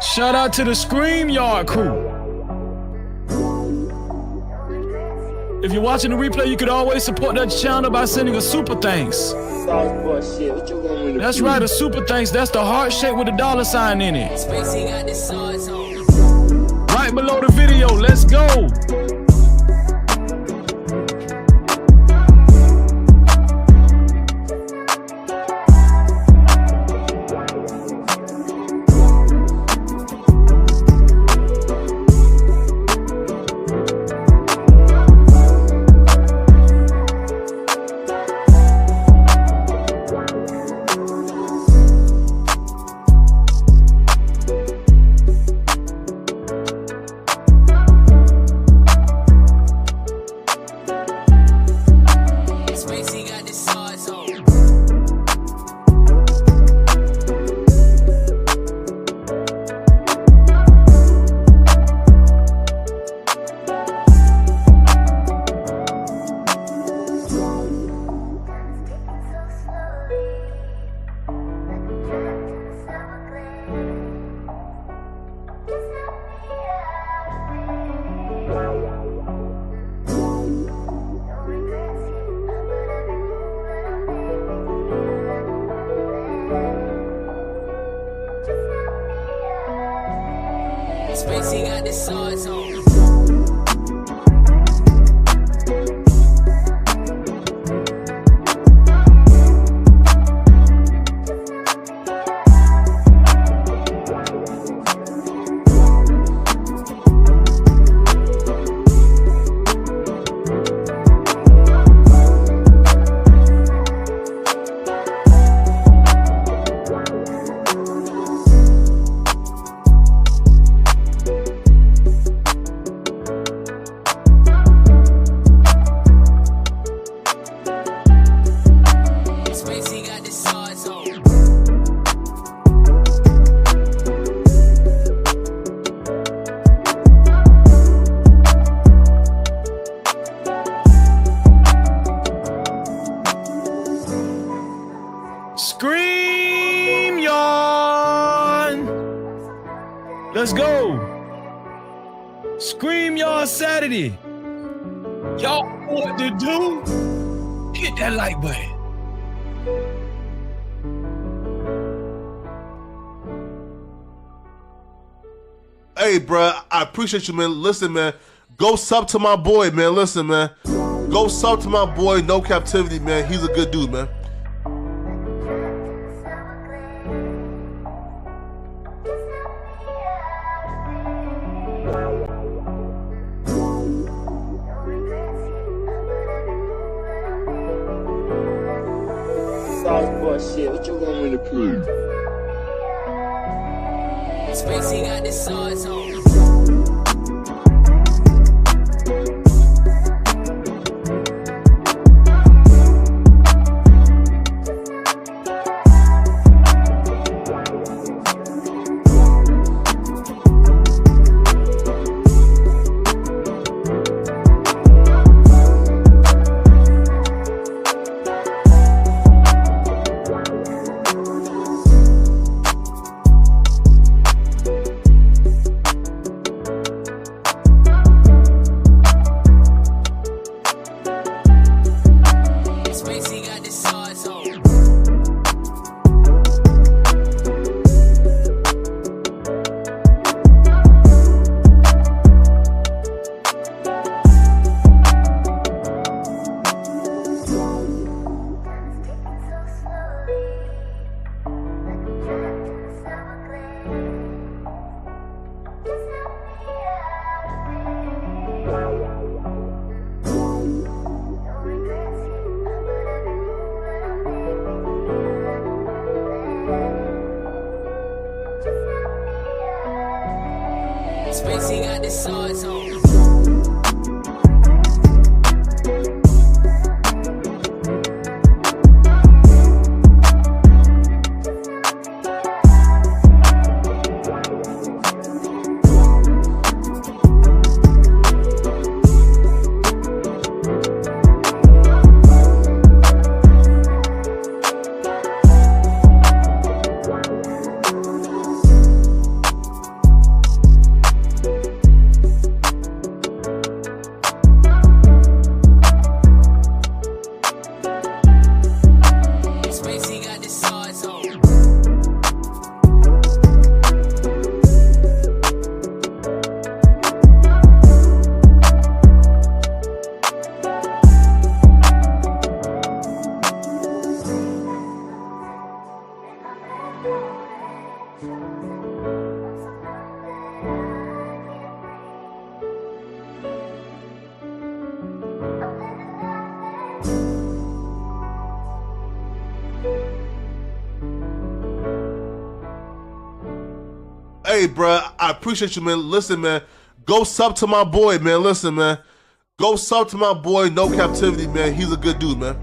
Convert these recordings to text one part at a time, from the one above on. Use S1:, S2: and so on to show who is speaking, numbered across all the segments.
S1: Shout out to the Scream Yard crew. If you're watching the replay, you could always support that channel by sending a super thanks. That's right, a super thanks. That's the heart shape with a $sign in it. Right below the video, let's go.
S2: Spacey got the sauce on.
S1: Scream Yard. Let's go. Scream Yard Saturday. Y'all know what to do? Hit that like button.
S3: Hey, bro, I appreciate you, man. Listen, man, go sub to my boy, man. Listen, man, go sub to my boy, No Cap-tivity, man. He's a good dude, man.
S4: Shit, what you want me to play?
S2: Spacey got the sauce on.
S3: Hey, bro, I appreciate you, man. Listen, man, go sub to my boy, man. Listen, man, go sub to my boy, No Captivity, man. He's a good dude, man.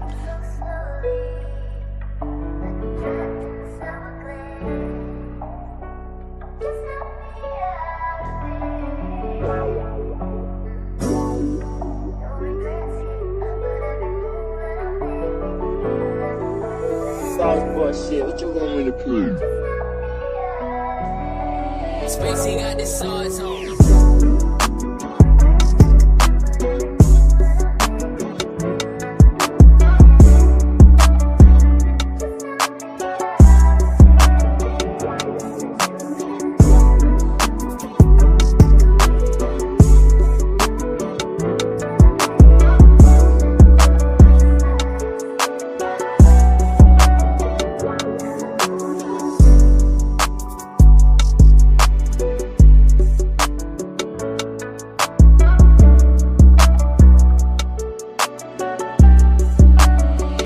S4: Boy, shit, what you want me to prove?
S2: Spacey got the sauce on.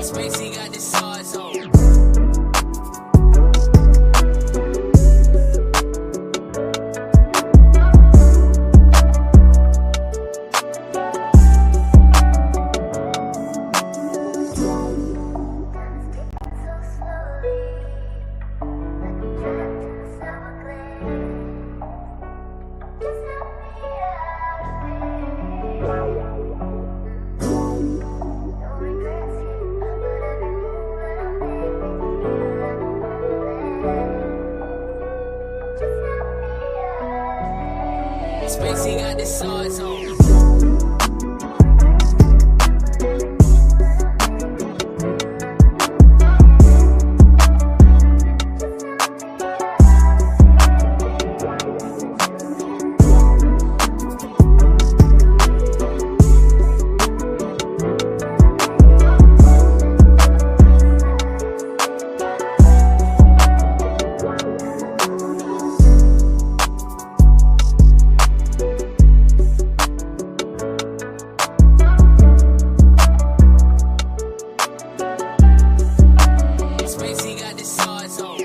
S2: Spacey got the sauce on. Spacey got the sauce on. Spacey got the sauce on.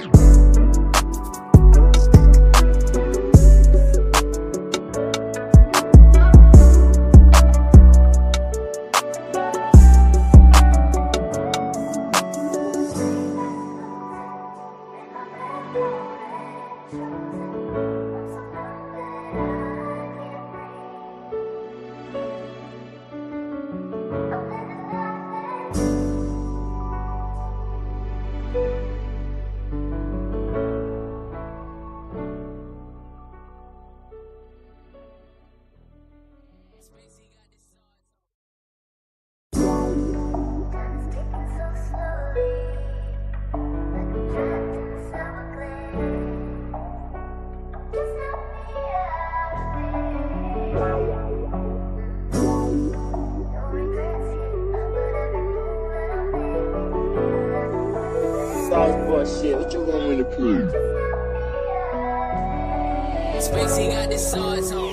S4: Boy, shit, what you want me to prove?
S2: Spacey got the sauce on.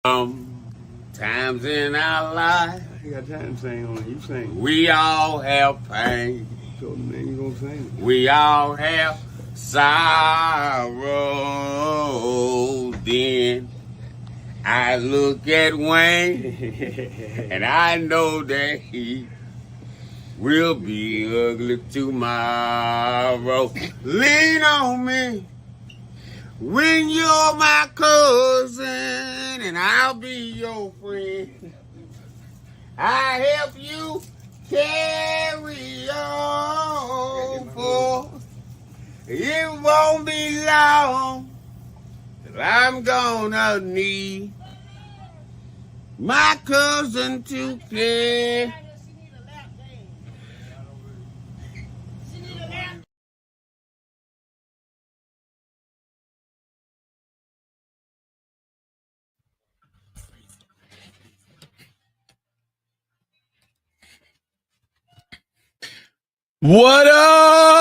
S5: Times in our life,
S6: You got time to sing on it. You sing.
S5: we all have pain.
S6: So then you gonna sing.
S5: We all have sorrow. Then I look at Wayne and I know that he will be ugly tomorrow. Lean on me when you're my cousin and I'll be your friend. I help you carry on, for it won't be long till I'm gonna need my cousin to care.
S1: What up?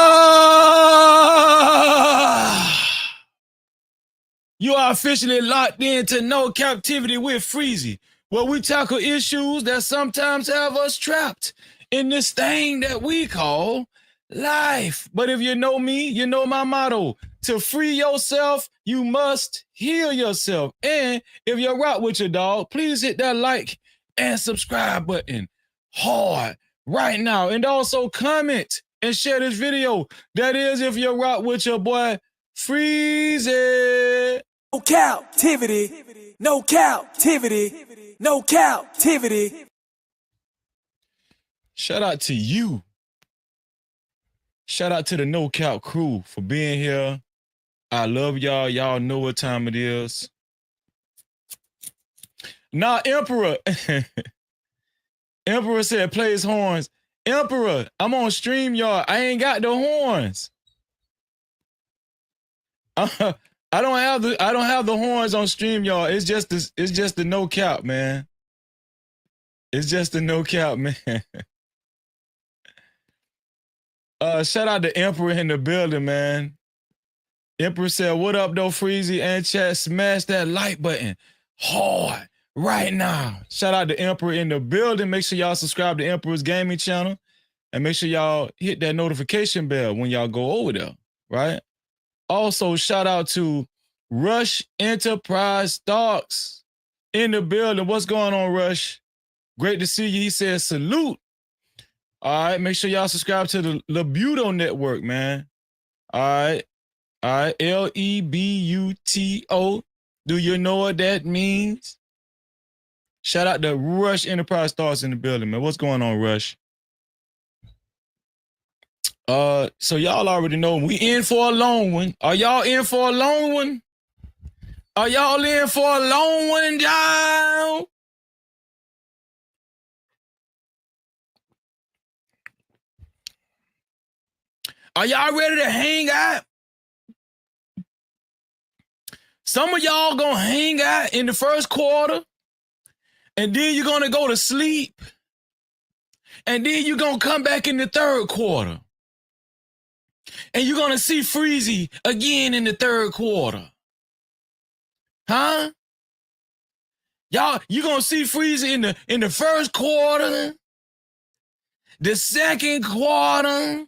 S1: You are officially locked into No Captivity with Freezy, where we tackle issues that sometimes have us trapped in this thing that we call life. But if you know me, you know my motto. To free yourself, you must heal yourself. And if you're right with your dog, please hit that like and subscribe button hard right now. And also comment and share this video. That is if you're right with your boy, Freezy.
S7: No captivity, no captivity, no captivity.
S1: Shout out to you. Shout out to the No Cap crew for being here. I love y'all. Y'all know what time it is. Now, Emperor. Emperor said, play his horns. Emperor, I'm on StreamYard. I ain't got the horns. I don't have the horns on StreamYard. It's just the No Cap, man. It's just the No Cap, man. Shout out to Emperor in the building, man. Emperor said, what up, though, Freezy and chat? Smash that like button hard right now. Shout out to Emperor in the building. Make sure y'all subscribe to Emperor's gaming channel. And make sure y'all hit that notification bell when y'all go over there, right? Also, shout out to Rush Enterprise Stocks in the building. What's going on, Rush? Great to see you. He says salute. All right, make sure y'all subscribe to the Lebuto Network, man. All right, Lebuto. Do you know what that means? Shout out to Rush Enterprise Stars in the building, man. What's going on, Rush? So y'all already know we in for a long one. Are y'all in for a long one? Are y'all in for a long one, y'all? Are y'all ready to hang out? Some of y'all gonna hang out in the first quarter, and then you're gonna go to sleep, and then you're gonna come back in the third quarter, and you're gonna see Freezy again in the third quarter. Huh? Y'all, you're gonna see Freezy in the first quarter, the second quarter,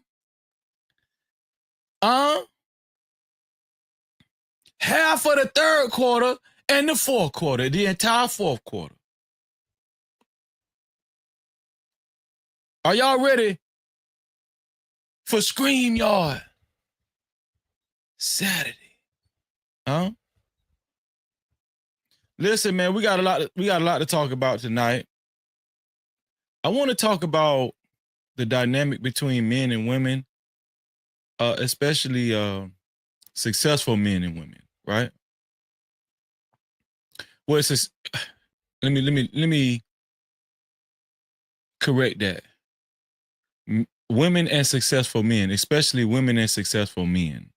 S1: half of the third quarter, and the fourth quarter, the entire fourth quarter. Are y'all ready for StreamYard Saturday? Huh? Listen, man, we got a lot to talk about tonight. I want to talk about the dynamic between men and women, especially successful men and women, right? Well, it's just, let me correct that. Women and successful men, especially women and successful men.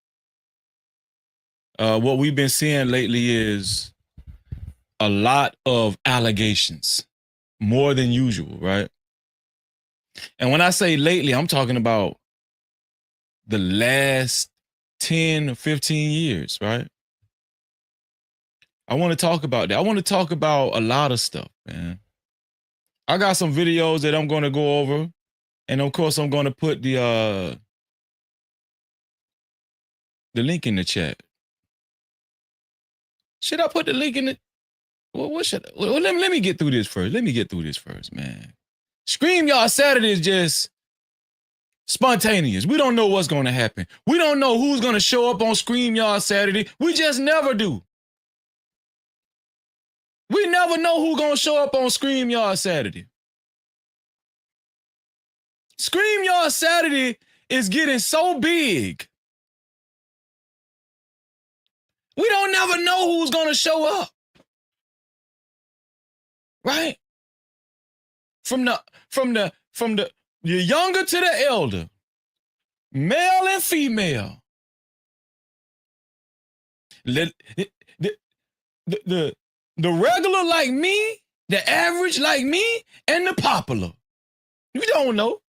S1: What we've been seeing lately is a lot of allegations, more than usual, right? And when I say lately, I'm talking about the last 10 or 15 years, right? I want to talk about that. I want to talk about a lot of stuff, man. I got some videos that I'm going to go over. And of course, I'm going to put the link in the chat. Should I put the link in the... What should... Well, let me get through this first. Let me get through this first, man. Scream Y'all Saturday is just spontaneous. We don't know what's going to happen. We don't know who's going to show up on Scream Y'all Saturday. We just never do. We never know who's going to show up on Scream Y'all Saturday. Scream Y'all Saturday is getting so big. We don't never know who's going to show up. Right? From the younger to the elder, male and female. The regular like me, the average like me, and the popular. We don't know.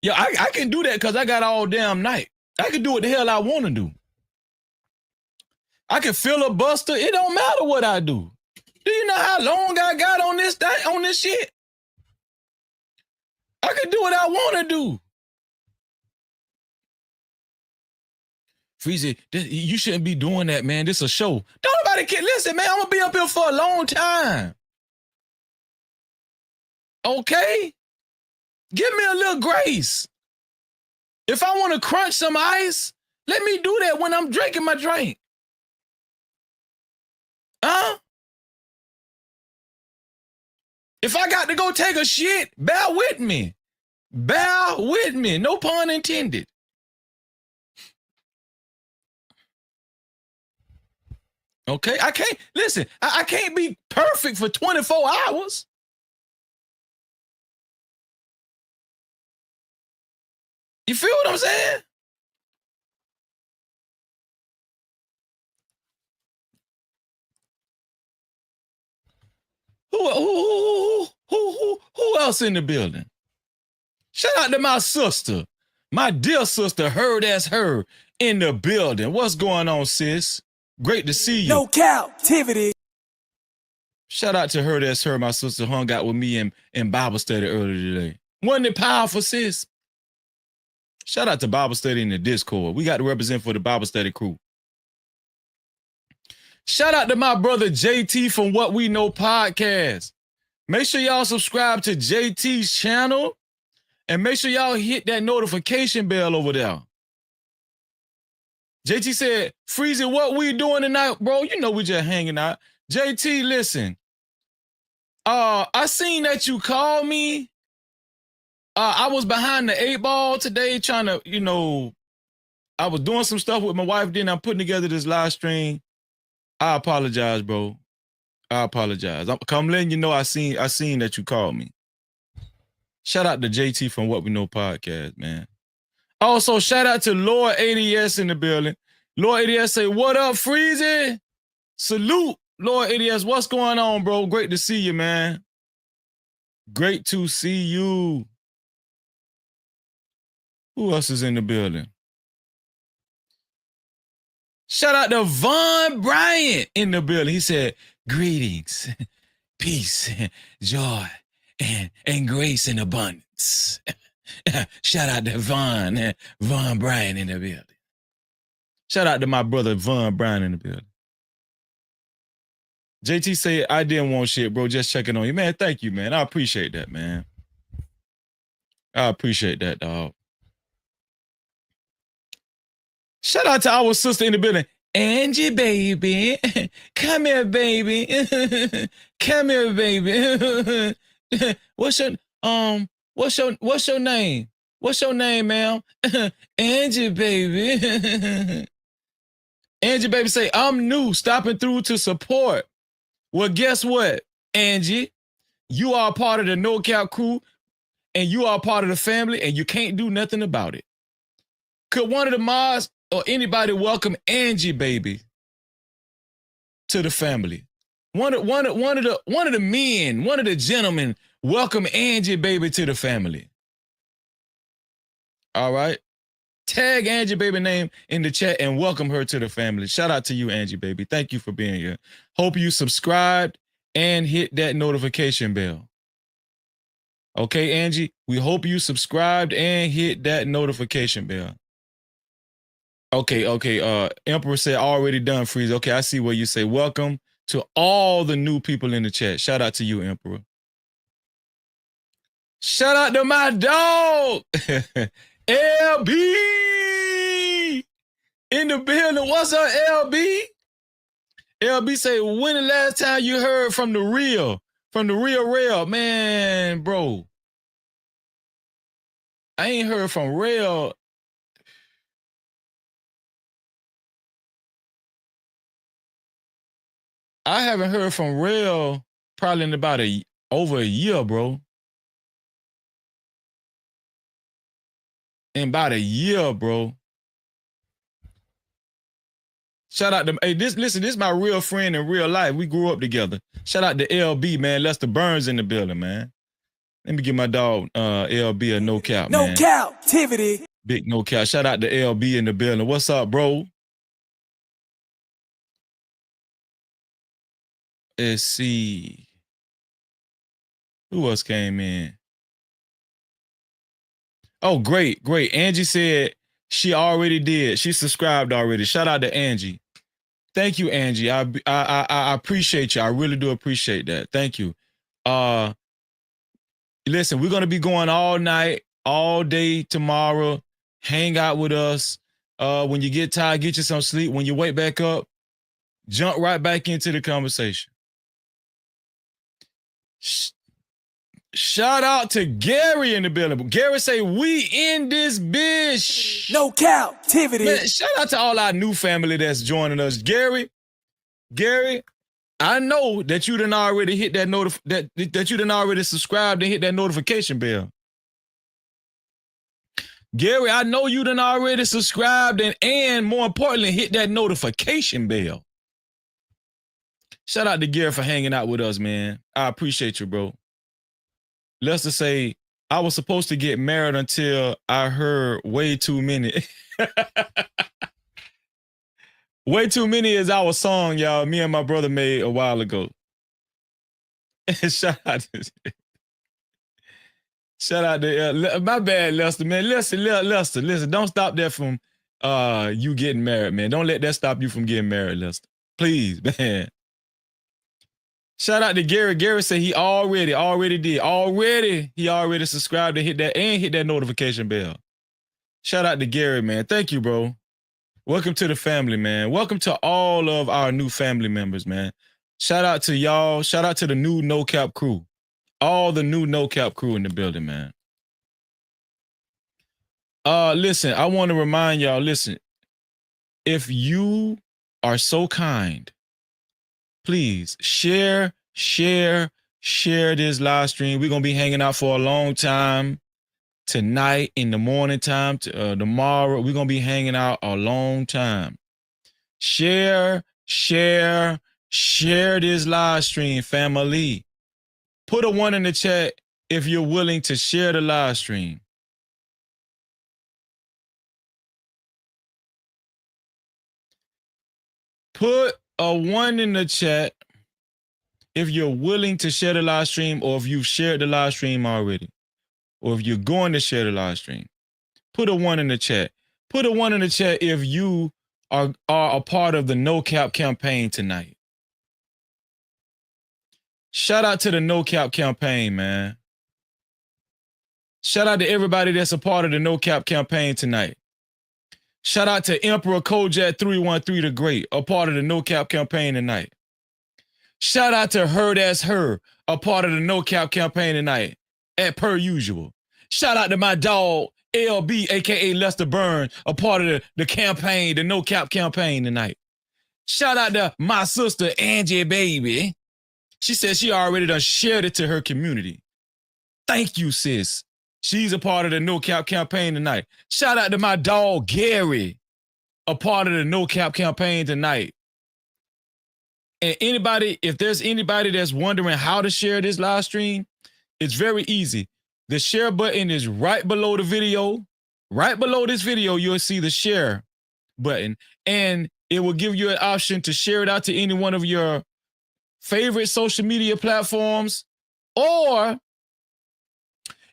S1: Yeah, I can do that because I got all damn night. I can do what the hell I want to do. I can filibuster. It don't matter what I do. Do you know how long I got on this shit? I can do what I want to do. Freezy, you shouldn't be doing that, man. This is a show. Don't nobody care. Listen, man, I'm going to be up here for a long time. Okay? Give me a little grace. If I want to crunch some ice, let me do that when I'm drinking my drink. Huh? If I got to go take a shit, bear with me. Bear with me. No pun intended. Okay? I can't, listen, I can't be perfect for 24 hours. You feel what I'm saying? Who else in the building? Shout out to my sister. My dear sister, Her That's Her, in the building. What's going on, sis? Great to see you.
S7: No Cap-tivity.
S1: Shout out to Her That's Her. My sister hung out with me in Bible study earlier today. Wasn't it powerful, sis? Shout out to Bible study in the Discord. We got to represent for the Bible study crew. Shout out to my brother JT from What We Know Podcast. Make sure y'all subscribe to JT's channel and make sure y'all hit that notification bell over there. JT said, Freezy, what we doing tonight, bro? You know we just hanging out. JT, listen. I seen that you called me. I was behind the 8 ball today trying to, I was doing some stuff with my wife. Then I'm putting together this live stream. I apologize, bro. I apologize. I'm letting you know I seen that you called me. Shout out to JT from What We Know Podcast, man. Also, shout out to Lord ADS in the building. Lord ADS say, what up, Freezy? Salute, Lord ADS. What's going on, bro? Great to see you, man. Great to see you. Who else is in the building? Shout out to Von Bryant in the building. He said, greetings, peace, joy, and grace and abundance. Shout out to Von Bryant in the building. Shout out to my brother Von Bryant in the building. JT said, I didn't want shit, bro. Just checking on you. Man, thank you, man. I appreciate that, man. I appreciate that, dog. Shout out to our sister in the building, Angie, baby. Come here, baby. Come here, baby. What's your name? What's your name, ma'am? Angie, baby. Angie, baby, say, I'm new, stopping through to support. Well, guess what, Angie? You are part of the No Cap crew, and you are part of the family, and you can't do nothing about it. Could one of the mods or anybody welcome Angie, baby, to the family? One of the men, one of the gentlemen welcome Angie baby to the family. All right. Tag Angie baby name in the chat and welcome her to the family. Shout out to you, Angie baby. Thank you for being here. Hope you subscribed and hit that notification bell. Okay, Angie, we hope you subscribed and hit that notification bell. Okay. Emperor said already done, Freeze. Okay, I see what you say. Welcome to all the new people in the chat. Shout out to you, Emperor. Shout out to my dog, LB in the building. What's up, LB? LB say, when the last time you heard from the real Rail? Man, bro. I ain't heard from Rail. I haven't heard from Rail probably in about over a year, bro. In about a year, bro. Shout out to, hey, this is my real friend in real life. We grew up together. Shout out to LB, man. Lester Burns in the building, man. Let me give my dog LB a no cap, man.
S7: No Cap-tivity.
S1: Big no cap. Shout out to LB in the building. What's up, bro? Let's see. Who else came in? Oh, great. Angie said she already did. She subscribed already. Shout out to Angie. Thank you, Angie. I appreciate you. I really do appreciate that. Thank you. Listen, we're gonna be going all night, all day tomorrow. Hang out with us. When you get tired, get you some sleep. When you wake back up, jump right back into the conversation. Shout out to Gary in the building. Gary say, we in this bitch.
S7: No Cap-tivity.
S1: Man, shout out to all our new family that's joining us. Gary, I know that you done already hit that that you done already subscribed and hit that notification bell. Gary, I know you done already subscribed and more importantly, hit that notification bell. Shout out to Gary for hanging out with us, man. I appreciate you, bro. Lester say, I was supposed to get married until I heard way too many. Way Too Many is our song, y'all. Me and my brother made a while ago. Shout out to my bad, Lester, man. Listen, don't stop that from you getting married, man. Don't let that stop you from getting married, Lester. Please, man. Shout out to Gary. Gary said he already did. He already subscribed and hit that notification bell. Shout out to Gary, man. Thank you, bro. Welcome to the family, man. Welcome to all of our new family members, man. Shout out to y'all. Shout out to the new No Cap crew. All the new No Cap crew in the building, man. Listen, I want to remind y'all, listen, if you are so kind, please share this live stream. We're going to be hanging out for a long time. Tonight, in the morning time, tomorrow, we're going to be hanging out a long time. Share this live stream, family. Put a 1 in the chat if you're willing to share the live stream. Put a 1 in the chat if you're willing to share the live stream or if you've shared the live stream already. Or if you're going to share the live stream. Put a 1 in the chat. Put a 1 in the chat if you are a part of the No Cap campaign tonight. Shout out to the No Cap campaign, man. Shout out to everybody that's a part of the No Cap campaign tonight. Shout out to Emperor Kojak 313 the Great, a part of the No Cap campaign tonight. Shout out to Her That's Her, a part of the No Cap campaign tonight, at per usual. Shout out to my dog, LB, aka Lester Burns, a part of the campaign, the No Cap campaign tonight. Shout out to my sister, Angie Baby. She said she already done shared it to her community. Thank you, sis. She's a part of the No Cap campaign tonight. Shout out to my dog, Gary, a part of the No Cap campaign tonight. And anybody, if there's anybody that's wondering how to share this live stream, It's very easy. The share button is right below the video. Right below this video, you'll see the share button. And it will give you an option to share it out to any one of your favorite social media platforms, or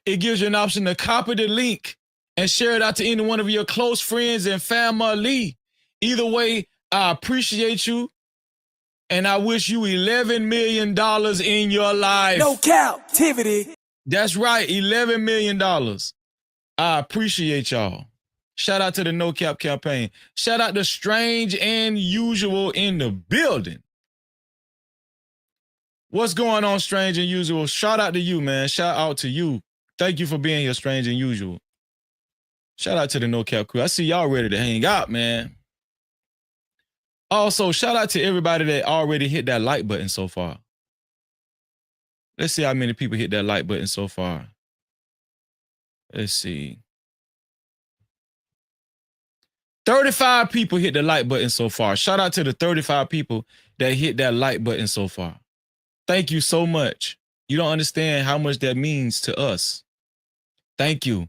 S1: it gives you an option to copy the link and share it out to any one of your close friends and family. Either way, I appreciate you, and I wish you $11 million in your life.
S7: No captivity.
S1: That's right, $11 million. I appreciate y'all. Shout out to the No Cap campaign. Shout out to Strange and Usual in the building. What's going on, Strange and Usual? Shout out to you, man. Shout out to you. Thank you for being here, Strange and Usual. Shout out to the No Cap crew. I see y'all ready to hang out, man. Also, shout out to everybody that already hit that like button so far. Let's see how many people hit that like button so far. Let's see. 35 people hit the like button so far. Shout out to the 35 people that hit that like button so far. Thank you so much. You don't understand how much that means to us. Thank you.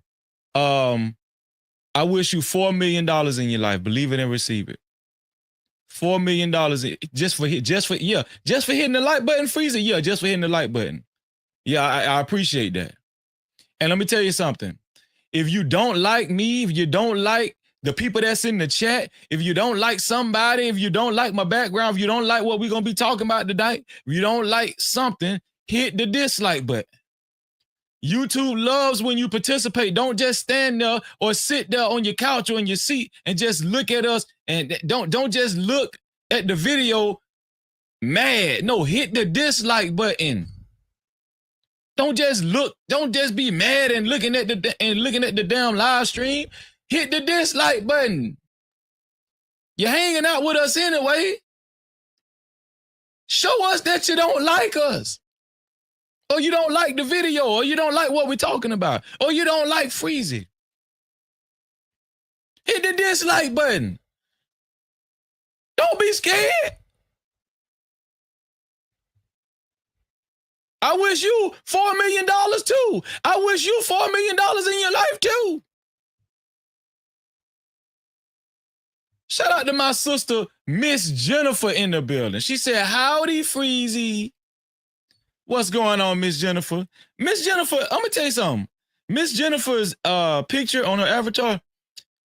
S1: I wish you $4 million in your life. Believe it and receive it. $4 million just for hitting the like button, Freezer. Yeah, just for hitting the like button. Yeah, I appreciate that. And let me tell you something. If you don't like me, if you don't like the people that's in the chat, if you don't like somebody, if you don't like my background, if you don't like what we're going to be talking about tonight, if you don't like something, hit the dislike button. YouTube loves when you participate. Don't just stand there or sit there on your couch or in your seat and just look at us, and don't just look at the video mad. No, hit the dislike button. Don't just be mad and looking at the damn live stream. Hit the dislike button. You're hanging out with us anyway. Show us that you don't like us. Or you don't like the video, or you don't like what we're talking about, or you don't like Freezy. Hit the dislike button. Don't be scared. I wish you $4 million too. I wish you $4 million in your life too. Shout out to my sister, Miss Jennifer, in the building. She said, howdy, Freezy. What's going on, Miss Jennifer? Miss Jennifer, I'm going to tell you something. Miss Jennifer's picture on her avatar,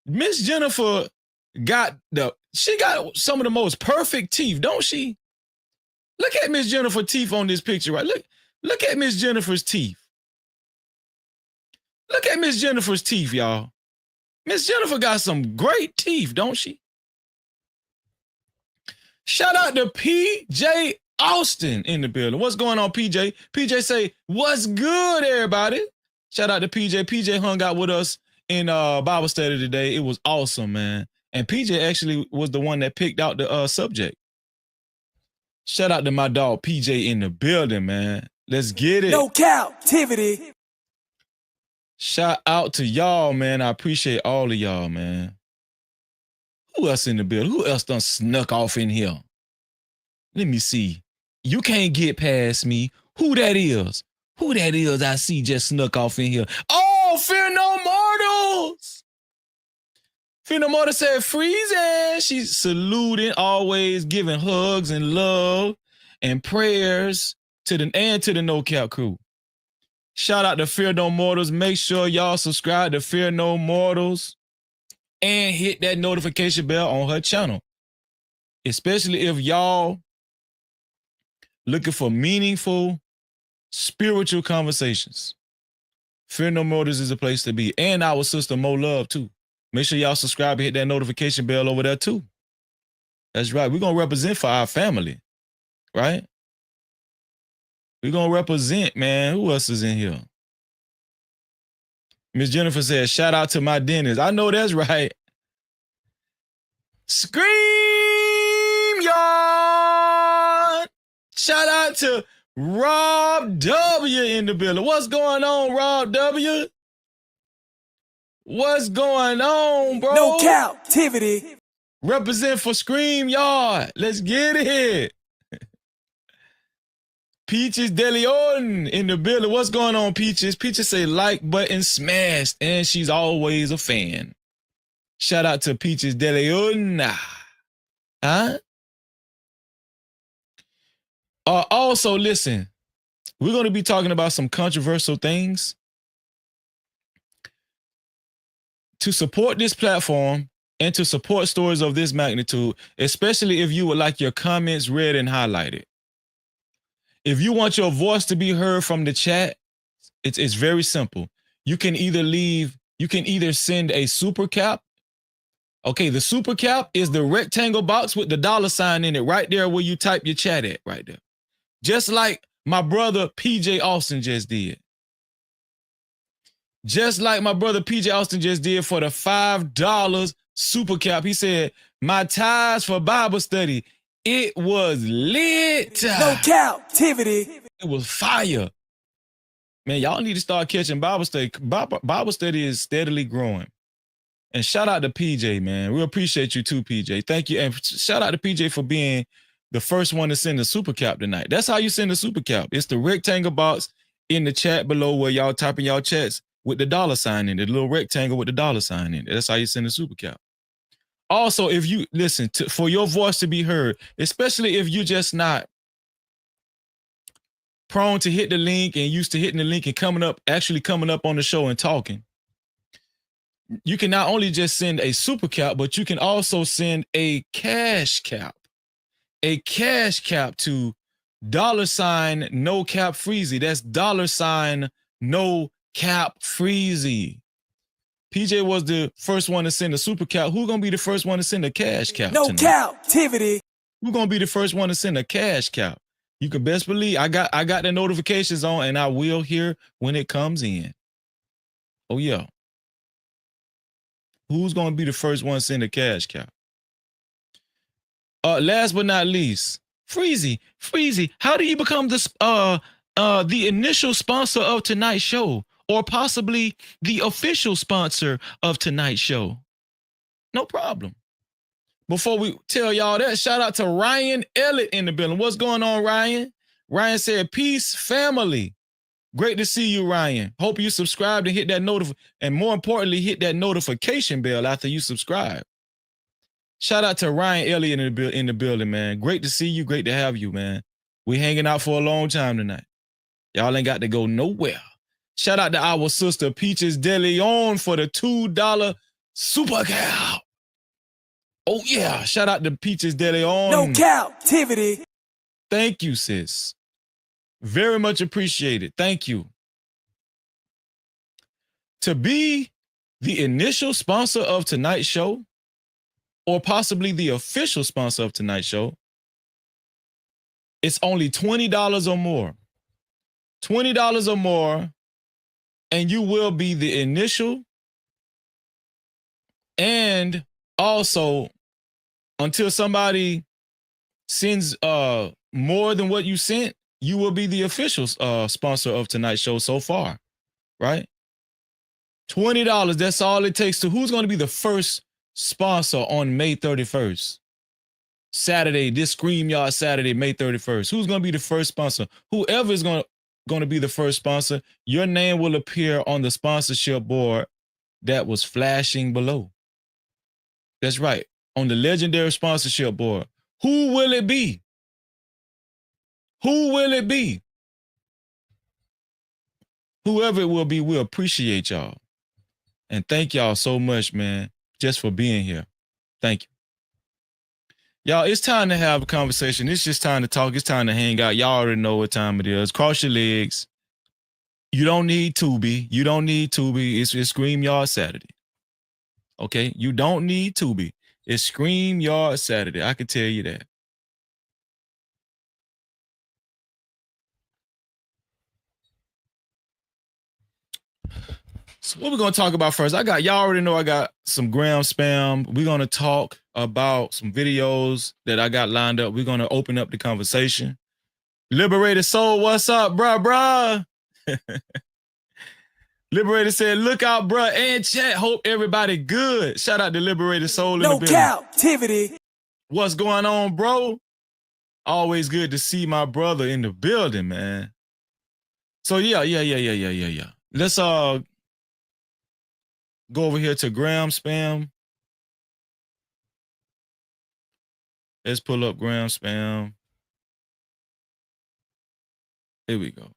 S1: Miss Jennifer got some of the most perfect teeth, don't she? Look at Miss Jennifer's teeth on this picture, right? Look at Miss Jennifer's teeth. Look at Miss Jennifer's teeth, y'all. Miss Jennifer got some great teeth, don't she? Shout out to PJ Austin in the building. What's going on, PJ? PJ say, what's good, everybody? Shout out to PJ. PJ hung out with us in Bible study today. It was awesome, man. And PJ actually was the one that picked out the subject. Shout out to my dog, PJ, in the building, man. Let's get it.
S7: No captivity.
S1: Shout out to y'all, man. I appreciate all of y'all, man. Who else in the building? Who else done snuck off in here? Let me see. You can't get past me. Who that is? Who that is I see just snuck off in here? Oh, Fear No Mortals. Fear No Mortals said, freezing. She's saluting, always giving hugs and love and prayers to the No Cap crew. Shout out to Fear No Mortals. Make sure y'all subscribe to Fear No Mortals and hit that notification bell on her channel. Especially if y'all looking for meaningful, spiritual conversations. Fear No Mortals is a place to be. And our sister Mo Love, too. Make sure y'all subscribe and hit that notification bell over there, too. That's right. We're going to represent for our family, right? We're going to represent, man. Who else is in here? Miss Jennifer said, shout out to my dentist. I know that's right. Scream, y'all. Shout out to Rob W in the building. What's going on, Rob W? What's going on, bro?
S7: No captivity.
S1: Represent for Scream Yard. Let's get it. Peaches De Leon in the building. What's going on, Peaches? Peaches say like button smashed, and she's always a fan. Shout out to Peaches De Leon. Huh? Also, listen, we're going to be talking about some controversial things. To support this platform and to support stories of this magnitude, especially if you would like your comments read and highlighted. If you want your voice to be heard from the chat, it's very simple. You can either send a super cap. Okay, the super cap is the rectangle box with the $sign in it right there where you type your chat at right there. Just like my brother PJ Austin just did. Just like my brother PJ Austin just did for the $5 super cap. He said, my ties for Bible study, it was lit.
S7: No Cap-tivity.
S1: It was fire. Man, y'all need to start catching Bible study. Bible study is steadily growing. And shout out to PJ, man. We appreciate you too, PJ. Thank you. And shout out to PJ for being the first one to send a super cap tonight. That's how you send a super cap. It's the rectangle box in the chat below where y'all typing y'all chats with the $sign in it, the little rectangle with the $sign in it. That's how you send a super cap. Also, if you listen for your voice to be heard, especially if you're just not prone to hit the link and used to hitting the link and coming up on the show and talking, you can not only just send a super cap, but you can also send a cash cap. A cash cap to $ no cap freezy. That's $ no cap freezy. PJ was the first one to send a super cap. Who's gonna be the first one to send a cash cap?
S7: No
S1: tonight?
S7: Cap-tivity.
S1: Who's gonna be the first one to send a cash cap? You can best believe I got the notifications on, and I will hear when it comes in. Oh yeah. Who's gonna be the first one to send a cash cap? Last but not least, Freezy, how do you become the initial sponsor of tonight's show, or possibly the official sponsor of tonight's show? No problem. Before we tell y'all that, shout out to Ryan Elliott in the building. What's going on, Ryan? Ryan said, peace, family. Great to see you, Ryan. Hope you subscribed and hit that and more importantly, hit that notification bell after you subscribe. Shout out to Ryan Elliott in the building, man. Great to see you. Great to have you, man. We hanging out for a long time tonight. Y'all ain't got to go nowhere. Shout out to our sister Peaches De Leon for the $2 super cap. Oh yeah, shout out to Peaches De Leon.
S7: No Cap-tivity.
S1: Thank you, sis. Very much appreciated. Thank you. To be the initial sponsor of tonight's show, or possibly the official sponsor of tonight's show, it's only $20 or more. $20 or more, and you will be the initial, and also until somebody sends more than what you sent, you will be the official sponsor of tonight's show so far, right? $20, that's all it takes to who's going to be the first sponsor on May 31st. Saturday, this StreamYard Saturday, May 31st. Who's going to be the first sponsor? Whoever is going to be the first sponsor, your name will appear on the sponsorship board that was flashing below. That's right, on the legendary sponsorship board. Who will it be? Who will it be? Whoever it will be, we appreciate y'all. And thank y'all so much, man, just for being here. Thank you. Y'all, it's time to have a conversation. It's just time to talk. It's time to hang out. Y'all already know what time it is. Cross your legs. You don't need Tubi. You don't need Tubi. It's StreamYard Saturday. Okay? You don't need Tubi. It's StreamYard Saturday. I can tell you that. So what we're going to talk about first, y'all already know I got some gram spam. We're going to talk about some videos that I got lined up. We're going to open up the conversation. Liberated Soul, what's up, bruh? Liberated said, look out, bruh, and chat. Hope everybody good. Shout out to Liberated Soul in the
S7: No
S1: building.
S7: Cap-tivity.
S1: What's going on, bro? Always good to see my brother in the building, man. So yeah. Let's go over here to Gram Spam. Let's pull up Gram Spam. Here we go.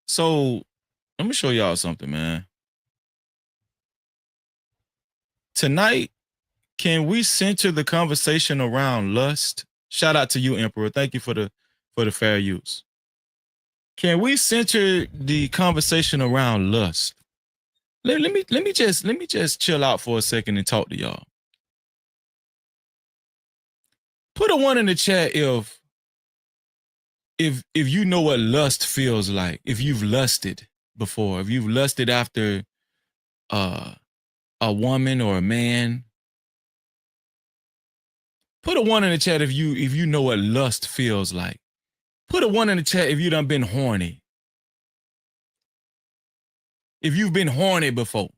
S1: So let me show y'all something, man. Tonight, can we center the conversation around lust? Shout out to you, Emperor. Thank you for the fair use. Can we center the conversation around lust? Let me just chill out for a second and talk to y'all. Put a 1 in the chat if you know what lust feels like, if you've lusted before, if you've lusted after a woman or a man. Put a 1 in the chat if you know what lust feels like. Put a 1 in the chat if you done been horny. If you've been horny before.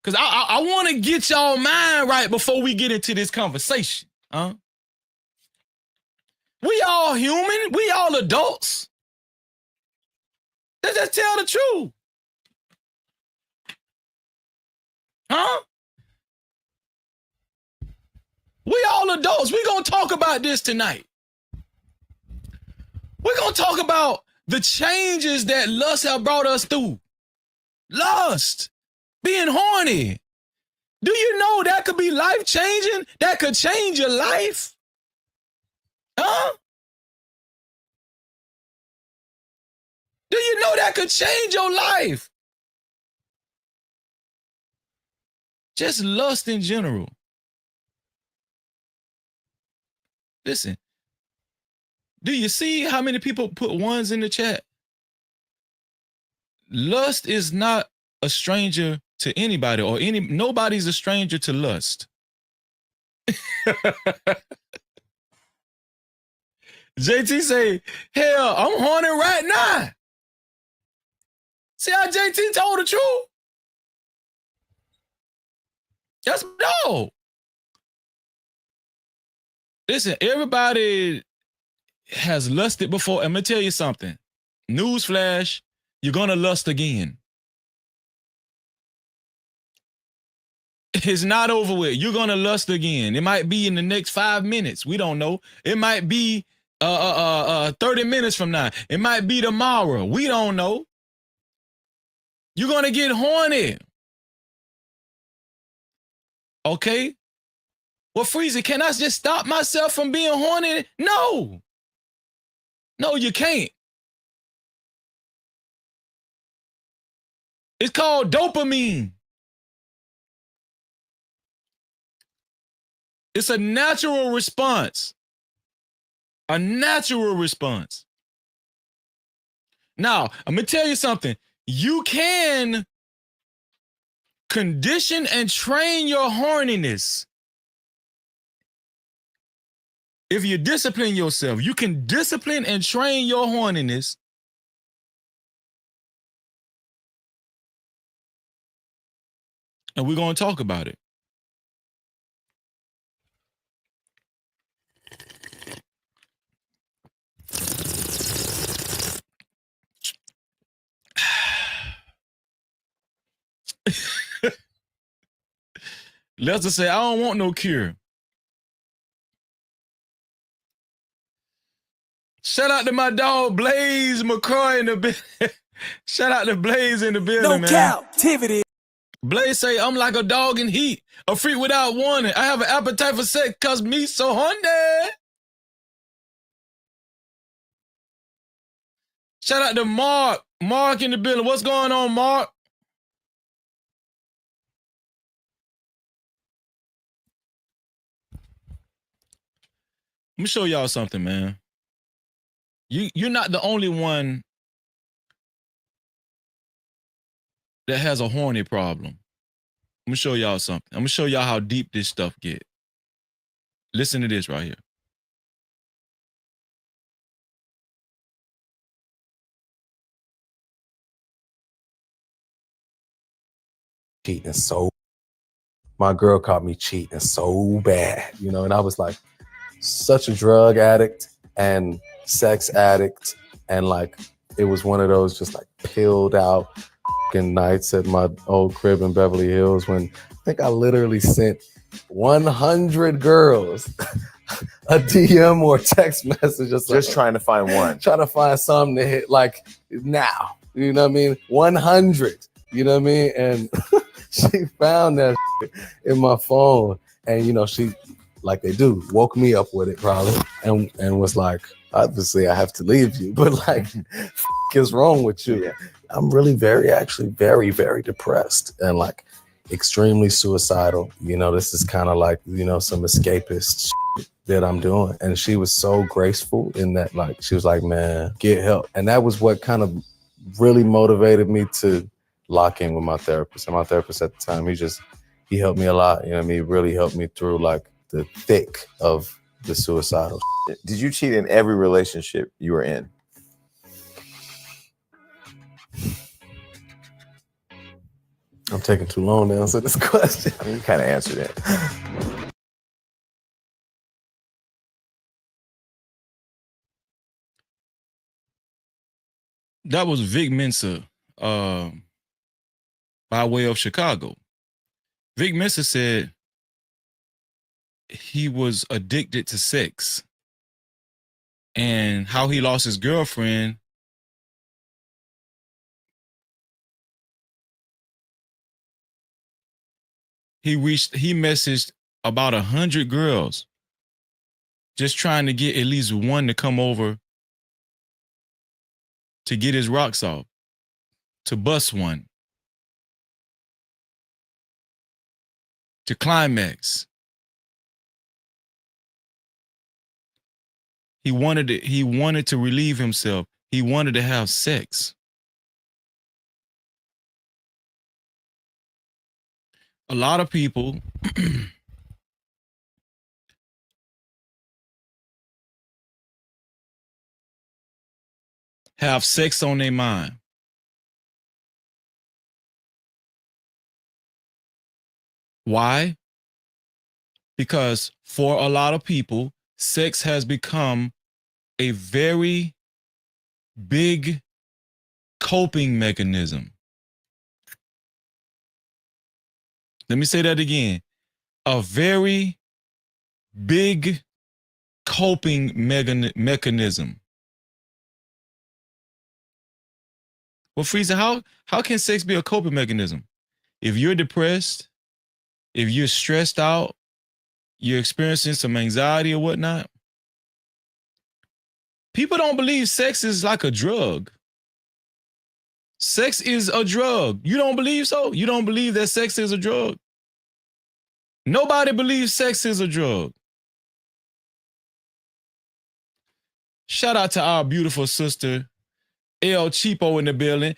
S1: Because I want to get y'all mind right before we get into this conversation. Huh? We all human. We all adults. Let's just tell the truth. Huh? We all adults. We're going to talk about this tonight. We're going to talk about the changes that lust have brought us through. Lust. Being horny. Do you know that could be life-changing? That could change your life? Huh? Do you know that could change your life? Just lust in general. Listen, do you see how many people put 1s in the chat? Lust is not a stranger to anybody or nobody's a stranger to lust. JT say, hell, I'm horny right now. See how JT told the truth? That's no. Listen, everybody has lusted before. I'm going to tell you something. Newsflash, you're going to lust again. It's not over with. You're going to lust again. It might be in the next 5 minutes. We don't know. It might be 30 minutes from now. It might be tomorrow. We don't know. You're going to get horny. Okay? Well, Freezy, can I just stop myself from being horny? No. No, you can't. It's called dopamine. It's a natural response. A natural response. Now, I'm going to tell you something. You can condition and train your horniness. If you discipline yourself, you can discipline and train your horniness. And we're going to talk about it. Lester say, I don't want no cure. Shout out to my dog Blaze McCoy in the building. Shout out to Blaze in the building,
S7: No
S1: man.
S7: Cap-tivity.
S1: Blaze say, I'm like a dog in heat, a freak without warning. I have an appetite for sex cause me so horny. Shout out to Mark. Mark in the building. What's going on, Mark? Let me show y'all something, man. You're not the only one that has a horny problem. I'm gonna show y'all something. I'm gonna show y'all how deep this stuff get. Listen to this right here.
S8: cheating so. My girl caught me cheating so bad, you know, and I was like such a drug addict and sex addict, and like it was one of those just like pilled out nights at my old crib in Beverly Hills when I think I literally sent 100 girls a DM or text message
S9: Just trying to find one.
S8: trying to find something to hit like now, you know what I mean? 100, you know what I mean? And she found that in my phone, and you know, she, like they do, woke me up with it probably, and was like, obviously I have to leave you, but like, is wrong with you? Yeah. I'm really actually very, very depressed and like extremely suicidal. You know, this is kind of like, you know, some escapist shit that I'm doing. And she was so graceful in that, like, she was like, man, get help. And that was what kind of really motivated me to lock in with my therapist. And my therapist at the time, he helped me a lot. You know what I mean? He really helped me through like the thick of the suicidal shit.
S9: Did you cheat in every relationship you were in?
S8: I'm taking too long to answer this question.
S9: I mean, you kind of answered it.
S1: That was Vic Mensa, by way of Chicago. Vic Mensa said he was addicted to sex, and how he lost his girlfriend. He messaged about 100 girls, just trying to get at least one to come over to get his rocks off, to bust one, to climax. He wanted to relieve himself. He wanted to have sex. A lot of people have sex on their mind. Why? Because for a lot of people, sex has become a very big coping mechanism. Let me say that again. A very big coping mechanism. Well, Frieza, how can sex be a coping mechanism? If you're depressed, if you're stressed out, you're experiencing some anxiety or whatnot, people don't believe sex is like a drug. Sex is a drug. You don't believe so? You don't believe that sex is a drug? Nobody believes sex is a drug. Shout out to our beautiful sister, El Cheapo in the building.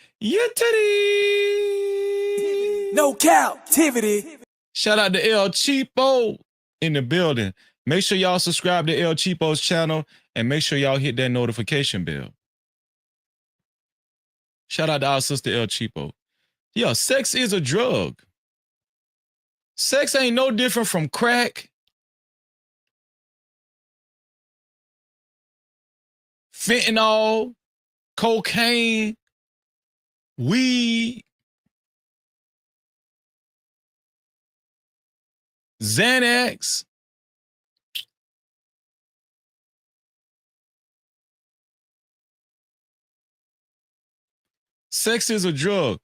S7: No Cap-tivity.
S1: Shout out to El Cheapo in the building. Make sure y'all subscribe to El Cheapo's channel and make sure y'all hit that notification bell. Shout out to our sister El Cheapo. Yeah, sex is a drug. Sex ain't no different from crack, fentanyl, cocaine, weed, Xanax. Sex is a drug.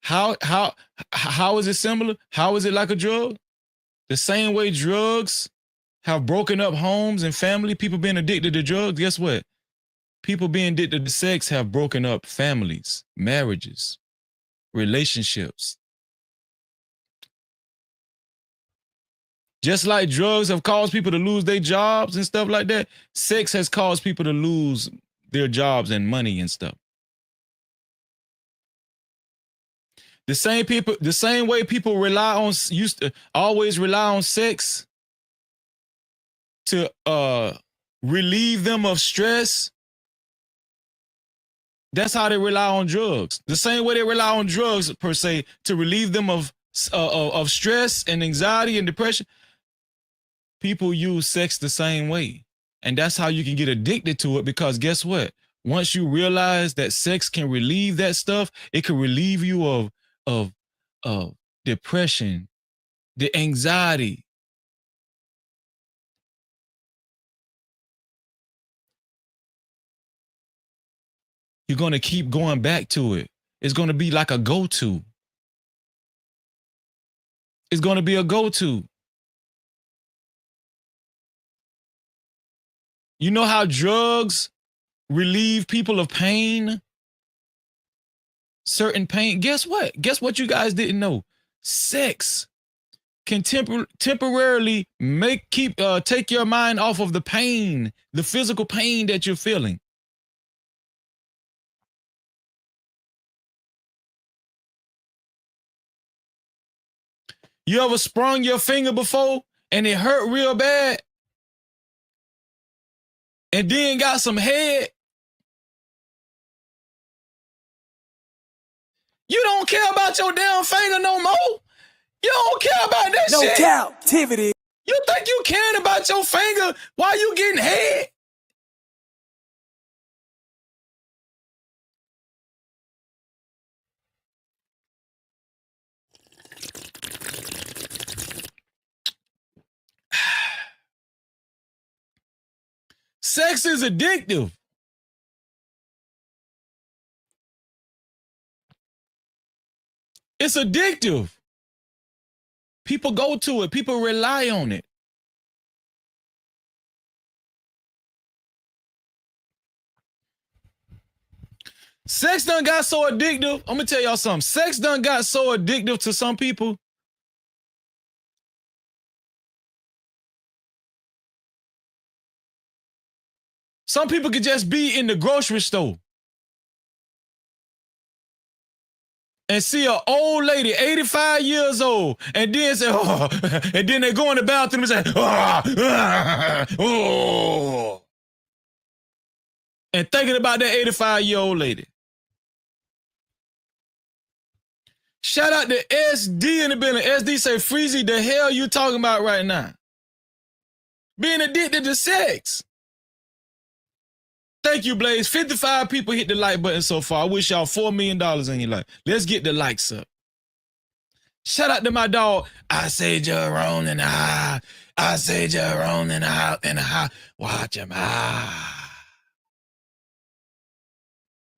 S1: How is it similar? How is it like a drug? The same way drugs have broken up homes and family, people being addicted to drugs, guess what? People being addicted to sex have broken up families, marriages, relationships. Just like drugs have caused people to lose their jobs and stuff like that, sex has caused people to lose their jobs and money and stuff. The same way people always rely on sex to relieve them of stress. That's how they rely on drugs. The same way they rely on drugs, per se, to relieve them of stress and anxiety and depression. People use sex the same way. And that's how you can get addicted to it, because guess what? Once you realize that sex can relieve that stuff, it can relieve you of depression, the anxiety. You're going to keep going back to it. It's going to be like a go-to. It's going to be a go-to. You know how drugs relieve people of pain? Certain pain. Guess what? Guess what you guys didn't know? Sex can temporarily take your mind off of the pain, the physical pain that you're feeling. You ever sprung your finger before and it hurt real bad? And then got some head? You don't care about your damn finger no more? You don't care about that shit?
S7: No Cap-tivity.
S1: You think you caring about your finger while you getting head? Sex is addictive. It's addictive. People go to it. People rely on it. Sex done got so addictive. I'm going to tell y'all something. Sex done got so addictive to some people. Some people could just be in the grocery store and see an old lady, 85 years old, and then say, oh, and then they go in the bathroom and say, oh, and thinking about that 85-year-old lady. Shout out to SD in the building. SD say, Freezy, the hell you talking about right now? Being addicted to sex. Thank you, Blaze. 55 people hit the like button so far. I wish y'all $4 million in your life. Let's get the likes up. Shout out to my dog. I say Jerome in the house. I say Jerome in the house. Watch him.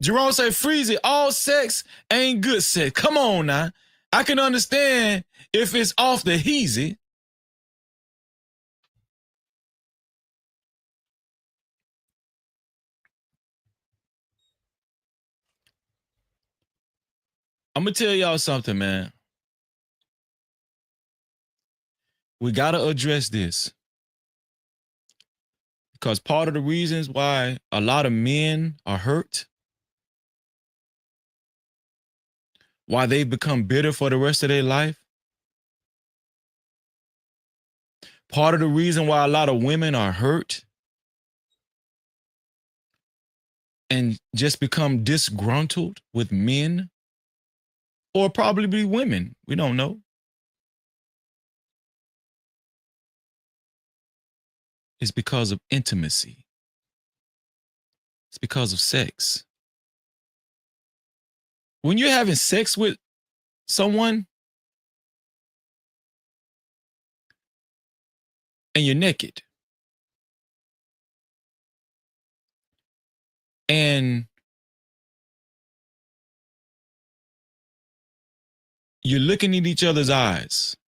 S1: Jerome say, Freezy, all sex ain't good sex. Come on now. I can understand if it's off the heezy. I'm going to tell y'all something, man. We got to address this. Because part of the reasons why a lot of men are hurt, why they become bitter for the rest of their life, part of the reason why a lot of women are hurt and just become disgruntled with men, or probably women, we don't know. It's because of intimacy. It's because of sex. When you're having sex with someone and you're naked and you're looking at each other's eyes,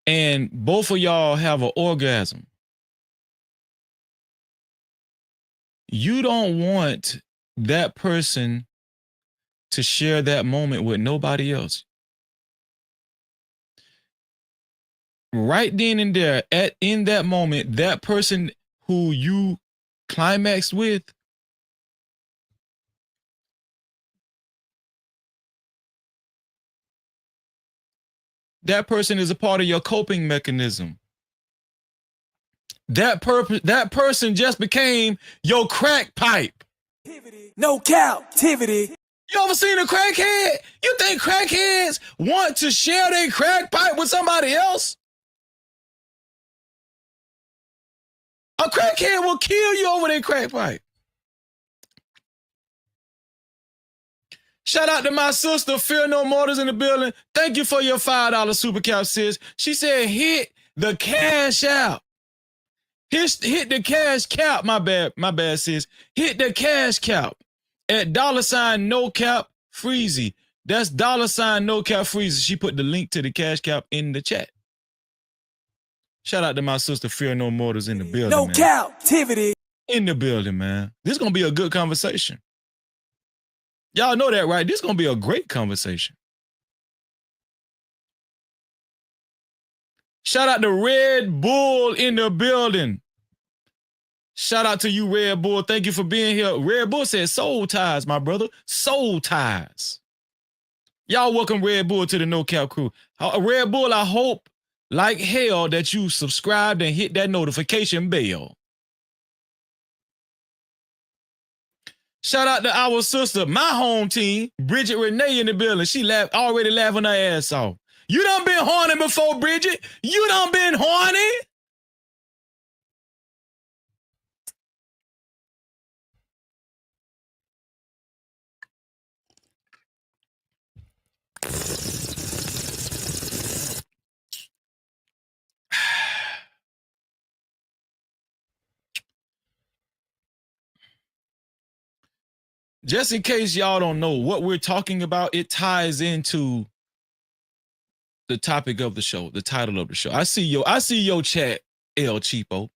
S1: and both of y'all have an orgasm, you don't want that person to share that moment with nobody else. Right then and there, in that moment, that person who you climaxed with, that person is a part of your coping mechanism. that person just became your crack pipe.
S7: No captivity.
S1: You ever seen a crackhead? You think crackheads want to share their crack pipe with somebody else? A crackhead will kill you over their crack pipe. Shout out to my sister, Fear No Mortars in the building. Thank you for your $5 super cap, sis. She said, hit the cash out. Hit the cash cap, my bad, sis. Hit the cash cap at $no cap freezy. That's $no cap freezy. She put the link to the cash cap in the chat. Shout out to my sister, Fear No Mortars in the building,
S7: no
S1: man.
S7: captivity.
S1: In the building, man. This is going to be a good conversation. Y'all know that, right? This is going to be a great conversation. Shout out to Red Bull in the building. Shout out to you, Red Bull. Thank you for being here. Red Bull said soul ties, my brother. Soul ties. Y'all welcome Red Bull to the No Cap crew. Red Bull, I hope like hell that you subscribed and hit that notification bell. Shout out to our sister, my home team, Bridget Renee in the building. She already laughing her ass off. You done been horny before, Bridget. You done been horny. Just in case y'all don't know what we're talking about, it ties into the topic of the show, the title of the show. I see your chat, El Cheapo.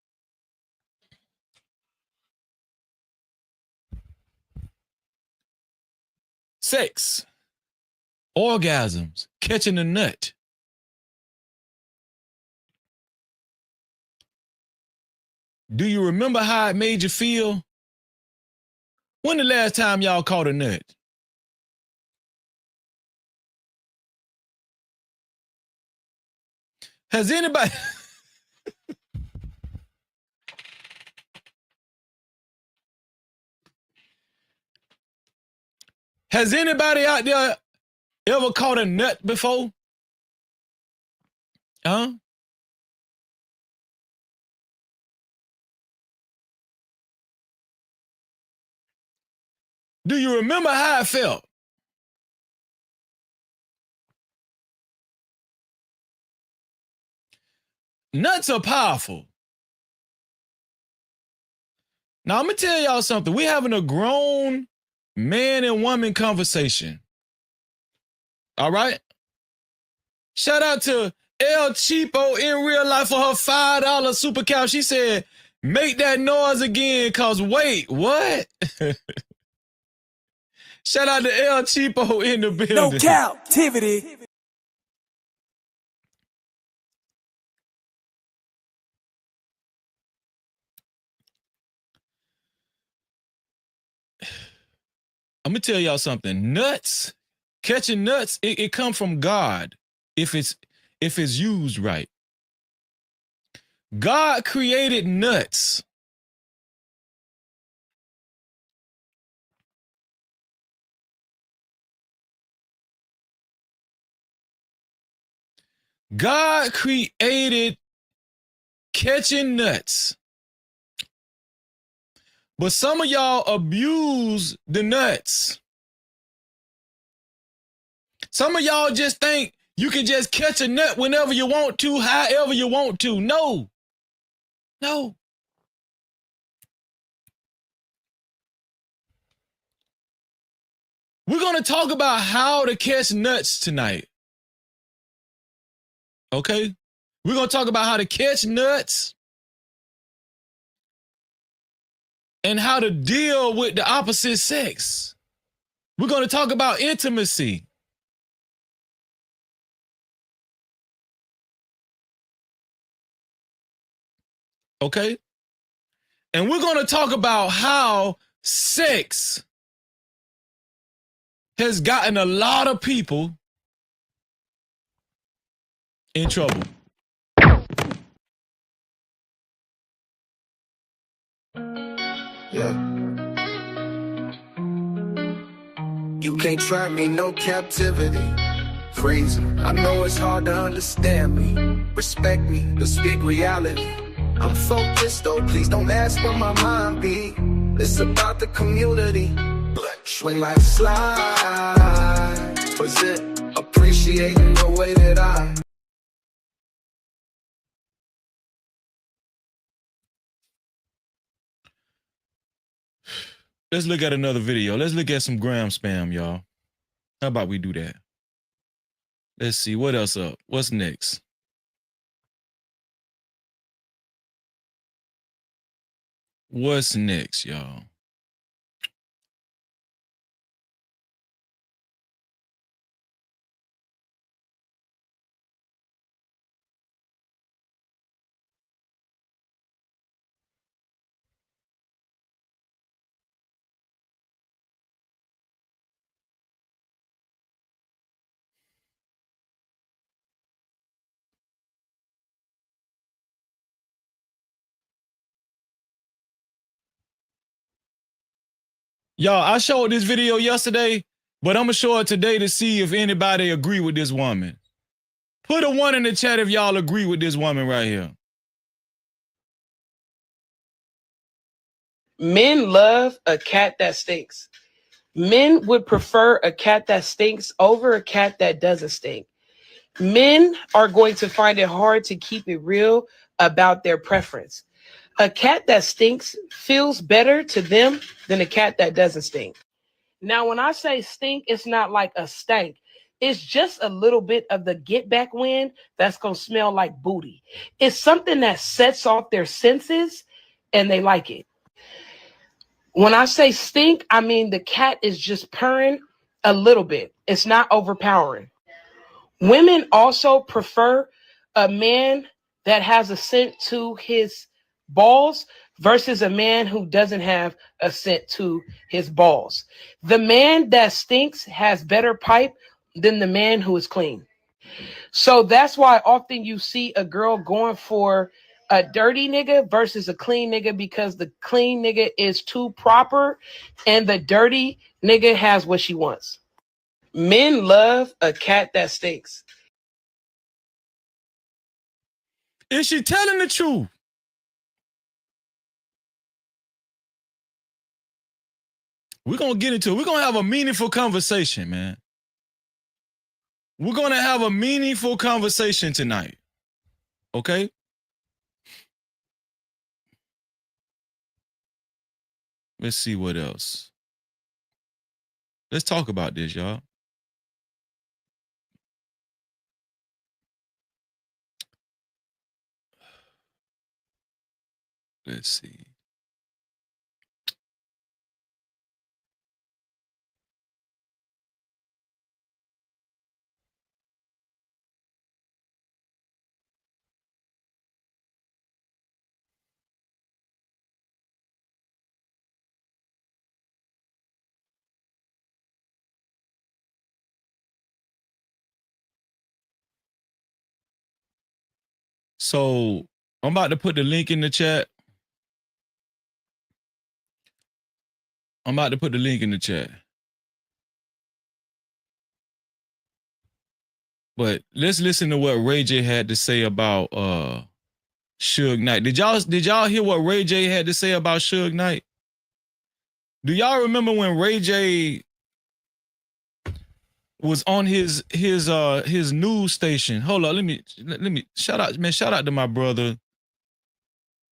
S1: Sex, orgasms, catching a nut. Do you remember how it made you feel? When the last time y'all caught a nut? Has anybody... Has anybody out there ever caught a nut before? Huh? Do you remember how it felt? Nuts are powerful. Now, I'm going to tell y'all something. We're having a grown man and woman conversation. All right? Shout out to El Cheapo in real life for her $5 super cow. She said, make that noise again, because wait, what? Shout out to El Cheapo in the building.
S7: No captivity.
S1: I'm going to tell y'all something. Nuts, catching nuts, it come from God if it's used right. God created nuts. God created catching nuts. But some of y'all abuse the nuts. Some of y'all just think you can just catch a nut whenever you want to, however you want to. No. No. We're going to talk about how to catch nuts tonight. Okay? We're going to talk about how to catch nuts and how to deal with the opposite sex. We're going to talk about intimacy. Okay? And we're going to talk about how sex has gotten a lot of people in trouble.
S10: can't trap me, no captivity. Freezing. I know it's hard to understand me. Respect me, to speak reality. I'm focused though, please don't ask where my mind be. It's about the community. When life slides, was it appreciating the way that I
S1: Let's look at another video. Let's look at some gram spam, y'all. How about we do that? Let's see. What else up? What's next? What's next, y'all? Y'all, I showed this video yesterday, but I'm gonna show it today to see if anybody agree with this woman. Put a 1 in the chat if y'all agree with this woman right here.
S11: Men love a cat that stinks. Men would prefer a cat that stinks over a cat that doesn't stink. Men are going to find it hard to keep it real about their preference. A cat that stinks feels better to them than a cat that doesn't stink. Now, when I say stink, it's not like a stank. It's just a little bit of the get back wind that's going to smell like booty. It's something that sets off their senses and they like it. When I say stink, I mean the cat is just purring a little bit. It's not overpowering. Women also prefer a man that has a scent to his balls versus a man who doesn't have a scent to his balls. The man that stinks has better pipe than the man who is clean. So that's why often you see a girl going for a dirty nigga versus a clean nigga, because the clean nigga is too proper and the dirty nigga has what she wants. Men love a cat that stinks.
S1: Is she telling the truth? We're going to get into it. We're going to have a meaningful conversation, man. We're going to have a meaningful conversation tonight. Okay? Let's see what else. Let's talk about this, y'all. Let's see. So I'm about to put the link in the chat. But let's listen to what Ray J had to say about Suge Knight. Did y'all hear what Ray J had to say about Suge Knight? Do y'all remember when Ray J was on his news station? Hold on, let me shout out to my brother.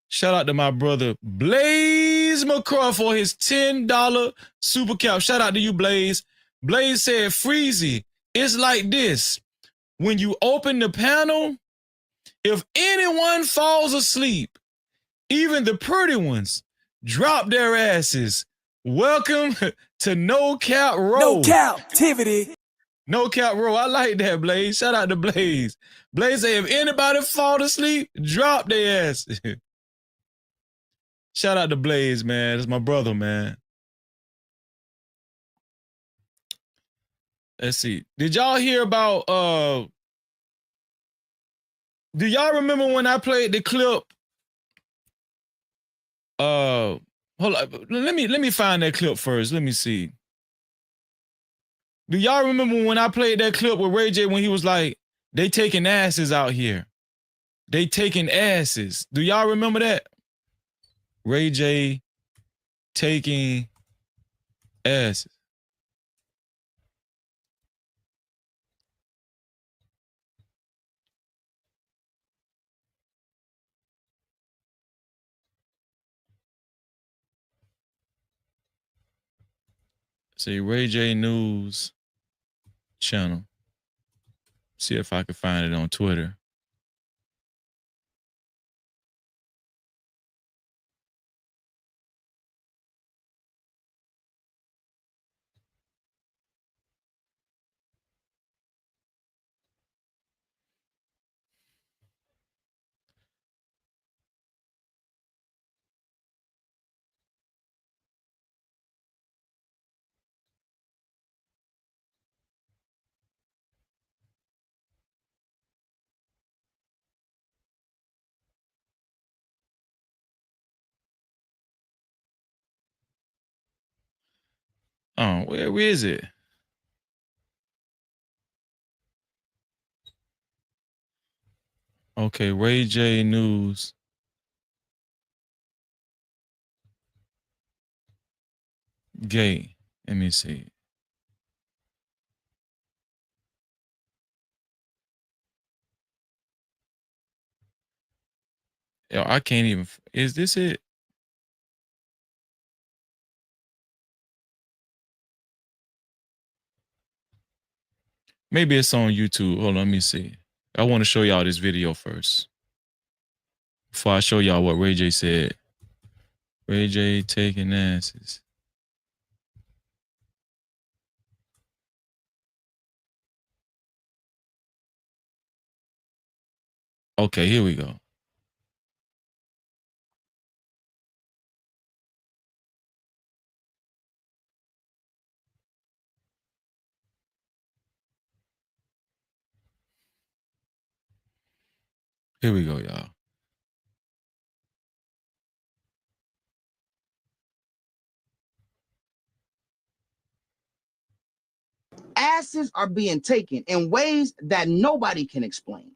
S1: Shout out to my brother Blaze McCraw for his $10 super cap. Shout out to you, Blaze. Blaze said, Freezy, it's like this. When you open the panel, if anyone falls asleep, even the pretty ones, drop their asses. Welcome to No Cap Row.
S7: No Cap-tivity.
S1: No Cap Row. I like that, Blaze. Shout out to Blaze. Blaze said, if anybody fall asleep, drop their asses. Shout out to Blaze, man. That's my brother, man. Let's see. Did y'all hear about do y'all remember when I played the clip? Hold on. Let me find that clip first. Let me see. Do y'all remember when I played that clip with Ray J when he was like, they taking asses out here? They taking asses. Do y'all remember that? Ray J taking asses. See, Ray J News channel. See if I can find it on Twitter. Oh, where is it? Okay, Ray J News. Gay. Let me see. Yo, I can't even. Is this it? Maybe it's on YouTube. Hold on, let me see. I want to show y'all this video first. Before I show y'all what Ray J said. Ray J taking asses. Okay, here we go. Here we go, y'all.
S12: Asses are being taken in ways that nobody can explain.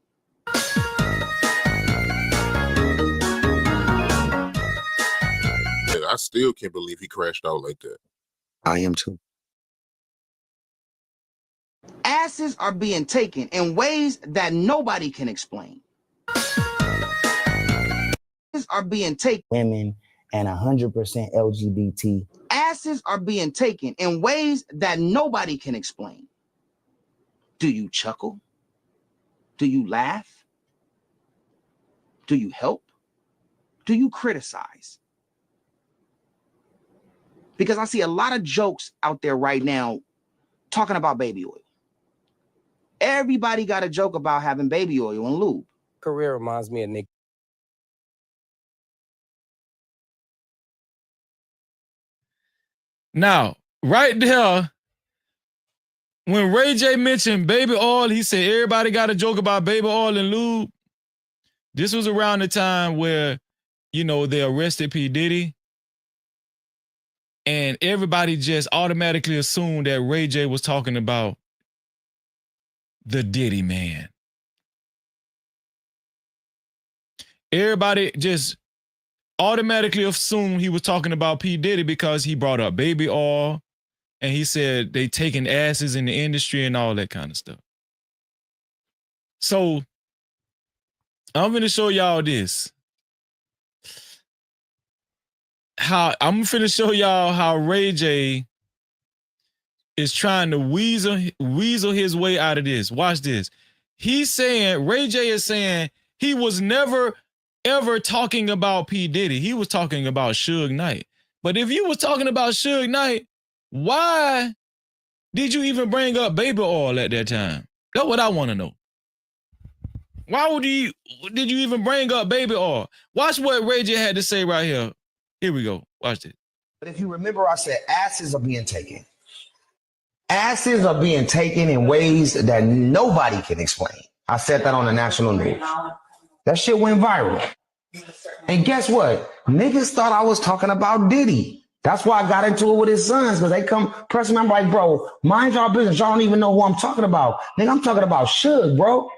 S13: I still can't believe he crashed out like that.
S12: I am too. Asses are being taken in ways that nobody can explain. Asses are being taken. Women and 100% LGBT. Asses are being taken in ways that nobody can explain. Do you chuckle? Do you laugh? Do you help? Do you criticize? Because I see a lot of jokes out there right now talking about baby oil. Everybody got a joke about having baby oil and lube.
S14: Career reminds me of Nick.
S1: Now, right there, when Ray J mentioned baby oil, he said everybody got a joke about baby oil and lube. This was around the time where, you know, they arrested P. Diddy. And everybody just automatically assumed that Ray J was talking about the Diddy man. Everybody just automatically assumed he was talking about P. Diddy because he brought up baby oil and he said they taking asses in the industry and all that kind of stuff. So I'm going to show y'all this. I'm finna show y'all how Ray J is trying to weasel his way out of this. Watch this. He's saying, Ray J is saying he was never, ever talking about P. Diddy. He was talking about Suge Knight. But if you was talking about Suge Knight, why did you even bring up baby oil at that time? That's what I want to know. Why did you even bring up baby oil? Watch what Ray J had to say right here. Here we go. Watch it.
S12: But if you remember, I said asses are being taken. Asses are being taken in ways that nobody can explain. I said that on the national news. That shit went viral. And guess what? Niggas thought I was talking about Diddy. That's why I got into it with his sons, because they come pressing me. I'm like, bro, mind y'all business. Y'all don't even know who I'm talking about. Nigga, I'm talking about Suge, bro.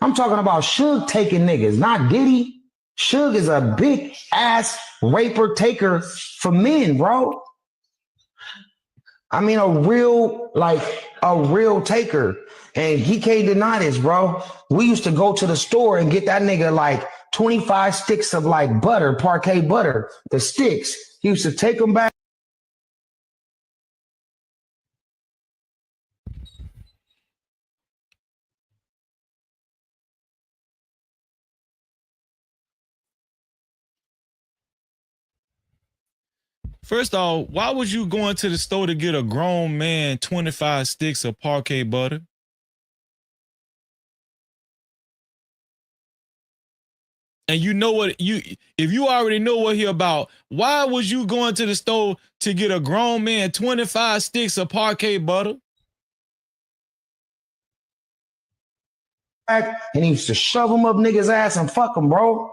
S12: I'm talking about Suge taking niggas, not Diddy. Suge is a big ass raper taker for men, bro. I mean, a real taker. And he can't deny this, bro. We used to go to the store and get that nigga like 25 sticks of like butter, parquet butter, the sticks. He used to take them back.
S1: First off, why was you going to the store to get a grown man 25 sticks of parquet butter? And you know what if you already know what he about, why was you going to the store to get a grown man 25 sticks of parquet butter?
S12: And he used to shove them up niggas' ass and fuck them, bro.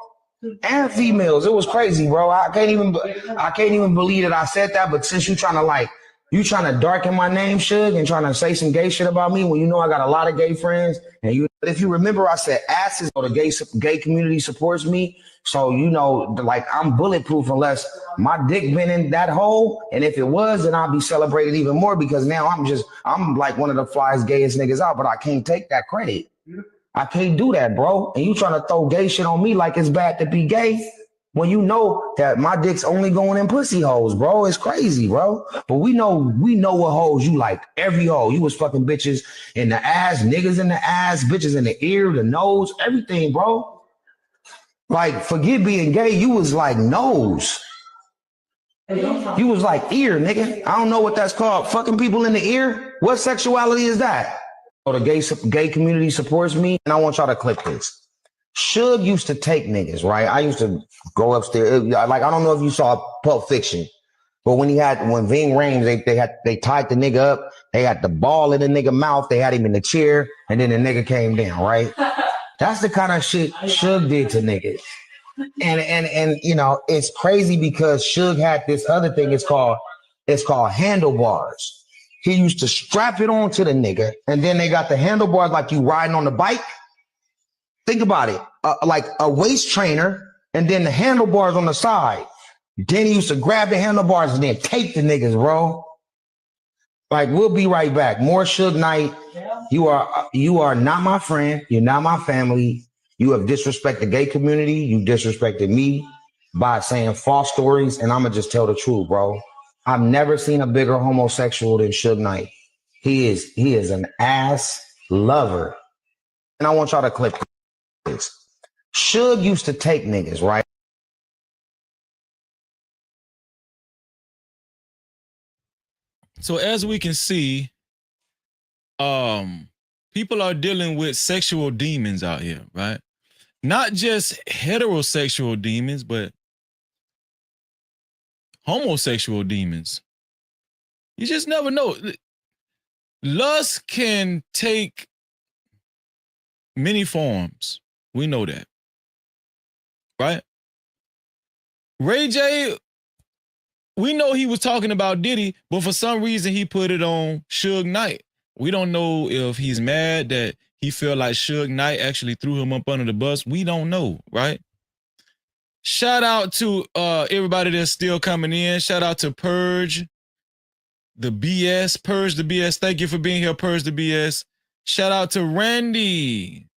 S12: And females. It was crazy, bro. I can't even believe that I said that, but since you trying to darken my name, Suge, and trying to say some gay shit about me when you know I got a lot of gay friends. But if you remember, I said asses or the gay community supports me. So, you know, like I'm bulletproof unless my dick been in that hole. And if it was, then I'll be celebrated even more because now I'm like one of the flyest, gayest niggas out, but I can't take that credit. I can't do that, bro. And you trying to throw gay shit on me like it's bad to be gay when you know that my dick's only going in pussy holes, bro. It's crazy, bro. But we know what holes you like. Every hole. You was fucking bitches in the ass, niggas in the ass, bitches in the ear, the nose, everything, bro. Like, forget being gay. You was like nose. You was like ear, nigga. I don't know what that's called. Fucking people in the ear? What sexuality is that? Oh, the gay community supports me, and I want y'all to clip this. Suge used to take niggas, right? I used to go upstairs. Like, I don't know if you saw Pulp Fiction, but when Ving Rhames, they tied the nigga up, they had the ball in the nigga mouth, they had him in the chair, and then the nigga came down, right? That's the kind of shit Suge did to niggas. And you know, it's crazy because Suge had this other thing, it's called handlebars. He used to strap it onto the nigga, and then they got the handlebars like you riding on the bike. Think about it, like a waist trainer, and then the handlebars on the side. Then he used to grab the handlebars and then take the niggas, bro. Like, we'll be right back. More Suge Knight. You are not my friend. You're not my family. You have disrespected the gay community. You disrespected me by saying false stories, and I'm gonna just tell the truth, bro. I've never seen a bigger homosexual than Suge Knight. He is an ass lover. And I want y'all to clip this. Suge used to take niggas, right?
S1: So as we can see, people are dealing with sexual demons out here, right? Not just heterosexual demons, but homosexual demons. You just never know. Lust can take many forms. We know that. Right? Ray J, we know he was talking about Diddy, but for some reason he put it on Suge Knight. We don't know if he's mad that he felt like Suge Knight actually threw him up under the bus. We don't know, right? Shout out to everybody that's still coming in. Shout out to Purge the BS. Purge the BS. Thank you for being here, Purge the BS. Shout out to Randy.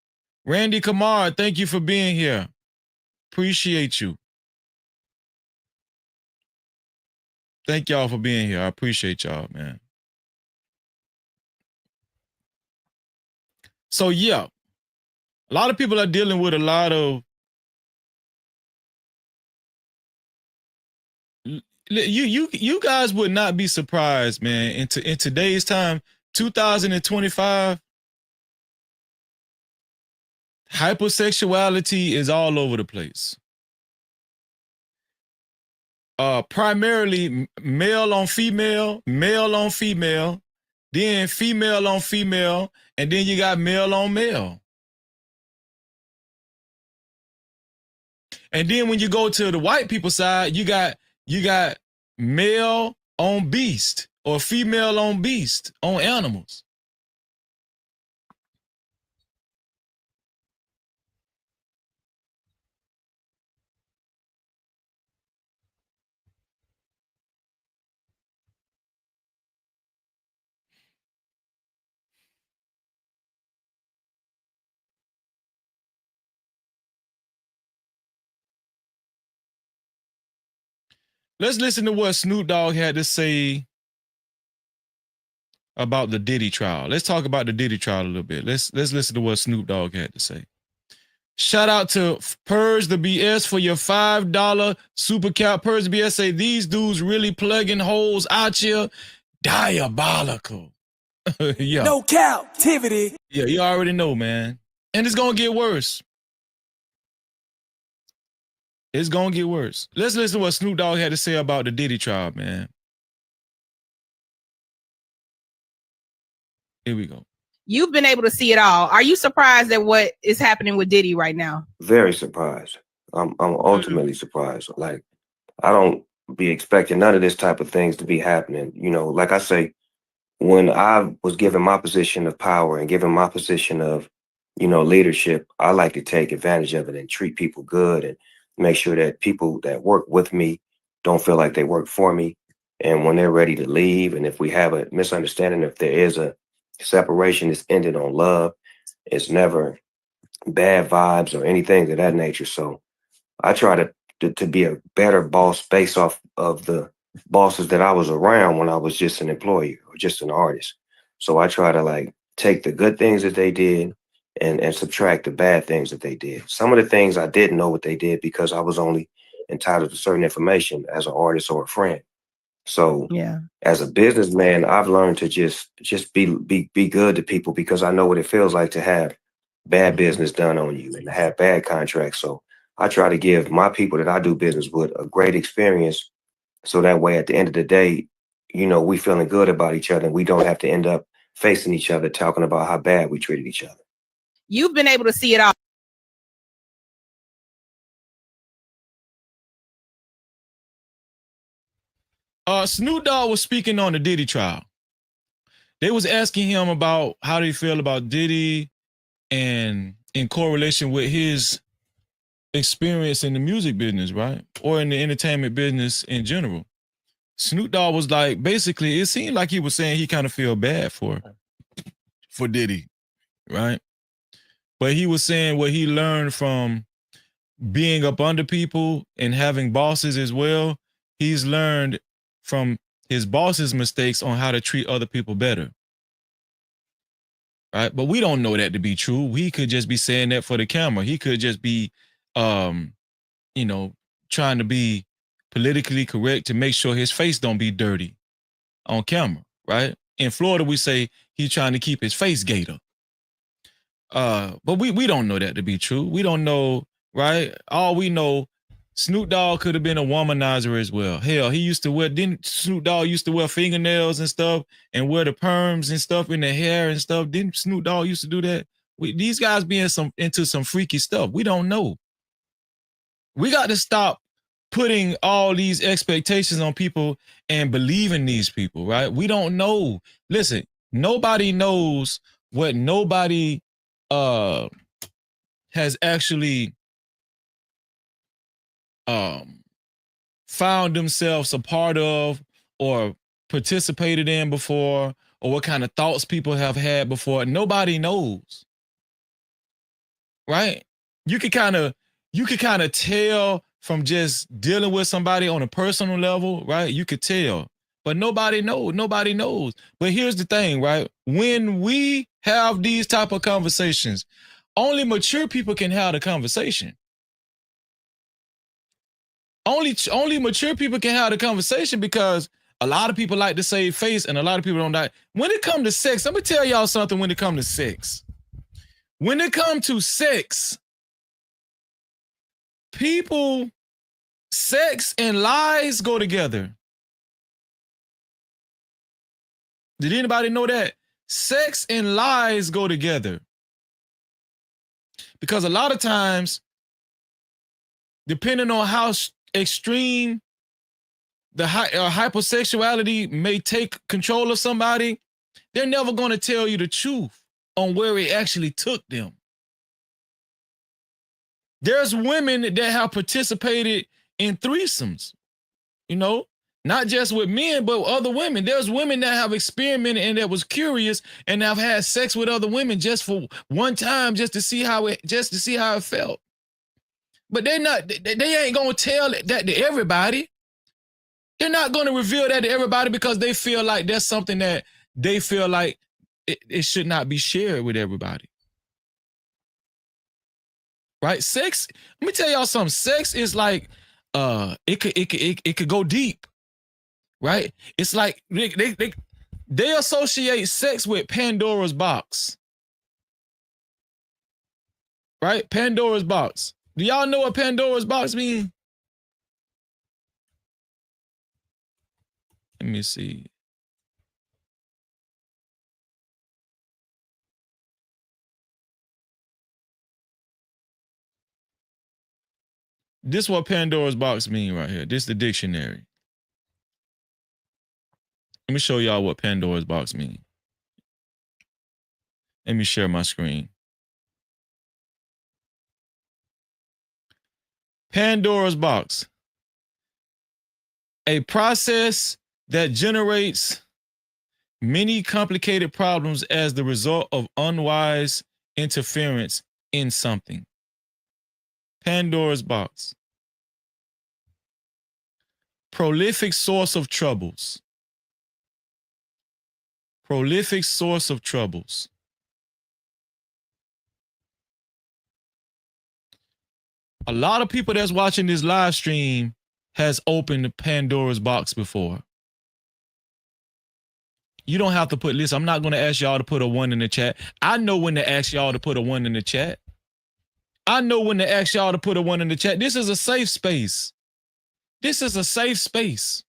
S1: Randy Kamar, thank you for being here. Appreciate you. Thank y'all for being here. I appreciate y'all, man. So yeah, a lot of people are dealing with a lot of you guys would not be surprised, man. In today's time, 2025, hypersexuality is all over the place. Primarily male on female, then female on female, and then you got male on male. And then when you go to the white people side, you got male on beast or female on beast on animals. Let's listen to what Snoop Dogg had to say about the Diddy trial. Let's talk about the Diddy trial a little bit. Let's listen to what Snoop Dogg had to say. Shout out to Purge the BS for your $5 super cap. Purge the BS say these dudes really plugging holes out here. Diabolical. Yeah.
S7: No captivity.
S1: Yeah, you already know, man. And it's gonna get worse. It's gonna get worse. Let's listen to what Snoop Dogg had to say about the Diddy trial, man. Here we go.
S15: You've been able to see it all. Are you surprised at what is happening with Diddy right now?
S16: Very surprised. I'm ultimately surprised. Like, I don't be expecting none of this type of things to be happening. You know, like I say, when I was given my position of power and given my position of, you know, leadership, I like to take advantage of it and treat people good and make sure that people that work with me don't feel like they work for me. And when they're ready to leave, and if we have a misunderstanding, if there is a separation, it's ended on love. It's never bad vibes or anything of that nature. So I try to be a better boss based off of the bosses that I was around when I was just an employee or just an artist. So I try to like take the good things that they did and subtract the bad things that they did. Some of the things I didn't know what they did because I was only entitled to certain information as an artist or a friend. So
S15: yeah,
S16: as a businessman, I've learned to just be good to people because I know what it feels like to have bad business done on you and to have bad contracts. So I try to give my people that I do business with a great experience. So that way, at the end of the day, you know, we feeling good about each other and we don't have to end up facing each other, talking about how bad we treated each other.
S15: You've been able to see it all.
S1: Snoop Dogg was speaking on the Diddy trial. They was asking him about how do you feel about Diddy and in correlation with his experience in the music business, right? Or in the entertainment business in general. Snoop Dogg was like, basically, it seemed like he was saying he kind of feel bad for Diddy, right? But he was saying what he learned from being up under people and having bosses as well. He's learned from his boss's mistakes on how to treat other people better. Right? But we don't know that to be true. He could just be saying that for the camera. He could just be, you know, trying to be politically correct to make sure his face don't be dirty on camera, right? In Florida, we say he's trying to keep his face gator. But we don't know that to be true. We don't know, right? All we know, Snoop Dogg could have been a womanizer as well. Hell, he used to wear, didn't Snoop Dogg used to wear fingernails and stuff and wear the perms and stuff in the hair and stuff? Didn't Snoop Dogg used to do that? These guys being into some freaky stuff. We don't know. We got to stop putting all these expectations on people and believing these people, right? We don't know. Listen, nobody knows what nobody has actually found themselves a part of or participated in before, or what kind of thoughts people have had before. Nobody knows, right? You could kind of tell from just dealing with somebody on a personal level, right? You could tell, but nobody knows. But here's the thing, right? When we have these type of conversations, only mature people can have the conversation. Only mature people can have the conversation because a lot of people like to save face and a lot of people don't like. When it comes to sex, let me tell y'all something when it comes to sex. When it comes to sex, sex and lies go together. Did anybody know that? Sex and lies go together. Because a lot of times, depending on how extreme the hypersexuality may take control of somebody, they're never going to tell you the truth on where it actually took them. There's women that have participated in threesomes, you know, not just with men, but other women. There's women that have experimented and that was curious and have had sex with other women just for one time, just to see how it felt. But they ain't gonna tell that to everybody. They're not gonna reveal that to everybody because they feel like that's something that they feel like it should not be shared with everybody. Right? Sex, let me tell y'all something. Sex is like it could go deep. Right? It's like they associate sex with Pandora's box. Right? Pandora's box. Do y'all know what Pandora's box means? Let me see. This is what Pandora's box mean right here. This is the dictionary. Let me show y'all what Pandora's box mean. Let me share my screen. Pandora's box. A process that generates many complicated problems as the result of unwise interference in something. Pandora's box. Prolific source of troubles. Prolific source of troubles. A lot of people that's watching this live stream has opened the Pandora's box before. You don't have to put, listen, I'm not going to ask y'all to put a 1 in the chat. I know when to ask y'all to put a 1 in the chat. I know when to ask y'all to put a 1 in the chat. This is a safe space. This is a safe space.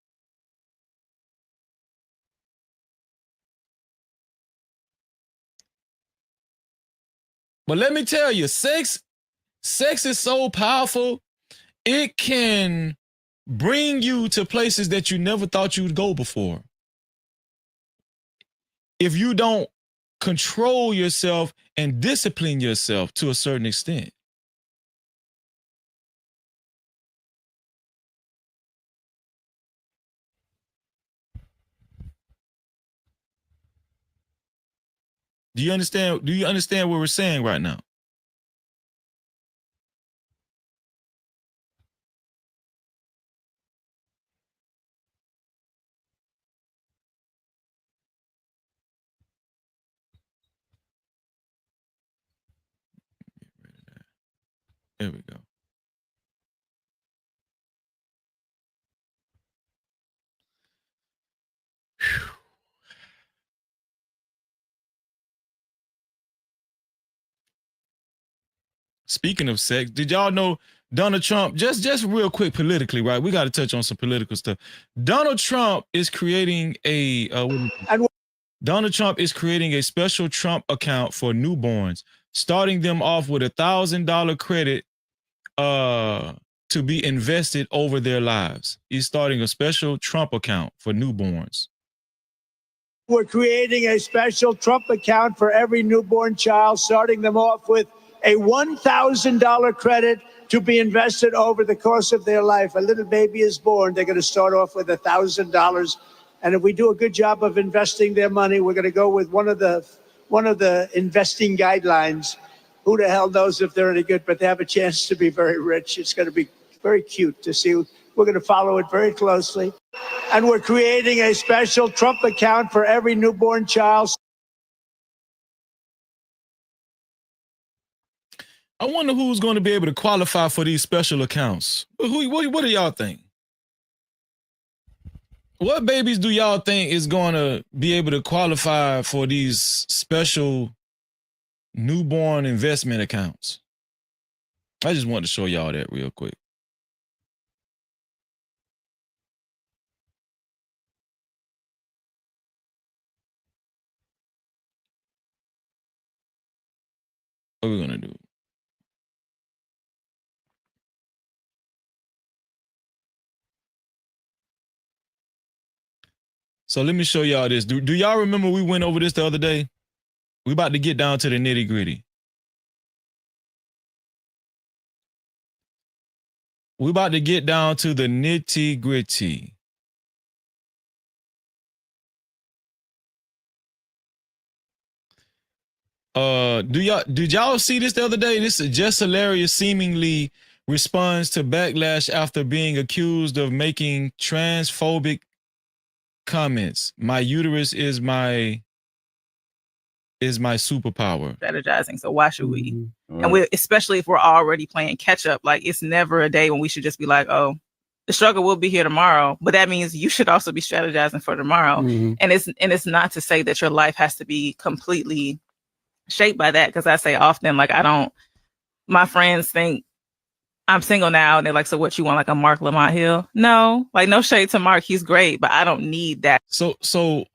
S1: But let me tell you, sex is so powerful. It can bring you to places that you never thought you'd go before. If you don't control yourself and discipline yourself to a certain extent. Do you understand what we're saying right now? There we go. Whew. Speaking of sex, did y'all know Donald Trump, just real quick politically, right? We got to touch on some political stuff. Donald Trump is creating Donald Trump is creating a special Trump account for newborns, starting them off with $1,000 credit to be invested over their lives. He's starting a special Trump account for newborns.
S17: We're creating a special Trump account for every newborn child, starting them off with a $1,000 credit to be invested over the course of their life. A little baby is born, they're going to start off with $1,000. And if we do a good job of investing their money, we're going to go with one of the investing guidelines. Who the hell knows if they're any good, but they have a chance to be very rich. It's going to be very cute to see. We're going to follow it very closely. And we're creating a special Trump account for every newborn child.
S1: I wonder who's going to be able to qualify for these special accounts. What do y'all think? What babies do y'all think is going to be able to qualify for these special newborn investment accounts? I just wanted to show y'all that real quick. What are we going to do? So let me show y'all this. Do y'all remember we went over this the other day? We about to get down to the nitty gritty. We about to get down to the nitty gritty. Did y'all see this the other day? This is just hilarious. Seemingly responds to backlash after being accused of making transphobic comments. My uterus is my superpower.
S15: Strategizing. So why should we? And we, especially if we're already playing catch up, like it's never a day when we should just be like, oh, the struggle will be here tomorrow. But that means you should also be strategizing for tomorrow. And it's not to say that your life has to be completely shaped by that. Because I say often, like, my friends think I'm single now, and they're like, so what, you want like a Mark Lamont Hill? No, like, no shade to Mark, he's great, but I don't need that.
S1: So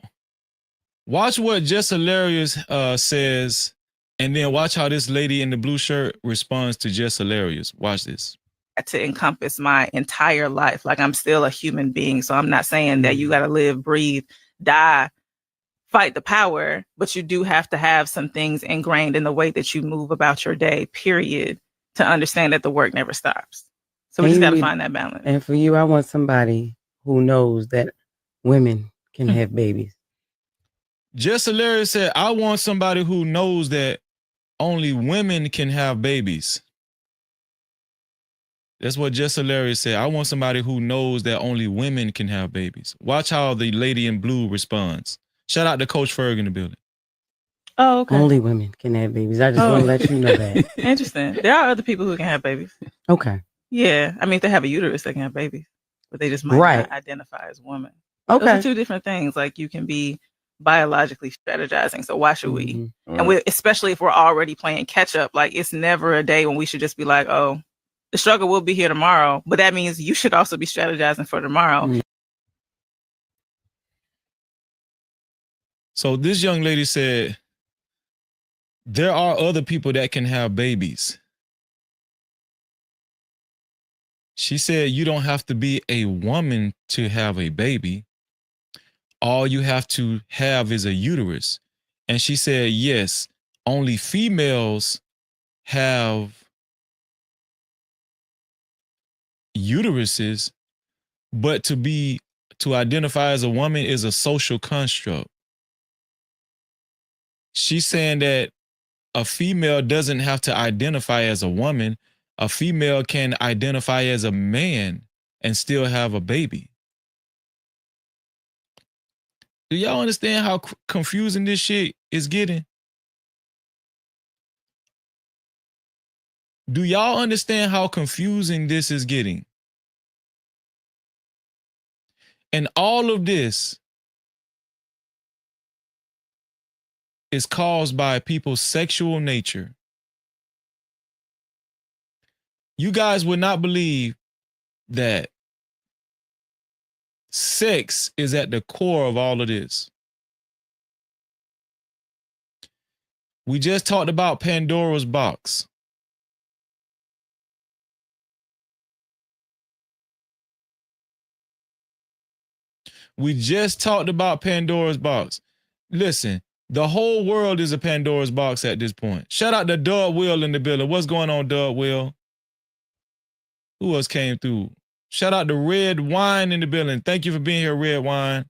S1: watch what Just Hilarious says, and then watch how this lady in the blue shirt responds to Just Hilarious. Watch this.
S15: To encompass my entire life. Like, I'm still a human being. So I'm not saying that you got to live, breathe, die, fight the power, but you do have to have some things ingrained in the way that you move about your day, period, to understand that the work never stops. So we just got to find that balance.
S18: And for you, I want somebody who knows that women can have babies.
S1: Just Hilarious said, I want somebody who knows that only women can have babies. That's what Just Hilarious said. I want somebody who knows that only women can have babies. Watch how the lady in blue responds. Shout out to Coach Ferg in the building.
S15: Oh, okay.
S18: Only women can have babies. I just want to let you know that.
S15: Interesting. There are other people who can have babies.
S18: Okay.
S15: Yeah. I mean, if they have a uterus, they can have babies, but they just might not identify as women.
S18: Okay.
S15: Those are two different things. Like, you can be biologically strategizing. So why should we? And we, especially if we're already playing catch up, like, it's never a day when we should just be like, oh, the struggle will be here tomorrow. But that means you should also be strategizing for tomorrow.
S1: So this young lady said, there are other people that can have babies. She said, you don't have to be a woman to have a baby. All you have to have is a uterus. And she said, yes, only females have uteruses, but to identify as a woman is a social construct. She's saying that a female doesn't have to identify as a woman. A female can identify as a man and still have a baby. Do y'all understand how confusing this shit is getting? Do y'all understand how confusing this is getting? And all of this is caused by people's sexual nature. You guys would not believe that sex is at the core of all of this. We just talked about Pandora's box. We just talked about Pandora's box. Listen, the whole world is a Pandora's box at this point. Shout out to Doug Will in the building. What's going on, Doug Will? Who else came through? Shout out to Red Wine in the building. Thank you for being here, Red Wine.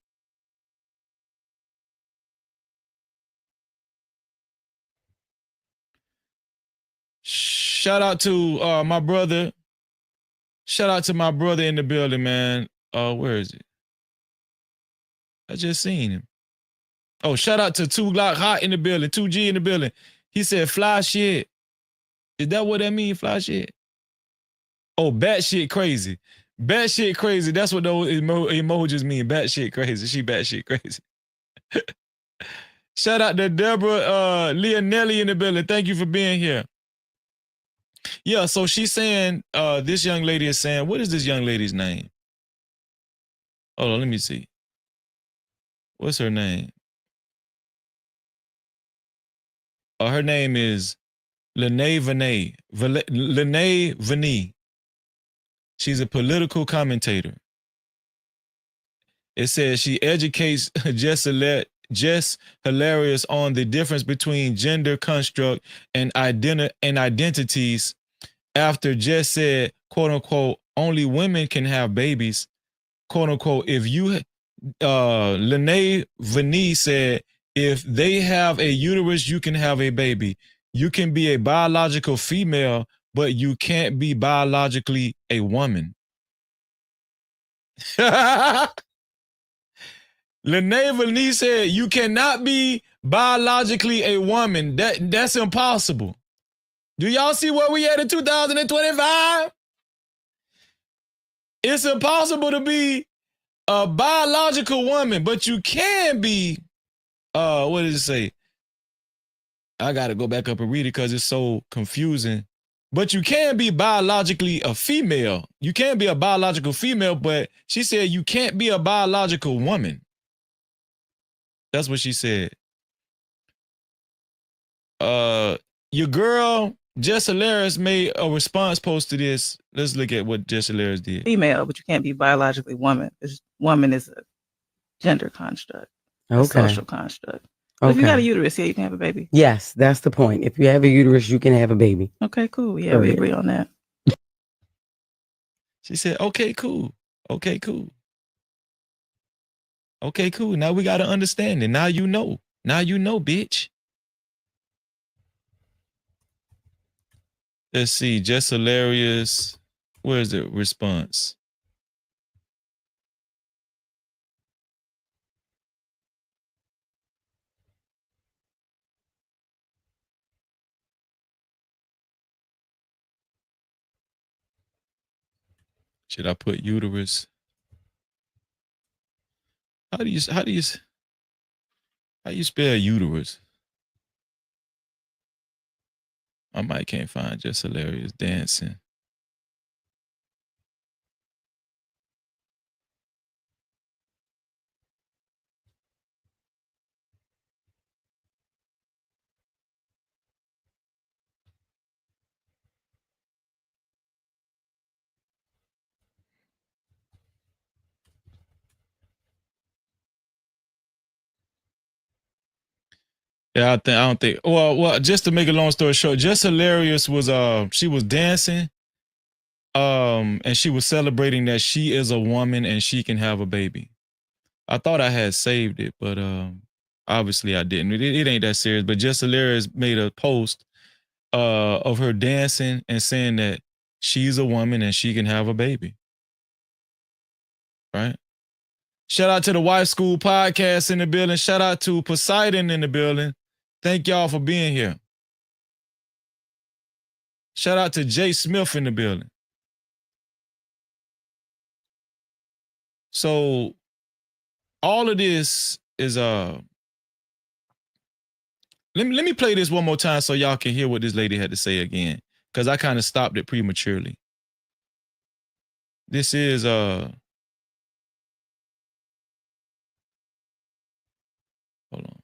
S1: Shout out to my brother. Shout out to my brother in the building, man. Where is it? I just seen him. Oh, shout out to 2 Glock Hot in the building, 2G in the building. He said, fly shit. Is that what that means, fly shit? Oh, bat shit crazy. Bat shit crazy. That's what those emojis mean. Bat shit crazy. She bat shit crazy. Shout out to Deborah Leonelli in the building. Thank you for being here. Yeah, so she's saying, this young lady is saying, what is this young lady's name? Hold on, let me see. What's her name? Her name is Lene Vinay. Lene Vinay. She's a political commentator. It says she educates Jess Hilarious on the difference between gender construct and identities after Jess said, quote unquote, only women can have babies. Quote unquote, if you Lene Venice said, if they have a uterus, you can have a baby. You can be a biological female, but you can't be biologically a woman. Lene Venice said, you cannot be biologically a woman. That's impossible. Do y'all see where we at in 2025? It's impossible to be a biological woman, but you can be, what does it say? I got to go back up and read it because it's so confusing. But you can be biologically a female. You can be a biological female, but she said you can't be a biological woman. That's what she said. Your girl, Jess Hilarious, made a response post to this. Let's look at what Jess Hilarious did.
S15: Female, but you can't be biologically woman. Woman is a gender construct, a
S18: Okay.
S15: social construct. But if you got a uterus, yeah, you can have a baby.
S18: Yes, that's the point. If you have a uterus, you can have a baby.
S15: Okay, cool. Yeah, we agree on that.
S1: She said, okay, cool. Okay, cool. Okay, cool. Now we got to understand it. Now you know. Now you know, bitch. Let's see. Just Hilarious. Where's the response? Should I put uterus? How do you spell uterus? I might can't find Just Hilarious dancing. Yeah, I don't think. Well, just to make a long story short, Just Hilarious was she was dancing, and she was celebrating that she is a woman and she can have a baby. I thought I had saved it, but obviously I didn't. It ain't that serious. But Just Hilarious made a post of her dancing and saying that she's a woman and she can have a baby. Right? Shout out to the Wife School Podcast in the building. Shout out to Poseidon in the building. Thank y'all for being here. Shout out to Jay Smith in the building. So all of this is let me play this one more time so y'all can hear what this lady had to say again, because I kind of stopped it prematurely. This is hold on.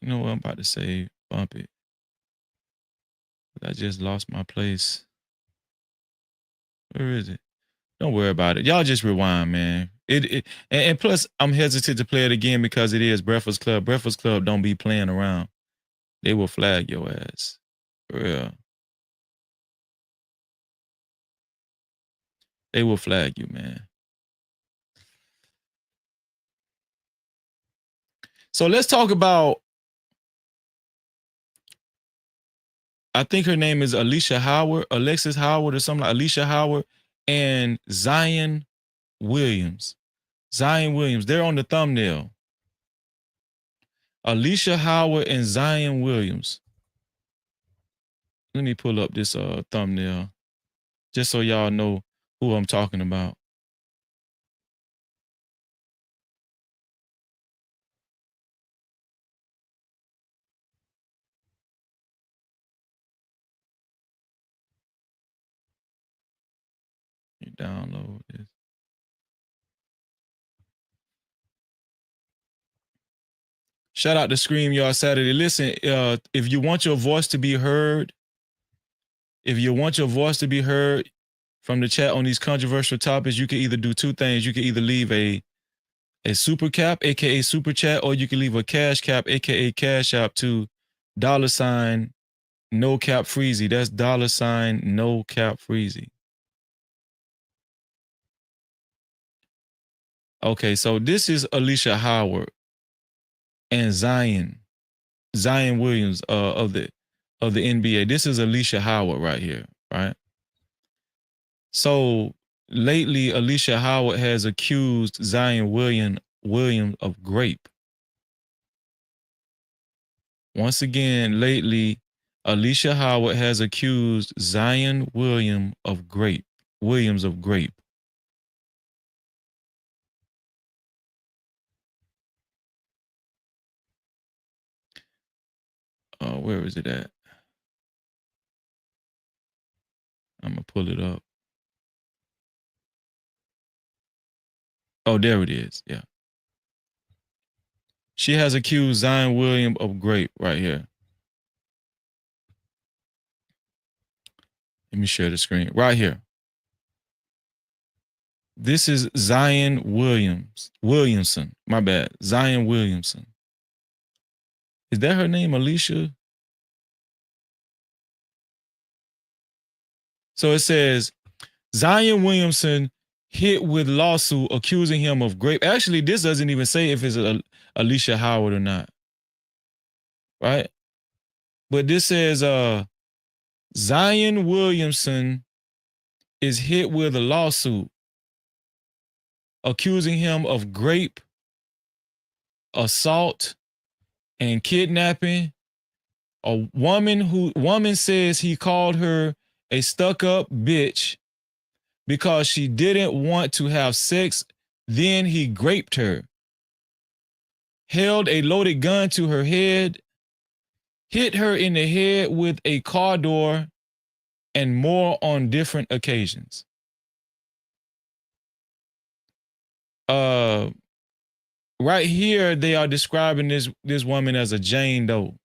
S1: You know what I'm about to say? Bump it. I just lost my place. Where is it? Don't worry about it. Y'all just rewind, man. And plus, I'm hesitant to play it again because it is Breakfast Club. Breakfast Club don't be playing around. They will flag your ass. For real. They will flag you, man. So let's talk about, I think her name is Alexis Howard or something like Alicia Howard and Zion Williams. Zion Williams, they're on the thumbnail. Alicia Howard and Zion Williams. Let me pull up this thumbnail just so y'all know who I'm talking about. You download this. Shout out to Scream Yard Saturday. Listen, if you want your voice to be heard, from the chat on these controversial topics, you can either do two things. You can either leave a super cap, aka super chat, or you can leave a cash cap, aka cash app to $ no cap freezy. That's $ no cap freezy. Okay, so this is Alicia Howard and Zion Williams of the NBA. This is Alicia Howard right here, right? So lately, Alicia Howard has accused Zion Williams of grape. Once again, lately, Alicia Howard has accused Zion Williams of grape. Where is it at? I'm gonna pull it up. Oh, there it is. Yeah. She has accused Zion Williams of grape right here. Let me share the screen right here. This is Zion Williamson. My bad. Zion Williamson. Is that her name, Alicia? So it says Zion Williamson hit with lawsuit accusing him of grape. Actually, this doesn't even say if it's Alicia Howard or not. Right? But this says Zion Williamson is hit with a lawsuit accusing him of grape, assault, and kidnapping. A woman says he called her a stuck-up bitch because she didn't want to have sex. Then he graped her, held a loaded gun to her head, hit her in the head with a car door, and more on different occasions. Right here, they are describing this woman as a Jane Doe.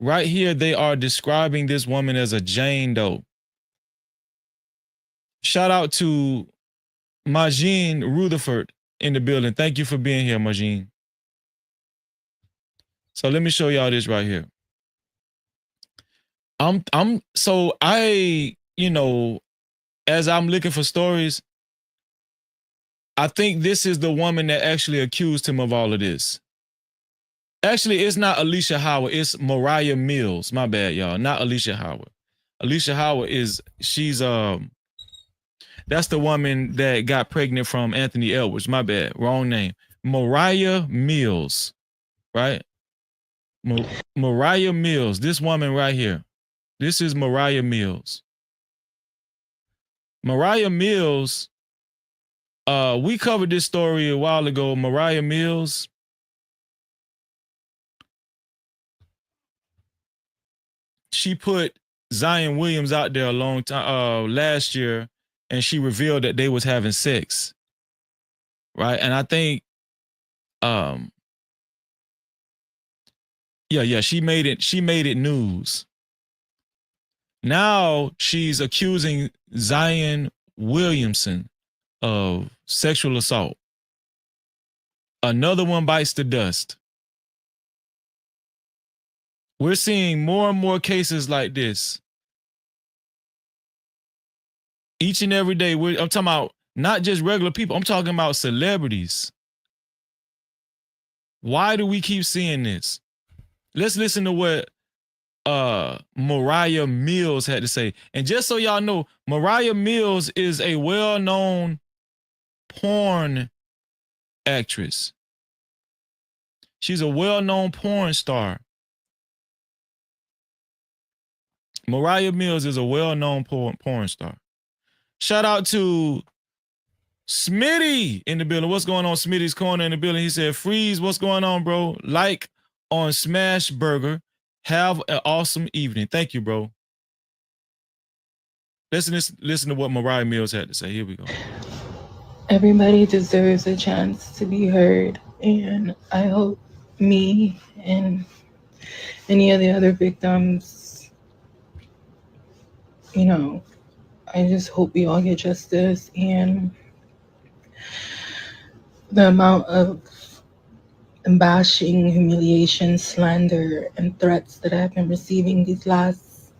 S1: Right here, they are describing this woman as a Jane Doe. Shout out to Majin Rutherford in the building. Thank you for being here, Majin. So let me show y'all this right here. As I'm looking for stories, I think this is the woman that actually accused him of all of this. Actually, it's not Alicia Howard. It's Mariah Mills. My bad, y'all. Not Alicia Howard. Alicia Howard that's the woman that got pregnant from Anthony Edwards. My bad. Wrong name. Mariah Mills, right? Mariah Mills. This woman right here. This is Mariah Mills. Mariah Mills, we covered this story a while ago. Mariah Mills, she put Zion Williams out there a long time last year, and she revealed that they was having sex, right? And I think, she made it news. Now she's accusing Zion Williamson of sexual assault. Another one bites the dust. We're seeing more and more cases like this. Each and every day, I'm talking about not just regular people. I'm talking about celebrities. Why do we keep seeing this? Let's listen to what Mariah Mills had to say. And just so y'all know, Mariah Mills is a well-known porn actress. She's a well-known porn star. Mariah Mills is a well-known porn star. Shout out to Smitty in the building. What's going on? Smitty's Corner in the building. He said, Freeze, what's going on, bro? Like on Smash Burger. Have an awesome evening. Thank you, bro. Listen to what Mariah Mills had to say. Here we go.
S19: Everybody deserves a chance to be heard, and I hope me and any of the other victims, you know, I just hope we all get justice. And the amount of bashing, humiliation, slander, and threats that I've been receiving these last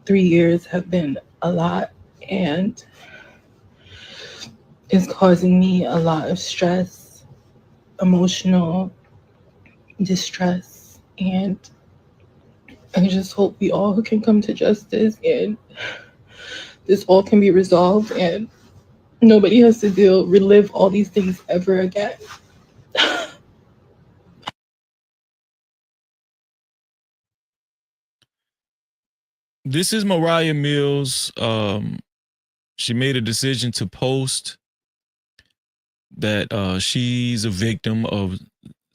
S19: 3 years have been a lot, and is causing me a lot of stress, emotional distress, and I just hope we all can come to justice and this all can be resolved and nobody has to relive all these things ever again.
S1: This is Mariah Mills. She made a decision to post that she's a victim of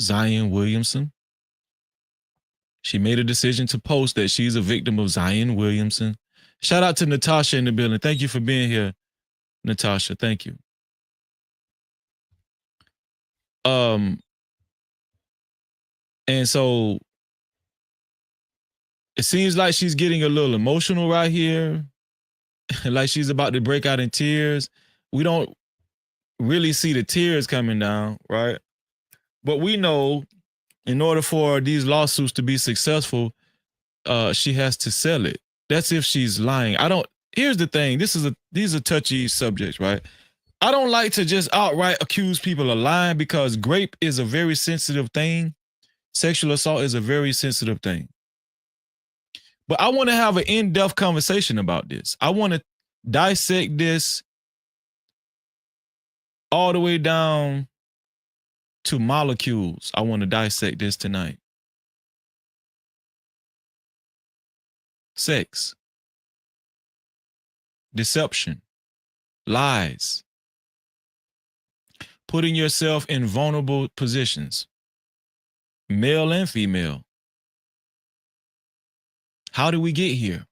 S1: Zion Williamson. She made a decision to post that she's a victim of Zion Williamson. Shout out to Natasha in the building. Thank you for being here, Natasha. Thank you. And so it seems like she's getting a little emotional right here, like she's about to break out in tears. We don't really see the tears coming down, right? But we know in order for these lawsuits to be successful, she has to sell it. That's if she's lying. Here's the thing. These are touchy subjects, right? I don't like to just outright accuse people of lying because rape is a very sensitive thing. Sexual assault is a very sensitive thing. But I want to have an in-depth conversation about this. I want to dissect this all the way down to molecules. I want to dissect this tonight. Sex, deception, lies, putting yourself in vulnerable positions, male and female. How did we get here?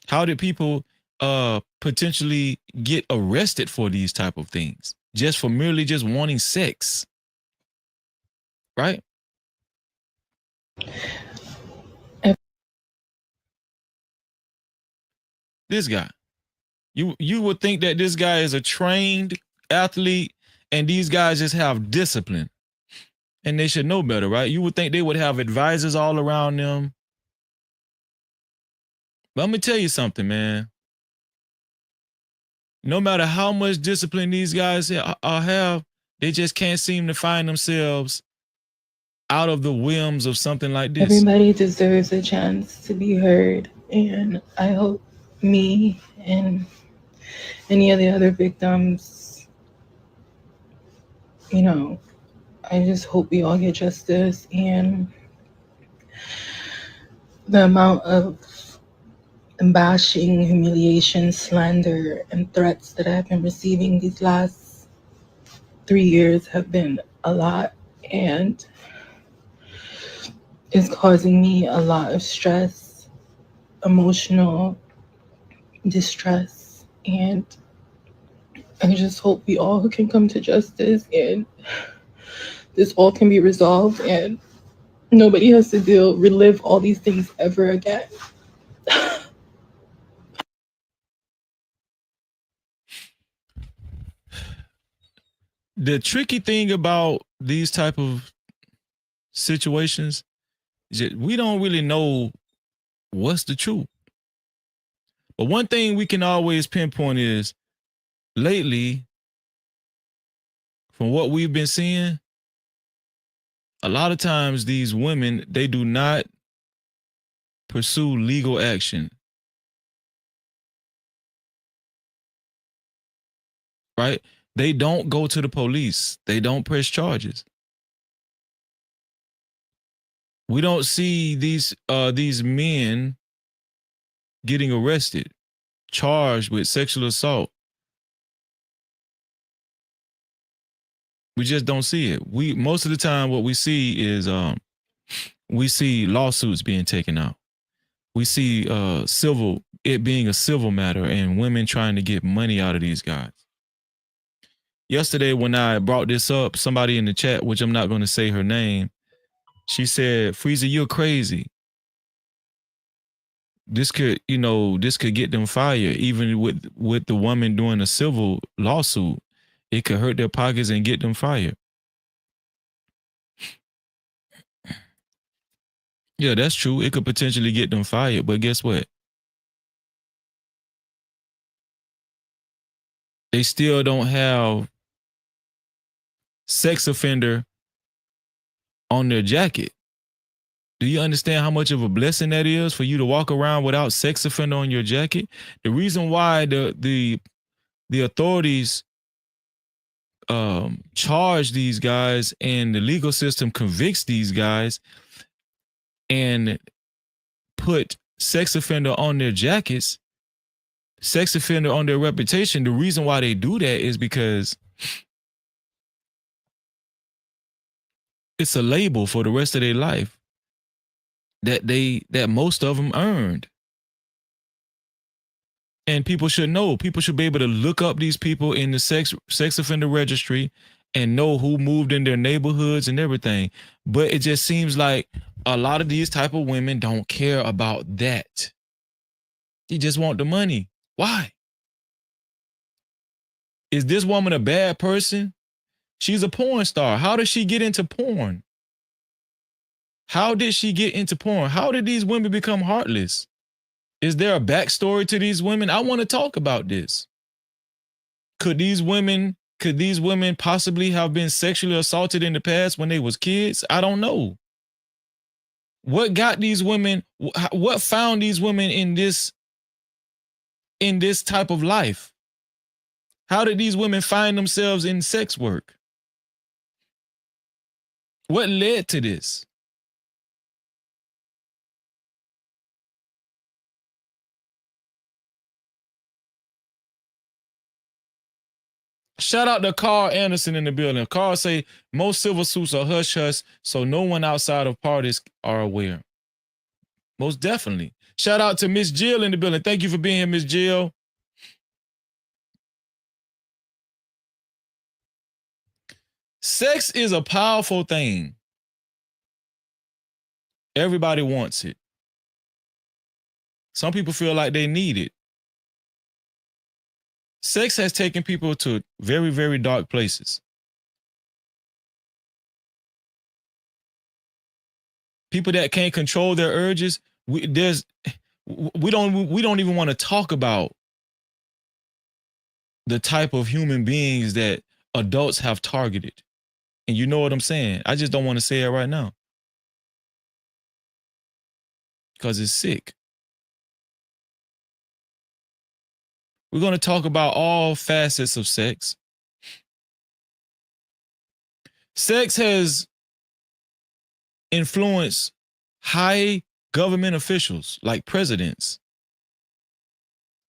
S1: How did people potentially get arrested for these type of things just for merely just wanting sex? Right? This guy. You would think that this guy is a trained athlete and these guys just have discipline and they should know better, right? You would think they would have advisors all around them. But I'm going to tell you something, man. No matter how much discipline these guys have, they just can't seem to find themselves out of the whims of something like this.
S19: Everybody deserves a chance to be heard, and I hope me and any of the other victims, you know, I just hope we all get justice. And the amount of bashing, humiliation, slander, and threats that I've been receiving these last 3 years have been a lot, and is causing me a lot of stress, emotional distress, and I just hope we all can come to justice and this all can be resolved and nobody has to relive all these things ever again.
S1: The tricky thing about these type of situations is that we don't really know what's the truth. But one thing we can always pinpoint is lately, from what we've been seeing, a lot of times these women, they do not pursue legal action. Right? They don't go to the police. They don't press charges. We don't see these men getting arrested, charged with sexual assault. We just don't see it. Most of the time what we see is we see lawsuits being taken out. We see it being a civil matter and women trying to get money out of these guys. Yesterday, when I brought this up, somebody in the chat, which I'm not going to say her name, she said, Freezer, you're crazy. This could get them fired, even with the woman doing a civil lawsuit. It could hurt their pockets and get them fired. Yeah, that's true. It could potentially get them fired, but guess what? They still don't have sex offender on their jacket. Do you understand how much of a blessing that is for you to walk around without sex offender on your jacket? The reason why the authorities charge these guys and the legal system convicts these guys and put sex offender on their jackets, sex offender on their reputation, the reason why they do that is because it's a label for the rest of their life that most of them earned. And people should know. People should be able to look up these people in the sex offender registry and know who moved in their neighborhoods and everything. But it just seems like a lot of these type of women don't care about that. They just want the money. Why? Is this woman a bad person? She's a porn star. How does she get into porn? How did she get into porn? How did these women become heartless? Is there a backstory to these women? I want to talk about this. Could these women possibly have been sexually assaulted in the past when they was kids? I don't know. What got these women, what found these women in this type of life? How did these women find themselves in sex work? What led to this? Shout out to Carl Anderson in the building. Carl say most civil suits are hush hush, so no one outside of parties are aware. Most definitely. Shout out to Miss Jill in the building. Thank you for being here, Miss Jill. Sex is a powerful thing. Everybody wants it. Some people feel like they need it. Sex has taken people to very, very dark places. People that can't control their urges, we don't even want to talk about the type of human beings that adults have targeted. And you know what I'm saying? I just don't want to say it right now. Because it's sick. We're going to talk about all facets of sex. Sex has influenced high government officials like presidents,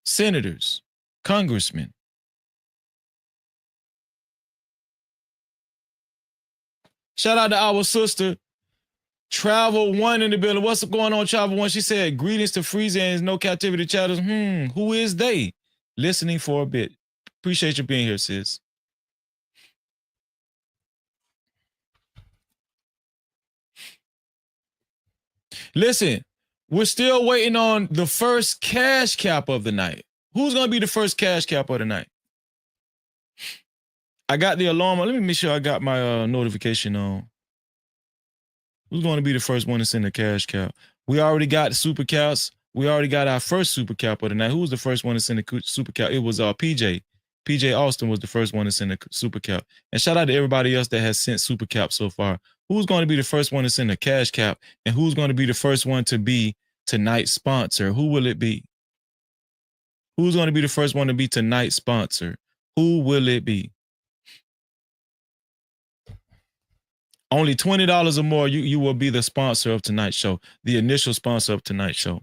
S1: senators, congressmen. Shout out to our sister, Travel One in the building. What's going on, Travel One? She said, greetings to Freezer and No Captivity chatters. Who is they? Listening for a bit. Appreciate you being here, sis. Listen, we're still waiting on the first cash cap of the night. Who's going to be the first cash cap of the night? I got the alarm. Let me make sure I got my notification on. Who's going to be the first one to send the cash cap? We already got super caps. We already got our first super cap of the night. Who was the first one to send the super cap? It was PJ. PJ Austin was the first one to send a super cap. And shout out to everybody else that has sent super cap so far. Who's going to be the first one to send a cash cap? And who's going to be the first one to be tonight's sponsor? Who will it be? Who's going to be the first one to be tonight's sponsor? Who will it be? Only $20 or more, you will be the sponsor of tonight's show, the initial sponsor of tonight's show.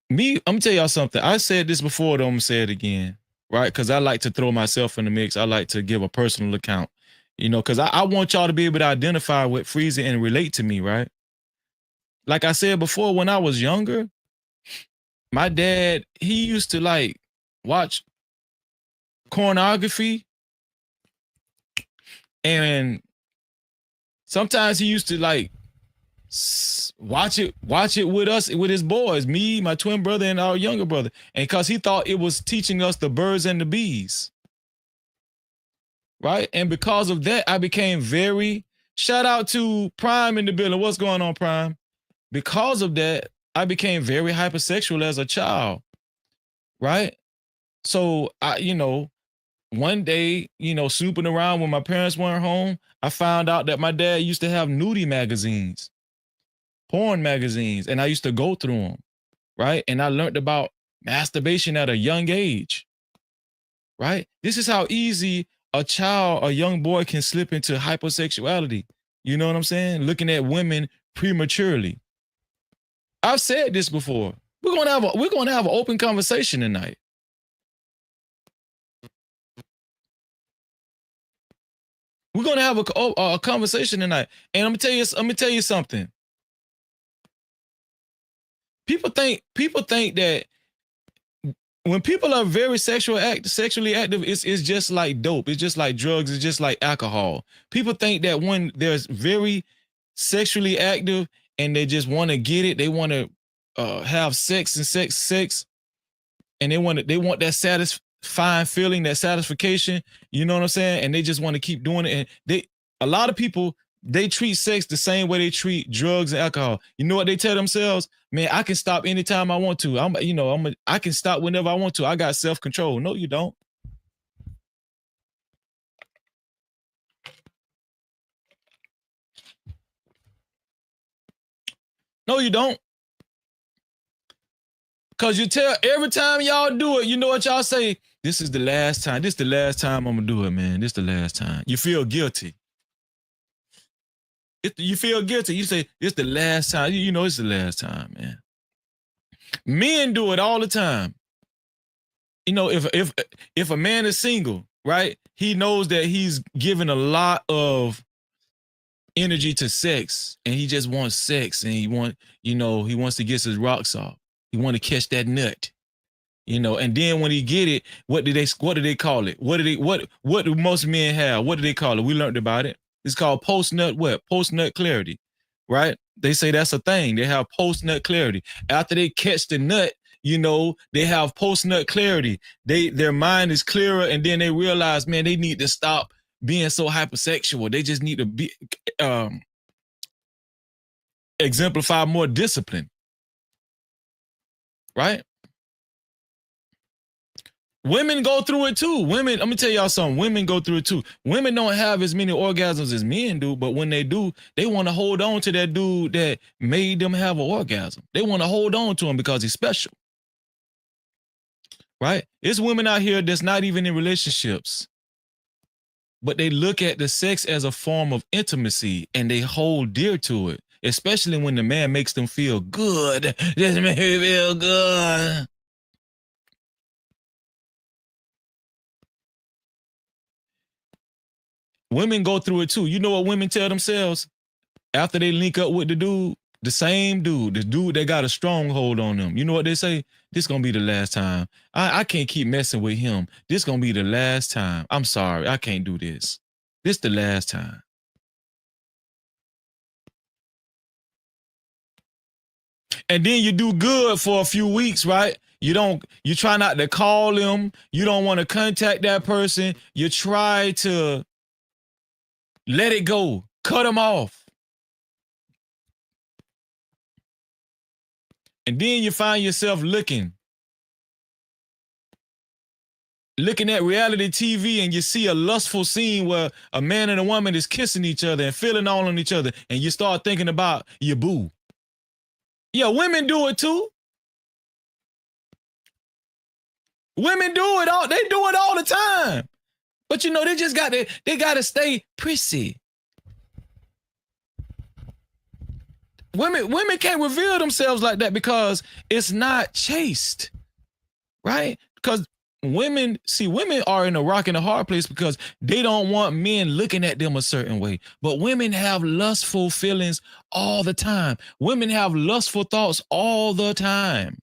S1: I'm gonna tell y'all something. I said this before, though I'm gonna say it again, right? Because I like to throw myself in the mix. I like to give a personal account. You know, because I want y'all to be able to identify with Freezy and relate to me, right? Like I said before, when I was younger, my dad, he used to like watch pornography, and sometimes he used to like watch it with us, with his boys, me, my twin brother, and our younger brother. And because he thought it was teaching us the birds and the bees. Right? And because of that, I became very, shout out to Prime in the building. What's going on, Prime? Because of that, I became very hypersexual as a child. Right? So I, you know, one day, you know, snooping around when my parents weren't home, I found out that my dad used to have nudie magazines, porn magazines, and I used to go through them, right? And I learned about masturbation at a young age, right? This is how easy a young boy can slip into hypersexuality. You know what I'm saying? Looking at women prematurely. I've said this before. We're gonna have an open conversation tonight. We're gonna have a conversation tonight, and I'm gonna tell you something. People think that when people are very sexually active, it's just like dope. It's just like drugs. It's just like alcohol. People think that when they're very sexually active and they just want to get it, they want to have sex, and they want that satisfying feeling, that satisfaction. You know what I'm saying? And they just want to keep doing it. And a lot of people, they treat sex the same way they treat drugs and alcohol. You know what they tell themselves? Man, I can stop anytime I want to. I can stop whenever I want to. I got self-control. No, you don't. No, you don't. Because you tell every time y'all do it, you know what y'all say? This is the last time. This is the last time I'm going to do it, man. This is the last time. You feel guilty. You feel guilty. You say, it's the last time. You know it's the last time, man. Men do it all the time. You know, if a man is single, right? He knows that he's given a lot of energy to sex, and he just wants sex, and he wants to get his rocks off. He want to catch that nut. You know, and then when he get it, what do they call it? What do most men have? What do they call it? We learned about it. It's called post-nut clarity, right? They say that's a thing. They have post-nut clarity. After they catch the nut, you know, they have post-nut clarity. Their mind is clearer, and then they realize, man, they need to stop being so hypersexual. They just need to be exemplify more discipline, right? Women go through it too. Women, let me tell y'all something. Women go through it too. Women don't have as many orgasms as men do, but when they do, they want to hold on to that dude that made them have an orgasm. They want to hold on to him because he's special. Right? It's women out here that's not even in relationships, but they look at the sex as a form of intimacy and they hold dear to it, especially when the man makes them feel good. Just make me feel good. Women go through it too. You know what women tell themselves after they link up with the dude? The same dude, the dude that got a stronghold on them. You know what they say? This gonna be the last time. I can't keep messing with him. This gonna be the last time. I'm sorry, I can't do this. This the last time. And then you do good for a few weeks, right? You try not to call him. You don't want to contact that person. You try to let it go. Cut him off. And then you find yourself looking at reality TV, and you see a lustful scene where a man and a woman is kissing each other and feeling all on each other, and you start thinking about your boo. Yeah, women do it too. Women do it all. They do it all the time. But you know, they got to stay prissy. Women can't reveal themselves like that because it's not chaste, right? Because women are in a rock and a hard place because they don't want men looking at them a certain way. But women have lustful feelings all the time. Women have lustful thoughts all the time.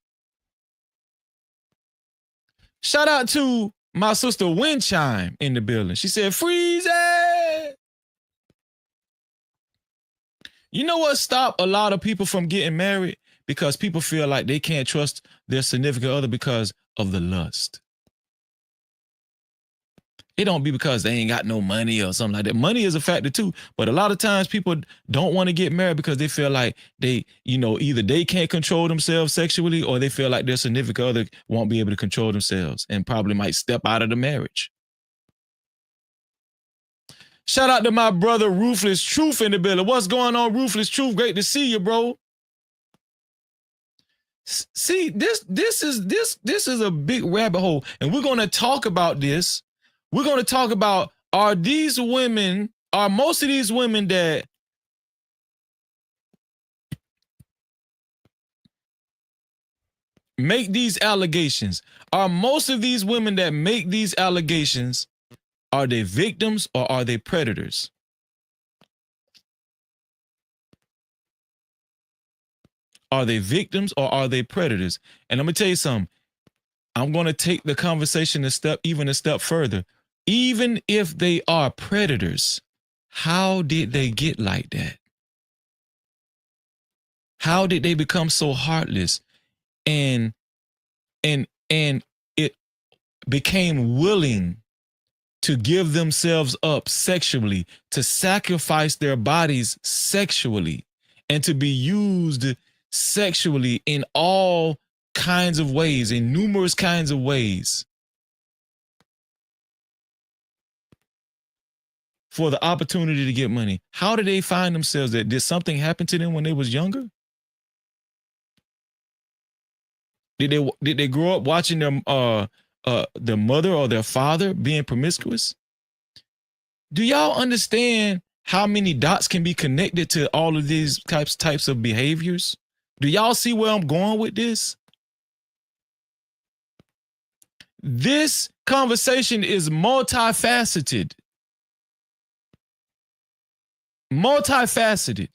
S1: Shout out to my sister Windchime in the building. She said, freeze it. You know what stopped a lot of people from getting married? Because people feel like they can't trust their significant other because of the lust. It don't be because they ain't got no money or something like that. Money is a factor too, but a lot of times people don't want to get married because they feel like they, either they can't control themselves sexually or they feel like their significant other won't be able to control themselves and probably might step out of the marriage. Shout out to my brother Ruthless Truth in the building. What's going on, Ruthless Truth? Great to see you, bro. See, this is a big rabbit hole, and we're going to talk about this. We're going to talk about, are most of these women that make these allegations, are most of these women that make these allegations, are they victims or are they predators? Are they victims or are they predators? And I'm going to tell you something. I'm going to take the conversation a step further. Even if they are predators, how did they get like that? How did they become so heartless and it became willing to give themselves up sexually, to sacrifice their bodies sexually, and to be used sexually in all kinds of ways, in numerous kinds of ways, for the opportunity to get money? How did they find themselves that? Did something happen to them when they was younger? Did they grow up watching their mother or their father being promiscuous? Do y'all understand how many dots can be connected to all of these types of behaviors? Do y'all see where I'm going with this? This conversation is multifaceted. Multifaceted.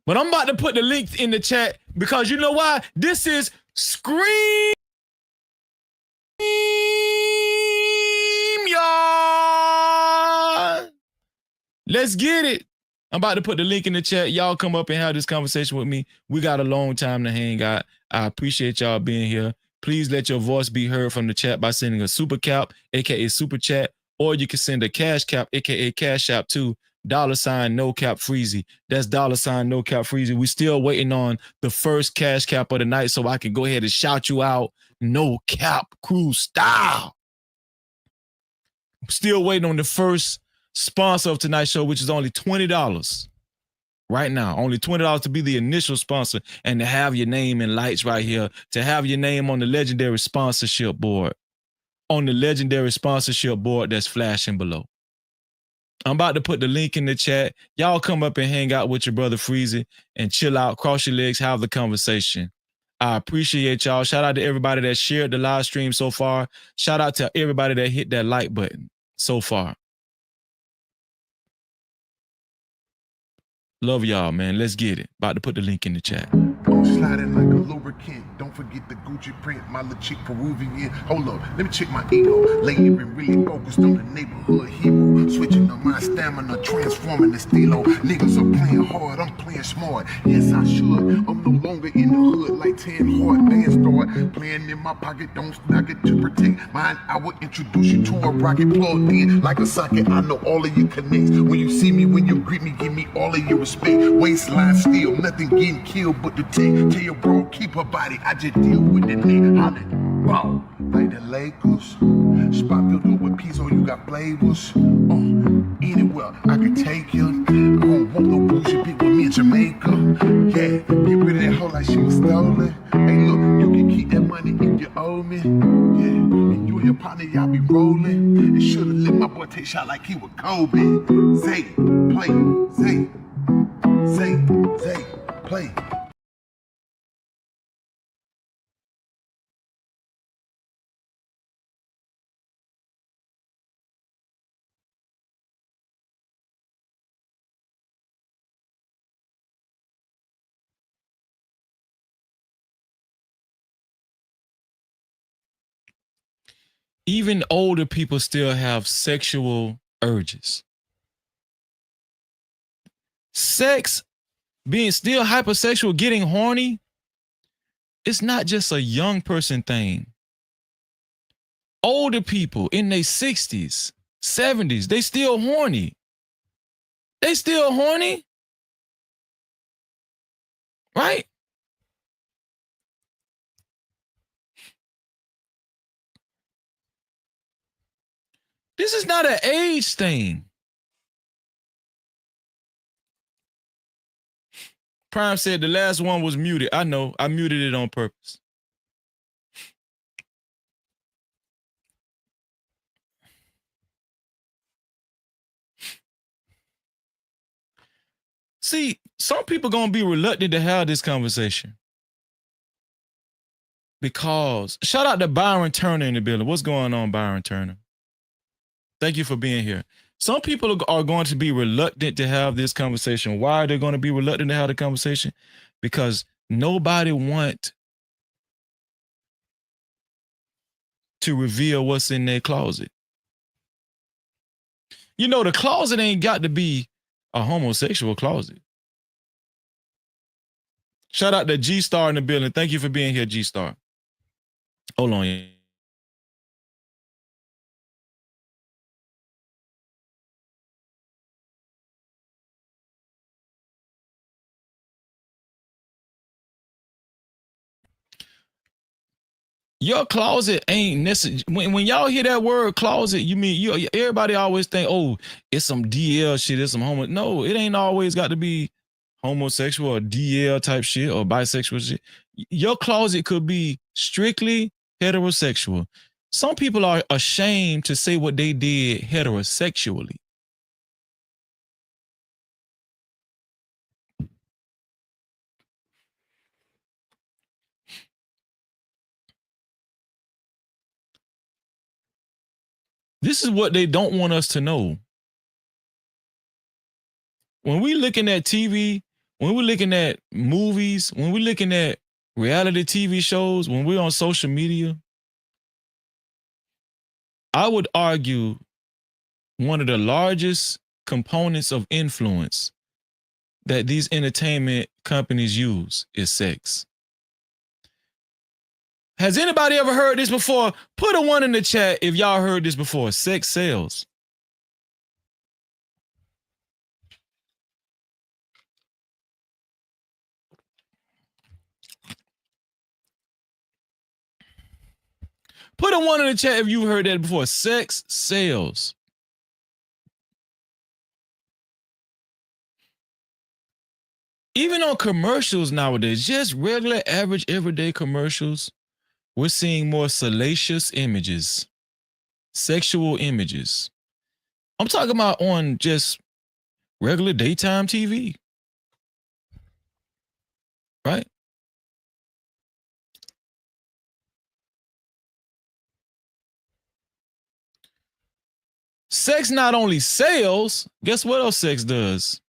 S1: But I'm about to put the link in the chat because you know why? This is Scream, y'all. Let's get it. I'm about to put the link in the chat. Y'all come up and have this conversation with me. We got a long time to hang out. I appreciate y'all being here. Please let your voice be heard from the chat by sending a super cap, aka super chat, or you can send a cash cap, aka cash app to $ no cap freezy. That's $ no cap freezy. We still waiting on the first cash cap of the night so I can go ahead and shout you out. No cap crew style. Still waiting on the first sponsor of tonight's show, which is only $20 right now. Only $20 to be the initial sponsor and to have your name in lights right here, to have your name on the legendary sponsorship board, that's flashing below. I'm about to put the link in the chat. Y'all come up and hang out with your brother Freezy and chill out, cross your legs, have the conversation. I appreciate y'all. Shout out to everybody that shared the live stream so far. Shout out to everybody that hit that like button so far. Love y'all, man. Let's get it. About to put the link in the chat.
S13: I'm sliding like a lubricant. Don't forget the Gucci print, my little chick Peruvian. Hold up, let me check my ego. Lately been really focused on the neighborhood hero. Switching up my stamina, transforming the stilo. Niggas are playing hard, I'm playing smart. Yes, I should. I'm no longer in the hood like 10 hard bands start. Playing in my pocket, don't stock it to protect mine. I will introduce you to a rocket plugged in like a socket. I know all of your connects. When you see me, when you greet me, give me all of your respect. Waistline still, nothing getting killed but the tech. Tell your bro, keep her body. I just deal with the neck. Holla, wow, like the Lakers. Spot filled up with peas, oh, you got flavors. Anywhere I could take you. I don't want no bullshit bitch with me in Jamaica. Yeah, get rid of that hoe like she was stolen. Hey, look, you can keep that money if you owe me. Yeah, and you and your partner, y'all be rolling. And should've let my boy take shot like he was Kobe. Zay, play, Zay, play.
S1: even older people still have sexual urges. Sex, being still hypersexual, getting horny, it's not just a young person thing. Older people in their 60s, 70s, they still horny. They still horny. Right? This is not an age thing. Prime said the last one was muted. I know. I muted it on purpose. See, some people gonna be reluctant to have this conversation. Because, shout out to Byron Turner in the building. What's going on, Byron Turner? Thank you for being here. Some people are going to be reluctant to have this conversation. Why are they going to be reluctant to have the conversation? Because nobody wants to reveal what's in their closet. You know, the closet ain't got to be a homosexual closet. Shout out to G-Star in the building. Thank you for being here, G-Star. Hold on. Your closet ain't necessary. When y'all hear that word closet, you mean everybody always think, oh, it's some DL shit, it's some homo. No, it ain't always got to be homosexual or DL type shit or bisexual shit. Your closet could be strictly heterosexual. Some people are ashamed to say what they did heterosexually. This is what they don't want us to know. When we looking at TV, when we're looking at movies, when we're looking at reality TV shows, when we're on social media, I would argue one of the largest components of influence that these entertainment companies use is sex. Has anybody ever heard this before? Put a 1 in the chat if y'all heard this before. Sex sells. Put a 1 in the chat if you heard that before. Sex sells. Even on commercials nowadays, just regular, average, everyday commercials, we're seeing more salacious images, sexual images. I'm talking about on just regular daytime TV. Right? Sex not only sells, guess what else sex does?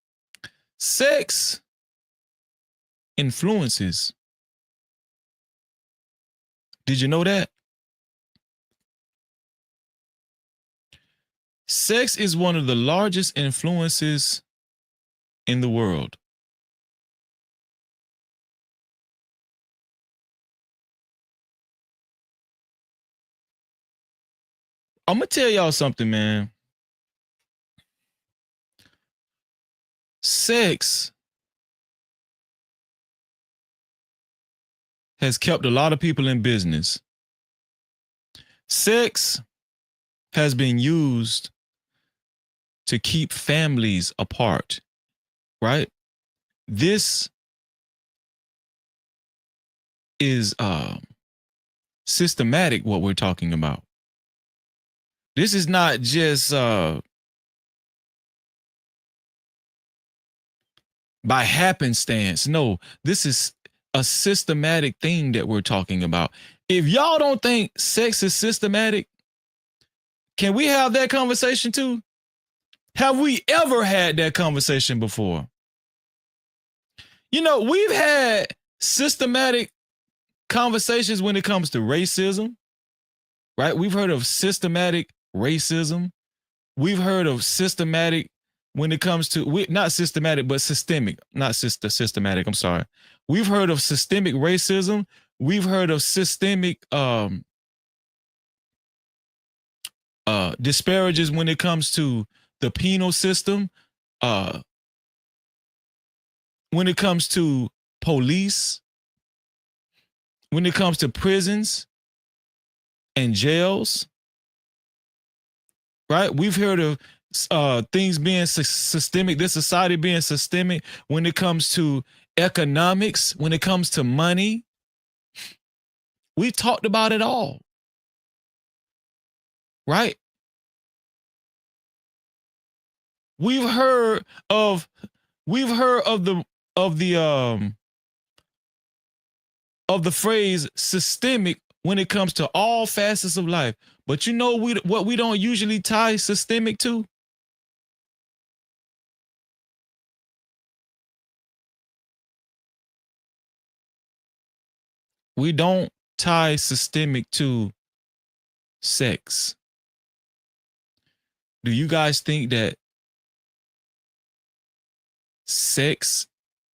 S1: Sex influences. Did you know that? Sex is one of the largest influences in the world. I'm going to tell y'all something, man. Sex has kept a lot of people in business. Sex has been used to keep families apart, right? This is systematic, what we're talking about. This is not just by happenstance. No, this is a systematic thing that we're talking about. If y'all don't think sex is systematic, can we have that conversation too? Have we ever had that conversation before? You know, we've had systematic conversations when it comes to racism. right? We've heard of systematic racism. We've heard of systematic when it comes to, not systematic, but systemic, not systematic. I'm sorry. We've heard of systemic racism. We've heard of systemic disparages when it comes to the penal system, when it comes to police, when it comes to prisons and jails, right? We've heard of things being systemic, this society being systemic when it comes to economics, when it comes to money. We talked about it all, right? We've heard of the phrase systemic when it comes to all facets of life. But you know what we don't usually tie systemic to? We don't tie systemic to sex. Do you guys think that sex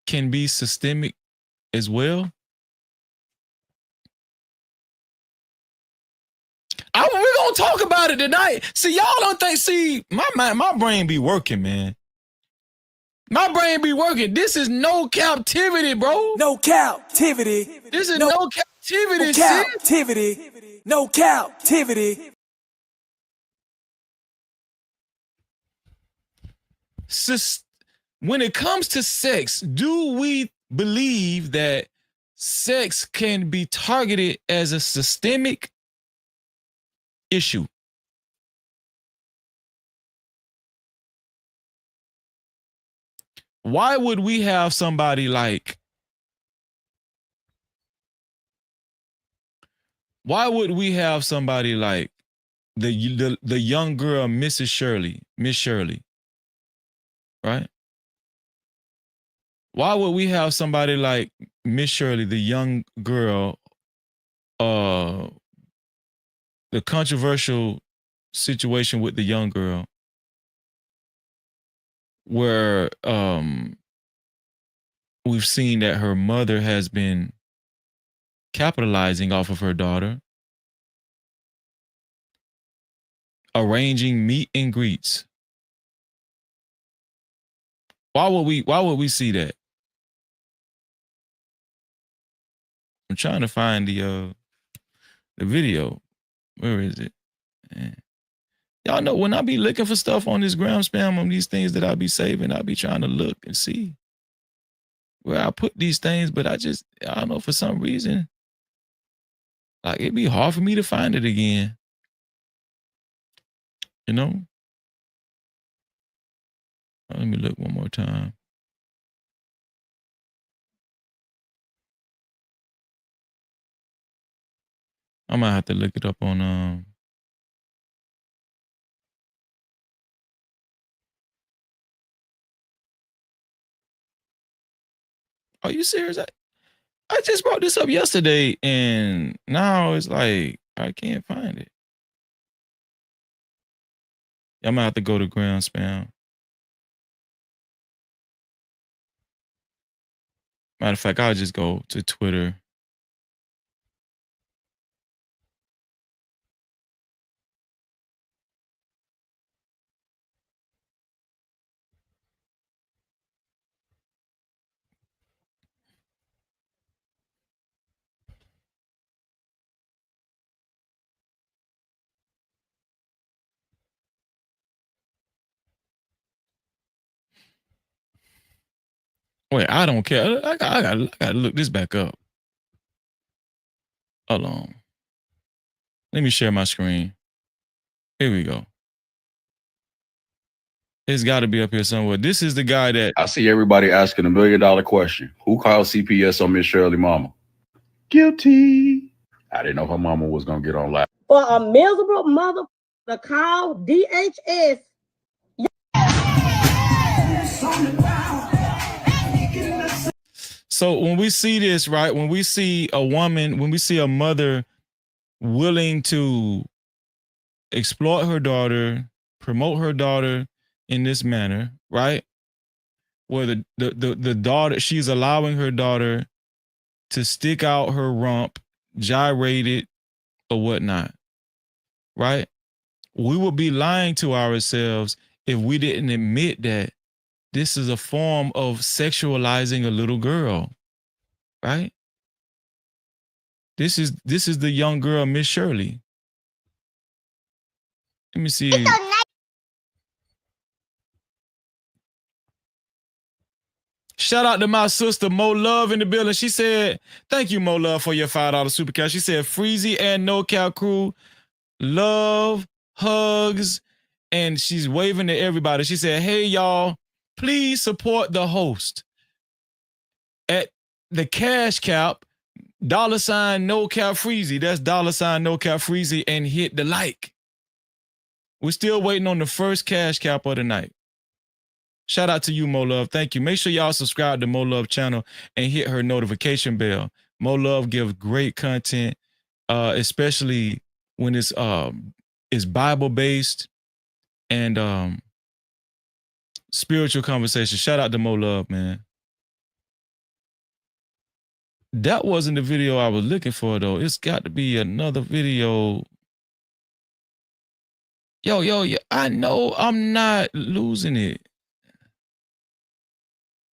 S1: can be systemic as well? We're gonna talk about it tonight. See, y'all don't think. See, my brain be working, man. My brain be working. This is no captivity, bro.
S7: No captivity.
S1: This is no captivity.
S7: No captivity. No captivity.
S1: When it comes to sex, do we believe that sex can be targeted as a systemic issue? Why would we have somebody like, the young girl, Miss Shirley, right? Why would we have somebody like Miss Shirley, the young girl, the controversial situation with the young girl, where we've seen that her mother has been capitalizing off of her daughter, arranging meet and greets. Why would we see that? I'm trying to find the video. Where is it? Man. Y'all know when I be looking for stuff on this gram spam, on these things that I be saving, I be trying to look and see where I put these things, but I don't know, for some reason, like, it'd be hard for me to find it again. You know? Let me look one more time. I might have to look it up on Are you serious? I just brought this up yesterday, and now it's like I can't find it. I'm gonna have to go to ground spam. Matter of fact, I'll just go to Twitter. Wait, I don't care. I gotta look this back up. Hold on. Let me share my screen. Here we go. It's got to be up here somewhere. This is the guy that
S20: I see everybody asking $1 million question. Who called CPS on Miss Shirley mama? Guilty. I didn't know her mama was gonna get on live.
S21: For a miserable mother to call DHS.
S1: So when we see this, right, when we see a woman, when we see a mother willing to exploit her daughter, promote her daughter in this manner, right? Where the daughter, she's allowing her daughter to stick out her rump, gyrate it, or whatnot, right? We would be lying to ourselves if we didn't admit that this is a form of sexualizing a little girl, right? This is the young girl, Miss Shirley. Let me see. Shout out to my sister Mo Love in the building. She said, "Thank you, Mo Love, for your $5 super cash." She said, "Freezy and No Cap crew, love, hugs," and she's waving to everybody. She said, "Hey y'all, please support the host at the Cash Cap $ No Cap Freezy. That's $ No Cap Freezy, and hit the like." We're still waiting on the first Cash Cap of the night. Shout out to you, Mo Love. Thank you. Make sure y'all subscribe to Mo Love channel and hit her notification bell. Mo Love gives great content, especially when it's Bible based and spiritual conversation. Shout out to Mo Love, man. That wasn't the video I was looking for, though. It's got to be another video. Yo, I know I'm not losing it.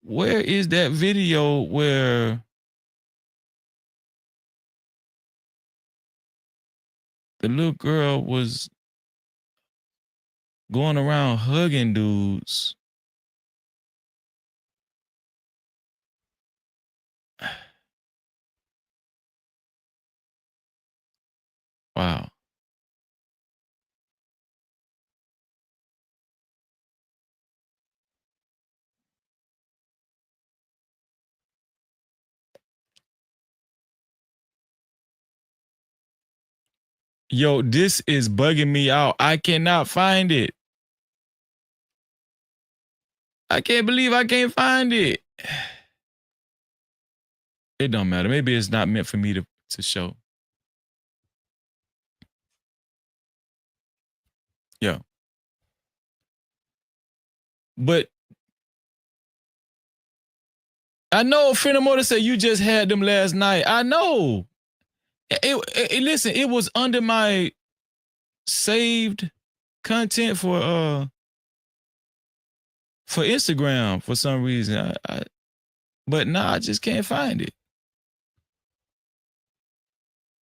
S1: Where is that video where the little girl was going around hugging dudes? Wow. Yo, this is bugging me out. I cannot find it. I can't believe I can't find it. It don't matter. Maybe it's not meant for me to show. Yeah. But I know Finamota said you just had them last night. I know. Listen, it was under my saved content for Instagram for some reason. But now I just can't find it.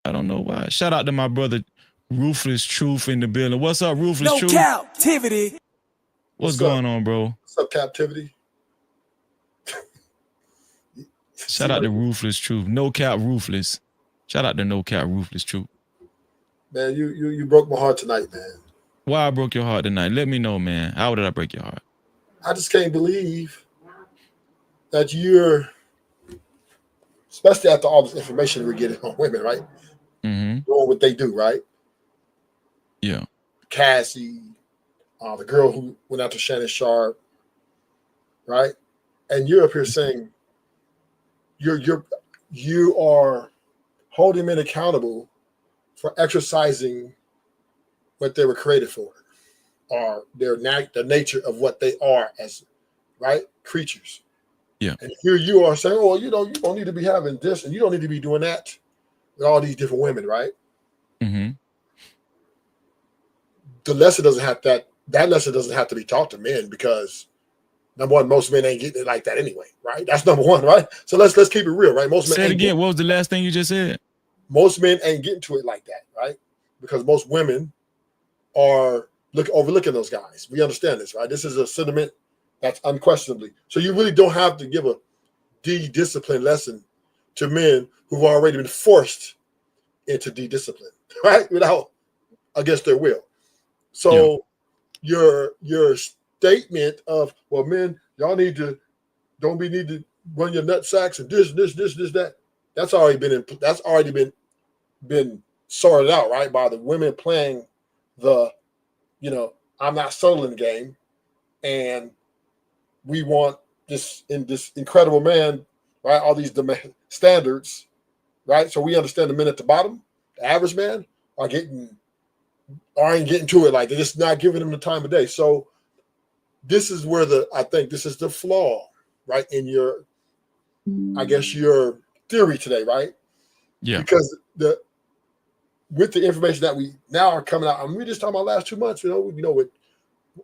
S1: I don't know why. Shout out to my brother Ruthless Truth in the building. What's up, Ruthless
S7: No
S1: Truth?
S7: Cap-tivity.
S1: What's going on, bro?
S3: What's up, Cap-tivity?
S1: Shout out to Ruthless Truth. No Cap Ruthless. Shout out to No Cap Ruthless Truth.
S3: Man, you broke my heart tonight, man.
S1: Why I broke your heart tonight? Let me know, man. How did I break your heart?
S3: I just can't believe that you're, especially after all this information we're getting on women, right?
S1: Mm-hmm.
S3: Doing what they do, right?
S1: Yeah.
S3: Cassie, the girl who went after Shannon Sharp, right? And you're up here saying you are holding men accountable for exercising what they were created for, or the nature of what they are as, right, creatures.
S1: Yeah.
S3: And here you are saying, "Oh, you don't need to be having this, and you don't need to be doing that with all these different women," right?
S1: Mm-hmm.
S3: The lesson doesn't have that lesson doesn't have to be taught to men, because number one, most men ain't getting it like that anyway, right? That's number one, right? So let's keep it real, right? Most men.
S1: Say it again. What was the last thing you just said?
S3: Most men ain't getting to it like that, right? Because most women are overlooking those guys. We understand this, right? This is a sentiment that's unquestionably. So you really don't have to give a de-discipline lesson to men who've already been forced into de-discipline, right? Against their will. So your statement of, well, men, y'all need to run your nut sacks and this, that. That's already been sorted out, right? By the women playing the, I'm not settling game, and we want this incredible man, right? All these standards, right? So we understand the men at the bottom, the average man, are getting aren't getting to it. Like they're just not giving them the time of day. So this is where I think this is the flaw, right? In your, I guess your theory today, right?
S1: Yeah.
S3: Because with the information that we now are coming out, I mean, we just talking about last 2 months, you know, with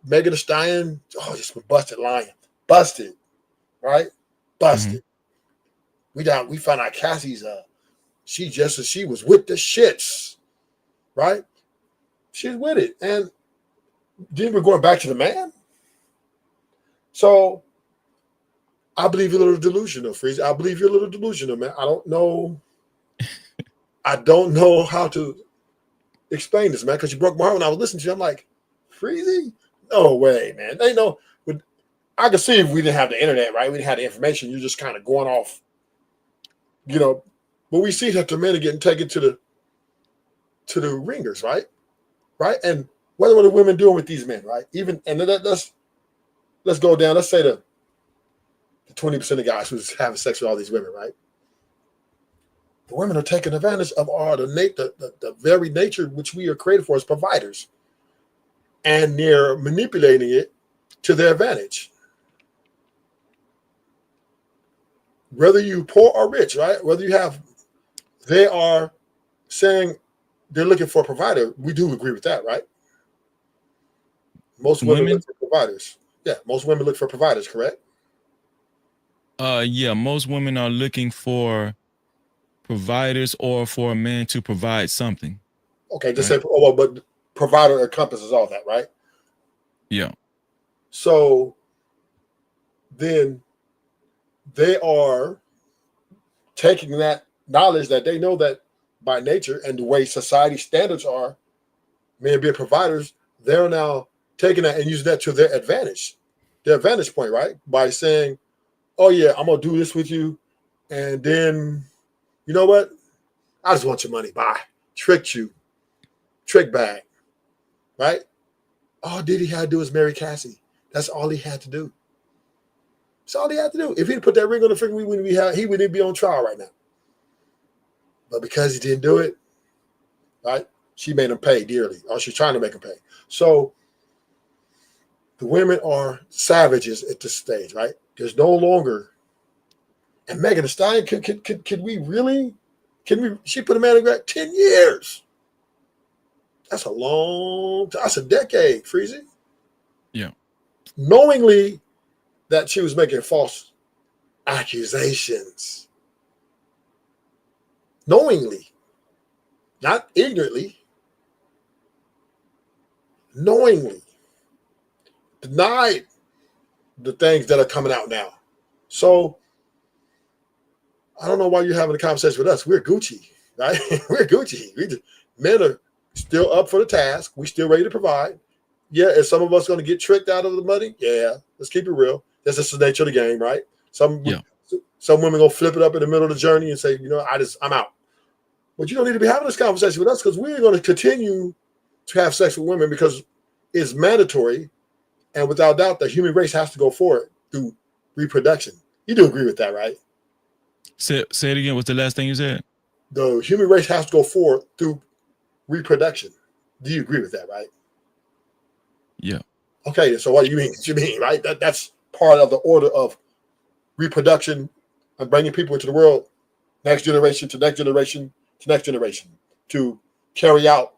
S3: Megan Thee Stallion, just busted lying, busted, right? Busted. We found out Cassie's she was with the shits, right? She's with it, and then we're going back to the man. So I believe you're a little delusional, Freeze. I believe you're a little delusional, man. I don't know. I don't know how to explain this, man, because you broke my heart when I was listening to you. I'm like, Freezy? No way, man. They know. I could see if we didn't have the internet, right? We didn't have the information. You're just kind of going off, you know. But we see that the men are getting taken to the ringers, right? Right? And what are the women doing with these men, right? Even and let's go down. Let's say the 20% of guys who's having sex with all these women, right? The women are taking advantage of the very nature which we are created for as providers, and they're manipulating it to their advantage. Whether you poor or rich, right? Whether you have, they are saying they're looking for a provider. We do agree with that, right? Most women look for providers. Yeah, most women look for providers, correct?
S1: Yeah, most women are looking for providers or for a man to provide something.
S3: Okay, just say, but provider encompasses all that, right?
S1: Yeah.
S3: So then they are taking that knowledge that they know that by nature and the way society standards are, men being providers, they're now taking that and using that to their advantage point, right? By saying, oh yeah, I'm gonna do this with you, and then you know what? I just want your money. Bye. Tricked you. Trick bag. Right? All Diddy had to do was marry Cassie. That's all he had to do. That's all he had to do. If he'd put that ring on the finger, he wouldn't be on trial right now. But because he didn't do it, right? She made him pay dearly, or she's trying to make him pay. So the women are savages at this stage, right? There's no longer. And Megan Thee Stallion, could we really? She put a man in grad 10 years. That's a long time. That's a decade, Freezy.
S1: Yeah.
S3: Knowingly that she was making false accusations. Knowingly. Not ignorantly. Knowingly. Denied the things that are coming out now. So I don't know why you're having a conversation with us. We're Gucci, right? We're Gucci. Men are still up for the task. We still ready to provide. Yeah, is some of us going to get tricked out of the money? Yeah, let's keep it real. That's just the nature of the game, right? Some women gonna flip it up in the middle of the journey and say, you know, I'm out. But you don't need to be having this conversation with us because we're going to continue to have sex with women because it's mandatory, and without doubt, the human race has to go forward through reproduction. You do agree with that, right?
S1: Say it again. What's the last thing you said?
S3: The human race has to go forward through reproduction. Do you agree with that, right?
S1: Yeah.
S3: Okay, so what do you mean? What you mean, right? That's part of the order of reproduction and bringing people into the world, next generation to next generation to next generation, to carry out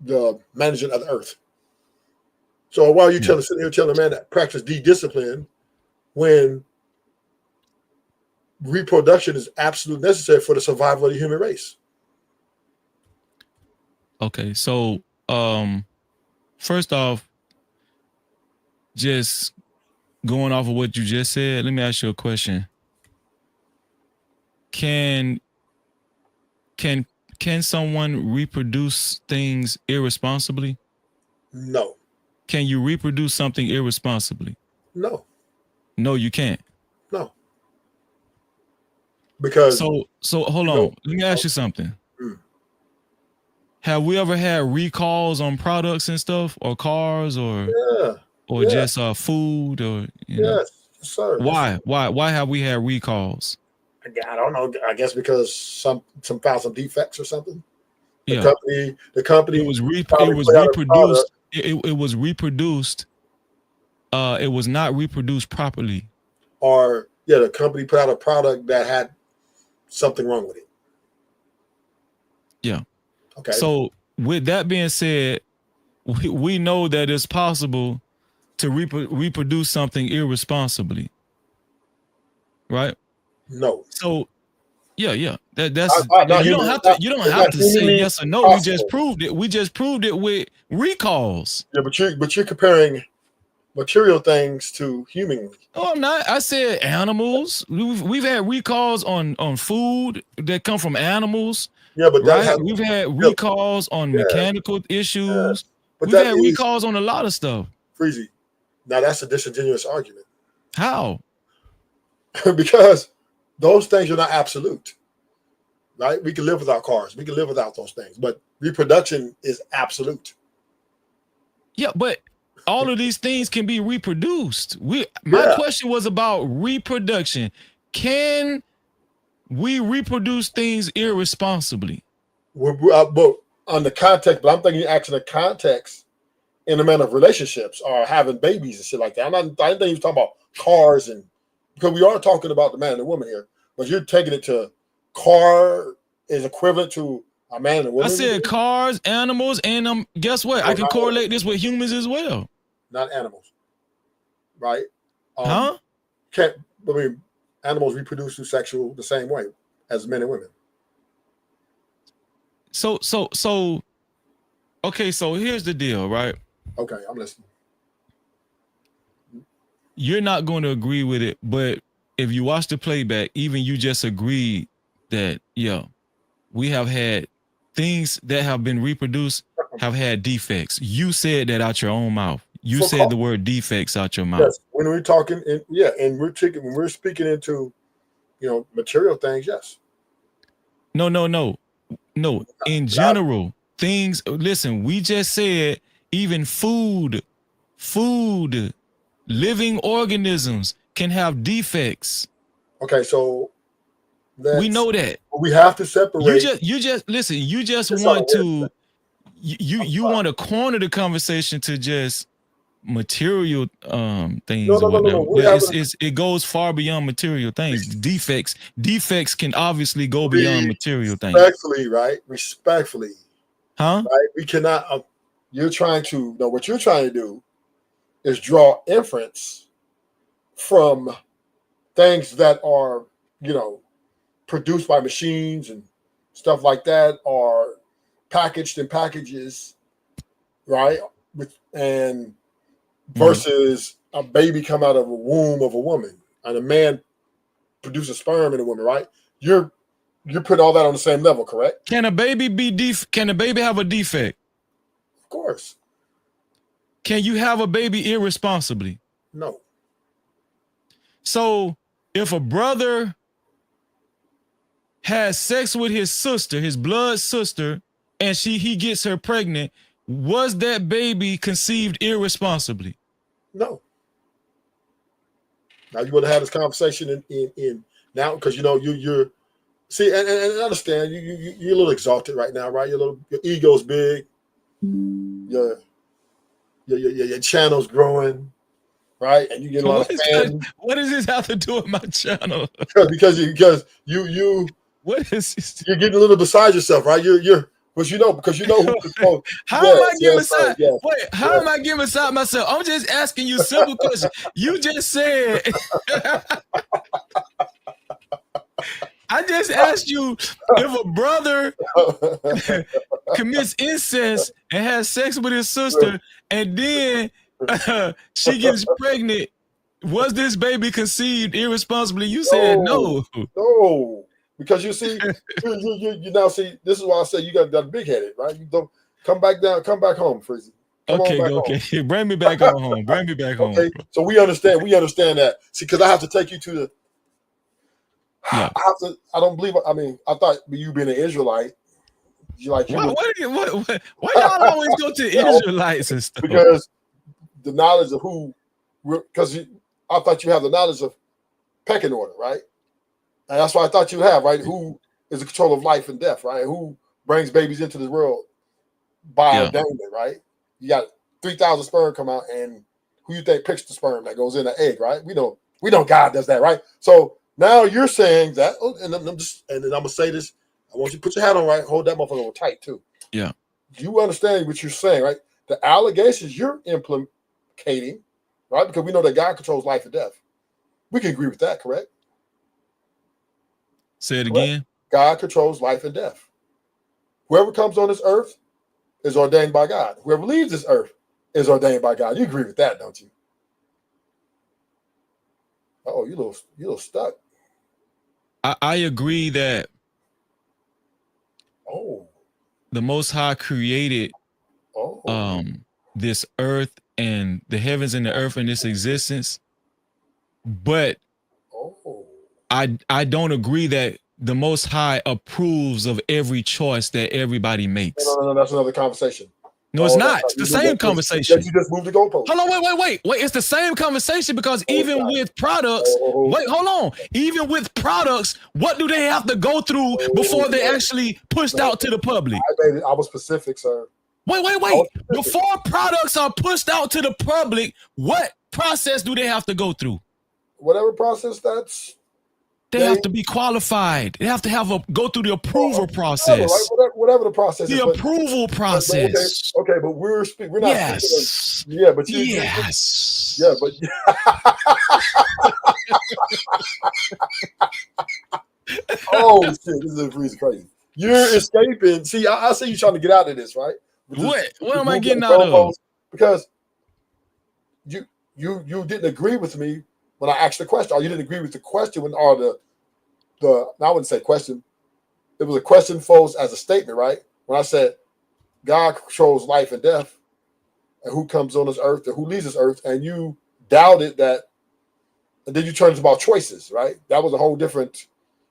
S3: the management of the earth. So why are you sitting here telling a man that practice discipline when reproduction is absolutely necessary for the survival of the human race?
S1: Okay, so first off, just going off of what you just said, let me ask you a question. Can someone reproduce things irresponsibly?
S3: No.
S1: Can you reproduce something irresponsibly?
S3: No.
S1: No, you can't.
S3: No. Because
S1: so hold on. Let me ask you something. Have we ever had recalls on products and stuff, or cars, or just food, or
S3: yes, sir.
S1: Why have we had recalls?
S3: I don't know. I guess because some found some defects or something.
S1: Yeah.
S3: The company
S1: It was
S3: probably put out a product,
S1: reproduced. It was reproduced. It was not reproduced properly.
S3: or the company put out a product that had something wrong with it.
S1: Yeah.
S3: Okay.
S1: So with that being said, we know that it's possible to reproduce something irresponsibly, right?
S3: No.
S1: So that's
S3: not
S1: you don't
S3: human-
S1: have to you don't
S3: it's
S1: have
S3: not
S1: to say
S3: humanly
S1: yes or no. We just
S3: possible.
S1: proved it. We just proved it with recalls.
S3: Yeah, but you're comparing material things to human.
S1: Oh, I'm not. I said animals. We've had recalls on food that come from animals.
S3: Yeah, but that
S1: right.
S3: has,
S1: We've had recalls on mechanical issues.
S3: But
S1: We've
S3: that
S1: had
S3: is
S1: recalls on a lot of stuff.
S3: Freezy. Now that's a disingenuous argument.
S1: How?
S3: Because those things are not absolute. Right? We can live without cars. We can live without those things. But reproduction is absolute.
S1: Yeah, but all of these things can be reproduced. My question was about reproduction. Can we reproduce things irresponsibly?
S3: But on the context, but I'm thinking you're asking the context in the matter of relationships or having babies and shit like that. I didn't think you was talking about cars, and because we are talking about the man and the woman here, but you're taking it to car is equivalent to a man and a woman.
S1: I said cars, animals, and guess what? I can correlate this with humans as well.
S3: Not animals, right?
S1: Huh?
S3: Animals reproduce through sexual the same way as men and women.
S1: So okay, so here's the deal, right?
S3: Okay, I'm listening.
S1: You're not going to agree with it, but if you watch the playback, even you just agreed that, we have had things that have been reproduced have had defects. You said that out your own mouth. You said the word defects out your mouth.
S3: Yes, when we're talking, and when we're speaking into, material things, yes.
S1: No. In general, things. Listen, we just said even food, living organisms can have defects.
S3: Okay, so
S1: we know that.
S3: We have to separate.
S1: You just listen. You just want to. You want to corner the conversation to just material things or whatever. But it goes far beyond material things. Defects can obviously go beyond material things.
S3: Respectfully.
S1: Huh?
S3: Right? We cannot what you're trying to do is draw inference from things that are, produced by machines and stuff like that, or packaged in packages, right? And versus a baby come out of a womb of a woman and a man produces sperm in a woman, right? You're putting all that on the same level, correct?
S1: Can a baby can a baby have a defect?
S3: Of course.
S1: Can you have a baby irresponsibly?
S3: No.
S1: So if a brother has sex with his sister, his blood sister, and he gets her pregnant, was that baby conceived irresponsibly?
S3: No. Now you want to have this conversation in now, because you're see and understand you're a little exalted right now, right? Your ego's big. Your channel's growing, right? And you get a lot of fans.
S1: What does this have to do with my channel?
S3: because you
S1: what is this?
S3: You're getting a little beside yourself, right? Because you know who controls.
S1: How am I getting beside? Wait, how am I getting beside myself? I'm just asking you simple questions. You just said. I just asked you if a brother commits incest and has sex with his sister, and then she gets pregnant. Was this baby conceived irresponsibly? You said no.
S3: No. Because you see, you now see. This is why I say you got big headed, right? You don't come back home, Freezy.
S1: Okay. Bring me back on home. Bring me back home.
S3: Okay, so we understand that. See, because I have to take you to the.
S1: Yeah.
S3: I don't believe. I mean, I thought you being an Israelite, why
S1: y'all always go to Israelites and stuff?
S3: Because the knowledge of because I thought you have the knowledge of pecking order, right? And that's why I thought you have, right? Who is in control of life and death, right? Who brings babies into this world by ordainment, right? You got 3,000 sperm come out, and who you think picks the sperm that goes in the egg, right? We know God does that, right? So now you're saying that, and then I'm gonna say this. I want you to put your hat on, right? Hold that motherfucker on tight too.
S1: Yeah.
S3: You understand what you're saying, right? The allegations you're implicating, right? Because we know that God controls life and death. We can agree with that, correct?
S1: Say it again.
S3: God controls life and death. Whoever comes on this earth is ordained by God. Whoever leaves this earth is ordained by God. You agree with that, don't you? Oh, you little stuck.
S1: I agree that the Most High created this earth and the heavens and the earth and this existence, but I don't agree that the Most High approves of every choice that everybody makes.
S3: No, that's another conversation.
S1: No, it's not. It's the same conversation.
S3: You just moved the goalpost.
S1: Hold on, wait. It's the same conversation because even with products, wait, hold on. Even with products, what do they have to go through before they actually pushed out to the public?
S3: I was specific, sir.
S1: Wait. Before products are pushed out to the public, what process do they have to go through?
S3: Whatever process that's.
S1: They have to be qualified. They have to go through the approval process.
S3: Right? Whatever the process is.
S1: The approval process.
S3: Okay, but we're not.
S1: Yes.
S3: Yeah, but
S1: yes.
S3: Yeah, but. Oh shit! This is crazy. You're escaping. See, I see you trying to get out of this, right?
S1: What am I getting out of?
S3: Because you didn't agree with me when I asked the question, or you didn't agree with the question when, or I wouldn't say question. It was a question posed as a statement, right? When I said God controls life and death, and who comes on this earth and who leaves this earth, and you doubted that, and then you turned it about choices, right? That was a whole different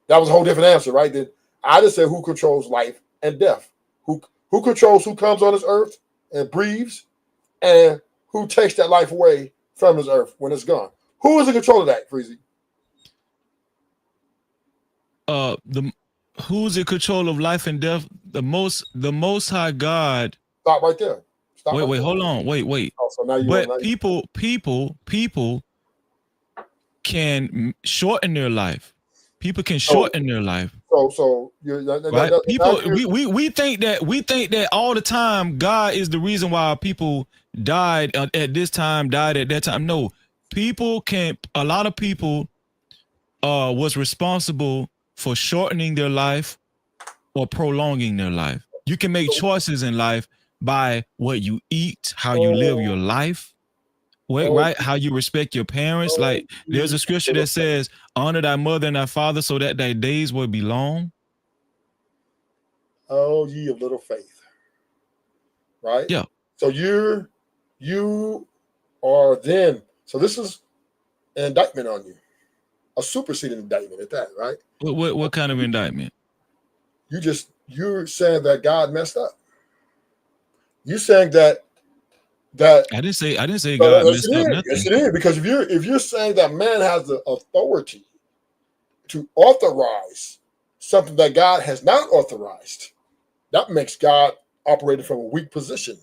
S3: answer, right? Then I just said who controls life and death, who controls who comes on this earth and breathes, and who takes that life away from this earth when it's gone. Who is in control of that, Freezy?
S1: Who's in control of life and death? The most high God.
S3: Stop right there.
S1: Wait, hold on. Wait.
S3: Oh, so now
S1: but people can shorten their life. People can shorten their life.
S3: So you're
S1: right? People, we think that all the time God is the reason why people died at this time, died at that time. No. A lot of people was responsible for shortening their life or prolonging their life. You can make choices in life by what you eat, how you live your life, right? How you respect your parents. Like there's a scripture that says, honor thy mother and thy father so that thy days will be long.
S3: Oh, ye of little faith. Right?
S1: Yeah.
S3: So you are then. So this is an indictment on you, a superseding indictment at that, right?
S1: What kind of indictment?
S3: You're saying that God messed up. You're saying that
S1: I didn't say God messed up nothing.
S3: Yes, it is, because if you're saying that man has the authority to authorize something that God has not authorized, that makes God operating from a weak position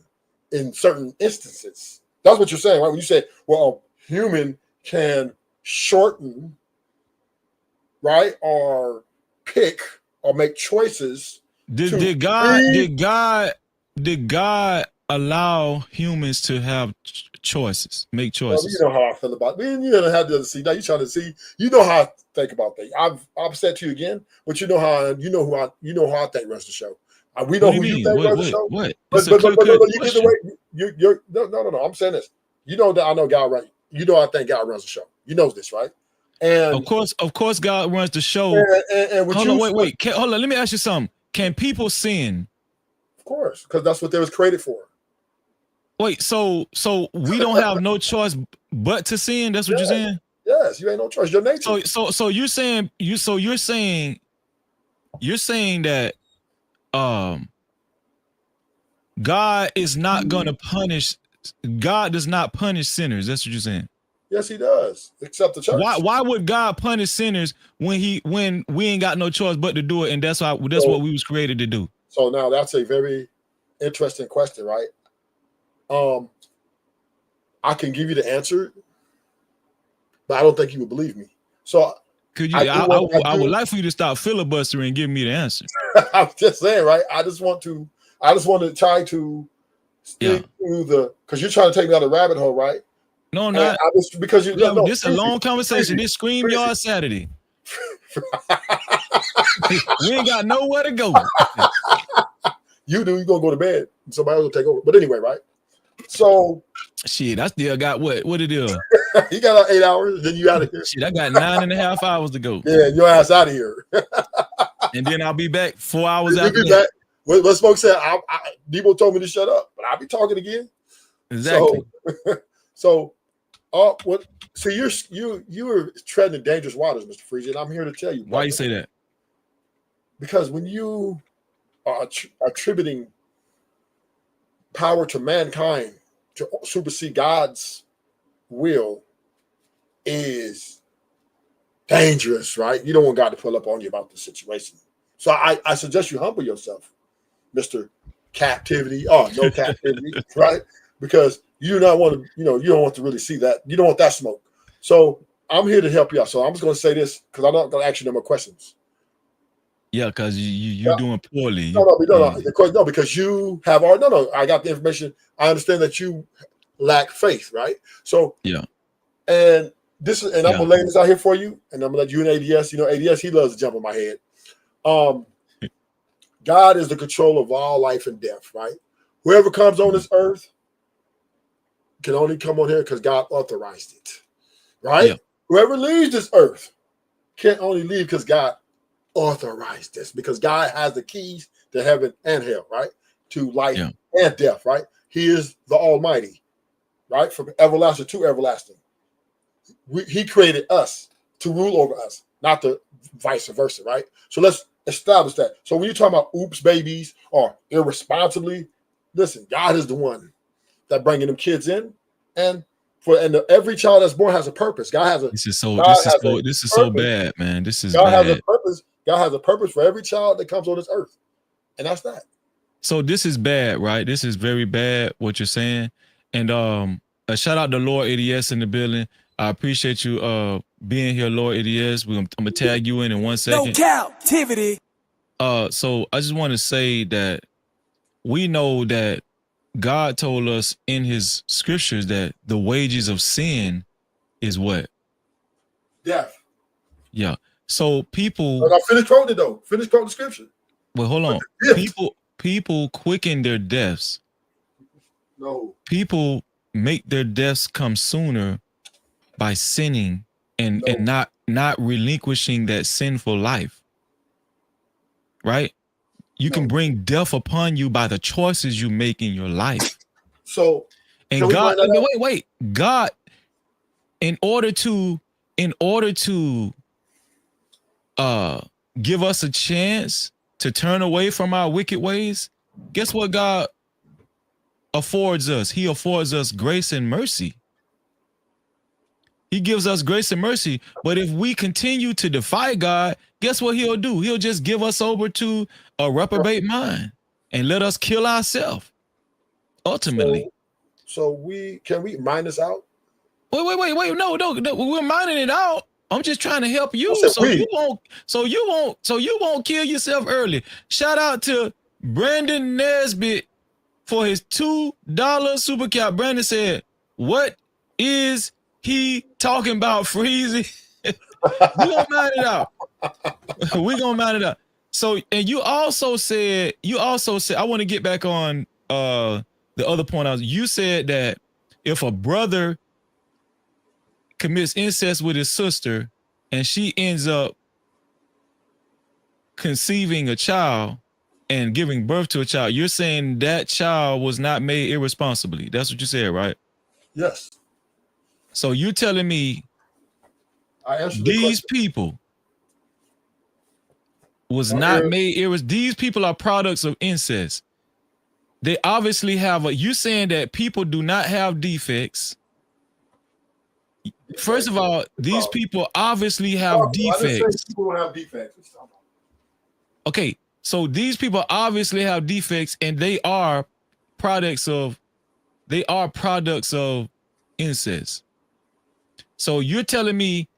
S3: in certain instances. That's what you're saying, right? When you say, well, a human can shorten, right, or pick or make choices.
S1: Did God allow humans to have choices, make choices?
S3: Well, you know how I feel about it. You don't have to see. Now you're trying to see. You know how I think about things. I've said to you again, but you know how I think runs the show. We know who you think runs the show.
S1: What?
S3: But you get the way you're. No. I'm saying this. You know that I know God, right? You know I think God runs the show. You know this, right? And
S1: of course, God runs the show.
S3: And
S1: hold on, wait. Hold on. Let me ask you something. Can people sin?
S3: Of course, because that's what they was created for.
S1: Wait, so we don't have no choice but to sin? That's what you're saying?
S3: Yes, you ain't no choice. Your nature.
S1: So you're saying that God is not going to punish. God does not punish sinners. That's what you're saying.
S3: Yes, he does. Except the church.
S1: Why would God punish sinners when we ain't got no choice but to do it, and that's what we was created to do?
S3: So now that's a very interesting question, right? I can give you the answer, but I don't think you would believe me. So
S1: Could you? I would like for you to stop filibustering and give me the answer.
S3: I'm just saying, right? I just want to try to stick through because you're trying to take me down the rabbit hole, right?
S1: No, not
S3: because you. No,
S1: this is a long conversation. This Scream Yard Saturday. We ain't got nowhere to go.
S3: You do. You gonna go to bed. Somebody else will take over. But anyway, right? So
S1: shit, I still got what it is.
S3: You got 8 hours, then you out of here.
S1: Shit, I got 9.5 hours to go.
S3: Yeah, your ass out of here.
S1: And then I'll be back 4 hours
S3: You'll
S1: after
S3: be
S1: that.
S3: back. What Smoke said, Debo told me to shut up, but I'll be talking again.
S1: Exactly.
S3: So you're treading in dangerous waters, Mr. Freezy, and I'm here to tell you.
S1: Why you say that?
S3: Because when you are attributing power to mankind to supersede God's will is dangerous, right? You don't want God to pull up on you about the situation. So I suggest you humble yourself, Mr. Cap-tivity. Oh, no captivity, right? Because you do not want to, you don't want to really see that. You don't want that smoke. So I'm here to help you out. So I'm just going to say this because I'm not going to ask you no more questions.
S1: Yeah, because you're doing poorly.
S3: No, because you have I got the information. I understand that you lack faith, right? So and I'm gonna lay this out here for you, and I'm gonna let you and ADS. ADS, he loves to jump on my head. God is the controller of all life and death, right? Whoever comes on this earth can only come on here because God authorized it, right? Yeah. Whoever leaves this earth can only leave because God authorized this, because God has the keys to heaven and hell, right? To life and death, right? He is the Almighty, right? From everlasting to everlasting. He created us to rule over us, not the vice versa, right? So let's establish that. So when you're talking about oops babies or irresponsibly, listen, God is the one that bringing them kids in, and every child that's born has a purpose. God has a. This is so
S1: bad, man. This is
S3: God
S1: bad.
S3: has a purpose. God has a purpose for every child that comes on this earth, and that's that.
S1: So this is bad, right? This is very bad what you're saying, and a shout out to Lord ADS in the building. I appreciate you being here, Lord ADS. I'm gonna tag you in 1 second.
S7: No captivity.
S1: So I just want to say that we know that God told us in His scriptures that the wages of sin is what?
S3: Death.
S1: Yeah. So people.
S3: But I finished quoting it though. Finish quoting the scripture.
S1: Well, hold on. People quicken their deaths.
S3: No.
S1: People make their deaths come sooner by sinning and not relinquishing that sinful life. Right? You can bring death upon you by the choices you make in your life.
S3: So,
S1: and God, wait. God, in order to give us a chance to turn away from our wicked ways, guess what God affords us? He affords us grace and mercy. He gives us grace and mercy. But if we continue to defy God, guess what He'll do? He'll just give us over to a reprobate mind and let us kill ourselves. Ultimately.
S3: So can we mine this out?
S1: Wait. No. We're mining it out. I'm just trying to help you so you won't kill yourself early. Shout out to Brandon Nesbitt for his $2 super cap. Brandon said, "What is he talking about, Freezy?" We're gonna mine it out. We're gonna mine it out. So, and you also said, I want to get back on the other point. You said that if a brother commits incest with his sister and she ends up conceiving a child and giving birth to a child, you're saying that child was not made irresponsibly. That's what you said, right?
S3: Yes.
S1: So you're telling me these people was not made irresponsibly. These people are products of incest. They obviously have you saying that people do not have defects. First of all, these people obviously have defects.
S3: People don't have defects.
S1: Okay, So these people obviously have defects, and they are products of incest. So you're telling me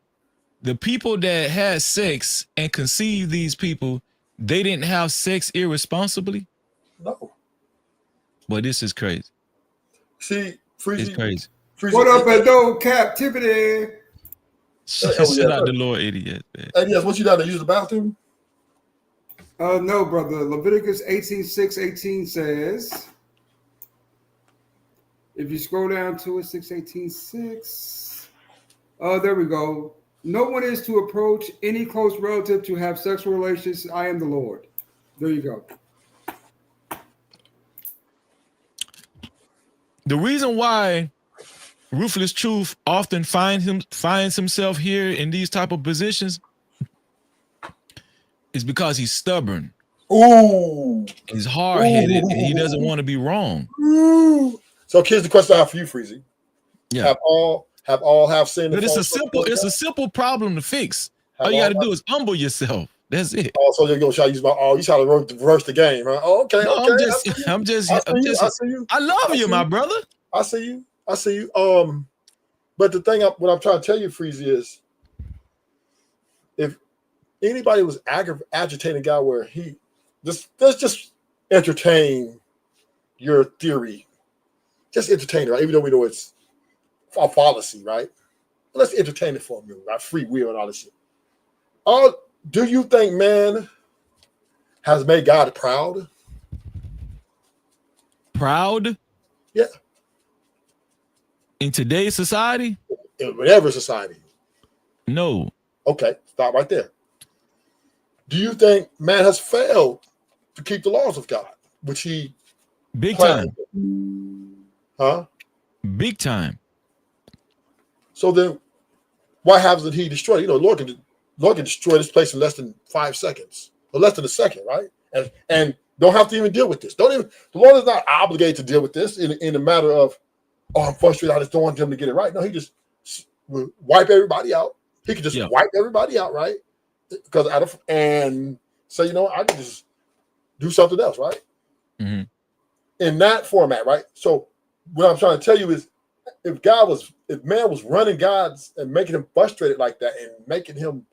S1: the people that had sex and conceived these people, they didn't have sex irresponsibly?
S3: No.
S1: But this is crazy.
S3: See,
S1: It's crazy.
S6: What up, adult captivity?
S1: Shout out to Lord Idiot, man.
S3: And yes, what you done to use the bathroom?
S6: No, brother. Leviticus 18:6-18 says, if you scroll down to it, 6:18:6. There we go. No one is to approach any close relative to have sexual relations. I am the Lord. There you go.
S1: The reason why Ruthless Truth often finds himself here in these type of positions is because he's stubborn.
S3: Ooh.
S1: He's hard-headed, and he doesn't want to be wrong.
S3: Ooh. So here's the question I have for you, Freezy.
S1: Yeah.
S3: Have all sinned?
S1: But it's a simple problem to fix. All you got to do is humble yourself. That's it.
S3: Oh, so you're gonna try to use you try to reverse the game, right? Oh, okay.
S1: No,
S3: okay.
S1: I'm just.
S3: I see you.
S1: I love you, my brother.
S3: I see you. But the thing, what I'm trying to tell you, Freezy, is if anybody was agitating a guy where let's just entertain your theory, just entertain it, right? Even though we know it's a fallacy, right? But let's entertain it for a minute, right? Free will and all this shit. Do you think man has made God proud?
S1: Proud?
S3: Yeah.
S1: In today's society?
S3: In whatever society.
S1: No.
S3: Okay, stop right there. Do you think man has failed to keep the laws of God, which he
S1: big time?
S3: Huh?
S1: Big time.
S3: So then, why hasn't he destroyed? You know, Lord can destroy this place in less than 5 seconds, or less than a second, right? And don't have to even deal with this. The Lord is not obligated to deal with this in a matter of, oh, I'm frustrated, I just don't want them to get it right. No, he just will wipe everybody out. He could just wipe everybody out, right? Because and say, you know, I can just do something else, right?
S1: Mm-hmm.
S3: In that format, right? So what I'm trying to tell you is, if man was running God's and making him frustrated like that and making him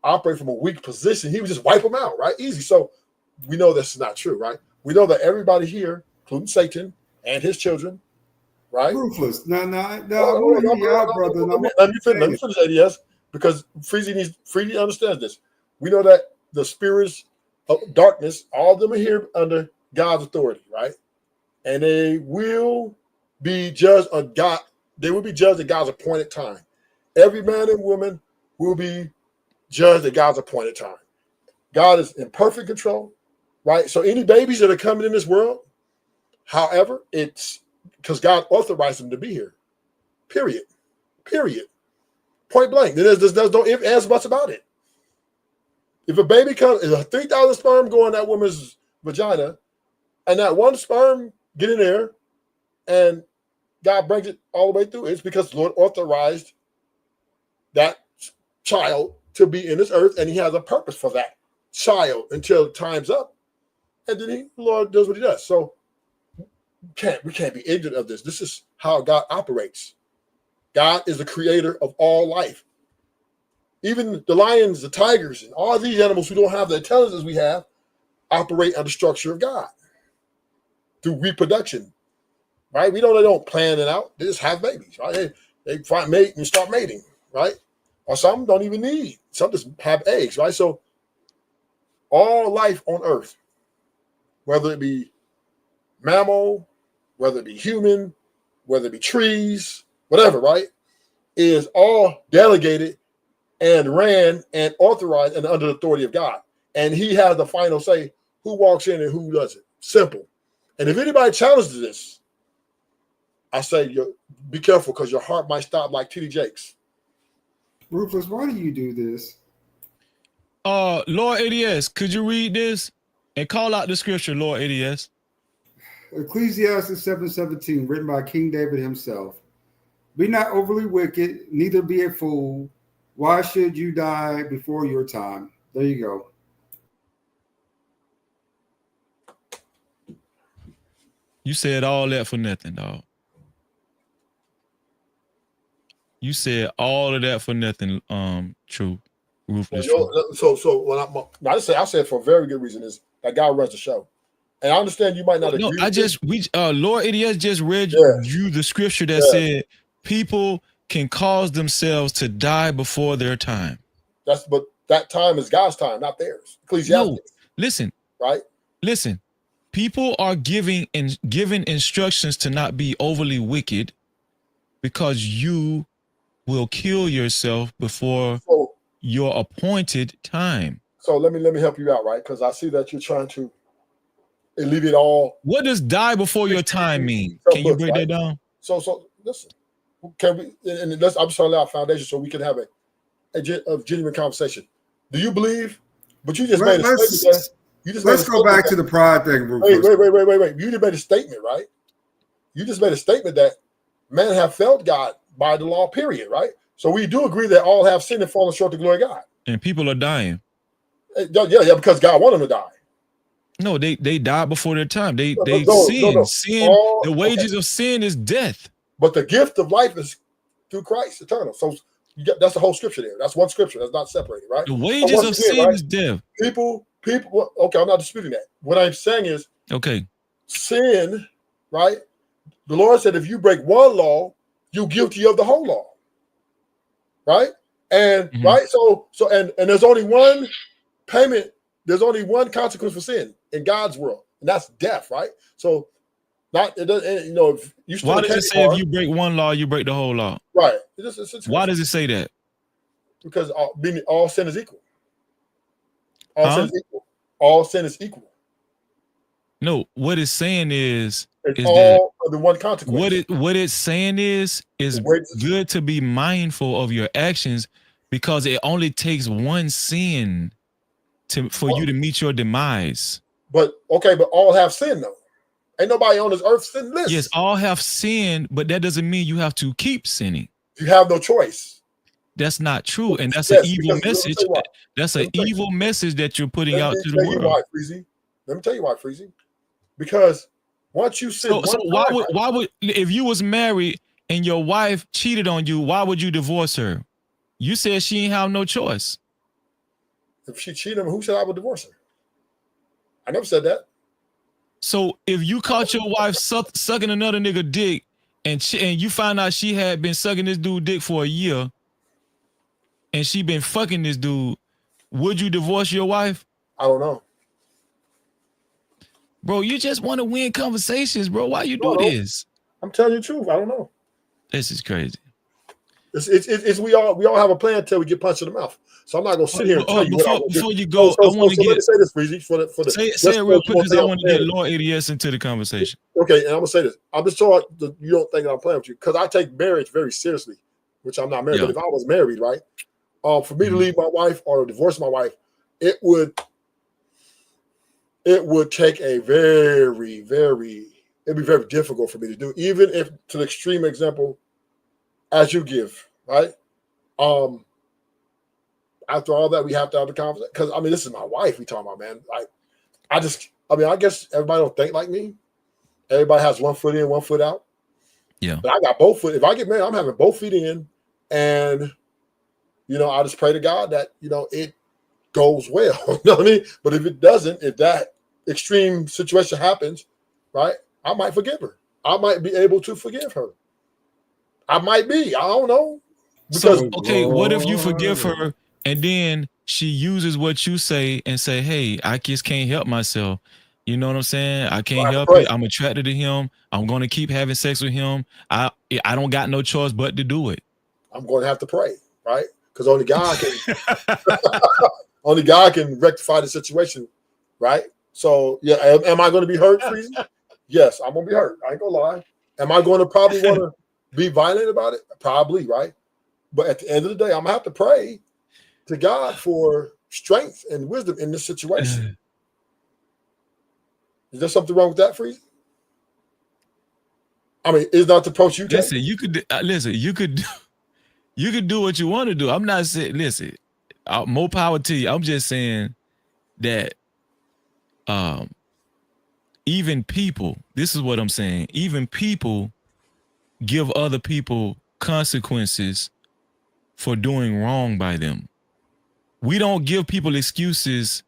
S3: operate from a weak position, he would just wipe them out, right? Easy. So we know that's not true, right? We know that everybody here, including Satan and his children, right?
S6: Ruthless. No, I want to hear you out, brother.
S3: Let me finish, ADS, because Freezy understands this. We know that the spirits of darkness, all of them are here under God's authority, right? And they will be judged on God. They will be judged at God's appointed time. Every man and woman will be judged at God's appointed time. God is in perfect control, right? So any babies that are coming in this world, however, it's because God authorized them to be here. Period. Point blank. There's no ifs, ands, buts about it. If a baby comes, is a 3,000 sperm go in that woman's vagina, and that one sperm get in there, and God brings it all the way through, it's because the Lord authorized that child to be in this earth, and he has a purpose for that child until time's up. And then the Lord does what he does. So we can't be ignorant of this. This is how God operates. God is the creator of all life. Even the lions, the tigers, and all these animals who don't have the intelligence we have operate under the structure of God through reproduction, right? We know they don't plan it out. They just have babies, right? They find mate and start mating, right? Or some don't even need. Some just have eggs, right? So all life on earth, whether it be mammal, whether it be human, whether it be trees, whatever, right, is all delegated and ran and authorized and under the authority of God. And he has the final say who walks in and who doesn't. Simple. And if anybody challenges this, I say be careful, because your heart might stop like T.D. Jakes.
S6: Rufus, why do you do this?
S1: Lord ADS, could you read this and call out the scripture, Lord ADS?
S6: Ecclesiastes 7:17, written by King David himself. Be not overly wicked, neither be a fool. Why should you die before your time? There you go.
S1: You said all that for nothing, dog. You said all of that for nothing. True, ruthless.
S3: So when I say it for a very good reason is that guy runs the show, and I understand you might not agree.
S1: Lord Idiot just read you the scripture that said people can cause themselves to die before their time.
S3: But that time is God's time, not theirs. Ecclesiastes.
S1: No, listen.
S3: Right?
S1: Listen. People are given instructions to not be overly wicked because you will kill yourself before your appointed time.
S3: So let me help you out, right? Because I see that you're trying to alleviate all.
S1: What does die before your time mean? Can you break that down?
S3: So listen. Can we? And I'm just trying to lay our foundation so we can have a genuine conversation. Do you believe? But you just made a statement.
S6: Let's go back to the pride thing.
S3: Wait. You just made a statement, right? You just made a statement that men have failed God by the law, period, right? So we do agree that all have sinned and fallen short of the glory of God.
S1: And people are dying.
S3: Yeah, because God wanted them to die.
S1: No, they died before their time. They
S3: No.
S1: sin. The wages of sin is death.
S3: But the gift of life is through Christ, eternal. So that's the whole scripture there. That's one scripture. That's not separated, right?
S1: The wages of sin is death.
S3: People. Okay, I'm not disputing that. What I'm saying is, sin, right? The Lord said, if you break one law, you're guilty of the whole law, right? And right, so and there's only one payment. There's only one consequence for sin in God's world, and that's death, right? So, not it doesn't. If you
S1: why does it say if you break one law, you break the whole law?
S3: Right.
S1: Why does it say that?
S3: Because all sin is equal. All sin is equal. All sin is equal.
S1: No, what it's saying is
S3: all of the one consequence.
S1: What it's saying is good to be mindful of your actions because it only takes one sin for you to meet your demise.
S3: But all have sinned though. Ain't nobody on this earth sinless.
S1: Yes, all have sinned, but that doesn't mean you have to keep sinning.
S3: You have no choice.
S1: That's not true, and that's an evil message. That's an evil message that you're putting out to the world.
S3: Let me tell you why, Freezy. Because once you sin,
S1: why would if you was married and your wife cheated on you, why would you divorce her? You said she ain't have no choice.
S3: If she cheated on me, who said I would divorce her? I never said that.
S1: So if you caught your wife sucking another nigga dick and you find out she had been sucking this dude dick for a year and she been fucking this dude, would you divorce your wife?
S3: I don't know.
S1: Bro, you just want to win conversations, bro. Why you do this?
S3: I'm telling you the truth. I don't know.
S1: This is crazy.
S3: It's we all have a plan until we get punched in the mouth. So I'm not gonna sit here and tell you what I want to do.
S1: Before you go, I want to get
S3: say this, Breezy,
S1: say it real quick because I want to get Lord ADS into the conversation.
S3: Okay, and I'm gonna say this. I'm just so you don't think that I'm playing with you because I take marriage very seriously, which I'm not married. But if I was married, right, for me to leave my wife or to divorce my wife, it would take a it'd be very difficult for me to do, even if to the extreme example as you give, right? After all that, we have to have the conversation because this is my wife we talking about, man. Like, I guess everybody don't think like me. Everybody has 1 foot in, 1 foot out.
S1: Yeah.
S3: But I got both foot. If I get married, I'm having both feet in, and I just pray to God that it goes well. You know what I mean? But if it doesn't, if that extreme situation happens, right, I might forgive her. I might be able to forgive her. I might be. I don't know.
S1: Because, what if you forgive her and then she uses what you say and say, hey, I just can't help myself. You know what I'm saying? I can't help it. I'm attracted to him. I'm going to keep having sex with him. I don't got no choice but to do it.
S3: I'm going to have to pray, right? Because only God can rectify the situation, right? So, yeah, am I going to be hurt, Freezy? Yes, I'm going to be hurt. I ain't going to lie. Am I going to probably want to be violent about it? Probably, right? But at the end of the day, I'm going to have to pray to God for strength and wisdom in this situation. Is there something wrong with that, Freezy? Is not the approach you take?
S1: Listen, you could do what you want to do. I'm not saying, listen, more power to you. I'm just saying that even people, this is what I'm saying, even people give other people consequences for doing wrong by them. We don't give people excuses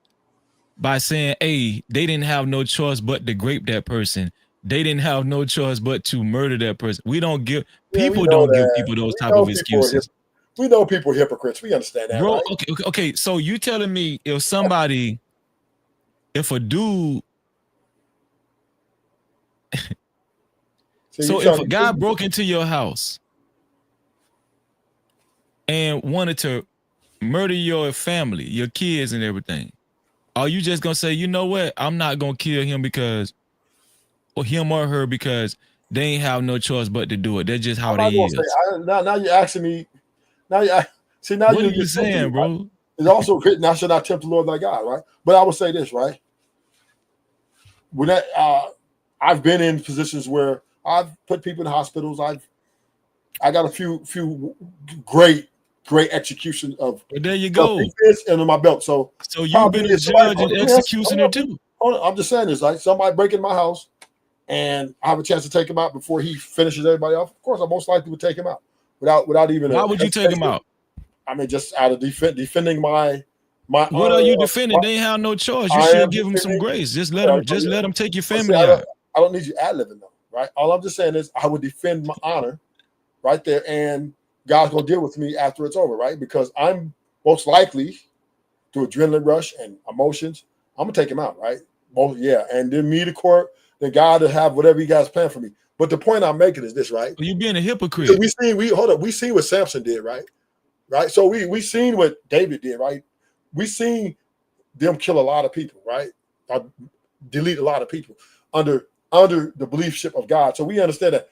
S1: by saying, hey, they didn't have no choice but to grape that person. They didn't have no choice but to murder that person. We don't give, people don't give people those type of excuses.
S3: We know people are hypocrites. We understand that,
S1: Bro,
S3: right?
S1: okay. So you telling me if somebody, if a dude, so if a guy broke into your house and wanted to murder your family, your kids and everything, are you just gonna say, you know what, I'm not gonna kill him because, or him or her, because they ain't have no choice but to do it? That's just how they is.
S3: Now you're asking me. Now you see. Now
S1: what are you saying, bro?
S3: Right? It's also written, "Thou shalt not tempt the Lord thy God." Right? But I would say this, right? When that, I've been in positions where I've put people in hospitals. I got a few great execution of.
S1: Well, there you go.
S3: Under my belt. So
S1: you've been a judge and executioner too.
S3: I'm just saying this, like somebody break in my house, and I have a chance to take him out before he finishes everybody off. Of course, I most likely would take him out without even.
S1: Why would you take him out?
S3: I mean, just out of defending my.
S1: What are you defending? They ain't have no choice. You should give them some grace. Just let them take your family out.
S3: I don't need you ad-libbing though, right? All I'm just saying is I would defend my honor right there, and God's gonna deal with me after it's over, right? Because I'm most likely through adrenaline rush and emotions, I'm gonna take him out, right? And then me to court, then God to have whatever you guys plan for me. But the point I'm making is this, right?
S1: Well, you being a hypocrite.
S3: We seen what Samson did, right? Right. So we seen what David did, right? We seen them kill a lot of people, right? Delete a lot of people under the beliefship of God. So we understand that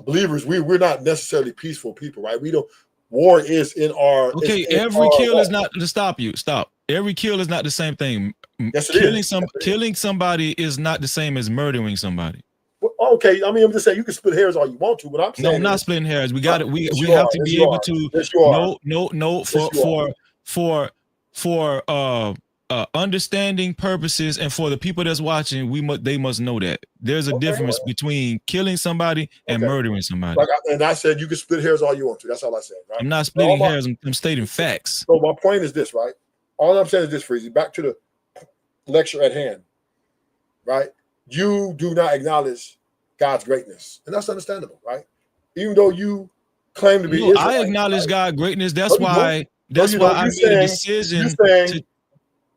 S3: believers, we're not necessarily peaceful people, right? We don't. War is in our.
S1: Okay, every kill is not to stop you. Stop. Every kill is not the same thing.
S3: Yes, it is.
S1: Killing somebody is not the same as murdering somebody.
S3: Well, okay, I mean, I'm just saying you can split hairs all you want to, but I'm saying
S1: no, I'm not splitting hairs. We got it. We have to be able to. No. For understanding purposes and for the people that's watching, they must know that there's a difference between killing somebody and murdering somebody.
S3: And I said you can split hairs all you want to. That's all I said. Right?
S1: I'm not splitting hairs. I'm stating facts.
S3: So my point is this, right? All I'm saying is this, Freezy. Back to the lecture at hand, right? You do not acknowledge God's greatness, and that's understandable, right? Even though you claim to be Israelite,
S1: I acknowledge God's greatness. That's why. That's why I made a decision.
S3: You're saying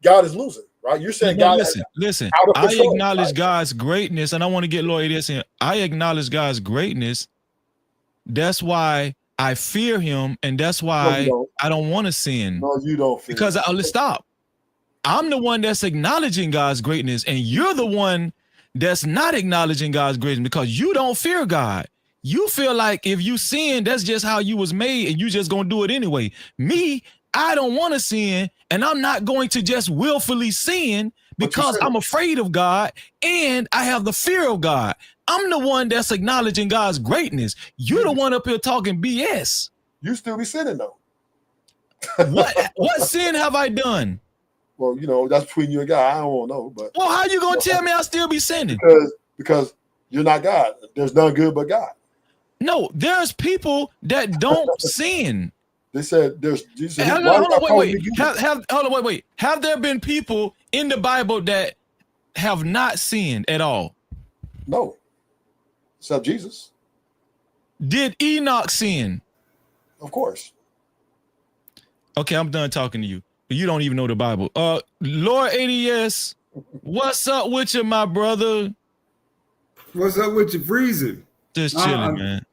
S3: God is losing, right? You're saying God.
S1: Listen. I acknowledge God's greatness, and I want to get Lloyd this in. I acknowledge God's greatness. That's why I fear Him, and that's why I don't want to sin.
S3: No, you don't.
S1: Because let's stop. I'm the one that's acknowledging God's greatness, and you're the one that's not acknowledging God's greatness because you don't fear God. You feel like if you sin, that's just how you was made, and you just gonna do it anyway. Me, I don't want to sin, and I'm not going to just willfully sin because I'm afraid of God and I have the fear of God. I'm the one that's acknowledging God's greatness. You're the one up here talking BS.
S3: You still be sinning though.
S1: What sin have I done?
S3: Well, that's between you and God. I don't want to know, but
S1: well, how you gonna tell me I still be sinning?
S3: Because you're not God. There's none good but God.
S1: No, there's people that don't sin.
S3: They said there's Jesus.
S1: Hold on, wait. Have there been people in the Bible that have not sinned at all?
S3: No. Except Jesus.
S1: Did Enoch sin?
S3: Of course.
S1: Okay, I'm done talking to you. You don't even know the Bible. Lord ADS, what's up with you, my brother?
S6: What's up with you, freezing?
S1: Just chilling, man.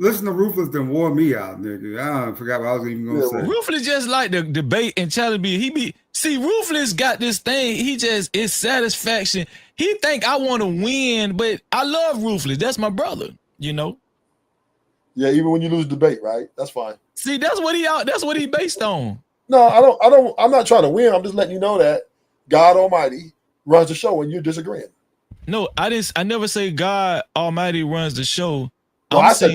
S6: Listen to Ruthless done wore me out, nigga. I forgot what I was even gonna say.
S1: Ruthless just like the debate and challenge me. Ruthless got this thing. It's satisfaction. He think I want to win, but I love Ruthless. That's my brother,
S3: Yeah, even when you lose debate, right? That's fine.
S1: See, that's what he based on.
S3: No, I'm not trying to win. I'm just letting you know that God Almighty runs the show when you're disagreeing.
S1: No, I never say God Almighty runs the show.
S3: No, I said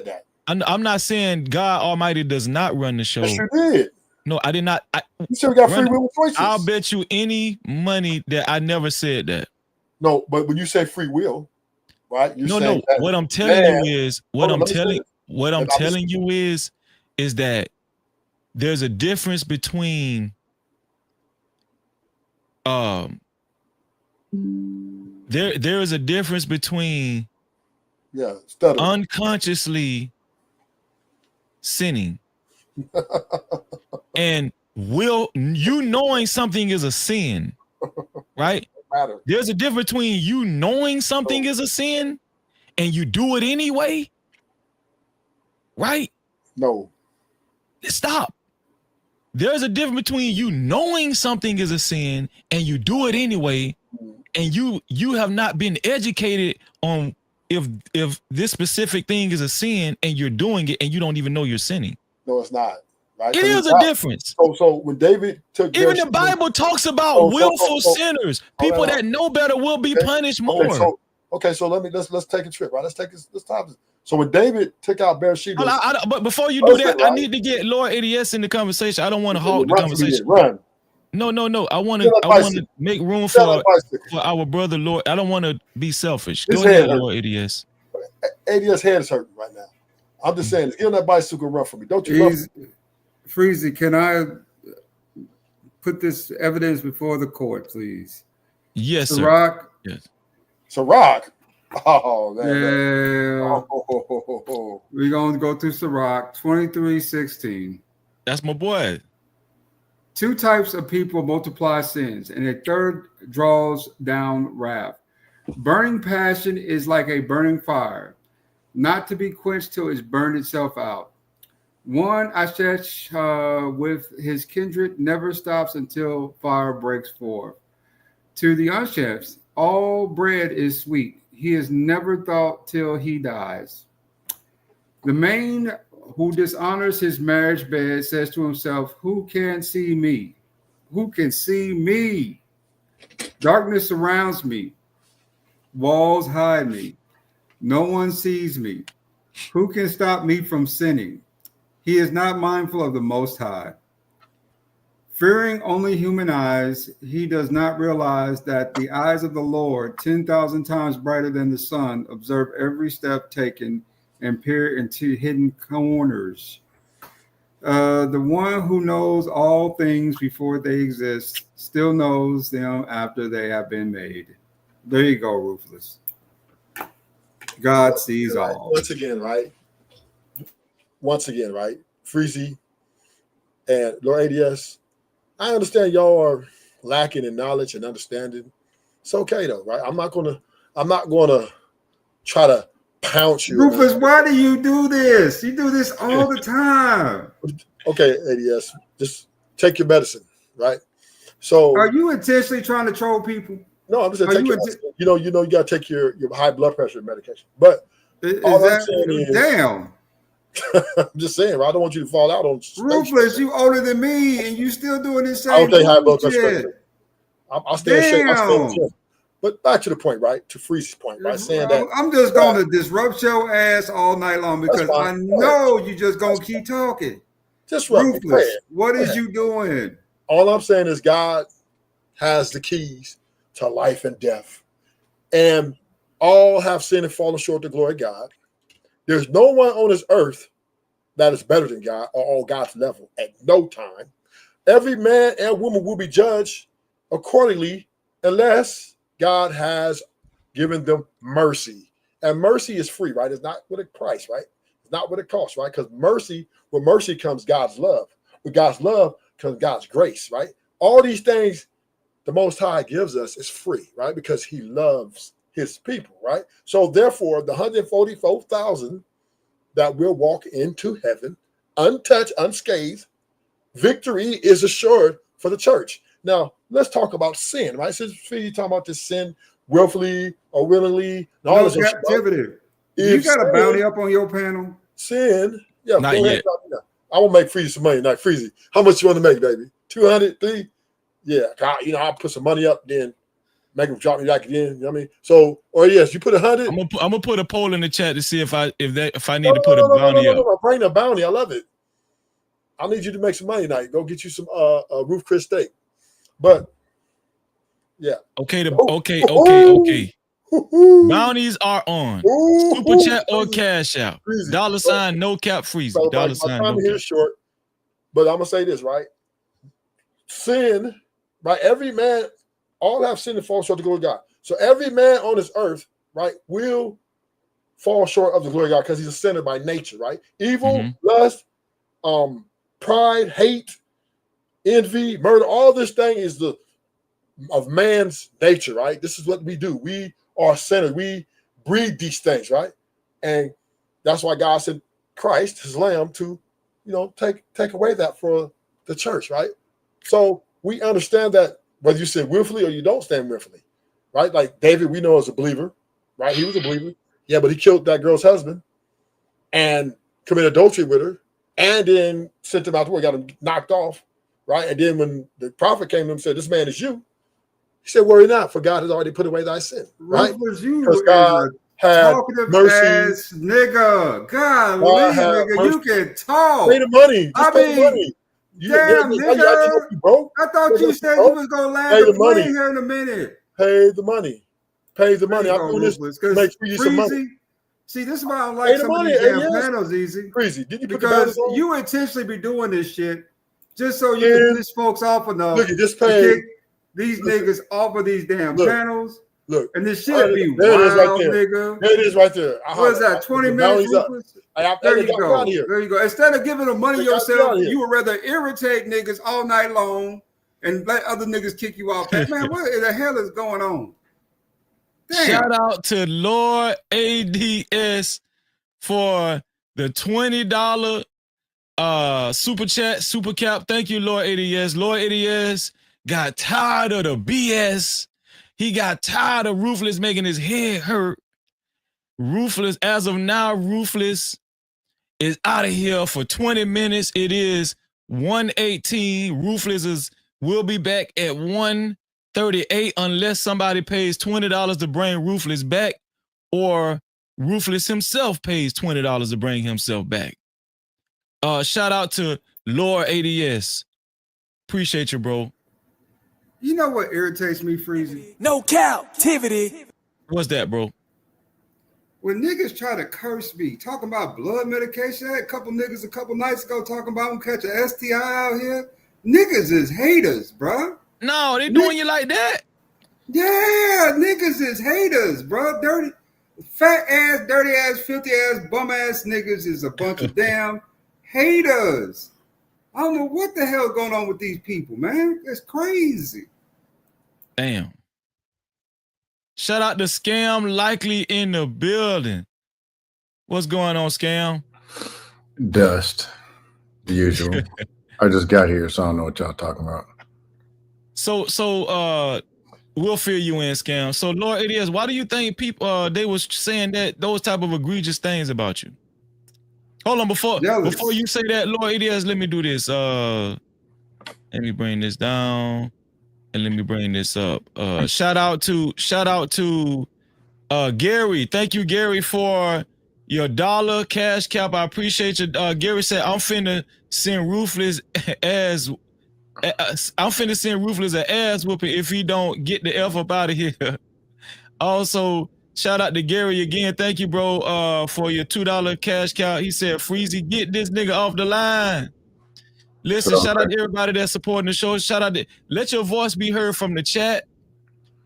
S3: that.
S1: I'm not saying God Almighty does not run the show.
S3: Yes, you did.
S1: No, I did not.
S3: You still got free will choices.
S1: I'll bet you any money that I never said that.
S3: No, but when you say free will, right? You're
S1: No,
S3: saying
S1: no.
S3: that
S1: What I'm telling you is
S3: hold on, let me say this.
S1: what I'm
S3: And I'm just-
S1: telling you is that there's a difference between there is a difference between
S3: stuttering.
S1: unconsciously sinning and you knowing something is a sin, right?
S3: Matter.
S1: There's a difference between you knowing something is a sin and you do it anyway, right?
S3: No.
S1: Stop. There's a difference between you knowing something is a sin and you do it anyway, and you have not been educated on if this specific thing is a sin and you're doing it and you don't even know you're sinning.
S3: No, it's not. Right?
S1: It
S3: 'Cause
S1: is
S3: it's
S1: a
S3: not.
S1: difference.
S3: So when David took
S1: Even the
S3: Bathsheba-
S1: Bible talks about willful sinners. People that know better will be punished more.
S3: Okay, so let's take a trip, right? Let's stop this. So when David took out Bathsheba,
S1: But before you do that, I need to get Lord ADS in the conversation. I don't want to halt the conversation.
S3: Run.
S1: No. I want to make room for our brother Lord. I don't want to be selfish. Go ahead, Lord ADS.
S3: ADS head is hurting right now. I'm just saying, get on that bicycle and run for me. Don't you run for me.
S6: Freezy, can I put this evidence before the court, please?
S1: Yes, sir.
S6: Ciroc?
S1: Yes.
S3: Ciroc? Oh, man.
S6: Yeah.
S3: Oh.
S6: We're going to go through Ciroc 23:16.
S1: That's my boy.
S6: Two types of people multiply sins, and a third draws down wrath. Burning passion is like a burning fire, not to be quenched till it's burned itself out. One Ashesh with his kindred never stops until fire breaks forth. To the Ashefs, all bread is sweet. He is never thought till he dies. The man who dishonors his marriage bed says to himself, who can see me? Who can see me? Darkness surrounds me. Walls hide me. No one sees me. Who can stop me from sinning? He is not mindful of the Most High. Fearing only human eyes, he does not realize that the eyes of the Lord, 10,000 times brighter than the sun, observe every step taken and peer into hidden corners. The one who knows all things before they exist still knows them after they have been made. There you go, Ruthless. God sees all.
S3: Once again, right? Freezy and Lord ADS, I understand y'all are lacking in knowledge and understanding. It's okay though, right? I'm not gonna try to pounce you.
S6: Rufus, why do you do this? You do this all the time.
S3: Okay, ADS, just take your medicine, right? So
S6: are you intentionally trying to troll people?
S3: No, I'm just saying take your medicine. You know, you gotta take your high blood pressure medication. But all I'm saying is,
S6: damn.
S3: I'm just saying, right? I don't want you to fall out on
S6: Ruthless, you older than me and you still doing this same
S3: I don't take high blood
S6: shit.
S3: pressure. I'll stay in shape. But back to the point, right? To Freeze's point, right? Saying that
S6: I'm just going to disrupt your ass all night long because I know you just going to keep talking. Ruthless, what is you doing?
S3: All I'm saying is God has the keys to life and death. And all have sinned and fallen short of the glory of God. There's no one on this earth that is better than God or on God's level at no time. Every man and woman will be judged accordingly unless God has given them mercy. And mercy is free, right? It's not with a price, right? It's not what it costs, right? Because with mercy comes God's love. With God's love comes God's grace, right? All these things the Most High gives us is free, right? Because he loves his people, right? So therefore, the 144,000 that will walk into heaven, untouched, unscathed, victory is assured for the church. Now, let's talk about sin, right? Since you're talking about this sin willfully or willingly, and all this
S6: captivity. You got a bounty up on your panel?
S3: Sin, yeah.
S1: Not yet.
S3: I will make Freezy some money tonight. Freezy, how much you want to make, baby? 200, 3? Yeah, I'll put some money up, then make them drop me back again. You know what I mean? So, or yes, you put 100.
S1: I'm gonna put a poll in the chat to see if I need to put a bounty up.
S3: Bring the bounty. I love it. I need you to make some money tonight. Go get you some Roof Chris steak. But Yeah.
S1: Okay,
S3: Oh,
S1: okay.
S3: Ooh,
S1: Bounties are on.
S3: ooh,
S1: Super
S3: ooh,
S1: chat or
S3: Freezy,
S1: cash out.
S3: Freezy.
S1: $ no cap freezy.
S3: So my
S1: $
S3: time
S1: no
S3: here
S1: cap.
S3: is short, but I'm gonna say this, right? Sin, right? Every man, all have sinned and fall short of the glory of God. So every man on this earth, right, will fall short of the glory of God because he's a sinner by nature, right? Evil, lust, pride, hate, envy, murder, all this thing is the of man's nature, right? This is what we do. We are sinners. We breed these things, right? And that's why God sent Christ, his lamb, to, take away that for the church, right? So we understand that whether you sin willfully or you don't stand willfully, right? Like David, we know as a believer, right? He was a believer. Yeah, but he killed that girl's husband and committed adultery with her and then sent him out to work, got him knocked off, right? And then when the prophet came to him and said, "This man is you," he said, "Worry not, for God has already put away thy sin," right?
S6: Ruthless, you
S3: Because
S6: is
S3: God
S6: a
S3: had
S6: talkative
S3: mercy.
S6: ass nigga. God,
S3: God had
S6: nigga,
S3: mercy.
S6: you can talk.
S3: Pay the money. Just
S6: I
S3: pay the
S6: mean,
S3: money.
S6: damn,
S3: I think
S6: nigga.
S3: you broke.
S6: I thought you said you was gonna land
S3: Pay
S6: the
S3: the money.
S6: plane here in a minute.
S3: Pay the money. Pay the money.
S6: There you
S3: I'm
S6: go,
S3: doing this
S6: Ruthless.
S3: to
S6: Because
S3: make you some money.
S6: Freezy, see, this is why I don't
S3: Pay
S6: like
S3: the
S6: some of
S3: money,
S6: these damn
S3: ADS.
S6: panels, Easy.
S3: Crazy. Didn't you put the banners
S6: Because
S3: on?
S6: you intentionally be doing this shit just so you can piss folks off enough
S3: Look, just
S6: to
S3: pay.
S6: kick these niggas off of these damn
S3: Look,
S6: panels.
S3: Look,
S6: And this shit be
S3: there it is right
S6: wild,
S3: there.
S6: nigga.
S3: There it is right there.
S6: What is that, 20 minutes, Ruthless? There you go. There you go. Instead of giving them money yourself, you would rather irritate niggas all night long and let other niggas kick you off. Man, what the hell is going on? Damn.
S1: Shout out to Lord ADS for the $20 super chat, super cap. Thank you, Lord ADS. Lord ADS got tired of the BS. He got tired of Ruthless making his head hurt. Ruthless, as of now, Ruthless is out of here for 20 minutes. It is 1:18. Ruthless will be back at 1:38 unless somebody pays $20 to bring Ruthless back, or Ruthless himself pays $20 to bring himself back. Shout out to Lord ADS. Appreciate you, bro.
S6: You know what irritates me, Freezy?
S7: No captivity.
S1: What's that, bro?
S6: When niggas try to curse me, talking about blood medication, I had a couple niggas a couple nights ago talking about them catch a STI out here. Niggas is haters, bro.
S1: No, they doing you like that?
S6: Yeah, niggas is haters, bro. Dirty, fat ass, dirty ass, filthy ass, bum ass niggas is a bunch of damn haters. I don't know what the hell going on with these people, man. It's crazy.
S1: Damn. Shout out to Scam Likely in the building. What's going on, Scam?
S4: Dust. The usual. I just got here, so I don't know what y'all talking about.
S1: So we'll fill you in, Scam. So Lord ADS, why do you think people they was saying that those type of egregious things about you? Hold on, before you say that, Lord ADS, let me do this. Let me bring this down and let me bring this up. Shout out to Gary. Thank you, Gary, for your $1 cash cap. I appreciate you. Gary said, I'm finna send Ruthless as an ass whooping if he don't get the F up out of here. Also, shout out to Gary again. Thank you, bro, for your $2 cash cow. He said, Freezy, get this nigga off the line. Listen, shout out to everybody that's supporting the show. Shout out to, let your voice be heard from the chat.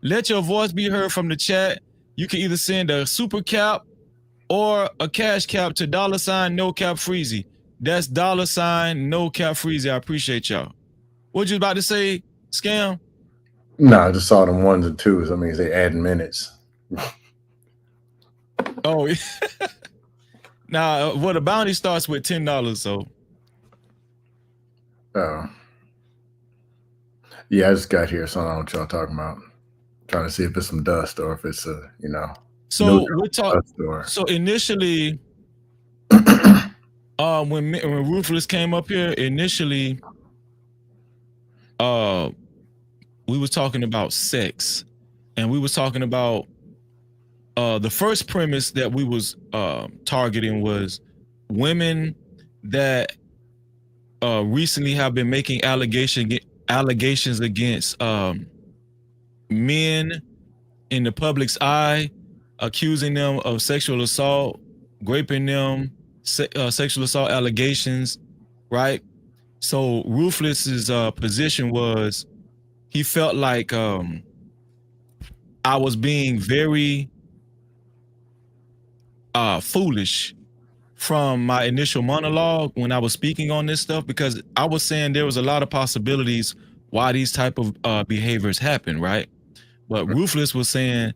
S1: Let your voice be heard from the chat. You can either send a super cap or a cash cap to $ no cap freezy. That's $ no cap freezy. I appreciate y'all. What you about to say, Scam?
S4: No, I just saw them ones and twos. I mean, they adding minutes.
S1: Oh, now, well, the bounty starts with $10, so.
S4: Oh. Yeah, I just got here, so I don't know what y'all talking about. Trying to see if it's some dust or if it's
S1: So we're talking. So initially, when Ruthless came up here, initially, we was talking about sex, and we was talking about the first premise that we was targeting was women that recently have been making allegations against men in the public's eye, accusing them of sexual assault, raping them, sexual assault allegations, right? So Ruthless's position was he felt like I was being very foolish from my initial monologue when I was speaking on this stuff, because I was saying there was a lot of possibilities why these type of behaviors happen, right? But Ruthless was saying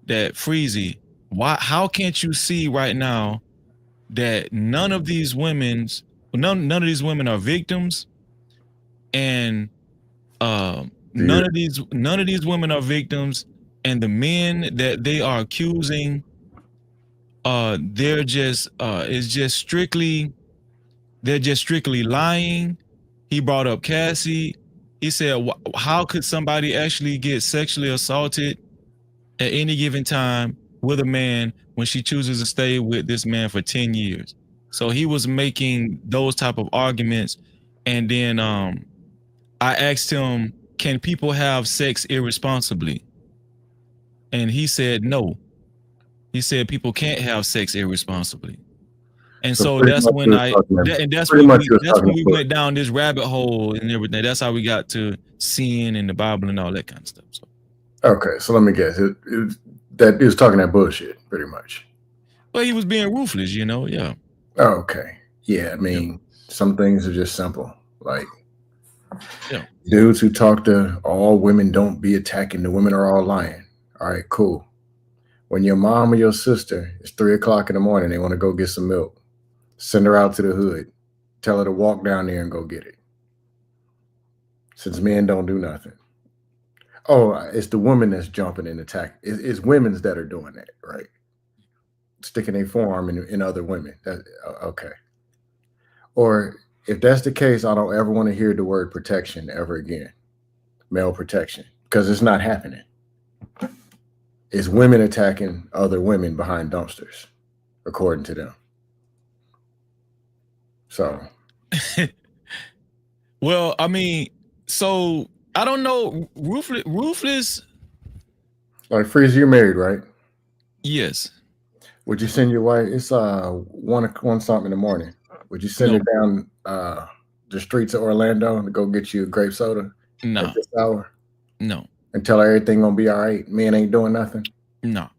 S1: that Freezy, how can't you see right now that none of these women are victims, and none of these women are victims, and the men that they are accusing, they're just strictly lying. He brought up Cassie. He said, how could somebody actually get sexually assaulted at any given time with a man when she chooses to stay with this man for 10 years? So he was making those type of arguments. And then I asked him, can people have sex irresponsibly? And he said no. He said people can't have sex irresponsibly. And so that's when we went down this rabbit hole and everything. That's how we got to sin and the Bible and all that kind of stuff. So.
S4: Okay, so let me guess. That he was talking that bullshit, pretty much.
S1: Well, he was being ruthless, yeah.
S4: Oh, okay. Yeah, I mean, some things are just simple. Like, dudes who talk to all women don't be attacking, the women are all lying. All right, cool. When your mom or your sister, it's 3 o'clock in the morning, they want to go get some milk, send her out to the hood, tell her to walk down there and go get it. Since men don't do nothing. Oh, it's the woman that's jumping and attacking. It's women's that are doing that, right? Sticking their forearm in other women. Okay. Or if that's the case, I don't ever want to hear the word protection ever again. Male protection. Because it's not happening. It's women attacking other women behind dumpsters, according to them. So.
S1: Well, I mean, so I don't know. Ruthless.
S4: Like, Freeze, you're married, right?
S1: Yes.
S4: Would you send your wife? It's 1 something in the morning. Would you send her down the streets of Orlando to go get you a grape soda?
S1: No.
S4: At this hour?
S1: No.
S4: And tell her everything gonna be all right? Men ain't doing nothing?
S1: No.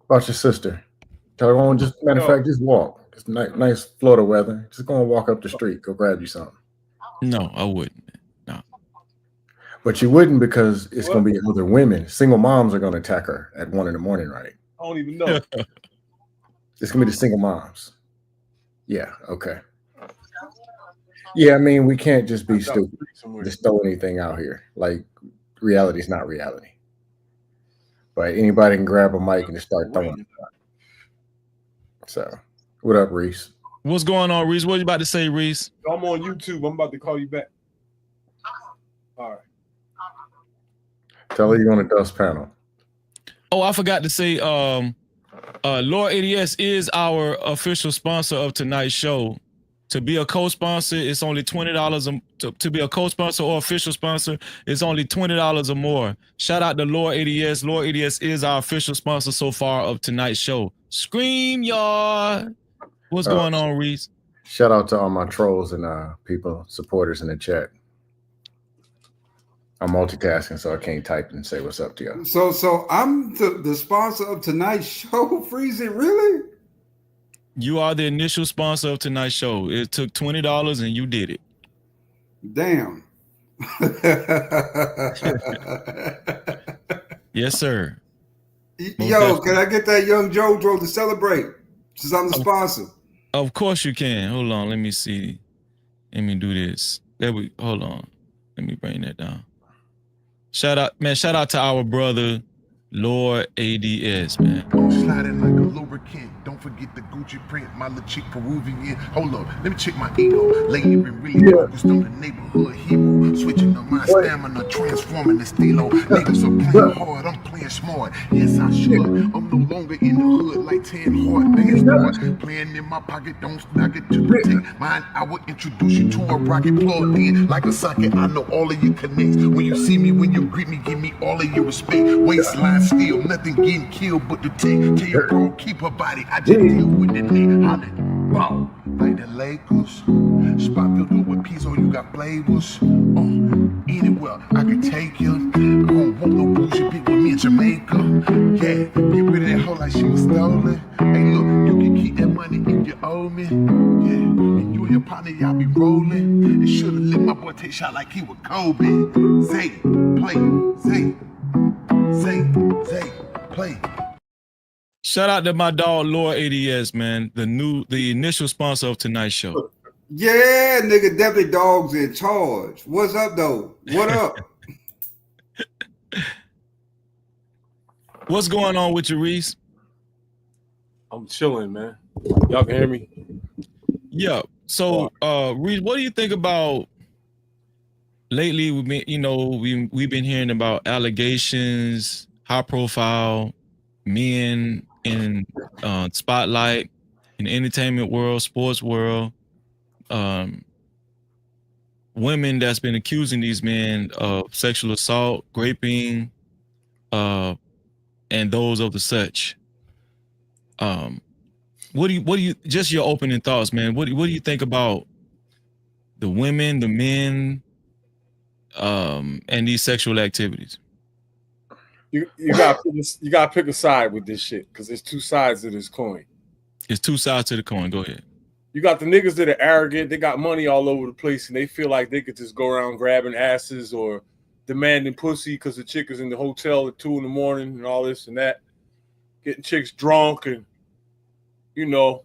S4: About your sister. Tell her, oh, just matter of fact, just walk. It's nice Florida weather. Just go and walk up the street. Go grab you something.
S1: No, I wouldn't. No.
S4: But you wouldn't, because it's gonna be other women. Single moms are gonna attack her at 1 in the morning, right?
S2: I don't even know.
S4: It's gonna be the single moms. Yeah, okay. Yeah, I mean, we can't just be stupid. Just throw anything out here. Like, reality is not reality. But anybody can grab a mic and just start throwing it out. So, what up, Reese?
S1: What's going on, Reese? What you about to say, Reese?
S2: I'm on YouTube. I'm about to call you back. All right.
S4: Tell her you're on the dust panel.
S1: Oh, I forgot to say, Lord ADS is our official sponsor of tonight's show. To be a co-sponsor, it's only $20. To be a co-sponsor or official sponsor, it's only $20 or more. Shout out to Lord ADS. Lord ADS is our official sponsor so far of tonight's show. Scream, y'all. What's going on, Reese?
S4: Shout out to all my trolls and people, supporters in the chat. I'm multitasking, so I can't type and say what's up to you.
S6: So I'm the sponsor of tonight's show, Freezy, really?
S1: You are the initial sponsor of tonight's show. It took $20 and you did it.
S6: Damn.
S1: Yes, sir.
S6: Yo, can I get that young JoJo to celebrate since I'm the sponsor?
S1: Of course you can. Hold on. Let me see. Let me do this. Hold on. Let me bring that down. Shout out to our brother, Lord ADS, man.
S13: Sliding like a lubricant. Don't forget the Gucci print. My little chick Peruvian. Hold up, let me check my ego. Lately been really focused on the neighborhood hero. Switching up my stamina, transforming the stilo. Niggas are playing hard, I'm playing and smart. Yes, I should. I'm no longer in the hood like 10 hard bands start. Playing in my pocket, don't knock it to protect mine. I will introduce you to a rocket plug in like a socket. I know all of your connects. When you see me, when you greet me, give me all of your respect. Waistline still, nothing getting killed but the tick. Tell your bro, keep her body. I just deal with the neck. Holla, ball, like the Lakers. Spot filled up with pizza, you got flavors. Anywhere I can take you. I don't want no bullshit bitch with me in Jamaica. Yeah, get rid of that hoe like she was stolen. Hey, look, you can keep that money if you owe me. Yeah, and you and your partner, y'all be rolling. And should've let my boy take shot like he was Kobe. Zay, play, Zay, play.
S1: Shout out to my dog Lord ADS, man. The initial sponsor of tonight's show.
S6: Yeah, nigga, Definitely Dog's in charge. What's up, though? What up?
S1: What's going on with you, Reese?
S2: I'm chilling, man. Y'all can hear me?
S1: Yeah. So, Reese, what do you think about lately? We've been, we've been hearing about allegations, high profile men in spotlight in the entertainment world, sports world. Women that's been accusing these men of sexual assault, raping, and those of the such. What do you just your opening thoughts, man? What do you think about the women, the men, and these sexual activities?
S2: You gotta pick a side with this shit because there's two sides to this coin.
S1: There's two sides to the coin. Go ahead.
S2: You got the niggas that are arrogant, they got money all over the place, and they feel like they could just go around grabbing asses or demanding pussy because the chick is in the hotel at 2 a.m. and all this and that, getting chicks drunk and, you know,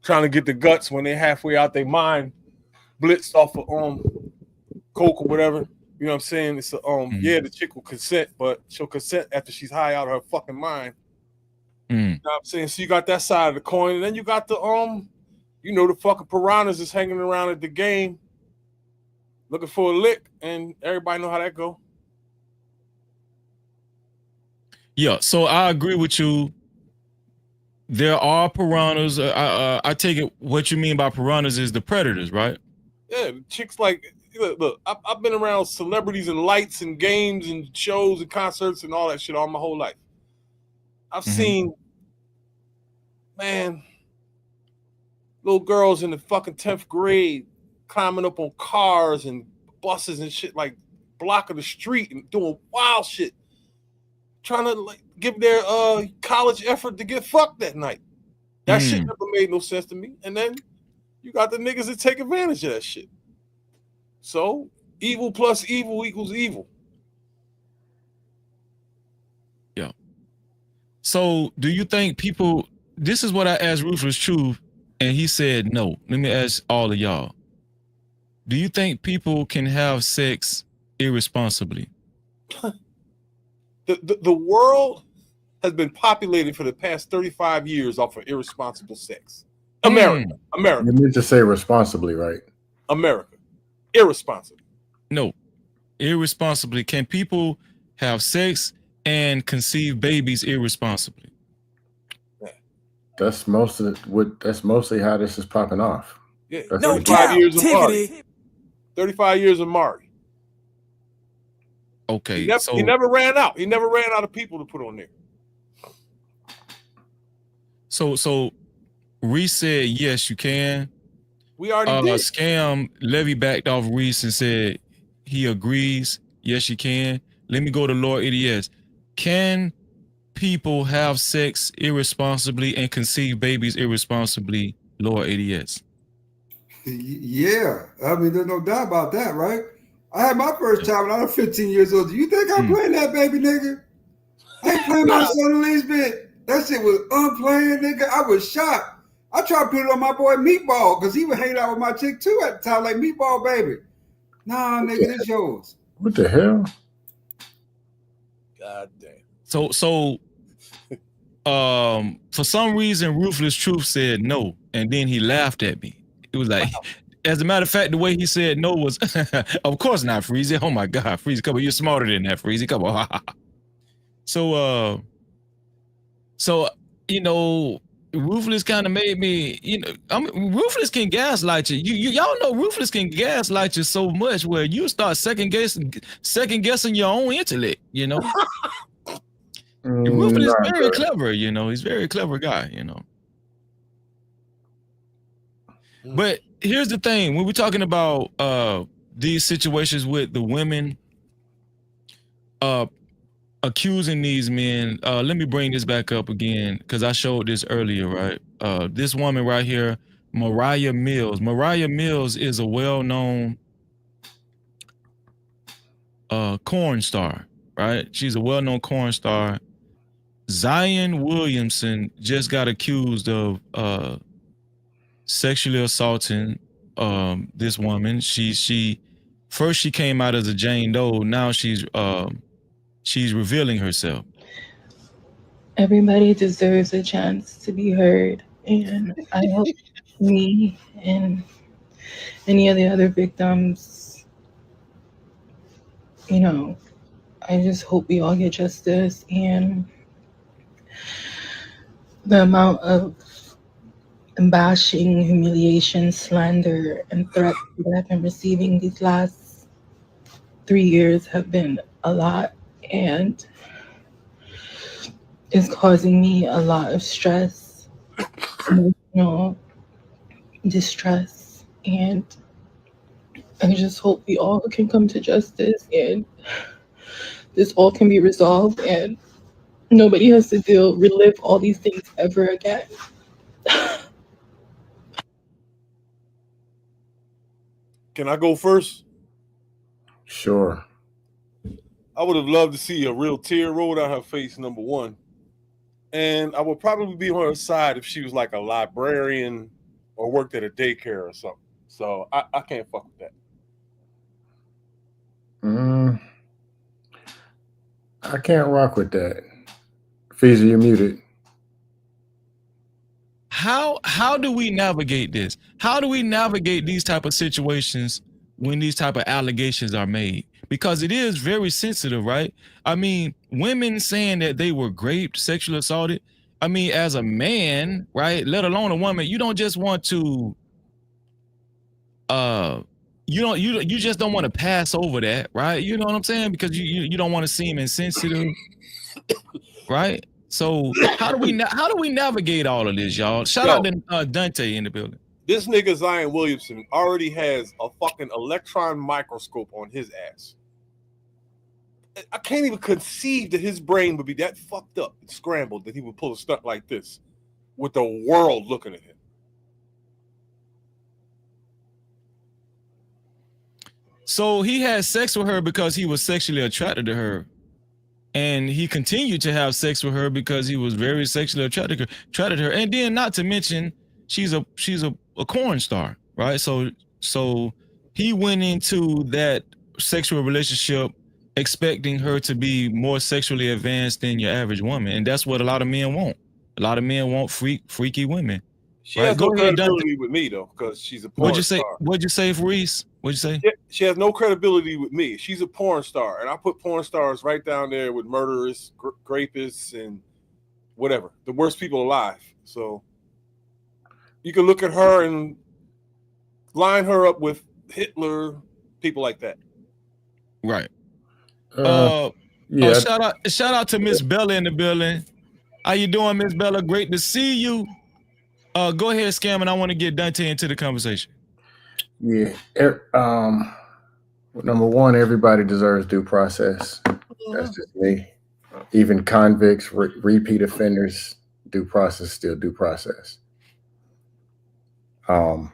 S2: trying to get the guts when they halfway out their mind, blitzed off of coke or whatever. You know what I'm saying? It's yeah, the chick will consent, but she'll consent after she's high out of her fucking mind. You know what I'm saying? So you got that side of the coin, and then you got the you know, the fucking piranhas is hanging around at the game looking for a lick, and everybody know how that go.
S1: Yeah, so I agree with you. There are piranhas. I take it what you mean by piranhas is the predators, right?
S2: Yeah, chicks like, look, I've been around celebrities and lights and games and shows and concerts and all that shit all my whole life. I've seen, man, little girls in the fucking 10th grade climbing up on cars and buses and shit, like blocking the street and doing wild shit, trying to like give their college effort to get fucked that night. That shit never made no sense to me. And then you got the niggas that take advantage of that shit. So evil plus evil equals evil.
S1: Yeah. So do you think people, this is what I asked Ruthless Truth, and he said no. Let me ask all of y'all. Do you think people can have sex irresponsibly?
S2: The world has been populated for the past 35 years off of irresponsible sex. America.
S4: You need to say responsibly, right?
S2: America. Irresponsible.
S1: No. Irresponsibly. Can people have sex and conceive babies irresponsibly?
S4: That's mostly how this is popping off.
S2: Yeah.
S4: That's
S2: 35 years of Mari. 35 years of Mari.
S1: Okay.
S2: He never ran out. He never ran out of people to put on there.
S1: So Reese said yes, you can.
S2: We already did.
S1: Scam Levy backed off Reese and said he agrees. Yes, you can. Let me go to Lord ADS. Can people have sex irresponsibly and conceive babies irresponsibly, Lord ADS?
S6: Yeah, I mean, there's no doubt about that, right? I had my first child when I was 15 years old. Do you think I'm playing that baby, nigga? I ain't playing my son the least bit. That shit was unplanned, nigga. I was shocked. I tried to put it on my boy Meatball because he was hanging out with my chick too at the time, like Meatball baby. Nah, nigga, this yours.
S4: What the hell?
S2: God damn.
S1: So for some reason Ruthless Truth said no, and then he laughed at me. It was like, as a matter of fact, the way he said no was, of course not, Freezy. Oh my God, Freezy, come on, you're smarter than that, Freezy. Come on. So you know, Ruthless kind of made me, you know, I mean, Ruthless can gaslight you. Y'all know Ruthless can gaslight you so much where you start second guessing your own intellect, you know. Ruthless is very clever, you know. He's a very clever guy, you know. But here's the thing: when we're talking about these situations with the women accusing these men, let me bring this back up again because I showed this earlier, right? This woman right here, Mariah Mills. Mariah Mills is a well-known corn star, right? She's a well-known corn star. Zion Williamson just got accused of sexually assaulting this woman. She first came out as a Jane Doe. Now she's revealing herself.
S19: Everybody deserves a chance to be heard, and I hope me and any of the other victims, you know, I just hope we all get justice. And the amount of bashing, humiliation, slander, and threats that I've been receiving these last 3 years have been a lot, and it's causing me a lot of stress, emotional distress, and I just hope we all can come to justice and this all can be resolved and nobody has to relive all these things ever again.
S2: Can I go first?
S4: Sure.
S2: I would have loved to see a real tear roll down her face, number one. And I would probably be on her side if she was like a librarian or worked at a daycare or something. So I can't fuck with that.
S4: I can't rock with that. Feezy, you're muted.
S1: How do we navigate this? How do we navigate these type of situations when these type of allegations are made? Because it is very sensitive, right? I mean, women saying that they were raped, sexually assaulted. I mean, as a man, right, let alone a woman, you don't just want to you just don't want to pass over that, right? You know what I'm saying? Because you don't want to seem insensitive, right? So how do we navigate all of this, y'all? Shout out to Dante in the building.
S2: This nigga Zion Williamson already has a fucking electron microscope on his ass. I can't even conceive that his brain would be that fucked up and scrambled that he would pull a stunt like this with the world looking at him.
S1: So he had sex with her because he was sexually attracted to her. And he continued to have sex with her because he was very sexually attracted to her. And then not to mention, she's a corn star, right? So he went into that sexual relationship expecting her to be more sexually advanced than your average woman. And that's what a lot of men want. A lot of men want freaky women.
S2: She has no credibility with me, though, because she's a porn star.
S1: What'd you say, Reese? What'd you say?
S2: She has no credibility with me. She's a porn star, and I put porn stars right down there with murderers, rapists, and whatever. The worst people alive. So you can look at her and line her up with Hitler, people like that.
S1: Right.
S4: Yeah.
S1: Shout out to Miss Bella in the building. How you doing, Miss Bella? Great to see you. Go ahead, Scam, and I want to get Dante into the conversation.
S4: Yeah. Number one, everybody deserves due process. That's just me. Even convicts, repeat offenders, due process, still due process. But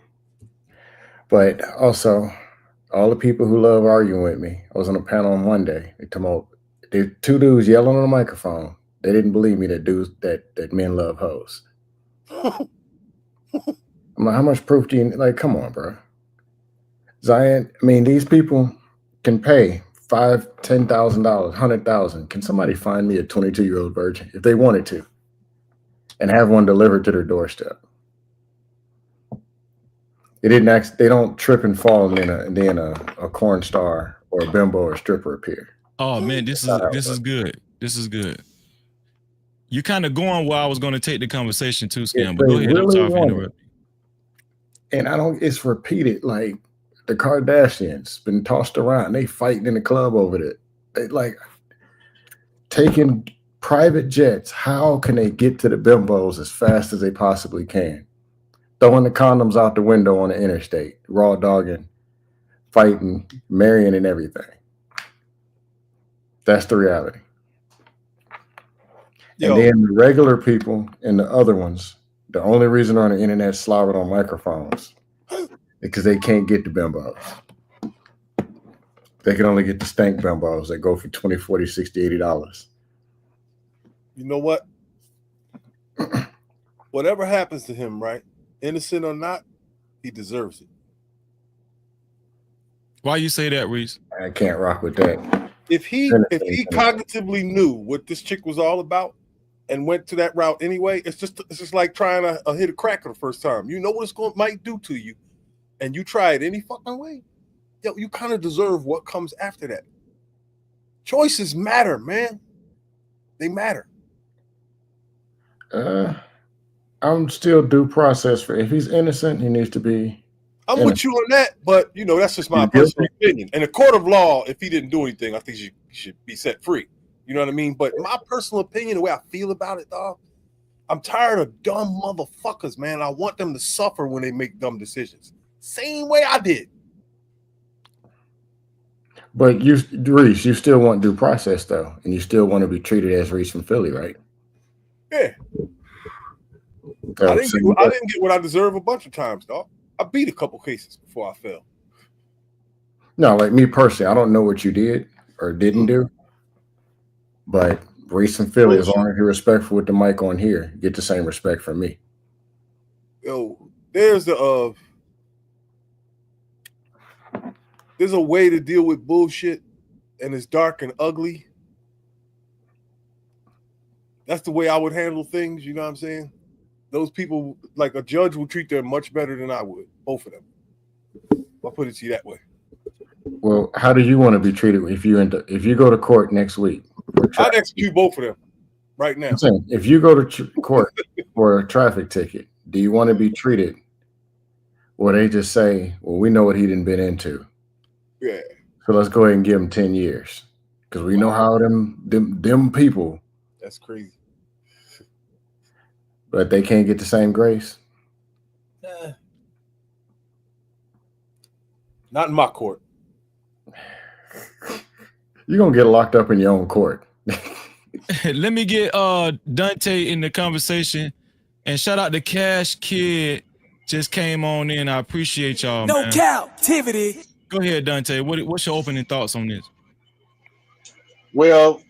S4: also, all the people who love arguing with me, I was on a panel on Monday. They told me, there two dudes yelling on the microphone. They didn't believe me that men love hoes. I'm like, how much proof do you like? Come on, bro. Zion, I mean, these people can pay $5,000, $10,000, $100,000. Can somebody find me a 22-year-old virgin if they wanted to, and have one delivered to their doorstep? They don't trip and fall and then a corn star or a bimbo or stripper appear.
S1: Oh man, this is good. This is good. You kind of going where I was going to take the conversation too, Scam.
S4: If
S1: But
S4: they
S1: go ahead. I'm
S4: really
S1: sorry for
S4: want it,
S1: interrupting.
S4: and I don't. It's repeated. Like the Kardashians been tossed around. They fighting in the club over it. They like taking private jets. How can they get to the bimbos as fast as they possibly can? Throwing the condoms out the window on the interstate, raw dogging, fighting, marrying, and everything. That's the reality.
S2: Yo.
S4: And then the regular people and the other ones, the only reason they're on the internet slobbered on microphones is because they can't get the bimbos. They can only get the stank bimbos that go for $20, $40, $60, $80.
S2: You know what? Whatever happens to him, right? Innocent or not, he deserves it.
S1: Why you say that, Reese?
S4: I can't rock with that.
S2: If he cognitively knew what this chick was all about and went to that route anyway, it's just like trying to hit a cracker the first time. You know what it's might do to you, and you try it any fucking way. Yo, you kind of deserve what comes after that. Choices matter, man. They matter.
S4: I'm still due process for if he's innocent, he needs to be.
S2: I'm with you on that, but you know that's just my personal opinion. In a court of law, if he didn't do anything, I think he should be set free. You know what I mean? But my personal opinion, the way I feel about it, dog, I'm tired of dumb motherfuckers, man. I want them to suffer when they make dumb decisions. Same way I did.
S4: But you, Reese, you still want due process though, and you still want to be treated as Reese from Philly, right?
S2: Yeah. I didn't get what I deserve a bunch of times, dog. I beat a couple cases before I fell.
S4: No, like me personally, I don't know what you did or didn't do, but Reese from Philly, as long as you're respectful with the mic on here, get the same respect from me.
S2: Yo, there's a way to deal with bullshit, and it's dark and ugly. That's the way I would handle things. You know what I'm saying? Those people, like a judge, will treat them much better than I would. Both of them. I'll put it to you that way.
S4: Well, how do you want to be treated if you go to court next week?
S2: I'd execute both of them right now.
S4: I'm saying, if you go to court for a traffic ticket, do you want to be treated where they just say, well, we know what he didn't been into.
S2: Yeah.
S4: So let's go ahead and give him 10 years. Because we know how them people.
S2: That's crazy.
S4: But they can't get the same grace.
S2: Not in my court.
S1: You're gonna get locked up in your own court. Let me get Dante in the conversation. And shout out to Cash Kid. Just came on in. I appreciate y'all.
S7: No
S1: man.
S7: Cap-tivity.
S1: Go ahead, Dante. What's your opening thoughts on this?
S5: Well,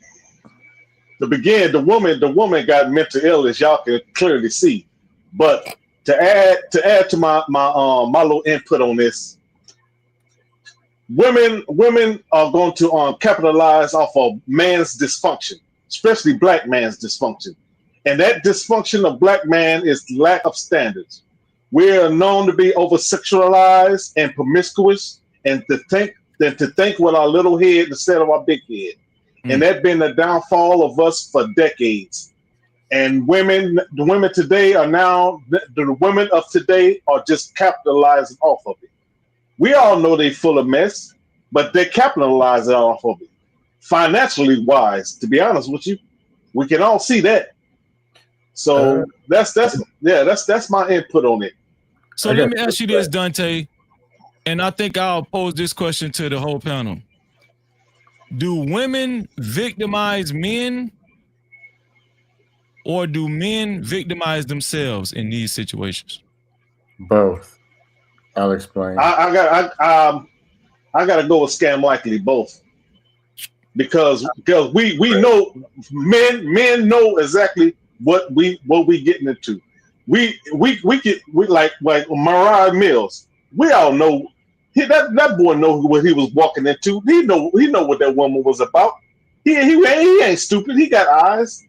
S5: the woman got mental illness. Y'all can clearly see. But to add to my little input on this, women are going to capitalize off of man's dysfunction, especially black man's dysfunction. And that dysfunction of black man is lack of standards. We are known to be over-sexualized and promiscuous, and to think with our little head instead of our big head. And that's been the downfall of us for decades. And the women today are now, the women of today are just capitalizing off of it. We all know they're full of mess, but they capitalize off of it. Financially wise, to be honest with you, we can all see that. So that's my input on it.
S1: So let me ask you this, Dante, and I think I'll pose this question to the whole panel. Do women victimize men, or do men victimize themselves in these situations?
S4: Both. I'll explain.
S5: I got to go with scam likely both, because we know men know exactly what we getting into. We like Mariah Mills. We all know that boy know what he was walking into. He know what that woman was about. He ain't stupid. He got eyes.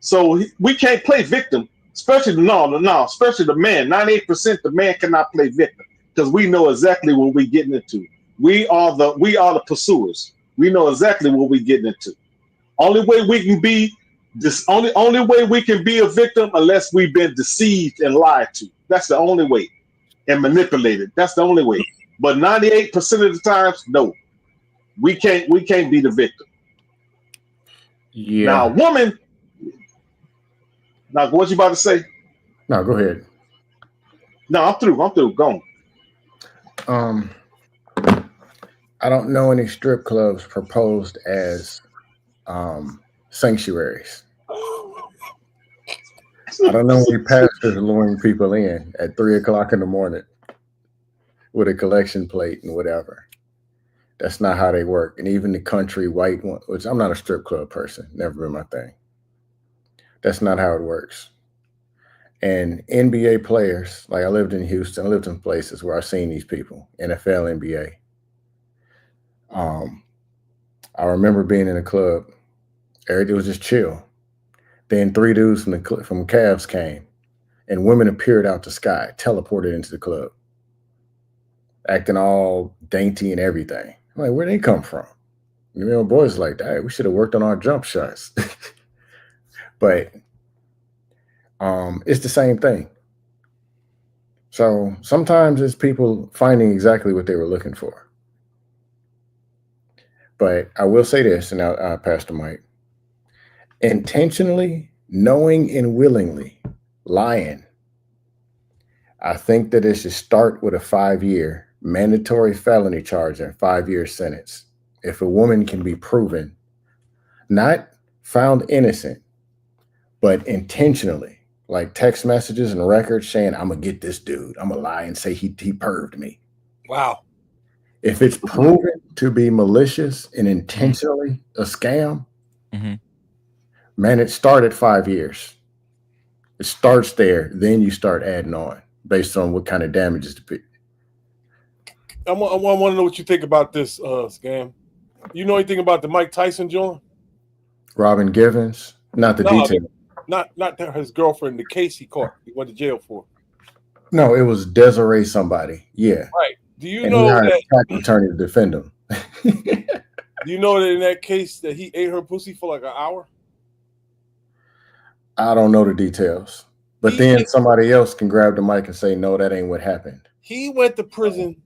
S5: So we can't play victim, especially the man. 98% the man cannot play victim, because we know exactly what we getting into. We are the pursuers. We know exactly what we getting into. Only way we can be this only way we can be a victim unless we've been deceived and lied to. That's the only way. And manipulated. That's the only way. But 98% of the times, no. We can't be the victim.
S4: Yeah.
S5: Now, woman. Now, what you about to say?
S4: No, go ahead.
S5: No, I'm through. Go on.
S4: I don't know any strip clubs proposed as sanctuaries. I don't know any pastors luring people in at 3 o'clock in the morning with a collection plate and whatever. That's not how they work. And even the country white one, which I'm not a strip club person, never been my thing. That's not how it works. And NBA players, like I lived in Houston, I lived in places where I've seen these people, NFL, NBA. I remember being in a club, everything was just chill. Then 3 dudes from Cavs came, and women appeared out the sky, teleported into the club, acting all dainty and everything. I'm like, where'd they come from? You know, boys like, hey, we should have worked on our jump shots. But it's the same thing. So sometimes it's people finding exactly what they were looking for. But I will say this, and I'll pass the mic. Intentionally, knowing and willingly lying, I think that it should start with a 5-year mandatory felony charge and 5-year sentence. If a woman can be proven, not found innocent, but intentionally, like text messages and records saying, I'm going to get this dude. I'm going to lie and say he perved me.
S2: Wow.
S4: If it's proven to be malicious and intentionally a scam, man, it started 5 years. It starts there. Then you start adding on based on what kind of damages to pick.
S2: I want to know what you think about this scam. You know anything about the Mike Tyson joint?
S4: Robin Givens, not the detail.
S2: Not his girlfriend, the case he caught. He went to jail for.
S4: No, it was Desiree somebody. Yeah.
S2: Right. Do you
S4: and
S2: know
S4: he hired
S2: that
S4: a tax attorney to defend him?
S2: Do you know that in that case that he ate her pussy for like an hour?
S4: I don't know the details. But then somebody else can grab the mic and say, no, that ain't what happened.
S2: He went to prison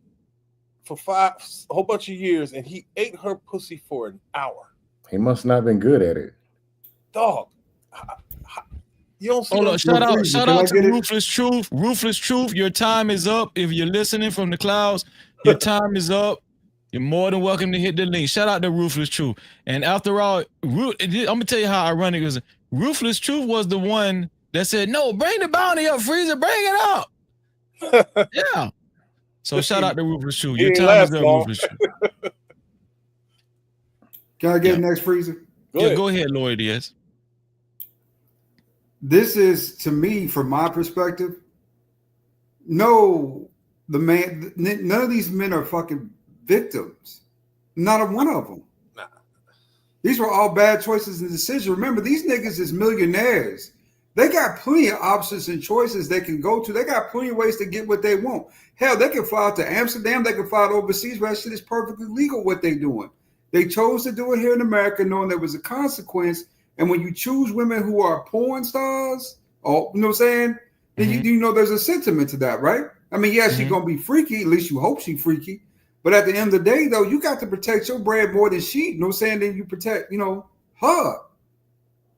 S2: for a whole bunch of years, and he ate her pussy for an hour.
S4: He must not have been good at it.
S2: Dog. You don't see.
S1: Hold on, shout out to Ruthless Truth. Ruthless Truth, your time is up. If you're listening from the clouds, your time is up. You're more than welcome to hit the link. Shout out to Ruthless Truth. And after all, I'm gonna tell you how ironic it was. Ruthless Truth was the one that said, "No, bring the bounty up, Freezer, bring it up." Yeah. So shout out to Ruthless Truth. Your time is up, Ruthless Truth.
S6: Can I get next, Freezer?
S1: Go ahead, Lloyd Diaz.
S6: This is, to me, from my perspective, none of these men are fucking victims. Not a one of them. Nah. These were all bad choices and decisions. Remember, these niggas is millionaires. They got plenty of options and choices they can go to. They got plenty of ways to get what they want. Hell, they can fly out to Amsterdam. They can fly out overseas, but that shit is perfectly legal what they doing. They chose to do it here in America knowing there was a consequence. And when you choose women who are porn stars, or you know what I'm saying, then you know there's a sentiment to that, right? I mean, yeah, she's gonna be freaky, at least you hope she's freaky. But at the end of the day, though, you got to protect your bread more than she, you know what I'm saying, then you protect, her.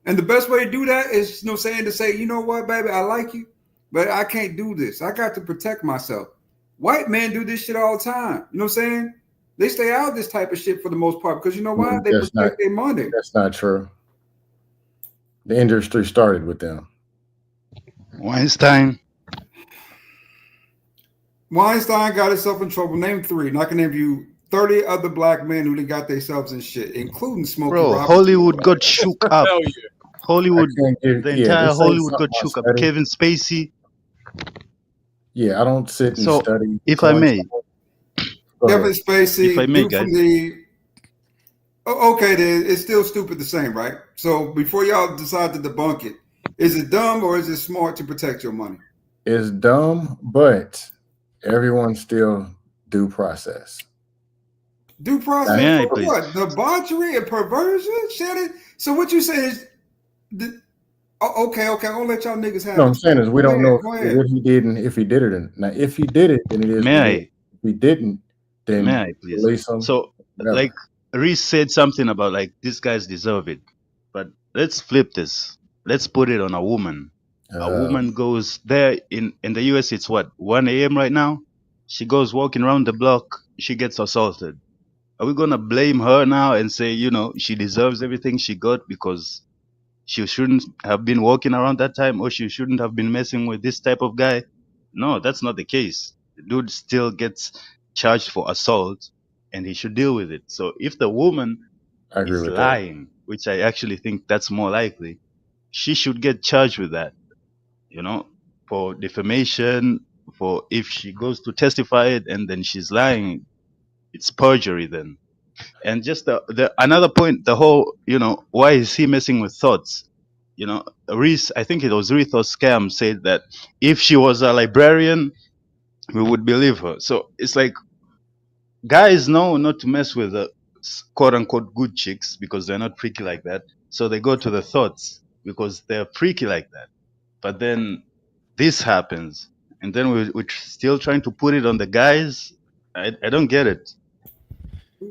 S6: And the best way to do that is, to say, you know what, baby, I like you, but I can't do this. I got to protect myself. White men do this shit all the time. You know what I'm saying? They stay out of this type of shit for the most part because you know why? They protect their money.
S4: That's not true. The industry started with them.
S8: Weinstein
S6: got himself in trouble. Name 3. And I can name you 30 other black men who got themselves in shit, including Smokey Robinson.
S8: Hollywood got shook up.
S2: Hell yeah.
S8: Hollywood, the entire Hollywood got shook up. Kevin Spacey.
S4: Yeah, I don't sit and study.
S8: If I may.
S6: Kevin Spacey.
S8: If I may, guys.
S6: Okay, then it's still stupid the same, right? So before y'all decide to debunk it, is it dumb or is it smart to protect your money?
S4: It's dumb, but everyone's still due process.
S6: Due process for what? Debauchery and perversion? So what you say is, okay, I'm gonna let y'all niggas have
S4: No,
S6: it.
S4: I'm saying is we
S6: Go
S4: don't
S6: ahead,
S4: know
S6: go ahead.
S4: what he did and if he did it. Now, if he did it, then it is.
S20: May
S4: what it
S20: I?
S4: is. If he didn't, then
S20: May I please?
S4: release him.
S20: So,
S4: Whatever.
S20: like Reese said something about like these guys deserve it, but let's flip this. Let's put it on a woman. A woman goes there in the US. It's what 1 a.m. right now. She goes walking around the block. She gets assaulted. Are we gonna blame her now and say, you know, she deserves everything she got because she shouldn't have been walking around that time, or she shouldn't have been messing with this type of guy? No, that's not the case. The dude still gets charged for assault, and he should deal with it. So if the woman
S4: I agree
S20: is
S4: with that.
S20: lying, which I actually think that's more likely, she should get charged with that. You know, for defamation, for if she goes to testify it and then she's lying, it's perjury then. And just the another point, the whole, you know, why is he messing with thoughts? You know, Reese, I think it was Reese or Scam said that if she was a librarian, we would believe her. So it's like guys know not to mess with the quote unquote good chicks because they're not freaky like that. So they go to the thoughts because they're freaky like that. But then this happens, and then we're still trying to put it on the guys. I don't get it.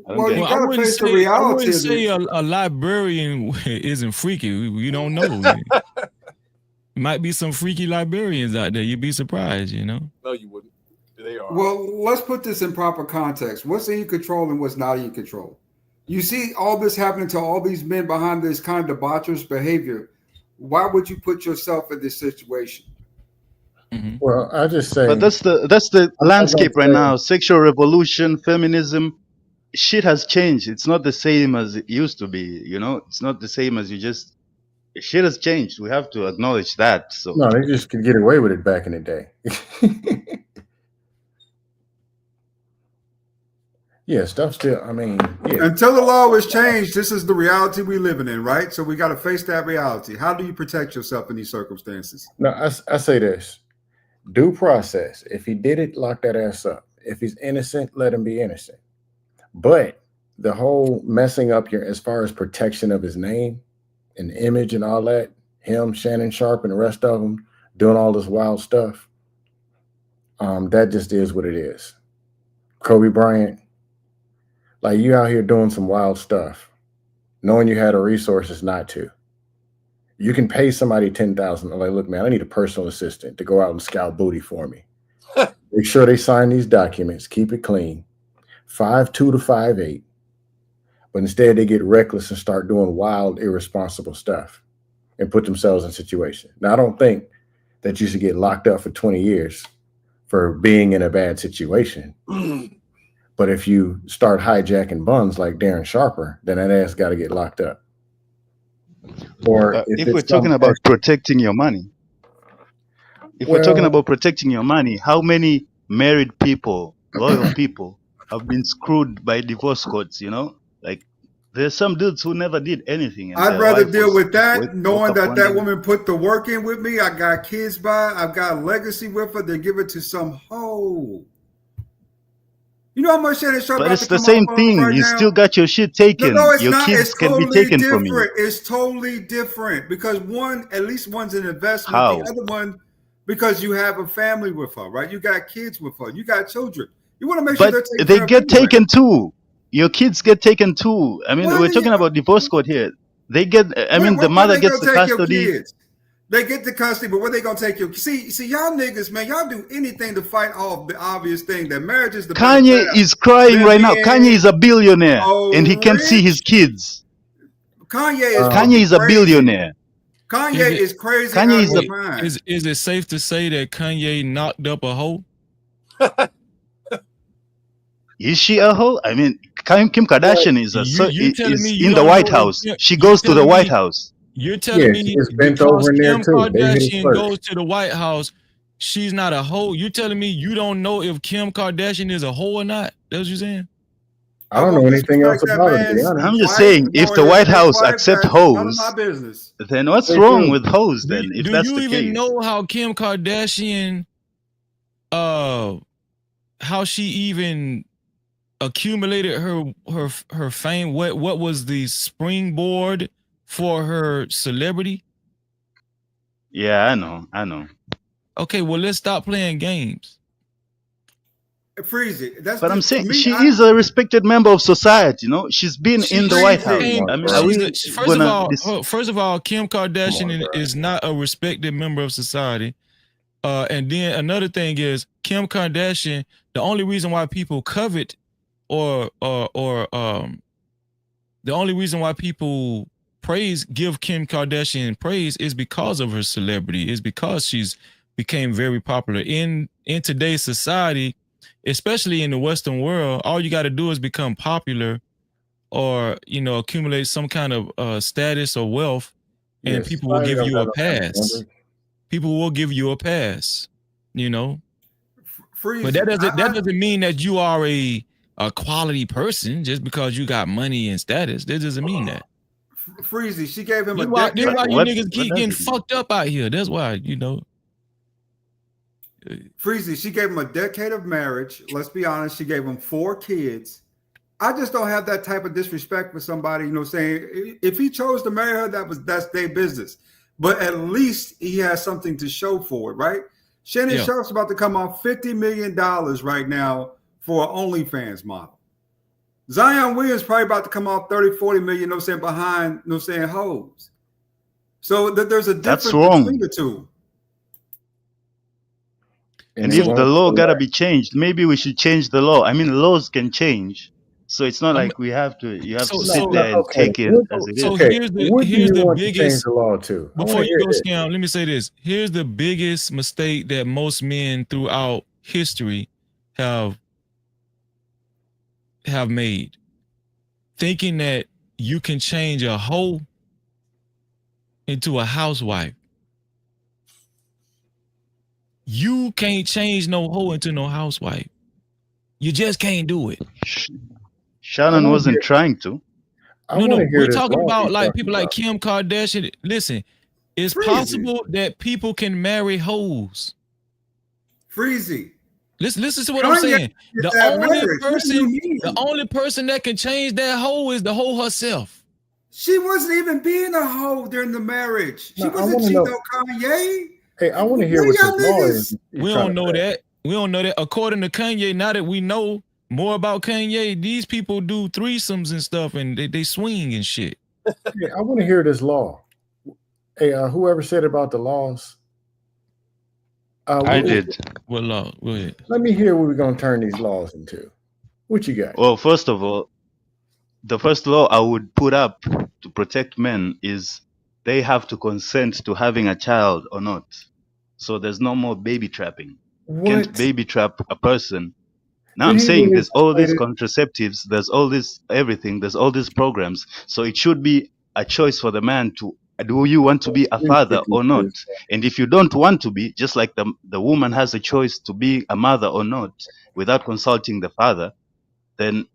S20: I don't
S6: Well,
S20: get
S6: you
S20: it.
S1: I
S6: gotta
S1: wouldn't
S6: face the
S1: say
S6: reality of this.
S1: a librarian isn't freaky. We don't know. Might be some freaky librarians out there. You'd be surprised, you know.
S2: No, you wouldn't. They are.
S6: Well, let's put this in proper context. What's in your control and what's not in your control? You see all this happening to all these men behind this kind of debaucherous behavior. Why would you put yourself in this situation?
S4: Well, I just say,
S20: But that's the
S4: I'm not
S20: landscape right
S4: gonna say-
S20: now. Sexual revolution, feminism, shit has changed. It's not the same as it used to be. You know, it's not the same as you just. Shit has changed. We have to acknowledge that. So
S4: No, they just could get away with it back in the day. Yeah, stuff still. I mean, yeah.
S6: Until the law is changed, this is the reality we're living in, right? So we got to face that reality. How do you protect yourself in these circumstances?
S4: No, I say this: due process. If he did it, lock that ass up. If he's innocent, let him be innocent. But the whole messing up your, as far as protection of his name and image and all that, him, Shannon Sharp, and the rest of them doing all this wild stuff. That just is what it is. Kobe Bryant, like you out here doing some wild stuff, knowing you had the resources not to. You can pay somebody $10,000. Like, look, man, I need a personal assistant to go out and scout booty for me. Make sure they sign these documents, keep it clean, 5'2" to 5'8". But instead, they get reckless and start doing wild, irresponsible stuff and put themselves in situations. Now, I don't think that you should get locked up for 20 years for being in a bad situation. But if you start hijacking buns like Darren Sharper, then that ass got to get locked up. Or
S20: if we're talking about protecting your money, we're talking about protecting your money, how many married people, loyal people, have been screwed by divorce courts? You know, like there's some dudes who never did anything. And
S6: I'd
S20: their
S6: rather
S20: wife
S6: deal
S20: was
S6: with that,
S20: woke
S6: knowing
S20: up
S6: that
S20: one
S6: that
S20: day.
S6: woman put the work in with me. I got kids by, I've got a legacy with her, than give it to some hoe. You know how much Shannon Sharp
S20: But
S6: about
S20: it's
S6: to
S20: the
S6: come
S20: same
S6: off of
S20: thing.
S6: right
S20: You
S6: now?
S20: still got your shit taken.
S6: No, it's
S20: Your
S6: not.
S20: kids
S6: It's
S20: can be
S6: totally
S20: taken from you.
S6: different. It's totally different because one, at least one's an investment.
S20: How?
S6: The other one, because you have a family with her, right? You got kids with her. You got children. You want to make sure
S20: But
S6: they're taken
S20: they
S6: care of
S20: get
S6: anyway.
S20: taken too. Your kids get taken too. I mean,
S6: Why
S20: we're
S6: do
S20: talking about divorce court here. They get. I mean, the
S6: Where
S20: mother
S6: they
S20: gets
S6: gonna
S20: the
S6: take your
S20: custody.
S6: kids? They get the custody, but where they gonna take you? See, y'all niggas, man, y'all do anything to fight off the obvious thing that marriage is the better
S20: Kanye
S6: path
S20: is crying
S6: than
S20: right now.
S6: being
S20: Kanye is a billionaire, and he can't see
S6: rich.
S20: his kids.
S6: Kanye is
S20: Kanye
S6: fucking
S20: is a
S6: crazy.
S20: billionaire.
S6: Kanye is crazy
S20: Kanye
S6: out
S20: is
S6: of his
S20: a-
S6: mind.
S1: Is it safe to say that Kanye knocked up a hoe?
S20: Is she a hoe? I mean, Kim Kardashian is
S1: You telling me
S20: is
S1: you
S20: in the
S1: don't
S20: White
S1: know if
S20: House.
S1: Kim-
S20: She
S1: you
S20: goes to the
S1: telling
S20: White
S1: me-
S20: House.
S1: You're telling
S4: Yeah,
S1: me
S4: she is bent
S1: because
S4: over in there
S1: Kim
S4: too. They hit it
S1: Kardashian
S4: first.
S1: goes to the White House, she's not a hoe. You telling me you don't know if Kim Kardashian is a hoe or not? That's what you're saying?
S4: I don't know anything else about it, to be honest.
S20: I'm just saying, if the White House accept
S6: None of
S20: hoes,
S6: my business.
S20: then what's
S4: They
S20: wrong
S4: do.
S20: with hoes? Then, if
S1: Do
S20: that's
S1: you
S20: the
S1: even
S20: case,
S1: know how Kim Kardashian, how she even accumulated her fame? What was the springboard for her celebrity?
S20: Yeah, I know.
S1: Okay, well, let's stop playing games.
S6: Freezy. That's
S20: But I'm
S6: just, to
S20: saying
S6: me.
S20: she is a respected member of society. You know, she's been in the White House.
S1: Came,
S20: I mean, are we gonna?
S1: first of all, Kim Kardashian is not a respected member of society. And then another thing is Kim Kardashian. The only reason why people covet, or the only reason why people give Kim Kardashian praise is because of her celebrity. Is because she's became very popular in today's society, especially in the Western world. All you got to do is become popular, or accumulate some kind of status or wealth, and people will give you a pass. People will give you a pass.
S6: Freezy.
S1: But that doesn't mean that you are a quality person just because you got money and status. That doesn't mean that.
S6: Freezy, she gave him
S1: This
S6: a
S1: why
S6: decade.
S1: you niggas keep getting fucked up out here. That's why,
S6: Freezy, she gave him a decade of marriage. Let's be honest, she gave him 4 kids. I just don't have that type of disrespect for somebody, saying if he chose to marry her, that's their business. But at least he has something to show for it, right? Shannon Sharp's about to come off $50 million right now for an OnlyFans model. Zion Williams probably about to come off 30, 40 million, behind, hoes. So there's a difference between the two.
S20: And if the law gotta be changed, maybe we should change the law. I mean, laws can change, so it's not like you have to sit there and take it as it is.
S1: So here's the biggest
S4: the law to.
S1: Before you go, Scam, let me say this. Here's the biggest mistake that most men throughout history have made. Thinking that you can change a hoe into a housewife. You can't change no hoe into no housewife. You just can't do it.
S20: Shannon wasn't trying to.
S1: No, we're talking about like people like Kim Kardashian. Listen, it's possible that people can marry hoes.
S6: Freezy.
S1: Listen to what I'm saying. The only person that can change that hoe is the hoe herself.
S6: She wasn't even being a hoe during the marriage. She wasn't cheating on Kanye.
S4: Hey, I want to hear what this law is.
S1: We don't know that. We don't know that. According to Kanye, now that we know more about Kanye, these people do threesomes and stuff, and they swing and shit.
S4: Hey, I want to hear this law. Hey, whoever said about the laws.
S20: I did.
S1: What law? Go ahead.
S4: Let me hear what we're going to turn these laws into. What you got?
S20: Well, first of all, the first law I would put up to protect men is they have to consent to having a child or not. So there's no more baby trapping.
S4: What?
S20: Can't baby trap a person. Now I'm saying there's all these contraceptives, there's all this everything, there's all these programs. So it should be a choice for the man to, do you want to be a father or not? And if you don't want to be, just like the woman has a choice to be a mother or not, without consulting the father, then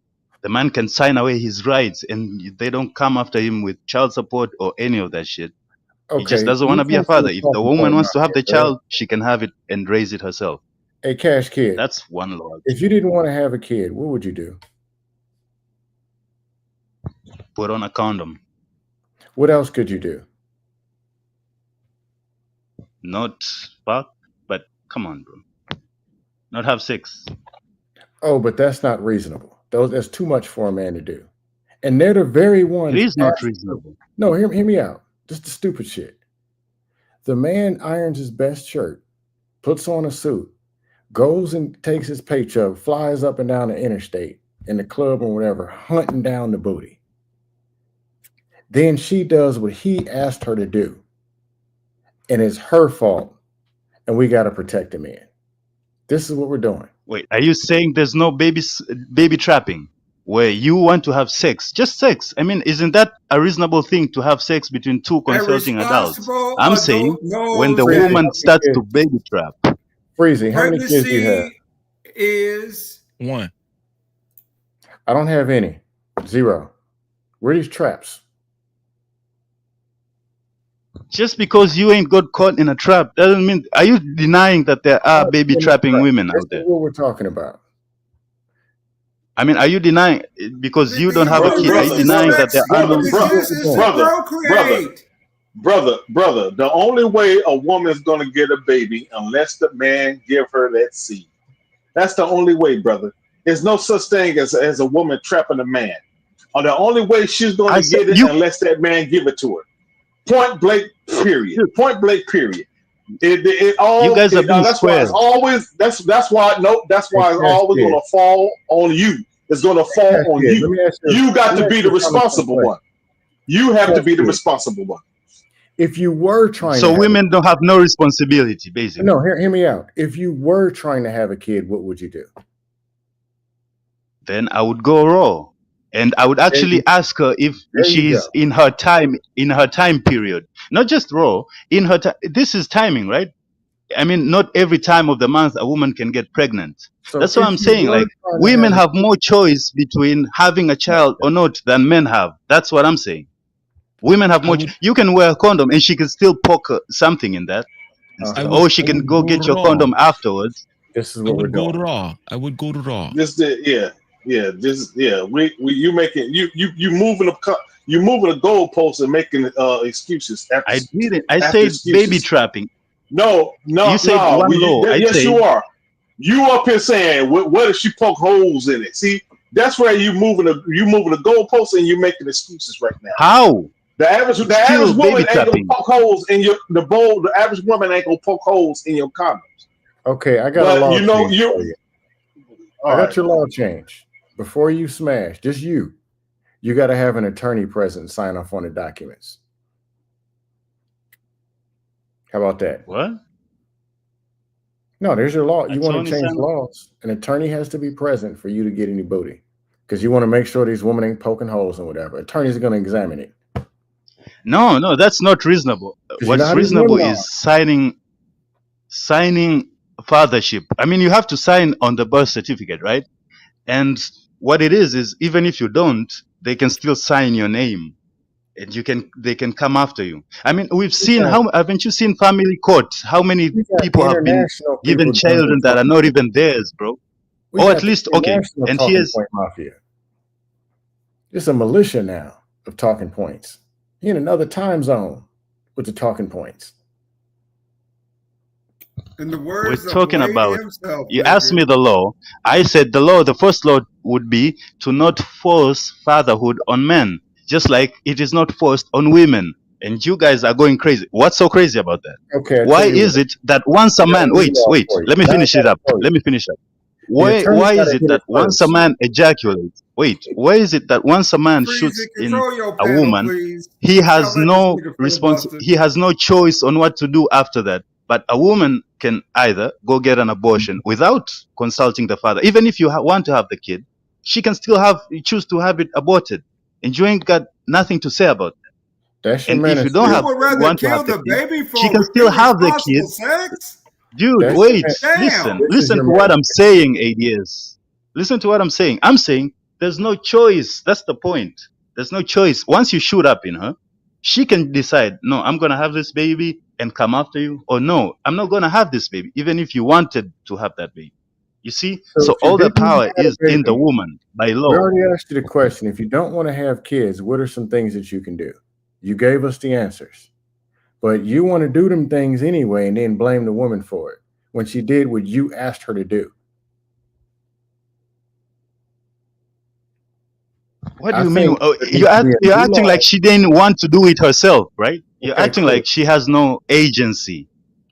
S20: the man can sign away his rights and they don't come after him with child support or any of that shit. He just doesn't want to be a father. If the woman wants to have the child, she can have it and raise it herself.
S4: Hey, Cash Kid.
S20: That's one law.
S4: If you didn't want to have a kid, what would you do?
S20: Put on a condom.
S4: What else could you do?
S20: Not fuck, but come on, bro. Not have sex.
S4: Oh, but that's not reasonable. That's too much for a man to do. And they're the very ones.
S20: It is not reasonable.
S4: No, hear me out. Just the stupid shit. The man irons his best shirt, puts on a suit, goes and takes his paycheck, flies up and down the interstate in the club or whatever, hunting down the booty. Then she does what he asked her to do. And it's her fault. And we got to protect the man. This is what we're doing.
S20: Wait, are you saying there's no baby trapping? Where you want to have sex, just sex. I mean, isn't that a reasonable thing to have sex between two consulting adults? I'm saying when the woman starts to baby trap.
S4: Freezy, how many kids do you have?
S6: Is
S1: one.
S4: I don't have any. 0. Where are these traps?
S20: Just because you ain't got caught in a trap doesn't mean. Are you denying that there are baby trapping women out there?
S4: That's what we're talking about.
S20: I mean, are you denying because you don't have a
S6: human
S20: kid? Are you
S6: race's
S20: denying that
S6: sex
S20: there are no?
S6: is to procreate.
S5: Brother, the only way a woman's gonna get a baby unless the man give her that seed. That's the only way, brother. There's no such thing as a woman trapping a man. Or the only way she's
S20: I
S5: gonna
S20: said
S5: get it
S20: you.
S5: unless that man give it to her. Point blank, period. Point blank, period.
S20: You guys are being
S5: That's why it's
S20: square.
S5: always that's why that's why it's always gonna fall on you. It's gonna fall on you. You got to be the responsible one. You have to be the responsible one.
S4: If you were trying
S20: So
S4: to
S20: women don't have no responsibility, basically.
S4: no, hear me out. If you were trying to have a kid, what would you do?
S20: Then I would go raw, and I would actually ask her if she's in her time period, not just raw in her time. This is timing, right? I mean, not every time of the month a woman can get pregnant.
S4: So
S20: That's what
S4: if
S20: I'm
S4: you
S20: saying.
S4: were
S20: Like,
S4: trying to
S20: women
S4: have
S20: have more choice between having a child or not than men have. That's what I'm saying. Women have more. You can wear a condom and she can still poke something in that. Or she can go get your condom afterwards.
S4: This is
S1: what we're doing. I would go to raw.
S5: This you making you moving the goalposts and making excuses.
S20: I didn't. I said baby trapping.
S5: No.
S20: You said one law.
S5: Yes, you are. You up here saying what if she poke holes in it? See, that's where you moving the goalposts and you're making excuses right now.
S20: How?
S5: The average woman ain't gonna poke holes in the average woman ain't gonna poke holes in your condoms.
S4: Okay, I got a law change for you. I got
S5: right.
S4: your law change. Before you smash, just you got to have an attorney present and sign off on the documents. How about that?
S20: What?
S4: No, there's your law. You
S20: That's
S4: want to change
S20: sound-
S4: laws. An attorney has to be present for you to get any booty because you want to make sure these women ain't poking holes and whatever. Attorneys are going to examine it.
S20: No, that's not reasonable. What's reasonable is signing fathership. I mean, you have to sign on the birth certificate, right? And what it is even if you don't, they can still sign your name, and they can come after you. I mean, we've seen haven't you seen family court? How many people have been given children that are not even theirs, bro? Or at least okay. And here's
S4: point mafia. It's a militia now of talking points. You're in another time zone with the talking points.
S6: In the words
S20: we're talking
S6: of
S20: about.
S6: himself,
S20: You asked me the law. I said the first law would be to not force fatherhood on men, just like it is not forced on women. And you guys are going crazy. What's so crazy about that?
S4: Okay.
S20: Why is it that once a man wait, let me finish it up. Let me finish up. Why is it that once a man ejaculates, why is it that once a man shoots in a woman, he has no he has no choice on what to do after that? But a woman can either go get an abortion without consulting the father. Even if you want to have the kid, she can still choose to have it aborted, and you ain't got nothing to say about that.
S4: That's
S20: and if you don't want to have the kid, she can still have the kid.
S6: Sex?
S20: Dude, listen to what I'm saying, ADS. Listen to what I'm saying. I'm saying there's no choice. That's the point. There's no choice. Once you shoot up in her, she can decide, no, I'm going to have this baby and come after you, or no, I'm not going to have this baby, even if you wanted to have that baby. You see? So all the power is in the woman by law.
S4: We already asked you the question. If you don't want to have kids, what are some things that you can do? You gave us the answers. But you want to do them things anyway and then blame the woman for it when she did what you asked her to do.
S20: What do you mean? You're acting like she didn't want to do it herself, right? You're acting like she has no agency.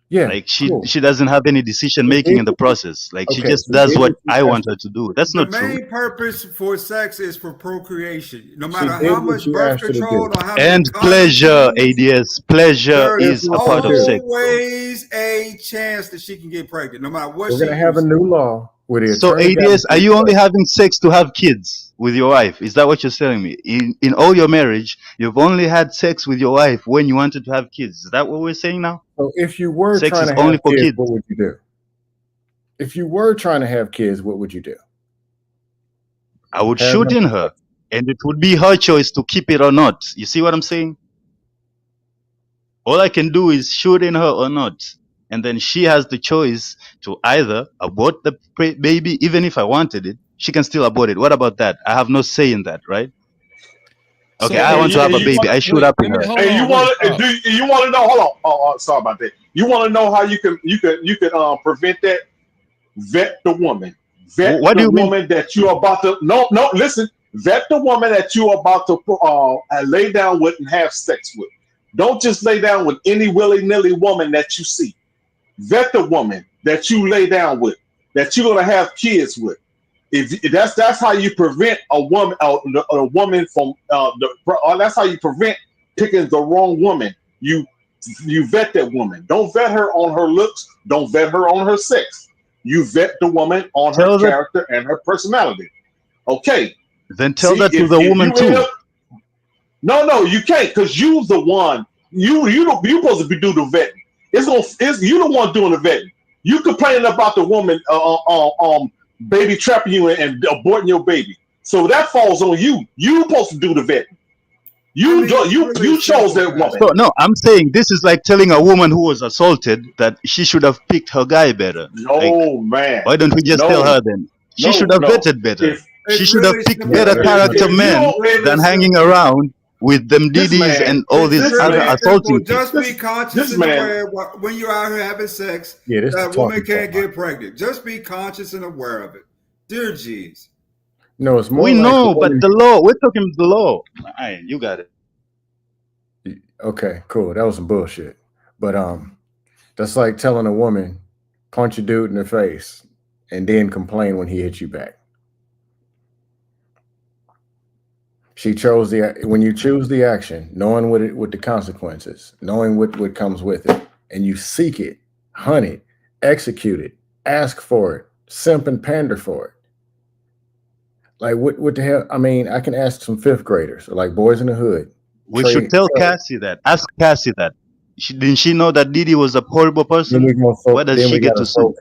S4: Yeah.
S20: Like she doesn't have any decision making in the process. Like she just does what I want her to do. That's not true.
S6: The main purpose for sex is for procreation. No matter how much birth control or how
S20: and
S6: many
S20: pleasure, ADS. Pleasure is a part of sex.
S6: Always a chance that she can get pregnant, no matter what.
S4: We're gonna have a new law where the
S20: so ADS, are you only having sex to have kids with your wife? Is that what you're telling me? In all your marriage, you've only had sex with your wife when you wanted to have kids. Is that what we're saying now?
S4: So if you were
S20: sex
S4: trying
S20: is
S4: to
S20: only
S4: have
S20: for
S4: kids,
S20: kids,
S4: what would you do? If you were trying to have kids, what would you do?
S20: I would shoot in her, and it would be her choice to keep it or not. You see what I'm saying? All I can do is shoot in her or not. And then she has the choice to either abort the baby, even if I wanted it. she can still abort it. What about that? I have no say in that, right? Okay,
S1: So
S20: I want to have a baby. I shoot up in her.
S5: Hey, you want to? Do you want to know? Hold on. Oh, sorry about that. You want to know how you can prevent that? Vet the woman. Vet
S20: What do
S5: the
S20: you mean?
S5: woman that you're about to. No, listen. Vet the woman that you're about to lay down with and have sex with. Don't just lay down with any willy-nilly woman that you see. Vet the woman that you lay down with, that you're gonna have kids with. If that's how you prevent a woman from that's how you prevent picking the wrong woman. You vet that woman. Don't vet her on her looks. Don't vet her on her sex. You vet the woman on her character and her personality. Okay.
S20: Then tell that to the woman too.
S5: No, you can't, because you the one. You supposed to be doing the vetting. It's you the one doing the vetting. You complaining about the woman baby trapping you and aborting your baby. So that falls on you. You supposed to do the vetting. You chose that woman.
S20: So, no, I'm saying this is like telling a woman who was assaulted that she should have picked her guy better.
S5: No, man.
S20: Why don't we just tell her then? She should have vetted better. She should have picked better character men than hanging around with them Diddy's and all these other assaulting people.
S6: Just be conscious and aware when you're out here having sex that woman can't get pregnant. Just be conscious and aware of it. Dear jeez.
S4: No, it's more.
S20: We know, but the law. We're talking the law. You got it.
S4: Okay, cool. That was some bullshit. But that's like telling a woman, punch a dude in the face, and then complain when he hits you back. She chose when you choose the action, knowing what the consequences, knowing what comes with it, and you seek it, hunt it, execute it, ask for it, simp and pander for it. Like what the hell? I mean, I can ask some fifth graders, or like boys in the hood.
S20: We should tell Cassie that. Ask Cassie that. Didn't she know that Diddy was a horrible person? Why does she get to sue?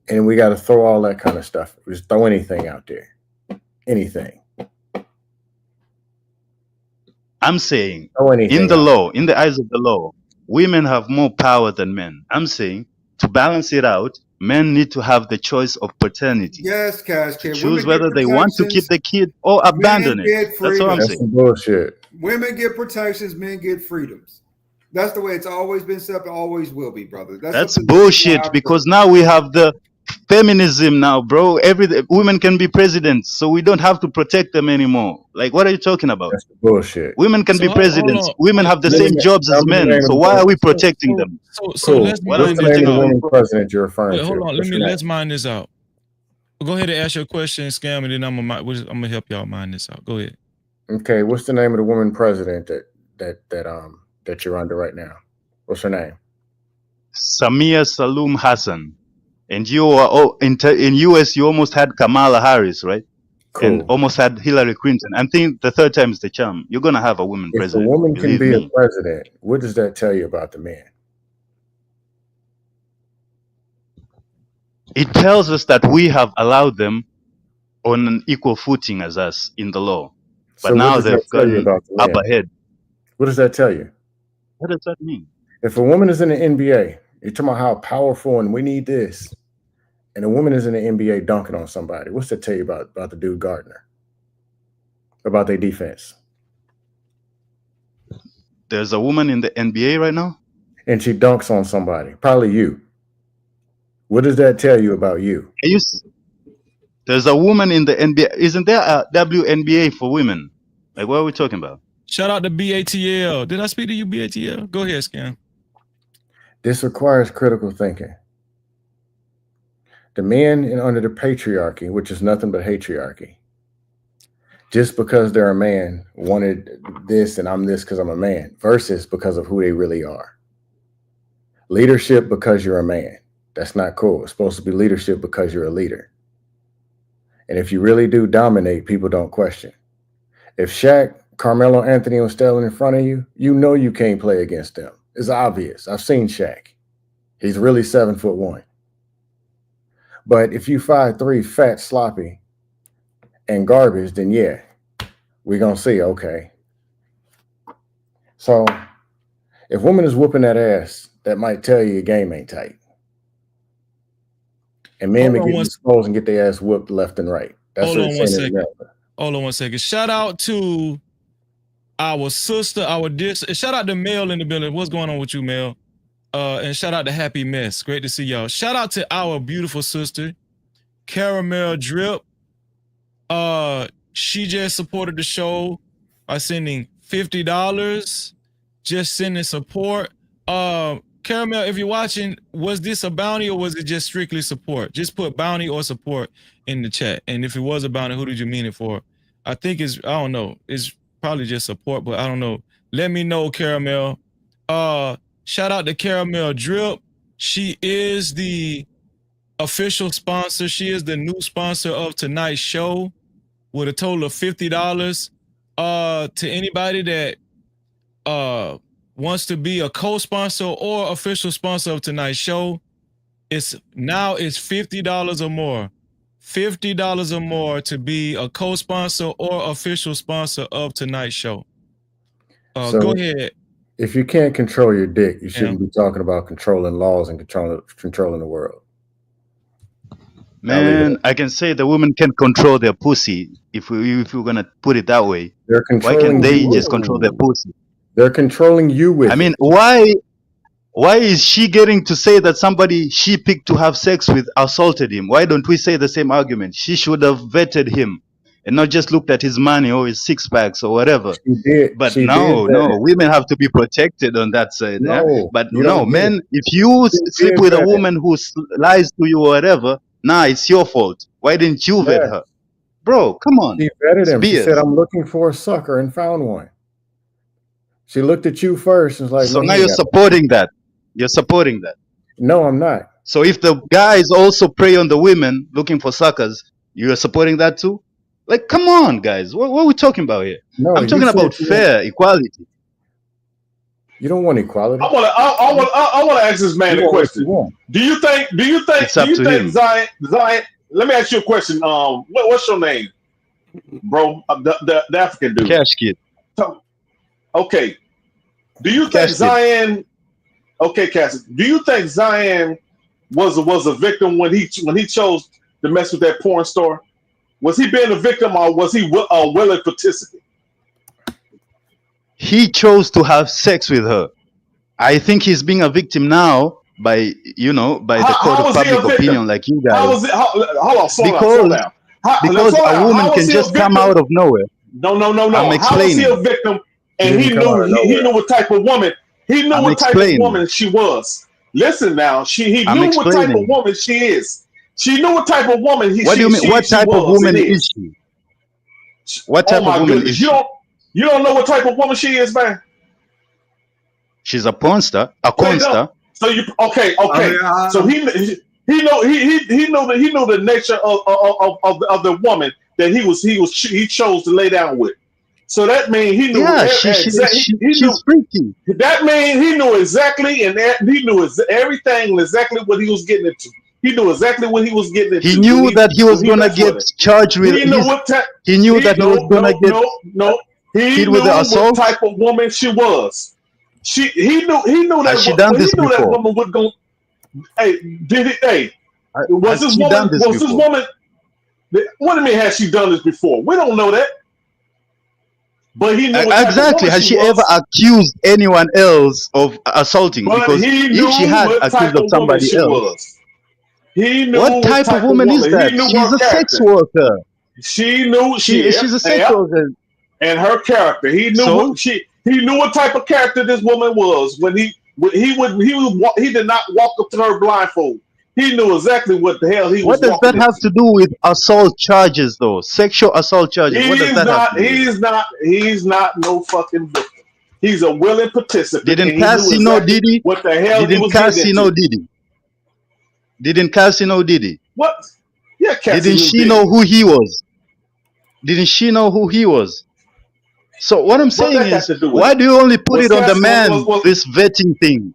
S4: And we got to throw all that kind of stuff. Just throw anything out there. Anything.
S20: I'm saying, in the law, in the eyes of the law, women have more power than men. I'm saying, to balance it out, men need to have the choice of paternity.
S6: Yes, Cash.
S20: To choose whether they want to keep the kid or abandon it. That's what I'm saying.
S4: That's some bullshit.
S6: Women get protections, men get freedoms. That's the way it's always been set up and always will be, brother.
S20: That's bullshit, because now we have the feminism now, bro. Women can be presidents, so we don't have to protect them anymore. Like, what are you talking about?
S4: That's bullshit.
S20: Women can be presidents. Women have the same jobs as men. So why are we protecting them?
S1: So let's
S4: what's the name of the woman president you're referring to?
S1: Hold on, let's mine this out. Go ahead and ask your question, Scam, and then I'm gonna help y'all mine this out. Go ahead.
S4: Okay, what's the name of the woman president that you're under right now? What's her name?
S20: Samia Saloom Hassan. And you are in US, you almost had Kamala Harris, right?
S4: Cool.
S20: And almost had Hillary Clinton. I think the third time is the charm. You're gonna have a woman president.
S4: If a woman can be a president, what does that tell you about the man?
S20: It tells us that we have allowed them on an equal footing as us in the law. But now they've gotten up ahead.
S4: What does that tell you?
S20: What does that mean?
S4: If a woman is in the NBA, you're talking about how powerful and we need this, and a woman is in the NBA dunking on somebody, what's that tell you about the dude Gardner? About their defense?
S20: There's a woman in the NBA right now?
S4: And she dunks on somebody, probably you. What does that tell you about you?
S20: There's a woman in the NBA. Isn't there a WNBA for women? Like, what are we talking about?
S1: Shout out to BATL. Did I speak to you, BATL? Go ahead, Scam.
S4: This requires critical thinking. The men under the patriarchy, which is nothing but hatriarchy, just because they're a man wanted this and I'm this because I'm a man, versus because of who they really are. Leadership because you're a man. That's not cool. It's supposed to be leadership because you're a leader. And if you really do dominate, people don't question. If Shaq, Carmelo Anthony was standing in front of you, you know you can't play against them. It's obvious. I've seen Shaq. He's really 7'1". But if you 5'3", fat, sloppy, and garbage, then yeah, we're going to see, okay. So if woman is whooping that ass, that might tell you your game ain't tight. And men may get exposed and get their ass whooped left and right. That's
S1: Hold
S4: what
S1: on
S4: it's
S1: one
S4: saying in the
S1: second.
S4: mail.
S1: Hold on one second. Shout out to our sister, shout out to Mel in the building. What's going on with you, Mel? And shout out to Happy Mess. Great to see y'all. Shout out to our beautiful sister, Caramel Drip. She just supported the show by sending $50. Just sending support. Caramel, if you're watching, was this a bounty or was it just strictly support? Just put bounty or support in the chat. And if it was a bounty, who did you mean it for? I think I don't know. It's probably just support, but I don't know. Let me know, Caramel. Shout out to Caramel Drip. She is the official sponsor. She is the new sponsor of tonight's show with a total of $50. To anybody that wants to be a co-sponsor or official sponsor of tonight's show, it's $50 or more. $50 or more to be a co-sponsor or official sponsor of tonight's show.
S4: So
S1: go ahead.
S4: If you can't control your dick, you shouldn't be talking about controlling laws and controlling the world.
S20: Man, I can say the women can control their pussy if we're gonna put it that way.
S4: They're
S20: Why can't
S4: controlling
S20: they
S4: you.
S20: just control their pussy?
S4: They're controlling you with
S20: I mean,
S4: it.
S20: why is she getting to say that somebody she picked to have sex with assaulted him? Why don't we say the same argument? She should have vetted him and not just looked at his money or his six packs or whatever. But no, women have to be protected on that side.
S4: No,
S20: but
S4: you
S20: no,
S4: don't
S20: men, if you sleep with a woman who lies to you or whatever, nah, it's your fault. Why didn't you vet her? Bro, come on.
S4: She vetted
S20: It's
S4: him. She
S20: BS.
S4: said, I'm looking for a sucker and found one. She looked at you first and was like,
S20: So
S4: man,
S20: now you're supporting that. You're supporting that.
S4: No, I'm not.
S20: So if the guys also prey on the women looking for suckers, you're supporting that too? Like, come on, guys. What are we talking about here?
S4: No,
S20: I'm
S4: you
S20: talking
S4: said
S20: about
S4: you
S20: fair equality.
S4: You don't want equality.
S5: I want to ask this man a question. Do you think Zion? Let me ask you a question. What's your name, bro? The African dude.
S20: Cash Kid.
S5: Okay. Do you think Zion? Okay, Cassie. Do you think Zion was a victim when he chose to mess with that porn star? Was he being a victim or was he a willing participant?
S20: He chose to have sex with her. I think he's being a victim now by the court of public opinion, like you guys.
S5: Hold on, slow down.
S20: Because a woman can just come out of nowhere.
S5: No.
S20: I'm
S5: How was he a
S20: explaining.
S5: victim? And he knew what type of woman. He knew what type of woman she was. Listen now, he knew what type of woman she is. She knew what type of woman he.
S20: What do you mean? What type of woman is she? What type of woman is she?
S5: You don't know what type of woman she is, man.
S20: She's a porn star. A porn star.
S5: So you okay? So he know the nature of the woman that he chose to lay down with. So that means he knew.
S20: Yeah, she's freaky.
S5: That means he knew exactly, and he knew everything and exactly what he was getting into. He knew exactly what he was getting into.
S20: He knew that he was gonna get charged with. He knew that he was gonna get hit with the assault.
S5: What type of woman she was. He knew that.
S20: Has she done this before?
S5: That woman would go. Hey, did it? Hey, was this woman? This woman? What do you mean? Has she done this before? We don't know that. But he knew
S20: exactly. Has she ever accused anyone else of assaulting? Because if she had accused of somebody else,
S5: he knew
S20: what type of woman is that? She's a sex worker.
S5: She knew
S20: she's a sex worker.
S5: And her character, he knew he knew what type of character this woman was when he did not walk up to her blindfold. He knew exactly what the hell he was.
S20: What does that have to do with assault charges, though? Sexual assault charges. What does that have to do?
S5: He's not no fucking victim. He's a willing participant.
S20: Didn't Cassie know Diddy?
S5: What the hell?
S20: Didn't Cassie know Diddy? Didn't Cassie know Diddy?
S5: What? Yeah, Cassie.
S20: Didn't she know who he was? Didn't she know who he was? So what I'm saying is, why do you only put it on the man, this vetting thing,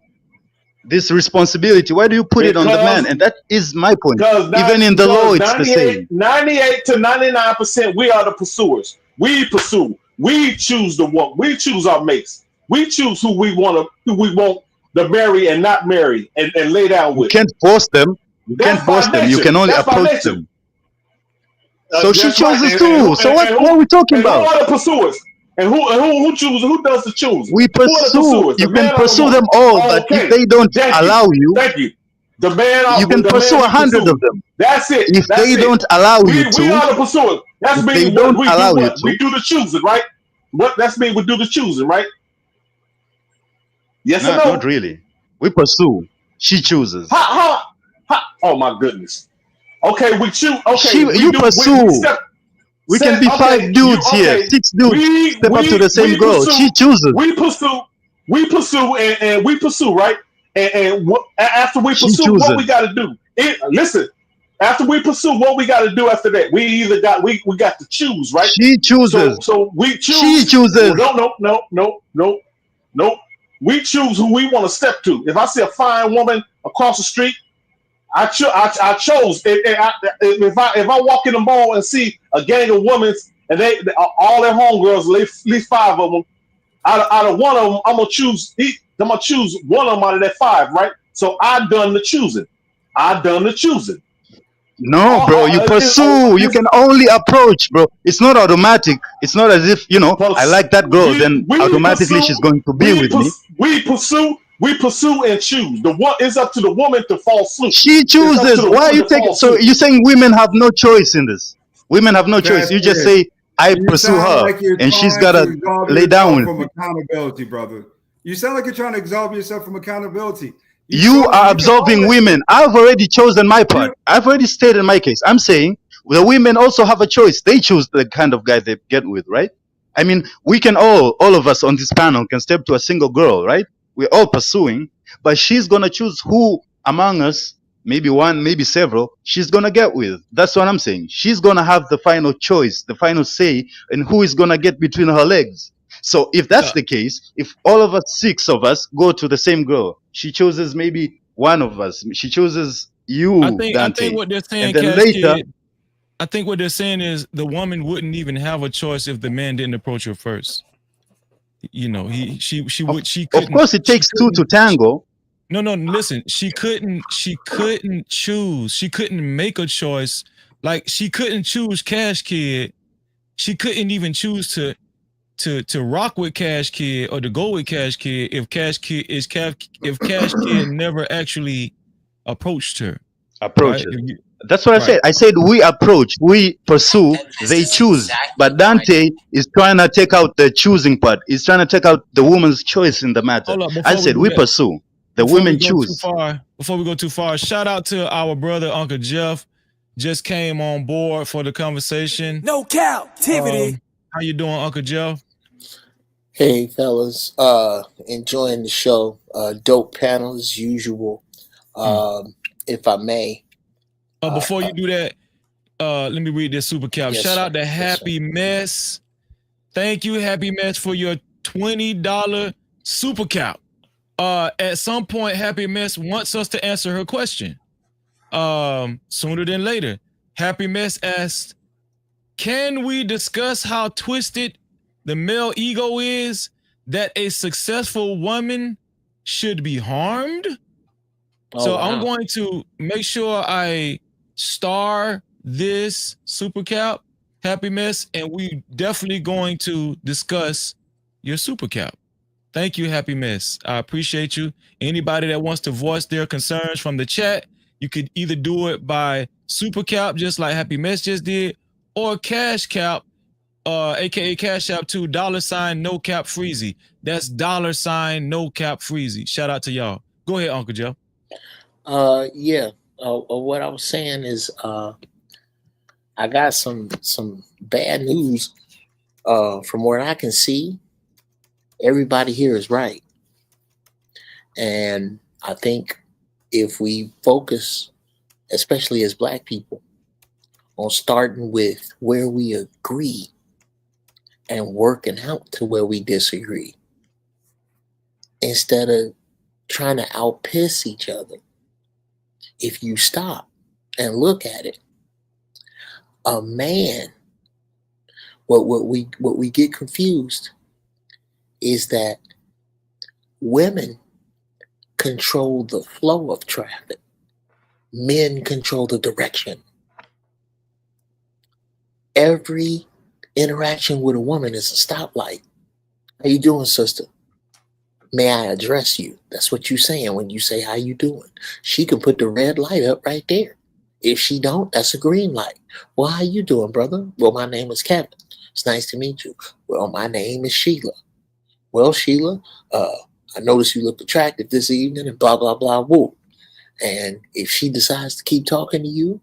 S20: this responsibility? Why do you put it on the man? And that is my point. Even in the law, it's the same.
S5: 98 to 99%, we are the pursuers. We pursue. We choose the one. We choose our mates. We choose who we want to marry and not marry and lay down with.
S20: You can't force them. You can't force them. You can only approach them. So she
S5: That's right.
S20: chooses too. So what are we talking
S5: and who
S20: about?
S5: are the pursuers? And who chooses? Who does the choosing?
S20: We
S5: Who are the
S20: pursue.
S5: pursuers? The
S20: You can
S5: man or the
S20: pursue
S5: woman?
S20: them all, but if
S5: Okay.
S20: they don't
S5: Thank you.
S20: allow you,
S5: Thank you. The man,
S20: you can
S5: the
S20: pursue
S5: man we
S20: 100 of
S5: pursue.
S20: them.
S5: That's it.
S20: If
S5: That's
S20: they
S5: it.
S20: don't allow you
S5: We
S20: to,
S5: are the pursuers. That's
S20: if they
S5: mean what
S20: don't
S5: we do.
S20: allow you
S5: What we
S20: to,
S5: do the choosing, right? What that's mean we do the choosing, right? Yes or
S20: no, not
S5: no?
S20: really. We pursue. She chooses.
S5: Ha. Oh my goodness. Okay, we choose. Okay, we
S20: You
S5: do. We
S20: pursue.
S5: step.
S20: We can be 5 dudes here, 6 dudes. Step up to the same
S5: We
S20: girl.
S5: pursue.
S20: She chooses.
S5: We pursue, and we pursue, right? After we
S20: She
S5: pursue, what we
S20: chooses.
S5: got to do? Listen. After we pursue, what we got to do after that? We either got we got to choose, right?
S20: She chooses.
S5: So we choose.
S20: She chooses.
S5: No. We choose who we want to step to. If I see a fine woman across the street, I chose. If I walk in the mall and see a gang of women and they all their homegirls, at least 5 of them, out of one of them, I'm gonna choose. I'm gonna choose one of them out of that 5, right? So I done the choosing.
S20: No, bro, you pursue. You can only approach, bro. It's not automatic. It's not as if, I like that girl, then automatically she's going to be with me.
S5: We pursue and choose. It's up to the woman to fall asleep.
S20: She chooses. Why are you taking? So you're saying women have no choice in this? Women have no choice. You just say, I
S6: You
S20: pursue
S6: sound
S20: her,
S6: like you're
S20: and she's
S6: trying
S20: gotta
S6: to absolve
S20: lay down
S6: yourself
S20: with
S6: from
S20: me.
S6: accountability, brother. You sound like you're trying to absolve yourself from accountability.
S20: You are
S6: can
S20: absolving
S6: always-
S20: women. I've already chosen my part. I've already stated my case. I'm saying the women also have a choice. They choose the kind of guy they get with, right? I mean, we can all of us on this panel can step to a single girl, right? We're all pursuing, but she's gonna choose who among us, maybe one, maybe several, she's gonna get with. That's what I'm saying. She's gonna have the final choice, the final say in who is gonna get between her legs. So if that's the case, if all of us, 6 of us, go to the same girl, she chooses maybe one of us. She chooses you,
S1: I think
S20: Dante,
S1: what they're
S20: and
S1: saying,
S20: then
S1: Cash
S20: later,
S1: Kid. I think what they're saying is the woman wouldn't even have a choice if the man didn't approach her first. She couldn't.
S20: of course, it takes 2 to tango.
S1: No, listen. She couldn't choose. She couldn't make a choice. Like she couldn't choose Cash Kid. She couldn't even choose to rock with Cash Kid or to go with Cash Kid if Cash Kid never actually approached her.
S20: Approaches.
S1: Right?
S20: That's what I said. I said we approach, we pursue, they choose. But Dante is trying to take out the choosing part. He's trying to take out the woman's choice in the matter.
S1: Hold up,
S20: I
S1: before
S20: said
S1: we
S20: we
S1: do that,
S20: pursue. The
S1: before
S20: women
S1: we go
S20: choose.
S1: before we go too far, shout out to our brother Uncle Jeff. Just came on board for the conversation.
S7: No Cap-tivity.
S1: How you doing, Uncle Jeff?
S9: Hey fellas, enjoying the show. Dope panel as usual. If I may.
S1: Before you do that, let me read this super cap.
S9: Yes,
S1: Shout out
S9: sir.
S1: to Happy Mess. Thank you, Happy Mess, for your $20 super cap. At some point, Happy Mess wants us to answer her question. Sooner than later. Happy Mess asked, can we discuss how twisted the male ego is that a successful woman should be harmed? So I'm going to make sure I star this super cap, Happy Mess, and we definitely going to discuss your super cap. Thank you, Happy Mess. I appreciate you. Anybody that wants to voice their concerns from the chat, you could either do it by super cap, just like Happy Mess just did, or cash cap, aka Cash App to $ no cap freezy. That's $ no cap freezy. Shout out to y'all. Go ahead, Uncle Joe.
S9: Yeah. What I was saying is, I got some bad news. From what I can see, everybody here is right, and I think if we focus, especially as Black people, on starting with where we agree and working out to where we disagree, instead of trying to outpiss each other. If you stop and look at it, a man, what we get confused is that women control the flow of traffic. Men control the direction. Every interaction with a woman is a stoplight. How you doing, sister? May I address you? That's what you're saying when you say how you doing. She can put the red light up right there. If she don't, that's a green light. Well, how you doing, brother? Well, my name is Kevin. It's nice to meet you. Well, my name is Sheila. Well, Sheila, I noticed you look attractive this evening and blah, blah, blah, woo. And if she decides to keep talking to you,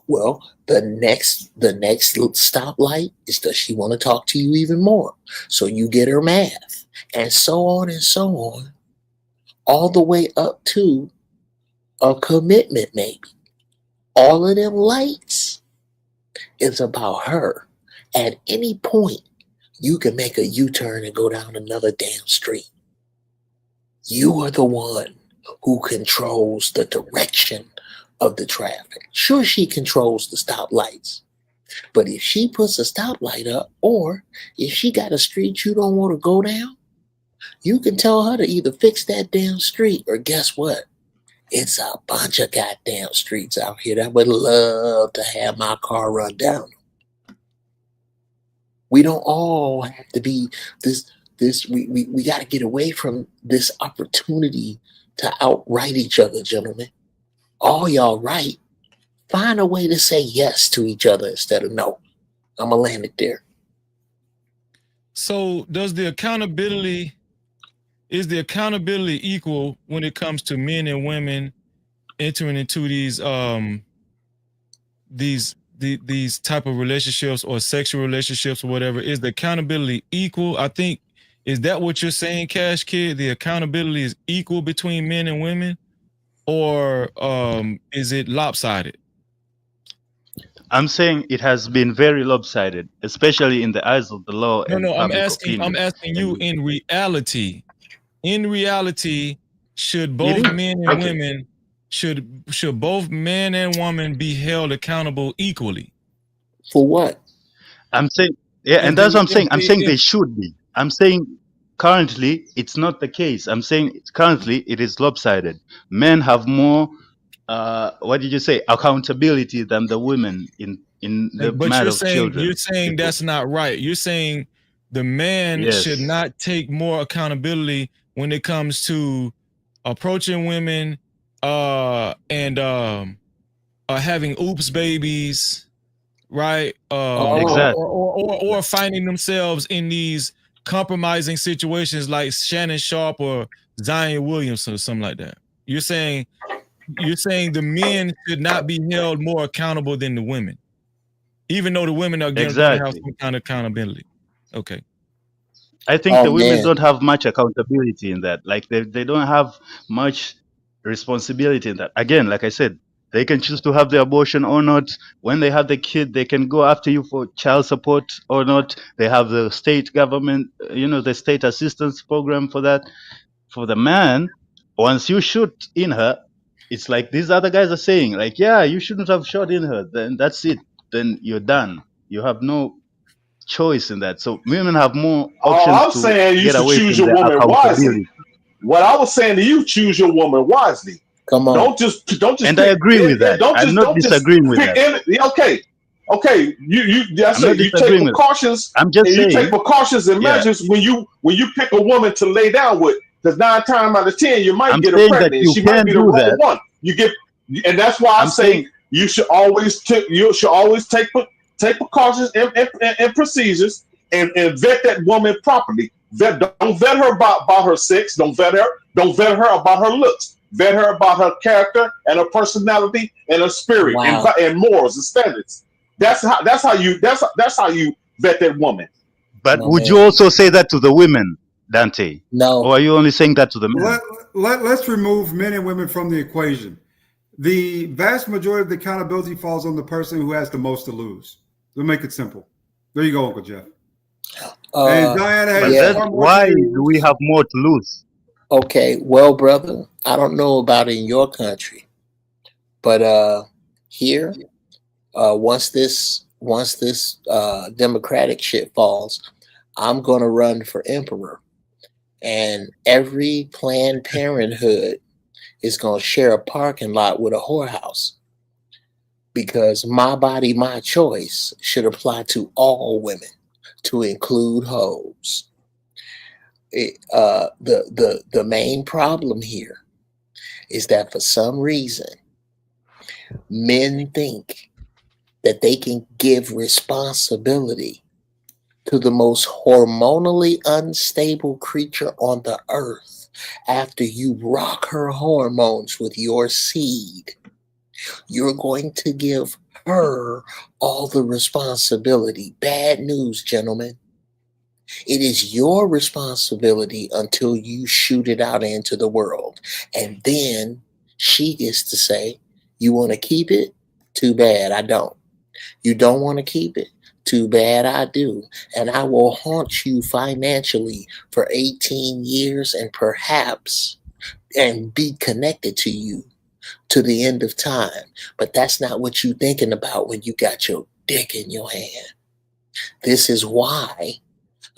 S9: well, the next stoplight is, does she want to talk to you even more? So you get her math, and so on, all the way up to a commitment, maybe. All of them lights is about her. At any point, you can make a U-turn and go down another damn street. You are the one who controls the direction of the traffic. Sure, she controls the stoplights, but if she puts a stoplight up, or if she got a street you don't want to go down, you can tell her to either fix that damn street, or guess what? It's a bunch of goddamn streets out here that would love to have my car run down. We don't all have to be this. We got to get away from this opportunity to outright each other, gentlemen. All y'all right. Find a way to say yes to each other instead of no. I'm going to land it there.
S1: So is the accountability equal when it comes to men and women entering into these type of relationships or sexual relationships or whatever? Is the accountability equal? I think, is that what you're saying, Cash Kid? The accountability is equal between men and women, or is it lopsided?
S20: I'm saying it has been very lopsided, especially in the eyes of the law and
S1: No, I'm
S20: public
S1: asking
S20: opinion.
S1: you in reality. In reality, should both men and women should both men and women be held accountable equally?
S9: For what?
S20: I'm saying, yeah, and that's what I'm saying. I'm saying they should be. I'm saying currently it's not the case. I'm saying currently it is lopsided. Men have more what did you say, accountability than the women in the
S1: But
S20: matter of children.
S1: you're saying that's not right. You're saying the man should not take more accountability when it comes to approaching women and having oops babies, right?
S20: Exactly.
S1: Or finding themselves in these compromising situations like Shannon Sharp or Zion Williamson or something like that. You're saying the men should not be held more accountable than the women, even though the women are going to have some kind of accountability. Okay.
S20: I think the women don't have much accountability in that. Like they don't have much responsibility in that. Again, like I said, they can choose to have the abortion or not. When they have the kid, they can go after you for child support or not. They have the state government, the state assistance program for that. For the man, once you shoot in her, it's like these other guys are saying, like, yeah, you shouldn't have shot in her. Then that's it. Then you're done. You have no choice in that. So women have more options
S5: I'm saying you
S20: get
S5: should
S20: away
S5: choose
S20: from
S5: your
S20: the
S5: woman wisely.
S20: accountability.
S5: What I was saying to you, choose your woman wisely.
S9: Come on.
S5: Don't just
S20: And I agree with that. I'm not disagreeing with that.
S5: Okay. You take precautions.
S20: I'm just saying.
S5: You take precautions and measures when you pick a woman to lay down with. Because 9 times out of 10, you might get her pregnant. She might be the wrong one. And that's why I say you should always take precautions and procedures and vet that woman properly. Don't vet her about her sex. Don't vet her about her looks. Vet her about her character and her personality and her spirit and morals and standards. That's how you vet that woman.
S20: But would you also say that to the women, Dante?
S9: No.
S20: Or are you only saying that to the men?
S6: Let's remove men and women from the equation. The vast majority of the accountability falls on the person who has the most to lose. We'll make it simple. There you go, Uncle Jeff. And Diana has
S20: why do we have more to lose?
S9: Okay, well, brother, I don't know about in your country, but here, once this Democratic shit falls, I'm gonna run for emperor, and every Planned Parenthood is gonna share a parking lot with a whorehouse. because my body, my choice should apply to all women, to include hoes. The main problem here is that for some reason, men think that they can give responsibility to the most hormonally unstable creature on the earth after you rock her hormones with your seed. You're going to give her all the responsibility. Bad news, gentlemen. It is your responsibility until you shoot it out into the world. And then she gets to say, you want to keep it? Too bad, I don't. You don't want to keep it? Too bad, I do. And I will haunt you financially for 18 years and perhaps and be connected to you to the end of time. But that's not what you're thinking about when you got your dick in your hand. This is why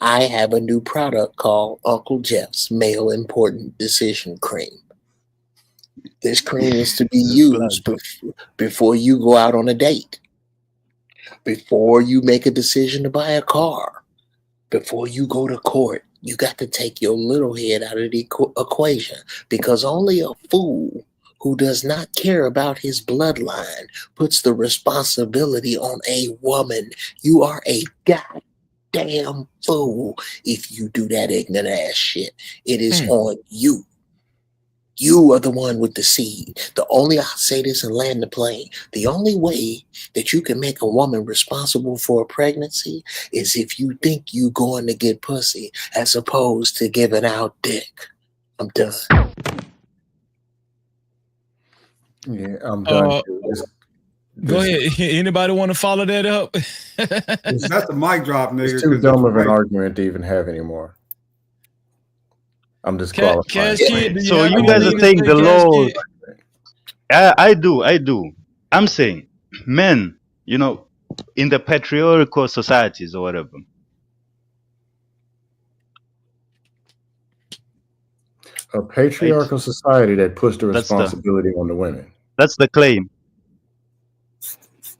S9: I have a new product called Uncle Jeff's Male Important Decision Cream. This cream is to be used before you go out on a date, before you make a decision to buy a car, before you go to court. You got to take your little head out of the equation, because only a fool who does not care about his bloodline puts the responsibility on a woman. You are a goddamn fool if you do that ignorant ass shit. It is on you. You are the one with the seed. I'll say this and land the plane. The only way that you can make a woman responsible for a pregnancy is if you think you going to get pussy as opposed to giving out dick. I'm done.
S4: Yeah, I'm done.
S1: Go ahead. Anybody want to follow that up?
S6: That's a mic drop, nigga.
S4: It's too dumb of an argument to even have anymore. I'm disqualified.
S20: So you guys are saying the law. I do. I'm saying men, in the patriarchal societies or whatever.
S4: A patriarchal society that puts the responsibility on the women.
S20: That's the claim.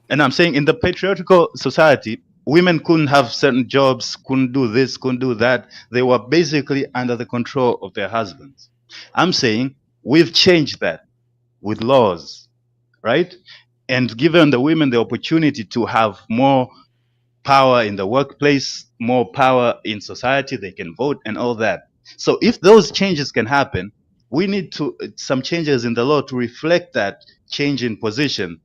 S20: And I'm saying in the patriarchal society, women couldn't have certain jobs, couldn't do this, couldn't do that. They were basically under the control of their husbands. I'm saying we've changed that with laws, right? And given the women the opportunity to have more power in the workplace, more power in society, they can vote and all that. So if those changes can happen, we need some changes in the law to reflect that change in position.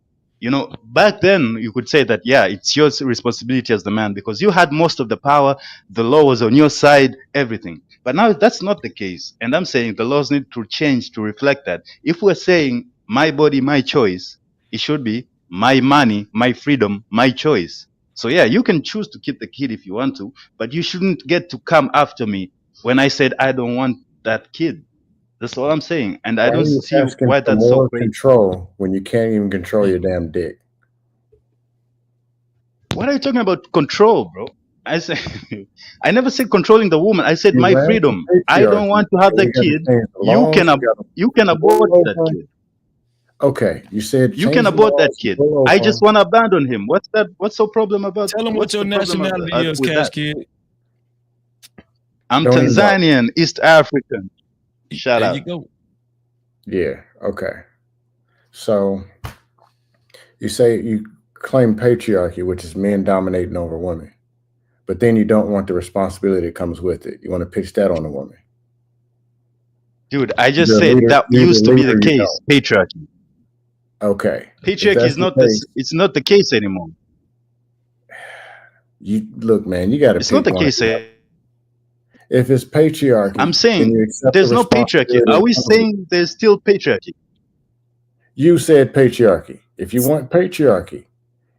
S20: Back then you could say that, yeah, it's your responsibility as the man because you had most of the power, the law was on your side, everything. But now that's not the case. And I'm saying the laws need to change to reflect that. If we're saying my body, my choice, it should be my money, my freedom, my choice. So yeah, you can choose to keep the kid if you want to, but you shouldn't get to come after me when I said I don't want that kid. That's all I'm saying. And I don't see why that's so crazy.
S4: Control when you can't even control your damn dick.
S20: What are you talking about control, bro? I never said controlling the woman. I said my freedom. I don't want to have the kid. You can abort that kid.
S4: Okay, you said
S20: you can abort that kid. I just want to abandon him. What's that? What's so problem about?
S1: Tell him what your nationality is, Cash Kid.
S20: I'm Tanzanian, East African. Shut up.
S1: There you go.
S4: Yeah. Okay. So you say you claim patriarchy, which is men dominating over women, but then you don't want the responsibility that comes with it. You want to pitch that on the woman.
S20: Dude, I just said that used to be the case. Patriarchy.
S4: Okay.
S20: Patriarchy is not this. It's not the case anymore.
S4: You look, man. You got to.
S20: It's not the case.
S4: If it's patriarchy,
S20: I'm saying there's no patriarchy. Are we saying there's still patriarchy?
S4: You said patriarchy. If you want patriarchy,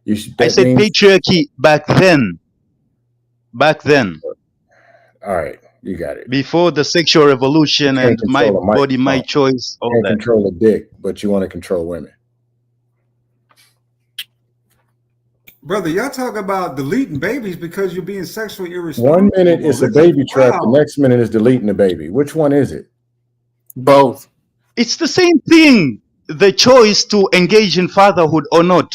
S4: you should.
S20: I said patriarchy back then. Back then.
S4: All right, you got it.
S20: Before the sexual revolution and my body, my choice.
S4: You can't control a dick, but you want to control women.
S6: Brother, y'all talk about deleting babies because you're being sexually irresponsible.
S4: 1 minute is a baby trap. The next minute is deleting the baby. Which one is it?
S9: Both.
S20: It's the same thing. The choice to engage in fatherhood or not.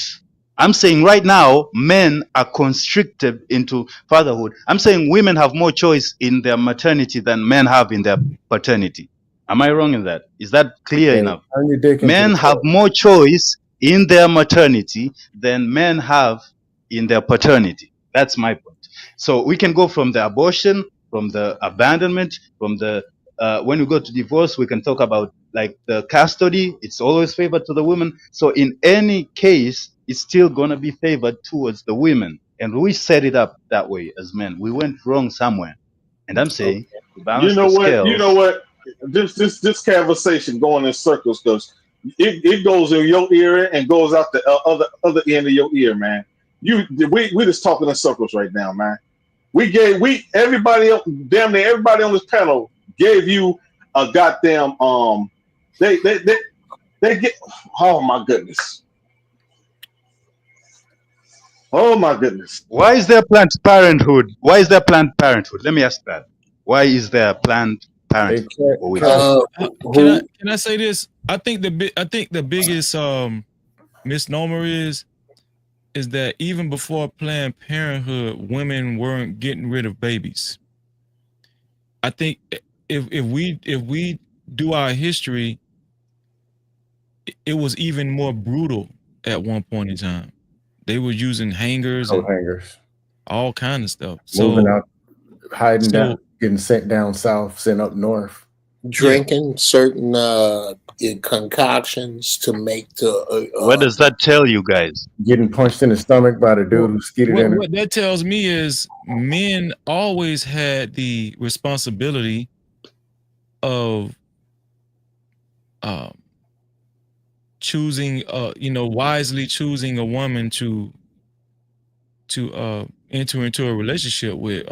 S20: I'm saying right now, men are constricted into fatherhood. I'm saying women have more choice in their maternity than men have in their paternity. Am I wrong in that? Is that clear
S4: Hey,
S20: enough?
S4: turn your dick into
S20: Men
S4: the
S20: have more choice in their maternity than men have in their paternity. That's my point. So we can go from the abortion, from the abandonment, from the when we go to divorce, we can talk about like the custody. It's always favored to the women. So in any case, it's still gonna be favored towards the women. And we set it up that way as men. We went wrong somewhere. And I'm saying to
S5: You
S20: balance
S5: know
S20: the
S5: what? You know
S20: scales.
S5: what? This conversation going in circles because it goes in your ear and goes out the other end of your ear, man. We just talking in circles right now, man. We everybody damn near everybody on this panel gave you a goddamn they get oh my goodness. Oh my goodness.
S20: Why is there Planned Parenthood? Why is there Planned Parenthood? Let me ask that. Why is there Planned Parenthood? Or we
S1: Can I say this? I think the biggest misnomer is that even before Planned Parenthood, women weren't getting rid of babies. I think if we do our history, it was even more brutal at one point in time. They were using hangers
S4: coat
S1: and
S4: hangers,
S1: all kind of stuff.
S4: moving
S1: So
S4: out, hiding down, getting sent down south, sent up north.
S9: Drinking certain concoctions to make the.
S20: What does that tell you guys?
S4: Getting punched in the stomach by the dude who skeeted in her.
S1: What that tells me is men always had the responsibility of choosing, wisely choosing a woman to enter into a relationship with.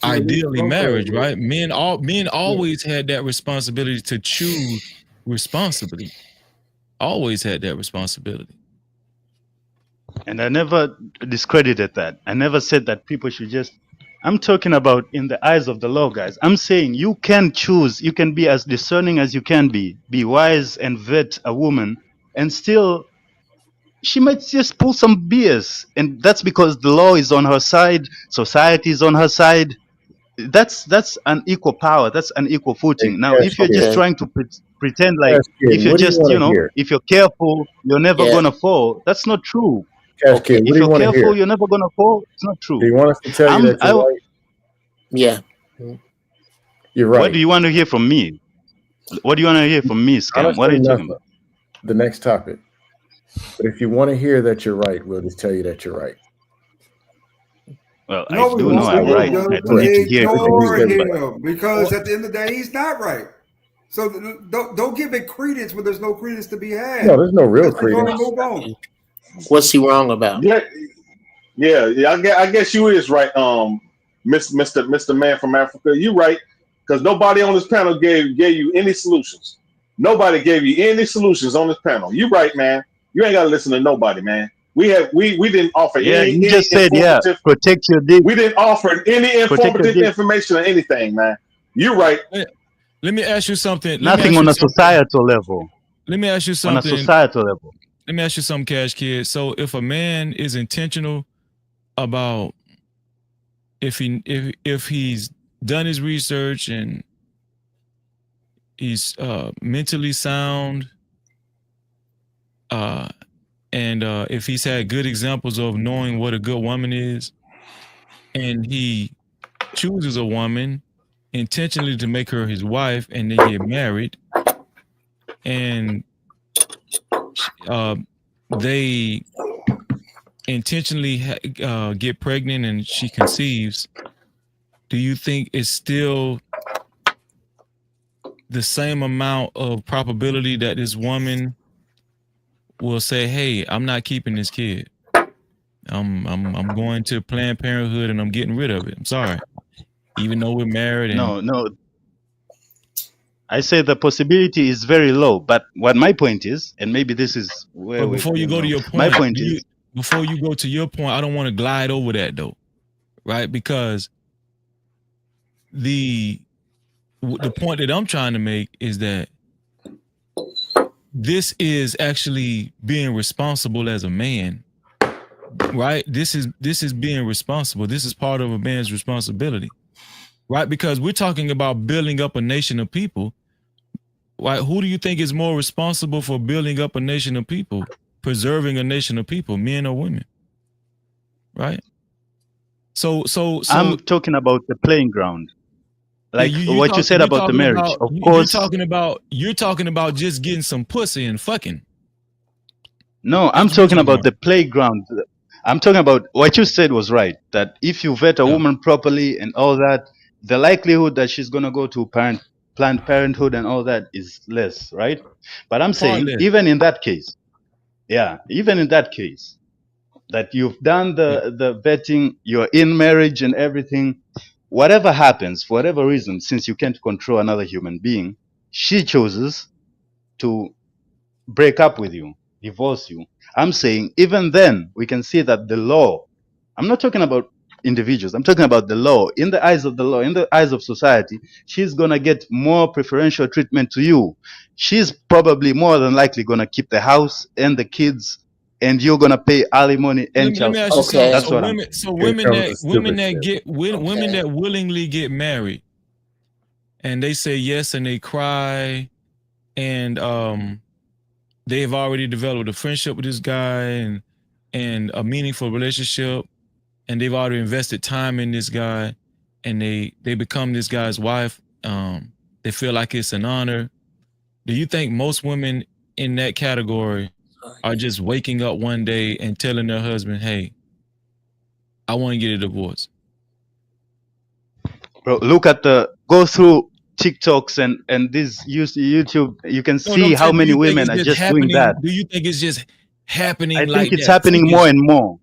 S1: Ideally marriage, right? Men always had that responsibility to choose responsibly. Always had that responsibility.
S20: And I never discredited that. I never said that people should just. I'm talking about in the eyes of the law, guys. I'm saying you can choose. You can be as discerning as you can be wise and vet a woman, and still she might just pull some BS. And that's because the law is on her side, society is on her side. That's an equal power. That's an equal footing. Now, if you're just trying to pretend like if you're
S4: what do you
S20: just,
S4: want to hear?
S20: if you're careful, you're never
S9: Yeah.
S20: gonna fall. That's not true.
S4: Cash Kid, what
S20: If
S4: do you
S20: you're
S4: want to
S20: careful,
S4: hear?
S20: you're never gonna fall. It's not true.
S4: Do you want us to tell you that you're right?
S9: Yeah.
S4: You're right.
S20: What do you want to hear from me? What do you want to hear from me, Scam? What are
S4: Honestly,
S20: you talking
S4: nothing.
S20: about?
S4: The next topic. But if you want to hear that you're right, we'll just tell you that you're right.
S20: Well,
S6: No,
S20: I
S6: we
S20: do know
S6: won't.
S20: I'm right. I don't need to hear
S6: Ignore
S20: everything.
S6: him because at the end of the day, he's not right. So don't give it credence when there's no credence to be had.
S4: No, there's no real
S6: Let's go
S4: credence.
S6: and move on.
S9: What's he wrong about?
S5: Yeah. I guess you is right, Mr. Man from Africa. You right, because nobody on this panel gave you any solutions. Nobody gave you any solutions on this panel. You right, man. You ain't gotta listen to nobody, man. We didn't offer
S20: Yeah,
S5: any
S20: you just said,
S5: informative.
S20: protect your dick.
S5: We didn't offer any
S20: Protect your
S5: informative
S20: dick.
S5: information or anything, man. You right.
S1: Let me ask you something.
S20: Nothing on a societal level.
S1: Let me ask you
S20: On a
S1: something.
S20: societal level.
S1: Let me ask you something, Cash Kid. So if a man is intentional about if he's done his research and he's mentally sound, and if he's had good examples of knowing what a good woman is, and he chooses a woman intentionally to make her his wife, and they get married, and they intentionally get pregnant and she conceives, do you think it's still the same amount of probability that this woman will say, "Hey, I'm not keeping this kid. I'm going to Planned Parenthood and I'm getting rid of it. I'm sorry." Even though we're married and
S20: No. I say the possibility is very low, but what my point is, and maybe this is where
S1: But before you go to your point,
S20: my point is,
S1: before you go to your point, I don't want to glide over that though, right? Because the point that I'm trying to make is that this is actually being responsible as a man, right? This is being responsible. This is part of a man's responsibility, right? Because we're talking about building up a nation of people. Right? Who do you think is more responsible for building up a nation of people, preserving a nation of people, men or women? Right? So
S20: I'm talking about the playing ground.
S1: yeah,
S20: Like what you said about the marriage. Of course.
S1: You're talking about just getting some pussy and fucking.
S20: No, I'm talking about the playground. I'm talking about what you said was right. That if you vet a woman properly and all that, the likelihood that she's gonna go to Planned Parenthood and all that is less, right? But I'm saying even in that case, even in that case, that you've done the vetting, you're in marriage and everything, whatever happens, for whatever reason, since you can't control another human being, she chooses to break up with you, divorce you. I'm saying even then we can see that the law, I'm not talking about individuals, I'm talking about the law. In the eyes of the law, in the eyes of society, she's going to get more preferential treatment to you. She's probably more than likely going to keep the house and the kids, and you're going to pay alimony and
S1: Let
S20: child
S1: me ask you
S20: support.
S1: something.
S20: That's
S1: So
S20: what
S1: women,
S20: I'm
S1: so women that willingly get married, and they say yes and they cry, and they've already developed a friendship with this guy and a meaningful relationship, and they've already invested time in this guy, and they become this guy's wife. They feel like it's an honor. Do you think most women in that category are just waking up one day and telling their husband, "Hey, I want to get a divorce"?
S20: Bro, look at go through TikToks and this YouTube. You can see how many women are just doing that.
S1: Do you think it's just happening
S20: I think
S1: like
S20: it's
S1: that?
S20: happening more and more.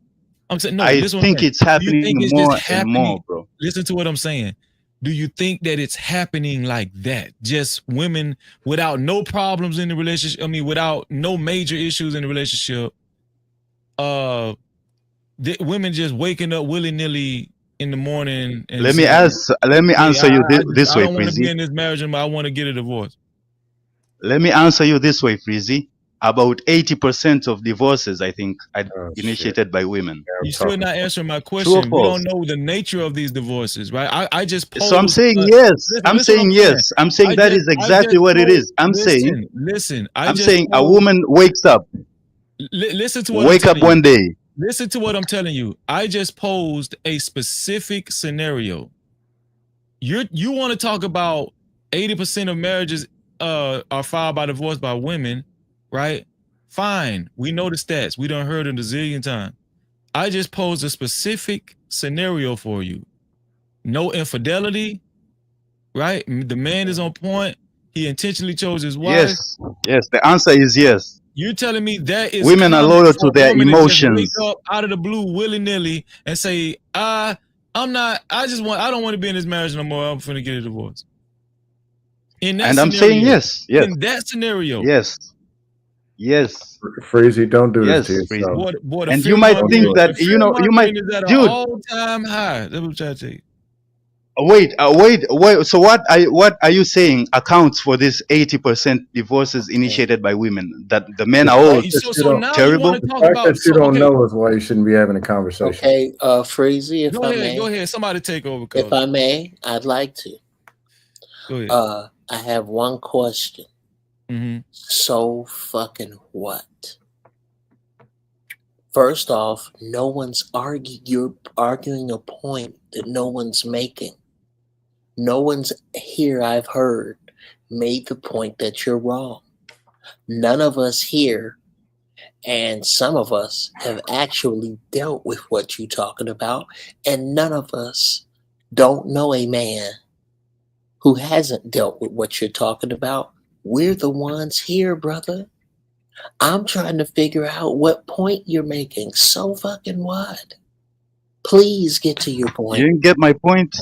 S1: I'm saying no.
S20: I
S1: Listen, what I'm
S20: think
S1: saying.
S20: it's
S1: Do you
S20: happening
S1: think it's
S20: more
S1: just
S20: and
S1: happening?
S20: more, bro.
S1: Listen to what I'm saying. Do you think that it's happening like that? Just women without no problems in the relationship. I mean, without no major issues in the relationship. Women just waking up willy nilly in the morning and
S20: Let me
S1: saying,
S20: answer you this
S1: I
S20: way,
S1: don't want to be
S20: Freezy.
S1: in this marriage anymore. I want to get a divorce.
S20: Let me answer you this way, Freezy. About 80% of divorces, I think, are initiated by women.
S1: You still not answering my
S20: True or
S1: question. We
S20: false?
S1: don't know the nature of these divorces, right? I just posed.
S20: So I'm saying yes. I'm
S1: listen
S20: saying
S1: what
S20: yes. I'm saying that is exactly what it is. I'm saying.
S1: Listen.
S20: I'm saying a woman wakes up.
S1: Listen to what I'm
S20: Wake up
S1: telling you.
S20: one day.
S1: Listen to what I'm telling you. I just posed a specific scenario. You want to talk about 80% of marriages are filed by divorce by women, right? Fine. We know the stats. We done heard it a zillion times. I just posed a specific scenario for you. No infidelity, right? The man is on point. He intentionally chose his wife.
S20: Yes. The answer is yes.
S1: You're telling me that is
S20: Women are
S1: common
S20: loyal
S1: for
S20: to
S1: a
S20: their
S1: woman to just wake
S20: emotions.
S1: up out of the blue willy-nilly and say, I don't want to be in this marriage no more. I'm finna get a divorce. In that
S20: And
S1: scenario,
S20: I'm saying yes.
S1: in that scenario.
S20: Yes.
S4: Freezy, don't do this to yourself.
S1: Boy,
S20: And you might think that, you might,
S1: is at an
S20: dude.
S1: all-time high. That's what I'm trying to tell you.
S20: Wait. So what are you saying accounts for this 80% divorces initiated by women? That the men are all terrible?
S1: You talk about
S4: that you don't know is why you shouldn't be having a conversation.
S9: Okay, Freezy, if
S1: go
S9: I
S1: ahead,
S9: may.
S1: Go ahead. Somebody take over.
S9: If I may, I'd like to.
S1: Go ahead.
S9: I have one question.
S1: Mm-hmm.
S9: So fucking what? First off, no one's arguing. You're arguing a point that no one's making. No one's here, I've heard, made the point that you're wrong. None of us here, and some of us have actually dealt with what you're talking about, and none of us don't know a man who hasn't dealt with what you're talking about. We're the ones here, brother. I'm trying to figure out what point you're making. So fucking what? Please get to your point.
S20: You didn't get my point?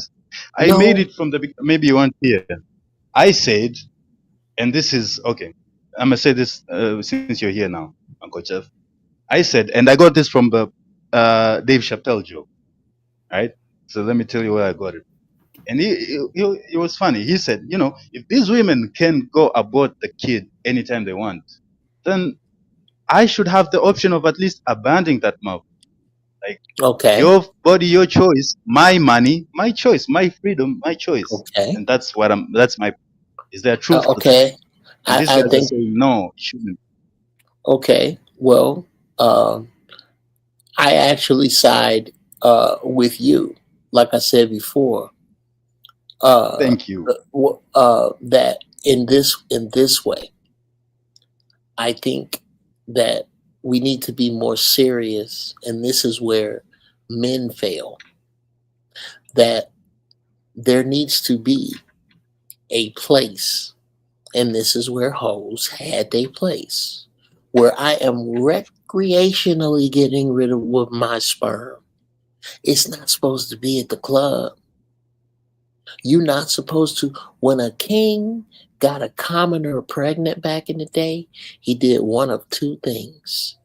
S20: I made it from the beginning. Maybe you weren't here. I said, and this is, okay, I'm going to say this since you're here now, Uncle Jeff. I said, and I got this from the Dave Chappelle joke, right? So let me tell you where I got it. And it was funny. He said, if these women can go abort the kid anytime they want, then I should have the option of at least abandoning that mouth. Like,
S9: Okay.
S20: your body, your choice, my money, my choice, my freedom, my choice.
S9: Okay.
S20: And that's what that's my, is there truth to that?
S9: Okay.
S20: And these
S9: I
S20: guys are
S9: think,
S20: saying, no, it shouldn't.
S9: okay. Well, I actually side with you. Like I said before,
S20: Thank you.
S9: that in this way, I think that we need to be more serious, and this is where men fail. That there needs to be a place, and this is where hoes had their place, where I am recreationally getting rid of with my sperm. It's not supposed to be at the club. You're not supposed to. When a king got a commoner pregnant back in the day, he did one of two things.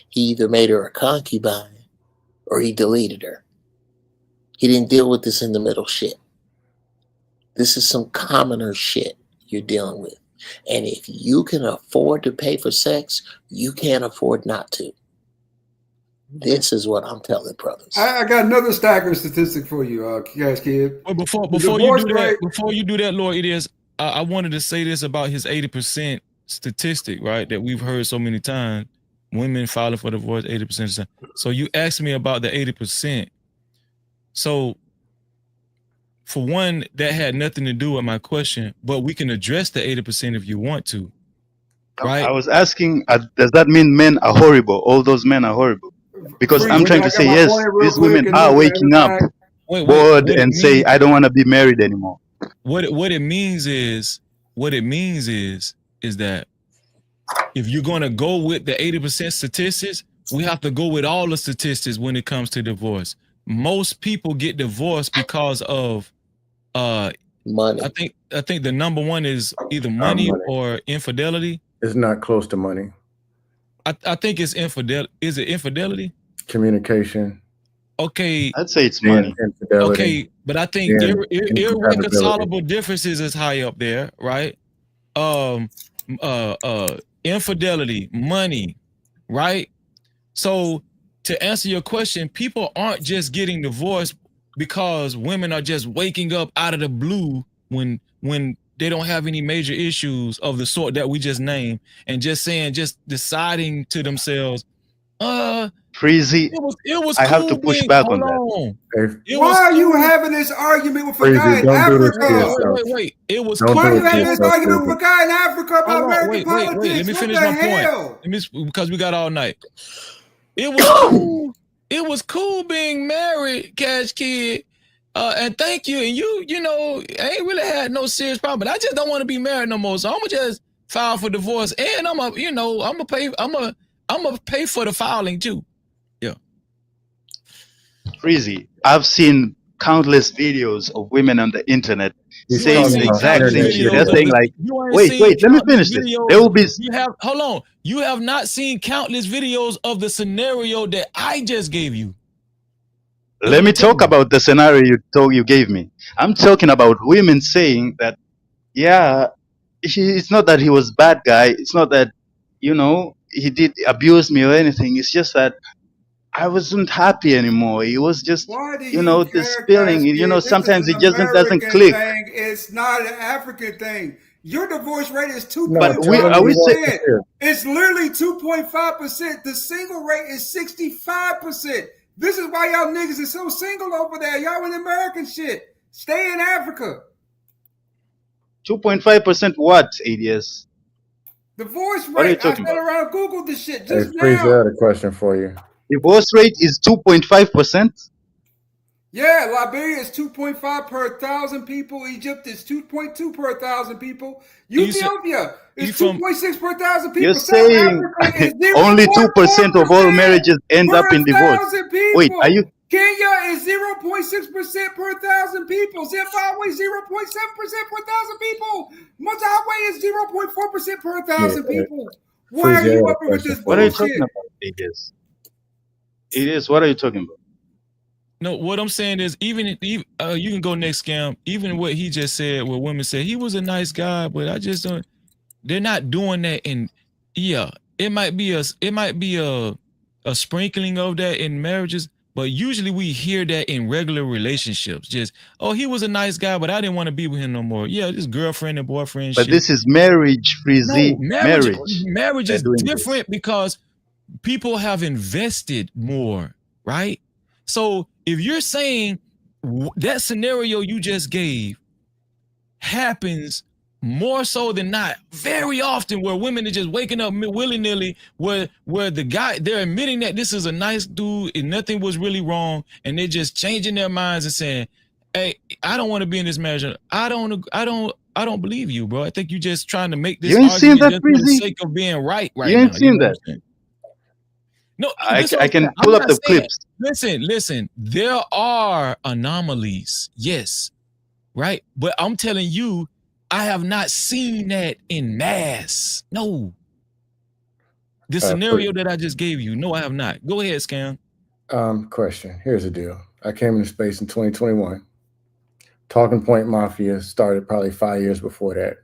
S9: He either made her a concubine or he deleted her. He didn't deal with this in the middle shit. This is some commoner shit you're dealing with. And if you can afford to pay for sex, you can't afford not to. This is what I'm telling brothers.
S6: I got another staggering statistic for you, Cash Kid.
S1: Well, before you do that, Lord, it is. I wanted to say this about his 80% statistic, right? That we've heard so many times. Women filing for divorce 80% of the time. So you asked me about the 80%. So for one, that had nothing to do with my question, but we can address the 80% if you want to. Right?
S20: I was asking, does that mean men are horrible? All those men are horrible? Because I'm trying to say, yes, these women are waking up bored and say, I don't want to be married anymore.
S1: What it means is that if you're going to go with the 80% statistics, we have to go with all the statistics when it comes to divorce. Most people get divorced because of
S9: money.
S1: I think the number one is either money or infidelity.
S4: It's not close to money.
S1: I think it's infidelity. Is it infidelity?
S4: Communication.
S1: Okay.
S20: I'd say it's money.
S4: Infidelity.
S1: Okay, but I think irreconcilable differences is high up there, right? Infidelity, money, right? So to answer your question, people aren't just getting divorced because women are just waking up out of the blue when they don't have any major issues of the sort that we just named and just deciding to themselves,
S20: Freezy,
S1: it was
S20: I
S1: cool
S20: have to push back on that.
S6: Why are you having this argument with a guy in Africa?
S1: Wait. It was
S6: Why are you having this argument with a guy in Africa about American politics?
S1: Wait. Let me finish
S6: what
S1: my
S6: the hell?
S1: point. Because we got all night. It was cool. It was cool being married, Cash Kid. And thank you. And you know, I ain't really had no serious problem. But I just don't want to be married no more. So I'm gonna just file for divorce, and I'm gonna pay for the filing too. Yeah.
S20: Freezy, I've seen countless videos of women on the internet saying the exact same shit. They're saying like, wait, let me finish this. There will be.
S1: Hold on. You have not seen countless videos of the scenario that I just gave you.
S20: Let me talk about the scenario you gave me. I'm talking about women saying that, yeah, it's not that he was bad guy. It's not that, he did abuse me or anything. It's just that I wasn't happy anymore. It was just, this feeling, sometimes it just doesn't click.
S6: Thing. It's not an African thing. Your divorce rate is 2.5%.
S20: But
S6: it's literally 2.5%. The single rate is 65%. This is why y'all niggas are so single over there. Y'all in American shit. Stay in Africa.
S20: 2.5% what, ADS?
S6: Divorce rate.
S20: What are you
S6: I
S20: talking
S6: sat
S20: about?
S6: around Google this shit
S4: Hey,
S6: just
S4: Freeze, I
S6: now.
S4: had a question for you.
S20: Divorce rate is 2.5%?
S6: Yeah, Liberia is 2.5 per 1,000 people. Egypt is 2.2 per 1,000 people. Ethiopia is 2.6 per 1,000 people.
S20: You're
S6: South
S20: saying
S6: Africa is
S20: only 2% of all marriages end up in divorce.
S6: 1,000 people.
S20: Wait, are you?
S6: Kenya is 0.6% per 1,000 people. Zimbabwe 0.7% per 1,000 people. Zimbabwe is 0.4% per 1,000 people. Why are you up with this bullshit?
S20: What are you talking about, ADS, what are you talking about?
S1: No, what I'm saying is even you can go next, Scam. Even what he just said, what women said, he was a nice guy, but I just don't. They're not doing that Yeah, it might be a sprinkling of that in marriages, but usually we hear that in regular relationships. Just, oh, he was a nice guy, but I didn't want to be with him no more. Yeah, this girlfriend and boyfriend
S20: But
S1: shit.
S20: this is marriage,
S1: No,
S20: Freezy. Marriage.
S1: marriage
S20: They're
S1: is
S20: doing this.
S1: different because people have invested more, right? So if you're saying that scenario you just gave happens more so than not very often, where women are just waking up willy-nilly, where the guy, they're admitting that this is a nice dude and nothing was really wrong, and they're just changing their minds and saying, hey, I don't want to be in this marriage. I don't believe you, bro. I think you're just trying to make
S20: You
S1: this
S20: ain't seen
S1: argument
S20: that,
S1: just for the
S20: Freezy?
S1: sake of being right
S20: You
S1: now.
S20: ain't
S1: You
S20: seen
S1: know what I'm
S20: that.
S1: saying? No,
S20: I
S1: this is what I'm
S20: can
S1: saying.
S20: pull
S1: I'm
S20: up
S1: not
S20: the
S1: saying,
S20: clips.
S1: listen, there are anomalies, yes, right? But I'm telling you, I have not seen that in mass. No. The scenario that I just gave you, no, I have not. Go ahead, Scam.
S4: Question. Here's the deal. I came into space in 2021. Talking Point Mafia started probably 5 years before that.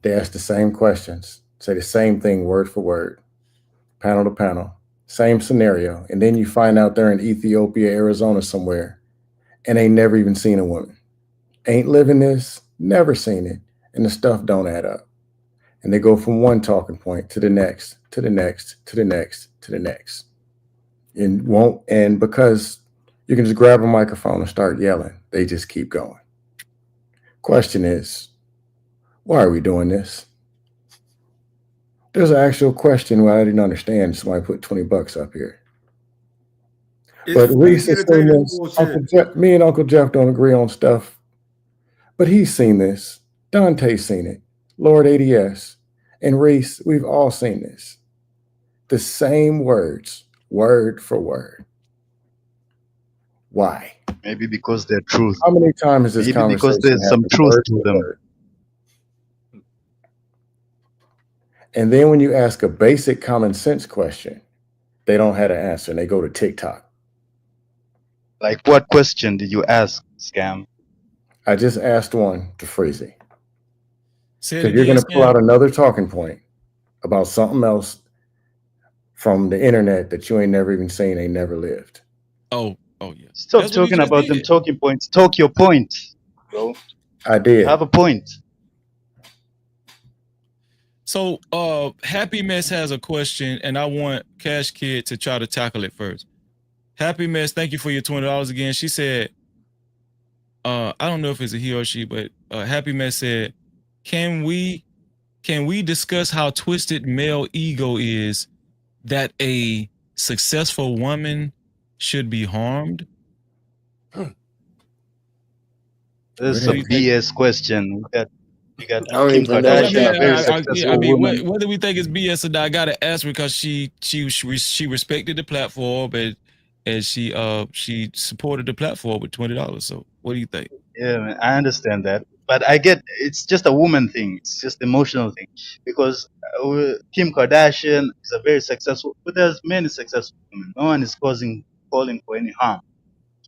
S4: They asked the same questions, say the same thing word for word, panel to panel, same scenario. And then you find out they're in Ethiopia, Arizona somewhere, and they never even seen a woman. Ain't living this, never seen it, and the stuff don't add up. And they go from one talking point to the next, to the next, to the next, to the next. And because you can just grab a microphone and start yelling, they just keep going. Question is, why are we doing this? There's an actual question where I didn't understand. Somebody put $20 up here. But Reese has seen this. Me and Uncle Jeff don't agree on stuff, but he's seen this. Dante's seen it. Lord ADS and Reese, we've all seen this. The same words, word for word. Why?
S20: Maybe because they're truth.
S4: How many times has this
S20: Maybe
S4: conversation
S20: because there's some
S4: happened
S20: truth
S4: word
S20: to
S4: for
S20: them.
S4: word? And then when you ask a basic common sense question, they don't have an answer and they go to TikTok.
S20: Like, what question did you ask, Scam?
S4: I just asked one to Freezy.
S1: Say it
S4: Because you're
S1: again,
S4: going to pull
S1: Scam.
S4: out another talking point about something else from the internet that you ain't never even seen, ain't never lived.
S1: Oh yeah.
S20: Stop
S1: That's what he
S20: talking
S1: just
S20: about them
S1: did.
S20: talking points. Talk your point, bro.
S4: I did.
S20: You have a point.
S1: So Happy Mess has a question, and I want Cash Kid to try to tackle it first. Happy Mess, thank you for your $20 again. She said, I don't know if it's a he or she, but Happy Mess said, can we discuss how twisted male ego is that a successful woman should be harmed?
S20: This is a BS question. We got
S9: I don't
S20: Kim
S9: even know what
S20: Kardashian, a
S9: that
S20: very
S9: means.
S20: successful
S1: I mean,
S20: woman.
S1: whether we think it's BS or not, I gotta ask because she respected the platform and she supported the platform with $20. So what do you think?
S20: Yeah, man, I understand that, but I get it's just a woman thing. It's just emotional thing because Kim Kardashian is a very successful, but there's many successful women. No one is calling for any harm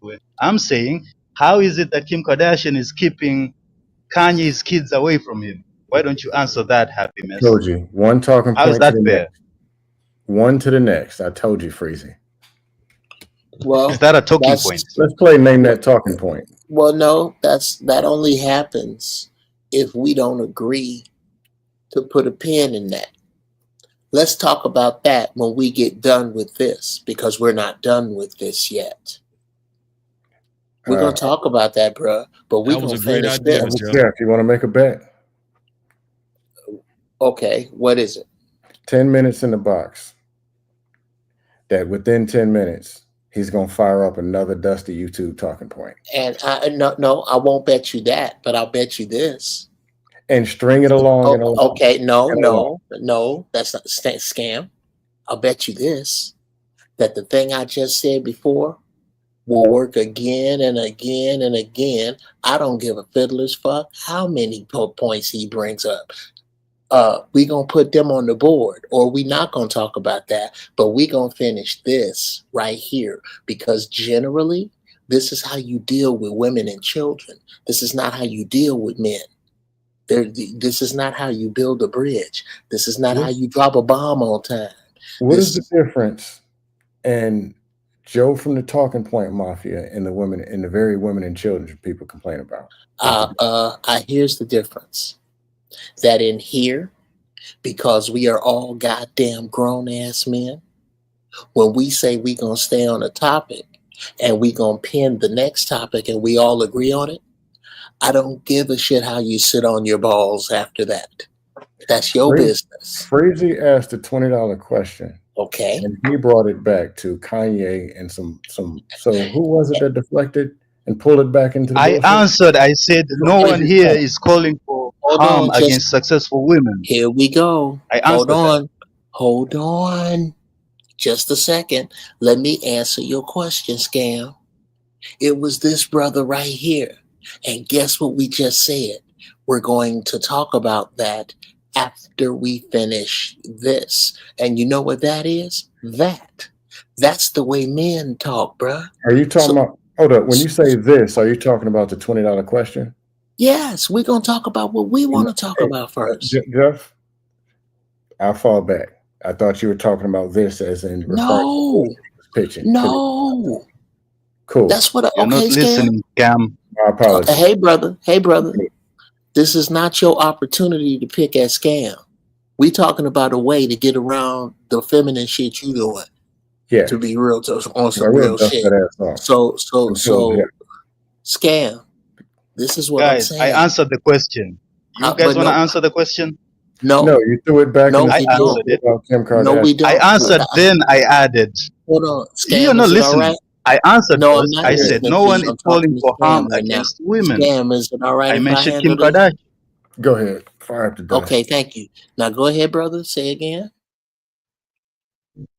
S20: to it. I'm saying, how is it that Kim Kardashian is keeping Kanye's kids away from him? Why don't you answer that, Happiness?
S4: Told you. One talking
S20: How is
S4: point to
S20: that
S4: the
S20: fair?
S4: next. One to the next. I told you, Freezy.
S9: Well,
S20: Is that a talking point?
S4: Let's play Name That Talking Point.
S9: Well, no, that only happens if we don't agree to put a pin in that. Let's talk about that when we get done with this, because we're not done with this yet. We're gonna talk about that, bro. But we're gonna finish this.
S4: Jeff, you want to make a bet?
S9: Okay, what is it?
S4: 10 minutes in the box. That within 10 minutes, he's gonna fire up another dusty YouTube talking point.
S9: And no, I won't bet you that, but I'll bet you this.
S4: And string it along. And along.
S9: Okay, no,
S4: and
S9: that's not scam. I'll bet you this, that the thing I just said before will work again and again and again. I don't give a fiddler's fuck how many points he brings up. We gonna put them on the board, or we not gonna talk about that, but we gonna finish this right here, because generally this is how you deal with women and children. This is not how you deal with men. This is not how you build a bridge. This is not how you drop a bomb on time.
S4: What is the difference in Joe from the Talking Point Mafia and the women and the very women and children people complain about?
S9: Here's the difference. That in here, because we are all goddamn grown ass men, when we say we gonna stay on a topic and we gonna pin the next topic and we all agree on it, I don't give a shit how you sit on your balls after that. That's your business.
S4: Frazee asked a $20 question.
S9: Okay.
S4: And he brought it back to Kanye and some. So who was it that deflected and pulled it back into the
S20: I
S4: bullshit?
S20: answered. I said no one here is calling for harm against successful women.
S9: Here we go.
S20: I answered
S9: Hold on. Just a second. Let me answer your question, Scam. It was this brother right here. And guess what we just said? We're going to talk about that after we finish this. And you know what that is? That's the way men talk, bruh.
S4: Are you talking about, hold up, when you say this, are you talking about the $20 question?
S9: Yes, we're going to talk about what we want to talk about first.
S4: Jeff, I'll fall back. I thought you were talking about this as in
S9: No.
S4: pitching.
S9: No.
S4: Cool.
S9: That's what.
S20: You're not listening, Scam.
S4: My apologies.
S9: Hey, brother. This is not your opportunity to pick at Scam. We talking about a way to get around the feminine shit you doing.
S4: Yeah.
S9: To be real, on some real shit. So, Scam. This is what I'm saying.
S20: I answered the question. You guys want to answer the question?
S9: No,
S4: you threw it back.
S20: I answered it.
S9: No, we don't.
S20: I answered. Then I added.
S9: Hold on. Scam,
S20: You're not
S9: is it all
S20: listening.
S9: right?
S20: I answered
S9: No, I'm
S20: first.
S9: not
S20: I said
S9: listening
S20: no
S9: to
S20: one
S9: you.
S20: is
S9: I'm
S20: calling
S9: talking to
S20: for
S9: Scam
S20: harm
S9: right now.
S20: against women.
S9: Scam, is it all right
S20: I
S9: if
S20: mentioned
S9: I
S20: Kim
S9: handle this?
S20: Kardashian.
S4: Go ahead. Fire up the dust.
S9: Okay, thank you. Now go ahead, brother. Say again.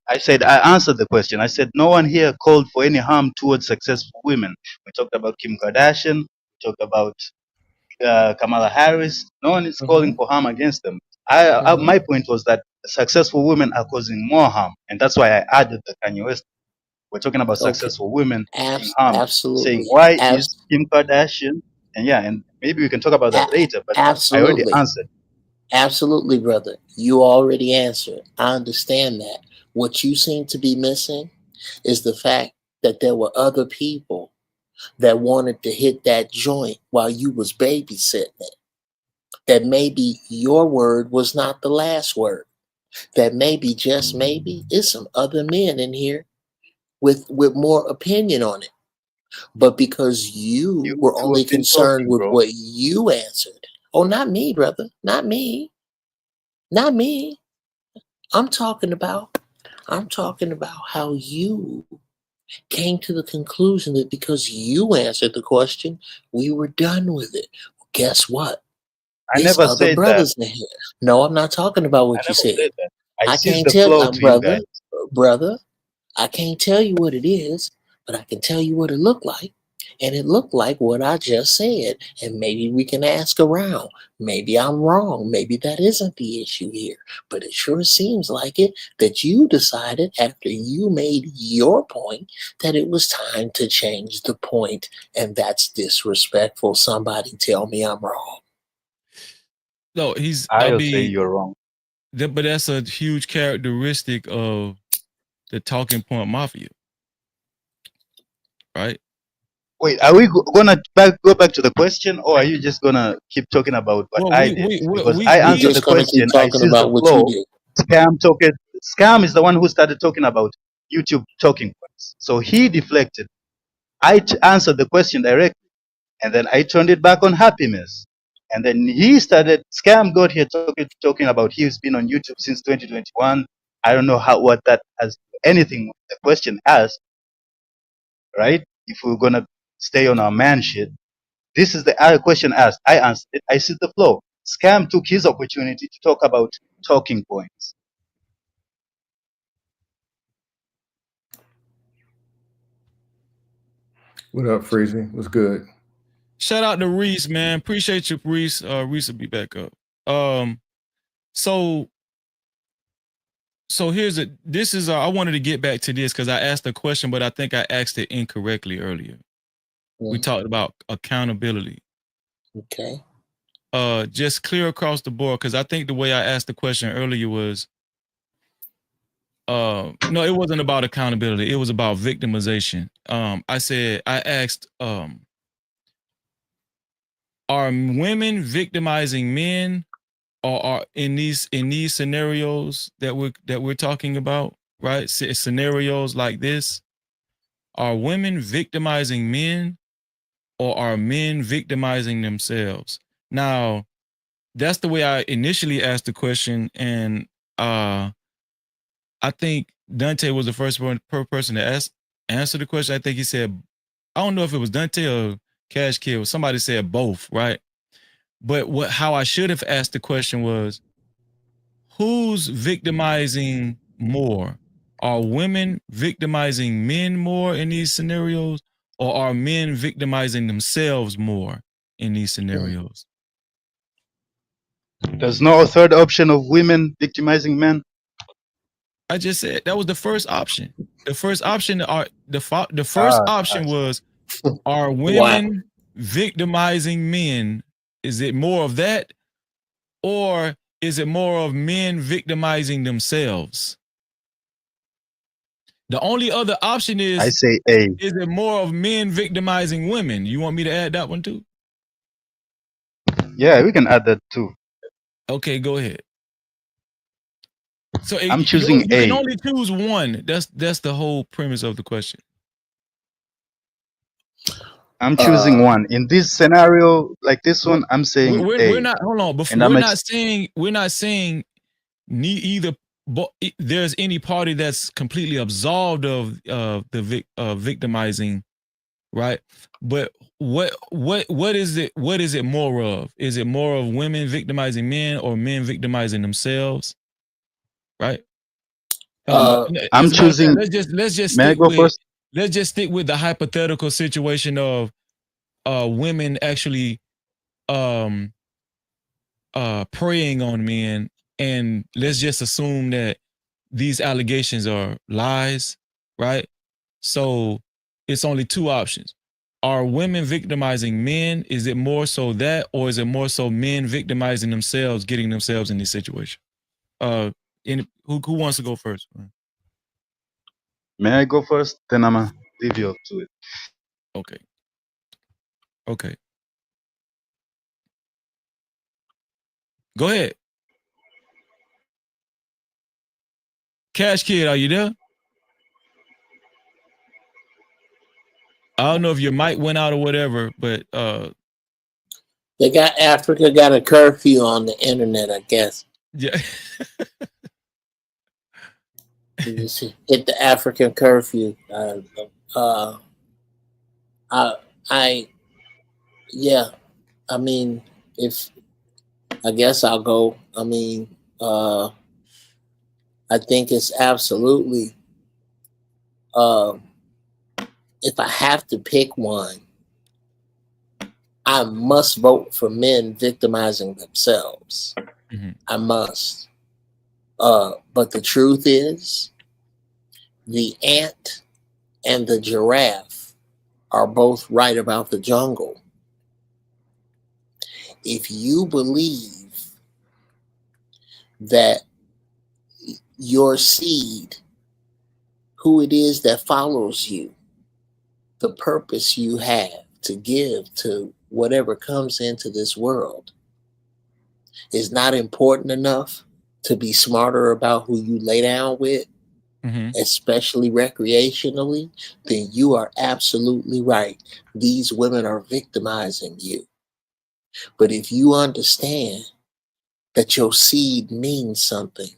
S20: I said I answered the question. I said no one here called for any harm towards successful women. We talked about Kim Kardashian. We talked about Kamala Harris. No one is calling for harm against them. My point was that successful women are causing more harm, and that's why I added the Kanye West. We're talking about successful women being harmed.
S9: Absolutely.
S20: Saying why is Kim Kardashian? And maybe we can talk about that later. But I already answered.
S9: Absolutely, brother. You already answered. I understand that. What you seem to be missing is the fact that there were other people that wanted to hit that joint while you was babysitting it. That maybe your word was not the last word. That maybe, just maybe, is some other men in here with more opinion on it. But because you were only concerned with what you answered. Oh, not me, brother. Not me. Not me. I'm talking about how you came to the conclusion that because you answered the question, we were done with it. Well, guess what?
S20: I
S9: There's
S20: never
S9: other
S20: said
S9: brothers
S20: that.
S9: in here. No, I'm not talking about what you said.
S20: I
S9: can't
S20: the
S9: tell
S20: flow
S9: you,
S20: to you guys.
S9: brother. I can't tell you what it is, but I can tell you what it looked like. And it looked like what I just said. And maybe we can ask around. Maybe I'm wrong. Maybe that isn't the issue here. But it sure seems like it that you decided after you made your point that it was time to change the point. And that's disrespectful. Somebody tell me I'm wrong.
S1: No,
S20: I'll say you're wrong.
S1: But that's a huge characteristic of the Talking Point Mafia, right?
S20: Wait, are we gonna go back to the question, or are you just gonna keep talking about what I did? Because I answered the question. I seized the flow. Scam is the one who started talking about YouTube talking points, so he deflected. I answered the question directly, and then I turned it back on happiness. And then Scam got here talking about he's been on YouTube since 2021. I don't know what that has anything with the question asked, right? If we're gonna stay on our man shit, this is the question asked. I answered it. I see the flow. Scam took his opportunity to talk about talking points.
S4: What up, Freezy? What's good?
S1: Shout out to Reese, man. Appreciate you, Reese. Reese will be back up. So here's I wanted to get back to this because I asked a question, but I think I asked it incorrectly earlier. We talked about accountability.
S9: Okay.
S1: just clear across the board, because I think the way I asked the question earlier was, no, it wasn't about accountability. It was about victimization. I asked, are women victimizing men, or are in these scenarios that we're talking about, right? Scenarios like this, are women victimizing men, or are men victimizing themselves? Now, that's the way I initially asked the question, and I think Dante was the first person to answer the question. I think he said, I don't know if it was Dante or Cash Kid, somebody said both, right? But how I should have asked the question was, who's victimizing more? Are women victimizing men more in these scenarios, or are men victimizing themselves more in these scenarios?
S20: There's no third option of women victimizing men.
S1: I just said that was the first option. The first option was, are women victimizing men? Is it more of that, or is it more of men victimizing themselves? The only other option is,
S20: I say A.
S1: Is it more of men victimizing women? You want me to add that one too?
S20: Yeah, we can add that too.
S1: Okay, go ahead. So
S20: I'm choosing
S1: you
S20: A.
S1: can only choose one. That's the whole premise of the question.
S20: I'm choosing one. In this scenario, like this one, I'm saying A.
S1: We're not. Hold on. Before, we're not saying either. There's any party that's completely absolved of the victimizing, right? But what is it? What is it more of? Is it more of women victimizing men, or men victimizing themselves? Right.
S20: I'm choosing.
S1: Let's just
S20: May I
S1: stick
S20: go
S1: with.
S20: first?
S1: Let's just stick with the hypothetical situation of women actually preying on men, and let's just assume that these allegations are lies, right? So it's only two options. Are women victimizing men? Is it more so that, or is it more so men victimizing themselves, getting themselves in this situation? Who wants to go first?
S20: May I go first? Then I'm gonna leave you up to it.
S1: Okay. Okay. Go ahead. Cash Kid, are you there? I don't know if your mic went out or whatever, but
S9: Africa got a curfew on the internet, I guess.
S1: Yeah.
S9: You see, hit the African curfew. Yeah. I mean, I guess I'll go. I mean, I think it's absolutely. If I have to pick one, I must vote for men victimizing themselves.
S1: Mm-hmm.
S9: I must. But the truth is, the ant and the giraffe are both right about the jungle. If you believe that your seed, who it is that follows you, the purpose you have to give to whatever comes into this world, is not important enough to be smarter about who you lay down with, especially recreationally, then you are absolutely right. These women are victimizing you. But if you understand that your seed means something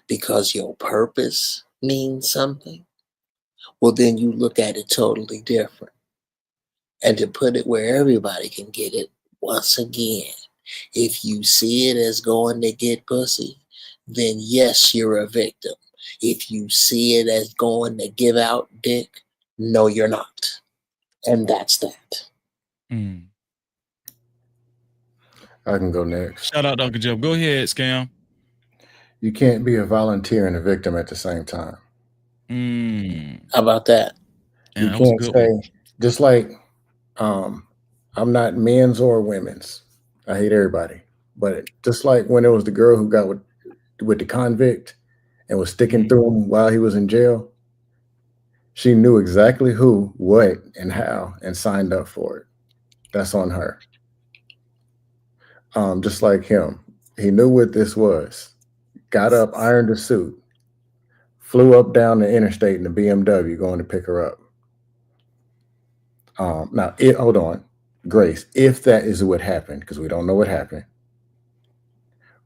S9: because your purpose means something, well, then you look at it totally different. And to put it where everybody can get it, once again, if you see it as going to get pussy, then yes, you're a victim. If you see it as going to give out dick, no, you're not. And that's that.
S4: I can go next.
S1: Shout out Dr. Joe. Go ahead, Scam.
S4: You can't be a volunteer and a victim at the same time.
S9: How about that?
S4: You can't say, just like I'm not men's or women's. I hate everybody. But just like when it was the girl who got with the convict and was sticking through him while he was in jail, she knew exactly who, what, and how, and signed up for it. That's on her. Just like him, he knew what this was. Got up, ironed a suit, flew up down the interstate in the BMW going to pick her up. Now, hold on, Grace, if that is what happened, because we don't know what happened,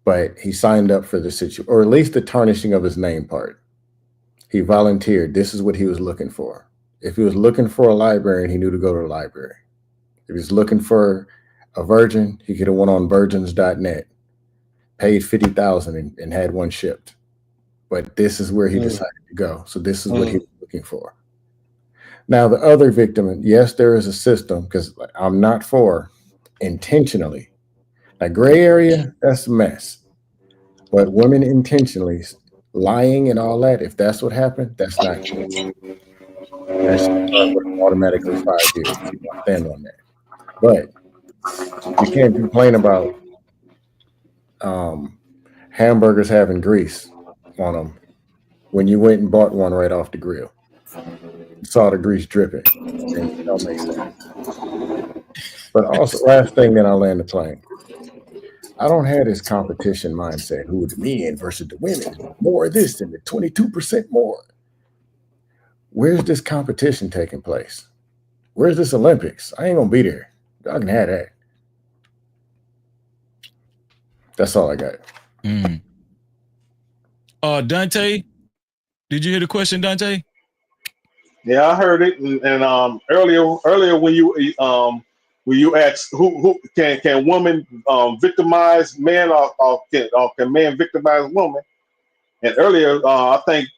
S4: but he signed up for the situation, or at least the tarnishing of his name part. He volunteered. This is what he was looking for. If he was looking for a librarian, he knew to go to the library. If he was looking for a virgin, he could have went on virgins.net, paid $50,000 and had one shipped. But this is where he decided to go. So this is what he was looking for. Now, the other victim, yes, there is a system, because I'm not for intentionally. A gray area, that's a mess. But women intentionally lying and all that, if that's what happened, that's not good. That should start with automatically 5 years. I stand on that. But you can't complain about hamburgers having grease on them when you went and bought one right off the grill. You saw the grease dripping, and it don't make sense. But also, last thing, then I'll land the plane. I don't have this competition mindset. Who are the men versus the women? More of this than the 22% more. Where's this competition taking place? Where's this Olympics? I ain't gonna be there. Y'all can have that. That's all I got.
S1: Dante, did you hear the question, Dante?
S5: Yeah, I heard it, and earlier when you asked who can women victimize men or can men victimize women, and earlier I think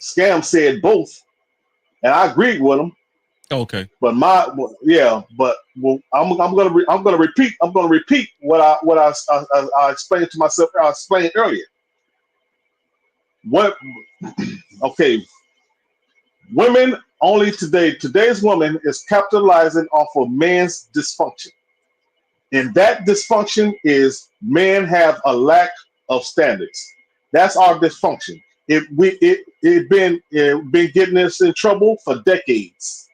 S5: Scam said both, and I agreed with him.
S1: Okay.
S5: But I'm gonna repeat what I explained to myself. I explained earlier. Okay. Women only today's woman is capitalizing off of man's dysfunction. And that dysfunction is men have a lack of standards. That's our dysfunction. It been getting us in trouble for decades.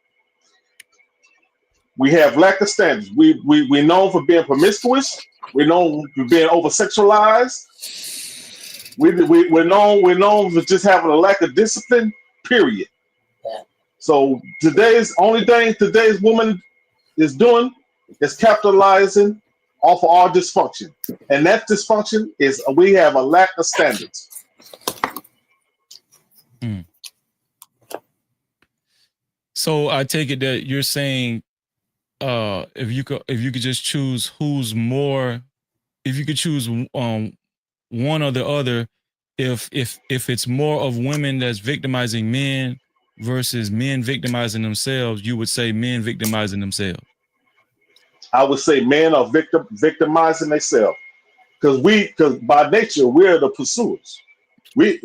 S5: We have lack of standards. We known for being promiscuous. We're known for being over sexualized. We're known for just having a lack of discipline, period. So today's woman is doing is capitalizing off of our dysfunction. And that dysfunction is we have a lack of standards.
S1: So I take it that you're saying if you could just choose who's more, if you could choose one or the other, if it's more of women that's victimizing men versus men victimizing themselves, you would say men victimizing themselves.
S5: I would say men are victimizing themselves because by nature we're the pursuers. We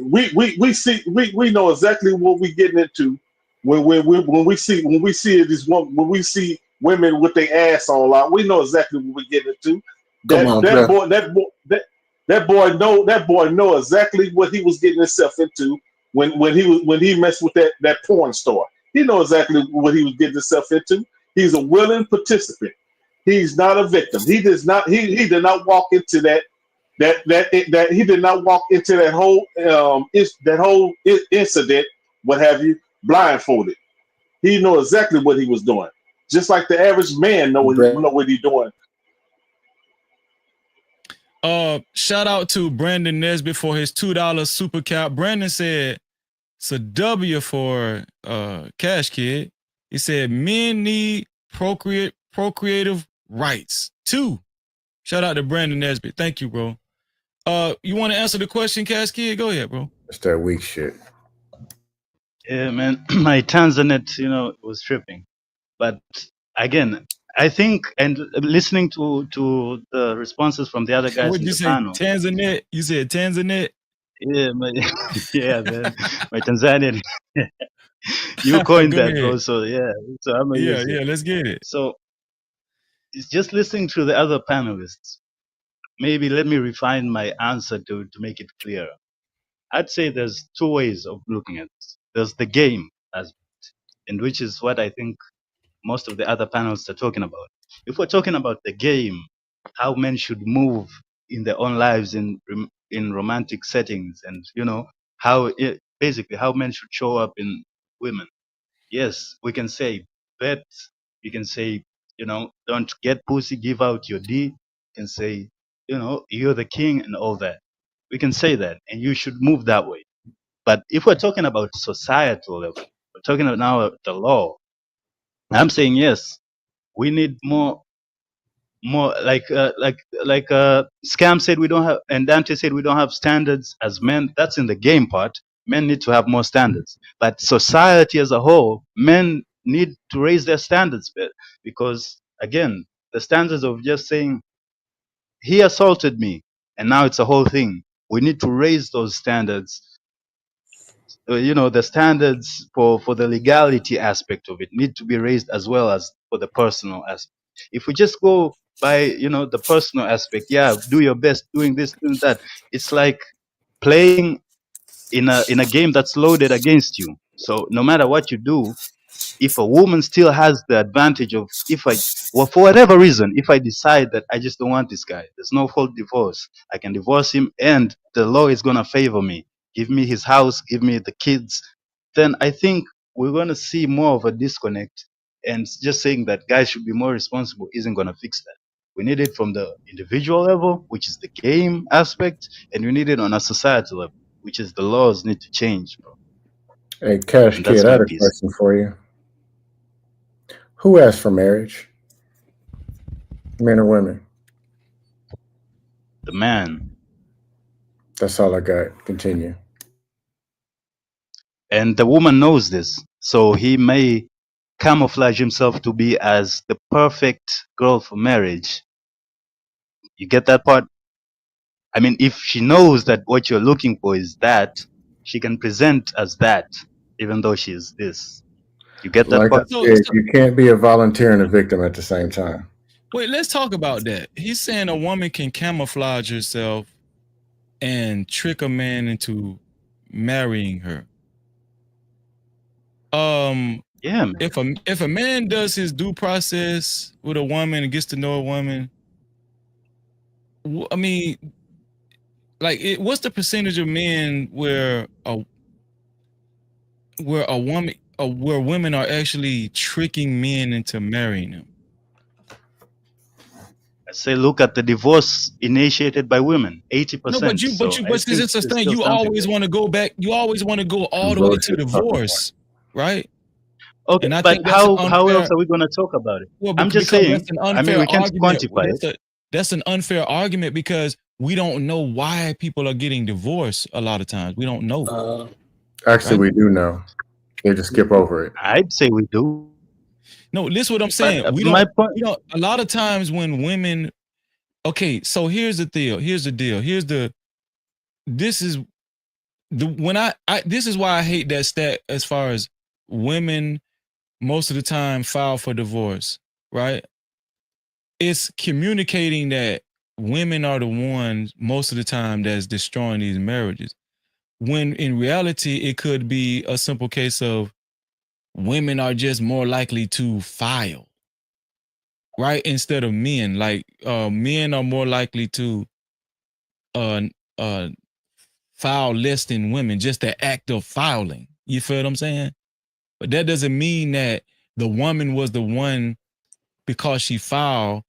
S5: know exactly what we're getting into when we see women with their ass all out. We know exactly what we're getting into. That boy know exactly what he was getting himself into when he messed with that porn star. He know exactly what he was getting himself into. He's a willing participant. He's not a victim. He did not walk into that he did not walk into that whole incident, what have you, blindfolded. He know exactly what he was doing. Just like the average man know what he's doing.
S1: Shout out to Brandon Nesbitt for his $2 super cap. Brandon said it's a W for Cash Kid. He said men need procreative rights. 2. Shout out to Brandon Nesbitt. Thank you, bro. You want to answer the question, Cash Kid? Go ahead, bro.
S4: It's that weak shit.
S20: Yeah, man. My Tanzanite, was tripping. But again, I think, and listening to the responses from the other guys
S1: What'd
S20: in
S1: you
S20: the
S1: say?
S20: panel.
S1: Tanzanite? You said Tanzanite?
S20: Yeah, yeah, man. My Tanzanian. You coined that, bro. So yeah. So I'm gonna use it.
S1: Yeah, let's get it.
S20: So it's just listening to the other panelists. maybe let me refine my answer to make it clearer. I'd say there's two ways of looking at this. There's the game aspect, and which is what I think most of the other panels are talking about. If we're talking about the game, how men should move in their own lives in romantic settings, and how basically how men should show up in women. Yes, we can say bet. You can say don't get pussy, give out your D. You can say you're the king and all that. We can say that, and you should move that way. But if we're talking about societal level, we're talking about now the law. I'm saying yes, we need more like Scam said we don't have, and Dante said we don't have standards as men. That's in the game part. Men need to have more standards, but society as a whole, men need to raise their standards because again, the standards of just saying he assaulted me and now it's a whole thing. We need to raise those standards. The standards for the legality aspect of it need to be raised as well as for the personal aspect. If we just go by the personal aspect, yeah, do your best doing this, doing that, it's like playing in a game that's loaded against you. So no matter what you do, if a woman still has the advantage of, well, for whatever reason, if I decide that I just don't want this guy, there's no fault divorce, I can divorce him and the law is going to favor me, give me his house, give me the kids, then I think we're going to see more of a disconnect. And just saying that guys should be more responsible isn't going to fix that. We need it from the individual level, which is the game aspect, and we need it on a societal level, which is the laws need to change, bro.
S4: Hey, Cash
S20: And that's
S4: Kid, I
S20: my
S4: had a
S20: piece.
S4: question for you. Who asked for marriage? Men or women?
S20: The man.
S4: That's all I got. Continue.
S20: And the woman knows this, so he may camouflage himself to be as the perfect girl for marriage. You get that part? I mean, if she knows that what you're looking for is that, she can present as that, even though she is this. You get that
S4: Like I
S20: part?
S4: said, you can't be a volunteer and a victim at the same time.
S1: Wait, let's talk about that. He's saying a woman can camouflage herself and trick a man into marrying her.
S20: Yeah, man.
S1: If a man does his due process with a woman and gets to know a woman, I mean, like, what's the percentage of men where women are actually tricking men into marrying them?
S20: I say, look at the divorce initiated by women, 80%.
S1: No, but it's a thing. You always want to go back. You always want to go all the way to divorce, right?
S20: Okay,
S1: and I
S20: but
S1: think that's an
S20: how else
S1: unfair.
S20: are we going to talk about it?
S1: Well,
S20: I'm just
S1: because
S20: saying.
S1: that's an
S20: I mean,
S1: unfair
S20: we can't
S1: argument.
S20: quantify it.
S1: That's an unfair argument because we don't know why people are getting divorced. A lot of times, we don't know.
S4: Actually,
S1: right?
S4: we do know. They just skip over it.
S20: I'd say we do.
S1: No, this is what I'm saying.
S20: But,
S1: we
S20: my
S1: don't.
S20: point.
S1: We don't. A lot of times when women. Okay, so here's the deal. This is this is why I hate that stat as far as women most of the time file for divorce, right? It's communicating that women are the ones most of the time that's destroying these marriages. When in reality, it could be a simple case of women are just more likely to file, right? Instead of men. Like men are more likely to file less than women, just the act of filing. You feel what I'm saying? But that doesn't mean that the woman was the one because she filed.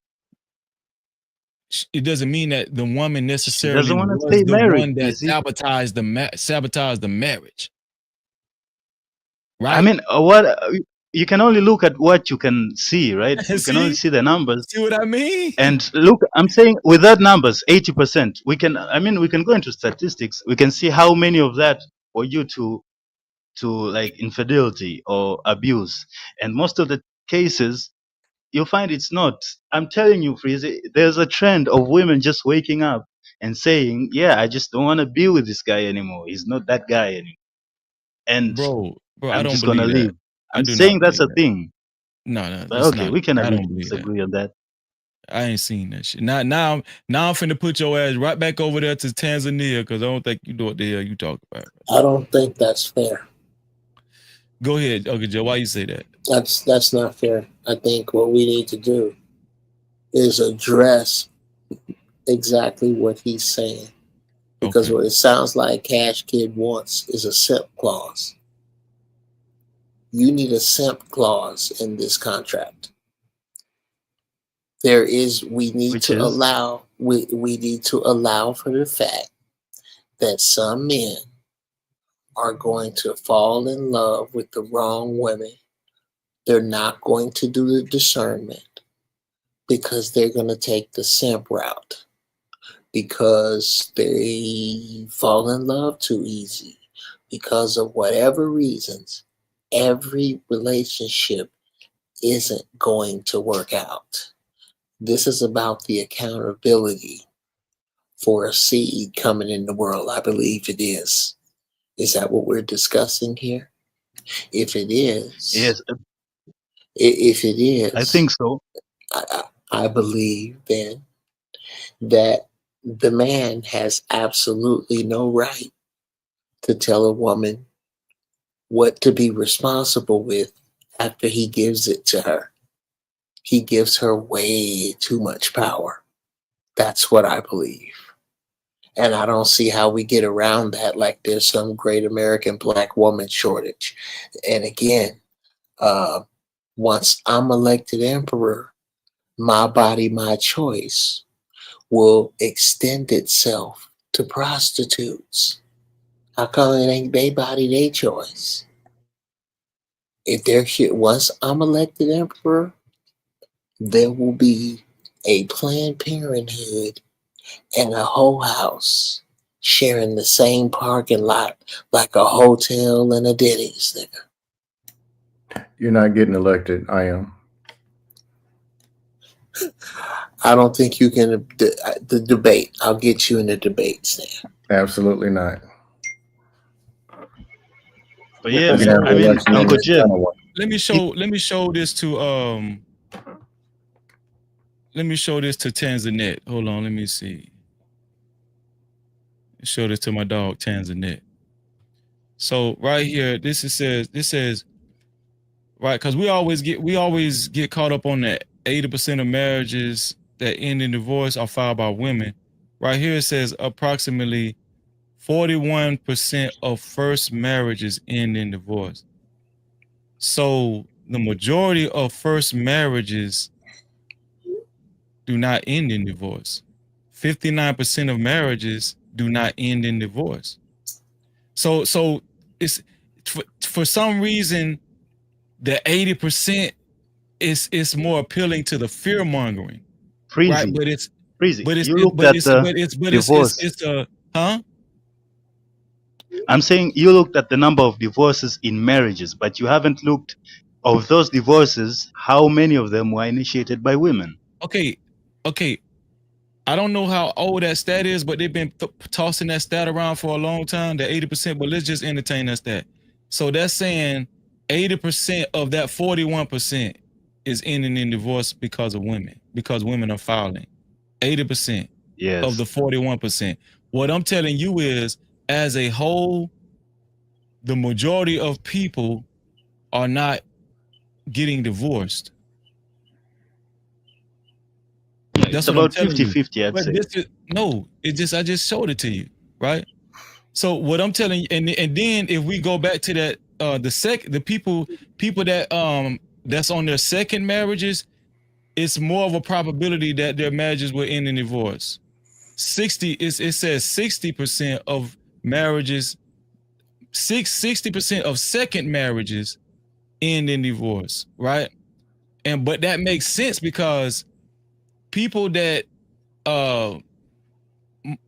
S1: It doesn't mean that the woman necessarily
S20: wanna
S1: was
S20: stay
S1: the
S20: married,
S1: one that
S20: you see?
S1: sabotaged the marriage. Right?
S20: I mean, you can only look at what you can see, right? You can only
S1: See?
S20: see the numbers.
S1: See what I mean?
S20: And look, I'm saying with that numbers, 80%, we can go into statistics. We can see how many of that were due to like infidelity or abuse. And most of the cases, you'll find it's not. I'm telling you, Freezy, there's a trend of women just waking up and saying, yeah, I just don't want to be with this guy anymore. He's not that guy anymore. And
S1: Bro, I
S20: I'm
S1: don't
S20: just going to
S1: believe that.
S20: leave.
S1: I
S20: I'm
S1: do not
S20: saying that's
S1: believe
S20: a
S1: that.
S20: thing.
S1: No,
S20: But
S1: it's
S20: okay,
S1: not.
S20: we can
S1: I
S20: agree
S1: don't
S20: to
S1: believe that.
S20: disagree on that.
S1: I ain't seen that shit. Now I'm finna put your ass right back over there to Tanzania because I don't think you know what the hell you talk about.
S9: I don't think that's fair.
S1: Go ahead, Uncle Joe. Why you say that?
S9: That's not fair. I think what we need to do is address exactly what he's saying. Because what it sounds like Cash Kid wants is a simp clause. You need a simp clause in this contract. We need to allow for the fact that some men are going to fall in love with the wrong women. They're not going to do the discernment because they're going to take the simp route because they fall in love too easy because of whatever reasons. Every relationship isn't going to work out. This is about the accountability for a seed coming in the world. I believe it is. Is that what we're discussing here? If it is,
S20: Yes.
S9: If it is,
S20: I think so.
S9: I believe then that the man has absolutely no right to tell a woman what to be responsible with after he gives it to her. He gives her way too much power. That's what I believe. And I don't see how we get around that like there's some great American black woman shortage. And again, once I'm elected emperor, my body, my choice will extend itself to prostitutes. How come it ain't they body, they choice? If there should, once I'm elected emperor, there will be a Planned Parenthood and a whole house sharing the same parking lot like a hotel and a Diddy's, nigga.
S4: You're not getting elected. I am.
S9: I don't think you can. The debate. I'll get you in the debate, Sam.
S4: Absolutely not.
S20: But yeah, man, I mean, Uncle Jeff.
S1: Let me show this to Tanzanite. Hold on, let me see. Show this to my dog Tanzanite. So right here, this says right, because we always get caught up on that 80% of marriages that end in divorce are filed by women. Right here it says approximately 41% of first marriages end in divorce. So the majority of first marriages do not end in divorce. 59% of marriages do not end in divorce. So it's for some reason the 80% is more appealing to the fear mongering, right? But it's
S20: I'm saying you looked at the number of divorces in marriages, but you haven't looked of those divorces, how many of them were initiated by women?
S1: Okay. I don't know how old that stat is, but they've been tossing that stat around for a long time, the 80%, but let's just entertain that stat. So that's saying 80% of that 41% is ending in divorce because of women, because women are filing. 80% of the 41%. What I'm telling you is, as a whole, the majority of people are not getting divorced.
S20: That's about 50-50, I'd say.
S1: I just showed it to you, right? So what I'm telling you, and then if we go back to that, the people that that's on their second marriages, it's more of a probability that their marriages will end in divorce. It says 60% of marriages, 60% of second marriages end in divorce, right? But that makes sense because people that a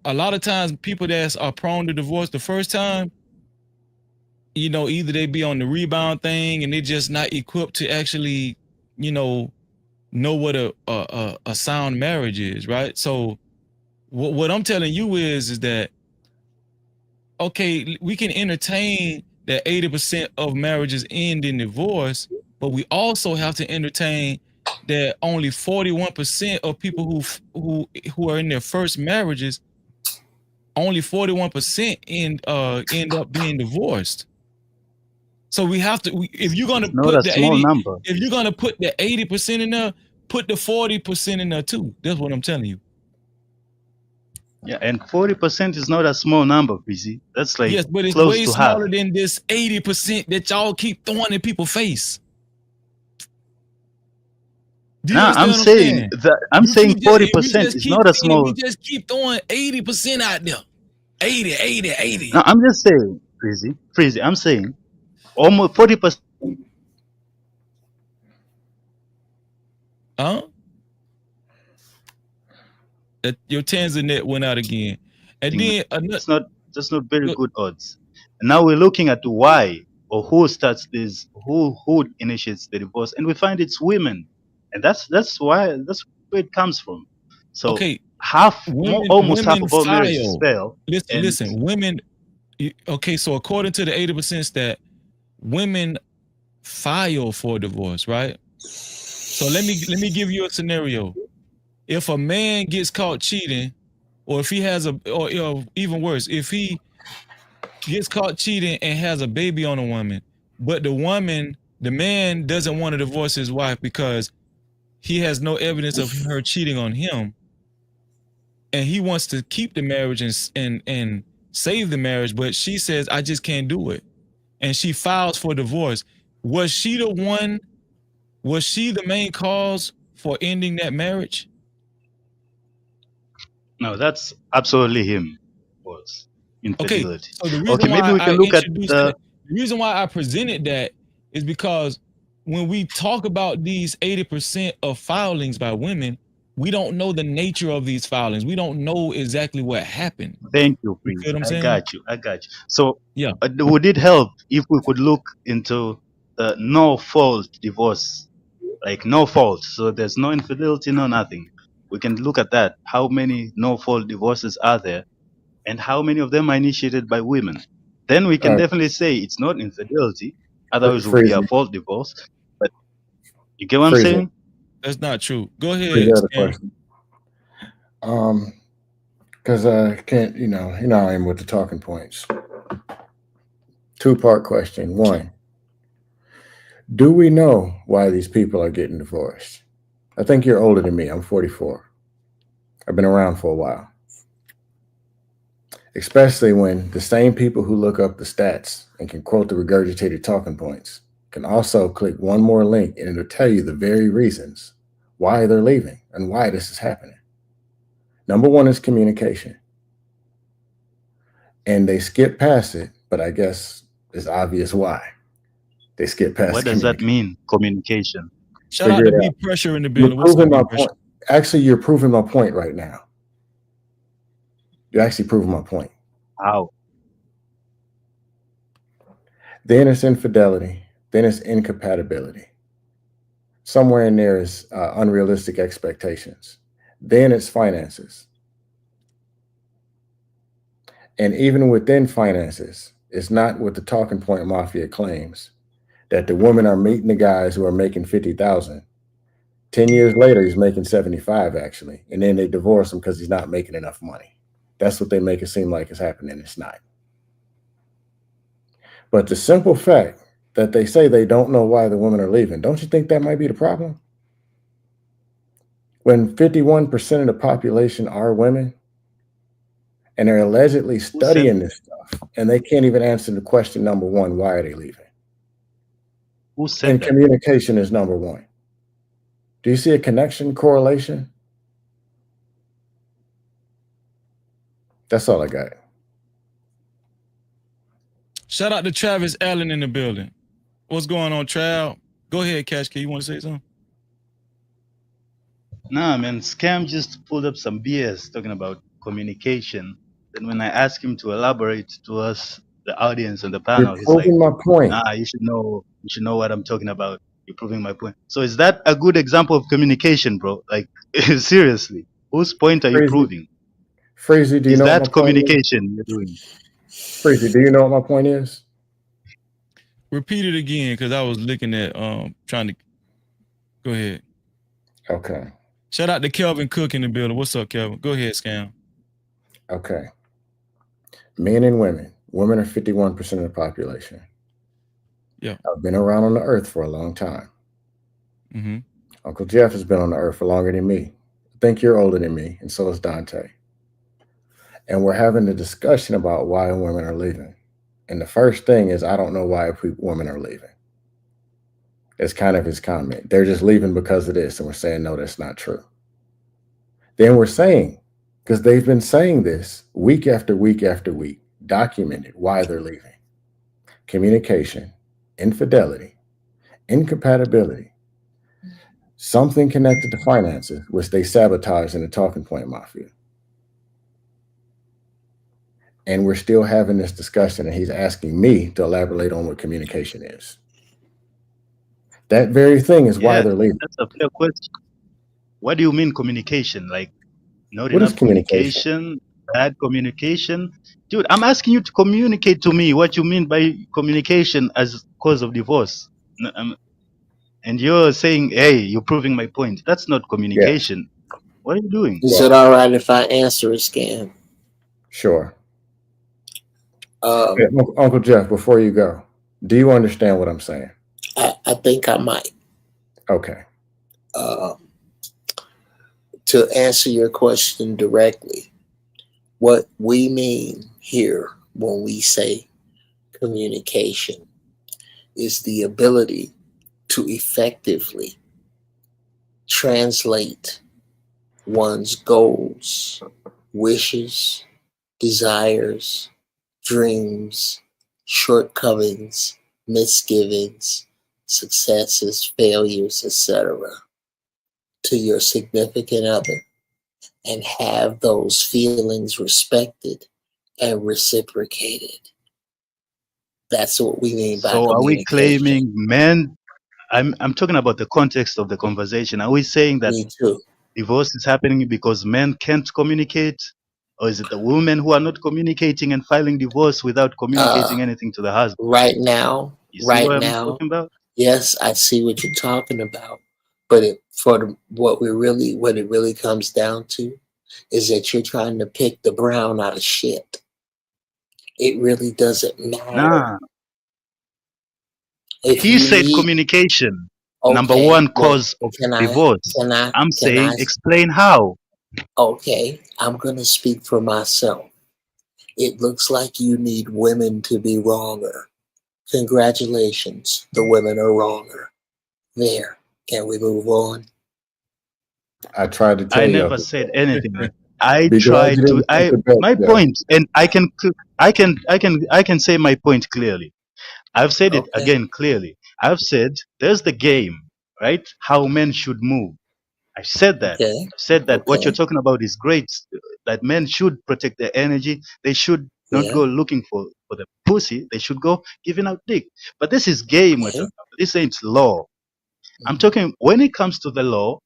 S1: lot of times people that are prone to divorce the first time, you know, either they be on the rebound thing and they're just not equipped to actually, you know what a sound marriage is, right? So what I'm telling you is that, okay, we can entertain that 80% of marriages end in divorce, but we also have to entertain that only 41% of people who are in their first marriages, only 41% end up being divorced. So we have to, if you're gonna
S20: Not
S1: put
S20: a
S1: the
S20: small
S1: 80,
S20: number.
S1: if you're gonna put the 80% in there, put the 40% in there too. That's what I'm telling you.
S20: Yeah, and 40% is not a small number, BZ. That's like
S1: Yes, but it's
S20: close
S1: way
S20: to half.
S1: smaller than this 80% that y'all keep throwing in people's face. Do you
S20: Nah,
S1: understand
S20: I'm
S1: what I'm
S20: saying
S1: saying?
S20: that I'm saying
S1: We
S20: 40%
S1: just
S20: is
S1: keep
S20: not a
S1: saying it, we
S20: small.
S1: just keep throwing 80% out there. 80.
S20: No, I'm just saying, Freezy. I'm saying almost 40%.
S1: Huh? That your Tanzanite went out again. And then another,
S20: That's not very good odds. And now we're looking at why or who starts this, who initiates the divorce, and we find it's women, and that's where it comes from. So
S1: okay,
S20: almost half
S1: women
S20: of all marriages
S1: file.
S20: fail.
S1: Listen, women. Okay, so according to the 80% stat, women file for divorce, right? So let me give you a scenario. If a man gets caught cheating, or if he has or even worse, if he gets caught cheating and has a baby on a woman, but the man doesn't want to divorce his wife because he has no evidence of her cheating on him, and he wants to keep the marriage and save the marriage, but she says, I just can't do it. And she files for divorce. Was she the main cause for ending that marriage?
S20: No, that's absolutely him. Was
S1: Okay,
S20: infidelity.
S1: so the
S20: Okay,
S1: reason
S20: maybe
S1: why
S20: we
S1: I
S20: can look at
S1: introduced
S20: the.
S1: that, the reason why I presented that is because when we talk about these 80% of filings by women, we don't know the nature of these filings. We don't know exactly what happened.
S20: Thank you,
S1: You
S20: Freeze.
S1: feel what I'm
S20: I
S1: saying?
S20: got you. So,
S1: Yeah.
S20: would it help if we could look into the no fault divorce, like no fault? So there's no infidelity, no nothing. We can look at that. How many no fault divorces are there, and how many of them are initiated by women? Then we can definitely say it's not infidelity. Otherwise, it would be a
S4: Freezy.
S20: fault divorce. But you get what I'm
S4: Freezy.
S20: saying?
S1: That's not true. Go
S4: Freezy,
S1: ahead,
S4: I have a
S1: Stan.
S4: question. Because I can't, you know how I am with the talking points. Two-part question. One, do we know why these people are getting divorced? I think you're older than me. I'm 44. I've been around for a while. Especially when the same people who look up the stats and can quote the regurgitated talking points can also click one more link and it'll tell you the very reasons why they're leaving and why this is happening. Number one is communication. And they skip past it, but I guess it's obvious why. They skip past
S20: What does that mean? Communication.
S1: Shout out to Be Pressure in the building.
S4: You're
S1: What's up,
S4: proving
S1: Be
S4: my
S1: Pressure?
S4: point. Actually, you're proving my point right now. You're actually proving my point.
S20: How?
S4: Then it's infidelity. Then it's incompatibility. Somewhere in there is unrealistic expectations. Then it's finances. And even within finances, it's not what the talking point mafia claims, that the women are meeting the guys who are making 50,000. 10 years later, he's making 75 actually. And then they divorce him because he's not making enough money. That's what they make it seem like is happening. It's not. But the simple fact that they say they don't know why the women are leaving, don't you think that might be the problem? When 51% of the population are women and they're allegedly studying this stuff and they can't even answer the question number one, why are they leaving?
S20: Who said
S4: And
S20: that?
S4: communication is number one. Do you see a connection, correlation? That's all I got.
S1: Shout out to Travis Allen in the building. What's going on, Trav? Go ahead, Cash K. You want to say something?
S20: Nah, man, Scam just pulled up some BS talking about communication. Then when I asked him to elaborate to us, the audience and the
S4: You're
S20: panel, he's like,
S4: proving my point.
S20: "Nah, you should know what I'm talking about. You're proving my point." So is that a good example of communication, bro? Like, seriously, whose point are you proving?
S4: Freezy, do you
S20: Is
S4: know what my
S20: that
S4: point is?
S20: communication you're doing?
S4: Freezy, do you know what my point is?
S1: Repeat it again, because I was looking at trying to. Go ahead.
S4: Okay.
S1: Shout out to Kelvin Cook in the building. What's up, Kelvin? Go ahead, Scam.
S4: Okay. Men and women. Women are 51% of the population.
S1: Yeah.
S4: I've been around on the earth for a long time.
S1: Mm-hmm.
S4: Uncle Jeff has been on the earth for longer than me. I think you're older than me, and so is Dante. And we're having a discussion about why women are leaving. And the first thing is, I don't know why women are leaving. It's kind of his comment. They're just leaving because of this. And we're saying, no, that's not true. Then we're saying, because they've been saying this week after week after week, documented why they're leaving. Communication, infidelity, incompatibility, something connected to finances, which they sabotage in the talking point mafia. And we're still having this discussion, and he's asking me to elaborate on what communication is. That very thing is why they're leaving.
S20: That's a fair question. What do you mean communication? Like not
S4: What is
S20: enough communication, bad communication? Dude, I'm asking you to communicate to me what you mean by communication as cause of divorce. And you're saying, hey, you're proving my point. That's not communication. What are you doing?
S9: Is it all right if I answer a Scam?
S4: Sure. Hey, Uncle Jeff, before you go, do you understand what I'm saying?
S9: I think I might.
S4: Okay.
S9: To answer your question directly, what we mean here when we say communication is the ability to effectively translate one's goals, wishes, desires, dreams, shortcomings, misgivings, successes, failures, etc., to your significant other, and have those feelings respected and reciprocated. That's what we mean by
S20: So are we
S9: communication.
S20: claiming men? I'm talking about the context of the conversation. Are we saying that divorce is happening because men can't communicate? Or is it the women who are not communicating and filing divorce without communicating anything to the husband?
S9: Right now,
S20: You see what I'm
S9: now,
S20: talking about?
S9: yes, I see what you're talking about. But what it really comes down to is that you're trying to pick the brown out of shit. It really doesn't matter.
S20: Nah.
S9: If
S20: He
S9: you
S20: said
S9: need-
S20: communication,
S9: Okay,
S20: number one
S9: well,
S20: cause of divorce. I'm saying explain how.
S9: Okay, I'm going to speak for myself. It looks like you need women to be wronger. Congratulations, the women are wronger. There, can we move on?
S4: I tried to tell
S20: I
S4: you.
S20: never said anything. I
S4: Be glad
S20: tried
S4: you
S20: to.
S4: didn't take the bet,
S20: My
S4: Jeff.
S20: point, and I can say my point clearly. I've said it again clearly. I've said there's the game, right? How men should move. I said that.
S9: Okay.
S20: I said that what you're
S9: Okay.
S20: talking about is great. That men should protect their energy. They should not go looking for the pussy. They should go giving out dick. But this is game we're talking about. This ain't law. I'm talking when it comes to the law,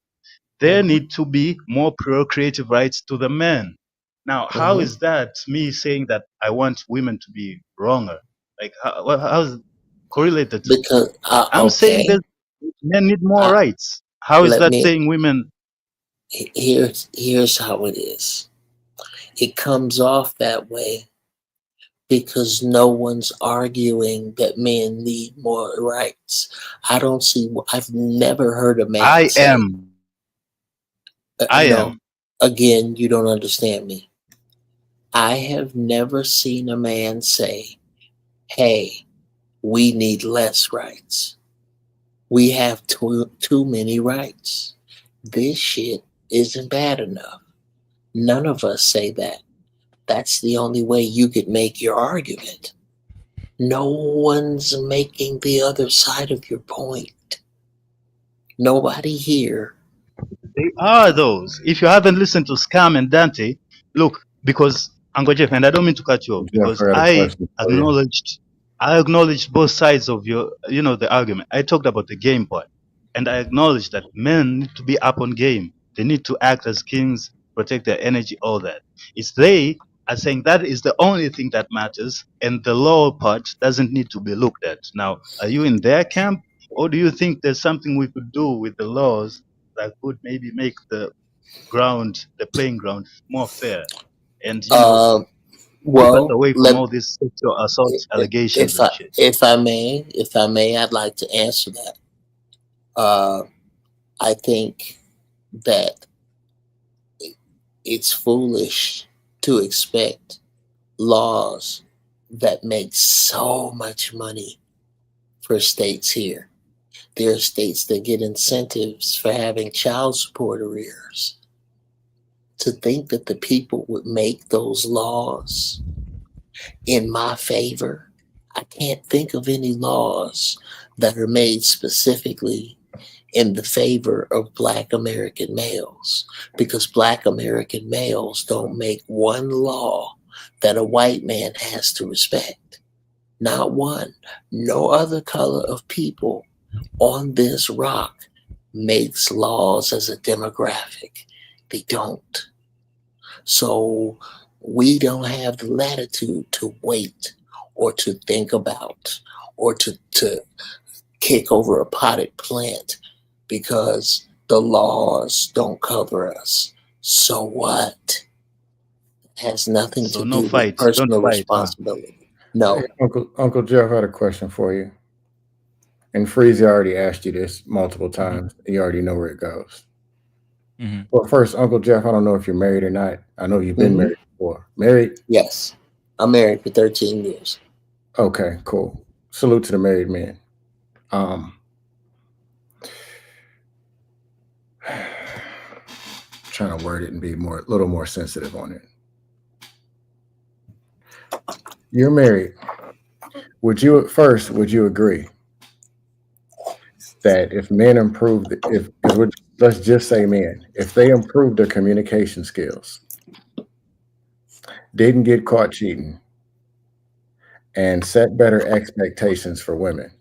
S20: there need to be more procreative rights to the men. Now, how is that me saying that I want women to be wronger? Like, how's it correlated to?
S9: Because
S20: I'm saying that men need more rights. How is that saying women?
S9: Here's how it is. It comes off that way because no one's arguing that men need more rights. I've never heard a man
S20: I
S9: say,
S20: am. I am.
S9: Again, you don't understand me. I have never seen a man say, hey, we need less rights. We have too many rights. This shit isn't bad enough. None of us say that. That's the only way you could make your argument. No one's making the other side of your point. Nobody here.
S20: They are those. If you haven't listened to Scam and Dante, look, because Uncle Jeff, and I don't mean to cut you off, because I acknowledged both sides of the argument. I talked about the game part, and I acknowledged that men need to be up on game. They need to act as kings, protect their energy, all that. It's they are saying that is the only thing that matters, and the law part doesn't need to be looked at. Now, are you in their camp, or do you think there's something we could do with the laws that could maybe make the playing ground more fair, and you know, keep us
S9: Well,
S20: away from all these sexual assault allegations and shit.
S9: if I may, I'd like to answer that. I think that it's foolish to expect laws that make so much money for states here. There are states that get incentives for having child support arrears. To think that the people would make those laws in my favor, I can't think of any laws that are made specifically in the favor of Black American males, because Black American males don't make one law that a white man has to respect. Not one. No other color of people on this rock makes laws as a demographic. They don't. So we don't have the latitude to wait or to think about or to kick over a potted plant because the laws don't cover us. So what? It has nothing
S20: So
S9: to
S20: no
S9: do with
S20: fight, don't
S9: personal
S20: fight, huh?
S9: responsibility. No.
S4: Hey, Uncle Jeff, I had a question for you. And Freezy already asked you this multiple times. You already know where it goes. Well, first, Uncle Jeff, I don't know if you're married or not. I know you've been married before. Married?
S9: Yes. I'm married for 13 years.
S4: Okay, cool. Salute to the married men. Trying to word it and be a little more sensitive on it. You're married. Would you agree that if men improve, let's just say men, if they improve their communication skills, didn't get caught cheating, and set better expectations for women,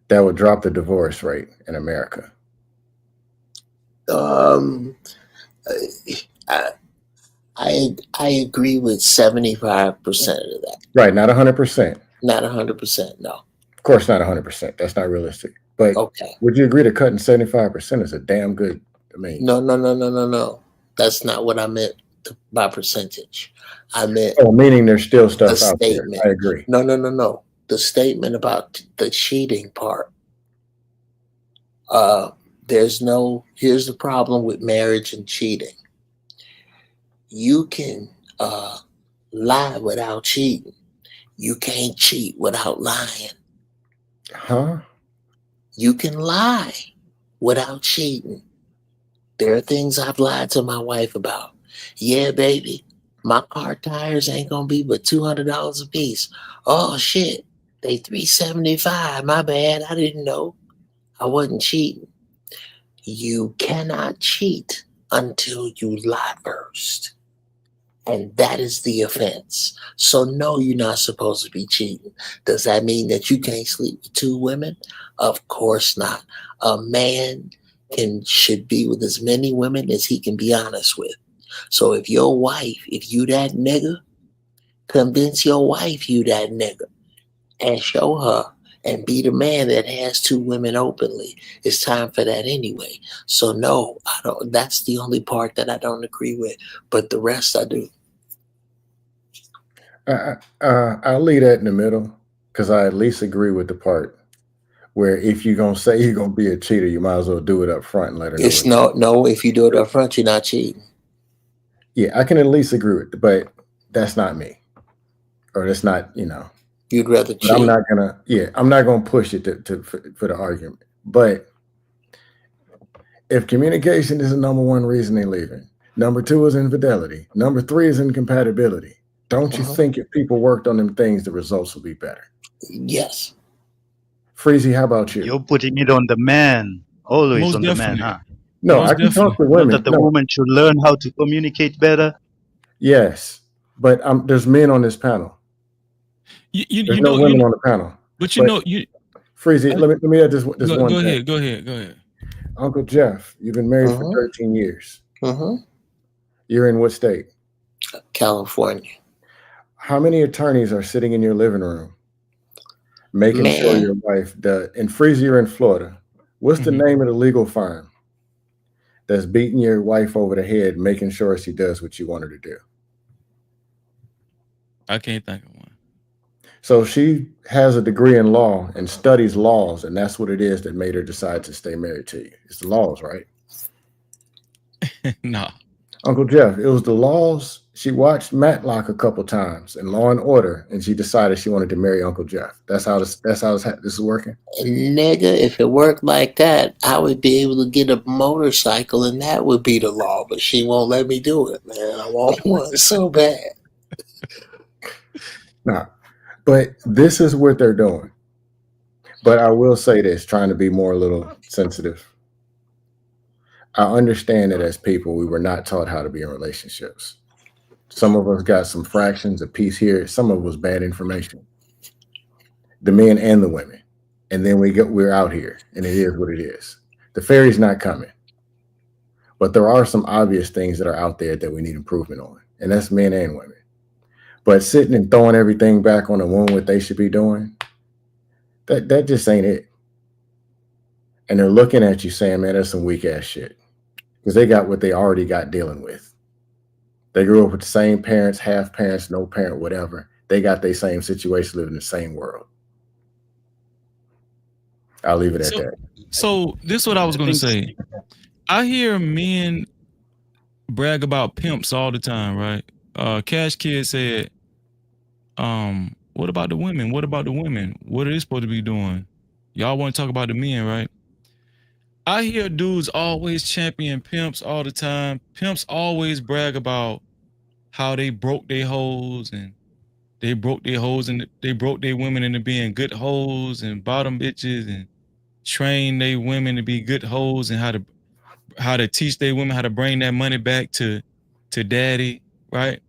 S4: that would drop the divorce rate in America?
S9: I agree with 75% of that.
S4: Right, not 100%.
S9: Not 100%, no.
S4: Of course, not 100%. That's not realistic. But would you agree that cutting 75% is a damn good? I mean,
S9: no. That's not what I meant by percentage. I meant
S4: meaning there's still stuff out there. I agree.
S9: No. The statement about the cheating part. Here's the problem with marriage and cheating. You can lie without cheating. You can't cheat without lying.
S4: Huh?
S9: You can lie without cheating. There are things I've lied to my wife about. Yeah, baby, my car tires ain't gonna be but $200 a piece. Oh shit, they $375. My bad, I didn't know. I wasn't cheating. You cannot cheat until you lie first. And that is the offense. So no, you're not supposed to be cheating. Does that mean that you can't sleep with two women? Of course not. A man should be with as many women as he can be honest with. So if your wife, if you that nigga, convince your wife you that nigga and show her and be the man that has two women openly. It's time for that anyway. So no, I don't. That's the only part that I don't agree with, but the rest I do.
S4: I'll leave that in the middle because I at least agree with the part where if you're gonna say you're gonna be a cheater, you might as well do it up front and let her know.
S9: It's no. If you do it up front, you're not cheating.
S4: Yeah, I can at least agree with it, but that's not me, or that's not
S9: You'd rather cheat.
S4: I'm not gonna push it for the argument. But if communication is the number one reason they're leaving, number two is infidelity, number three is incompatibility. Don't you think if people worked on them things, the results will be better?
S9: Yes.
S4: Freezy, how about you?
S20: You're putting it on the man, always
S1: Most
S20: on
S1: definitely.
S20: the man, huh?
S4: No, I can talk to women.
S20: Not that the woman should learn how to communicate better.
S4: Yes, but there's men on this panel. There's no women on the panel.
S1: But
S4: Freezy, let me add this one
S1: Go
S4: thing.
S1: ahead.
S4: Uncle Jeff, you've been married for 13 years. You're in what state?
S9: California.
S4: How many attorneys are sitting in your living room making sure your wife does? And Freezy, you're in Florida. What's the name of the legal firm that's beating your wife over the head, making sure she does what you want her to do?
S1: I can't think of one.
S4: So she has a degree in law and studies laws, and that's what it is that made her decide to stay married to you. It's the laws, right?
S1: No.
S4: Uncle Jeff, it was the laws. She watched Matlock a couple times and Law and Order, and she decided she wanted to marry Uncle Jeff. That's how this is working.
S9: Nigga, if it worked like that, I would be able to get a motorcycle and that would be the law, but she won't let me do it, man. I want one so bad.
S4: Nah, but this is what they're doing. But I will say this, trying to be more a little sensitive. I understand that as people, we were not taught how to be in relationships. Some of us got some fractions of peace here. Some of us bad information. The men and the women. And then we're out here, and it is what it is. The fairy's not coming. But there are some obvious things that are out there that we need improvement on. And that's men and women. But sitting and throwing everything back on the woman what they should be doing, that just ain't it. And they're looking at you saying, man, that's some weak ass shit. Because they got what they already got dealing with. They grew up with the same parents, half parents, no parent, whatever. They got their same situation, living in the same world. I'll leave it at that.
S1: So this is what I was going to say. I hear men brag about pimps all the time, right? Cash Kid said, what about the women? What about the women? What are they supposed to be doing? Y'all want to talk about the men, right? I hear dudes always champion pimps all the time. Pimps always brag about how they broke their hoes and they broke their hoes and they broke their women into being good hoes and bottom bitches and train their women to be good hoes and how to teach their women how to bring that money back to daddy, right?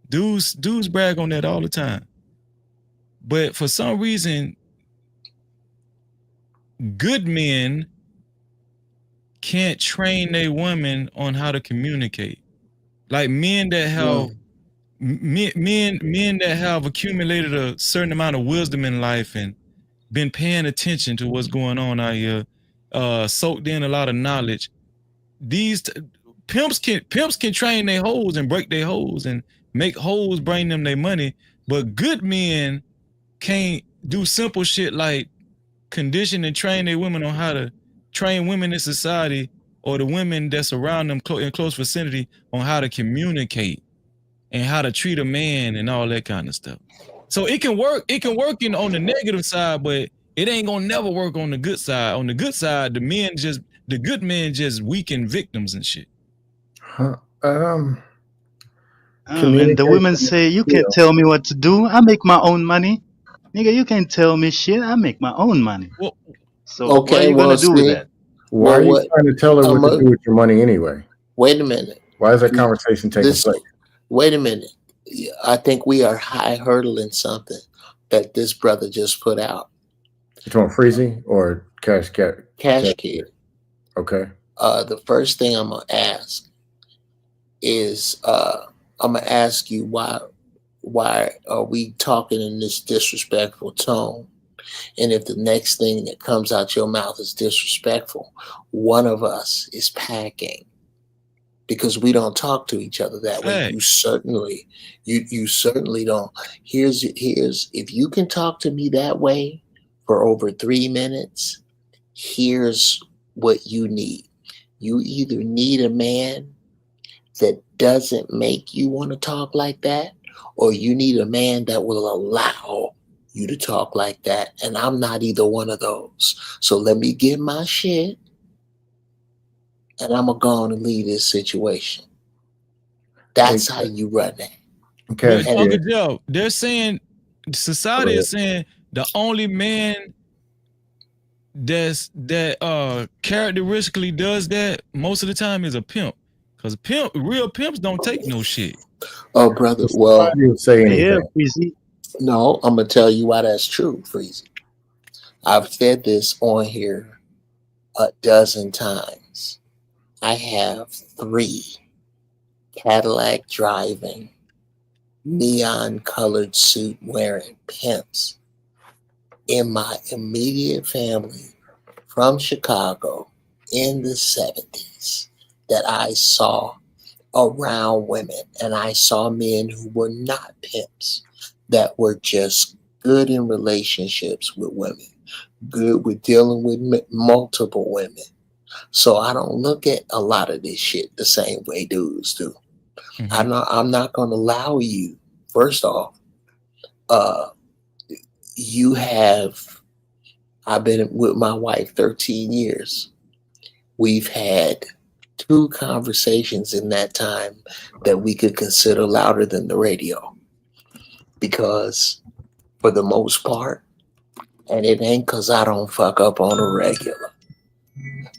S1: Dudes brag on that all the time. But for some reason, good men can't train their women on how to communicate. Like men that have men that have accumulated a certain amount of wisdom in life and been paying attention to what's going on out here, soaked in a lot of knowledge. These pimps can train their hoes and break their hoes and make hoes bring them their money, but good men can't do simple shit like condition and train their women on how to train women in society or the women that's around them in close vicinity on how to communicate and how to treat a man and all that kind of stuff. So it can work on the negative side, but it ain't gonna never work on the good side. On the good side, the good men just weaken victims and shit.
S20: And the women say, you can't tell me what to do. I make my own money. Nigga, you can't tell me shit. I make my own money.
S1: Well,
S20: so what are you going to do with that?
S4: Why are you trying to tell her what to do with your money anyway?
S9: Wait a minute.
S4: Why is that conversation taking place?
S9: Wait a minute. I think we are high hurdling something that this brother just put out.
S4: You talking Freezy or Cash Kid?
S9: Cash Kid.
S4: Okay.
S9: The first thing I'm gonna ask is I'm gonna ask you why are we talking in this disrespectful tone? And if the next thing that comes out your mouth is disrespectful, one of us is packing. Because we don't talk to each other that way. You certainly don't. Here's if you can talk to me that way for over 3 minutes, here's what you need. You either need a man that doesn't make you want to talk like that, or you need a man that will allow you to talk like that. And I'm not either one of those. So let me get my shit, and I'm going to go on and leave this situation. That's how you run that.
S4: Okay.
S1: But Uncle Joe, they're saying, society is saying the only man that characteristically does that most of the time is a pimp. Because real pimps don't take no shit.
S9: Oh, brother, well,
S4: say anything.
S9: No, I'm going to tell you why that's true, Freezy. I've said this on here a dozen times. I have 3 Cadillac driving, neon colored suit wearing pimps in my immediate family from Chicago in the 70s that I saw around women, and I saw men who were not pimps, that were just good in relationships with women, good with dealing with multiple women. So I don't look at a lot of this shit the same way dudes do. I'm not going to allow you. First off, I've been with my wife 13 years. We've had 2 conversations in that time that we could consider louder than the radio. Because for the most part, and it ain't because I don't fuck up on a regular.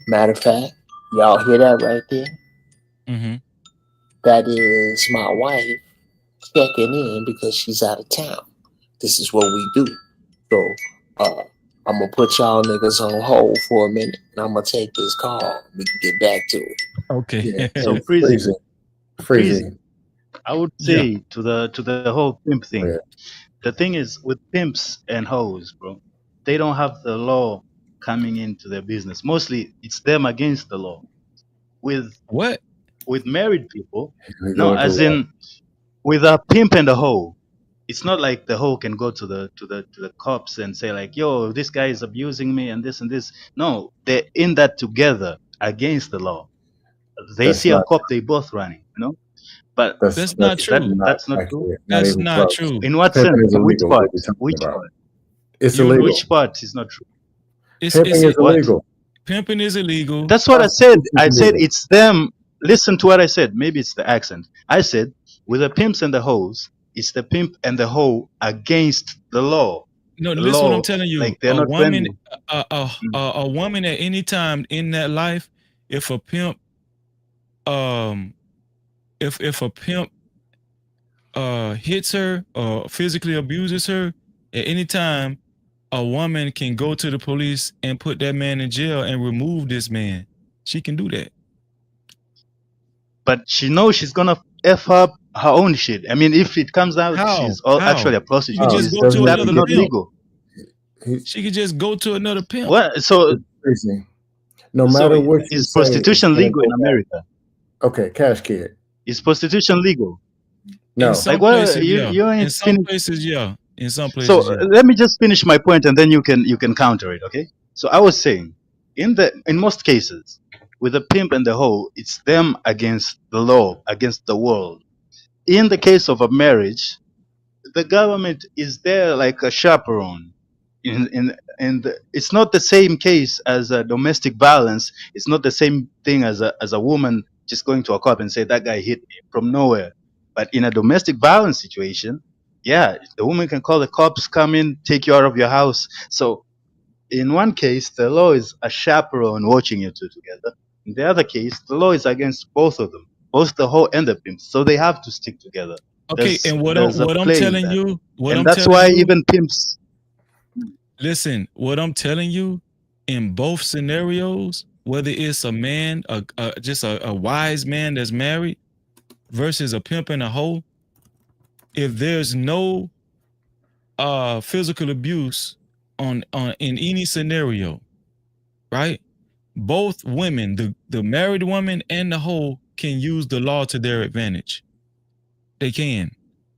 S9: Matter of fact, y'all hear that right there? That is my wife checking in because she's out of town. This is what we do. So I'm going to put y'all niggas on hold for a minute, and I'm going to take this call. We can get back to it.
S1: Okay.
S4: Yeah.
S20: So Freezy, I would say to the whole pimp thing. The thing is with pimps and hoes, bro, they don't have the law coming into their business. Mostly it's them against the law. With married people, no, as in with a pimp and a hoe, it's not like the hoe can go to the cops and say like, yo, this guy is abusing me and this and this. No, they're in that together against the law. They see a cop, they both running, you know. But
S1: that's not true.
S20: That's not true.
S1: That's not true.
S20: In what sense? Which part? Which part?
S4: It's illegal.
S20: Which part is not true?
S4: Pimping is illegal.
S1: Pimping is illegal.
S20: That's what I said. I said it's them. Listen to what I said. Maybe it's the accent. I said with the pimps and the hoes, it's the pimp and the hoe against the law.
S1: No, listen what I'm telling you.
S20: Like they're
S1: a
S20: not
S1: woman,
S20: friendly.
S1: a woman at any time in that life, if a pimp, if a pimp hits her or physically abuses her at any time, a woman can go to the police and put that man in jail and remove this man. She can do that.
S20: But she knows she's gonna F up her own shit. I mean, if it comes out she's actually a prostitute,
S1: She could just go to
S20: that's
S1: another
S20: not
S1: pimp.
S20: legal.
S1: She could just go to another pimp.
S20: What? So
S4: no matter what you
S20: is
S4: say,
S20: prostitution legal in America?
S4: Okay, Cash Kid.
S20: Is prostitution legal?
S4: No.
S1: In some
S20: Like what?
S1: places,
S20: You ain't
S1: in some
S20: finished.
S1: places, yeah. In some places,
S20: So
S1: yeah.
S20: let me just finish my point, and then you can counter it. Okay. So I was saying, in most cases, with the pimp and the hoe, it's them against the law, against the world. In the case of a marriage, the government is there like a chaperone. It's not the same case as a domestic violence. It's not the same thing as a woman just going to a cop and say that guy hit me from nowhere. But in a domestic violence situation, yeah, the woman can call the cops, come in, take you out of your house. So in one case, the law is a chaperone watching you two together. In the other case, the law is against both of them, both the hoe and the pimp. So they have to stick together.
S1: Okay, and what I'm telling you,
S20: that's why even pimps.
S1: Listen, what I'm telling you, in both scenarios, whether it's a man, just a wise man that's married, versus a pimp and a hoe, if there's no physical abuse on in any scenario, right? Both women, the married woman and the hoe, can use the law to their advantage. They can.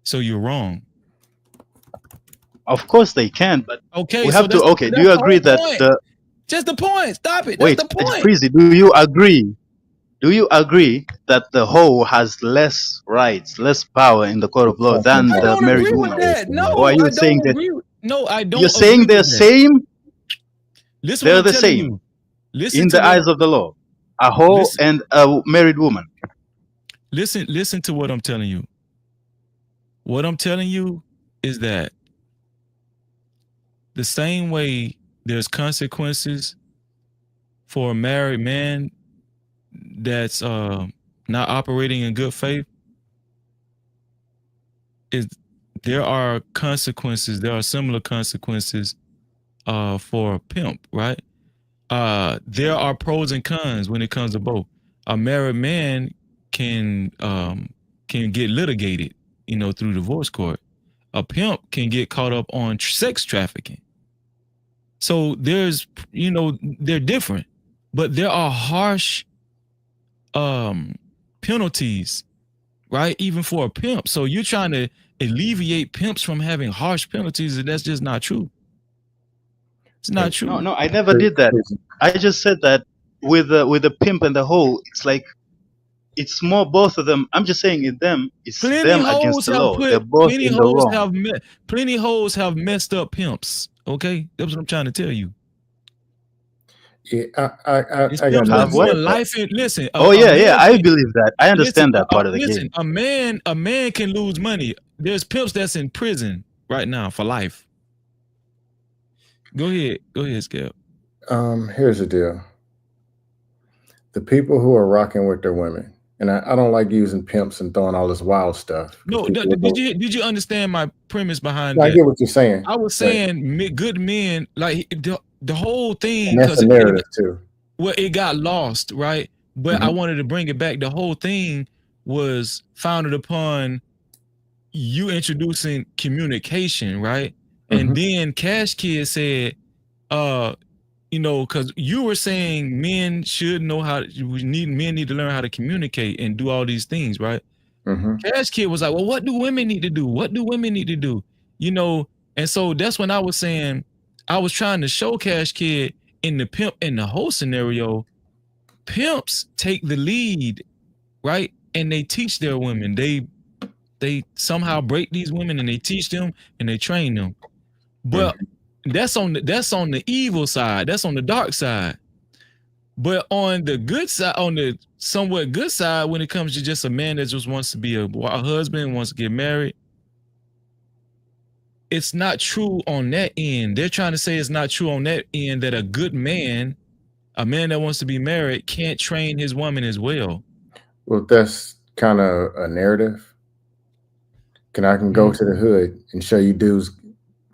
S1: So you're wrong.
S20: Of course they can, but
S1: okay,
S20: we have
S1: so
S20: to. Okay, do you agree that the
S1: just the point? Stop it.
S20: Wait,
S1: that's the point.
S20: Freezy, do you agree? Do you agree that the hoe has less rights, less power in the court of law than the married woman?
S1: No,
S20: or are you saying that?
S1: No, I don't.
S20: You're saying they're same.
S1: Listen,
S20: they're the same in the eyes of the law. A hoe and a married woman.
S1: Listen to what I'm telling you. What I'm telling you is that the same way there's consequences for a married man that's not operating in good faith, there are consequences, there are similar consequences for a pimp, right? There are pros and cons when it comes to both. A married man can get litigated, through divorce court. A pimp can get caught up on sex trafficking. So there's, they're different, but there are harsh penalties, right? Even for a pimp. So you're trying to alleviate pimps from having harsh penalties, and that's just not true. It's not true.
S20: No, I never did that. I just said that with the pimp and the hoe, it's like it's more both of them. I'm just saying in them, it's
S1: Plenty
S20: them against
S1: hoes
S20: the
S1: have
S20: law.
S1: put
S20: They're both
S1: plenty
S20: in the
S1: hoes
S20: wrong.
S1: have plenty hoes have messed up pimps. Okay, that's what I'm trying to tell you.
S4: Yeah, I
S1: It's
S4: got
S1: pimps that's
S20: what?
S1: doing life in. Listen,
S20: Oh yeah, I believe that. I understand that part of the
S1: listen,
S20: game.
S1: a man can lose money. There's pimps that's in prison right now for life. Go ahead, Skip.
S4: Here's the deal. The people who are rocking with their women, and I don't like using pimps and throwing all this wild stuff.
S1: No, did you understand my premise behind
S4: I
S1: that?
S4: get what you're saying.
S1: I was saying good men, like the whole thing,
S4: And that's the narrative too.
S1: Well, it got lost, right? But I wanted to bring it back. The whole thing was founded upon you introducing communication, right? And then Cash Kid said, you know, because you were saying men should know men need to learn how to communicate and do all these things, right? Cash Kid was like, well, what do women need to do? What do women need to do? You know, and so that's when I was saying, I was trying to show Cash Kid in the pimp and the whole scenario, pimps take the lead, right? And they teach their women. They somehow break these women and they teach them and they train them. But that's on the evil side. That's on the dark side. But on the good side, on the somewhat good side, when it comes to just a man that just wants to be a husband, wants to get married, it's not true on that end. They're trying to say it's not true on that end that a good man, a man that wants to be married, can't train his woman as well.
S4: Well, that's kind of a narrative. I can go to the hood and show you dudes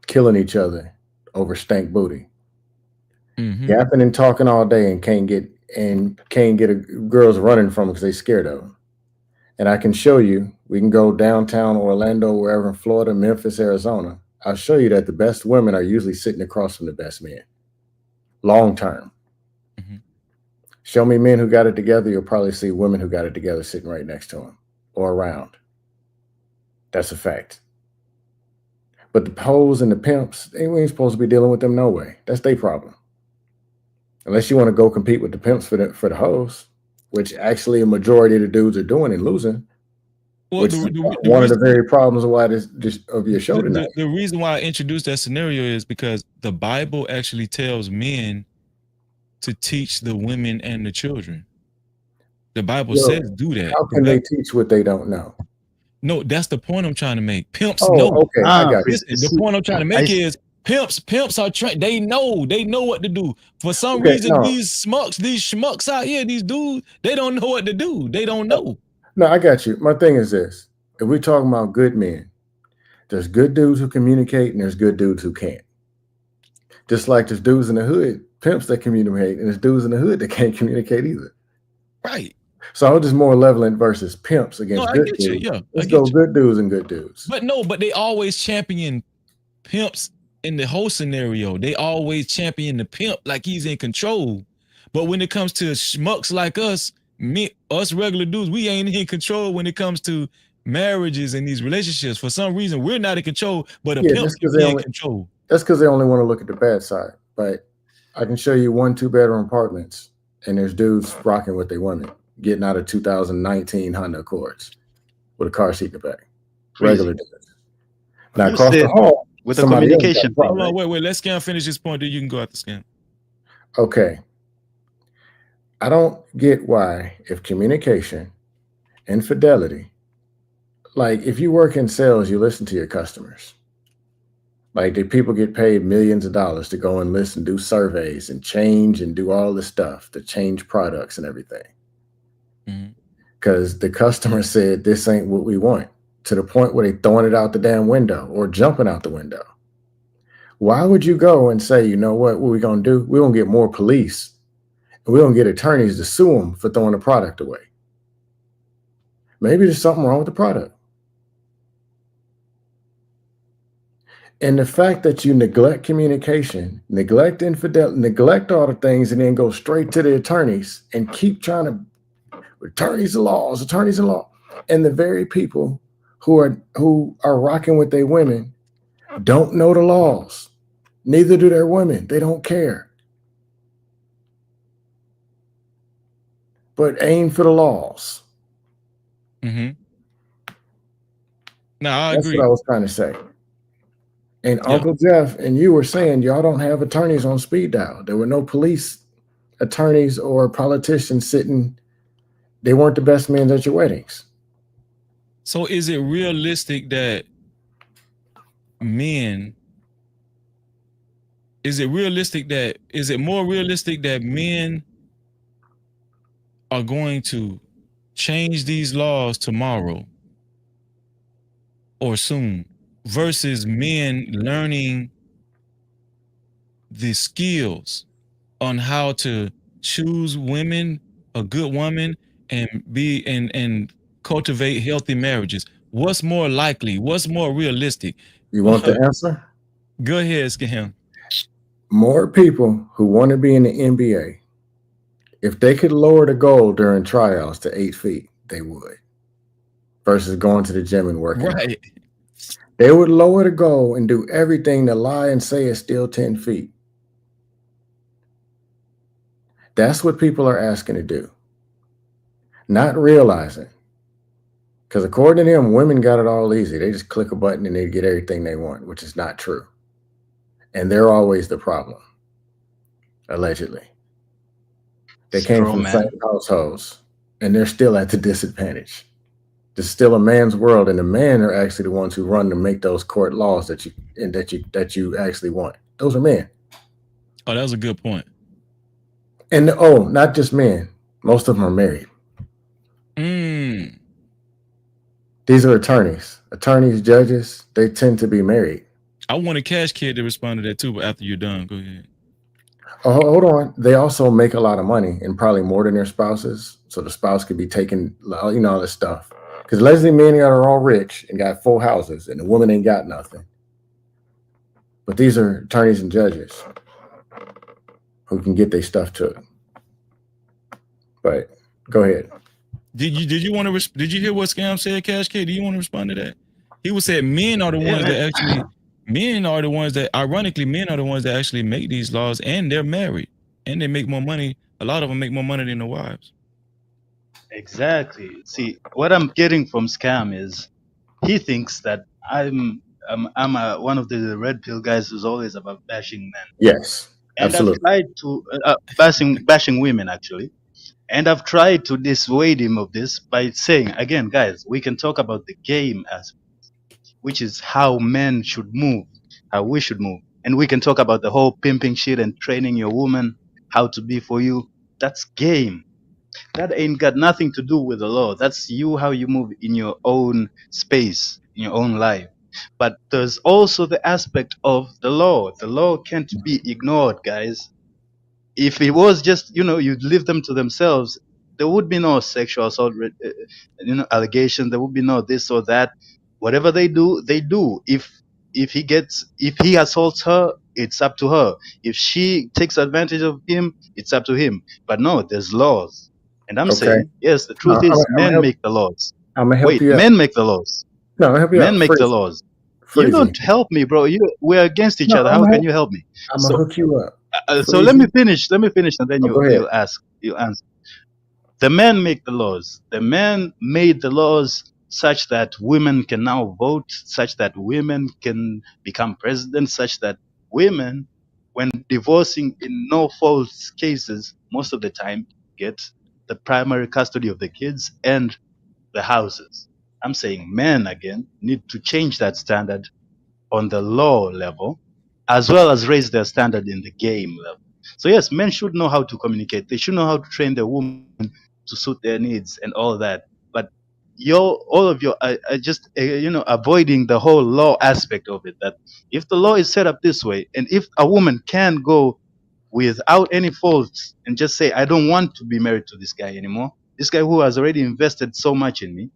S4: killing each other over stank booty. Yapping and talking all day and can't get girls running from them because they scared of them. And I can show you, we can go downtown Orlando, wherever in Florida, Memphis, Arizona. I'll show you that the best women are usually sitting across from the best men. Long term. Show me men who got it together, you'll probably see women who got it together sitting right next to them or around. That's a fact. But the hoes and the pimps, we ain't supposed to be dealing with them no way. That's their problem. Unless you want to go compete with the pimps for the hoes, which actually a majority of the dudes are doing and losing. Well, which is one of the very problems of why of your show tonight.
S1: The reason why I introduced that scenario is because the Bible actually tells men to teach the women and the children. The Bible says do that.
S4: How can they teach what they don't know?
S1: No, that's the point I'm trying to make. Pimps know.
S4: Okay, I got you.
S1: The point I'm trying to make is pimps are trained. They know what to do. For some reason, these schmucks out here, these dudes, they don't know what to do. They don't know.
S4: No, I got you. My thing is this: if we're talking about good men, there's good dudes who communicate and there's good dudes who can't. Just like there's dudes in the hood, pimps that communicate, and there's dudes in the hood that can't communicate either.
S1: Right.
S4: So I was just more leveling versus pimps against good dudes.
S1: Yeah,
S4: let's go good dudes and good dudes.
S1: But they always champion pimps in the whole scenario. They always champion the pimp like he's in control. But when it comes to schmucks like us regular dudes, we ain't in control when it comes to marriages and these relationships. For some reason, we're not in control, but a pimp is in control.
S4: That's because they only want to look at the bad side. But I can show you 1 2-bedroom apartments, and there's dudes rocking with their women, getting out of 2019 Honda Accords with a car seat in the back. Regular dudes. Now across the hall
S20: with the communication.
S1: Hold on, wait. Let Scam finish this point. Then you can go out the Scam.
S4: Okay. I don't get why, if communication, infidelity, like if you work in sales, you listen to your customers. Like, do people get paid millions of dollars to go and listen, do surveys and change and do all this stuff to change products and everything? Because the customer said, this ain't what we want, to the point where they throwing it out the damn window or jumping out the window. Why would you go and say, you know what we going to do? We're going to get more police and we're going to get attorneys to sue them for throwing the product away. Maybe there's something wrong with the product. And the fact that you neglect communication, neglect infidelity, neglect all the things, and then go straight to the attorneys and keep trying to Attorneys and laws, attorneys and law. And the very people who are rocking with their women don't know the laws. Neither do their women. They don't care. But aim for the laws.
S1: Mm-hmm. No, I
S4: That's
S1: agree.
S4: what I was trying to say. And Uncle Jeff and you were saying y'all don't have attorneys on speed dial. There were no police attorneys or politicians sitting. They weren't the best men at your weddings.
S1: So is it realistic that men, is it more realistic that men are going to change these laws tomorrow or soon versus men learning the skills on how to choose women, a good woman, and cultivate healthy marriages? What's more likely? What's more realistic?
S4: You want the answer?
S1: Go ahead, Skaham.
S4: More people who want to be in the NBA, if they could lower the goal during tryouts to 8 feet, they would. Versus going to the gym and working out. They would lower the goal and do everything to lie and say it's still 10 feet. That's what people are asking to do. Not realizing. Because according to them, women got it all easy. They just click a button and they get everything they want, which is not true. And they're always the problem. Allegedly. They came from the same households and they're still at the disadvantage. There's still a man's world, and the men are actually the ones who run to make those court laws that you actually want. Those are men.
S1: Oh, that was a good point.
S4: And not just men. Most of them are married. These are attorneys. Attorneys, judges, they tend to be married.
S1: I want a Cash Kid to respond to that too, but after you're done, go ahead.
S4: Oh, hold on. They also make a lot of money, and probably more than their spouses. So the spouse could be taking, all this stuff. Because allegedly men are all rich and got full houses, and the woman ain't got nothing. But these are attorneys and judges who can get their stuff took. But go ahead.
S1: Did you did you hear what Scam said, Cash Kid? Do you want to respond to that? He was saying men are the ones that ironically, men are the ones that actually make these laws, and they're married and they make more money. A lot of them make more money than their wives.
S20: Exactly. See, what I'm getting from Scam is he thinks that I'm one of the red pill guys who's always about bashing men.
S4: Yes,
S20: and
S4: absolutely.
S20: I've tried to bashing women actually, and I've tried to dissuade him of this by saying again, guys, we can talk about the game aspect, which is how men should move, how we should move, and we can talk about the whole pimping shit and training your woman how to be for you. That's game. That ain't got nothing to do with the law. That's you, how you move in your own space, in your own life. But there's also the aspect of the law. The law can't be ignored, guys. If it was just, you'd leave them to themselves, there would be no sexual assault, allegation. There would be no this or that. Whatever they do, they do. If he assaults her, it's up to her. If she takes advantage of him, it's up to him. But no, there's laws. And I'm saying, yes, the truth is men make the laws.
S4: I'm gonna help you out.
S20: Men make the laws.
S4: No, I'm gonna help you out.
S20: Men make the laws. You don't help me, bro. We're against each other. How can you help me?
S4: I'm gonna hook you up.
S20: So let me finish, and then
S4: go ahead.
S20: you'll answer. The men make the laws. The men made the laws such that women can now vote, such that women can become president, such that women, when divorcing in no fault cases, most of the time get the primary custody of the kids and the houses. I'm saying men again need to change that standard on the law level, as well as raise their standard in the game level. So yes, men should know how to communicate. They should know how to train their woman to suit their needs and all that. But all of you are just avoiding the whole law aspect of it. That if the law is set up this way, and if a woman can go without any faults and just say, I don't want to be married to this guy anymore, this guy who has already invested so much in me,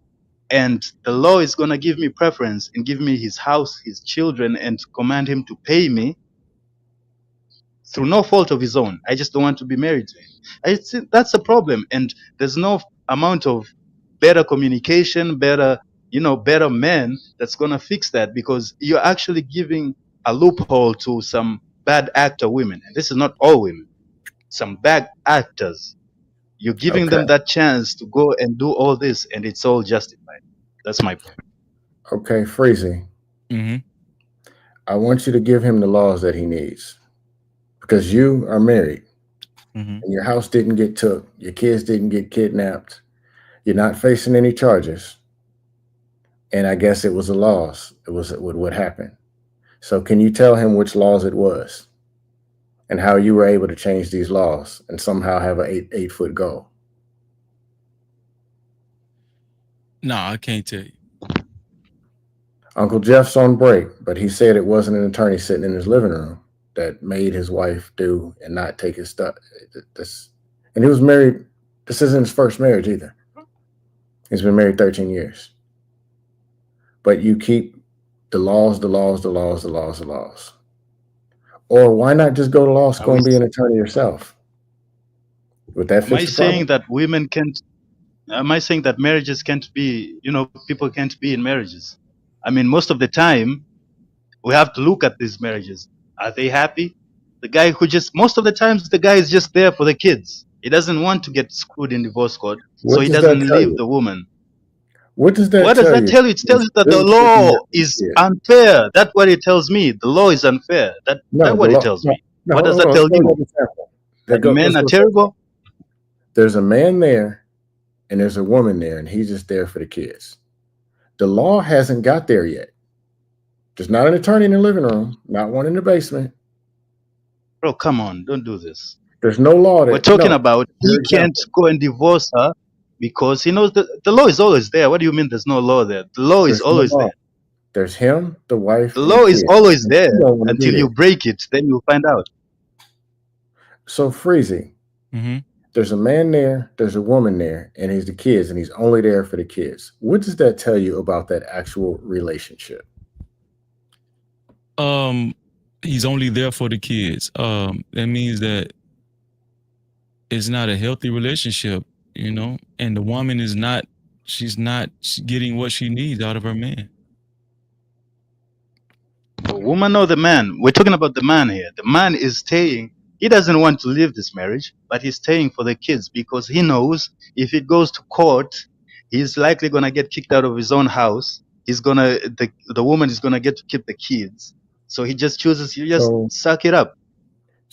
S20: and the law is going to give me preference and give me his house, his children, and command him to pay me through no fault of his own. I just don't want to be married to him. I think that's a problem. And there's no amount of better communication, better, better men that's going to fix that, because you're actually giving a loophole to some bad actor women. And this is not all women, some bad actors. You're giving
S4: Okay.
S20: them that chance to go and do all this, and it's all justified. That's my point.
S4: Okay, Freezy.
S1: Mm-hmm.
S4: I want you to give him the laws that he needs, because you are married.
S1: Mm-hmm.
S4: And your house didn't get took. Your kids didn't get kidnapped. You're not facing any charges. And I guess it was a loss. It was what happened. So can you tell him which laws it was and how you were able to change these laws and somehow have an 8-foot goal?
S1: No, I can't tell you.
S4: Uncle Jeff's on break, but he said it wasn't an attorney sitting in his living room that made his wife do and not take his stuff. And he was married. This isn't his first marriage either. He's been married 13 years. But you keep the laws. Or why not just go to law school and be an attorney yourself? Would that
S20: Am I
S4: fix the
S20: saying
S4: problem?
S20: that women can't? Am I saying that marriages can't be? People can't be in marriages. I mean, most of the time, we have to look at these marriages. Are they happy? The guy who most of the times, the guy is just there for the kids. He doesn't want to get screwed in divorce court, so
S4: What
S20: he
S4: does that
S20: doesn't
S4: tell
S20: leave
S4: you?
S20: the woman.
S4: What does that
S20: What does
S4: tell
S20: that
S4: you?
S20: tell you? It tells you that the
S4: Really taking
S20: law
S4: that
S20: is
S4: kid.
S20: unfair. That's what it tells me. The law is unfair. That's
S4: No,
S20: what
S4: the
S20: it
S4: law.
S20: tells
S4: No,
S20: me.
S4: no,
S20: What does
S4: hold
S20: that
S4: on.
S20: tell
S4: Let's go to
S20: you?
S4: that example.
S20: That men are
S4: Let's go to that
S20: terrible?
S4: example. There's a man there and there's a woman there, and he's just there for the kids. The law hasn't got there yet. There's not an attorney in the living room, not one in the basement.
S20: Bro, come on, don't do this.
S4: There's no law
S20: We're
S4: that,
S20: talking
S4: no,
S20: about
S4: your
S20: he can't
S4: example.
S20: go and divorce her because he knows that the law is always there. What do you mean there's no law there? The law is
S4: There's no
S20: always
S4: law.
S20: there.
S4: There's him, the wife,
S20: The
S4: and the
S20: law is
S4: kid.
S20: always
S4: And
S20: there
S4: you don't want to be
S20: until you
S4: there.
S20: break it, then you'll find out.
S4: So Freezy,
S1: Mm-hmm.
S4: there's a man there, there's a woman there, and he's the kids, and he's only there for the kids. What does that tell you about that actual relationship?
S1: He's only there for the kids. That means that it's not a healthy relationship, and the woman is not, she's not getting what she needs out of her man.
S20: The woman or the man? We're talking about the man here. The man is staying. He doesn't want to leave this marriage, but he's staying for the kids because he knows if it goes to court, he's likely gonna get kicked out of his own house. The woman is gonna get to keep the kids. So he just chooses, you just
S4: So
S20: suck it up.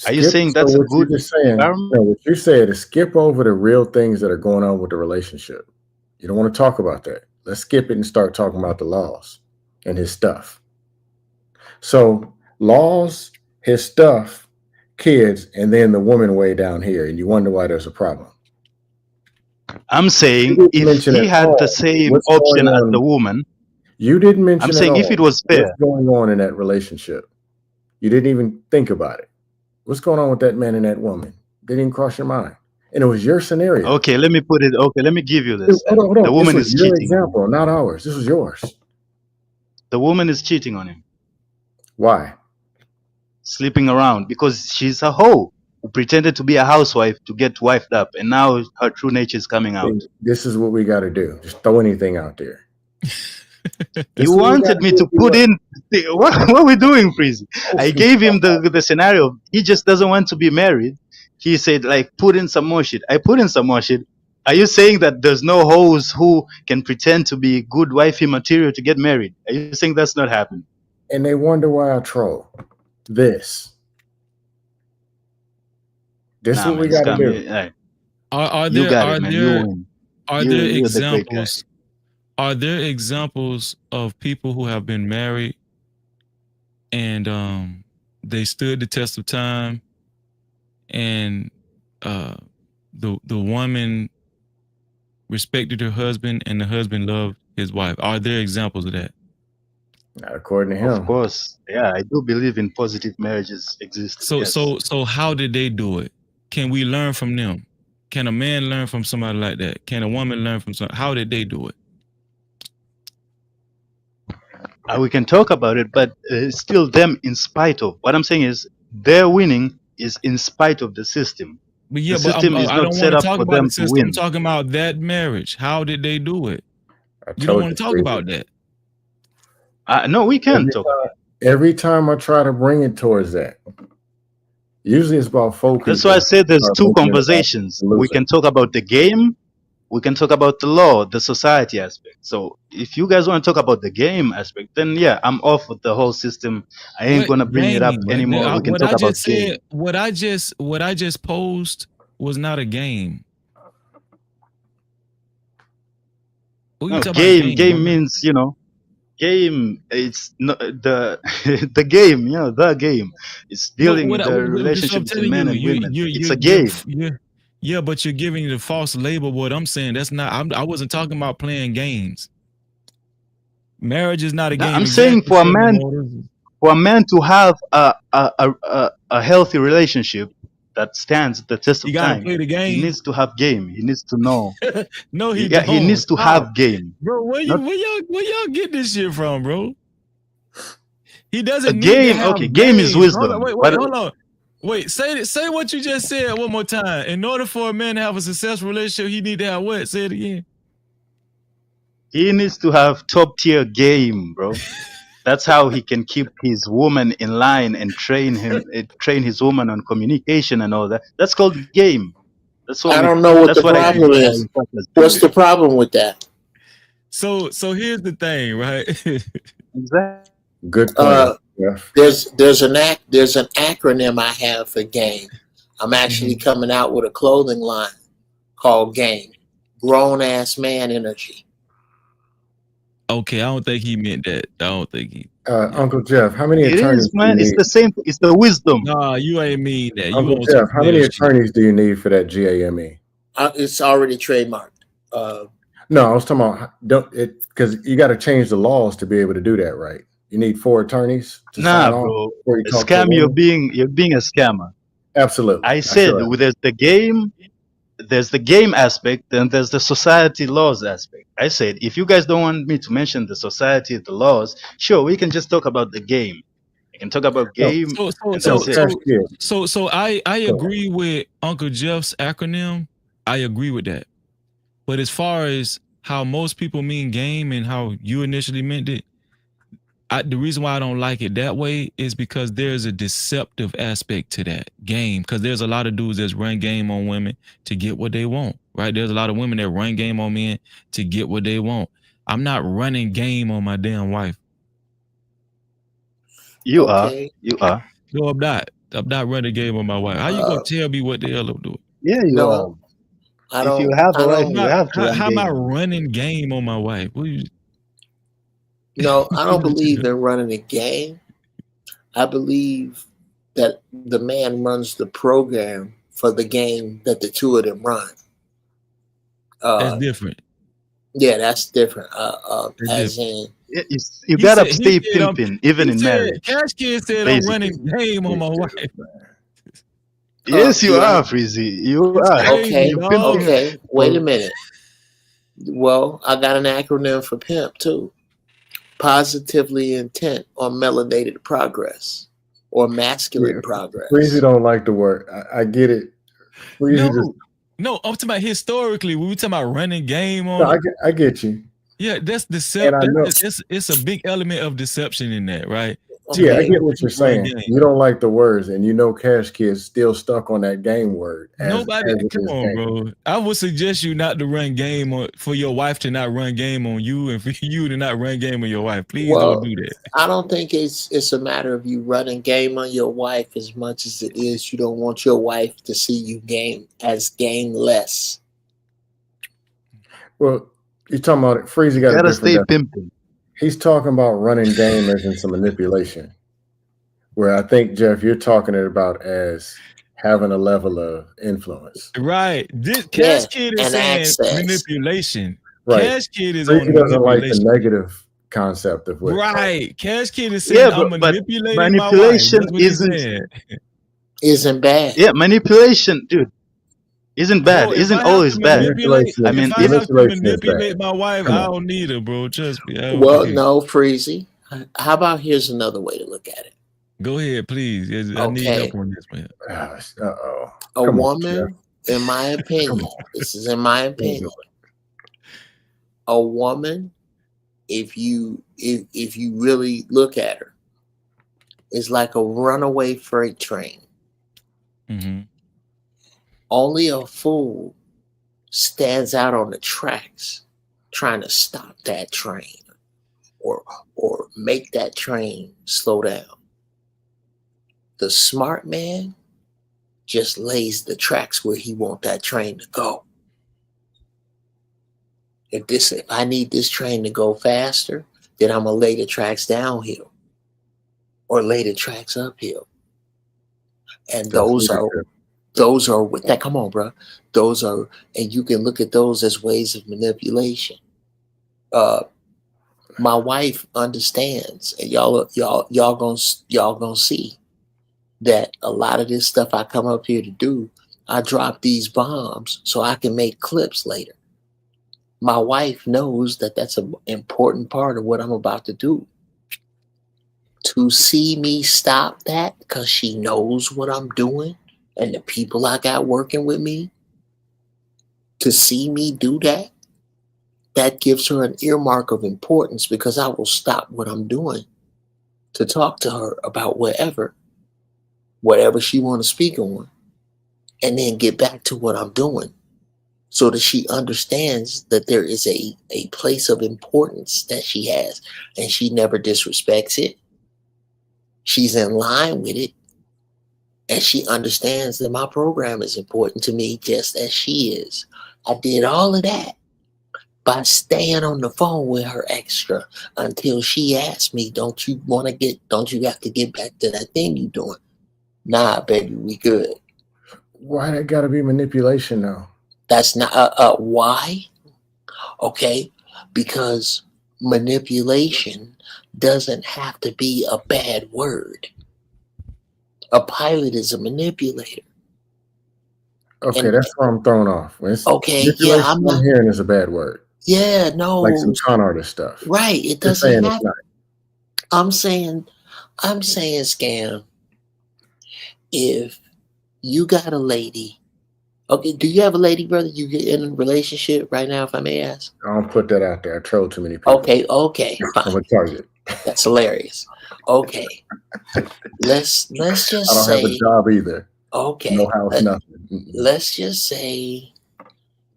S20: Are you
S4: skip.
S20: saying
S4: So
S20: that's a
S4: what you're
S20: good
S4: just saying,
S20: environment?
S4: no, what you said is skip over the real things that are going on with the relationship. You don't want to talk about that. Let's skip it and start talking about the laws and his stuff. So laws, his stuff, kids, and then the woman way down here, and you wonder why there's a problem.
S20: I'm
S4: You
S20: saying
S4: didn't
S20: if
S4: mention
S20: he
S4: at
S20: had the
S4: all
S20: same
S4: what's going
S20: option as
S4: on.
S20: the woman,
S4: You didn't
S20: I'm
S4: mention at
S20: saying if it
S4: all
S20: was
S4: what's
S20: fair,
S4: going on in that relationship. You didn't even think about it. What's going on with that man and that woman? Didn't even cross your mind. And it was your scenario.
S20: okay, let me put it. Okay, let me give you this.
S4: Hold on.
S20: The
S4: This
S20: woman
S4: was
S20: is
S4: your
S20: cheating on him.
S4: example, not ours. This was yours.
S20: The woman is cheating on him,
S4: Why?
S20: sleeping around because she's a hoe who pretended to be a housewife to get wifed up, and now her true nature is coming out.
S4: This is what we got to do. Just throw anything out there.
S20: You wanted me to put in what are we doing, Freezy? I gave him the scenario. He just doesn't want to be married. He said, like, put in some more shit. I put in some more shit. Are you saying that there's no hoes who can pretend to be good wifey material to get married? Are you saying that's not happening?
S4: And they wonder why I troll. This is what we got to do.
S20: You got it, man. You win.
S1: Are there
S20: You're the great guy.
S1: examples? Are there examples of people who have been married and they stood the test of time, and the woman respected her husband and the husband loved his wife? Are there examples of that?
S4: Not according to him.
S20: Of course, yeah, I do believe in positive marriages exist.
S1: So
S20: yes.
S1: so how did they do it? Can we learn from them? Can a man learn from somebody like that? Can a woman learn from somebody? How did they do it?
S20: We can talk about it, but still them in spite of. What I'm saying is their winning is in spite of the system.
S1: But yeah,
S20: The
S1: but
S20: system is
S1: I
S20: not
S1: don't want
S20: set
S1: to
S20: up
S1: talk
S20: for
S1: about the
S20: them to
S1: system. I'm
S20: win.
S1: talking about that marriage. How did they do it?
S4: I
S1: You don't
S4: told
S1: want
S4: you,
S1: to talk
S4: Freezy.
S1: about that.
S20: No, we can talk.
S4: Every time I try to bring it towards that, usually it's about 4 people.
S20: That's why I said there's
S4: start
S20: two
S4: thinking about
S20: conversations. We
S4: losing.
S20: can talk about the game. We can talk about the law, the society aspect. So if you guys want to talk about the game aspect, then yeah, I'm off with the whole system. I ain't
S1: What
S20: gonna bring it up
S1: game?
S20: anymore. We can
S1: What
S20: talk
S1: I
S20: about
S1: just
S20: game.
S1: said, what I just posed was not a game. What you
S20: No,
S1: talking about game?
S20: game means, you know, game. It's not the the game. You know, the game. It's
S1: No,
S20: dealing the
S1: this is what
S20: relationship
S1: I'm
S20: between
S1: telling
S20: men
S1: you.
S20: and women. It's a
S1: You're,
S20: game.
S1: yeah, but you're giving the false label. What I'm saying, that's not. I wasn't talking about playing games. Marriage is not a game.
S20: I'm saying
S1: Exactly.
S20: for a man to have a healthy relationship that stands the test
S1: You
S20: of
S1: gotta
S20: time,
S1: play the
S20: he
S1: game.
S20: needs to have game. He needs to know.
S1: No, he
S20: Yeah,
S1: don't.
S20: he needs to have game.
S1: Bro, where y'all get this shit from, bro? He doesn't
S20: A
S1: need to
S20: game,
S1: have
S20: okay, game is wisdom.
S1: Hold on, wait, hold on. Wait, say what you just said one more time. In order for a man to have a successful relationship, he need to have what? Say it again.
S20: He needs to have top tier game, bro. That's how he can keep his woman in line and train his woman on communication and all that. That's called game. That's what
S9: I don't know what
S20: that's
S9: the
S20: what I
S9: problem
S20: define
S9: is.
S20: as
S9: What's the problem with that?
S1: So here's the thing, right?
S20: Exactly.
S4: Good point. Yeah.
S9: There's an acronym I have for game. I'm actually coming out with a clothing line called Game. Grown ass man energy.
S1: Okay, I don't think he meant that. I don't think he.
S4: Uncle Jeff, how many
S20: It
S4: attorneys
S20: is, man.
S4: do you
S20: It's
S4: need?
S20: the same. It's the wisdom.
S1: Nah, you ain't mean that.
S4: Uncle
S1: You
S4: Jeff, how many attorneys do you need for that GAME?
S9: It's already trademarked.
S4: No, I was talking about because you got to change the laws to be able to do that, right? You need 4 attorneys to sign off
S20: Bro.
S4: before you talk to a
S20: Scam. You're
S4: woman?
S20: being a scammer.
S4: Absolutely.
S20: I said there's the game. There's the game aspect, and there's the society laws aspect. I said, if you guys don't want me to mention the society, the laws, sure, we can just talk about the game. We can talk about game, and that's it.
S1: So I agree with Uncle Jeff's acronym. I agree with that. But as far as how most people mean game and how you initially meant it, the reason why I don't like it that way is because there's a deceptive aspect to that game. Because there's a lot of dudes that run game on women to get what they want, right? There's a lot of women that run game on men to get what they want. I'm not running game on my damn wife.
S20: You are.
S1: No, I'm not. I'm not running game on my wife. How you gonna tell me what the hell I'm doing?
S20: Yeah, you are. If you have a wife, you have to run
S1: How am I
S20: game.
S1: running game on my wife?
S9: No, I don't believe in running a game. I believe that the man runs the program for the game that the two of them run.
S1: That's different.
S9: Yeah, that's different.
S1: That's
S20: You gotta stay pimping, even in marriage.
S1: Cash Kid said I'm running game on my wife.
S20: Yes, you are, Freezy. You are.
S9: Okay,
S20: You're pimping.
S9: okay. Wait a minute. Well, I got an acronym for pimp too. Positively intent on melanated progress or masculine progress.
S4: Freezy don't like the word. I get it. Freezy
S1: No, I'm talking about historically. We were talking about running game on.
S4: No, I get you.
S1: Yeah, that's it's a big element of deception in that, right?
S4: Yeah, I get what you're saying. You don't like the words, and you know Cash Kid's still stuck on that game word.
S1: Nobody, come on, bro. I would suggest you not to run game for your wife to not run game on you, and for you to not run game on your wife. Please don't do that.
S9: I don't think it's a matter of you running game on your wife as much as it is you don't want your wife to see you game gameless.
S4: Well, you're talking about it. Freezy got
S20: gotta stay pimping.
S4: He's talking about running game as in some manipulation. Where I think, Jeff, you're talking about as having a level of influence.
S1: Right. Cash Kid is saying manipulation.
S4: Right.
S1: Cash Kid is
S4: Freezy
S1: on
S4: doesn't like the
S1: manipulation.
S4: negative concept of what.
S1: Right. Cash Kid is saying I'm manipulating
S20: manipulation
S1: my wife.
S9: Isn't bad.
S20: Yeah, manipulation, dude, isn't bad.
S1: Bro,
S20: isn't always bad. I mean,
S1: if I have to manipulate my wife, I don't need her, bro. Trust me.
S9: Well, no, Freezy. How about here's another way to look at it.
S1: Go ahead, please. I need help
S9: Okay.
S1: on this, man.
S4: Uh-oh.
S9: A
S4: Come on,
S9: woman, in my opinion, this is in my opinion, a woman, if you really look at her, is like a runaway freight train.
S1: Mm-hmm.
S9: Only a fool stands out on the tracks trying to stop that train or make that train slow down. The smart man just lays the tracks where he want that train to go. If I need this train to go faster, then I'm gonna lay the tracks downhill or lay the tracks uphill. And those are with that. Come on, bro. Those are, and you can look at those as ways of manipulation. My wife understands, and y'all gonna see that a lot of this stuff I come up here to do, I drop these bombs so I can make clips later. My wife knows that that's an important part of what I'm about to do. To see me stop that, because she knows what I'm doing and the people I got working with me, to see me do that, that gives her an earmark of importance, because I will stop what I'm doing to talk to her about whatever she want to speak on, and then get back to what I'm doing, so that she understands that there is a place of importance that she has, and she never disrespects it. She's in line with it, and she understands that my program is important to me just as she is. I did all of that by staying on the phone with her extra until she asked me, don't you have to get back to that thing you doing? Nah, baby, we good.
S4: Why that gotta be manipulation though?
S9: That's not why? Okay, because manipulation doesn't have to be a bad word. A pilot is a manipulator.
S4: Okay, that's why I'm thrown off.
S9: Okay, yeah, I'm not
S4: hearing is a bad word.
S9: Yeah, no.
S4: Like some con artist stuff.
S9: Right. It
S4: Just
S9: doesn't
S4: saying
S9: have
S4: it's not.
S9: I'm saying, Scam, if you got a lady, okay, do you have a lady, brother? You get in a relationship right now, if I may ask?
S4: I don't put that out there. I troll too many people.
S9: Okay, fine.
S4: I'm a target.
S9: That's hilarious. Okay. Let's just
S4: I don't have a
S9: say
S4: job either.
S9: Okay.
S4: No house, nothing.
S9: Let's just say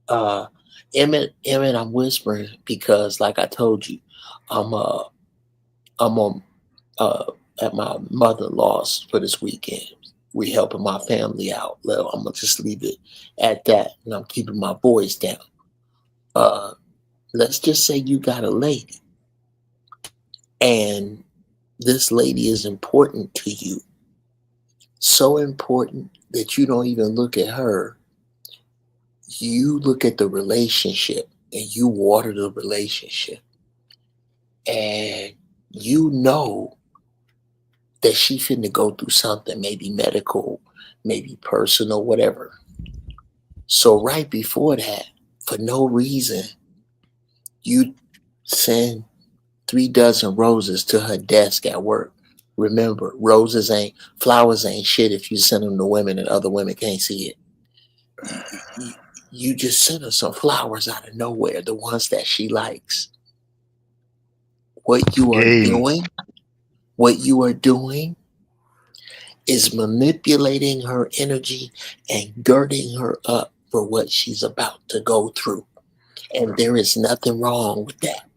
S9: Emmett, I'm whispering because, like I told you, I'm on at my mother-in-law's for this weekend. We helping my family out. I'm gonna just leave it at that, and I'm keeping my voice down. Let's just say you got a lady, and this lady is important to you. So important that you don't even look at her. You look at the relationship, and you water the relationship, and you know that she finna go through something, maybe medical, maybe personal, whatever. So right before that, for no reason, you send 3 dozen roses to her desk at work. Remember, flowers ain't shit if you send them to women and other women can't see it. You just send her some flowers out of nowhere, the ones that she likes. What you are doing is manipulating her energy and girding her up for what she's about to go through. And there is nothing wrong with that.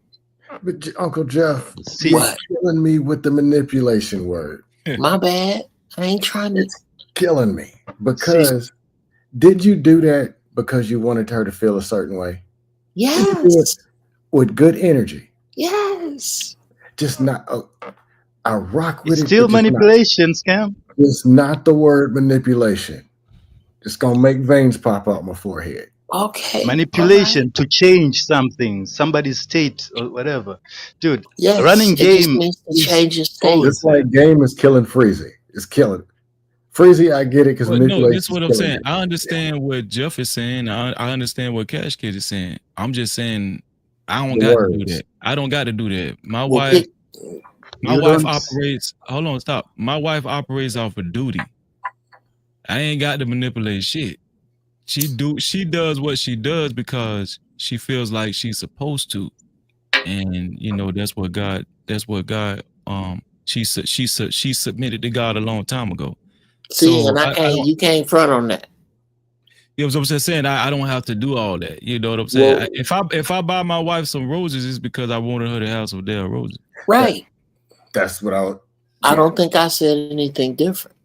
S4: But Uncle Jeff, you're killing me with the manipulation word.
S9: My bad. I ain't trying to.
S4: It's killing me. Because did you do that because you wanted her to feel a certain way?
S9: Yes.
S4: Did you do it with good energy?
S9: Yes.
S4: Just not. I rock with it.
S20: Still manipulation, Scam.
S4: It's not the word manipulation. It's gonna make veins pop out my forehead.
S9: Okay.
S20: Manipulation to change something, somebody's state or whatever. Dude,
S9: yes,
S20: running game
S9: is change his state.
S4: It's like game is killing Freezy. It's killing it. Freezy, I get it because manipulation.
S1: No, this is what I'm saying. I understand what Jeff is saying. I understand what Cash Kid is saying. I'm just saying I don't got to do that. I don't got to do that. My wife,
S20: You
S1: wife
S20: don't.
S1: operates. Hold on, stop. My wife operates off of duty. I ain't got to manipulate shit. She does what she does because she feels like she's supposed to, and that's what God. She submitted to God a long time ago.
S9: See,
S1: So
S9: and I
S1: I
S9: can't.
S1: don't.
S9: You can't front on that.
S1: You know what I'm just saying? I don't have to do all that. You know what I'm saying?
S9: Well,
S1: If I buy my wife some roses, it's because I wanted her to have some damn roses.
S9: right.
S4: That's what I would.
S9: I don't think I said anything different.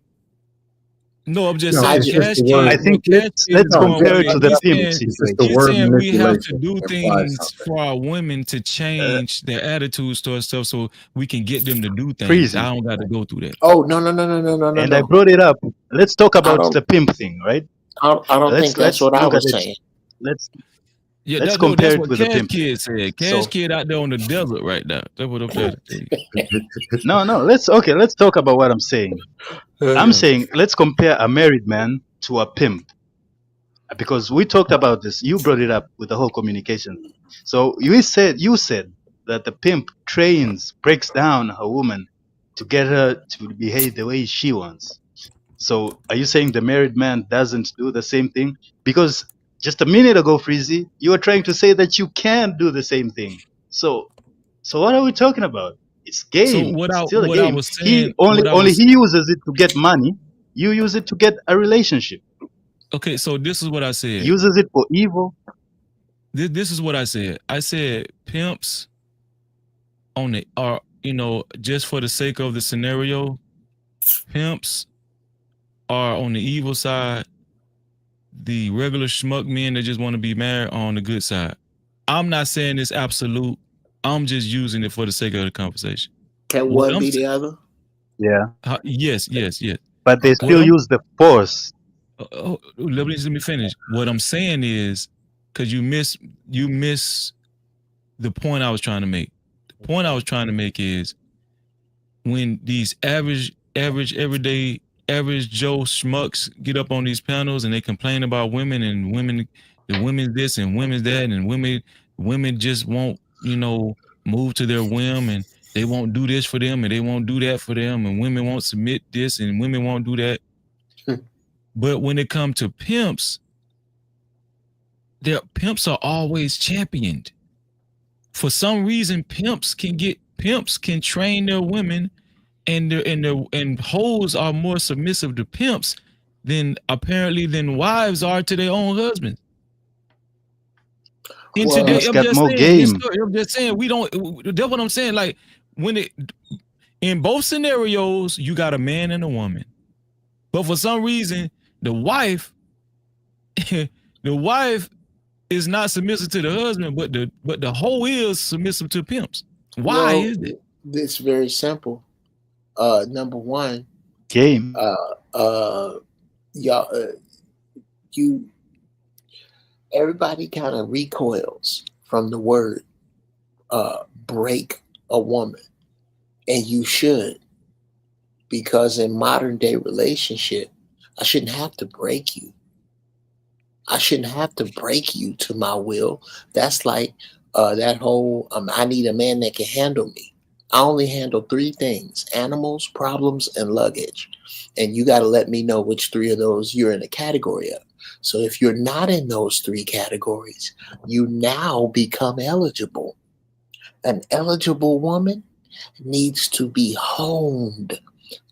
S1: No, I'm just
S4: No,
S1: saying,
S4: it's just
S1: Cash
S4: the
S1: Kid.
S4: word.
S20: I think
S1: Cash Kid
S20: let's
S1: is going
S20: compare
S1: with
S20: it to
S1: it.
S20: the
S1: He's
S20: pimp
S1: saying
S4: It's just the
S20: situation.
S1: he's
S4: word
S1: saying we have to
S4: manipulation
S1: do
S4: implies
S1: things
S4: something.
S1: for our women to change their attitudes towards stuff, so we can get them to do things.
S20: Freezy.
S1: I don't got to go through that.
S9: Oh no.
S20: And I brought it up. Let's talk
S9: I
S20: about
S9: don't.
S20: the pimp thing, right?
S9: I don't think that's
S20: Let's
S9: what I
S20: look at
S9: was
S20: it.
S9: saying.
S20: Let's
S1: Yeah,
S20: let's
S1: no,
S20: compare
S1: that's
S20: it
S1: what
S20: with the
S1: Cash
S20: pimp thing.
S1: Kid said. Cash
S20: So
S1: Kid out there on the desert right now. That's what I'm trying to tell you.
S20: no, let's talk about what I'm saying. I'm saying let's compare a married man to a pimp. Because we talked about this, you brought it up with the whole communication. So you said that the pimp breaks down a woman to get her to behave the way she wants. So are you saying the married man doesn't do the same thing? Because just a minute ago, Freezy, you were trying to say that you can do the same thing. So what are we talking about? It's
S1: So
S20: game.
S1: what
S20: It's
S1: I
S20: still a
S1: what I
S20: game.
S1: was
S20: He
S1: saying,
S20: only he uses it to get money. You use it to get a relationship.
S1: okay. So this is what I said.
S20: Uses it for evil.
S1: This is what I said. I said pimps on the are just for the sake of the scenario, pimps are on the evil side. The regular schmuck men that just want to be married are on the good side. I'm not saying it's absolute. I'm just using it for the sake of the conversation.
S9: Can
S1: What
S9: one
S1: I'm
S9: be the other?
S20: Yeah.
S1: yes.
S20: But they
S1: What
S20: still
S1: I'm
S20: use the force.
S1: let me finish. What I'm saying is because you miss the point I was trying to make. The point I was trying to make is when these average, everyday, average Joe schmucks get up on these panels and they complain about women and the women's this and women's that, and women just won't, move to their whim, and they won't do this for them and they won't do that for them, and women won't submit this and women won't do that. But when it comes to pimps, their pimps are always championed. For some reason, pimps can train their women, and hoes are more submissive to pimps than wives are to their own husbands. In
S9: Well,
S1: today,
S20: Pimps got more game.
S1: I'm just saying we don't. That's what I'm saying. Like in both scenarios, you got a man and a woman, but for some reason, the wife, the wife is not submissive to the husband, but the hoe is submissive to pimps. Why
S9: well,
S1: is it?
S9: it's very simple. Number one,
S20: game.
S9: Y'all, everybody kind of recoils from the word break a woman, and you should, because in modern day relationship, I shouldn't have to break you. I shouldn't have to break you to my will. That's like that whole I need a man that can handle me. I only handle 3 things: animals, problems, and luggage. And you got to let me know which 3 of those you're in a category of. So if you're not in those 3 categories, you now become eligible. An eligible woman needs to be honed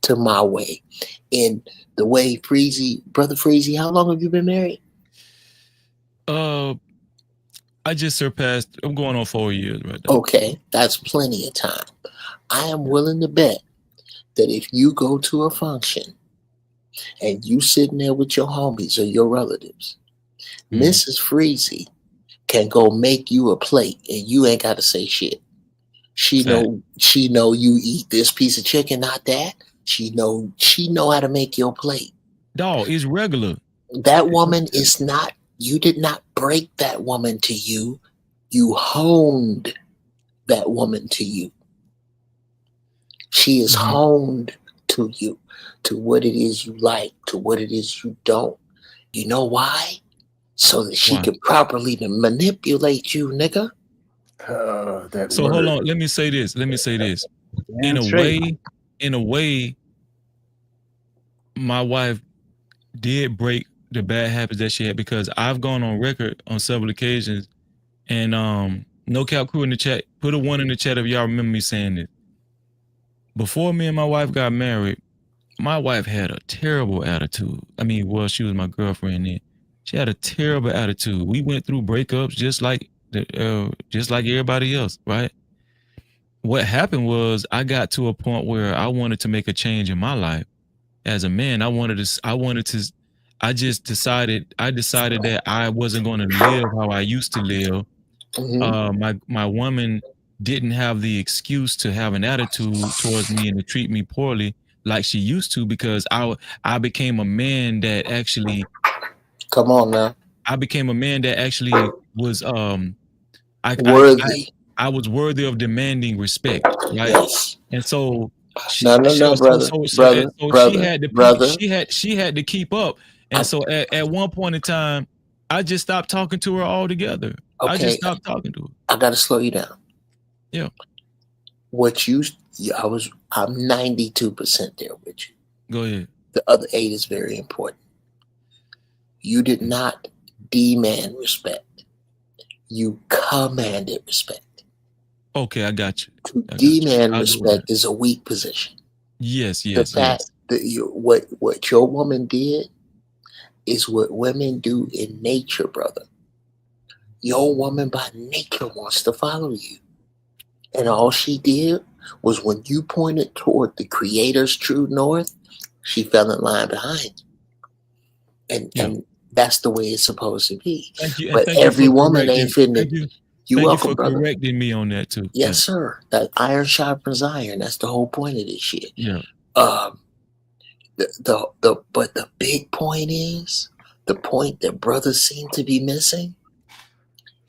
S9: to my way. In the way Brother Freezy, how long have you been married?
S1: I just surpassed. I'm going on 4 years right now.
S9: Okay, that's plenty of time. I am willing to bet that if you go to a function and you sitting there with your homies or your relatives, Mrs. Freezy can go make you a plate and you ain't got to say shit. She know you eat this piece of chicken, not that. She know how to make your plate.
S1: Dog, it's regular.
S9: That woman is not. You did not break that woman to you. You honed that woman to you. She is honed to you, to what it is you like, to what it is you don't. You know why? So that she can properly manipulate you, nigga.
S1: So hold on. Let me say this. in a
S20: straight.
S1: way, my wife did break the bad habits that she had, because I've gone on record on several occasions, and no cap crew in the chat, put a 1 in the chat if y'all remember me saying this. Before me and my wife got married, my wife had a terrible attitude. I mean, well, she was my girlfriend then. She had a terrible attitude. We went through breakups just like everybody else, right? What happened was I got to a point where I wanted to make a change in my life as a man. I decided that I wasn't going to live how I used to live. My woman didn't have the excuse to have an attitude towards me and to treat me poorly like she used to, because I became a man that actually,
S9: come on now.
S1: I became a man that actually was
S9: worthy.
S1: I was worthy of demanding respect, right?
S9: Yes.
S1: And so
S9: brother.
S1: She had to keep up. And so at one point in time, I just stopped talking to her altogether.
S9: Okay.
S1: I just stopped talking to her.
S9: I got to slow you down.
S1: Yeah.
S9: I'm 92% there with you.
S1: Go ahead.
S9: The other 8 is very important. You did not demand respect. You commanded respect.
S1: Okay, I got you.
S9: Demand respect is a weak position.
S1: Yes.
S9: The fact that what your woman did is what women do in nature, brother. Your woman by nature wants to follow you. And all she did was, when you pointed toward the Creator's true north, she fell in line behind you. And that's the way it's supposed to be. But every woman ain't finna. You're welcome, brother.
S1: Correcting me on that too.
S9: Yes, sir. That iron sharpens iron. That's the whole point of this shit.
S1: Yeah.
S9: But the big point is, the point that brothers seem to be missing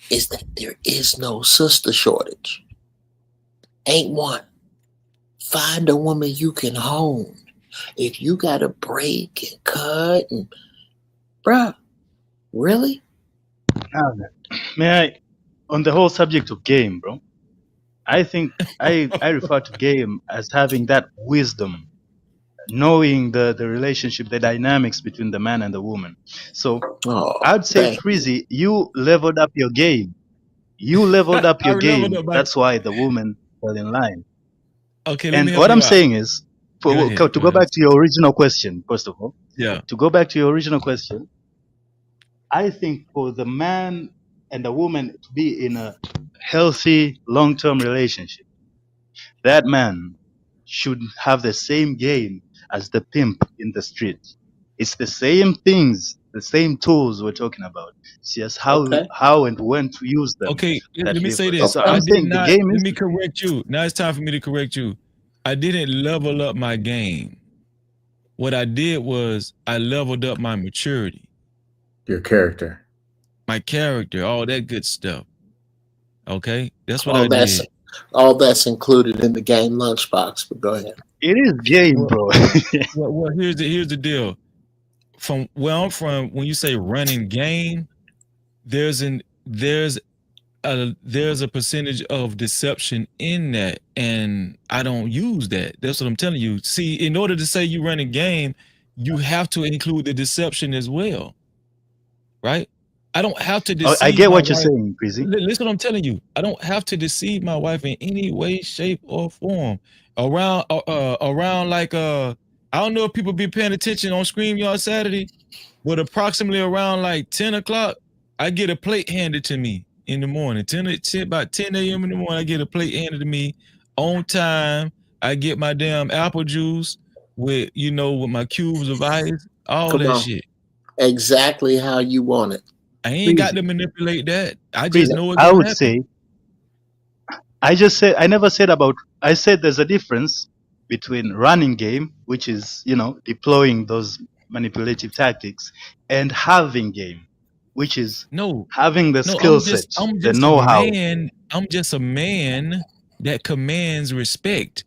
S9: is that there is no sister shortage. Ain't one. Find a woman you can hone. If you got to break and cut and, bruh, really?
S20: May I, on the whole subject of game, bro, I think I refer to game as having that wisdom, knowing the relationship, the dynamics between the man and the woman. So I'd say, Freezy, you leveled up your game. You leveled up your game. That's why the woman fell in line.
S1: Okay,
S20: and what I'm saying is, to go back to your original question, first of all.
S1: Yeah.
S20: To go back to your original question, I think for the man and the woman to be in a healthy long-term relationship, that man should have the same game as the pimp in the street. It's the same things, the same tools we're talking about. It's just how and when to use them.
S1: Okay, let me say this.
S20: So I'm saying the game
S1: let me correct you. Now it's time for me to correct you. I didn't level up my game. What I did was I leveled up my maturity.
S4: Your character.
S1: My character, all that good stuff. Okay? That's what I did.
S9: All that's included in the game lunchbox, but go ahead.
S20: It is game, bro.
S1: well, here's the deal. From where I'm from, when you say running game, there's a percentage of deception in that, and I don't use that. That's what I'm telling you. See, in order to say you run a game, you have to include the deception as well, right? I don't have to deceive.
S20: I get what you're saying, Breezy.
S1: Listen, what I'm telling you. I don't have to deceive my wife in any way, shape, or form. Around like I don't know if people be paying attention on StreamYard Saturday, but approximately around like 10 o'clock, I get a plate handed to me in the morning. About 10 a.m. in the morning, I get a plate handed to me on time. I get my damn apple juice with my cubes of ice, all that shit.
S9: Exactly how you want it.
S1: I ain't got to manipulate that. I just know it's gonna happen.
S20: I said there's a difference between running game, which is, deploying those manipulative tactics, and having game, which is having the skill set, the know-how.
S1: I'm just a man that commands respect.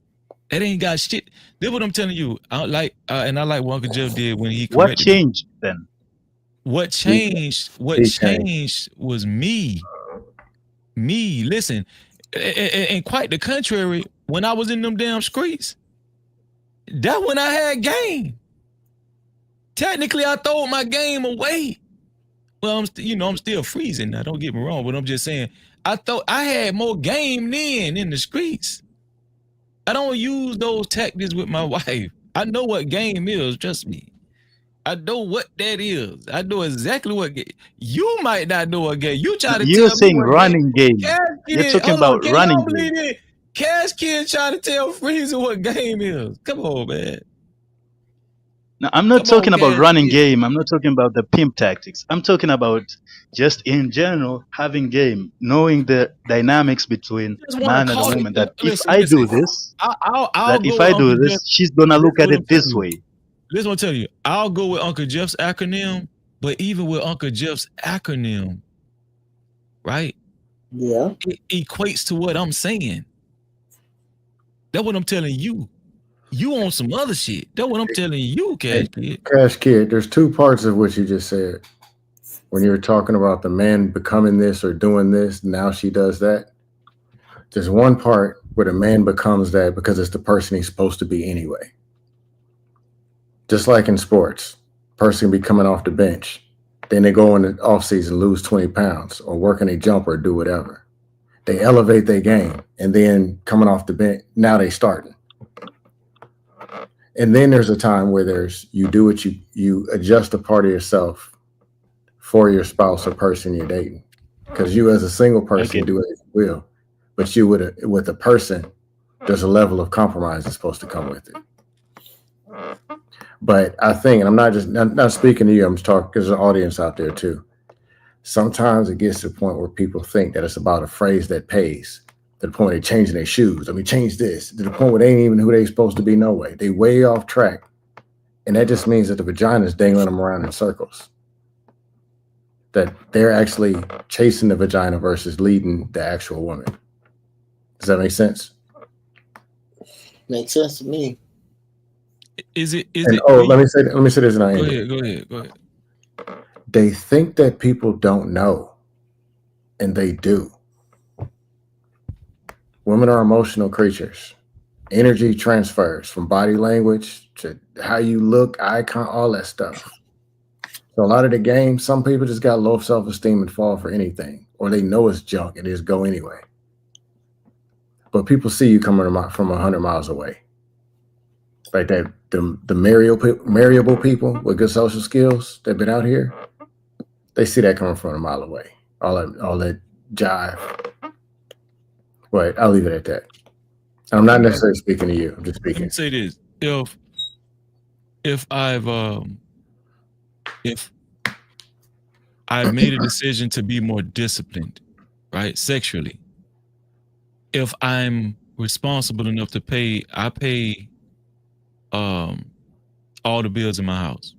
S1: That ain't got shit. That's what I'm telling you. I like what Uncle Jeff did when he corrected
S20: What changed then?
S1: What changed was me. Listen, and quite the contrary, when I was in them damn streets. That when I had game. Technically, I throw my game away. Well, I'm still freezing now. Don't get me wrong, but I'm just saying, I thought I had more game then in the streets. I don't use those tactics with my wife. I know what game is. Trust me. I know what that is. I know exactly what game. You might not know what game. You try to
S20: You're
S1: tell me
S20: saying
S1: what game.
S20: running game.
S1: Cash
S20: You're
S1: Kid,
S20: talking
S1: hold on.
S20: about
S1: Can
S20: running
S1: y'all believe
S20: game.
S1: it? Cash Kid trying to tell Freezer what game is. Come on, man.
S20: No, I'm not
S1: Come on,
S20: talking about
S1: Cash
S20: running
S1: Kid.
S20: game. I'm not talking about the pimp tactics. I'm talking about just in general having game, knowing the dynamics between
S1: Just
S20: a
S1: want to
S20: man and a
S1: call it.
S20: woman. That if
S1: Listen,
S20: I do
S1: listen.
S20: this,
S1: I'll
S20: that if
S1: go with
S20: I do
S1: Uncle Jeff.
S20: this, she's gonna look
S1: Listen
S20: at
S1: what I'm
S20: it this
S1: telling you.
S20: way.
S1: Listen what I'm telling you. I'll go with Uncle Jeff's acronym, but even with Uncle Jeff's acronym, right?
S9: Yeah.
S1: It equates to what I'm saying. That's what I'm telling you. You on some other shit. That's what I'm telling you, Cash Kid.
S4: Cash Kid, there's two parts of what you just said. When you were talking about the man becoming this or doing this, now she does that. There's one part where the man becomes that because it's the person he's supposed to be anyway. Just like in sports, person be coming off the bench. Then they go in the offseason, lose 20 pounds or work in a jumper or do whatever. They elevate their game. And then coming off the bench, now they starting. And then there's a time where you do what you adjust a part of yourself for your spouse or person you're dating. Because you as a single person do it as you will. But you with a person, there's a level of compromise that's supposed to come with it. But I think, and I'm not speaking to you, I'm just talking because there's an audience out there too. Sometimes it gets to the point where people think that it's about a phrase that pays. To the point where they're changing their shoes. I mean, change this. To the point where they ain't even who they supposed to be no way. They way off track. And that just means that the vagina is dangling them around in circles. That they're actually chasing the vagina versus leading the actual woman. Does that make sense?
S9: Makes sense to me.
S4: Let me say this and I end it.
S1: Go ahead.
S4: They think that people don't know, and they do. Women are emotional creatures. Energy transfers from body language to how you look, icon, all that stuff. So a lot of the game, some people just got low self-esteem and fall for anything, or they know it's junk and just go anyway. But people see you coming from 100 miles away. Like that, the marriable people with good social skills that been out here, they see that coming from a mile away. All that jive. But I'll leave it at that. I'm not necessarily speaking to you. I'm just speaking.
S1: Let me say this: if I've made a decision to be more disciplined, right, sexually. If I'm responsible enough to pay, I pay all the bills in my house,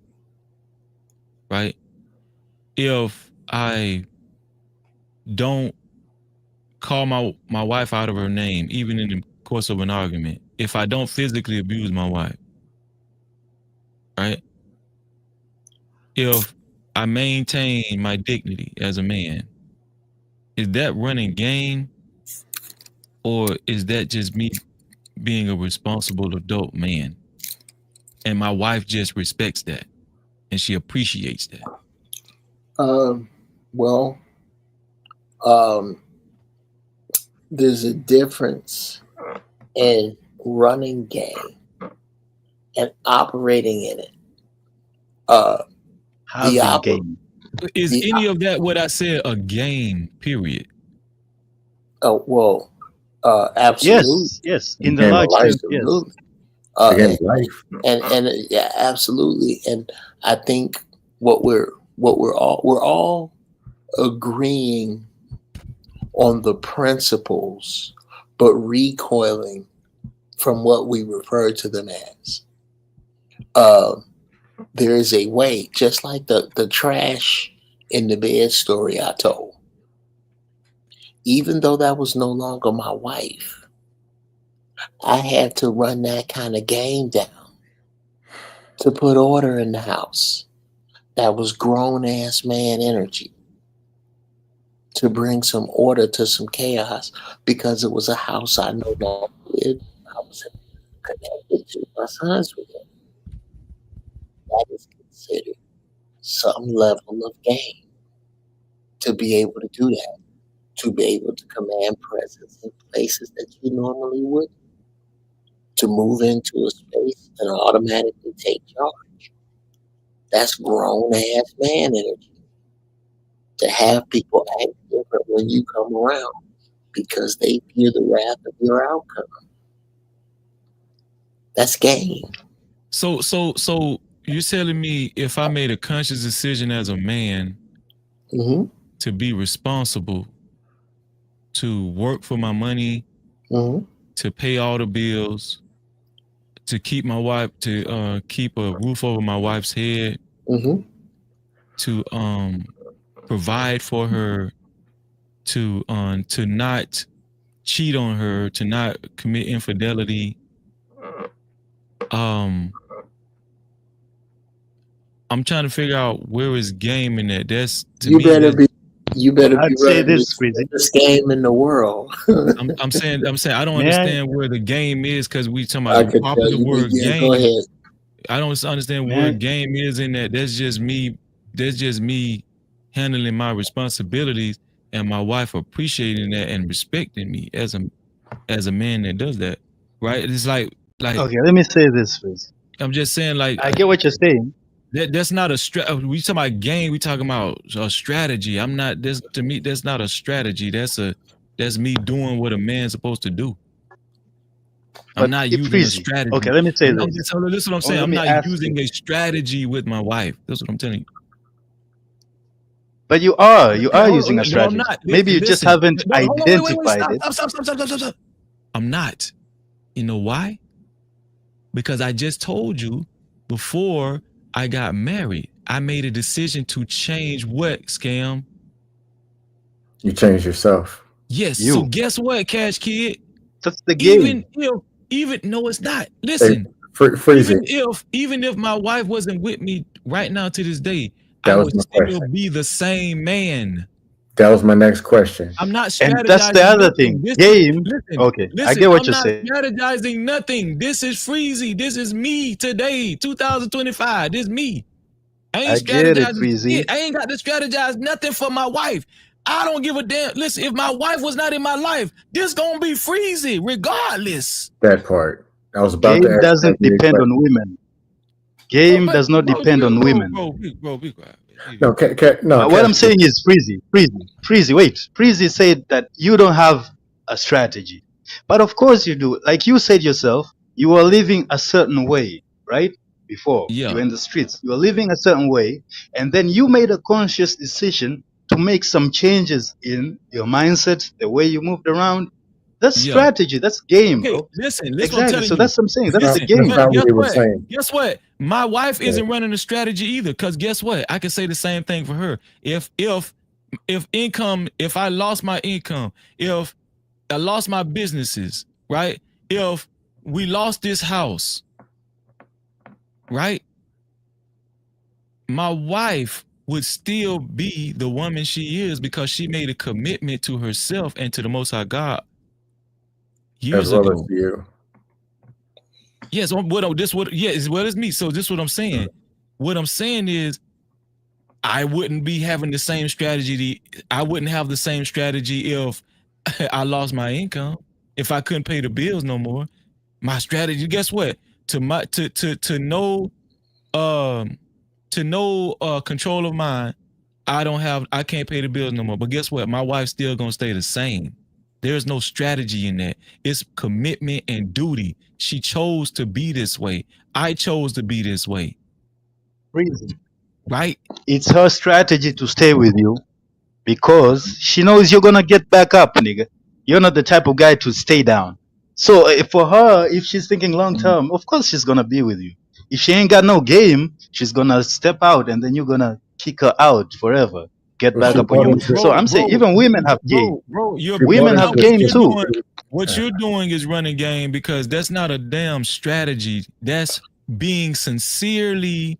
S1: right? If I don't call my wife out of her name, even in the course of an argument, if I don't physically abuse my wife, right? If I maintain my dignity as a man, is that running game, or is that just me being a responsible adult man? And my wife just respects that and she appreciates that.
S9: There's a difference in running game and operating in it.
S20: Game.
S1: Is any of that what I said a game, period?
S9: Oh, well, absolutely.
S20: Yes. In the large sense, yes.
S9: And yeah, absolutely. And I think we're all agreeing on the principles, but recoiling from what we refer to them as. There is a way, just like the trash in the bed story I told. Even though that was no longer my wife, I had to run that kind of game down to put order in the house. That was grown-ass man energy. To bring some order to some chaos, because it was a house I no longer with, I was connected to, my sons with him. That is considered some level of game to be able to do that, to be able to command presence in places that you normally wouldn't, to move into a space and automatically take charge. That's grown ass man energy. To have people act different when you come around because they fear the wrath of your outcome. That's game.
S1: So you're telling me if I made a conscious decision as a man to be responsible, to work for my money, to pay all the bills, to keep my wife, to keep a roof over my wife's head, to provide for her, to not cheat on her, to not commit infidelity. I'm trying to figure out where is game in that. That's to
S9: You
S1: me.
S9: better be
S20: I'd say
S9: running
S20: this,
S9: the biggest game in the world.
S1: I'm saying I don't
S20: May I?
S1: understand where the game is because we talking
S9: I
S1: about the
S9: could tell
S1: popular
S9: you,
S1: word
S9: yeah,
S1: game.
S9: go ahead.
S1: I don't understand
S20: May
S1: where
S20: I?
S1: game is in that. That's just me handling my responsibilities and my wife appreciating that and respecting me as a man that does that. Right? It's like
S20: Okay, let me say this first.
S1: I'm just saying, like,
S20: I get what you're saying.
S1: that's not a we talking about game, we talking about a strategy. I'm not this to me, that's not a strategy. That's me doing what a man's supposed to do. I'm
S20: But
S1: not
S20: if
S1: using a
S20: Freezy,
S1: strategy.
S20: okay, let me say
S1: I'm
S20: this.
S1: just, this is what I'm saying.
S20: Let
S1: I'm
S20: me
S1: not
S20: ask
S1: using
S20: you.
S1: a strategy with my wife. That's what I'm telling you.
S20: But you are
S1: Hold
S20: using
S1: on,
S20: a
S1: no,
S20: strategy.
S1: I'm not.
S20: Maybe you just
S1: Listen.
S20: haven't
S1: No, hold on, wait,
S20: identified it.
S1: stop. I'm not. You know why? Because I just told you before I got married, I made a decision to change what, Scam?
S4: You change yourself.
S1: Yes.
S20: You.
S1: So guess what, Cash Kid?
S20: That's the game.
S1: Even no, it's not.
S4: Hey,
S1: Listen,
S4: Freezy,
S1: even if my wife wasn't with me right now to this day,
S4: that
S1: I
S4: was
S1: would
S4: my
S1: still
S4: question.
S1: be the same man.
S4: That was my next question.
S1: I'm not
S20: And that's the
S1: strategizing
S20: other
S1: nothing.
S20: thing.
S1: This is
S20: Game. Okay, I get what
S1: I'm
S20: you're
S1: not
S20: saying.
S1: strategizing nothing. This is Freezy. This is me today, 2025. This is me. I ain't
S20: I get it,
S1: strategizing
S20: Freezy.
S1: shit. I ain't got to strategize nothing for my wife. I don't give a damn. Listen, if my wife was not in my life, this gonna be Freezy regardless.
S4: That part. I was about to
S20: Game
S4: ask
S20: doesn't
S4: that
S20: depend on women. Game does not depend on women.
S1: Bro, be quiet.
S4: No,
S20: But what I'm saying is Freezy, wait. Freezy said that you don't have a strategy. But of course you do. Like you said yourself, you were living a certain way, right? Before you were in the streets. You were living a certain way. And then you made a conscious decision to make some changes in your mindset, the way you moved around. That's strategy. That's game,
S1: Okay,
S20: bro.
S1: listen, what I'm
S20: Exactly.
S1: telling
S20: So
S1: you.
S20: that's what I'm saying. That's the
S1: Listen,
S20: game.
S1: but guess what? My wife isn't running a strategy either. Because guess what? I can say the same thing for her. If I lost my income, if I lost my businesses, right? If we lost this house, right? My wife would still be the woman she is because she made a commitment to herself and to the Most High God years
S4: as well
S1: ago.
S4: as you.
S1: Yes, as well as me. So this is what I'm saying. What I'm saying is I wouldn't be having the same strategy. I wouldn't have the same strategy if I lost my income, if I couldn't pay the bills no more. My strategy, guess what? To know control of mine, I can't pay the bills no more. But guess what? My wife's still gonna stay the same. There's no strategy in that. It's commitment and duty. She chose to be this way. I chose to be this way.
S20: Freezy.
S1: Right?
S20: It's her strategy to stay with you because she knows you're gonna get back up, nigga. You're not the type of guy to stay down. So for her, if she's thinking long term, of course she's gonna be with you. If she ain't got no game, she's gonna step out and then you're gonna kick her out forever. Get back up on you. So I'm saying even women have game. Women have game too.
S1: What you're doing is running game because that's not a damn strategy. That's being sincerely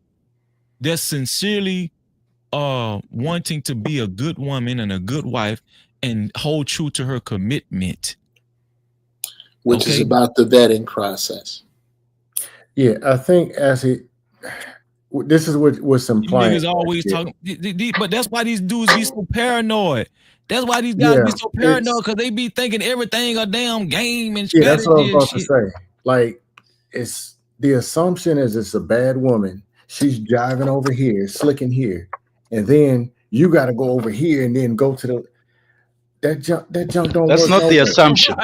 S1: wanting to be a good woman and a good wife and hold true to her commitment.
S9: which is about the vetting process.
S4: Yeah, I think this is what's implying.
S1: Niggas always talking, but that's why these dudes be so paranoid. That's why these guys be so paranoid, because they be thinking everything a damn game and strategy.
S4: Yeah, that's what I was about
S1: to
S4: say. Like, it's the assumption is it's a bad woman. She's jiving over here, slicking here, and then you got to go over here and then go to that jump don't
S20: That's
S4: work.
S20: not the assumption.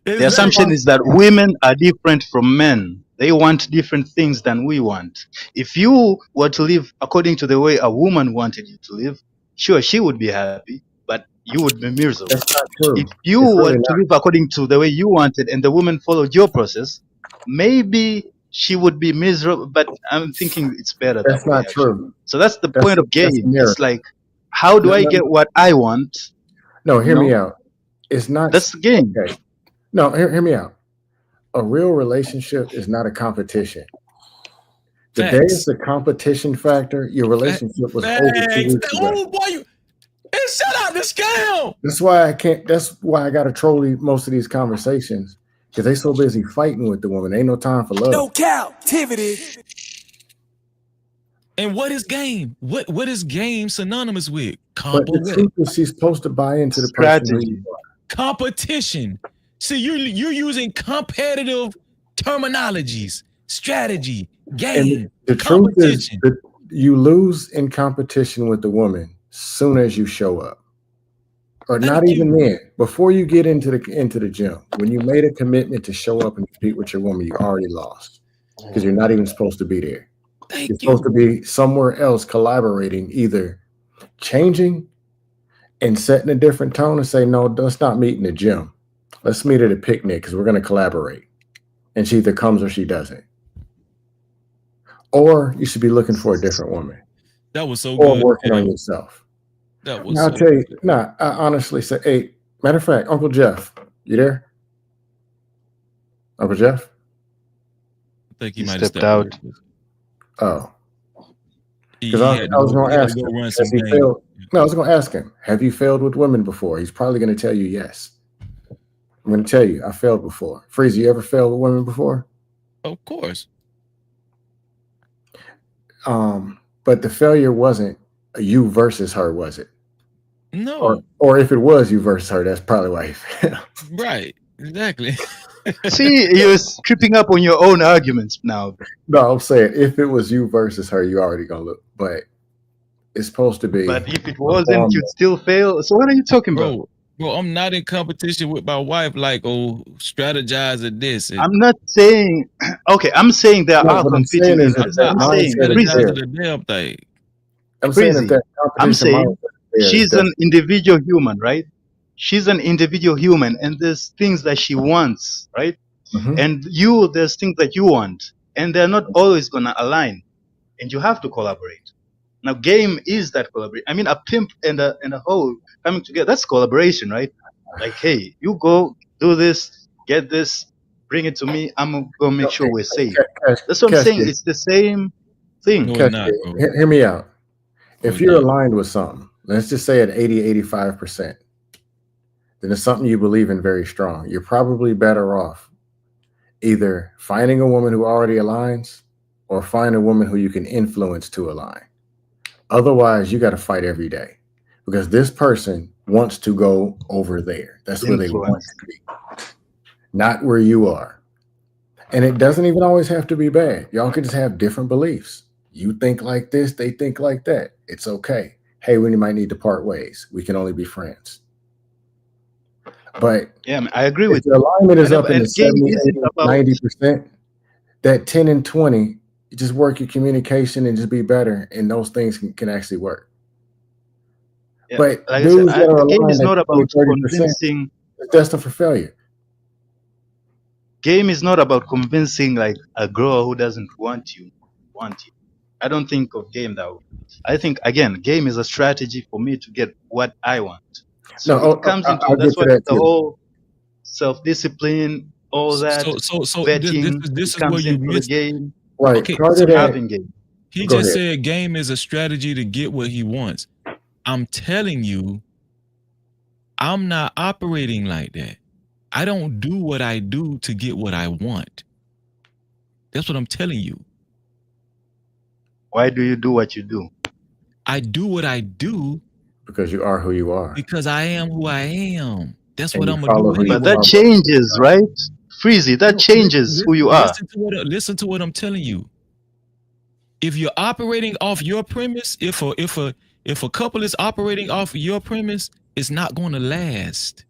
S20: The assumption is that women are different from men. They want different things than we want. If you were to live according to the way a woman wanted you to live, sure, she would be happy, but you would be miserable.
S4: That's not true.
S20: If you were to live according to the way you wanted and the woman followed your process, maybe she would be miserable, but I'm thinking it's better
S4: That's
S20: that way.
S4: not true.
S20: So that's the point of game.
S4: It's
S20: It's like, how do I get what I want?
S4: No, hear me out. It's not.
S20: That's the game.
S4: Okay. No, hear me out. A real relationship is not a competition. The day it's a competition factor, your relationship was over 2 weeks ago.
S1: Oh boy, shut out the scam.
S4: That's why I can't. That's why I got to troll most of these conversations, because they so busy fighting with the woman. Ain't no time for love.
S7: No captivity.
S1: And what is game? What is game synonymous with?
S4: But the truth is, she's supposed to buy into the strategy.
S1: Competition. See, you're using competitive terminologies, strategy, game.
S4: And the truth is that you lose in competition with the woman soon as you show up, or not even then. Before you get into the gym, when you made a commitment to show up and compete with your woman, you already lost, because you're not even supposed to be there. You're supposed to be somewhere else collaborating, either changing and setting a different tone and say, no, let's not meet in the gym. Let's meet at a picnic because we're going to collaborate. And she either comes or she doesn't. Or you should be looking for a different woman.
S1: That was so
S4: or
S1: good.
S4: Or working on yourself.
S1: That was
S4: I'll tell you, I honestly say, hey, matter of fact, Uncle Jeff, you there? Uncle Jeff?
S1: I think he might
S20: have stepped out.
S4: Oh. Because I was going to ask him, has he failed? No, I was going to ask him, have you failed with women before? He's probably going to tell you yes. I'm going to tell you, I failed before. Freezy, you ever failed with women before?
S1: Of course.
S4: But the failure wasn't you versus her, was it?
S1: No.
S4: Or if it was you versus her, that's probably why you failed.
S1: Right. Exactly.
S20: See, you're tripping up on your own arguments now.
S4: No, I'm saying if it was you versus her, you already gonna look. But it's supposed to be.
S20: But if it wasn't, you'd still fail. So what are you talking about?
S1: Bro, I'm not in competition with my wife. Like, strategize at this.
S20: I'm not saying. Okay, I'm saying there are competing interests. I'm saying
S1: the damn thing.
S4: I'm saying if that
S20: I'm saying she's an individual human, right? She's an individual human, and there's things that she wants, right?
S4: Mm-hmm.
S20: And there's things that you want, and they're not always gonna align, and you have to collaborate. Now, game is that collaboration. I mean, a pimp and a hoe coming together—that's collaboration, right? Like, hey, you go do this, get this, bring it to me. I'm gonna make sure we're safe. That's what I'm saying. It's the same thing.
S1: No, it's not, bro.
S4: Hear me out. If you're aligned with something, let's just say at 80-85%. then it's something you believe in very strong. You're probably better off either finding a woman who already aligns or find a woman who you can influence to align. Otherwise, you got to fight every day because this person wants to go over there. That's where they want to be, not where you are. And it doesn't even always have to be bad. Y'all can just have different beliefs. You think like this, they think like that. It's okay. Hey, we might need to part ways. We can only be friends. But
S20: yeah, I agree with
S4: you. The alignment is up in the 70, 90%. That 10 and 20, you just work your communication and just be better, and those things can actually work.
S20: Yeah,
S4: but
S20: like
S4: dudes
S20: I said,
S4: that are
S20: the game
S4: aligned
S20: is not
S4: at
S20: about
S4: 30%,
S20: convincing.
S4: it's destined for failure.
S20: Game is not about convincing like a girl who doesn't want you. I don't think of game that way. I think again, game is a strategy for me to get what I want. So it comes into that's what the whole self-discipline, all that.
S1: So
S20: betting,
S1: this is
S20: comes
S1: where you
S20: into the
S1: missed
S20: game.
S4: Right.
S1: Okay,
S20: So having game.
S1: He
S4: Go
S1: just
S4: ahead.
S1: said game is a strategy to get what he wants. I'm telling you, I'm not operating like that. I don't do what I do to get what I want. That's what I'm telling you.
S20: Why do you do what you do?
S1: I do what I do
S4: because you are who you are.
S1: because I am who I am. That's
S4: And
S1: what
S4: you
S1: I'm gonna
S4: follow
S1: do
S4: who you
S1: anyway.
S20: But that
S4: are.
S20: changes, right? Freezy, that changes who you are.
S1: Listen to what I'm telling you. If you're operating off your premise, if a couple is operating off your premise, it's not going to last.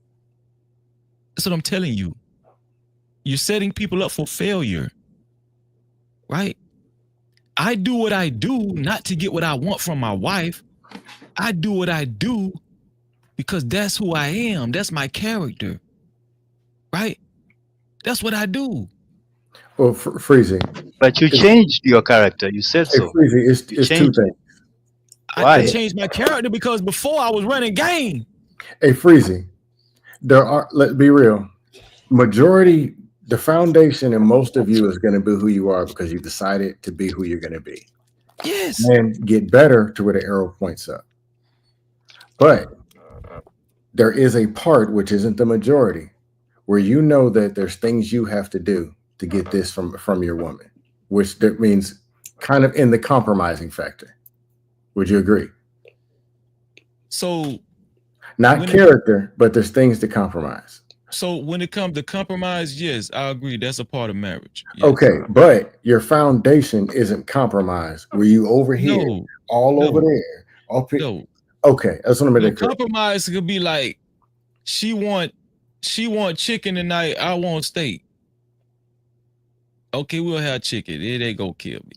S1: That's what I'm telling you. You're setting people up for failure, right? I do what I do not to get what I want from my wife. I do what I do because that's who I am. That's my character, right? That's what I do.
S4: Well, Freezy.
S20: But you changed your character. You said
S4: Hey,
S20: so.
S4: Freezy, it's two things.
S1: I changed my character because before I was running game.
S4: Hey, Freezy, let's be real. The foundation in most of you is going to be who you are because you decided to be who you're going to be.
S1: Yes.
S4: And get better to where the arrow points up. But there is a part, which isn't the majority, where you know that there's things you have to do to get this from your woman, which that means kind of in the compromising factor. Would you agree?
S1: So
S4: not character, but there's things to compromise.
S1: So when it comes to compromise, yes, I agree. That's a part of marriage. Yes.
S4: Okay, but your foundation isn't compromise. Were you over here, over there?
S1: No.
S4: Okay, that's what I'm going to
S1: compromise could be like she want chicken tonight. I want steak. Okay, we'll have chicken. It ain't gonna kill me.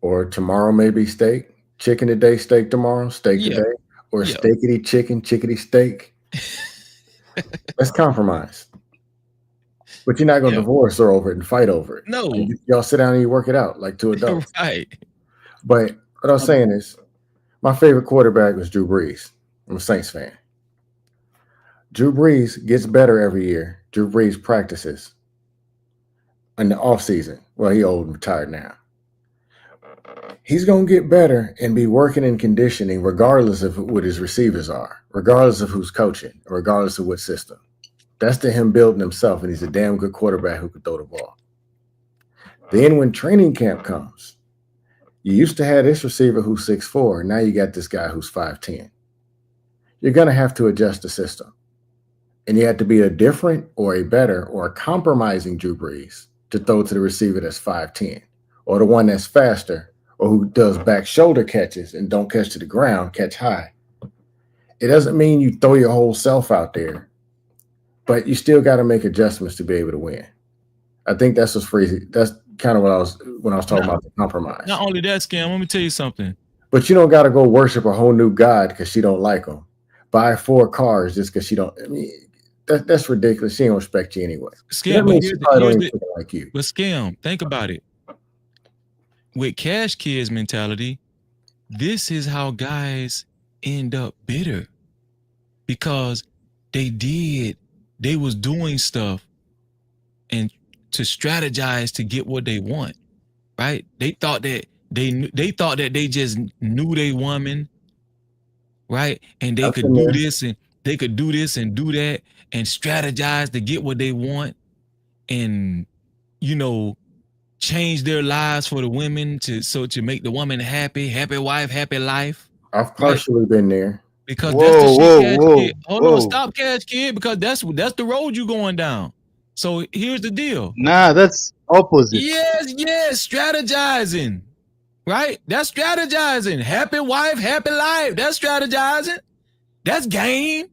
S4: Or tomorrow maybe steak, chicken today, steak tomorrow, steak today, or steakity chicken, chickity steak. That's compromise. But you're not going to divorce her over it and fight over it.
S1: No.
S4: Y'all sit down and you work it out like two adults.
S1: Right.
S4: But what I was saying is, my favorite quarterback was Drew Brees. I'm a Saints fan. Drew Brees gets better every year. Drew Brees practices in the offseason. Well, he old and retired now. He's going to get better and be working in conditioning regardless of what his receivers are, regardless of who's coaching, regardless of what system. That's to him building himself, and he's a damn good quarterback who can throw the ball. Then when training camp comes, you used to have this receiver who's 6'4", now you got this guy who's 5'10". You're going to have to adjust the system. And you have to be a different or a better or a compromising Drew Brees to throw to the receiver that's 5'10", or the one that's faster, or who does back shoulder catches and don't catch to the ground, catch high. It doesn't mean you throw your whole self out there, but you still got to make adjustments to be able to win. I think that's what's Freezy. That's kind of what I was talking about the compromise.
S1: Not only that, Scam, let me tell you something.
S4: But you don't got to go worship a whole new God because she don't like him. Buy 4 cars just because she don't. I mean, that's ridiculous. She don't respect you anyway.
S1: Scam,
S4: like you.
S1: But Scam, think about it. With Cash Kids mentality, this is how guys end up bitter because they was doing stuff and to strategize to get what they want, right? They thought that they just knew they woman, right? And they could do this and they could do this and do that and strategize to get what they want and, change their lives for the women to make the woman happy wife, happy life.
S4: I've partially been there.
S1: Because that's the shit, Cash Kid. Hold on, stop, Cash Kid, because that's the road you going down. So here's the deal.
S20: Nah, that's opposite.
S1: Yes, strategizing. Right? That's strategizing. Happy wife, happy life. That's strategizing. That's game.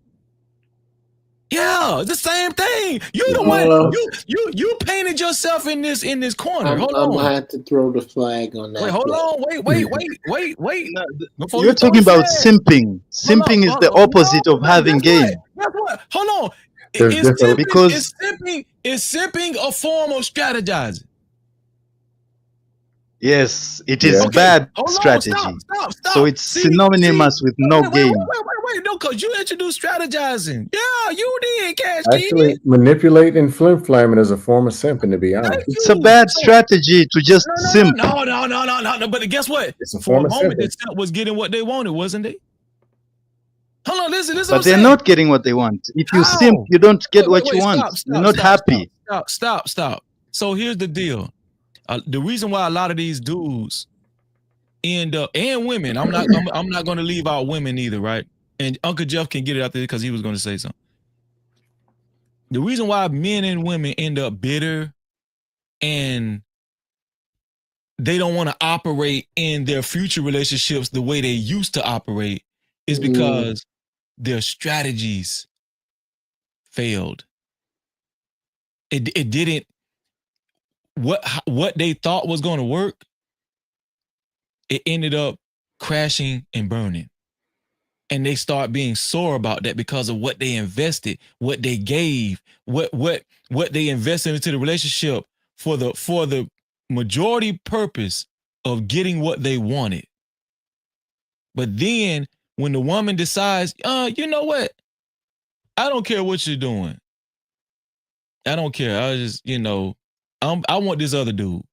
S1: Yeah, it's the same thing. You the one you painted yourself in this corner. Hold on.
S9: I'm gonna have to throw the flag on that.
S1: Wait, hold on. Wait.
S20: You're talking about simping. Simping is the opposite of having game.
S1: Guess what? Hold on. Is simping a form of strategizing?
S20: Yes, it is bad strategy.
S1: Stop.
S20: So it's synonymous with no game.
S1: Wait, no, because you introduced strategizing. Yeah, you did, Cash
S4: Actually, manipulating and flim-flamming is a form of simping, to be honest.
S20: It's a bad strategy to just simp.
S1: No. But guess what?
S4: It's a form of simping.
S1: The simp was getting what they wanted, wasn't it? Hold on, listen what
S20: But
S1: I'm
S20: they're
S1: saying.
S20: not getting what they want. If you simp,
S1: How?
S20: you don't get what you want.
S1: Stop,
S20: You're not happy.
S1: Stop. So here's the deal. The reason why a lot of these dudes end up, and women, I'm not going to leave out women either, right? And Uncle Jeff can get it out there because he was going to say something. The reason why men and women end up bitter and they don't want to operate in their future relationships the way they used to operate is because their strategies failed. It didn't, what they thought was going to work, it ended up crashing and burning. And they start being sore about that because of what they invested, what they gave, what they invested into the relationship for the majority purpose of getting what they wanted. But then when the woman decides, you know what? I don't care what you're doing. I don't care. I just, I want this other dude.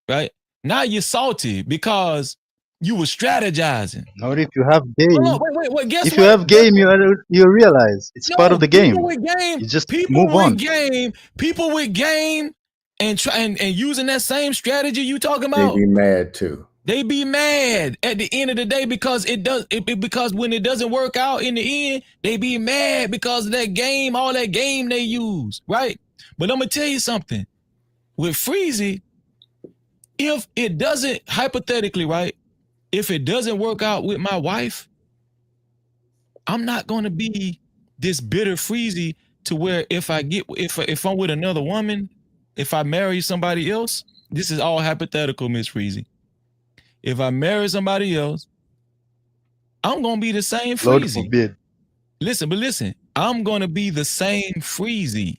S1: Right? Now you're salty because you were strategizing.
S20: Not if you have game.
S1: Oh, wait. Guess
S20: if
S1: what?
S20: you have game, you realize it's part of the game.
S1: With game,
S20: you just move on.
S1: People with game and try and using that same strategy you talking about.
S4: They be mad too.
S1: They be mad at the end of the day because because when it doesn't work out in the end, they be mad because of that game, all that game they use, right? But I'm gonna tell you something. With Freezy, if it doesn't, hypothetically, right? If it doesn't work out with my wife, I'm not gonna be this bitter Freezy to where if I'm with another woman, if I marry somebody else, this is all hypothetical, Miss Freezy. If I marry somebody else, I'm gonna be the same Freezy.
S20: Lord forbid.
S1: Listen, I'm gonna be the same Freezy.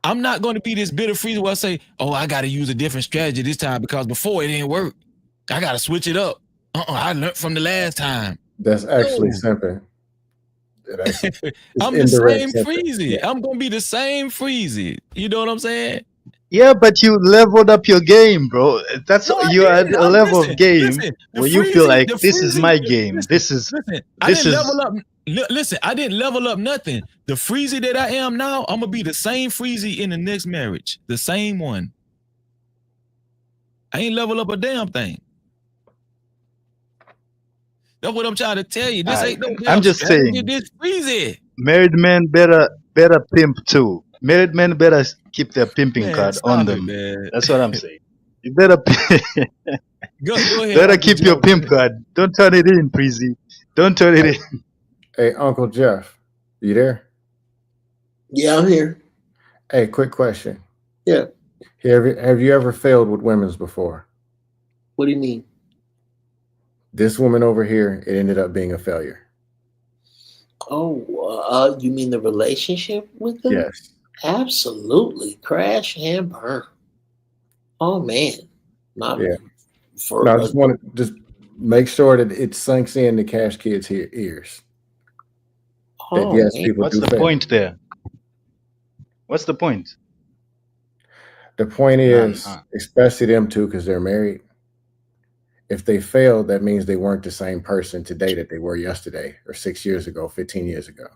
S1: I'm not gonna be this bitter Freezy where I say, oh, I gotta use a different strategy this time because before it didn't work. I gotta switch it up. I learned from the last time.
S4: That's actually simping.
S1: I'm the same Freezy. Yeah. I'm gonna be the same Freezy. You know what I'm saying?
S20: Yeah, but you leveled up your game, bro. That's you at a level of game where you feel like this is my game. I
S1: didn't level up nothing. The Freezy that I am now, I'm gonna be the same Freezy in the next marriage. The same one. I ain't level up a damn thing. That's what I'm trying to tell you. This ain't no damn
S20: I'm just saying.
S1: This Freezy.
S20: Married men better pimp too. Married men better keep their pimping card on them. That's what I'm saying. You better
S1: go ahead,
S20: better keep your pimp card. Don't turn it in, Freezy. Don't turn it in.
S4: Hey, Uncle Jeff, you there?
S9: Yeah, I'm here.
S4: Hey, quick question.
S9: Yeah.
S4: Have you ever failed with women's before?
S9: What do you mean?
S4: This woman over here, it ended up being a failure.
S9: Oh, you mean the relationship with them?
S4: Yes.
S9: Absolutely. Crash and burn. Oh, man. I
S4: just want to just make sure that it sinks in the Cash Kids' ears.
S9: Oh,
S4: that, yes, people
S20: What's
S4: do
S20: the
S4: fail.
S20: point there? What's the point?
S4: The point is, especially them two, because they're married, if they failed, that means they weren't the same person today that they were yesterday or 6 years ago, 15 years ago.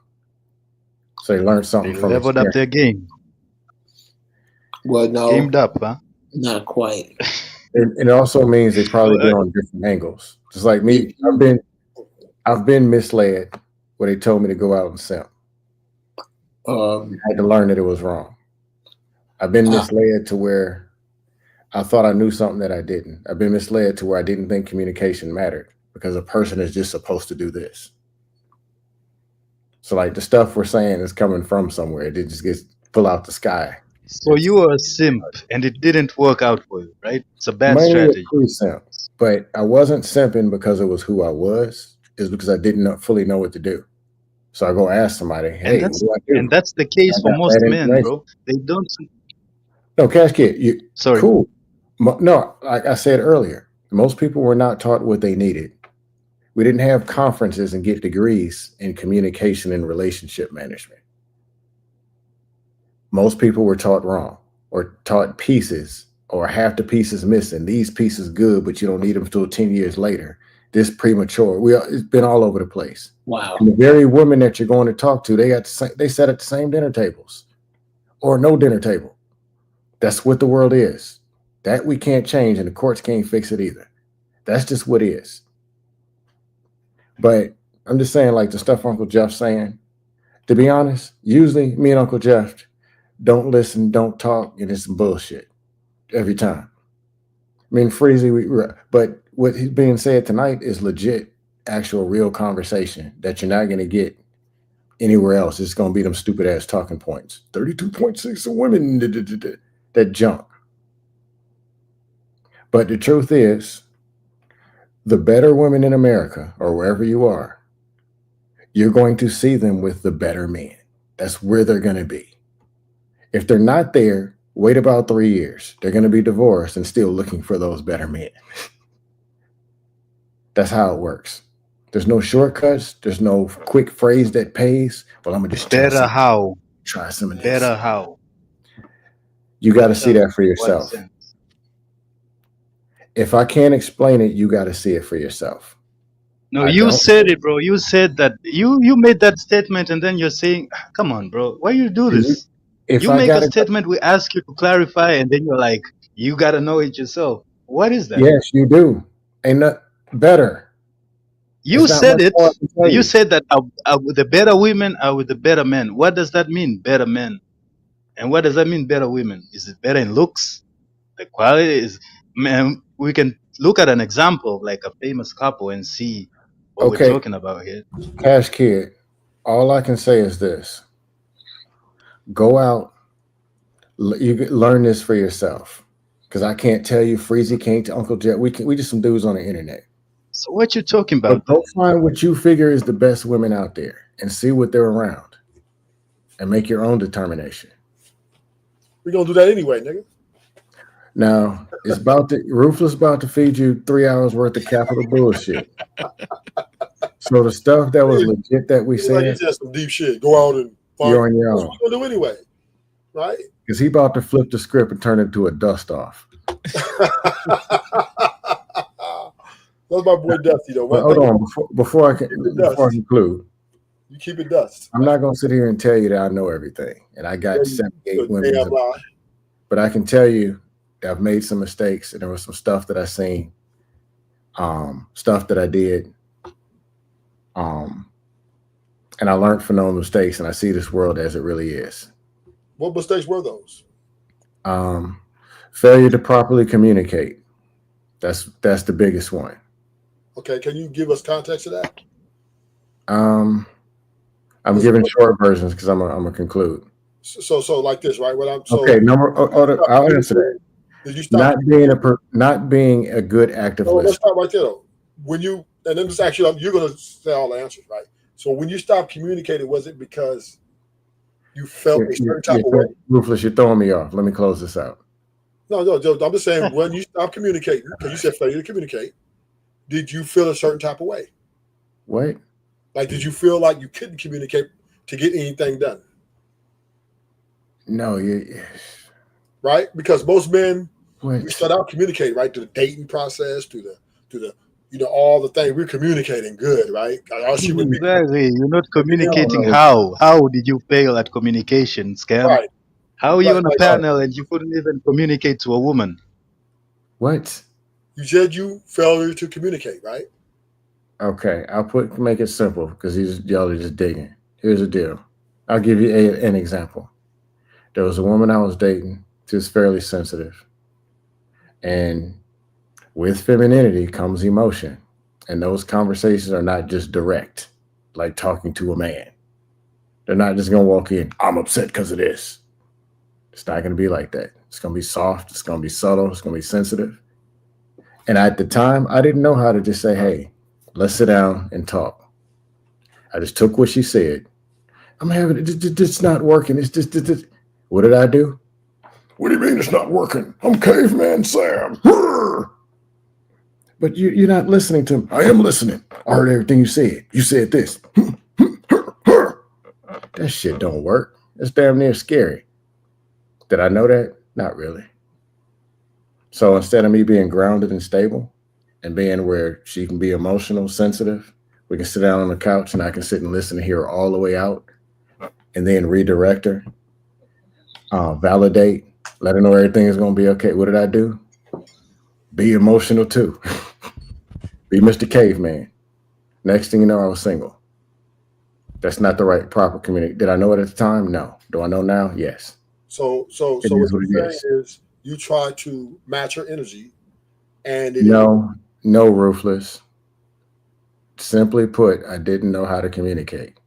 S4: So they learned something from
S20: leveled up their game.
S9: Well, no.
S20: Gamed up, huh?
S9: Not quite.
S4: It also means they probably been on different angles. Just like me, I've been misled where they told me to go out and simp. I had to learn that it was wrong. I've been misled to where I thought I knew something that I didn't. I've been misled to where I didn't think communication mattered because a person is just supposed to do this. So like the stuff we're saying is coming from somewhere. It just gets pulled out the sky.
S20: So you were a simp and it didn't work out for you, right? It's a bad strategy.
S4: Simp, but I wasn't simping because it was who I was. It's because I didn't fully know what to do. So I go ask somebody, hey, what do I do?
S20: And that's the case for most men, bro. They don't.
S4: No, Cash Kid, sorry. Cool. No, like I said earlier, most people were not taught what they needed. We didn't have conferences and get degrees in communication and relationship management. Most people were taught wrong or taught pieces or half the pieces missing. These pieces good, but you don't need them until 10 years later. this premature. It's been all over the place.
S9: Wow.
S4: And the very women that you're going to talk to, they sat at the same dinner tables or no dinner table. That's what the world is. That we can't change, and the courts can't fix it either. That's just what it is. But I'm just saying, like the stuff Uncle Jeff's saying, to be honest, usually me and Uncle Jeff don't listen, don't talk, and it's some bullshit every time. I mean, Freezy, but what is being said tonight is legit, actual, real conversation that you're not going to get anywhere else. It's going to be them stupid ass talking points. 32.6 of women, that junk. But the truth is, the better women in America, or wherever you are, you're going to see them with the better men. That's where they're going to be. If they're not there, wait about 3 years. They're going to be divorced and still looking for those better men. That's how it works. There's no shortcuts. There's no quick phrase that pays. Well, I'm going to just try some of this.
S20: Better how.
S4: You got to see that for yourself. If I can't explain it, you got to see it for yourself.
S20: No, you said it, bro. You said that. You made that statement, and then you're saying, come on, bro. Why you do this? You make a statement, we ask you to clarify, and then you're like, you got to know it yourself. What is that?
S4: Yes, you do. Ain't that better?
S20: You said it. You said that the better women are with the better men. What does that mean, better men? And what does that mean, better women? Is it better in looks? The quality is, man, we can look at an example like a famous couple and see what we're talking about here.
S4: Cash Kid, all I can say is this. Go out, you learn this for yourself. Because I can't tell you, Freezy can't to Uncle Jet. We just some dudes on the internet.
S20: So what you talking about?
S4: But go find what you figure is the best women out there and see what they're around and make your own determination.
S3: We're going to do that anyway, nigga.
S4: Now, Ruthless about to feed you 3 hours worth of capital bullshit. So the stuff that was legit that we said.
S3: It's just some deep shit. Go out and find
S4: you're on your own.
S3: That's what we're going to do anyway. Right?
S4: Because he about to flip the script and turn it into a dust off.
S3: That's my boy Dusty, though.
S4: But hold on, before I conclude,
S3: you keep it dust.
S4: I'm not going to sit here and tell you that I know everything, and I got 78 women. But I can tell you that I've made some mistakes, and there was some stuff that I seen, stuff that I did, and I learned from those mistakes, and I see this world as it really is.
S3: What mistakes were those?
S4: Failure to properly communicate. That's the biggest one.
S3: Okay, can you give us context to that?
S4: I'm giving short versions because I'm gonna conclude.
S3: So like this, right?
S4: I'll answer that.
S3: Did you stop
S4: not being a good active listener?
S3: Let's stop right there, though. And then just actually, you're gonna say all the answers, right? So when you stopped communicating, was it because you felt a certain type of way?
S4: Ruthless, you're throwing me off. Let me close this out.
S3: No, I'm just saying when you stopped communicating, because you said failure to communicate, did you feel a certain type of way?
S4: What?
S3: Like, did you feel like you couldn't communicate to get anything done?
S4: No,
S3: right? Because most men, we start out communicating, right? To the dating process, to the all the things we're communicating good, right?
S20: Exactly. You're not communicating how? How did you fail at communication, Scam?
S3: Right.
S20: How are you on a panel and you couldn't even communicate to a woman?
S4: What?
S3: You said you failure to communicate, right?
S4: Okay, make it simple because y'all are just digging. Here's the deal. I'll give you an example. There was a woman I was dating. She was fairly sensitive. And with femininity comes emotion. And those conversations are not just direct, like talking to a man. They're not just going to walk in, I'm upset because of this. It's not going to be like that. It's going to be soft. It's going to be subtle. It's going to be sensitive. And at the time, I didn't know how to just say, hey, let's sit down and talk. I just took what she said. I'm having it. It's not working. It's just. What did I do? What do you mean it's not working? I'm Caveman Sam. But you're not listening to him. I am listening. I heard everything you said. You said this. That shit don't work. That's damn near scary. Did I know that? Not really. So instead of me being grounded and stable, and being where she can be emotional, sensitive. We can sit down on the couch and I can sit and listen to hear her all the way out and then redirect her, validate, let her know everything is going to be okay. What did I do? Be emotional too. Be Mr. Caveman. Next thing you know, I was single. That's not the right proper community. Did I know it at the time? No. Do I know now? Yes.
S3: So what you're saying is you try to match her energy, and
S4: no, Ruthless. Simply put, I didn't know how to communicate.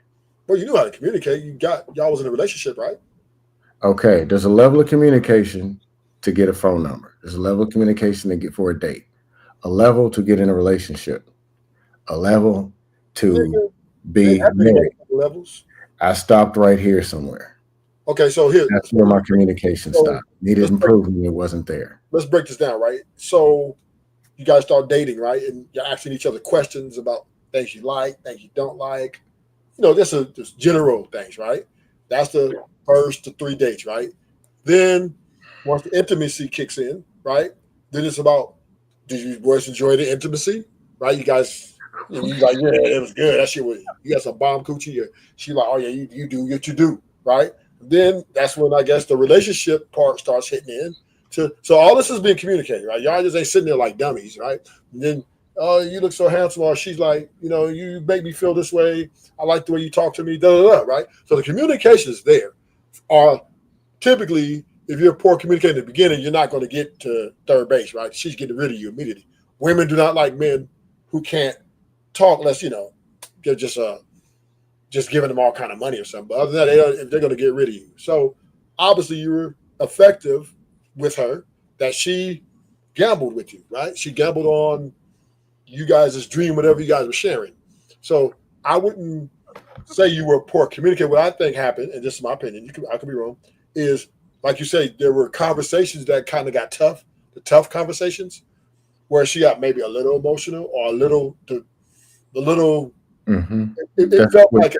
S3: Well, you knew how to communicate. Y'all was in a relationship, right?
S4: Okay, there's a level of communication to get a phone number. There's a level of communication to get for a date. A level to get in a relationship. A level to be married.
S3: Levels.
S4: I stopped right here somewhere.
S3: Okay, so
S4: that's where my communication stopped. Needed improvement. It wasn't there.
S3: Let's break this down, right? So you guys start dating, right? And you're asking each other questions about things you like, things you don't like. You know, just general things, right? That's the first to 3 dates, right? Then once the intimacy kicks in, right? Then it's about, did you boys enjoy the intimacy, right? You guys, you like, yeah, it was good. That shit was, you got some bomb coochie. She like, oh yeah, you do what you do, right? Then that's when I guess the relationship part starts hitting in. So all this is being communicated, right? Y'all just ain't sitting there like dummies, right? And then, oh, you look so handsome, or she's like, you know, you make me feel this way. I like the way you talk to me, right? So the communication is there. Typically, if you're poor communicating at the beginning, you're not going to get to third base, right? She's getting rid of you immediately. Women do not like men who can't talk unless, you know, they're just giving them all kind of money or something. But other than that, they're going to get rid of you. So obviously you were effective with her, that she gambled with you, right? She gambled on you guys' dream, whatever you guys were sharing. So I wouldn't say you were a poor communicator. What I think happened, and this is my opinion, I could be wrong, is like you say, there were conversations that kind of got tough, the tough conversations, where she got maybe a little emotional or a little, it felt like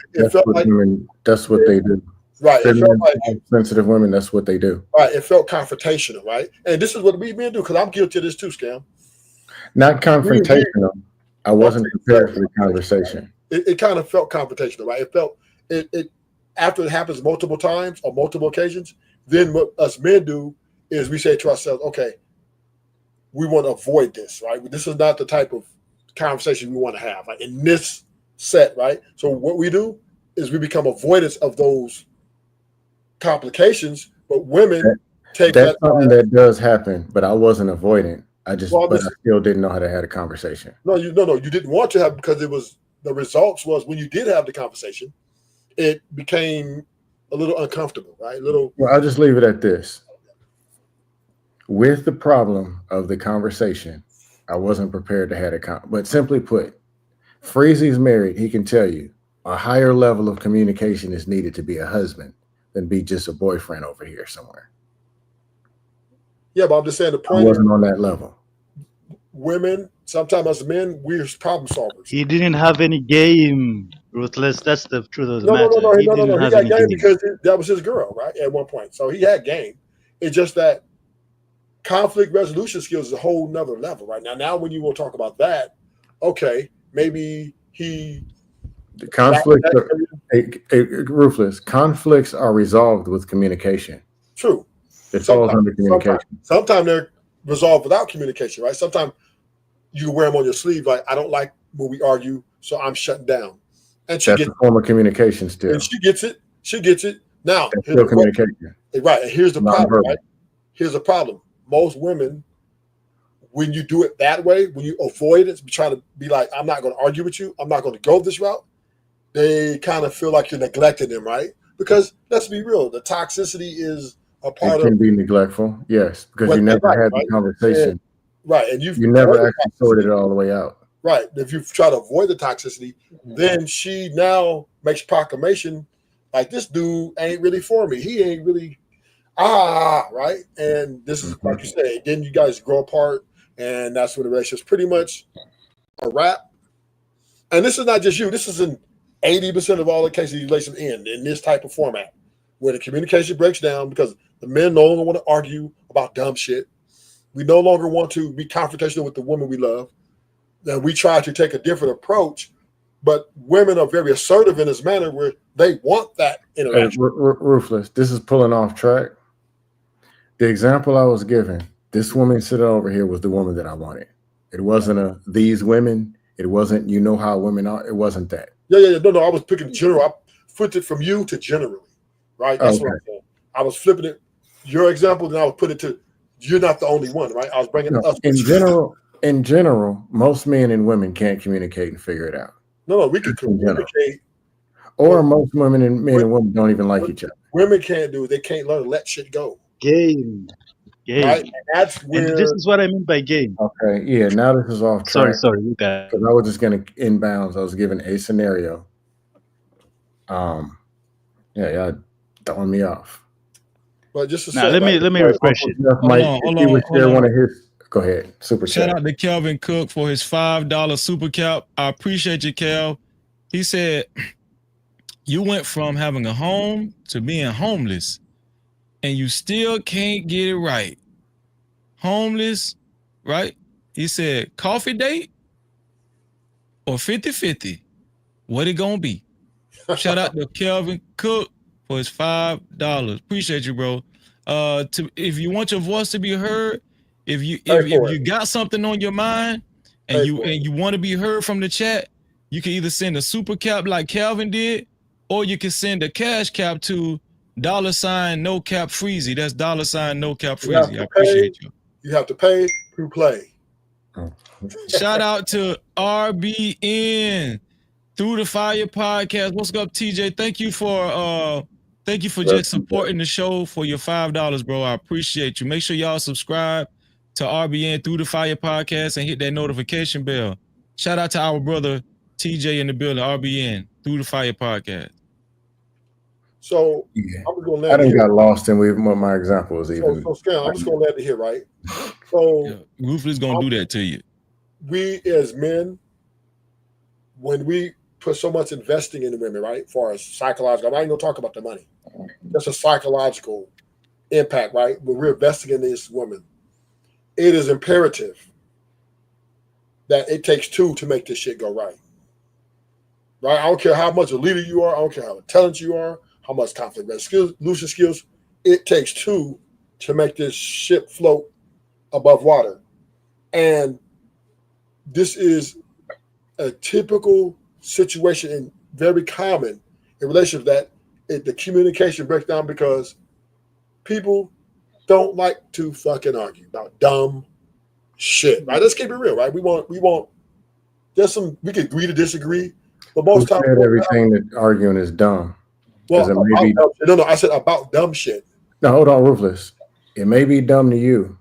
S4: women, that's what they do.
S3: Right. It felt like
S4: sensitive women, that's what they do.
S3: Right. It felt confrontational, right? And this is what we men do, because I'm guilty of this too, Scam.
S4: Not confrontational. I wasn't prepared for the conversation.
S3: It kind of felt confrontational, right? It felt it after it happens multiple times or multiple occasions, then what us men do is we say to ourselves, okay, we want to avoid this, right? This is not the type of conversation we want to have, like in this set, right? So what we do is we become avoidance of those complications, but women take
S4: that's something that does happen, but I wasn't avoidant. I still didn't know how to have a conversation.
S3: No, you didn't want to have, because it was the results was when you did have the conversation, it became a little uncomfortable, right?
S4: Well, I'll just leave it at this. With the problem of the conversation, I wasn't prepared to have a but simply put, Freezy's married. He can tell you a higher level of communication is needed to be a husband than be just a boyfriend over here somewhere.
S3: Yeah, but I'm just saying the point.
S4: I wasn't on that level.
S3: Women, sometimes as men, we're problem solvers.
S20: He didn't have any game, Ruthless. That's the truth of the matter.
S3: No. He got game because that was his girl, right? At one point. So he had game. It's just that conflict resolution skills is a whole nother level right now. When you will talk about that, okay, maybe the
S4: conflict, Ruthless, conflicts are resolved with communication.
S3: True.
S4: It falls under communication.
S3: Sometimes they're resolved without communication, right? Sometimes you wear them on your sleeve, like, I don't like when we argue, so I'm shutting down. And
S4: that's a form of communication still.
S3: And she gets it. Now,
S4: that's still communication.
S3: Right. And here's the problem, right? Here's the problem. Most women, when you do it that way, when you avoid it, trying to be like, I'm not going to argue with you, I'm not going to go this route, they kind of feel like you're neglecting them, right? Because let's be real, the toxicity is a part of.
S4: It can be neglectful, yes, because you never had the conversation.
S3: And
S4: you never actually sorted it all the way out.
S3: Right. If you try to avoid the toxicity, then she now makes proclamation like, this dude ain't really for me. He ain't really, right? And this is, like you say, then you guys grow apart, and that's when the relationship's pretty much a wrap. And this is not just you. This is in 80% of all the cases these relationships end in this type of format, where the communication breaks down because the men no longer want to argue about dumb shit. We no longer want to be confrontational with the woman we love. that we try to take a different approach, but women are very assertive in this manner where they want that interaction.
S4: Ruthless, this is pulling off track. The example I was giving, this woman sitting over here was the woman that I wanted. It wasn't these women. It wasn't, you know how women are. It wasn't that.
S3: Yeah. No, I was picking general. I flipped it from you to generally, right? That's what I'm saying. I was flipping it, your example, then I was putting it to, you're not the only one, right? I was bringing us.
S4: In general, most men and women can't communicate and figure it out.
S3: No, we can communicate.
S4: Or most women and men and women don't even like each other.
S3: Women can't do it. They can't learn to let shit go.
S20: Game.
S3: Right? And that's where.
S20: And this is what I mean by game.
S4: Okay, yeah, now this is off track.
S20: Sorry, you got it.
S4: Because I was just going to inbounds. I was given a scenario. Yeah, y'all throwing me off.
S3: But just to
S20: say, let me refresh it.
S1: Hold on.
S4: Go ahead. Super
S1: Shout
S4: chat.
S1: out to Kelvin Cook for his $5 super cap. I appreciate you, Kel. He said, you went from having a home to being homeless, and you still can't get it right. Homeless, right? He said, coffee date or 50-50? What it gonna be? Shout out to Kelvin Cook for his $5. Appreciate you, bro. If you want your voice to be heard, if you got something on your mind and you want to be heard from the chat, you can either send a super cap like Calvin did, or you can send a cash cap to $no cap freezy. That's $no cap freezy. I appreciate you.
S3: You have to pay to play.
S1: Shout out to RBN Through the Fire podcast. What's up, TJ? Thank you for just supporting the show for your $5, bro. I appreciate you. Make sure y'all subscribe to RBN Through the Fire podcast and hit that notification bell. Shout out to our brother TJ in the building, RBN Through the Fire podcast.
S3: So
S4: yeah.
S3: I'm just gonna
S4: I done got lost in what my example was even.
S3: So Scan, I'm just gonna let it here, right? So
S1: Ruthless gonna do that to you.
S3: We as men, when we put so much investing in the women, right? As far as psychological, I'm not even gonna talk about the money. That's a psychological impact, right? When we're investing in this woman, it is imperative that it takes two to make this shit go right. Right? I don't care how much a leader you are, I don't care how talented you are, how much conflict resolution skills, it takes two to make this ship float above water. And this is a typical situation and very common in relationships that the communication breaks down because people don't like to fucking argue about dumb shit. Right? Let's keep it real, right? We want there's some, we can agree to disagree, but most times
S4: everything that arguing is dumb.
S3: Well, I said about dumb shit.
S4: No, hold on, Ruthless. It may be dumb to you,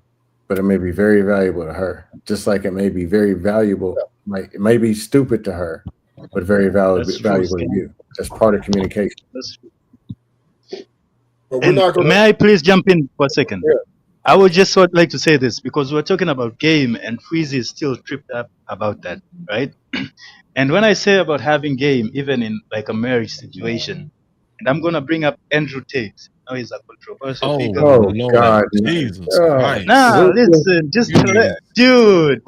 S4: but it may be very valuable to her. Just like it may be very valuable, like it may be stupid to her, but very valuable to you. That's part of communication.
S20: That's true.
S3: But we're not gonna...
S20: May I please jump in for a second?
S3: Yeah.
S20: I would just like to say this because we're talking about game and Freezy is still tripped up about that, right? And when I say about having game, even in like a marriage situation, and I'm gonna bring up Andrew Tate. Now he's a controversial figure.
S4: Oh Lord, God,
S1: Jesus
S20: Christ! Nah, listen, just dude.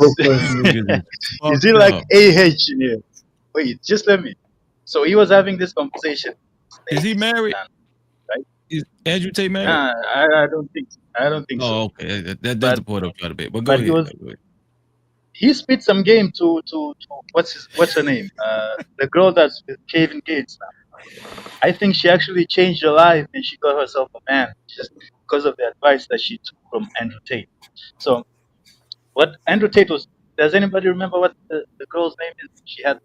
S20: Is he like AH here? Wait, just let me. So he was having this conversation.
S1: Is he married?
S20: Right?
S1: Is Andrew Tate married?
S20: Nah, I don't think. I don't think so.
S1: Oh, okay. That's the point I'm trying to make. But go ahead.
S20: He spit some game to what's her name? The girl that's with Kevin Gates now. I think she actually changed her life and she got herself a man just because of the advice that she took from Andrew Tate. So what Andrew Tate was, does anybody remember what the girl's name is? She had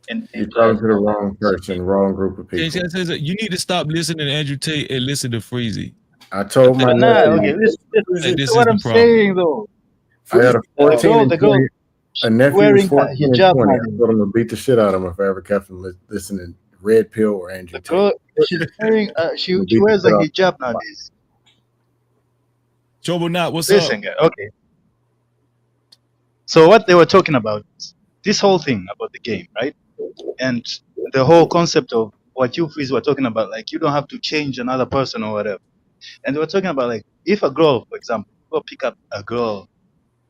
S4: you probably to the wrong person, wrong group of people.
S1: You need to stop listening to Andrew Tate and listen to Freezy.
S4: I told my nephew.
S20: Listen to what I'm saying though.
S4: I had a 14 and 20, a nephew was 14 and 20. I told him to beat the shit out of him if I ever kept him listening to Red Pill or Andrew Tate.
S20: She's wearing, she wears a hijab nowadays.
S1: Jobo Knot, what's
S20: Listen, up? Okay. So what they were talking about, this whole thing about the game, right? And the whole concept of what you Freeze were talking about, like you don't have to change another person or whatever. And they were talking about like if a girl, for example, go pick up a girl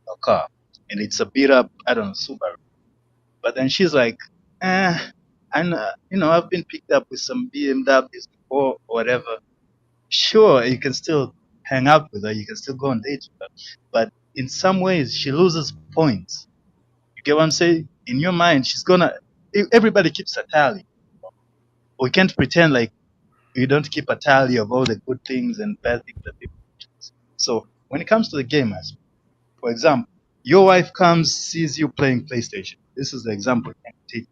S20: a car and it's a beat up, I don't know, Subaru. But then she's like, I've been picked up with some BMWs before or whatever. Sure, you can still hang out with her, you can still go on dates with her, but in some ways she loses points. You get what I'm saying? In your mind, everybody keeps a tally. We can't pretend like you don't keep a tally of all the good things and bad things that people do. So when it comes to the game aspect, for example, your wife comes, sees you playing PlayStation. This is the example I can take.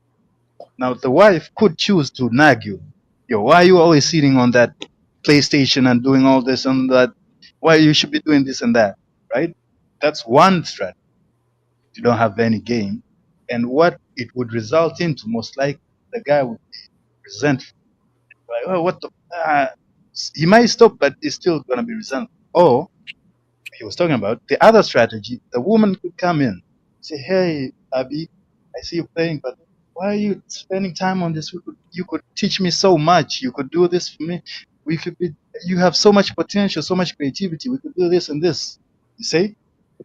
S20: Now the wife could choose to nag you. Yo, why are you always sitting on that PlayStation and doing all this and that? Why you should be doing this and that, right? That's one strategy. You don't have any game. And what it would result into, most likely, the guy would be resentful. Like, oh, what the? He might stop, but he's still going to be resentful. Or, he was talking about the other strategy, the woman could come in, say, hey, Abby, I see you playing, but why are you spending time on this? You could teach me so much. You could do this for me. You have so much potential, so much creativity. We could do this and this. You see?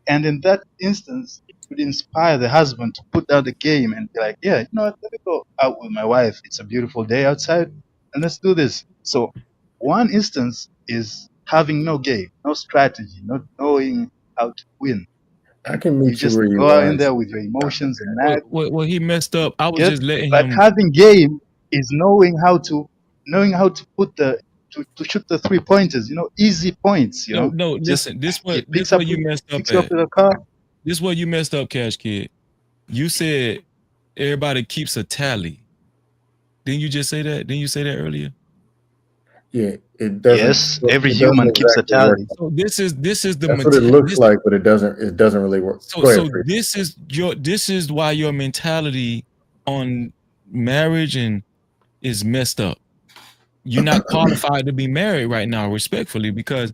S20: And in that instance, it would inspire the husband to put down the game and be like, yeah, you know what, let me go out with my wife. It's a beautiful day outside, and let's do this. So one instance is having no game, no strategy, not knowing how to win.
S4: I can
S20: You
S4: meet you
S20: just
S4: where you
S20: go
S4: are.
S20: in there with your emotions and mad.
S1: Well, he messed up. I was
S20: Yes,
S1: just letting
S20: but
S1: him.
S20: having game is knowing how to put to shoot the 3 pointers, easy points,
S1: No.
S20: just
S1: Listen, this
S20: he
S1: what you messed up
S20: picks you up
S1: at.
S20: with a car.
S1: This what you messed up, Cash Kid. You said everybody keeps a tally. Didn't you just say that? Didn't you say that earlier?
S4: Yeah, it doesn't.
S20: Yes, every
S4: It
S20: human
S4: doesn't
S20: keeps a
S4: exactly work.
S20: tally.
S1: So this is the
S4: That's what it looks like, but it doesn't. It doesn't really work.
S1: So
S4: Go ahead,
S1: so
S4: Chris.
S1: this is why your mentality on marriage and is messed up. You're not qualified to be married right now, respectfully, because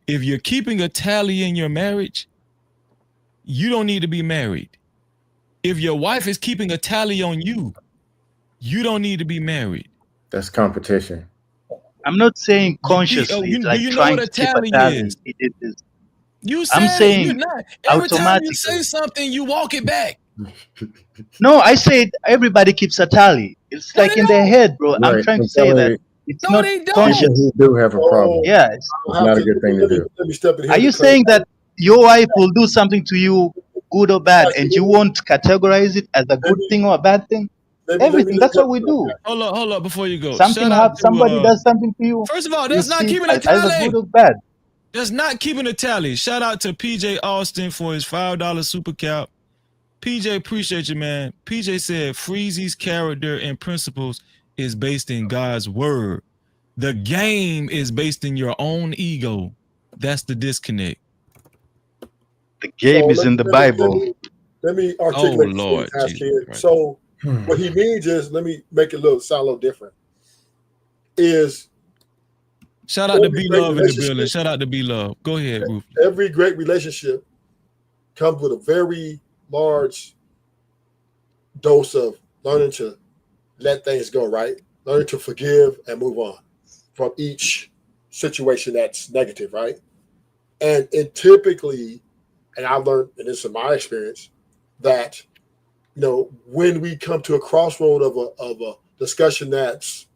S1: if you're keeping a tally in your marriage, you don't need to be married. If your wife is keeping a tally on you, you don't need to be married.
S4: That's competition.
S20: I'm not saying
S1: Do
S20: consciously,
S1: you
S20: like
S1: know
S20: trying
S1: what a
S20: to keep a
S1: tally
S20: tally.
S1: is?
S20: It is.
S1: You
S20: I'm
S1: said it. You're
S20: saying
S1: not. Every time you say
S20: automatically.
S1: something, you walk it back.
S20: No, I said everybody keeps a tally. It's
S1: No,
S20: like
S1: they
S20: in their
S1: don't.
S20: head, bro. I'm
S4: Right.
S20: trying
S4: I'm
S20: to say that
S4: telling you,
S20: it's
S1: No,
S20: not
S1: they
S4: people
S1: don't.
S20: conscious.
S4: who do have a problem.
S20: Yeah.
S4: It's not a good thing to do.
S3: Let me step in here.
S20: Are you saying that your wife will do something to you, good or bad, and you won't categorize it as a good thing or a bad thing? Everything. That's what we do.
S1: Hold up before you go.
S20: Somebody does something to you.
S1: First of all,
S20: You
S1: that's not
S20: see it
S1: keeping a
S20: as either
S1: tally.
S20: good or bad.
S1: That's not keeping a tally. Shout out to PJ Austin for his $5 super cap. PJ, appreciate you, man. PJ said Freezy's character and principles is based in God's word. The game is based in your own ego. That's the disconnect.
S20: The game is in the Bible.
S3: Let me articulate this
S1: Lord,
S3: for you,
S1: Jesus
S3: Kid.
S1: Christ.
S3: So what he means is, let me make it sound a little different. Is
S1: shout out to B Love in the building. Shout out to B Love. Go ahead, Rufus.
S3: Every great relationship comes with a very large dose of learning to let things go, right? Learning to forgive and move on from each situation that's negative, right? And it typically, and I've learned, and this is my experience, that when we come to a crossroad of a discussion that's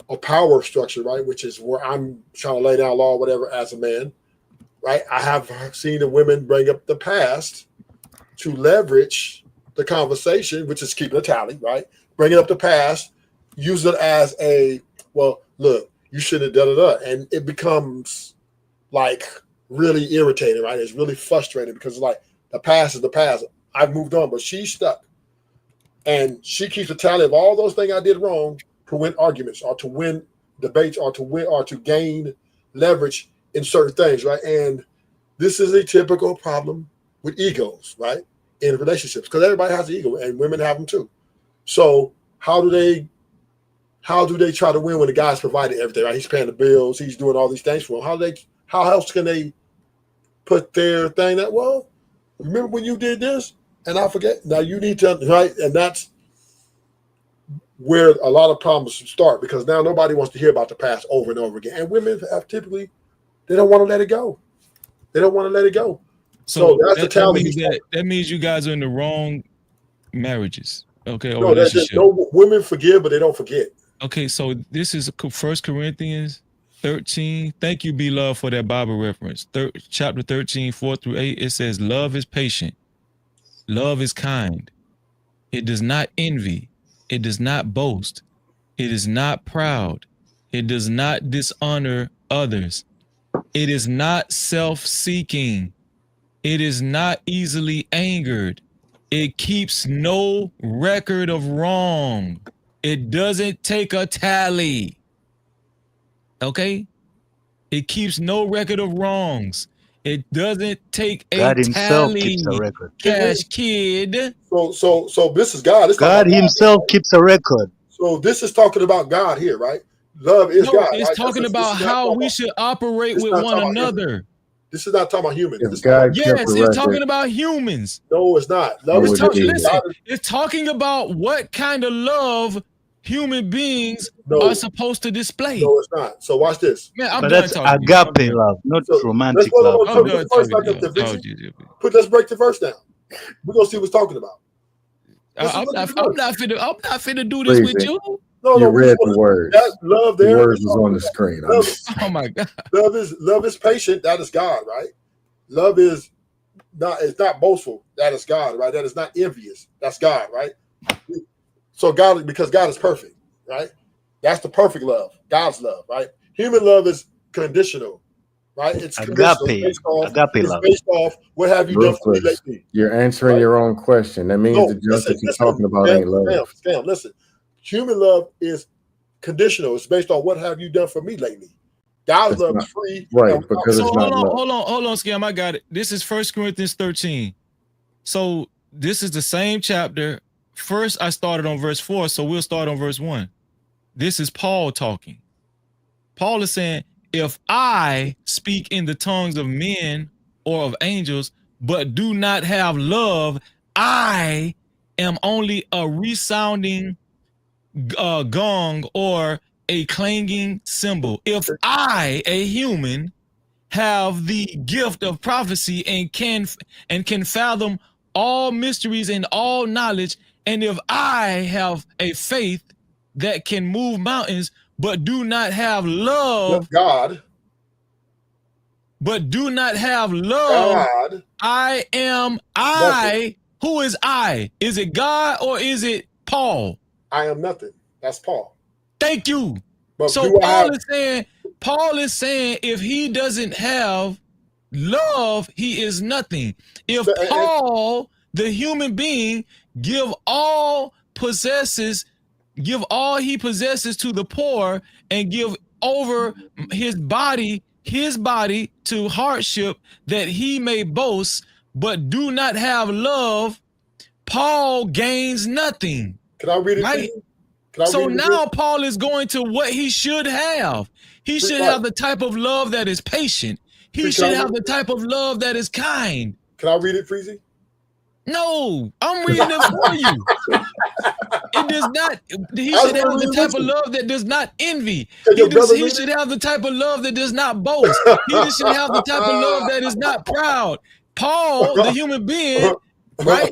S3: a power structure, right, which is where I'm trying to lay down law or whatever as a man, right? I have seen the women bring up the past to leverage the conversation, which is keeping a tally, right? Bringing up the past, use it as well, look, you should have done it, and it becomes like really irritating, right? It's really frustrating because it's like the past is the past. I've moved on, but she's stuck. And she keeps a tally of all those things I did wrong to win arguments or to win debates or to gain leverage in certain things, right? And this is a typical problem with egos, right? In relationships, because everybody has an ego and women have them too. So how do they try to win when the guy's providing everything, right? He's paying the bills, he's doing all these things for them. How else can they put their thing that, well, remember when you did this and I forget? Now you need to, right? And that's where a lot of problems start, because now nobody wants to hear about the past over and over again. And women have typically, they don't want to let it go. They don't want to let it go.
S1: So
S3: that's the tally.
S1: That means you guys are in the wrong marriages. Okay, or
S3: No,
S1: relationship.
S3: no, women forgive, but they don't forget.
S1: Okay, so this is 1 Corinthians 13. Thank you, beloved, for that Bible reference. Chapter 13, 4-8. It says, love is patient. Love is kind. It does not envy. It does not boast. It is not proud. It does not dishonor others. It is not self-seeking. It is not easily angered. It keeps no record of wrong. It doesn't take a tally. Okay? It keeps no record of wrongs. It doesn't take a
S20: God himself
S1: tally.
S20: keeps a record.
S1: Cash Kid.
S3: So this is God.
S20: God himself keeps a record.
S3: So this is talking about God here, right? Love is God.
S1: It's
S3: right?
S1: talking about how we should operate with one another.
S3: This is not talking about humans.
S1: Yes, it's talking about humans.
S3: No, it's not. Love is
S1: it's talking about what kind of love human beings are supposed to display.
S3: No, it's not. So watch this.
S1: Man, I'm
S20: But
S1: done
S20: that's
S1: talking.
S20: agape love, not romantic love.
S3: Let's break the verse down. We're gonna see what's talking about.
S1: I'm not finna do this with you.
S4: You read the words.
S3: That love there.
S4: The words was on the screen.
S1: Oh my God.
S3: Love is patient. That is God, right? Love is not. It's not boastful. That is God, right? That is not envious. That's God, right? So God, because God is perfect, right? That's the perfect love. God's love, right? Human love is conditional, right? It's conditional. It's based off what have you done for me lately.
S4: You're answering your own question. That means the junk that you're talking about ain't love.
S3: Scam, listen. Human love is conditional. It's based on what have you done for me lately. God's love is free.
S4: Right, because it's not love.
S1: Hold on, Scam. I got it. This is 1 Corinthians 13. So this is the same chapter. First, I started on verse 4, so we'll start on verse 1. This is Paul talking. Paul is saying, if I speak in the tongues of men or of angels, but do not have love, I am only a resounding gong or a clanging cymbal. If I, a human, have the gift of prophecy and can fathom all mysteries and all knowledge, and if I have a faith that can move mountains, but do not have love, but do not have love, I am I. Who is I? Is it God or is it Paul?
S3: I am nothing. That's Paul.
S1: Thank you.
S3: But
S1: so Paul is saying if he doesn't have love, he is nothing. If Paul, the human being, give all he possesses to the poor and give over his body to hardship that he may boast, but do not have love, Paul gains nothing.
S3: Can I read it?
S1: Right? So now Paul is going to what he should have. He should have the type of love that is patient. He should have the type of love that is kind.
S3: Can I read it, Freezy?
S1: No, I'm reading it for you. It does not. He should have the type of love that does not envy. He should have the type of love that does not boast. He should have the type of love that is not proud. Paul, the human being, right,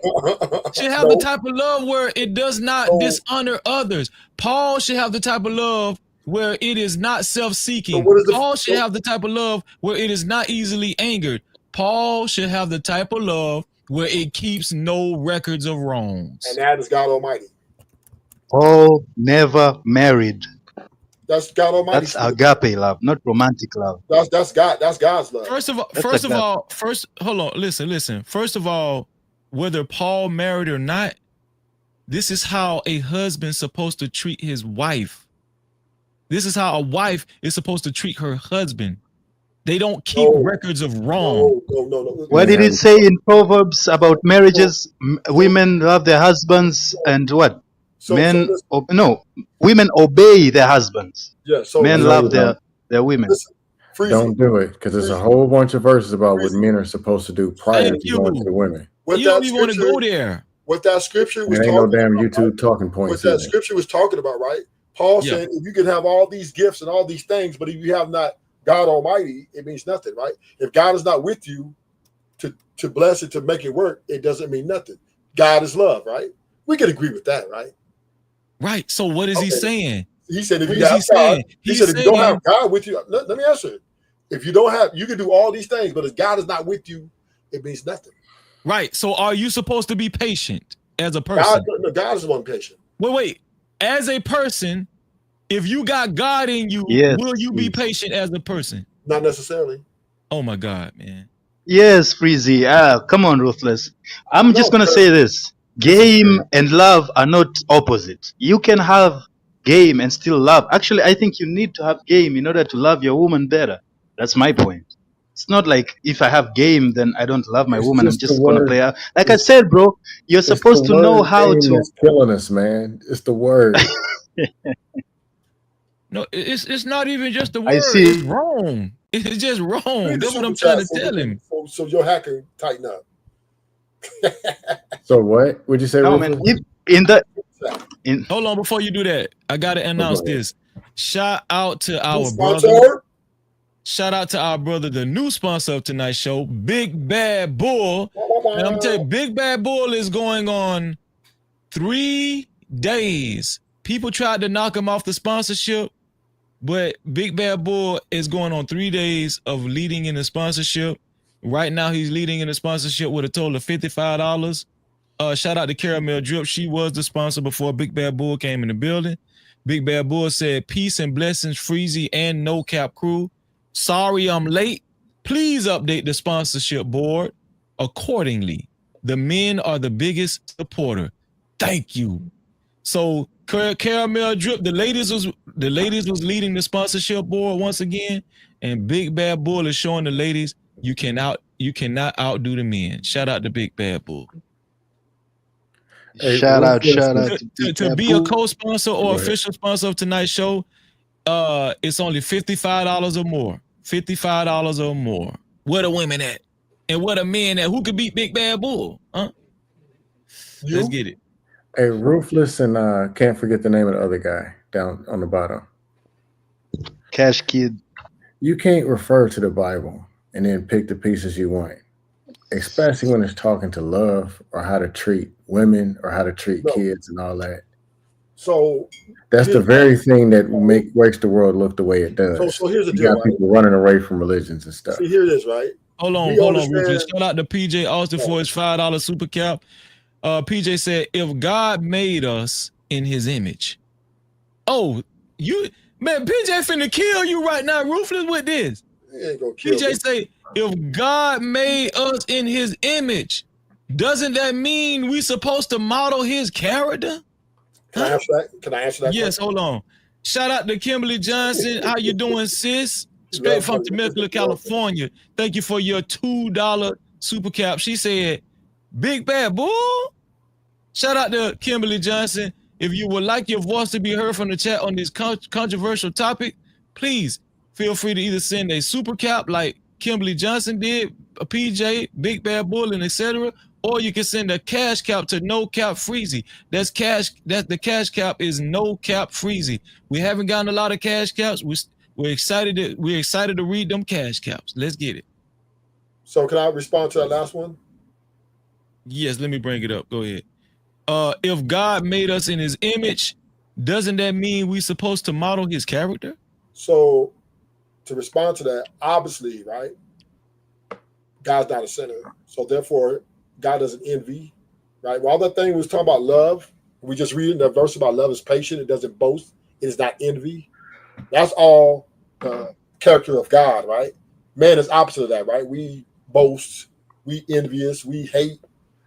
S1: should have the type of love where it does not dishonor others. Paul should have the type of love where it is not self-seeking. Paul should have the type of love where it is not easily angered. Paul should have the type of love where it keeps no records of wrongs.
S3: And that is God Almighty.
S20: Paul never married.
S3: That's God Almighty.
S20: That's agape love, not romantic love.
S3: That's God. That's God's love.
S1: First of all, hold on, listen. First of all, whether Paul married or not, this is how a husband's supposed to treat his wife. This is how a wife is supposed to treat her husband. They don't keep records of wrong.
S3: No.
S20: What did it say in Proverbs about marriages? Women love their husbands and what? Women obey their husbands.
S3: Yeah,
S20: men love their women.
S4: Don't do it, because there's a whole bunch of verses about what men are supposed to do prior to going to the women.
S1: You don't even want to go there.
S3: What that scripture was
S4: talking about. Ain't no damn YouTube talking points.
S3: What that scripture was talking about, right? Paul said, if you can have all these gifts and all these things, but if you have not God Almighty, it means nothing, right? If God is not with you to to bless it, to make it work, it doesn't mean nothing. God is love, right? We can agree with that, right?
S1: Right. So what is he saying?
S3: He said, if
S1: What
S3: you
S1: is
S3: have
S1: he
S3: God,
S1: saying?
S3: he
S1: He's
S3: said, if you don't
S1: saying,
S3: have God with you, let me answer it. If you don't have, you can do all these things, but if God is not with you, it means nothing.
S1: Right. So are you supposed to be patient as a person?
S3: God is the one patient.
S1: Wait. As a person, if you got God in you, will you be patient as a person?
S3: Not necessarily.
S1: Oh my God, man.
S20: Yes, Freezy. Come on, Ruthless. I'm just gonna say this: game and love are not opposite. You can have game and still love. Actually, I think you need to have game in order to love your woman better. That's my point. It's not like if I have game, then I don't love my
S4: It's
S20: woman. I'm
S4: just the
S20: just gonna
S4: word.
S20: play out. Like I said, bro, you're
S4: It's the
S20: supposed to know
S4: word
S20: how
S4: game
S20: to.
S4: that's killing us, man. It's the word.
S1: No, it's not even just the
S20: I
S1: word. It's
S20: see.
S1: wrong. It's just wrong.
S3: Read the
S1: That's what I'm
S3: super
S1: trying
S3: chat
S1: to tell him.
S3: so your hack can tighten up.
S4: So what would you say,
S20: No,
S4: Rufus?
S20: man. If in the
S1: Hold on, before you do that, I gotta announce this. Shout out to our brother. Shout out to our brother, the new sponsor of tonight's show, Big Bad Bull. And I'm telling you, Big Bad Bull is going on 3 days. People tried to knock him off the sponsorship, but Big Bad Bull is going on 3 days of leading in the sponsorship. Right now, he's leading in the sponsorship with a total of $55. Shout out to Caramel Drip. She was the sponsor before Big Bad Bull came in the building. Big Bad Bull said, peace and blessings, Freezy and No Cap crew. Sorry I'm late. Please update the sponsorship board accordingly. The men are the biggest supporter. Thank you. So Caramel Drip, the ladies was leading the sponsorship board once again, and Big Bad Bull is showing the ladies you cannot outdo the men. Shout out to Big Bad Bull.
S20: Shout out
S1: to be a co-sponsor or official sponsor of tonight's show. It's only $55 or more. $55 or more. Where the women at? And where the men at? Who could beat Big Bad Bull? Huh? Let's get it.
S4: Hey, Ruthless and can't forget the name of the other guy down on the bottom.
S20: Cash Kid.
S4: You can't refer to the Bible and then pick the pieces you want, especially when it's talking to love or how to treat women or how to treat kids and all that.
S3: So
S4: that's the very thing that makes the world look the way it does.
S3: So here's the
S4: you
S3: deal,
S4: got people running away from religions and stuff.
S3: See, here it is, right?
S1: Hold on, Rufus. Shout out to PJ Austin for his $5 super cap. PJ said, if God made us in his image. Oh, man, PJ finna kill you right now, Ruthless, with this.
S3: He ain't gonna kill
S1: PJ
S3: me.
S1: say, if God made us in his image, doesn't that mean we supposed to model his character?
S3: Can I answer that?
S1: Yes, hold on. Shout out to Kimberly Johnson. How you doing, sis? Straight from Temecula, California. Thank you for your $2 super cap. She said, Big Bad Bull. Shout out to Kimberly Johnson. If you would like your voice to be heard from the chat on this controversial topic, please feel free to either send a super cap like Kimberly Johnson did, a PJ, Big Bad Bull, and etc., or you can send a cash cap to No Cap Freezy. That's the cash cap is No Cap Freezy. We haven't gotten a lot of cash caps. We're excited to read them cash caps. Let's get it.
S3: So can I respond to that last one?
S1: Yes, let me bring it up. Go ahead. If God made us in his image, doesn't that mean we're supposed to model his character?
S3: So to respond to that, obviously, right? God's not a sinner. So therefore, God doesn't envy, right? Well, all that thing was talking about love. We just reading that verse about love is patient. It doesn't boast. It is not envy. That's all the character of God, right? Man is opposite of that, right? We boast, we envious, we hate.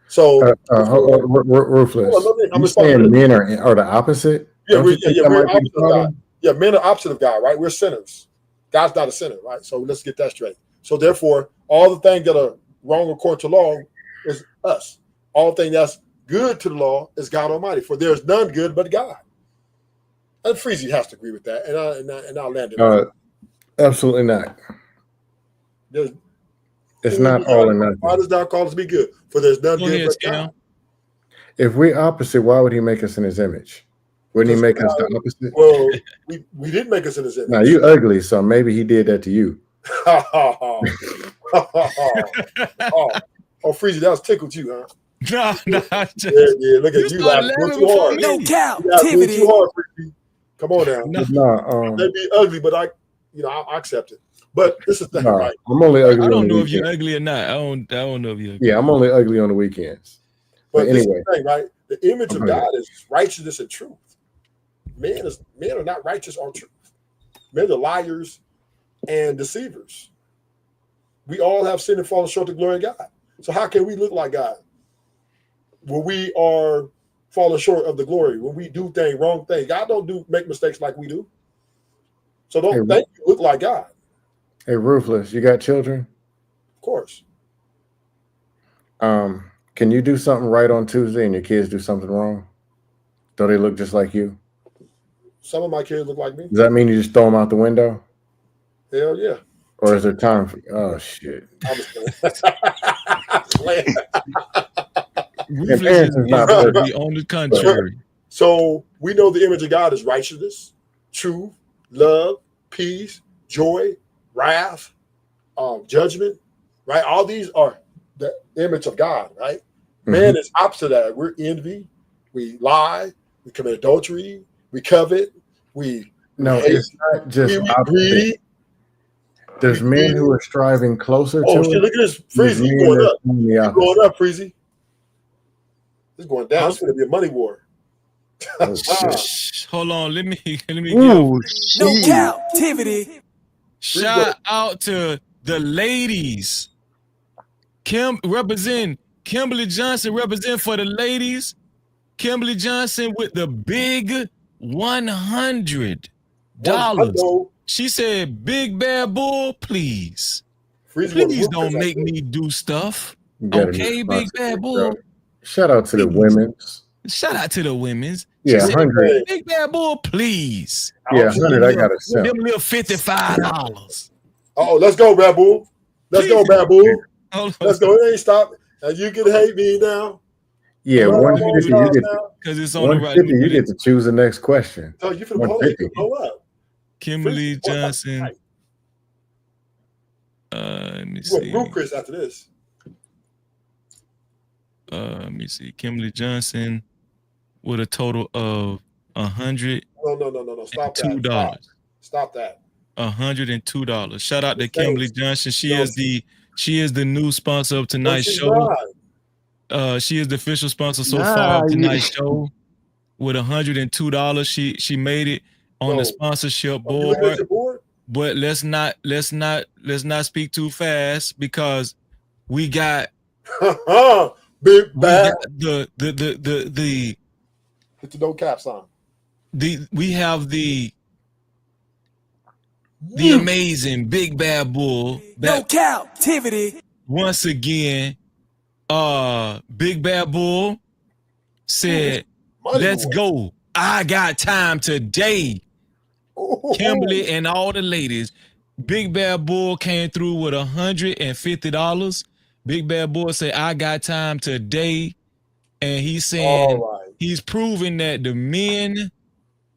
S3: So
S4: Ruthless. You saying men are the opposite?
S3: Yeah, we're opposite of God. Yeah, men are opposite of God, right? We're sinners. God's not a sinner, right? So let's get that straight. So therefore, all the things that are wrong according to law is us. All things that's good to the law is God Almighty. For there is none good but God. And Freezy has to agree with that, and I'll land it.
S4: Absolutely not. It's not all or nothing.
S3: Why does God call us to be good? For there's none good but God.
S4: If we're opposite, why would he make us in his image? Wouldn't he make us the opposite?
S3: Well, we didn't make us in his image.
S4: Now you ugly, so maybe he did that to you.
S3: Oh, Freezy, that was tickled you, huh?
S1: Nah,
S3: Yeah, look at you
S1: started
S3: laughing
S1: laughing
S3: too
S1: before
S3: hard.
S1: me.
S3: No Cap-tivity. Too hard, Freezy. Come on now.
S1: No.
S3: Maybe ugly, but I accept it. But this is the thing, right?
S4: I'm only ugly.
S1: I don't
S4: on the
S1: know if you're
S4: weekends.
S1: ugly or not. I don't know if you're ugly.
S4: Yeah, I'm only ugly on the weekends.
S3: But this
S4: anyway,
S3: is the thing, right? The image of
S4: Okay.
S3: God is righteousness and truth. Men are not righteous or truth. Men are liars and deceivers. We all have sinned and fallen short of the glory of God. So how can we look like God when we are falling short of the glory? When we do wrong things, God don't make mistakes like we do. So don't think you look like God.
S4: Hey, Ruthless, you got children?
S3: Of course.
S4: Can you do something right on Tuesday and your kids do something wrong? Do they look just like you?
S3: Some of my kids look like me.
S4: Does that mean you just throw them out the window?
S3: Hell yeah.
S4: Or is there time for? Oh shit!
S3: I'm just playing.
S1: Ruthless is
S4: not
S1: gonna
S4: perfect.
S1: be on the contrary.
S3: So we know the image of God is righteousness, truth, love, peace, joy, wrath, judgment, right? All these are the image of God, right? Man is opposite of that. We're envy, we lie, we commit adultery, we covet, we hate,
S4: it's not just
S3: greedy.
S4: There's men who are striving closer
S3: Oh
S4: to
S3: shit!
S4: it.
S3: Look at this, Freezy. He's going up. He's going up, Freezy. It's going down. It's going to be a money war.
S1: Hold on, let me
S7: No Cap-tivity.
S1: Shout out to the ladies. Kimberly Johnson represent for the ladies. Kimberly Johnson with the big $100. She said, "Big Bad Bull, please. Please don't make me do stuff." Okay, Big Bad Bull.
S4: Shout out to the women's.
S1: Shout out to the women's.
S4: Yeah,
S1: She said,
S4: 100.
S1: Big Bad Bull, please.
S4: Yeah, 100. I gotta sell.
S1: Them little $55.
S3: Oh, let's go, Bad Bull. Let's go, Bad Bull. Let's go. It ain't stop. Now you can hate me now.
S4: Yeah, 150. You get
S1: because it's on the right.
S4: 150. You get to choose the next question.
S3: So you finna blow up.
S1: Kimberly Johnson. Let me see.
S3: You went Chris after this.
S1: Let me see. Kimberly Johnson with a total of $100.
S3: No. Stop that. Stop that.
S1: $102. Shout out to Kimberly Johnson. She is the new sponsor of tonight's show. She is the official sponsor so far of tonight's show with $102. She made it on the sponsorship board. But let's not speak too fast because we got
S3: big bad.
S1: The
S3: hit the no cap sign.
S1: We have the amazing Big Bad Bull.
S7: No Cap-tivity.
S1: Once again, Big Bad Bull said, "Let's go. I got time today." Kimberly and all the ladies. Big Bad Bull came through with $150. Big Bad Bull said, "I got time today." And he's saying he's proving that the men,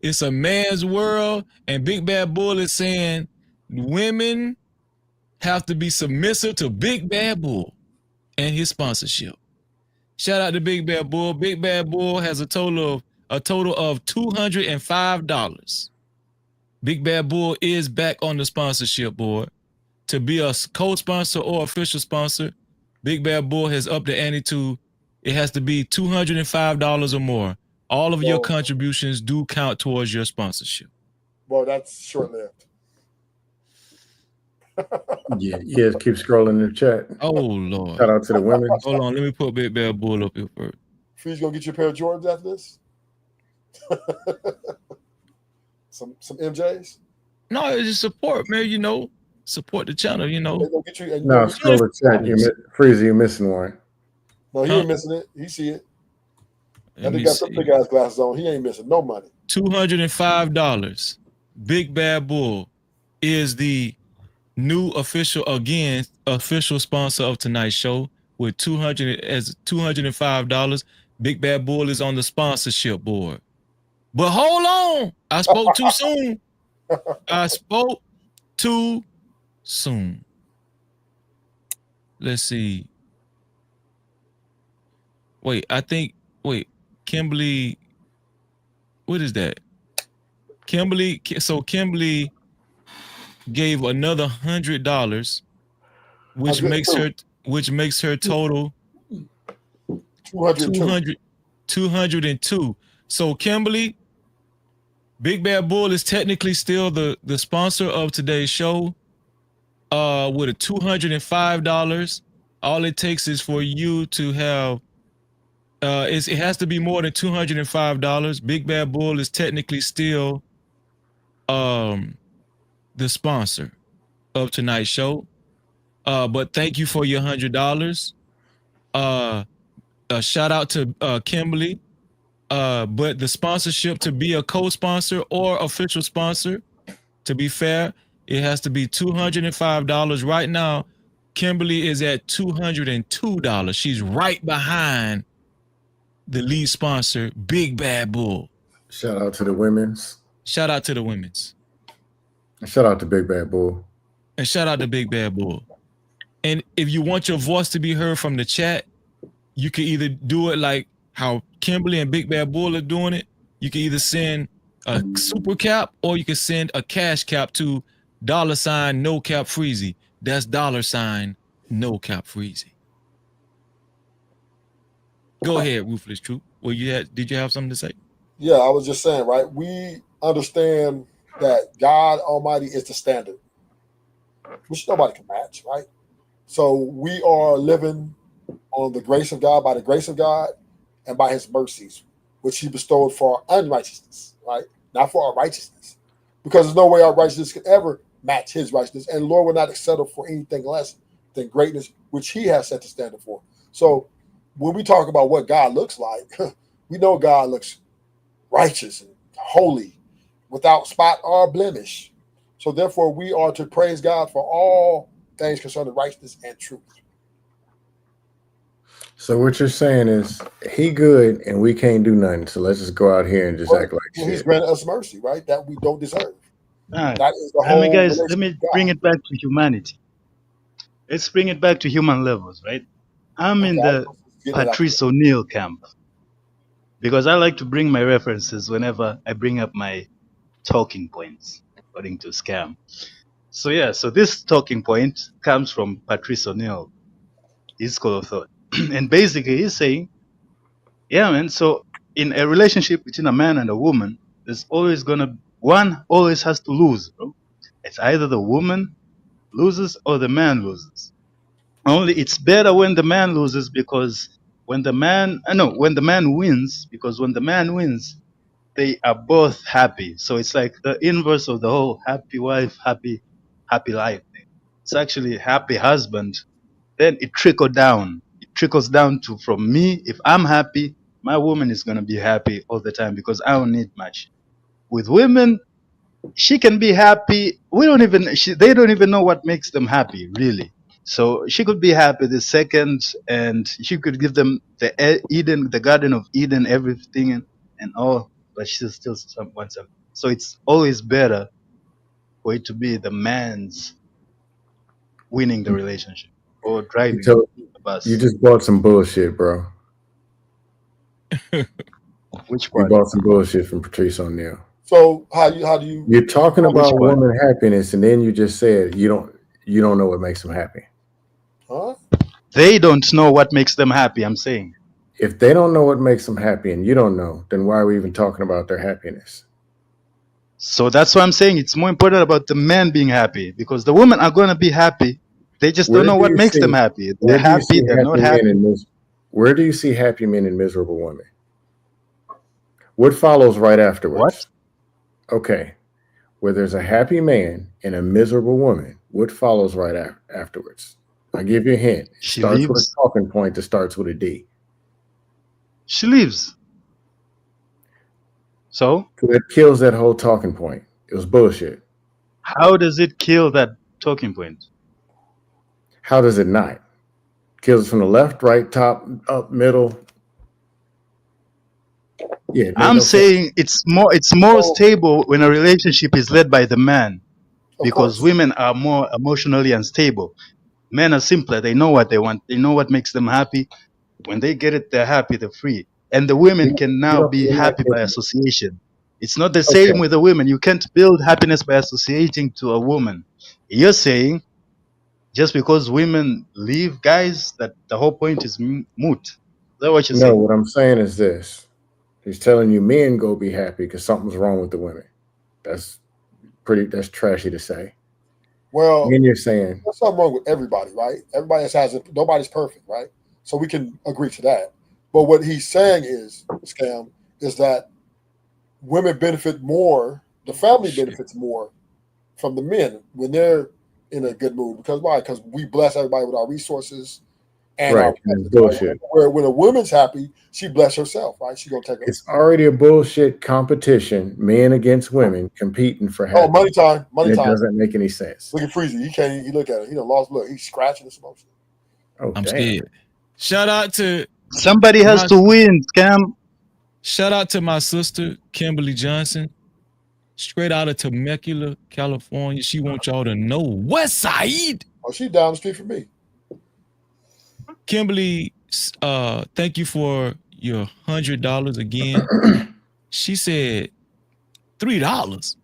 S1: it's a man's world. And Big Bad Bull is saying women have to be submissive to Big Bad Bull and his sponsorship. Shout out to Big Bad Bull. Big Bad Bull has a total of $205. Big Bad Bull is back on the sponsorship board. To be a co-sponsor or official sponsor, Big Bad Bull has upped the ante to, it has to be $205 or more. All of your contributions do count towards your sponsorship.
S3: Well, that's short-lived.
S4: Yeah, keep scrolling in the chat.
S1: Oh, Lord.
S4: Shout out to the women.
S1: Hold on, let me put Big Bad Bull up here first.
S3: Freeze gonna get you a pair of Jordans after this? some MJs?
S1: No, it's just support, man. Support the channel,
S3: No,
S4: scroll the chat. Freezy, you're missing one.
S3: No, he ain't missing it. He see it. That nigga got some big ass glasses on. He ain't missing no money.
S1: $205. Big Bad Bull is the new official sponsor of tonight's show with $205. Big Bad Bull is on the sponsorship board. But hold on, I spoke too soon. Let's see. Wait, I think. Wait, Kimberly. What is that? Kimberly. So Kimberly gave another $100, which makes her total
S3: 202.
S1: 202. So Kimberly, Big Bad Bull is technically still the sponsor of today's show. With a $205. All it takes is for you to have it has to be more than $205. Big Bad Bull is technically still the sponsor of tonight's show. But thank you for your $100. A shout out to Kimberly. But the sponsorship to be a co-sponsor or official sponsor, to be fair, it has to be $205. Right now, Kimberly is at $202. She's right behind the lead sponsor, Big Bad Bull.
S4: Shout out to the women's.
S1: Shout out to the women's.
S4: Shout out to Big Bad Bull.
S1: And shout out to Big Bad Bull. And if you want your voice to be heard from the chat, you can either do it like how Kimberly and Big Bad Bull are doing it. You can either send a super cap or you can send a cash cap to $ no cap freezy. That's $ no cap freezy. Go ahead, Ruthless Truth. Well, did you have something to say?
S3: Yeah, I was just saying, right? We understand that God Almighty is the standard, which nobody can match, right? So we are living on the grace of God, by the grace of God, and by his mercies, which he bestowed for our unrighteousness, right? Not for our righteousness. Because there's no way our righteousness could ever match his righteousness. And the Lord will not settle for anything less than greatness, which he has set the standard for. So when we talk about what God looks like, we know God looks righteous and holy, without spot or blemish. So therefore, we are to praise God for all things concerning righteousness and truth.
S4: So what you're saying is he good and we can't do nothing. So let's just go out here and just act like shit.
S3: He's granted us mercy, right? That we don't deserve.
S20: Right.
S3: That is the whole
S20: Guys, let me bring it back to humanity. Let's bring it back to human levels, right? I'm in the Patrice O'Neill camp because I like to bring my references whenever I bring up my talking points, according to Scam. So yeah, so this talking point comes from Patrice O'Neill, his school of thought. And basically he's saying, yeah, man, so in a relationship between a man and a woman, there's always one always has to lose, bro. It's either the woman loses or the man loses. Only it's better when the man loses because when the man wins, because when the man wins, they are both happy. So it's like the inverse of the whole happy wife, happy life thing. It's actually happy husband. Then it trickles down. It trickles down to from me. If I'm happy, my woman is gonna be happy all the time because I don't need much. With women, she can be happy. They don't even know what makes them happy, really. So she could be happy the second, and she could give them the Garden of Eden, everything and all, but she still wants them. So it's always better for it to be the man's winning the relationship or driving the bus.
S4: You just bought some bullshit, bro.
S20: Which
S4: part? You bought some bullshit from Patrice O'Neill.
S3: So how do you?
S4: You're talking about woman happiness, and then you just said you don't know what makes them happy.
S3: Huh?
S20: They don't know what makes them happy. I'm saying.
S4: If they don't know what makes them happy, and you don't know, then why are we even talking about their happiness?
S20: So that's why I'm saying it's more important about the men being happy because the women are going to be happy. They just don't know what makes them happy. They're happy. They're not happy.
S4: Where do you see happy men and miserable women? What follows right afterwards?
S20: What?
S4: Okay, where there's a happy man and a miserable woman, what follows right afterwards? I'll give you a hint. It starts with a talking point that starts with a D.
S20: She leaves. So
S4: it kills that whole talking point. It was bullshit.
S20: How does it kill that talking point?
S4: How does it not? Kills from the left, right, top, up, middle. Yeah,
S20: I'm saying it's more stable when a relationship is led by the man, because women are more emotionally unstable. Men are simpler. They know what they want. They know what makes them happy. When they get it, they're happy, they're free. And the women can
S4: You
S20: now
S4: don't,
S20: be
S4: you're not
S20: happy by
S4: getting it.
S20: association. It's not the
S4: Okay.
S20: same with the women. You can't build happiness by associating to a woman. You're saying just because women leave guys, that the whole point is moot. Is that what you're
S4: No,
S20: saying?
S4: what I'm saying is this. He's telling you men go be happy because something's wrong with the women. That's trashy to say.
S3: Well,
S4: And you're saying
S3: there's something wrong with everybody, right? Everybody has it. Nobody's perfect, right? So we can agree to that. But what he's saying is, Scam, is that women benefit more, the family benefits more from the men when they're in a good mood. Because why? Because we bless everybody with our resources and
S4: right,
S3: our
S4: and it's
S3: blessings, right?
S4: bullshit.
S3: Where when a woman's happy, she bless herself, right? She gonna take it.
S4: It's already a bullshit competition, men against women competing for
S3: Oh, money
S4: happiness.
S3: time, money
S4: And it
S3: time.
S4: doesn't make any sense.
S3: Look at Freezy. He can't. He look at it. He done lost. Look, he's scratching his emotion.
S4: Oh,
S1: I'm
S4: damn.
S1: scared. Shout out to
S20: Somebody has to win, Scam.
S1: Shout out to my sister, Kimberly Johnson, straight out of Temecula, California. She wants y'all to know West Side.
S3: Oh, she down the street from me.
S1: Kimberly, thank you for your $100 again. She said $3.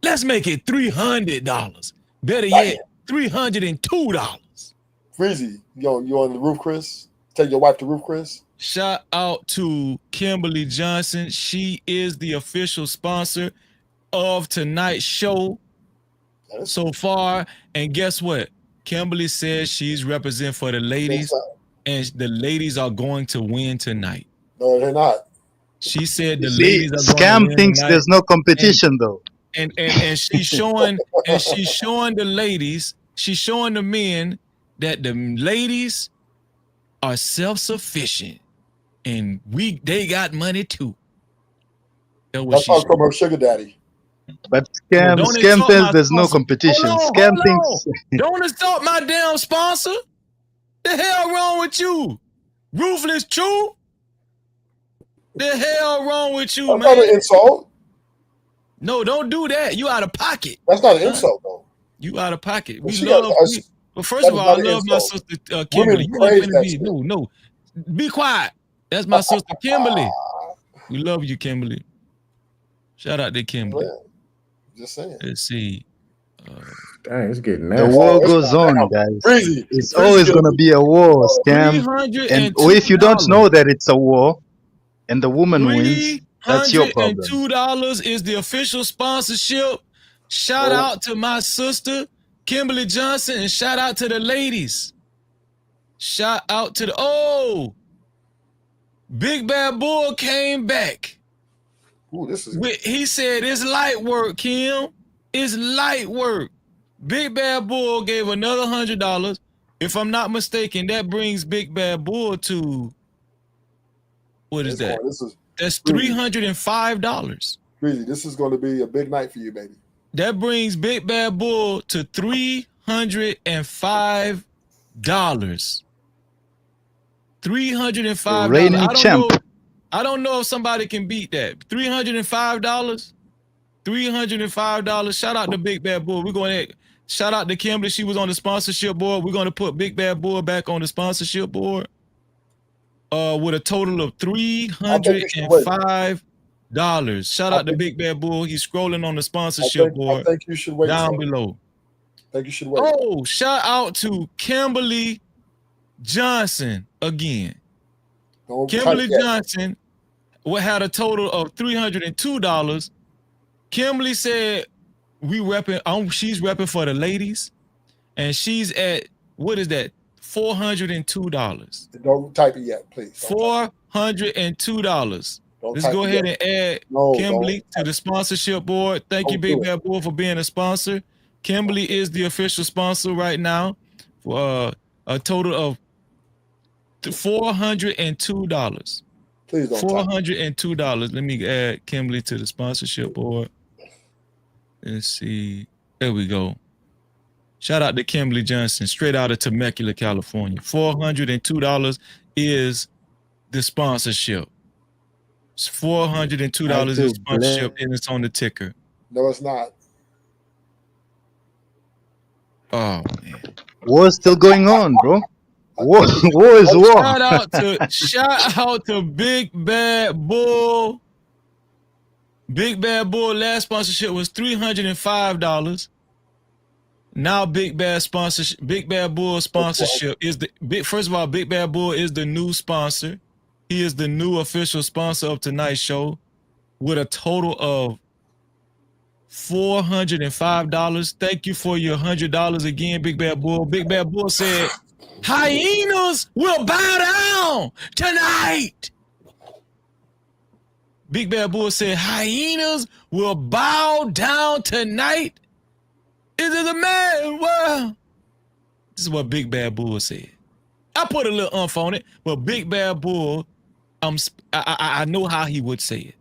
S1: Let's make it $300. Better yet, $302.
S3: Freezy, you on the roof, Chris? Take your wife to roof, Chris.
S1: Shout out to Kimberly Johnson. She is the official sponsor of tonight's show so far. And guess what? Kimberly says she's representing for the ladies, and the ladies are going to win tonight.
S3: No, they're not.
S1: She said the
S20: See,
S1: ladies are going
S20: Scam
S1: to win
S20: thinks
S1: tonight.
S20: there's no competition though.
S1: And she's showing the ladies, she's showing the men that the ladies are self-sufficient and they got money too.
S3: That's why from her sugar daddy.
S20: But Scam says there's no competition. Scam thinks
S1: Don't insult my damn sponsor. The hell wrong with you? Ruthless True? The hell wrong with you,
S3: That's
S1: man?
S3: not an insult.
S1: No, don't do that. You out of pocket.
S3: That's not an insult, though.
S1: You out of pocket.
S3: Well,
S1: But first of all, I love my sister Kimberly. You ain't finna be no. Be quiet. That's my sister Kimberly. We love you, Kimberly. Shout out to Kimberly.
S3: Just saying.
S1: Let's see.
S4: Dang, it's getting
S20: the
S4: nasty.
S20: war goes on, guys. It's always gonna be a war, Scam. And if you don't know that it's a war, and the woman wins, that's your problem.
S1: $302 is the official sponsorship. Shout out to my sister, Kimberly Johnson, and shout out to the ladies. Shout out to Big Bad Bull came back.
S3: Ooh, this is
S1: he said it's light work, Kim. It's light work. Big Bad Bull gave another $100. If I'm not mistaken, that brings Big Bad Bull to what is that? That's $305.
S3: Breezy, this is going to be a big night for you, baby.
S1: That brings Big Bad Bull to $305. $305.
S20: Reigning champ.
S1: I don't know if somebody can beat that. $305. $305. Shout out to Big Bad Bull. We're going to shout out to Kimberly. She was on the sponsorship board. We're going to put Big Bad Bull back on the sponsorship board. With a total of $305. Shout out to Big Bad Bull. He's scrolling on the sponsorship board.
S3: I think you should wait
S1: down below.
S3: I think you should wait.
S1: Oh, shout out to Kimberly Johnson again. Kimberly Johnson had a total of $302. Kimberly said she's repping for the ladies, and she's at what is that? $402.
S3: Don't type it yet, please.
S1: $402. Let's go ahead and add Kimberly to the sponsorship board. Thank you, Big Bad Bull, for being a sponsor. Kimberly is the official sponsor right now for a total of $402.
S3: Please don't
S1: $402. Let me add Kimberly to the sponsorship board. Let's see. There we go. Shout out to Kimberly Johnson, straight out of Temecula, California. $402 is the sponsorship. It's $402 is sponsorship, and it's on the ticker.
S3: No, it's not.
S1: Oh man,
S20: war's still going on, bro. War is war.
S1: Shout out to Big Bad Bull. Big Bad Bull last sponsorship was $305. Now Big Bad Bull sponsorship is first of all, Big Bad Bull is the new sponsor. He is the new official sponsor of tonight's show with a total of $405. Thank you for your $100 again, Big Bad Bull. Big Bad Bull said, hyenas will bow down tonight. Big Bad Bull said, hyenas will bow down tonight. It is a man world. This is what Big Bad Bull said. I put a little umph on it, but Big Bad Bull, I know how he would say it.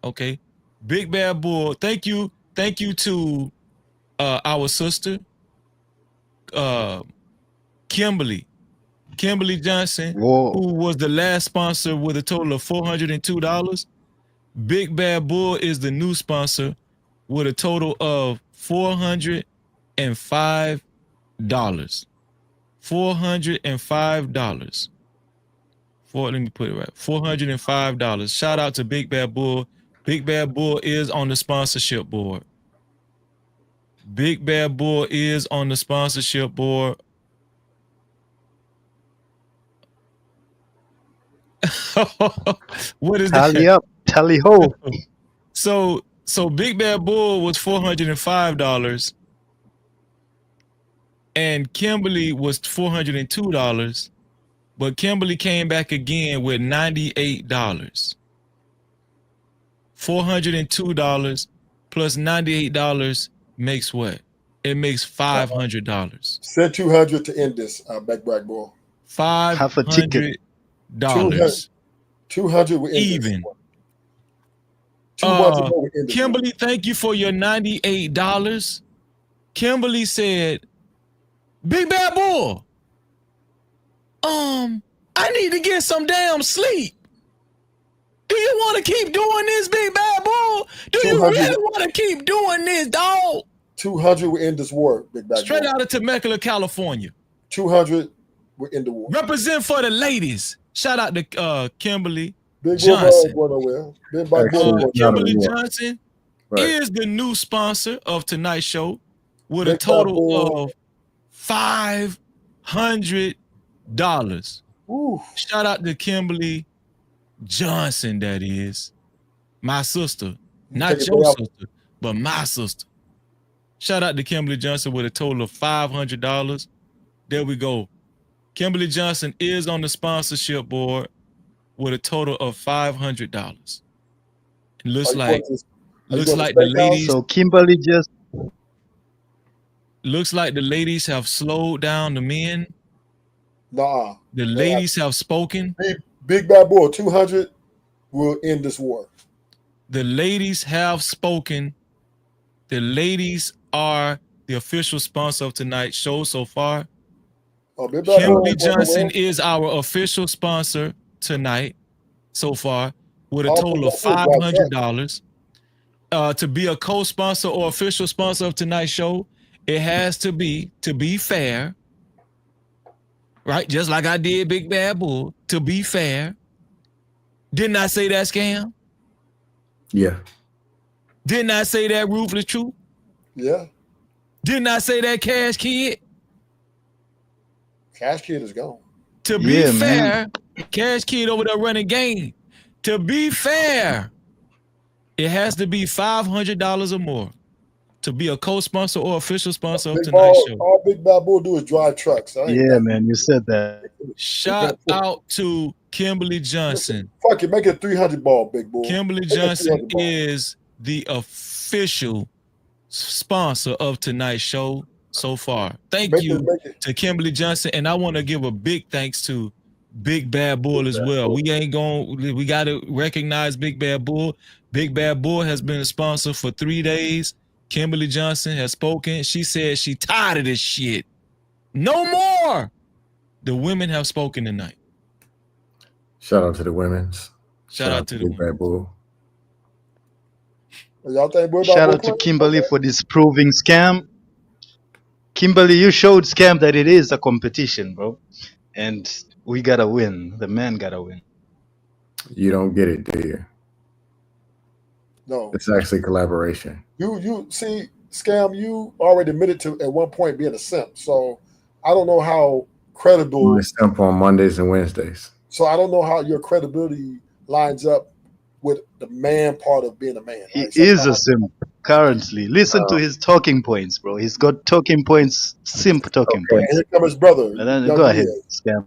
S1: Okay. Big Bad Bull, thank you to our sister, Kimberly Johnson, who was the last sponsor with a total of $402. Big Bad Bull is the new sponsor with a total of $405. $405. Let me put it right. $405. Shout out to Big Bad Bull. Big Bad Bull is on the sponsorship board. Big Bad Bull is on the sponsorship board. What is that?
S20: Tally up, tally ho.
S1: So Big Bad Bull was $405 and Kimberly was $402, but Kimberly came back again with $98. $402 plus $98 makes what? It makes $500.
S3: Send 200 to end this, Big Bad Bull.
S1: $500.
S3: 200 will end
S1: even. Kimberly, thank you for your $98. Kimberly said, Big Bad Bull, I need to get some damn sleep. Do you want to keep doing this, Big Bad Bull? Do you really want to keep doing this, dog? 200
S3: will end this war, Big Bad Bull.
S1: Straight out of Temecula, California.
S3: 200 will end the war.
S1: Represent for the ladies. Shout out to Kimberly
S3: Big
S1: Johnson.
S3: Kimberly
S1: Johnson is the new sponsor of tonight's show with a total of $500. Shout out to Kimberly Johnson, that is. My sister. Not your sister, but my sister. Shout out to Kimberly Johnson with a total of $500. There we go. Kimberly Johnson is on the sponsorship board with a total of $500. It looks like the ladies.
S20: So Kimberly just
S1: looks like the ladies have slowed down the men.
S3: Nah.
S1: The ladies have spoken.
S3: Big Bad Bull, 200 will end this war.
S1: The ladies have spoken. The ladies are the official sponsor of tonight's show so far. Kimberly Johnson is our official sponsor tonight so far with a total of $500. To be a co-sponsor or official sponsor of tonight's show, it has to be fair, right? Just like I did Big Bad Bull, to be fair. Didn't I say that, Scam?
S4: Yeah.
S1: Didn't I say that, Ruthless Truth?
S3: Yeah.
S1: Didn't I say that, Cash Kid?
S3: Cash Kid is gone.
S1: To be fair, Cash Kid over there running game. To be fair, it has to be $500 or more to be a co-sponsor or official sponsor of tonight's show.
S3: All Big Bad Bull do is drive trucks.
S20: Yeah, man, you said that.
S1: Shout out to Kimberly Johnson.
S3: Fuck it, make it 300 ball, Big Bull.
S1: Kimberly Johnson is the official sponsor of tonight's show so far. Thank you to Kimberly Johnson, and I want to give a big thanks to Big Bad Bull as well. We got to recognize Big Bad Bull. Big Bad Bull has been a sponsor for 3 days. Kimberly Johnson has spoken. She said she tired of this shit. No more. The women have spoken tonight.
S4: Shout out to the women's.
S1: Shout out to the
S4: Big Bad Bull.
S3: Y'all think
S20: shout out to Kimberly for disproving scam. Kimberly, you showed Scam that it is a competition, bro. And we gotta win. The man gotta win.
S4: You don't get it, do you?
S3: No.
S4: It's actually collaboration.
S3: You see, Scam, you already admitted to at one point being a simp. So I don't know how credible.
S4: I simp on Mondays and Wednesdays.
S3: So I don't know how your credibility lines up with the man part of being a man.
S20: He is a simp currently. Listen to his talking points, bro. He's got talking points, simp talking
S3: And
S20: points.
S3: here comes his brother.
S20: And then
S3: young
S20: go ahead,
S3: Diaz.
S20: Scam.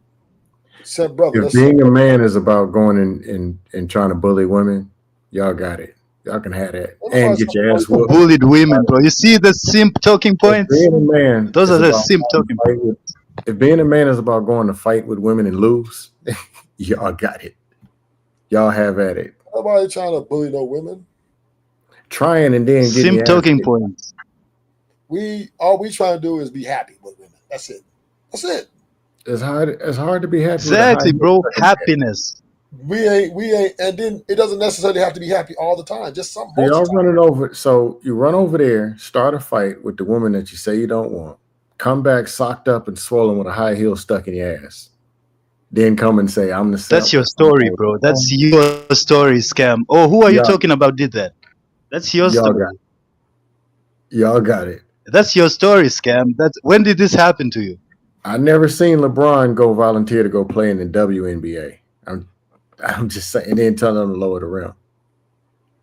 S3: Simp brother.
S4: If
S3: Let's
S4: being a man is about going and trying to bully women, y'all got it. Y'all can have that and get your ass whooped.
S20: Bullied women, bro. You see the simp talking points?
S4: If being a man,
S20: Those are
S4: is
S20: the
S4: about
S20: simp
S4: going to
S20: talking
S4: fight
S20: points.
S4: if being a man is about going to fight with women and lose, y'all got it. Y'all have at it.
S3: Nobody trying to bully no women.
S4: Trying and then getting
S20: Simp
S4: your
S20: talking
S4: ass
S20: points.
S3: All we trying to do is be happy with women. That's it. That's it.
S4: It's hard to be happy.
S20: Exactly, bro. Happiness.
S3: We ain't, and then it doesn't necessarily have to be happy all the time. Just some.
S4: So y'all running over. So you run over there, start a fight with the woman that you say you don't want. Come back socked up and swollen with a high heel stuck in your ass. Then come and say, I'm the simp.
S20: That's your story, bro. That's your story, Scam. Oh, who are you talking about did that? That's your story.
S4: Y'all got it.
S20: That's your story, Scam. When did this happen to you?
S4: I never seen LeBron go volunteer to go play in the WNBA. I'm just saying, and then tell them to lower the rim.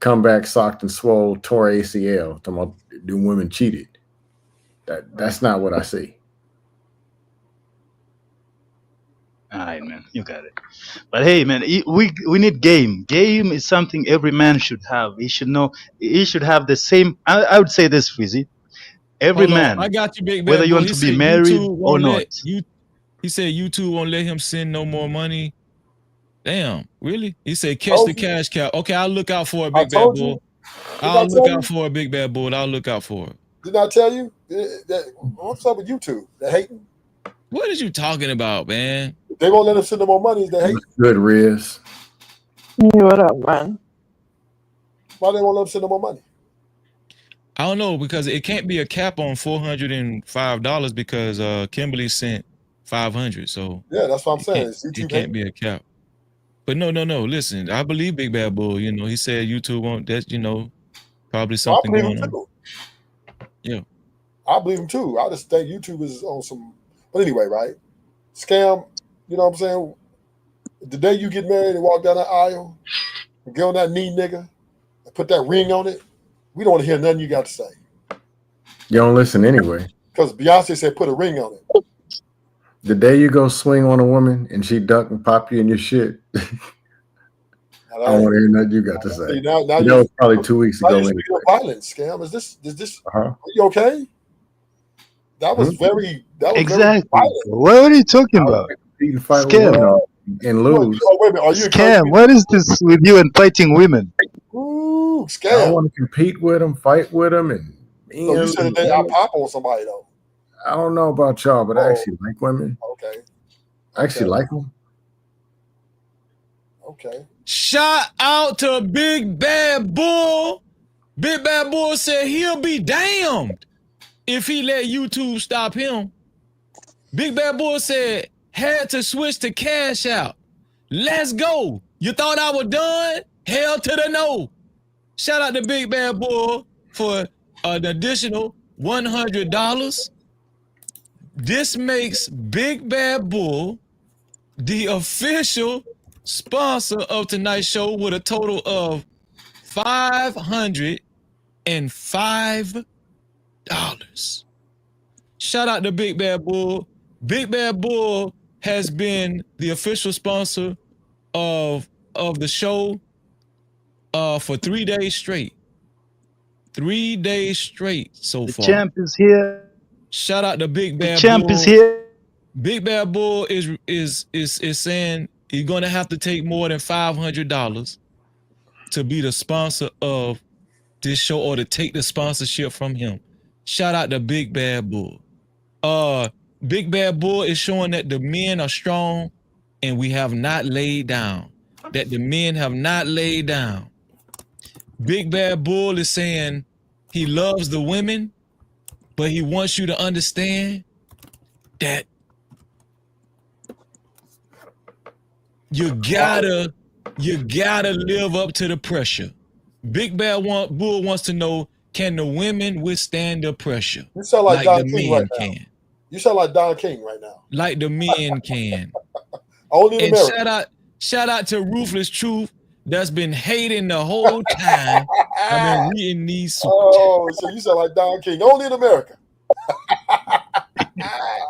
S4: Come back socked and swole, tore ACL. Talking about the women cheated. That's not what I see.
S20: All right, man, you got it. But hey, man, we need game. Game is something every man should have. He should know. He should have the same. I would say this, Fizzy. Every
S1: Hold on,
S20: man,
S1: I got you, big bad
S20: whether you
S1: boy.
S20: want
S1: He
S20: to be
S1: said
S20: married
S1: YouTube
S20: or
S1: won't
S20: not.
S1: let you. He said YouTube won't let him send no more money. Damn, really? He said catch the cash cow. Okay, I'll look out for a big bad boy. I'll look out for a big bad boy. I'll look out for it.
S3: Did I tell you? What's up with YouTube? They hating.
S1: What are you talking about, man?
S3: They won't let them send no more money. They hate.
S4: Good, Riz.
S10: What up, man?
S3: Why they won't let them send no more money?
S1: I don't know, because it can't be a cap on $405 because Kimberly sent 500. So
S3: yeah, that's what I'm saying.
S1: It can't be a cap. But no. Listen, I believe Big Bad Bull. You know, he said YouTube won't. That's probably something going on.
S3: Too.
S1: Yeah,
S3: I believe him too. I just think YouTube is on some. But anyway, right? Scam. You know what I'm saying? The day you get married and walk down the aisle, and get on that knee, nigga, and put that ring on it, we don't want to hear nothing you got to say.
S4: You don't listen anyway.
S3: Because Beyonce said put a ring on it.
S4: The day you go swing on a woman and she duck and pop you in your shit, I don't want to hear nothing you got to say.
S3: Now
S4: that was probably 2 weeks ago.
S3: Anyway. Violence, Scam. Is this? Are you okay? That was very. That was
S20: exactly.
S3: Very
S20: what are you talking about? Scam
S4: and lose.
S20: Scam. What is this with you and fighting women?
S3: Ooh, Scam.
S4: I want to compete with them, fight with them, and.
S3: So you said that I pop on somebody though.
S4: I don't know about y'all, but I actually like women.
S3: Okay.
S4: I actually like them.
S3: Okay.
S1: Shout out to Big Bad Bull. Big Bad Bull said he'll be damned if he let YouTube stop him. Big Bad Bull said had to switch to cash out. Let's go. You thought I was done? Hell to the no. Shout out to Big Bad Bull for an additional $100. This makes Big Bad Bull the official sponsor of tonight's show with a total of $505. Shout out to Big Bad Bull. Big Bad Bull has been the official sponsor of the show for 3 days straight. 3 days straight so far.
S20: The champ is here.
S1: Shout out to Big Bad Bull.
S20: The champ is here.
S1: Big Bad Bull is saying he's gonna have to take more than $500 to be the sponsor of this show or to take the sponsorship from him. Shout out to Big Bad Bull. Big Bad Bull is showing that the men are strong and we have not laid down. That the men have not laid down. Big Bad Bull is saying he loves the women but he wants you to understand that you gotta live up to the pressure. Big Bad Bull wants to know, can the women withstand the pressure?
S3: You sound like Don
S1: the
S3: King
S1: men
S3: right now.
S1: can.
S3: You sound like Don King right now.
S1: Like the men can.
S3: Only in
S1: And
S3: America.
S1: shout out to Ruthless Truth that's been hating the whole time. I've been reading these super chats.
S3: So you sound like Don King. Only in America.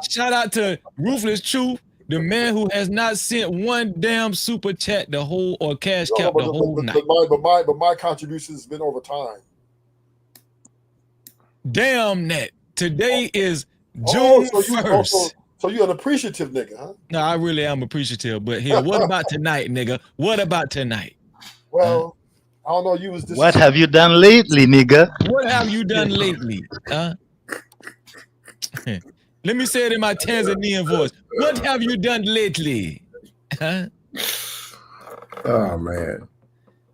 S1: Shout out to Ruthless Truth, the man who has not sent one damn super chat the whole or cash cap the whole night.
S3: But my contribution has been over time.
S1: Damn that. Today is June 1st.
S3: So you're an appreciative nigga, huh?
S1: No, I really am appreciative. But here, what about tonight, nigga? What about tonight?
S3: Well, I don't know. You was this.
S20: What have you done lately, nigga?
S1: What have you done lately? Huh? Let me say it in my Tanzanian voice. What have you done lately? Huh?
S4: Oh man.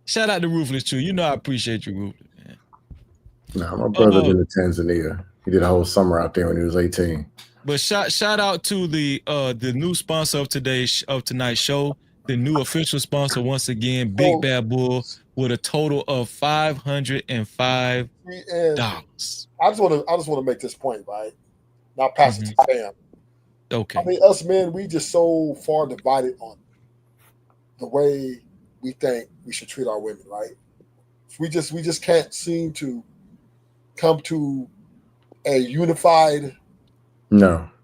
S1: Shout out to Ruthless too. You know I appreciate you, Ruthless. Man.
S4: Nah, my brother been to Tanzania. He did a whole summer out there when he was 18.
S1: But shout out to the new sponsor of tonight's show, the new official sponsor once again, Big Bad Bull, with a total of $505.
S3: I just want to make this point, right? Now pass it to Sam.
S1: Okay.
S3: I mean, us men, we just so far divided on the way we think we should treat our women, right? We just can't seem to come to a unified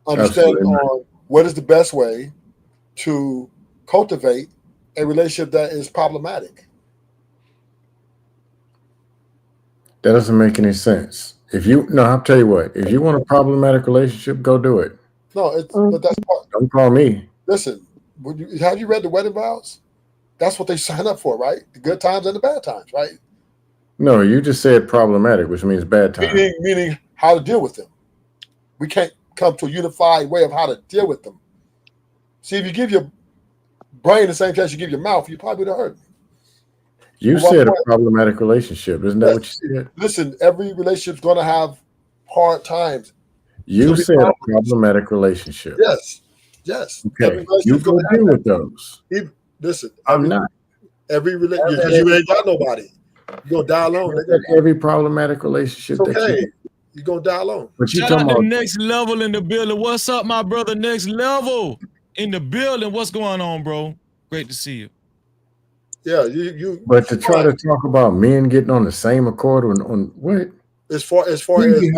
S3: understanding on what is the best way to cultivate a relationship that is problematic.
S4: That doesn't make any sense. I'll tell you what. If you want a problematic relationship, go do it.
S3: No, but that's part.
S4: Don't call me.
S3: Listen, have you read the wedding vows? That's what they sign up for, right? The good times and the bad times, right?
S4: No, you just said problematic, which means bad time.
S3: Meaning how to deal with them. We can't come to a unified way of how to deal with them. See, if you give your brain the same chance you give your mouth, you probably would have heard me.
S4: You said a problematic relationship. Isn't that what you said?
S3: Listen, every relationship's going to have hard times.
S4: You said a problematic relationship.
S3: Yes.
S4: Okay. You go deal with those.
S3: Listen,
S4: I'm not.
S3: Every relationship, because you ain't got nobody. You're going to die alone.
S4: Every problematic relationship.
S3: It's okay. You're going to die alone.
S4: But
S1: shout out to Next Level in the building. What's up, my brother? Next Level in the building. What's going on, bro? Great to see you.
S3: Yeah, you.
S4: But to try to talk about men getting on the same accord on what?
S3: As far as
S4: Easy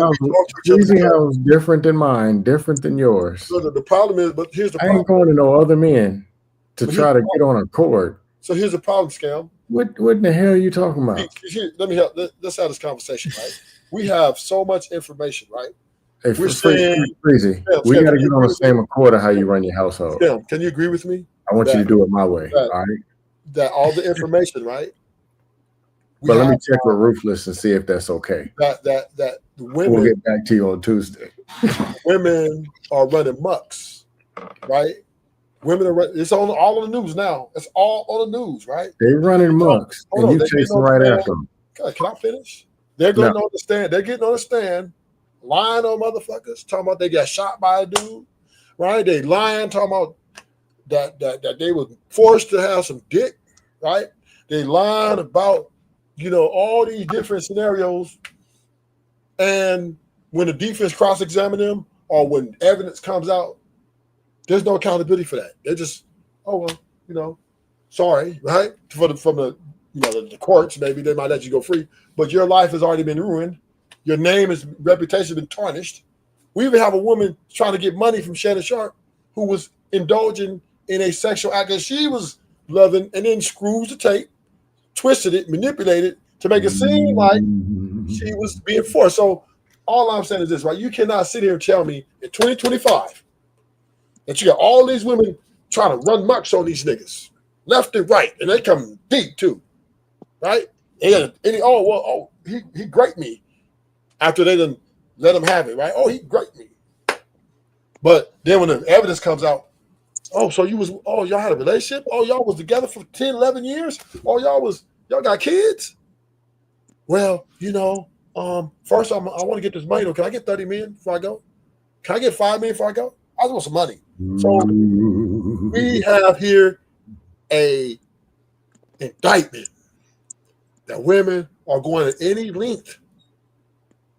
S4: house different than mine, different than yours.
S3: So the problem is, but here's the problem.
S4: I ain't going to no other men to try to get on a cord.
S3: So here's the problem, Scam.
S4: What in the hell are you talking about?
S3: Let me help. Let's have this conversation, right? We have so much information, right?
S4: Hey, we're crazy. We got to get on the same accord of how you run your household.
S3: Scam, can you agree with me?
S4: I want you to do it my way. All right.
S3: That all the information, right?
S4: But let me check with Ruthless and see if that's okay.
S3: That the women.
S4: We'll get back to you on Tuesday.
S3: Women are running mucks, right? Women are. It's on all on the news now. It's all on the news, right?
S4: They're running mucks, and you chasing right after them.
S3: Can I finish? They're going on the stand. They're getting on the stand, lying on motherfuckers, talking about they got shot by a dude, right? They lying, talking about that they were forced to have some dick, right? They lying about, all these different scenarios. And when the defense cross-examine them or when evidence comes out, there's no accountability for that. They're just, sorry, right? From the courts, maybe they might let you go free, but your life has already been ruined. Your reputation has been tarnished. We even have a woman trying to get money from Shannon Sharp who was indulging in a sexual act that she was loving, and then screws the tape, twisted it, manipulated it to make it seem like she was being forced. So all I'm saying is this, right? You cannot sit here and tell me in 2025 that you got all these women trying to run mucks on these niggas, left and right, and they come deep too, right? And he graped me after they done let him have it, right? Oh, he graped me. But then when the evidence comes out, y'all had a relationship? Oh, y'all was together for 10, 11 years? Oh, y'all got kids? Well, First I want to get this money. Can I get 30 million before I go? Can I get 5 million before I go? I just want some money. So we have here a indictment that women are going to any length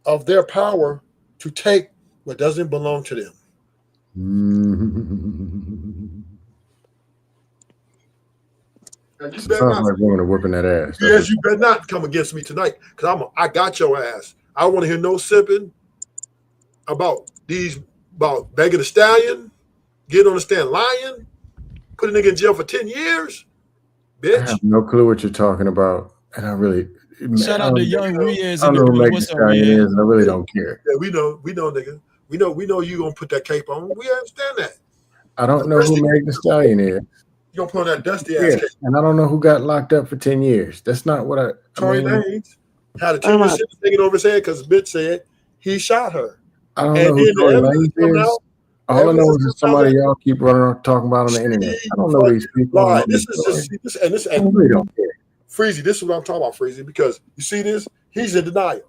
S3: of their power to take what doesn't belong to them. And you better
S4: Sounds
S3: not,
S4: like women are whipping that ass.
S3: yes, you better not come against me tonight, because I got your ass. I don't want to hear no sipping about Megan Thee Stallion, get on the stand lying, put a nigga in jail for 10 years. Bitch.
S4: I have no clue what you're talking about, and I really
S1: Shout out to Young Riaz
S4: I
S1: in
S4: don't
S1: the
S4: know who
S1: building.
S4: Megan Thee
S1: What's up,
S4: Stallion
S1: Riaz?
S4: is, and I really don't care.
S3: Yeah, we know, nigga. We know you gonna put that cape on. We understand that.
S4: I don't know who Megan Thee Stallion is.
S3: You gonna put on that dusty ass cape.
S4: And I don't know who got locked up for 10 years. That's not what I
S3: Tory
S4: mean.
S3: Lanez had a 10-year sentence hanging over his head because bitch said he shot her.
S4: I don't know who Tory Lanez is. All I know is that somebody y'all keep running around talking about on the internet. I don't know these people. I don't know
S3: This
S4: this
S3: is
S4: story.
S3: just
S4: I really don't care.
S3: Freezy, this is what I'm talking about, Freezy, because you see this, he's in denial,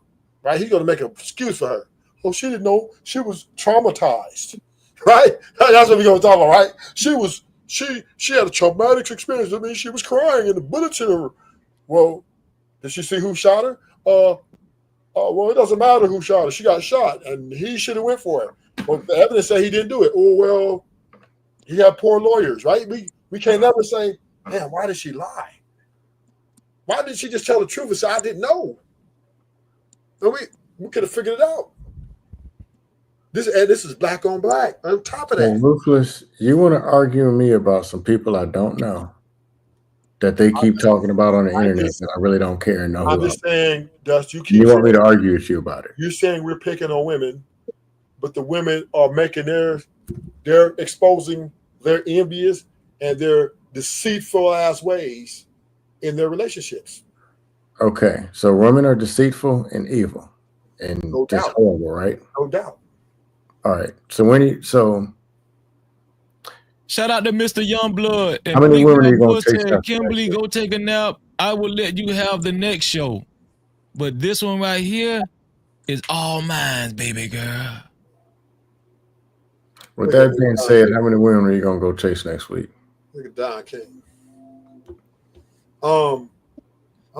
S3: right? He's gonna make an excuse for her. Oh, she didn't know she was traumatized, right? That's what we're gonna talk about, right? She had a traumatic experience. I mean, she was crying and the bullets in her. Well, did she see who shot her? Well, it doesn't matter who shot her. She got shot, and he should have went for it. Well, the evidence say he didn't do it. Oh, well, he had poor lawyers, right? We can't never say, man, why did she lie? Why didn't she just tell the truth and say, I didn't know? And we could have figured it out. This is black on black. On top of
S4: So,
S3: that,
S4: Ruthless, you want to argue with me about some people I don't know that they keep talking about on the internet that I really don't care and know
S3: I'm
S4: who
S3: just saying, Dust, you keep
S4: You want me
S3: saying,
S4: to argue with you about it?
S3: you're saying we're picking on women, but the women are making they're exposing their envious and their deceitful ass ways in their relationships.
S4: Okay, so women are deceitful and evil and
S3: No
S4: just
S3: doubt.
S4: horrible, right?
S3: No doubt.
S4: All right. So
S1: Shout out to Mr. Youngblood and
S4: how many
S1: Big
S4: women are you
S1: Mouth
S4: gonna
S1: Pussy
S4: chase
S1: and
S4: after
S1: Kimberly.
S4: next
S1: Go take a nap. I will let you have the next show. But this one right here is all mine, baby girl.
S4: With that being said, how many women are you gonna go chase next week?
S3: Look at Don King. I'm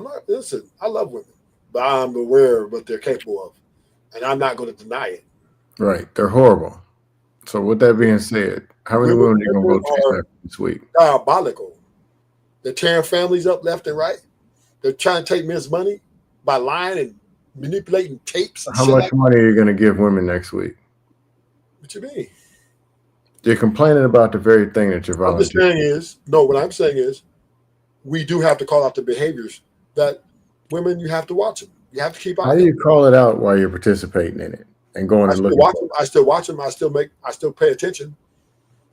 S3: not, listen, I love women, but I'm aware of what they're capable of. And I'm not going to deny it.
S4: Right, they're horrible. So with that being said, how many women are you gonna go chase this week?
S3: Diabolical. They're tearing families up left and right. They're trying to take men's money by lying and manipulating tapes and
S4: How
S3: shit
S4: much
S3: like
S4: money are you gonna give women next week?
S3: What you mean?
S4: You're complaining about the very thing that you're
S3: What I'm
S4: volunteering.
S3: saying is we do have to call out the behaviors that women, you have to watch them. You have to keep
S4: How
S3: on
S4: do you
S3: them.
S4: call it out while you're participating in it and going
S3: I
S4: and
S3: still
S4: looking?
S3: watch them. I still watch them. I still pay attention.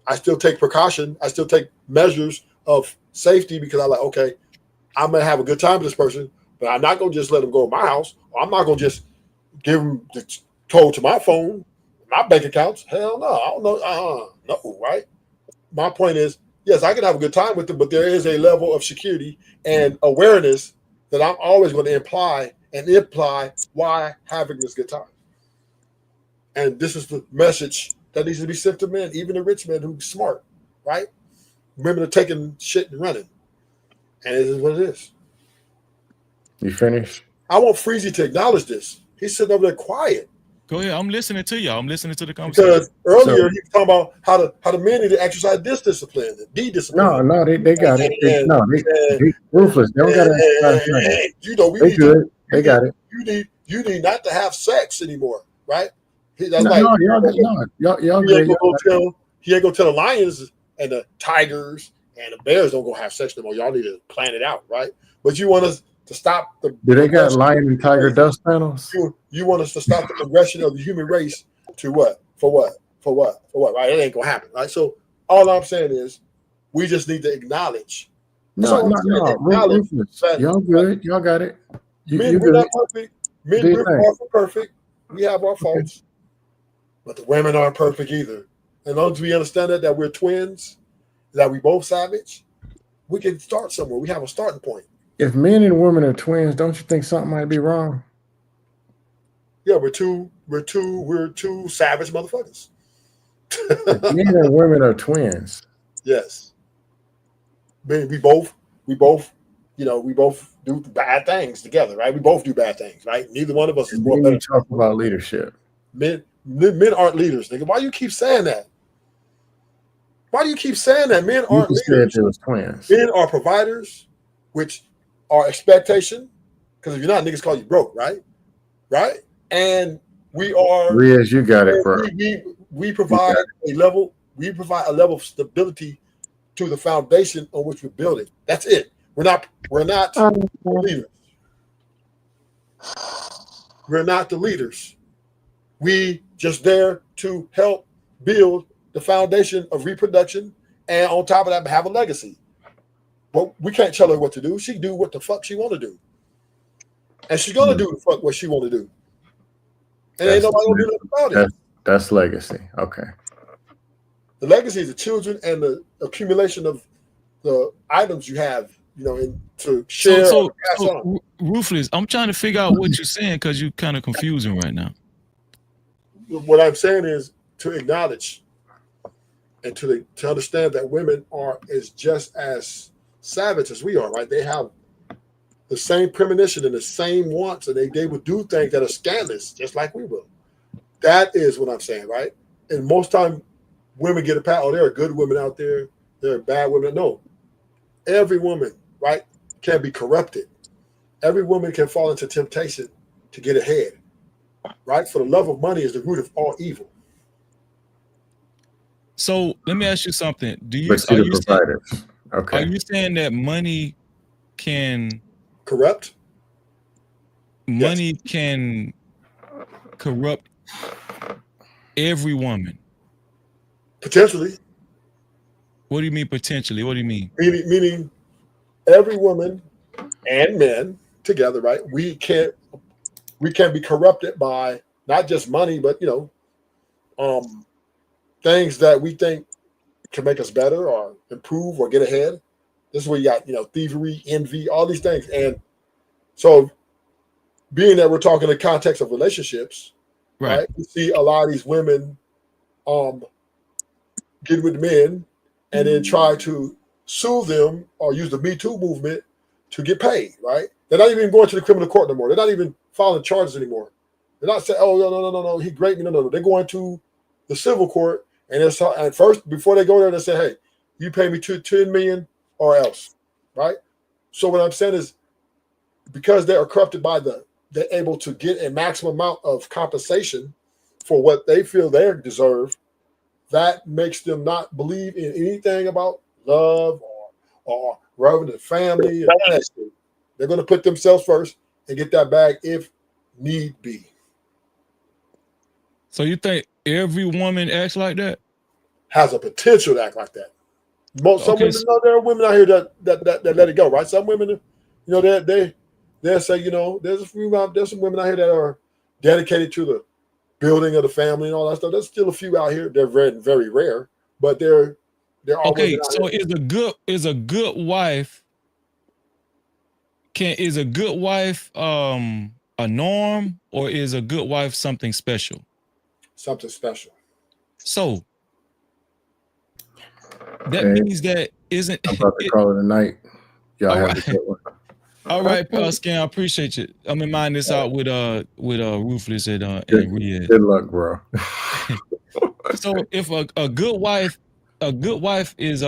S3: I still take precaution. I still take measures of safety because I'm like, okay, I'm gonna have a good time with this person, but I'm not gonna just let them go to my house. Or I'm not gonna just give them the code to my phone, my bank accounts. Hell no, I don't know. No, right? My point is, yes, I can have a good time with them, but there is a level of security and awareness that I'm always going to imply why having this good time. And this is the message that needs to be sent to men, even the rich men who's smart, right? Women are taking shit and running. And it is what it is.
S4: You finished?
S3: I want Freezy to acknowledge this. He's sitting over there quiet.
S1: Go ahead. I'm listening to y'all. I'm listening to the conversation.
S3: Because earlier he was talking about how the men need to exercise this discipline, the discipline.
S4: No, they got it. They ruthless. They don't got to.
S3: You know, we
S4: They
S3: need
S4: good. They got it.
S3: You need not to have sex anymore, right? That's
S4: No,
S3: like
S4: y'all
S3: he ain't
S4: good.
S3: gonna tell the lions and the tigers and the bears don't go have sex no more. Y'all need to plan it out, right? But you want us to stop the.
S4: Do they got lion and tiger dust panels?
S3: You want us to stop the progression of the human race to what? For what? Right? It ain't gonna happen, right? So all I'm saying is, we just need to acknowledge.
S4: No. Ruthless. Y'all good. Y'all got it.
S3: Men, we're not perfect. Men, we're far from perfect. We have our faults, but the women aren't perfect either. And as long as we understand that we're twins, that we both savage, we can start somewhere. We have a starting point.
S4: If men and women are twins, don't you think something might be wrong?
S3: Yeah, we're two savage motherfuckers.
S4: Men and women are twins.
S3: Yes. We both, we both do bad things together, right? We both do bad things, right? Neither one of us is
S4: And
S3: more
S4: then
S3: better.
S4: you talk about leadership.
S3: Men aren't leaders, nigga. Why you keep saying that? Why do you keep saying that? Men
S4: You
S3: aren't
S4: just
S3: leaders.
S4: said they was twins.
S3: Men are providers, which are expectation. Because if you're not, niggas call you broke, right? Right? And we are
S4: Riaz, you got it, bro.
S3: we provide a level, of stability to the foundation on which we're building. That's it. We're not the leaders. We're not the leaders. We just there to help build the foundation of reproduction, and on top of that, have a legacy. But we can't tell her what to do. She do what the fuck she want to do, and she's gonna do the fuck what she want to do. And ain't nobody gonna do nothing about it.
S4: That's legacy. Okay.
S3: The legacy is the children and the accumulation of the items you have, to share or pass on.
S1: Ruthless, I'm trying to figure out what you're saying because you're kind of confusing right now.
S3: What I'm saying is to acknowledge and to understand that women is just as savage as we are, right? They have the same premonition and the same wants, and they would do things that are scandalous, just like we will. That is what I'm saying, right? And most time, women get a pat. Oh, there are good women out there. There are bad women. No, every woman, right, can be corrupted. Every woman can fall into temptation to get ahead, right? For the love of money is the root of all evil.
S1: So let me ask you something. Are you saying that money can
S3: corrupt?
S1: Money can corrupt every woman?
S3: Potentially.
S1: What do you mean potentially? What do you mean?
S3: Meaning every woman and men together, right? We can be corrupted by not just money, but things that we think can make us better or improve or get ahead. This is where you got, thievery, envy, all these things. And so being that we're talking in the context of relationships, right? We see a lot of these women get with men and then try to sue them or use the Me Too movement to get paid, right? They're not even going to the criminal court no more. They're not even filing charges anymore. They're not saying, oh, no, he raped me. No. They're going to the civil court, and at first, before they go there, they say, hey, you pay me $10 million or else, right? So what I'm saying is because they are corrupted by they're able to get a maximum amount of compensation for what they feel they deserve, that makes them not believe in anything about love or rather than family. They're going to put themselves first and get that bag if need be.
S1: So you think every woman acts like that?
S3: Has a potential to act like that. Some women, there are women out here that let it go, right? Some women, they'll say, there's some women out here that are dedicated to the building of the family and all that stuff. There's still a few out here. They're very, very rare, but there are women out
S1: so
S3: here.
S1: is a good wife a norm, or is a good wife something special?
S3: Something special.
S1: So that means that isn't.
S4: I'm about to call it a night. Y'all have a good one.
S1: All right, Scan, I appreciate you. I'm gonna mind this out with Ruthless and Riaz.
S4: Good luck, bro.
S1: So if a good wife is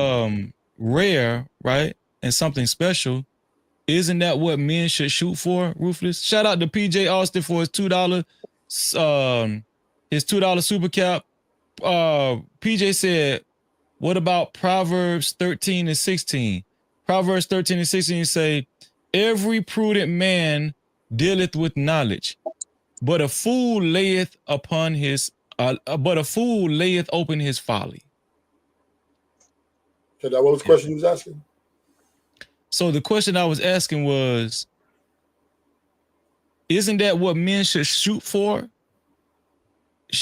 S1: rare, right, and something special, isn't that what men should shoot for, Ruthless? Shout out to PJ Austin for his $2 super cap. PJ said, what about Proverbs 13 and 16? Proverbs 13 and 16 say, every prudent man dealeth with knowledge, but a fool layeth open his folly.
S3: So that what was the question you was asking?
S1: So the question I was asking was, isn't that what men should shoot for?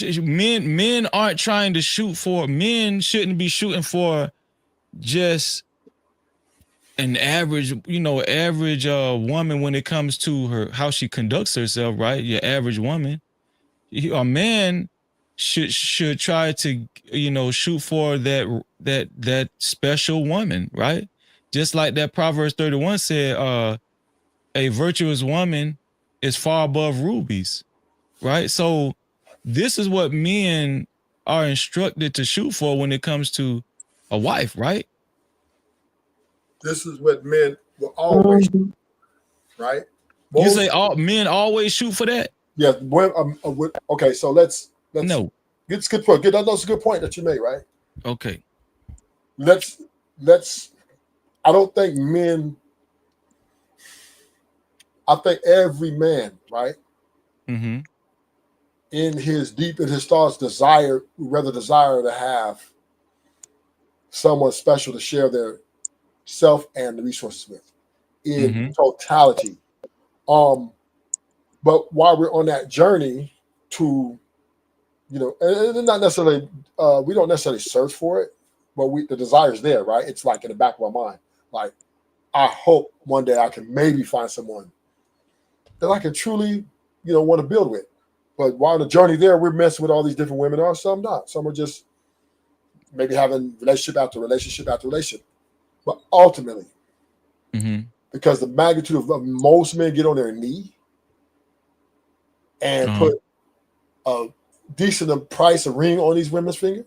S1: Men aren't trying to shoot for, men shouldn't be shooting for just an average woman when it comes to how she conducts herself, right? Your average woman. a man should try to, you know, shoot for that special woman, right? Just like that Proverbs 31 said, a virtuous woman is far above rubies, right? So this is what men are instructed to shoot for when it comes to a wife, right?
S3: This is what men will always do, right?
S1: You say all men always shoot for that?
S3: Yeah. Okay, so let's
S1: no.
S3: It's a good point. That's a good point that you made, right?
S1: Okay.
S3: Let's. I don't think men. I think every man, right,
S1: Mm-hmm.
S3: in his thoughts, rather desire to have someone special to share their self and the resources with in totality. But while we're on that journey to, you know, and not necessarily, we don't necessarily search for it, but the desire's there, right? It's like in the back of our mind. Like, I hope one day I can maybe find someone that I can truly, you know, want to build with. But while on the journey there, we're messing with all these different women, or some not. Some are just maybe having relationship after relationship after relationship. But ultimately, because the magnitude of most men get on their knee and put a decent price, a ring on these women's finger,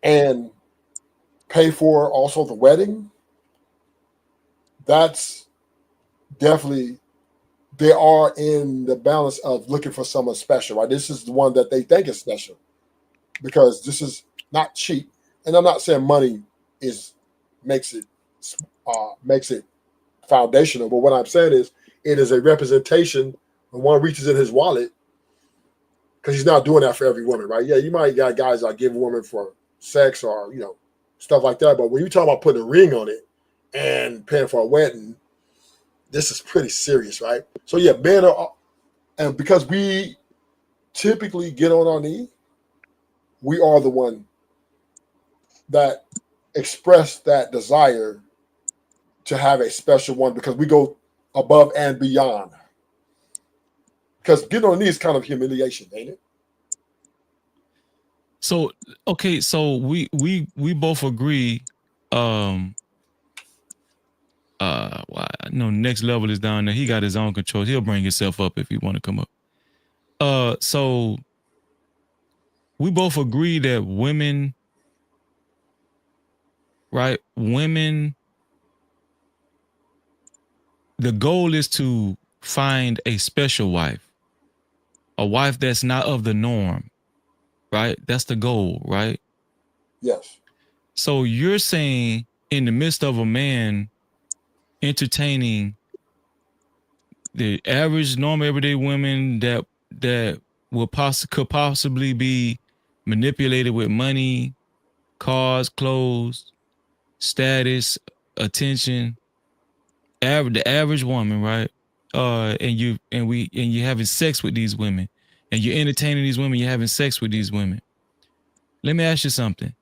S3: and pay for also the wedding, that's definitely, they are in the balance of looking for someone special, right? This is the one that they think is special because this is not cheap. And I'm not saying money makes it foundational, but what I'm saying is it is a representation when one reaches in his wallet, because he's not doing that for every woman, right? Yeah, you might got guys that give a woman for sex or, you know, stuff like that. But when you talk about putting a ring on it and paying for a wedding, this is pretty serious, right? So yeah, men are, and because we typically get on our knee, we are the one that express that desire to have a special one because we go above and beyond. Because getting on the knee is kind of humiliation, ain't it?
S1: So okay, so we both agree. Well, no, next level is down there. He got his own controls. He'll bring himself up if he want to come up. So we both agree that women, right? Women, the goal is to find a special wife, a wife that's not of the norm, right? That's the goal, right?
S3: Yes.
S1: So you're saying in the midst of a man entertaining the average, normal, everyday women that could possibly be manipulated with money, cars, clothes, status, attention. The average woman, right? And you're having sex with these women, and you're entertaining these women. You're having sex with these women. Let me ask you something.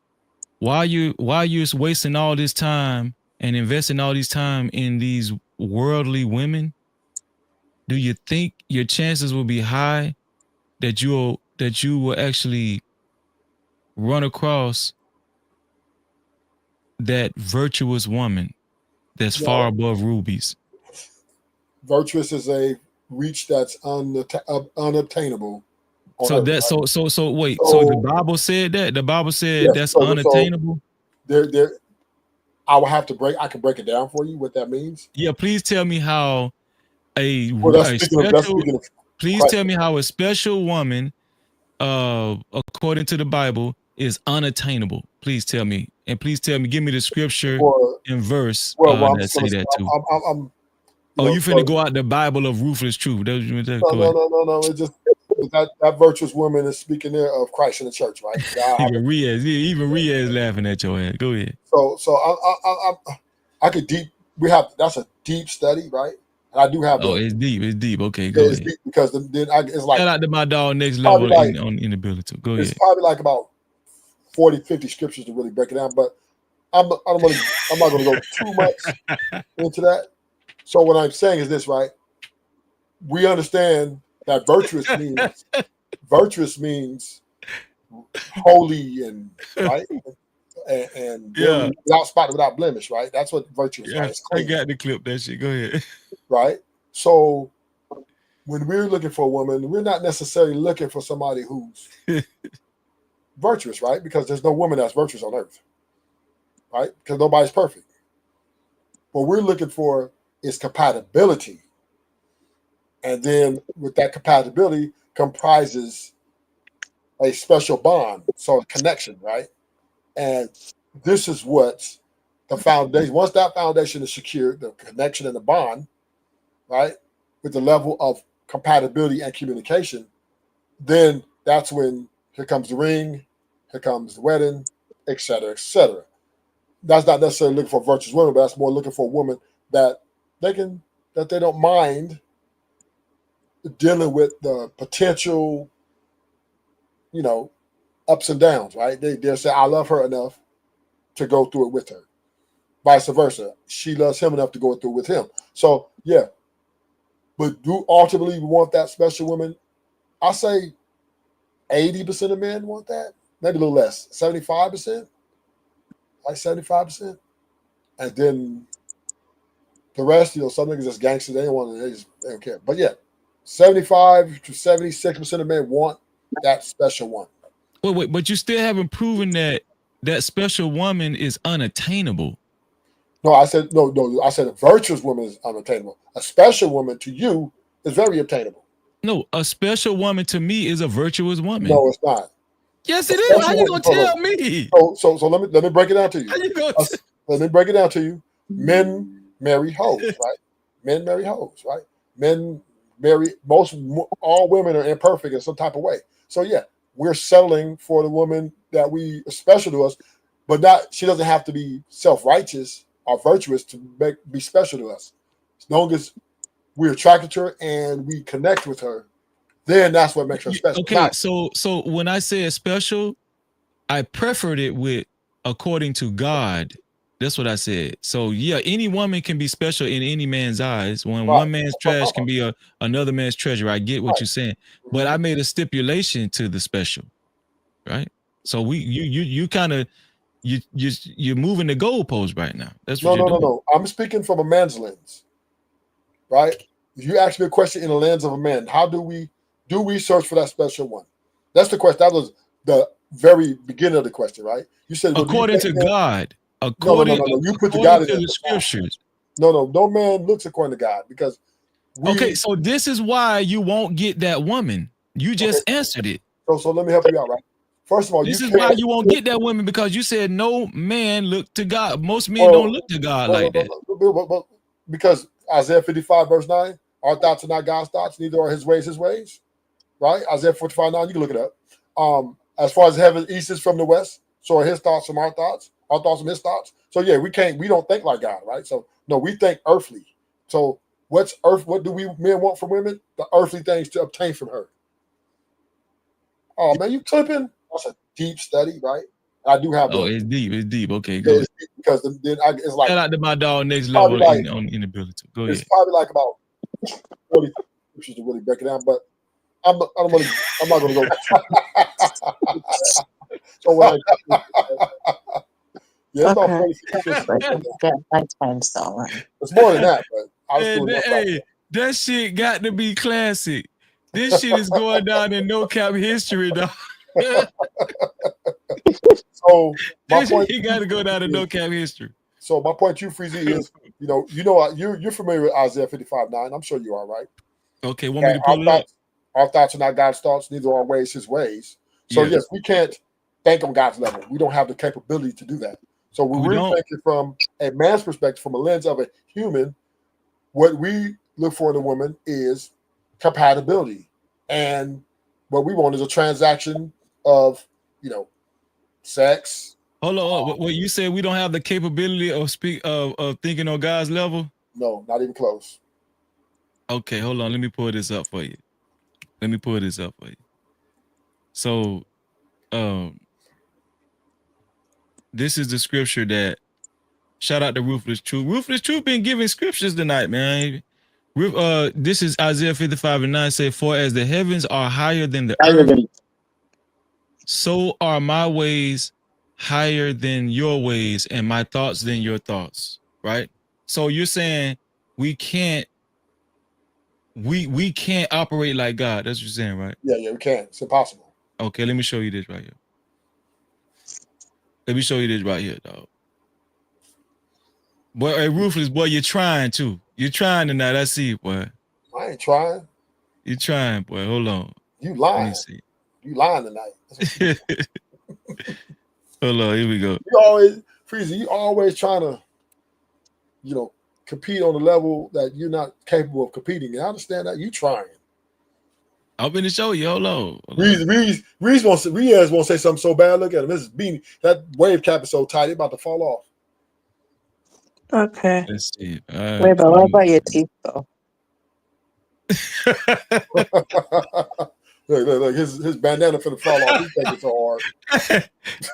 S1: Why you wasting all this time and investing all this time in these worldly women? Do you think your chances will be high that you will actually run across that virtuous woman that's far above rubies?
S3: Virtuous is a reach that's unobtainable.
S1: So that so wait. So the Bible said that? The Bible said that's unattainable?
S3: I will have to I can break it down for you what that means.
S1: Yeah, please tell me how please tell me how a special woman, according to the Bible, is unattainable. Please tell me. And please tell me, give me the scripture and verse that say that too. You finna go out the Bible of ruthless truth.
S3: No. It's just that virtuous woman is speaking there of Christ in the church, right?
S1: Even Riaz laughing at your ass. Go ahead.
S3: So I could that's a deep study, right? And I do have.
S1: It's deep. Okay, go ahead.
S3: Deep because it's like
S1: shout out to my dog next level in the ability too. Go ahead.
S3: It's probably like about 40, 50 scriptures to really break it down, but I'm not going to go too much into that. So what I'm saying is this, right? We understand that virtuous means virtuous means holy and right, and
S1: Yeah.
S3: without spot, without blemish, right? That's what virtuous,
S1: Yeah,
S3: right? It's
S1: I
S3: clean,
S1: got to clip that shit. Go ahead.
S3: right? So when we're looking for a woman, we're not necessarily looking for somebody who's virtuous, right? Because there's no woman that's virtuous on earth, right? Because nobody's perfect. What we're looking for is compatibility. And then with that compatibility comprises a special bond, so a connection, right? And this is what the foundation, once that foundation is secured, the connection and the bond, right, with the level of compatibility and communication, then that's when here comes the ring, here comes the wedding, et cetera, et cetera. That's not necessarily looking for virtuous women, but that's more looking for a woman that they don't mind dealing with the potential, ups and downs, right? They'll say, I love her enough to go through it with her. Vice versa. She loves him enough to go through with him. So, yeah. But do ultimately we want that special woman? I say 80% of men want that. Maybe a little less. 75%? Like 75%. And then the rest, some niggas just gangsters. They don't care. But yeah, 75 to 76% of men want that special one.
S1: Wait, but you still haven't proven that special woman is unattainable.
S3: No, I said no. I said a virtuous woman is unattainable. A special woman to you is very obtainable.
S1: No, a special woman to me is a virtuous woman.
S3: No, it's not.
S1: Yes, it is. How you gonna tell me?
S3: So let me break it down to you. Let me break it down to you. Men marry hoes, right? Men marry hoes, right? Men marry all women are imperfect in some type of way. So yeah, we're settling for the woman that we are special to us, but she doesn't have to be self-righteous or virtuous to be special to us. As long as we're attracted to her and we connect with her, then that's what makes her special.
S1: Okay, so when I say special, I preferred it with according to God. That's what I said. So yeah, any woman can be special in any man's eyes. When one man's trash can be another man's treasure. I get what you're saying, but I made a stipulation to the special, right? So you kind of you're moving the goalpost right now. That's what you're doing.
S3: No. I'm speaking from a man's lens, right? You asked me a question in the lens of a man. How do we search for that special one? That's the question. That was the very beginning of the question, right? You said
S1: according to God.
S3: No. You put the God in
S1: the scriptures.
S3: No man looks according to God because
S1: okay, so this is why you won't get that woman. You just answered it.
S3: So let me help you out, right? First of all,
S1: this is why you won't get that woman because you said no man look to God. Most men don't look to God like that.
S3: Because Isaiah 55 verse 9, our thoughts are not God's thoughts, neither are his ways, right? Isaiah 45:9, you can look it up. As far as heaven east is from the west, so are his thoughts from our thoughts from his thoughts. So yeah, we don't think like God, right? So no, we think earthly. So what do we men want from women? The earthly things to obtain from her. Oh man, you clipping? That's a deep study, right? I do have.
S1: It's deep. Okay,
S3: go. It's deep because then it's like.
S1: Shout out to my dog next level
S3: like,
S1: in ability. Go ahead.
S3: It's probably like about 40 scriptures to really break it down, but I'm not going to go. So when yeah, it's more than that, but I was doing that.
S1: That shit got to be classic. This shit is going down in no cap history, dog.
S3: So my point,
S1: you got to go down in no cap history.
S3: So my point to you, Freezy, is you're familiar with Isaiah 55:9. I'm sure you are, right?
S1: Okay, want me to pull it up?
S3: Our thoughts are not God's thoughts, neither are our ways his ways. So yes, we can't think on God's level. We don't have the capability to do that. So we're thinking from a man's perspective, from a lens of a human, what we look for in a woman is compatibility. And what we want is a transaction of, sex.
S1: Hold on. What you said we don't have the capability of thinking on God's level?
S3: No, not even close.
S1: Okay, hold on. Let me pull this up for you. So, this is the scripture that shout out to Ruthless Truth. Ruthless Truth been giving scriptures tonight, man. This is Isaiah 55:9. Say, for as the heavens are higher than the earth, so are my ways higher than your ways, and my thoughts than your thoughts. Right? So you're saying we can't operate like God. That's what you're saying, right?
S3: Yeah, we can't. It's impossible.
S1: Okay, let me show you this right here. Let me show you this right here, dog. Boy, hey, Ruthless, boy, you're trying to. You're trying tonight. I see it, boy.
S3: I ain't trying.
S1: You're trying, boy. Hold on.
S3: You lying.
S1: Let me see.
S3: You lying tonight.
S1: Hold on, here we go.
S3: You always, Freezy, you always trying to, compete on a level that you're not capable of competing. And I understand that. You trying.
S1: I'm going to show you. Hold on.
S3: Reese won't say something so bad. Look at him. This is beanie. That wave cap is so tight, it's about to fall off.
S10: Okay.
S1: Let's see.
S10: Wait, but what about your teeth, though?
S3: Look. His bandana finna fall off. He's taking so hard.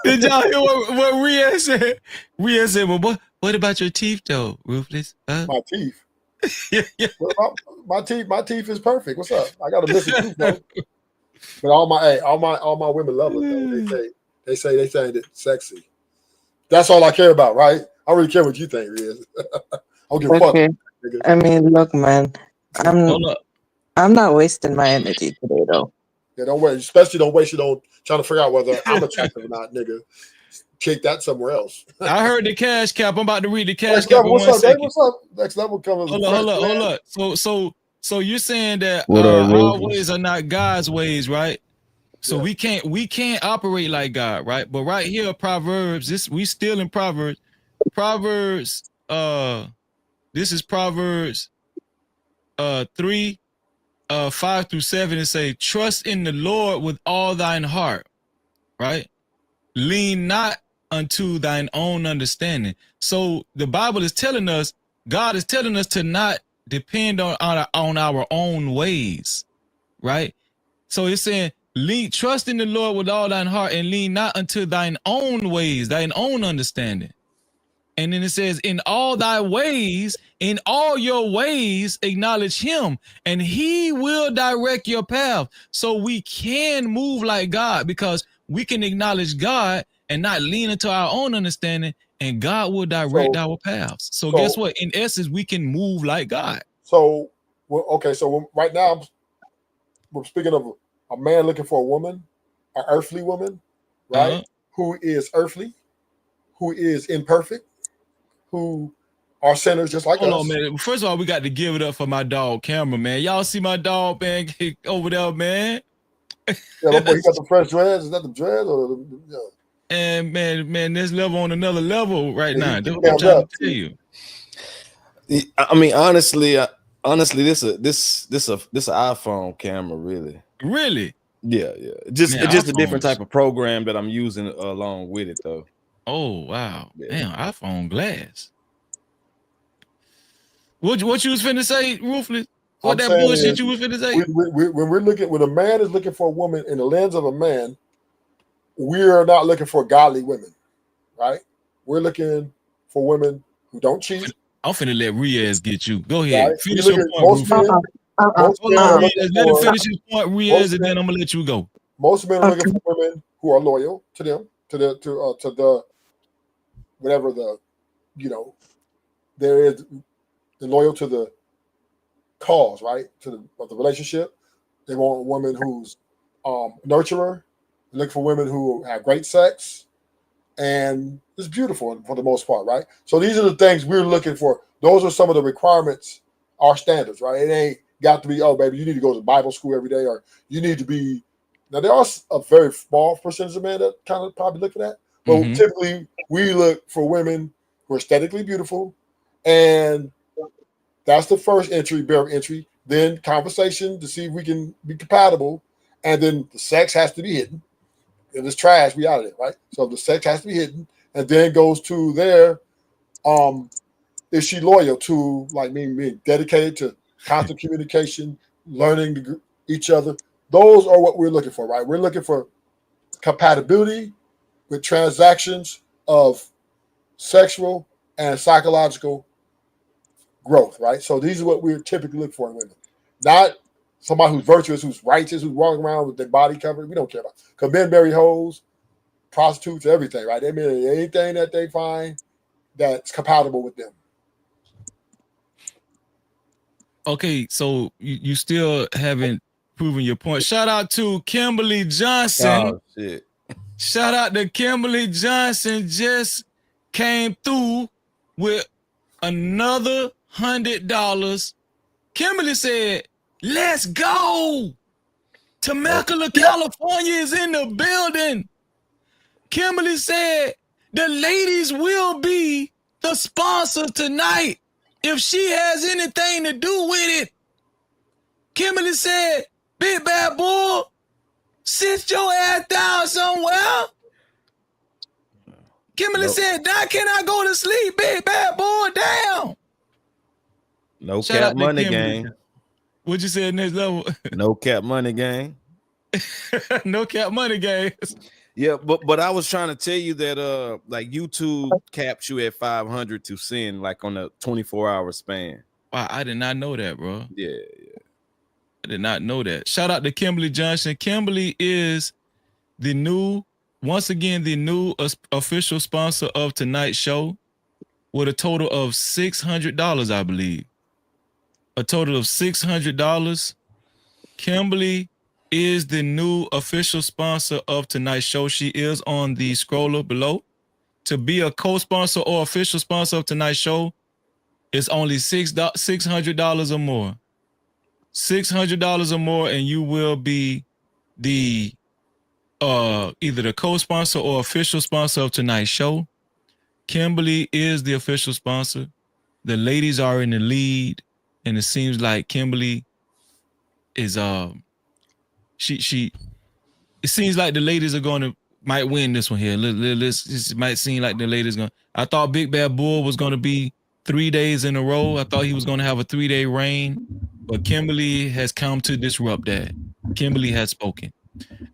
S1: Did y'all hear what Rhea said? Rhea said, well, what about your teeth, though, Ruthless?
S3: My teeth? My teeth is perfect. What's up? I got a missing tooth, though. But all my women love it, though. They say it's sexy. That's all I care about, right? I don't really care what you think, Rhea. I don't give a fuck.
S10: I mean, look, man. I'm not wasting my energy today, though.
S3: Yeah, don't waste. Especially don't waste it on trying to figure out whether I'm attractive or not, nigga. Kick that somewhere else.
S1: I heard the cash cap. I'm about to read the cash
S3: Next
S1: cap.
S3: level, what's up, Dave? What's up? Next level comes.
S1: Hold up. So you're saying that our ways are not God's ways, right? So we can't operate like God, right? But right here, Proverbs. We still in Proverbs. Proverbs. This is Proverbs. 3. 5 through 7, and say, trust in the Lord with all thine heart, right? Lean not unto thine own understanding. So the Bible is telling us, God is telling us to not depend on our own ways, right? So it's saying, trust in the Lord with all thine heart and lean not unto thine own ways, thine own understanding. And then it says, in all thy ways, in all your ways, acknowledge him, and he will direct your path. So we can move like God because we can acknowledge God and not lean into our own understanding, and God will direct our paths. So guess what? In essence, we can move like God.
S3: So, right now, we're speaking of a man looking for a woman, an earthly woman, right? Who is earthly, who is imperfect, who are sinners just like us.
S1: Hold on, man. First of all, we got to give it up for my dog, Camera, man. Y'all see my dog, man, over there, man?
S3: Yeah, my boy, he got the fresh dreads. Is that the dreads or the?
S1: And man, this level on another level right now. That's what I'm trying to tell you.
S11: I mean, honestly, this an iPhone camera, really.
S1: Really?
S11: Yeah. Just a different type of program that I'm using along with it, though.
S1: Oh wow! Yeah. Damn, iPhone glass. What you was finna say, Ruthless? What that bullshit you was finna say?
S3: When a man is looking for a woman in the lens of a man, we're not looking for godly women, right? We're looking for women who don't cheat.
S1: I'm finna let Riaz get you. Go ahead.
S3: Right?
S1: Finish your point, Ruthless. Hold on, Riaz. Let him finish his point, Riaz, and then I'm gonna let you go.
S3: Most men are looking for women who are loyal to them, to the whatever there is, loyal to the cause, right? Of the relationship. They want a woman who's nurturer. They look for women who have great sex and it's beautiful for the most part, right? So these are the things we're looking for. Those are some of the requirements, our standards, right? It ain't got to be, oh, baby, you need to go to Bible school every day, or you need to be. Now, there are a very small percentage of men that kind of probably look for that. But typically, we look for women who are aesthetically beautiful, and that's the first barrier entry. Then conversation to see if we can be compatible, and then the sex has to be hidden. If it's trash, we out of it, right? So the sex has to be hidden, and then goes to there. Is she loyal to, like me, being dedicated to constant communication, learning each other? Those are what we're looking for, right? We're looking for compatibility with transactions of sexual and psychological growth, right? So these are what we typically look for in women. Not somebody who's virtuous, who's righteous, who's walking around with their body covered. We don't care about. Because men marry hoes, prostitutes, everything, right? They marry anything that they find that's compatible with them.
S1: Okay, so you still haven't proven your point. Shout out to Kimberly Johnson.
S11: Oh shit.
S1: Shout out to Kimberly Johnson. Just came through with another $100. Kimberly said, "Let's go." Temecula, California is in the building. Kimberly said, "The ladies will be the sponsor tonight if she has anything to do with it." Kimberly said, "Big bad bull, sit your ass down somewhere." Kimberly said, "Now can I go to sleep, big bad bull? Damn."
S11: No
S1: Shout
S11: cap
S1: out to
S11: money
S1: Kimberly.
S11: gang.
S1: What'd you say next level?
S11: No cap money gang.
S1: No cap money gang.
S11: Yeah, but I was trying to tell you that like YouTube caps you at 500 to send like on a 24-hour span.
S1: Wow, I did not know that, bro.
S11: Yeah.
S1: I did not know that. Shout out to Kimberly Johnson. Kimberly is the new official sponsor of tonight's show with a total of $600, I believe. A total of $600. Kimberly is the new official sponsor of tonight's show. She is on the scroller below. To be a co-sponsor or official sponsor of tonight's show, it's only $600 or more. $600 or more, and you will be the either the co-sponsor or official sponsor of tonight's show. Kimberly is the official sponsor. The ladies are in the lead, and it seems like Kimberly is it seems like the ladies are might win this one here. It might seem like the ladies gonna. I thought Big Bad Bull was gonna be 3 days in a row. I thought he was gonna have a 3-day reign, but Kimberly has come to disrupt that. Kimberly has spoken.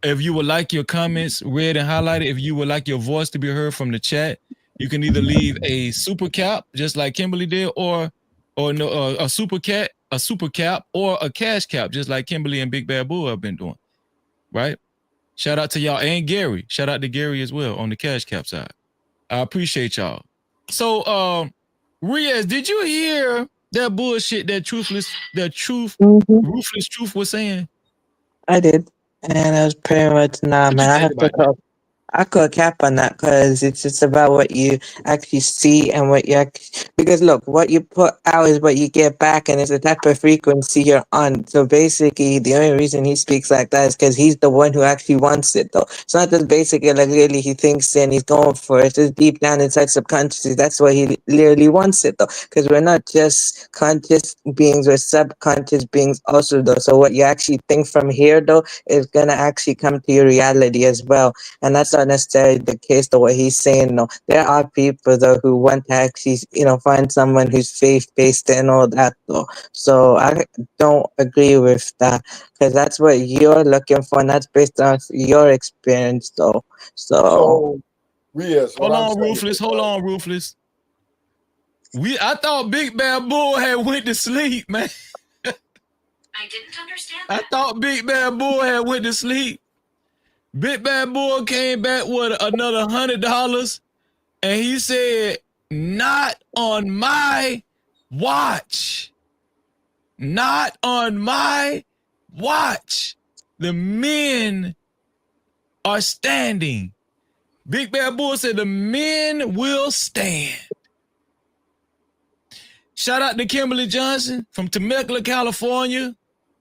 S1: If you would like your comments read and highlighted, if you would like your voice to be heard from the chat, you can either leave a super cap, just like Kimberly did, or a super cap, or a cash cap, just like Kimberly and Big Bad Bull have been doing. Right? Shout out to y'all and Gary. Shout out to Gary as well on the cash cap side. I appreciate y'all. So, Riaz, did you hear that bullshit that Ruthless Truth was saying?
S10: I did. And I was pretty much, man, I have to call. I could cap on that because it's just about what you actually see and what you because look, what you put out is what you get back, and it's a type of frequency you're on. So basically, the only reason he speaks like that is because he's the one who actually wants it, though. It's not just basically like really he thinks and he's going for it. It's just deep down inside subconsciously. That's why he literally wants it, though. Because we're not just conscious beings, we're subconscious beings also, though. So what you actually think from here, though, is gonna actually come to your reality as well. And that's not necessarily the case to what he's saying. No, there are people though who want to actually, find someone who's faith-based and all that though. So I don't agree with that because that's what you're looking for, and that's based on your experience though. So
S3: Riaz,
S1: hold on, Ruthless. I thought Big Bad Bull had went to sleep, man.
S14: I didn't understand that.
S1: I thought Big Bad Bull had went to sleep. Big Bad Bull came back with another $100, and he said, "Not on my watch. Not on my watch. The men are standing." Big Bad Bull said the men will stand. Shout out to Kimberly Johnson from Temecula, California.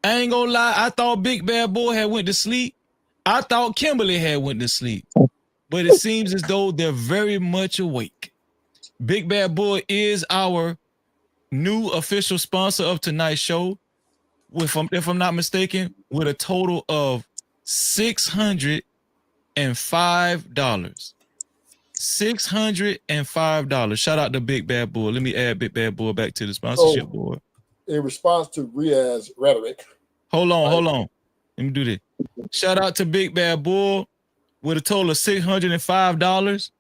S1: I ain't gonna lie, I thought Big Bad Bull had went to sleep. I thought Kimberly had went to sleep, but it seems as though they're very much awake. Big Bad Bull is our new official sponsor of tonight's show, if I'm not mistaken, with a total of $605. $605. Shout out to Big Bad Bull. Let me add Big Bad Bull back to the sponsorship board.
S3: In response to Riaz's rhetoric.
S1: Hold on. Let me do this. Shout out to Big Bad Bull with a total of $605.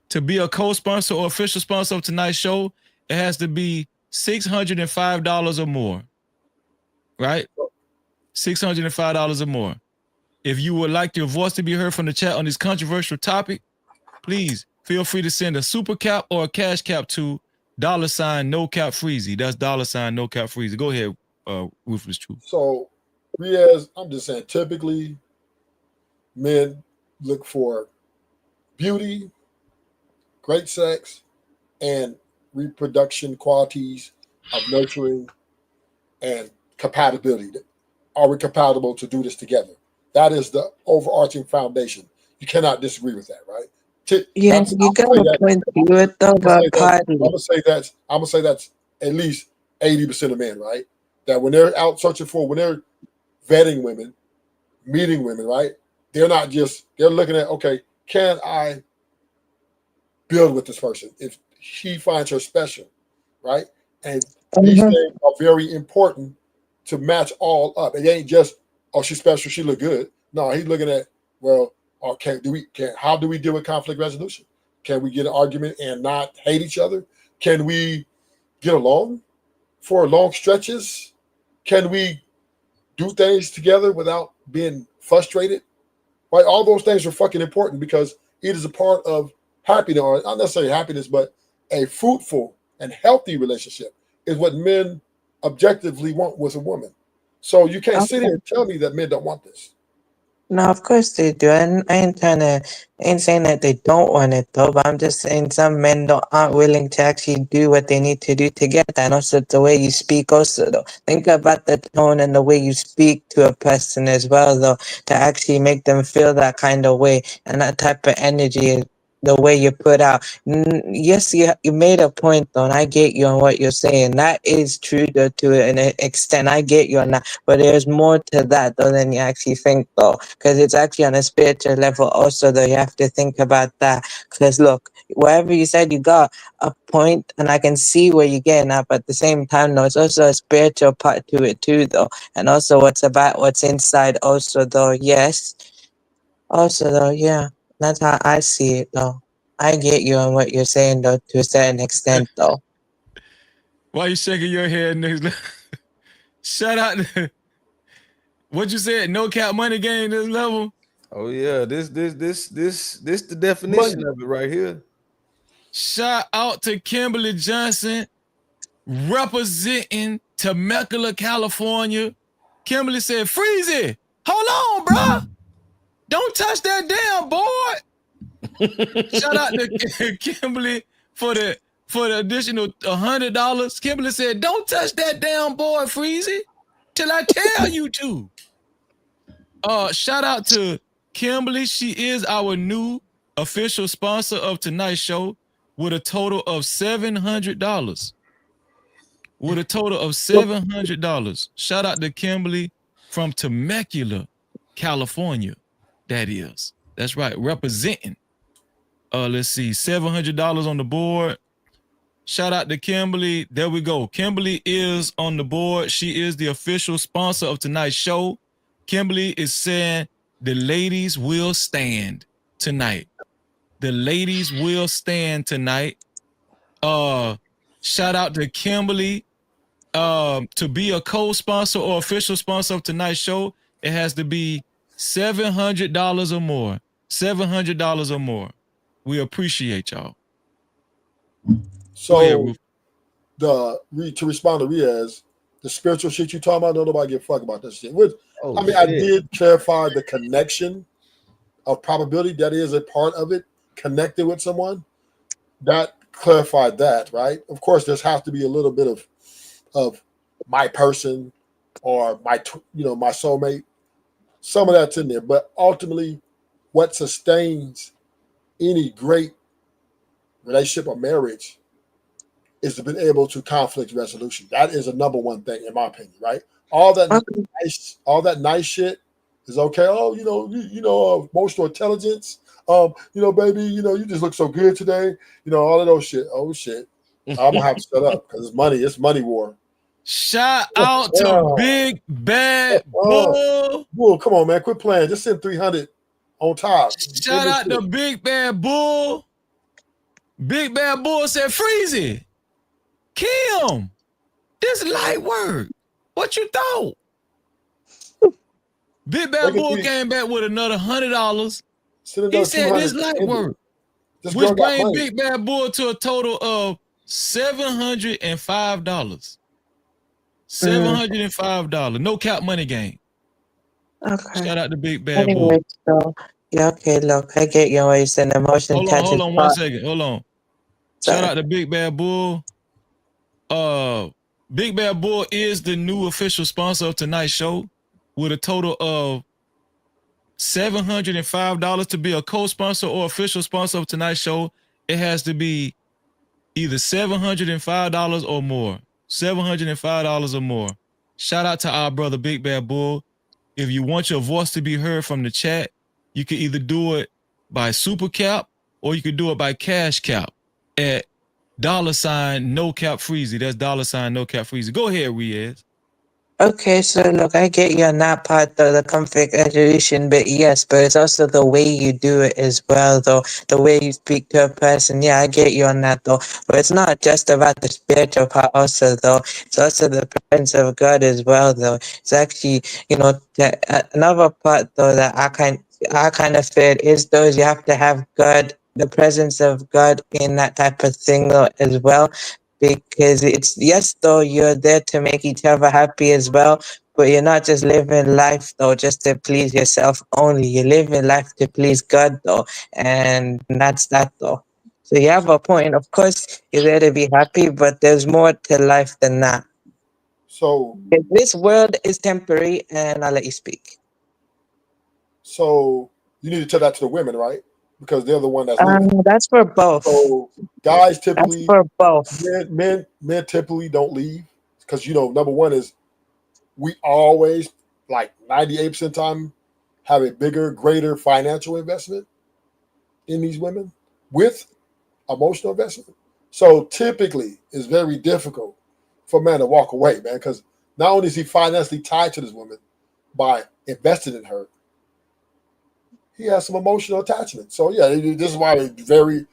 S1: To be a co-sponsor or official sponsor of tonight's show, it has to be $605 or more. Right? $605 or more. If you would like your voice to be heard from the chat on this controversial topic, please feel free to send a super cap or a cash cap to $ no cap freezy. That's $ no cap freezy. Go ahead, Ruthless Truth.
S3: So, Riaz, I'm just saying, typically, men look for beauty, great sex, and reproduction qualities of nurturing and compatibility. Are we compatible to do this together? That is the overarching foundation. You cannot disagree with that, right?
S10: Yeah, you got a point to it though, but partly.
S3: I'm gonna say that's at least 80% of men, right? That when they're out searching for, when they're vetting women, meeting women, right? They're not just, they're looking at, okay, can I build with this person if she finds her special, right? And these things are very important to match all up. It ain't just, oh, she's special, she look good. No, he's looking at, well, how do we deal with conflict resolution? Can we get an argument and not hate each other? Can we get along for long stretches? Can we do things together without being frustrated? Right? All those things are fucking important because it is a part of happiness, or not necessarily happiness, but a fruitful and healthy relationship is what men objectively want with a woman. So you can't sit here and tell me that men don't want this.
S10: No, of course they do. And I ain't saying that they don't want it though, but I'm just saying some men aren't willing to actually do what they need to do to get that. And also the way you speak also though. Think about the tone and the way you speak to a person as well though, to actually make them feel that kind of way and that type of energy. The way you put out. Yes, you made a point though, and I get you on what you're saying. That is true though, to an extent. I get you on that, but there's more to that though than you actually think though, because it's actually on a spiritual level also though. You have to think about that. Because look, whatever you said, you got a point, and I can see where you're getting at. But at the same time, though, it's also a spiritual part to it too, though, and also what's inside also though. Yes, also though, yeah. That's how I see it, though. I get you on what you're saying, though, to a certain extent, though.
S1: Why you shaking your head, niggas? Shout out to what you said. No cap money game this level.
S11: Oh yeah, this the definition of it right here.
S1: Shout out to Kimberly Johnson representing Temecula, California. Kimberly said, "Freezy, hold on, bro. Don't touch that damn board." Shout out to Kimberly for the additional $100. Kimberly said, "Don't touch that damn board, Freezy, till I tell you to." Shout out to Kimberly. She is our new official sponsor of tonight's show with a total of $700. With a total of $700. Shout out to Kimberly from Temecula, California. That is. That's right. Representing. Let's see. $700 on the board. Shout out to Kimberly. There we go. Kimberly is on the board. She is the official sponsor of tonight's show. Kimberly is saying the ladies will stand tonight. The ladies will stand tonight. Shout out to Kimberly. To be a co-sponsor or official sponsor of tonight's show, it has to be $700 or more. $700 or more. We appreciate y'all.
S3: So to respond to Riaz, the spiritual shit you talking about, nobody give a fuck about that shit. I did clarify the connection of probability. That is a part of it, connected with someone. That clarified that, right? Of course, there has to be a little bit of my person or my soulmate. Some of that's in there, but ultimately, what sustains any great relationship or marriage is to be able to conflict resolution. That is a number one thing, in my opinion, right? All that nice shit is okay. Oh, emotional intelligence. Baby, you just look so good today. All of those shit. Oh shit. I'm gonna have to shut up because it's money. It's money war.
S1: Shout out to Big Bad Bull.
S3: Bull, come on, man. Quit playing. Just send 300 on top.
S1: Shout out to Big Bad Bull. Big Bad Bull said, "Freezy, Kim, This light work. What you thought? Big Bad Bull came back with another $100. He said this light work, which brings Big Bad Bull to a total of $705. $705. No cap money game.
S10: Okay.
S1: Shout out to Big Bad
S10: Anyway,
S1: Bull.
S10: so yeah, okay, look, I get your ways and emotion.
S1: Hold on 1 second. Hold on. Shout out to Big Bad Bull. Big Bad Bull is the new official sponsor of tonight's show with a total of $705 to be a co-sponsor or official sponsor of tonight's show. It has to be either $705 or more. $705 or more. Shout out to our brother Big Bad Bull. If you want your voice to be heard from the chat, you can either do it by Super Cap or you could do it by Cash Cap at $NoCapFreezy. That's $NoCapFreezy. Go ahead, Riaz.
S10: Okay, so look, I get you on that part though, the configuration, but yes, but it's also the way you do it as well, though, the way you speak to a person. Yeah, I get you on that though, but it's not just about the spiritual part also though, it's also the presence of God as well though. It's actually, another part though that I kind of feel is those you have to have God, the presence of God in that type of thing though as well. Because it's yes though you're there to make each other happy as well, but you're not just living life though just to please yourself only. You're living life to please God though, and that's that though. So you have a point. Of course, you're there to be happy, but there's more to life than that.
S3: So
S10: this world is temporary, and I'll let you speak.
S3: So you need to tell that to the women, right? Because they're the one that's leaving.
S10: That's for both.
S3: So guys typically,
S10: that's for both.
S3: Men typically don't leave because number one is we always like 98% of the time have a bigger, greater financial investment in these women with emotional investment. So typically, it's very difficult for a man to walk away, man, because not only is he financially tied to this woman by investing in her, he has some emotional attachment. So yeah, this is why the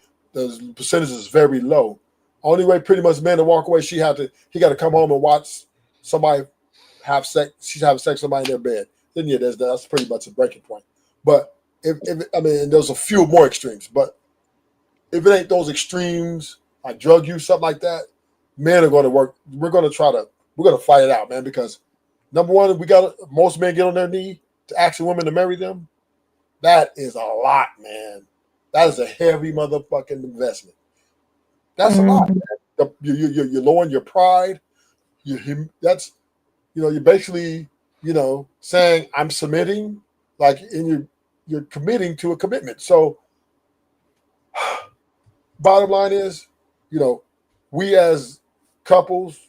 S3: percentage is very low. Only way pretty much men to walk away, he got to come home and watch somebody have sex. She's having sex with somebody in their bed. Then yeah, that's pretty much a breaking point. But there's a few more extremes. But if it ain't those extremes, like drug use, something like that, men are going to work. We're going to fight it out, man. Because number one, most men get on their knee to ask women to marry them. That is a lot, man. That is a heavy motherfucking investment. That's a lot, man. You're lowering your pride. You're basically, saying I'm submitting, and you're committing to a commitment. So, bottom line is, we as couples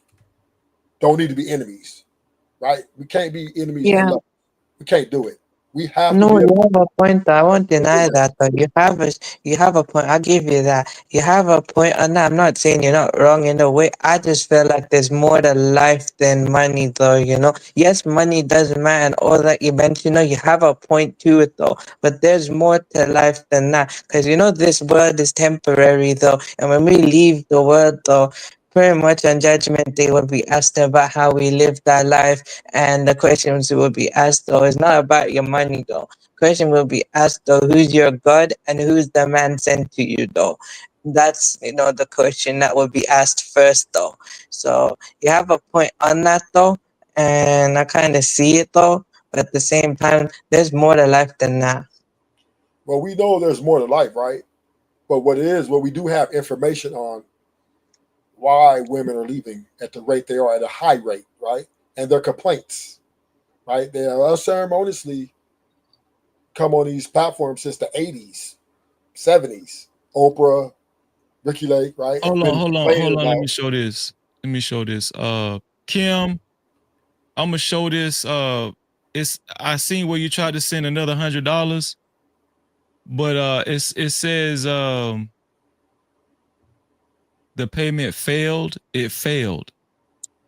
S3: don't need to be enemies, right? We can't be enemies.
S10: Yeah.
S3: We can't do it. We have
S10: No,
S3: to.
S10: you have a point. I won't deny that. But you have a point. I'll give you that. You have a point on that. I'm not saying you're not wrong in a way. I just feel like there's more to life than money, though. Yes, money does matter and all that you mentioned. You have a point to it, though. But there's more to life than that. Because this world is temporary, though. And when we leave the world, though, pretty much on Judgment Day will be asked about how we lived our life, and the questions will be asked though is not about your money though. Question will be asked though, who's your God and who's the man sent to you though. That's the question that will be asked first though. So you have a point on that though, and I kind of see it though, but at the same time, there's more to life than that.
S3: Well, we know there's more to life, right? But what we do have information on why women are leaving at the rate they are, at a high rate, right? And their complaints, right? They are unceremoniously come on these platforms since the 80s, 70s. Oprah, Ricky Lake, right?
S1: Hold on. Let me show this. Kim, I'm gonna show this. I seen where you tried to send another $100, but it says the payment failed. It failed.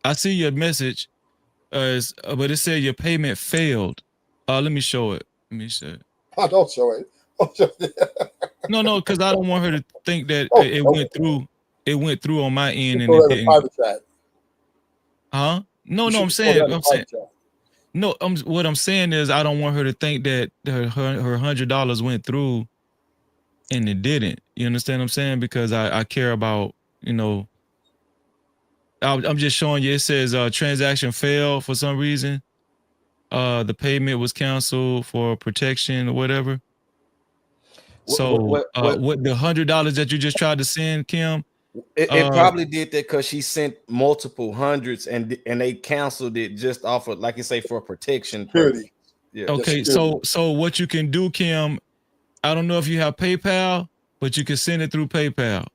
S1: I see your message, but it said your payment failed. Let me show it.
S3: Oh, don't show it.
S1: No, because I don't want her to think that it went through. It went through on my end, and it didn't. Huh? No,
S3: You
S1: I'm
S3: should put her
S1: saying,
S3: in the fight, Joe.
S1: no, what I'm saying is I don't want her to think that her $100 went through and it didn't. You understand what I'm saying? Because I care about, I'm just showing you. It says transaction failed for some reason. The payment was canceled for protection or whatever. So what the $100 that you just tried to send, Kim?
S11: It probably did that because she sent multiple hundreds and they canceled it just off of, like you say, for protection purpose. Yeah.
S1: Okay, so what you can do, Kim, I don't know if you have PayPal, but you can send it through PayPal.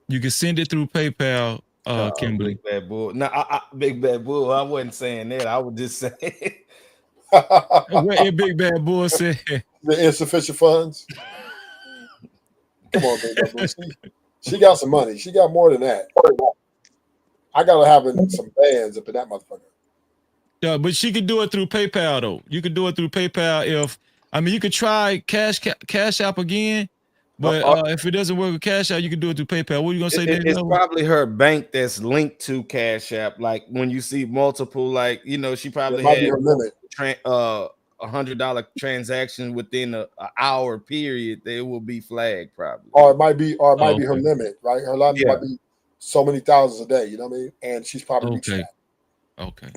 S1: You can send it through PayPal, Kimberly.
S11: Big bad bull. No, big bad bull. I wasn't saying that. I was just saying.
S1: What your big bad bull said?
S3: The insufficient funds. Come on, big bad bull. She got some money. She got more than that. I gotta have some bands up in that motherfucker.
S1: Yeah, but she could do it through PayPal though. You could do it through PayPal you could try Cash App again, but if it doesn't work with Cash App, you can do it through PayPal. What are you gonna say, Dave?
S11: It's probably her bank that's linked to Cash App. Like when you see multiple, she probably had
S3: her limit.
S11: $100 transaction within an hour period. They will be flagged probably.
S3: Or it might be her limit, right? Her limit might be so many thousands a day. You know what I mean? And she's probably reached that.
S1: Okay.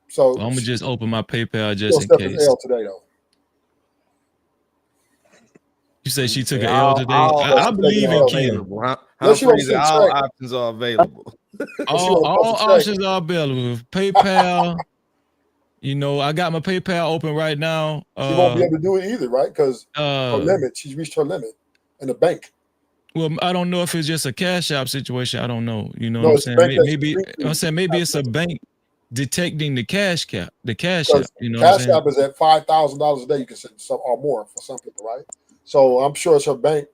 S3: So
S1: I'm gonna just open my PayPal just in case.
S3: L today though.
S1: You say she took an L today? I believe in Kim.
S11: All options are available.
S1: all options are available. PayPal. I got my PayPal open right now.
S3: She won't be able to do it either, right? Because her limit, she's reached her limit in the bank.
S1: Well, I don't know if it's just a Cash App situation. I don't know. You know what I'm saying? Maybe it's a bank detecting the Cash App. Cash
S3: App is at $5,000 a day. You can send some or more for some people, right? So I'm sure it's her bank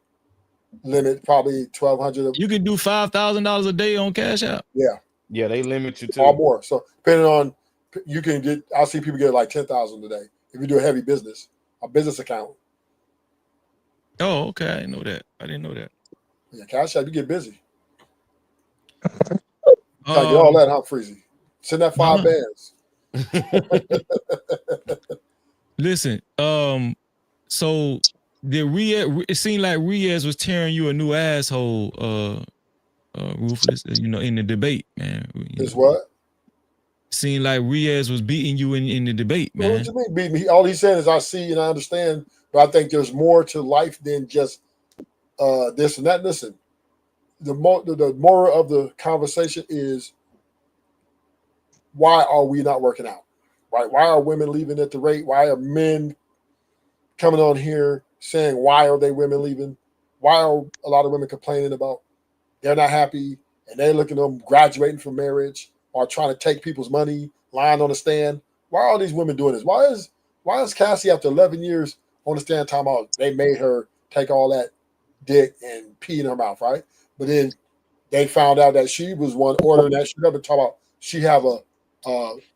S3: limit, probably $1,200.
S1: You can do $5,000 a day on Cash App.
S11: Yeah, they limit you to
S3: or more. So depending on, you can get. I'll see people get like 10,000 a day if you do a heavy business, a business account.
S1: Oh, okay. I didn't know that.
S3: Yeah, Cash App, you get busy. Try to get all that, huh, Freezy? Send that 5 bands.
S1: Listen, so it seemed like Riaz was tearing you a new asshole, Ruthless, in the debate, man.
S3: Is what?
S1: Seemed like Riaz was beating you in the debate, man.
S3: What do you mean beating me? All he's saying is I see and I understand, but I think there's more to life than just this and that. Listen, the moral of the conversation is, why are we not working out? Right? Why are women leaving at the rate? Why are men coming on here saying, why are they women leaving? Why are a lot of women complaining about they're not happy and they're looking at them graduating from marriage or trying to take people's money, lying on the stand? Why are these women doing this? Why is Cassie, after 11 years on the stand, talking about they made her take all that dick and pee in her mouth, right? But then they found out that she was one ordering that. She never talk about she have a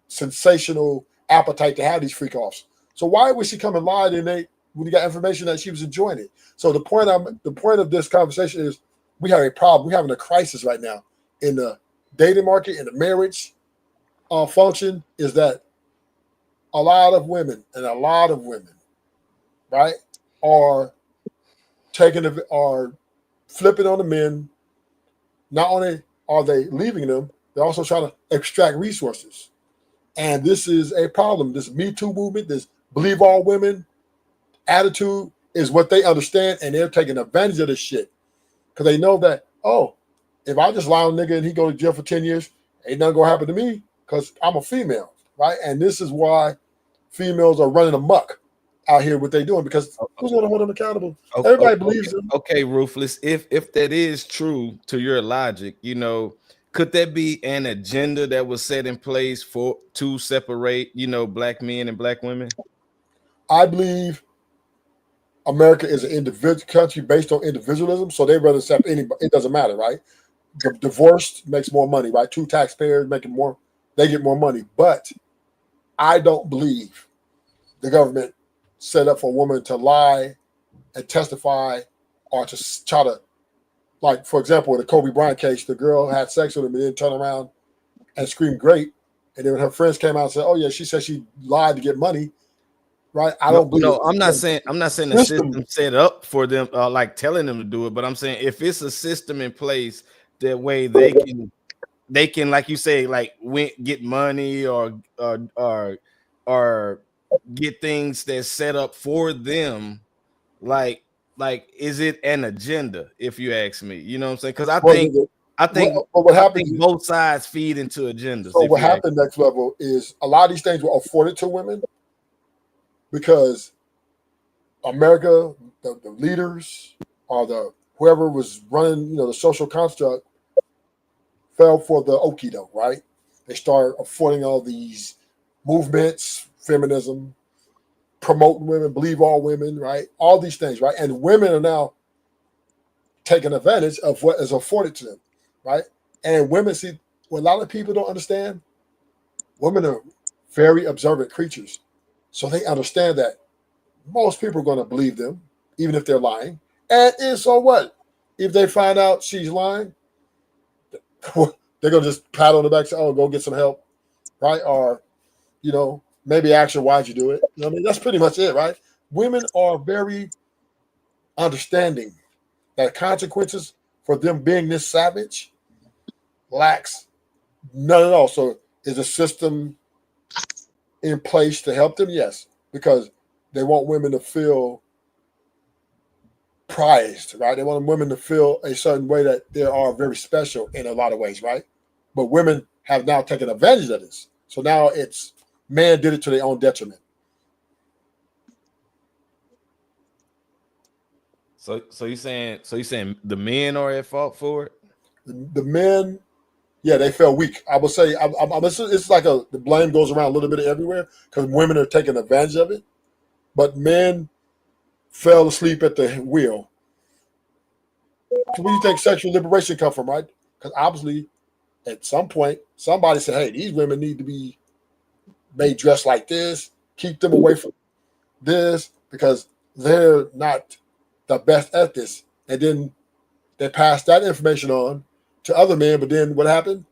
S3: sensational appetite to have these freak offs. So why would she come and lie when you got information that she was enjoying it? So the point of this conversation is we have a problem. We're having a crisis right now in the dating market, in the marriage function, is that a lot of women, right, are flipping on the men. Not only are they leaving them, they're also trying to extract resources. And this is a problem. This Me Too movement, this believe all women attitude is what they understand, and they're taking advantage of this shit. Because they know that, if I just lie on a nigga and he go to jail for 10 years, ain't nothing gonna happen to me because I'm a female, right? And this is why females are running amok out here, what they doing, because who's gonna hold them accountable? Everybody believes them.
S11: Okay, Ruthless. If that is true to your logic, could that be an agenda that was set in place to separate, black men and black women?
S3: I believe America is an individual country based on individualism, so they rather accept anybody. It doesn't matter, right? The divorced makes more money, right? 2 taxpayers making more, they get more money. But I don't believe the government set up for a woman to lie and testify or to try to like for example, in the Kobe Bryant case, the girl had sex with him and then turned around and screamed "great," and then when her friends came out and said, "Oh yeah, she said she lied to get money," right? I don't believe.
S11: No, I'm not saying the system set up for them, like telling them to do it, but I'm saying if it's a system in place that way they can, like you say, like get money or get things that's set up for them, like is it an agenda? If you ask me, you know what I'm saying? Because I think both sides feed into agendas.
S3: So what happened next level is a lot of these things were afforded to women because America, the leaders or the whoever was running, the social construct fell for the okie doke, right? They started affording all these movements, feminism, promoting women, believe all women, right? All these things, right? And women are now taking advantage of what is afforded to them, right? And women, see, what a lot of people don't understand, women are very observant creatures. So they understand that most people are going to believe them, even if they're lying. And so what? If they find out she's lying, they're going to just pat on the back and say, oh, go get some help, right? Or, maybe ask her, why'd you do it? I mean, that's pretty much it, right? Women are very understanding that consequences for them being this savage lacks none at all. So is a system in place to help them? Yes, because they want women to feel prized, right? They want women to feel a certain way that they are very special in a lot of ways, right? But women have now taken advantage of this. So now it's man did it to their own detriment.
S11: So you saying the men are at fault for it?
S3: The men, yeah, they felt weak. I would say it's like the blame goes around a little bit everywhere because women are taking advantage of it, but men fell asleep at the wheel. So where do you think sexual liberation come from, right? Because obviously, at some point, somebody said, "Hey, these women need to be made dressed like this. Keep them away from this because they're not the best at this." And then they passed that information on to other men. But then what happened?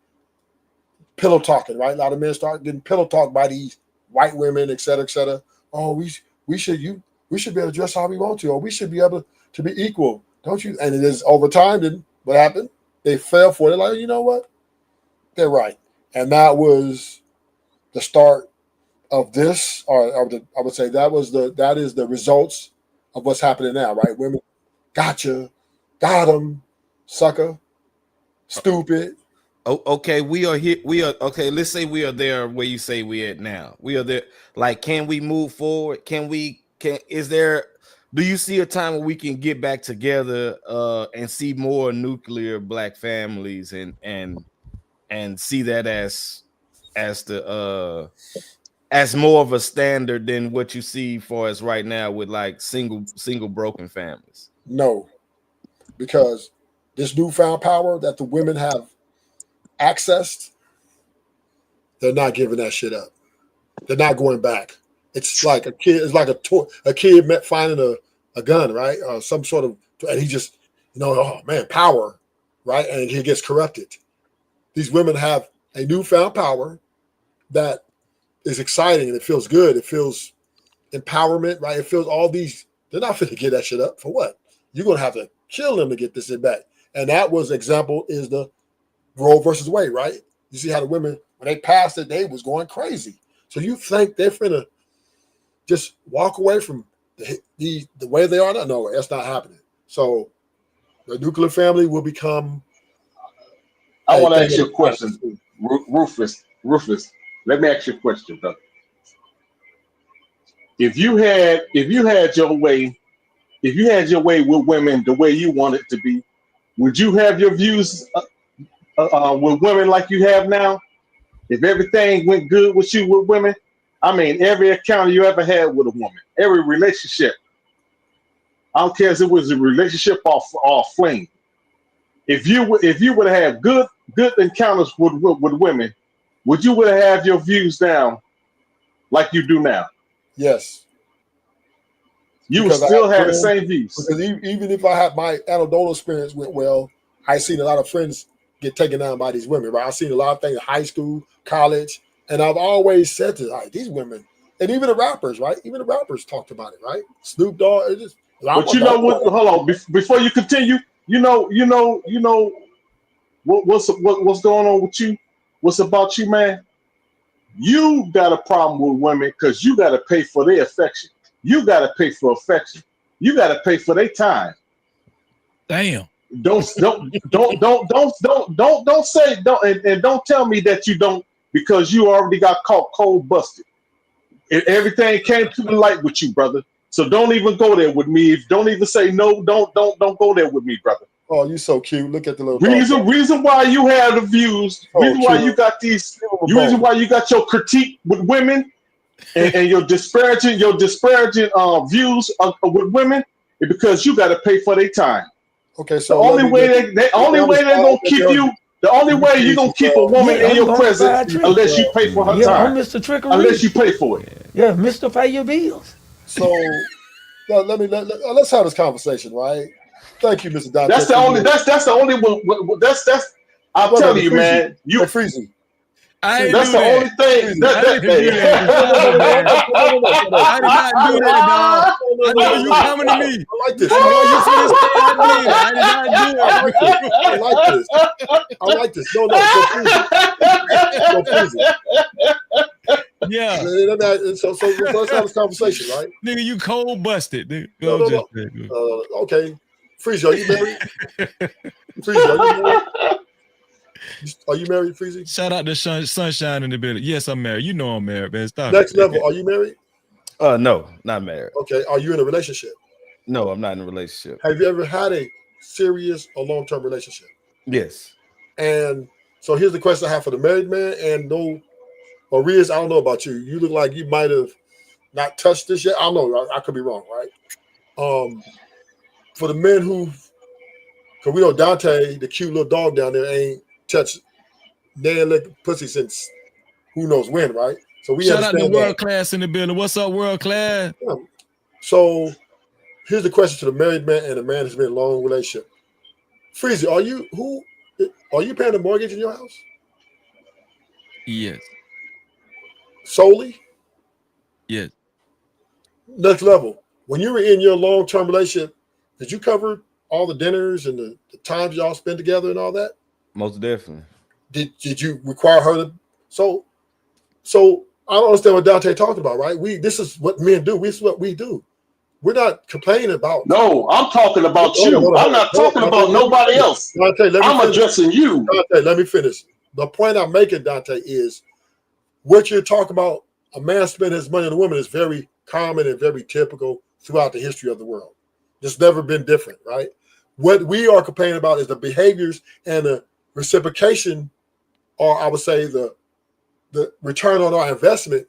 S3: Pillow talking, right? A lot of men start getting pillow talked by these white women, et cetera, et cetera. Oh, we should be able to dress how we want to, or we should be able to be equal, don't you? And it is over time. Then what happened? They fell for it. They're like, you know what? They're right. And that was the start of this, I would say that is the results of what's happening now, right? Women, gotcha, got them, sucker, stupid.
S11: Oh, okay, we are here. Okay. Let's say we are there where you say we at now. We are there. Like, can we move forward? Do you see a time where we can get back together and see more nuclear black families and see that as more of a standard than what you see for us right now with like single broken families?
S3: No, because this newfound power that the women have accessed, they're not giving that shit up. They're not going back. It's like a kid. It's like a kid finding a gun, right? Some sort of, and he just, oh man, power, right? And he gets corrupted. These women have a newfound power that is exciting and it feels good. It feels empowerment, right? It feels all these. They're not going to get that shit up for what? You're going to have to kill them to get this shit back. And that was example is the Roe versus Wade, right? You see how the women, when they passed it, they was going crazy. So you think they're finna just walk away from the way they are? No, that's not happening. So the nuclear family will become.
S5: I want to ask you a question, Rufus. Let me ask you a question, brother. If you had your way with women the way you want it to be, would you have your views with women like you have now? If everything went good with you with women, I mean, every encounter you ever had with a woman, every relationship, I don't care if it was a relationship or fling. If you would have had good encounters with women, would you have your views down like you do now?
S3: Yes.
S5: You would still have the same views.
S3: Because even if I had my anecdotal experience went well, I've seen a lot of friends get taken down by these women, right? I've seen a lot of things in high school, college, and I've always said to like these women, and even the rappers, right? Even the rappers talked about it, right? Snoop Dogg, it just.
S5: But you know what? Hold on, before you continue, you know what's going on with you? What's about you, man? You got a problem with women because you got to pay for their affection. You got to pay for affection. You got to pay for their time.
S1: Damn.
S5: Don't say and don't tell me that you don't because you already got caught cold busted. Everything came to the light with you, brother. So don't even go there with me. Don't even say no. Don't go there with me, brother.
S3: Oh, you so cute. Look at the little
S5: reason why you have the views. Reason why you got these. Reason why you got your critique with women and your disparaging views with women is because you got to pay for their time.
S3: Okay, so
S5: the only way they're gonna keep you. The only way you're gonna keep a woman in your presence unless you pay for her time.
S12: Mr. Trickery.
S5: Unless you pay for it.
S12: Yeah, Mr. Pay your bills.
S3: So let's have this conversation, right? Thank you, Mr. Dante.
S5: That's the only one. That's I'm telling you, man. You
S3: freezing.
S5: That's the only thing.
S1: I did not do that, dog. I know you coming to me.
S3: I like this.
S1: I know you finna say I did. I did not do it.
S3: I like this. No, freezing.
S1: Yeah.
S3: So let's have this conversation, right?
S1: Nigga, you cold busted, nigga.
S3: No. Okay. Freezy, are you married? Freezy, are you married? Are you married, Freezy?
S1: Shout out to Sunshine in the building. Yes, I'm married. You know I'm married, man. Stop.
S3: Next level, are you married?
S11: No, not married.
S3: Okay. Are you in a relationship?
S11: No, I'm not in a relationship.
S3: Have you ever had a serious or long-term relationship?
S11: Yes.
S3: And so here's the question I have for the married man and Riz, I don't know about you. You look like you might have not touched this yet. I don't know. I could be wrong, right? For the men because we know Dante, the cute little dog down there, ain't touched lick pussy since who knows when, right? So we
S1: shout out to
S3: understand
S1: World Class in the building. What's up, World Class?
S3: Yeah. So here's the question to the married man and the man who's been in a long relationship. Freezy, are you paying the mortgage in your house?
S1: Yes.
S3: Solely?
S1: Yes.
S3: Next level. When you were in your long-term relationship, did you cover all the dinners and the times y'all spend together and all that?
S11: Most definitely.
S3: Did you require her to? So I don't understand what Dante talking about, right? This is what men do. This is what we do. We're not complaining about.
S5: No, I'm talking about you. I'm not talking about nobody else.
S3: Dante,
S5: I'm addressing you.
S3: Dante, let me finish. The point I'm making, Dante, is what you're talking about. A man spending his money on a woman is very common and very typical throughout the history of the world. It's never been different, right? What we are complaining about is the behaviors and the reciprocation, or I would say the return on our investment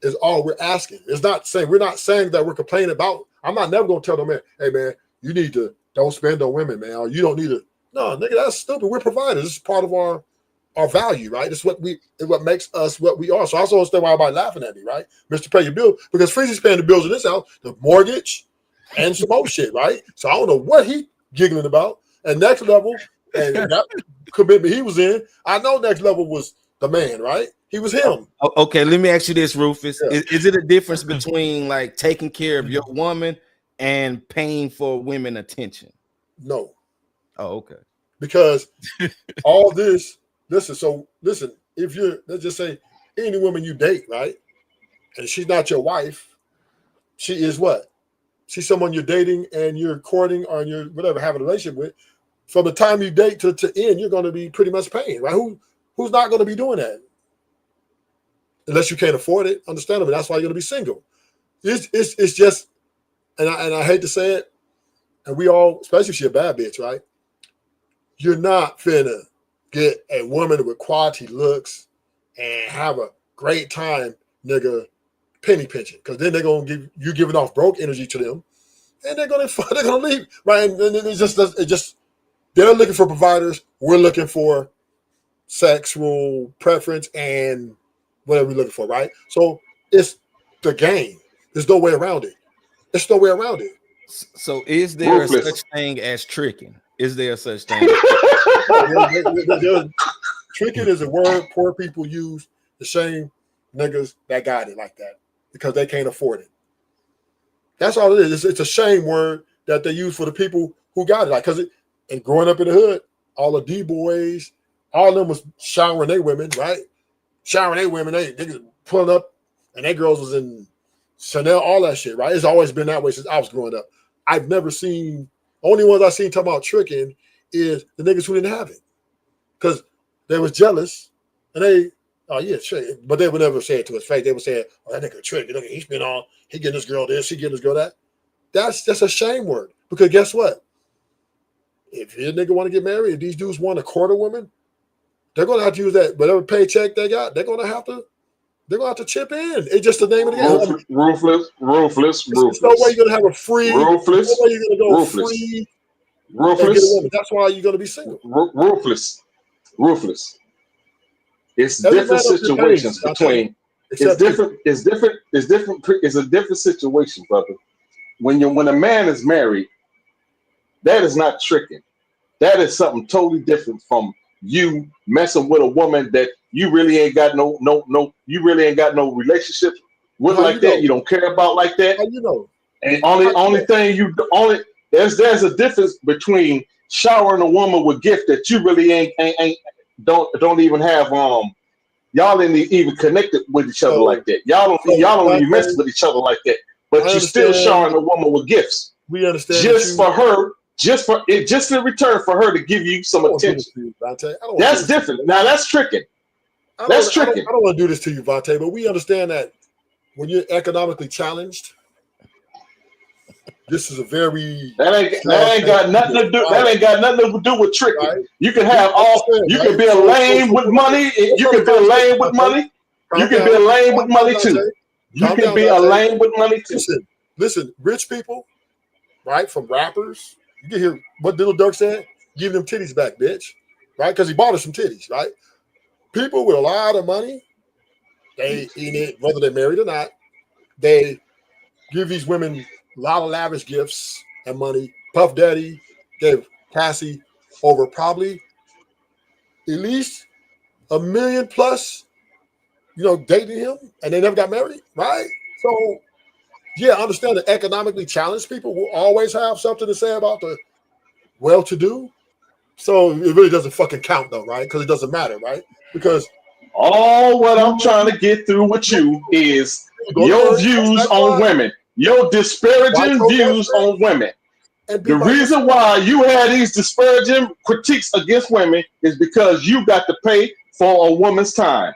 S3: is all we're asking. We're not saying that we're complaining about. I'm not never gonna tell no man, hey man, you need to don't spend on women, man, or you don't need to. No, nigga, that's stupid. We're providers. This is part of our value, right? It's what makes us what we are. So I also understand why everybody laughing at me, right? Mr. Pay Your Bill, because Freezy's paying the bills in this house, the mortgage, and some more shit, right? So I don't know what he giggling about. And next level, and that commitment he was in, I know next level was the man, right? He was him.
S11: Okay, let me ask you this, Rufus. Yeah. Is it a difference between like taking care of your woman and paying for women attention?
S3: No.
S11: Oh, okay.
S3: Because all this, listen, if you're, let's just say any woman you date, right? And she's not your wife, she is what? She's someone you're dating and you're courting or you're whatever, having a relationship with. From the time you date to end, you're going to be pretty much paying, right? Who's not going to be doing that? Unless you can't afford it, understandable. That's why you're going to be single. It's just, and I hate to say it, and we all, especially if she's a bad bitch, right? You're not finna get a woman with quality looks and have a great time, nigga, penny pinching, because then they're gonna give you giving off broke energy to them, and they're gonna leave, right? And it just they're looking for providers. We're looking for sexual preference and whatever we're looking for, right? So it's the game. There's no way around it. There's no way around it.
S11: So is there a such thing as tricking? Is there such thing?
S3: Tricking is a word poor people use to shame niggas that got it like that because they can't afford it. That's all it is. It's a shame word that they use for the people who got it. Like, and growing up in the hood, all the D-boys, all of them was showering their women, right? Showering their women, they pulling up, and they girls was in Chanel, all that shit, right? It's always been that way since I was growing up. I've never seen, only ones I've seen talking about tricking is the niggas who didn't have it. Because they was jealous, and they, oh yeah, shit. But they would never say it to his face. They would say, oh, that nigga trick. Look, he's been on, he getting this girl this, he getting this girl that. That's a shame word. Because guess what? If your nigga want to get married, if these dudes want a quarter woman, they're gonna have to use that whatever paycheck they got, they're gonna have to chip in. It's just the name of the game.
S5: Ruthless.
S3: There's no way you're gonna have a free.
S5: Ruthless.
S3: No way you're gonna go
S5: Ruthless.
S3: free.
S5: Ruthless.
S3: And get a woman. That's why you're gonna be single.
S5: Ruthless. It's different situations between. It's different. It's a different situation, brother. When a man is married, that is not tricking. That is something totally different from you messing with a woman that you really ain't got no relationship with like that. You don't care about like that.
S3: How you know?
S5: And there's a difference between showering a woman with gift that you really don't even have y'all ain't even connected with each other like that. Y'all don't even mess with each other like that. But you still showering a woman with gifts.
S3: We understand
S5: just in return for her to give you some attention. That's different. Now that's tricking. That's tricking.
S3: I don't want to do this to you, Vontae, but we understand that when you're economically challenged, this is a very
S5: that ain't got nothing to do. That ain't got nothing to do with tricking. Right? You can have you can be a lame with money. You can be a lame with money. You can be a lame with money too. You can be a lame with money too.
S3: Listen, rich people, right? From rappers, you can hear what Little Dirk said. Give them titties back, bitch. Right? Because he bought us some titties, right? People with a lot of money, they eat it, whether they're married or not. They give these women a lot of lavish gifts and money. Puff Daddy gave Cassie over probably at least $1 million plus, dating him, and they never got married, right? So, yeah, I understand that economically challenged people will always have something to say about the well-to-do. So it really doesn't fucking count, though, right? Because it doesn't matter, right? Because
S5: all what I'm trying to get through with you is your views on women, your disparaging views on women. The reason why you had these disparaging critiques against women is because you got to pay for a woman's time.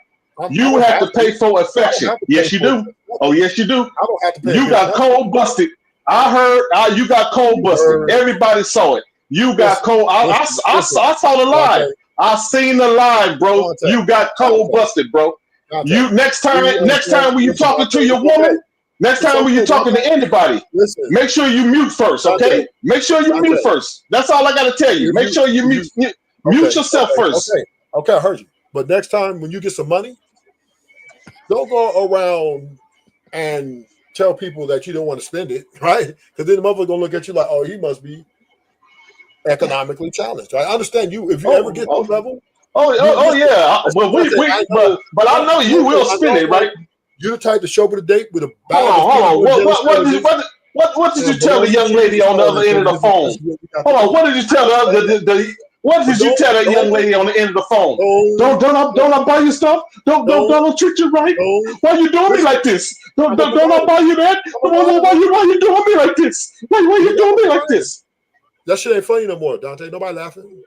S5: You have to pay for affection. Yes, you do. Oh, yes, you do.
S3: I don't have to pay.
S5: You got cold busted. I heard you got cold busted. Everybody saw it. You got cold. I saw the live. I seen the live, bro. You got cold busted, bro. You next time when you talking to your woman, next time when you talking to anybody, make sure you mute first, okay? Make sure you mute first. That's all I got to tell you. Make sure you mute yourself first.
S3: Okay, I heard you. But next time when you get some money, don't go around and tell people that you don't want to spend it, right? Because then the motherfucker gonna look at you like, oh, he must be economically challenged. Right? I understand you if you ever get to this level.
S5: Yeah. But I know you will spend it, right?
S3: You're the type to show up at a date with a
S5: hold on. What did you tell the young lady on the other end of the phone? Hold on. What did you tell What did you tell that young lady on the end of the phone? Don't I buy you stuff? Don't I treat you right? Why you doing me like this? Don't I buy you that? Why you doing me like this? Why you doing me like this?
S3: That shit ain't funny no more, Dante. Nobody laughing.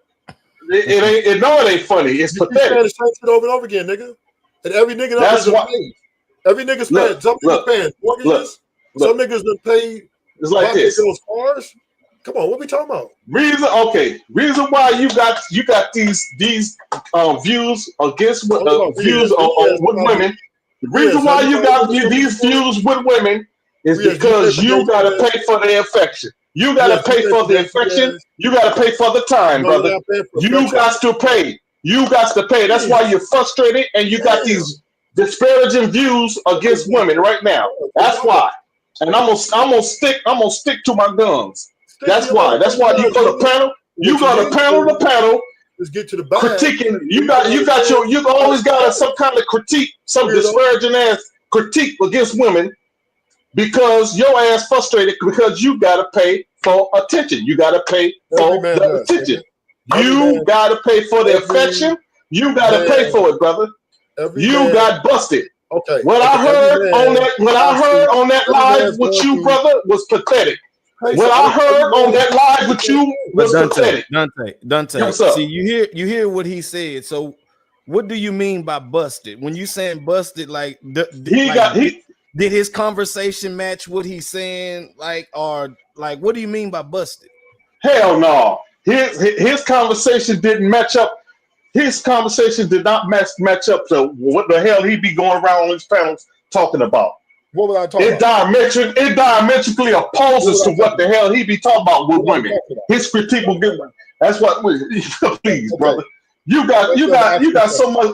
S5: It ain't funny. It's pathetic.
S3: You the same shit over and over again, nigga. And every nigga
S5: that's why.
S3: Every nigga's paying. Some niggas paying mortgages. Some niggas that pay.
S5: It's like this.
S3: Those cars. Come on, what we talking about?
S5: Reason why you got these views against views with women. The reason why you got these views with women is because you gotta pay for their affection. You gotta pay for the affection. You gotta pay for the time, brother. You got to pay. You got to pay. That's why you're frustrated and you got these disparaging views against women right now. That's why. And I'm gonna stick to my guns. That's why you go to panel. You got to panel to panel.
S3: Let's get to the bag.
S5: Critiquing. You always got some kind of critique, some disparaging ass critique against women because your ass frustrated because you got to pay for attention. You got to pay for the attention. You got to pay for the affection. You got to pay for it, brother. You got busted.
S3: Okay.
S5: What I heard on that live with you, brother, was pathetic. What I heard on that live with you was pathetic.
S11: Dante. See, you hear what he said. So, what do you mean by busted? When you saying busted, like did his conversation match what he's saying? Like, or like, what do you mean by busted?
S5: Hell no. His conversation didn't match up. His conversation did not match up to what the hell he be going around on his panels talking about.
S3: What was I talking about?
S5: It diametrically opposes to what the hell he be talking about with women. His critique will give. That's what. Please, brother. You got so much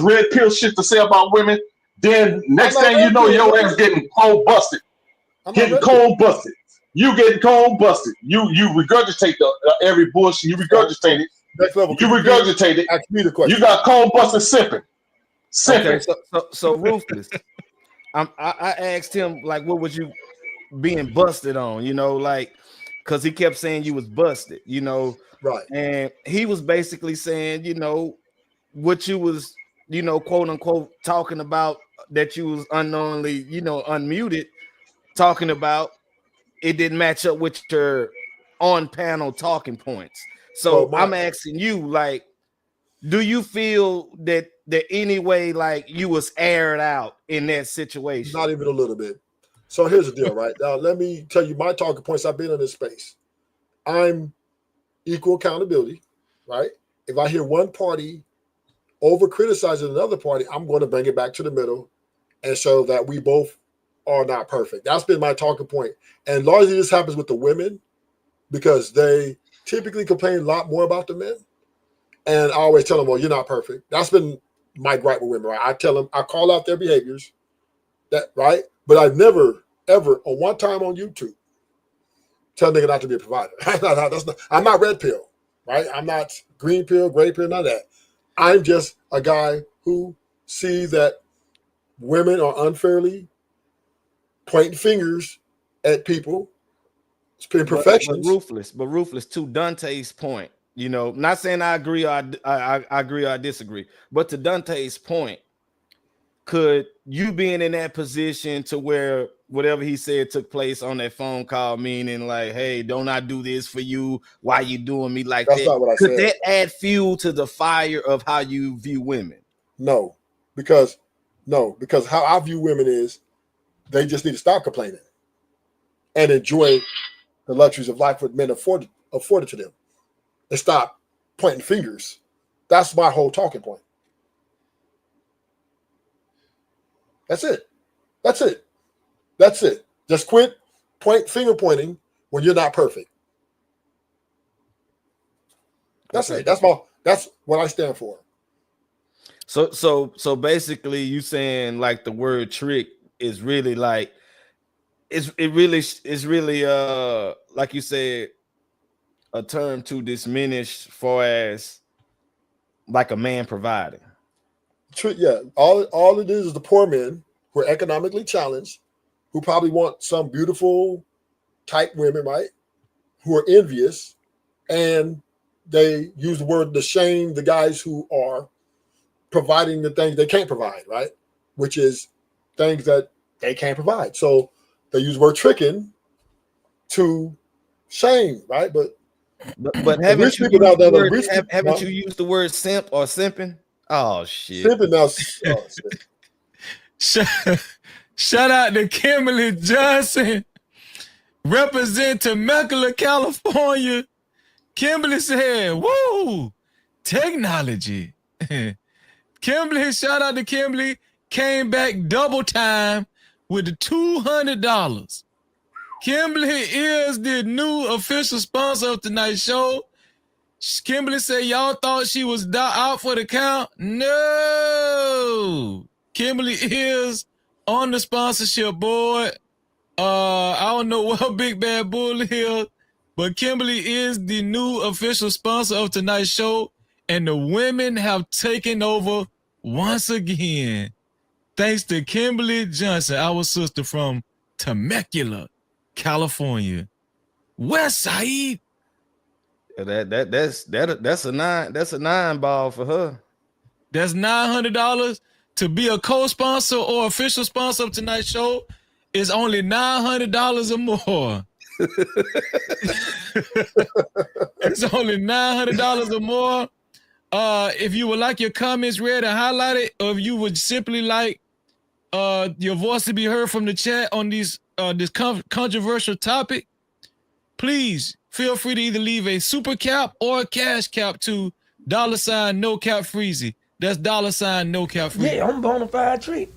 S5: red pill shit to say about women. Then next thing you know, your ass getting cold busted. You getting cold busted. You regurgitate every bullshit. You regurgitate it. You regurgitate it.
S3: Ask me the question.
S5: You got cold busted simping.
S11: Okay, so Ruthless. I asked him, like, what was you being busted on? You know, like, because he kept saying you was busted, you know.
S3: Right.
S11: And he was basically saying, you know, what you was, you know, quote unquote, talking about that you was unknowingly, you know, unmuted, talking about it didn't match up with your on panel talking points. So I'm asking you, like, do you feel that any way, like, you was aired out in that situation?
S3: Not even a little bit. So here's the deal, right? Now, let me tell you my talking points. I've been in this space. I'm equal accountability, right? If I hear one party over criticizing another party, I'm going to bring it back to the middle and show that we both are not perfect. That's been my talking point. And largely this happens with the women because they typically complain a lot more about the men. And I always tell them, well, you're not perfect. That's been my gripe with women, right? I tell them, I call out their behaviors, that right? But I've never, ever, on one time on YouTube, tell a nigga not to be a provider. I'm not red pill, right? I'm not green pill, gray pill, none of that. I'm just a guy who sees that women are unfairly pointing fingers at people, imperfections.
S11: But ruthless to Dante's point. You know, not saying I agree or I agree or I disagree, but to Dante's point, could you being in that position to where whatever he said took place on that phone call, meaning like, hey, don't I do this for you? Why you doing me like
S3: That's
S11: that?
S3: not what I
S11: Could
S3: said.
S11: that add fuel to the fire of how you view women?
S3: No, because how I view women is they just need to stop complaining and enjoy the luxuries of life with men afforded to them. And stop pointing fingers. That's my whole talking point. That's it. Just quit finger pointing when you're not perfect. That's it. That's what I stand for.
S11: So basically you saying like the word trick is really like it's really like you said, a term to diminish for as like a man providing.
S3: Yeah, all it is the poor men who are economically challenged, who probably want some beautiful type women, right? Who are envious, and they use the word to shame the guys who are providing the things they can't provide, right? Which is things that they can't provide. So they use the word tricking to shame, right? But
S11: haven't you used the word simp or simping? Oh shit!
S3: Simping now.
S1: Shout out to Kimberly Johnson, represent Temecula, California. Kimberly said, "Woo, technology." Kimberly, shout out to Kimberly, came back double time with the $200. Kimberly is the new official sponsor of tonight's show. Kimberly said, y'all thought she was out for the count? No. Kimberly is on the sponsorship board. I don't know what Big Bad Bull is. But Kimberly is the new official sponsor of tonight's show, and the women have taken over once again. Thanks to Kimberly Johnson, our sister from Temecula, California. West Side.
S11: That's a nine ball for her.
S1: That's $900 to be a co-sponsor or official sponsor of tonight's show. Is only $900 or more. It's only $900 or more. If you would like your comments read and highlighted, or if you would simply like your voice to be heard from the chat on this controversial topic, please feel free to either leave a super cap or a cash cap to $ no cap freezy. That's $ no cap freezy.
S12: Yeah, I'm Bonafide Trick.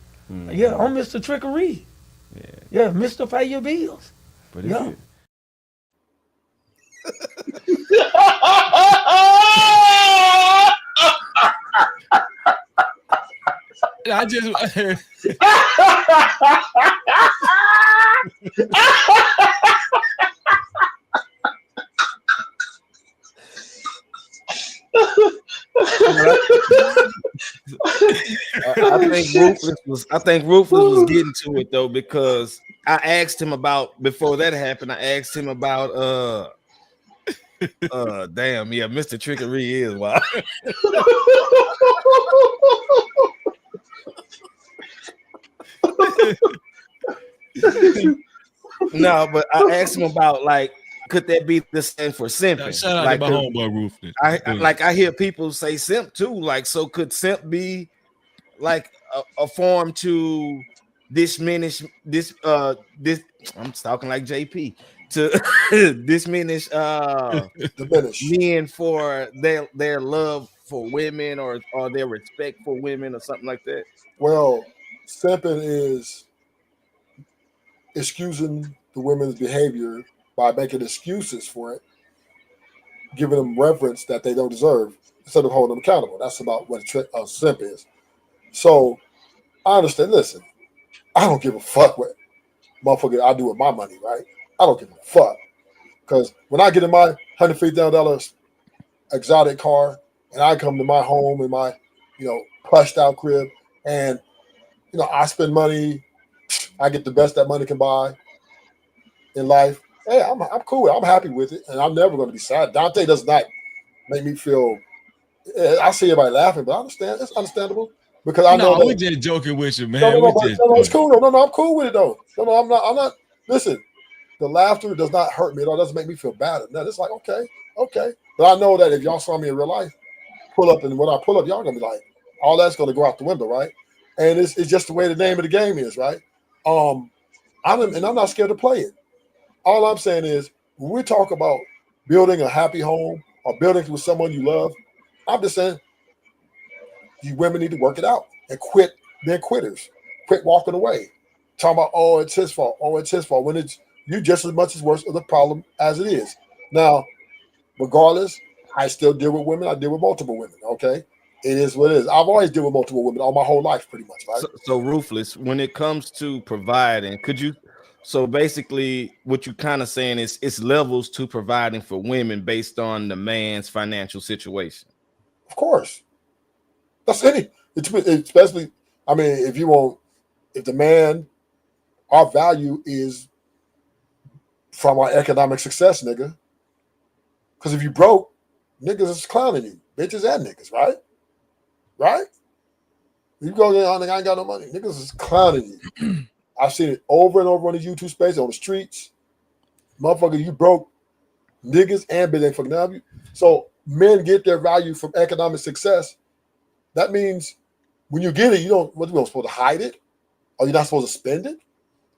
S12: Yeah, I'm Mr. Trickery. Yeah, Mr. Pay Your Bills.
S11: But
S12: yeah.
S1: I just
S11: I think Ruthless was getting to it though, because I asked him about, before that happened, I asked him about damn, yeah, Mr. Trickery is wild. No, but I asked him about, like, could that be the same for simping?
S1: Shout out
S11: like,
S1: to my homeboy Ruthless.
S11: I hear people say simp too. Like, so could simp be like a form to diminish this? I'm talking like JP to diminish men for their love for women or their respect for women or something like that.
S3: Well, simping is excusing the women's behavior by making excuses for it, giving them reverence that they don't deserve instead of holding them accountable. That's about what a simp is. So I understand. Listen, I don't give a fuck what motherfucker I do with my money, right? I don't give a fuck. Because when I get in my $150,000 exotic car and I come to my home in my, plushed out crib and, I spend money, I get the best that money can buy in life. Hey, I'm cool with it. I'm happy with it. And I'm never going to be sad. Dante does not make me feel, I see everybody laughing, but I understand. It's understandable. Because I know
S1: we're just joking with you, man.
S3: No, it's cool. No, I'm cool with it though. No, I'm not. Listen, the laughter does not hurt me at all. It doesn't make me feel bad. No, it's like, okay. But I know that if y'all saw me in real life, pull up, and when I pull up, y'all gonna be like, all that's gonna go out the window, right? And it's just the way the name of the game is, right? I'm not scared to play it. All I'm saying is, when we talk about building a happy home or building with someone you love, I'm just saying, you women need to work it out and quit being quitters. Quit walking away. Talking about, oh, it's his fault. Oh, it's his fault. When it's you just as much as worse of the problem as it is. Now, regardless, I still deal with women. I deal with multiple women, okay? It is what it is. I've always dealt with multiple women all my whole life, pretty much, right?
S11: So Ruthless, when it comes to providing, so basically what you kind of saying is it's levels to providing for women based on the man's financial situation.
S3: Of course. That's especially, I mean, if the man, our value is from our economic success, nigga. Because if you broke, niggas is clowning you. Bitches and niggas, right? Right? You go there, I ain't got no money. Niggas is clowning you. I've seen it over and over on the YouTube space, on the streets. Motherfucker, you broke. Niggas and bitches ain't fucking have you. So men get their value from economic success. That means when you get it, you don't supposed to hide it? Or you're not supposed to spend it?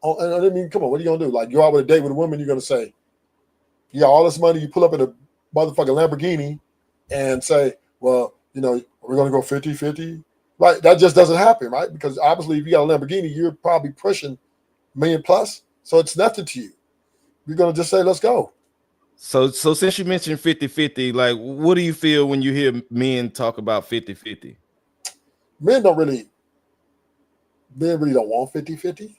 S3: Oh, and I mean, come on, what are you gonna do? Like, go out with a date with a woman, you're gonna say, you got all this money, you pull up in a motherfucking Lamborghini and say, well, we're gonna go 50-50. Right? That just doesn't happen, right? Because obviously if you got a Lamborghini, you're probably pushing $1 million plus. So it's nothing to you. You're gonna just say, let's go.
S11: So since you mentioned 50-50, like, what do you feel when you hear men talk about 50-50?
S3: Men really don't want 50-50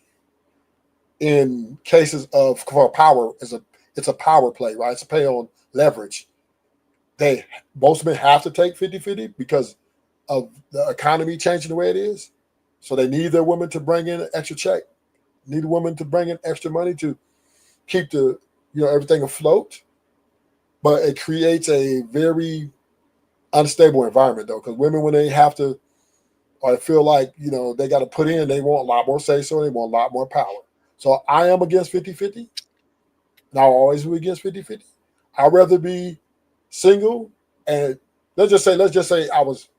S3: in cases of for power it's a power play, right? It's a play on leverage. Most men have to take 50-50 because of the economy changing the way it is. So they need their women to bring in an extra check, need a woman to bring in extra money to keep everything afloat. But it creates a very unstable environment though, because women, when they have to, or feel like, they got to put in, they want a lot more say so, they want a lot more power. So I am against 50-50. And I'll always be against 50-50. I'd rather be single, and let's just say I was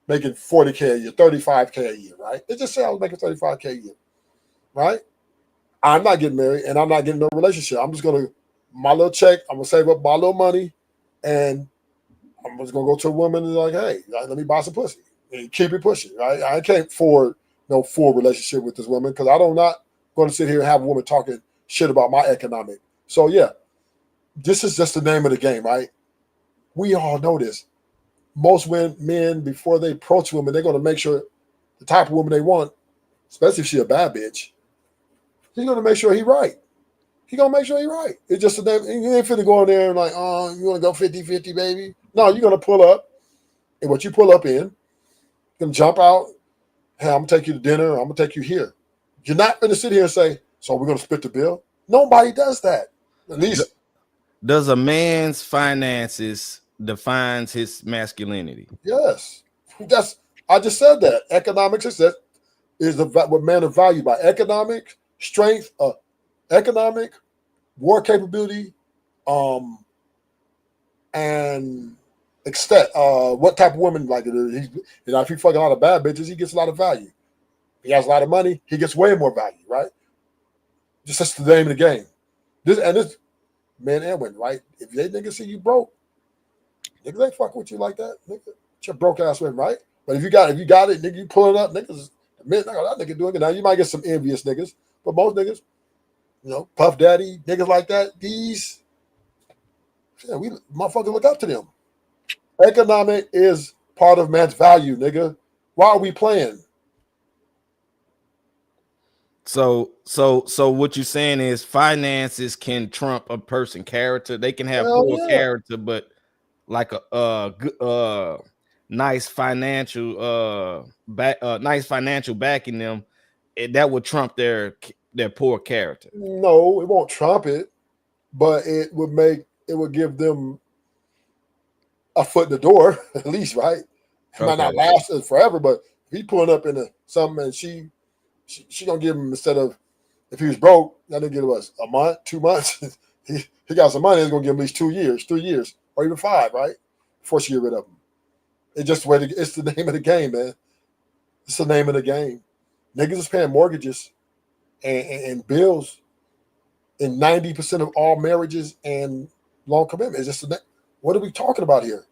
S3: making 40K a year, 35K a year, right? Let's just say I was making 35K a year, right? I'm not getting married and I'm not getting no relationship. I'm just going to, my little check, I'm going to save up my little money, and I'm just going to go to a woman and like, hey, let me buy some pussy and keep it pushing, right? I can't afford no full relationship with this woman because I'm not going to sit here and have a woman talking shit about my economic. So yeah, this is just the name of the game, right? We all know this. Most men, before they approach women, they're going to make sure the type of woman they want, especially if she's a bad bitch, he's going to make sure he's right. He's going to make sure he's right. It's just a name. You ain't finna go in there and like, oh, you want to go 50-50, baby? No, you're going to pull up. And what you pull up in, you're going to jump out. Hey, I'm going to take you to dinner. I'm going to take you here. You're not going to sit here and say, so we're going to split the bill. Nobody does that. At least.
S11: Does a man's finances defines his masculinity?
S3: Yes. I just said that. Economic success is what men are valued by. Economic strength, economic war capability, and extent. What type of woman like it is. If he fucking a lot of bad bitches, he gets a lot of value. If he has a lot of money, he gets way more value, right? Just that's the name of the game. This men and women, right? If they niggas see you broke, niggas ain't fuck with you like that, nigga. It's your broke ass women, right? But if you got it, nigga, you pull it up, niggas. Man, that nigga doing it. Now you might get some envious niggas, but most niggas, Puff Daddy, niggas like that, we motherfuckers look up to them. Economic is part of man's value, nigga. Why are we playing?
S11: So what you're saying is finances can trump a person's character. They can have poor character, but like a nice financial backing them, that would trump their poor character.
S3: No, it won't trump it, but it would give them a foot in the door at least, right? It might not last forever, but if he pulling up into something and she gonna give him, instead of, if he was broke, that nigga give us a month, 2 months. he got some money, it's gonna give him at least 2 years, 3 years, or even 5, right? Before she get rid of him. It's just it's the name of the game, man. It's the name of the game. Niggas is paying mortgages and bills in 90% of all marriages and long commitments. It's just what are we talking about here?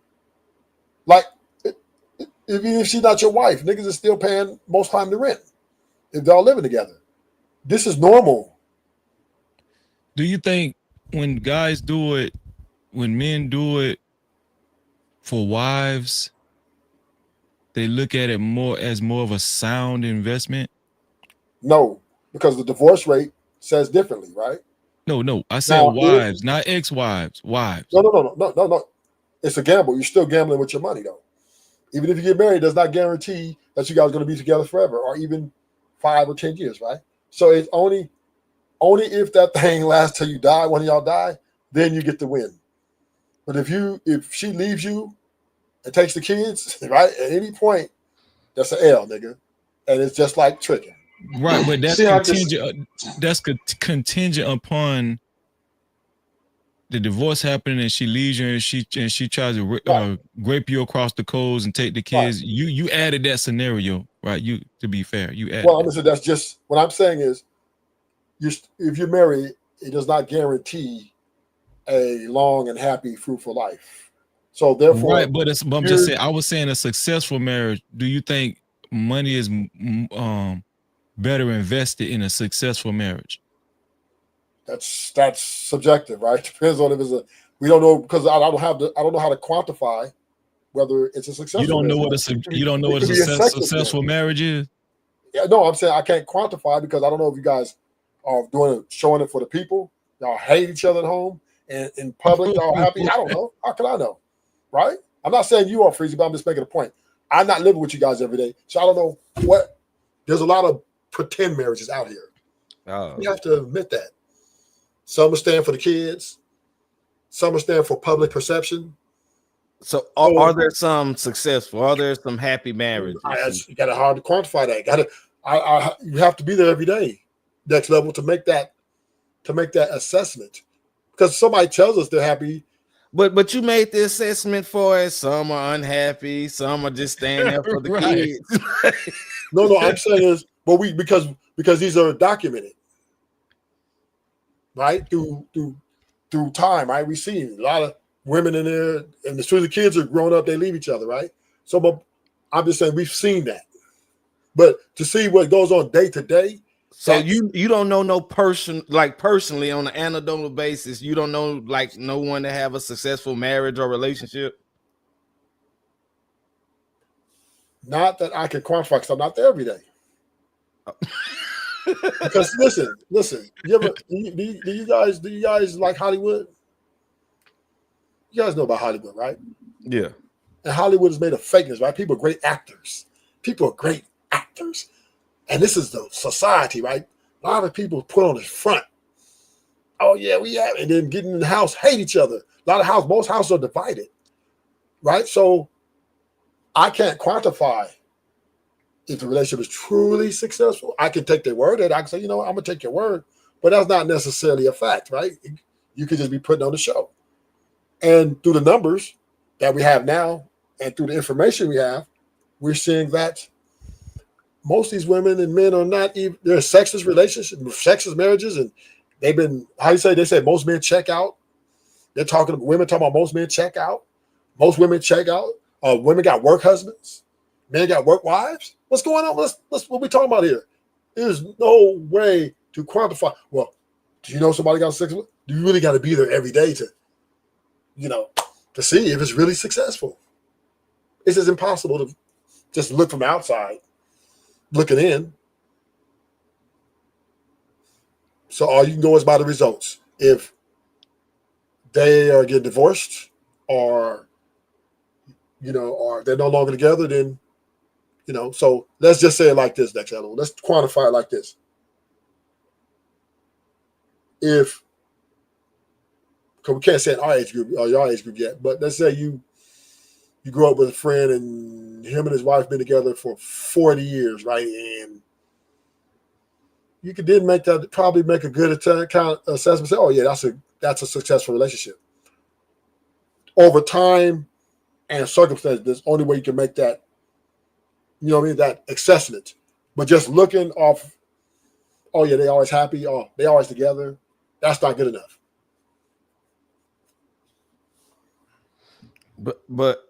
S3: Like, even if she's not your wife, niggas is still paying most time the rent if they're all living together. This is normal.
S1: Do you think when guys do it, when men do it for wives, they look at it more of a sound investment?
S3: No, because the divorce rate says differently, right?
S1: No. I said wives, not ex-wives. Wives.
S3: No. It's a gamble. You're still gambling with your money, though. Even if you get married, it does not guarantee that you guys are going to be together forever, or even 5 or 10 years, right? So it's only if that thing lasts till you die, one of y'all die, then you get the win. But if she leaves you and takes the kids, right, at any point, that's an L, nigga. And it's just like tricking.
S1: Right, but that's contingent. That's contingent upon the divorce happening, and she leaves you, and she tries to grape you across the coals and take the kids. Right. You added that scenario, right? To be fair, you added.
S3: Well, listen, that's just what I'm saying is, if you're married, it does not guarantee a long and happy, fruitful life. So therefore,
S1: right. But I'm just saying. I was saying a successful marriage. Do you think money is better invested in a successful marriage?
S3: That's subjective, right? Depends on if it's we don't know, because I don't know how to quantify whether it's a successful.
S1: You don't know what a successful marriage is.
S3: Yeah, no, I'm saying I can't quantify because I don't know if you guys are showing it for the people, Y'all hate each other at home, and in public y'all happy. I don't know. How can I know, right? I'm not saying you are Freezy, but I'm just making a point. I'm not living with you guys every day, so I don't know what. There's a lot of pretend marriages out here.
S11: Oh.
S3: You have to admit that. Some will stand for the kids. Some will stand for public perception.
S11: So are there some successful? Are there some happy marriages?
S3: You got to hard to quantify that. You have to be there every day, next level, to make that assessment. Because somebody tells us they're happy.
S11: But you made the assessment for it. Some are unhappy. Some are just staying there for the kids.
S3: No, I'm saying is, but because these are documented, right? Through time, right? We see a lot of women in there, and as soon as the kids are grown up, they leave each other, right? So, but I'm just saying we've seen that. But to see what goes on day to day.
S11: So you don't know no person, like personally on an anecdotal basis, you don't know like no one to have a successful marriage or relationship?
S3: Not that I can quantify because I'm not there every day. Because listen, do you guys like Hollywood? You guys know about Hollywood, right?
S11: Yeah.
S3: And Hollywood is made of fakeness, right? People are great actors. People are great actors. And this is the society, right? A lot of people put on the front. Oh, yeah, we have. And then getting in the house, hate each other. Most houses are divided, right? So I can't quantify if the relationship is truly successful. I can take their word and I can say, you know what, I'm going to take your word. But that's not necessarily a fact, right? You could just be putting on the show. And through the numbers that we have now and through the information we have, we're seeing that most of these women and men are not even, they're sexist relationships, sexist marriages, and they've been, they say most men check out. Women talking about most men check out. Most women check out. Women got work husbands. Men got work wives. What's going on? Let's what we talking about here? There's no way to quantify. Well, do you know somebody got sex with? Do you really got to be there every day to see if it's really successful? It's just impossible to just look from outside, looking in. So all you can go is by the results. If they are getting divorced or they're no longer together, then, so let's just say it like this, next level. Let's quantify it like this. Because we can't say in our age group or your age group yet, but let's say you grew up with a friend and him and his wife been together for 40 years, right? And you could then probably make a good kind of assessment. Say, oh yeah, that's a successful relationship. Over time and circumstances, there's only way you can make that, that assessment. But just looking off, oh yeah, they always happy, oh they always together, that's not good enough.
S11: But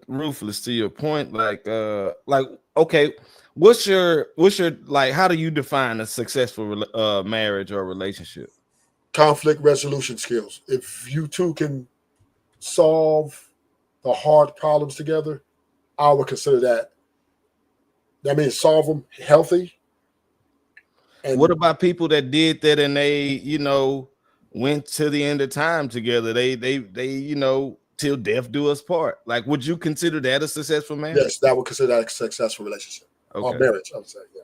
S11: Ruthless, to your point, like okay, what's your like, how do you define a successful marriage or relationship?
S3: Conflict resolution skills. If you two can solve the hard problems together, I would consider that. That means solve them healthy.
S11: And what about people that did that and they, went to the end of time together? They till death do us part. Like, would you consider that a successful marriage?
S3: Yes, that would consider that a successful relationship or marriage, I would say, yeah.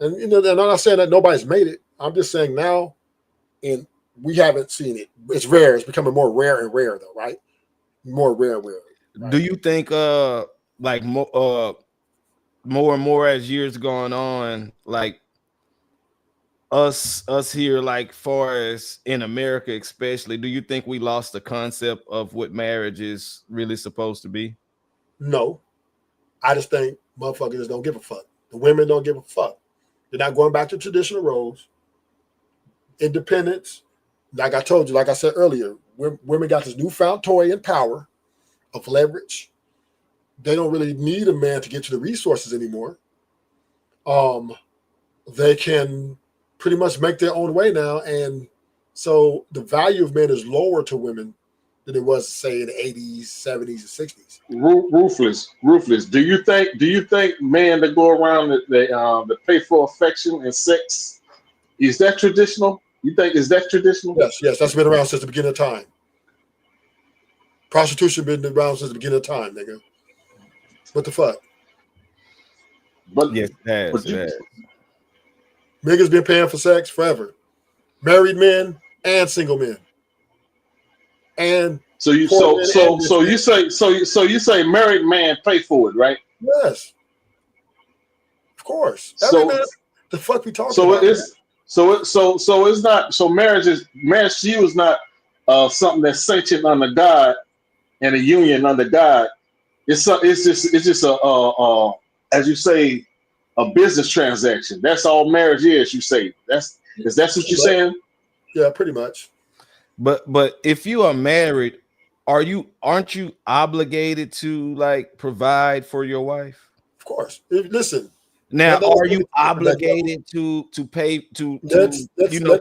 S3: And I'm not saying that nobody's made it. I'm just saying now, and we haven't seen it. It's rare. It's becoming more rare and rare, though, right? More rare and rare. Right?
S11: Do you think, like more and more as years going on, like us here, like far as in America especially, do you think we lost the concept of what marriage is really supposed to be?
S3: No, I just think motherfuckers don't give a fuck. The women don't give a fuck. They're not going back to traditional roles. Independence, like I told you, like I said earlier, women got this newfound toy and power of leverage. They don't really need a man to get to the resources anymore. They can pretty much make their own way now, and so the value of men is lower to women than it was, say, in the 80s, 70s, and 60s.
S5: Ruthless. Do you think men that go around that pay for affection and sex, is that traditional? You think is that traditional?
S3: Yes, that's been around since the beginning of time. Prostitution been around since the beginning of time, nigga. What the fuck?
S5: But
S11: yes, it has.
S3: Niggas been paying for sex forever. Married men and single men. And
S5: so you say married man pay for it, right?
S3: Yes. Of course.
S5: So
S3: man, the fuck we talking
S5: so
S3: about?
S5: It's it's not marriage to you is not something that's sanctioned under God and a union under God. It's just a as you say, a business transaction. That's all marriage is. You say that's what you're saying?
S3: Yeah, pretty much.
S11: But if you are married, aren't you obligated to like provide for your wife?
S3: Of course. Listen.
S11: Now, are you obligated to pay to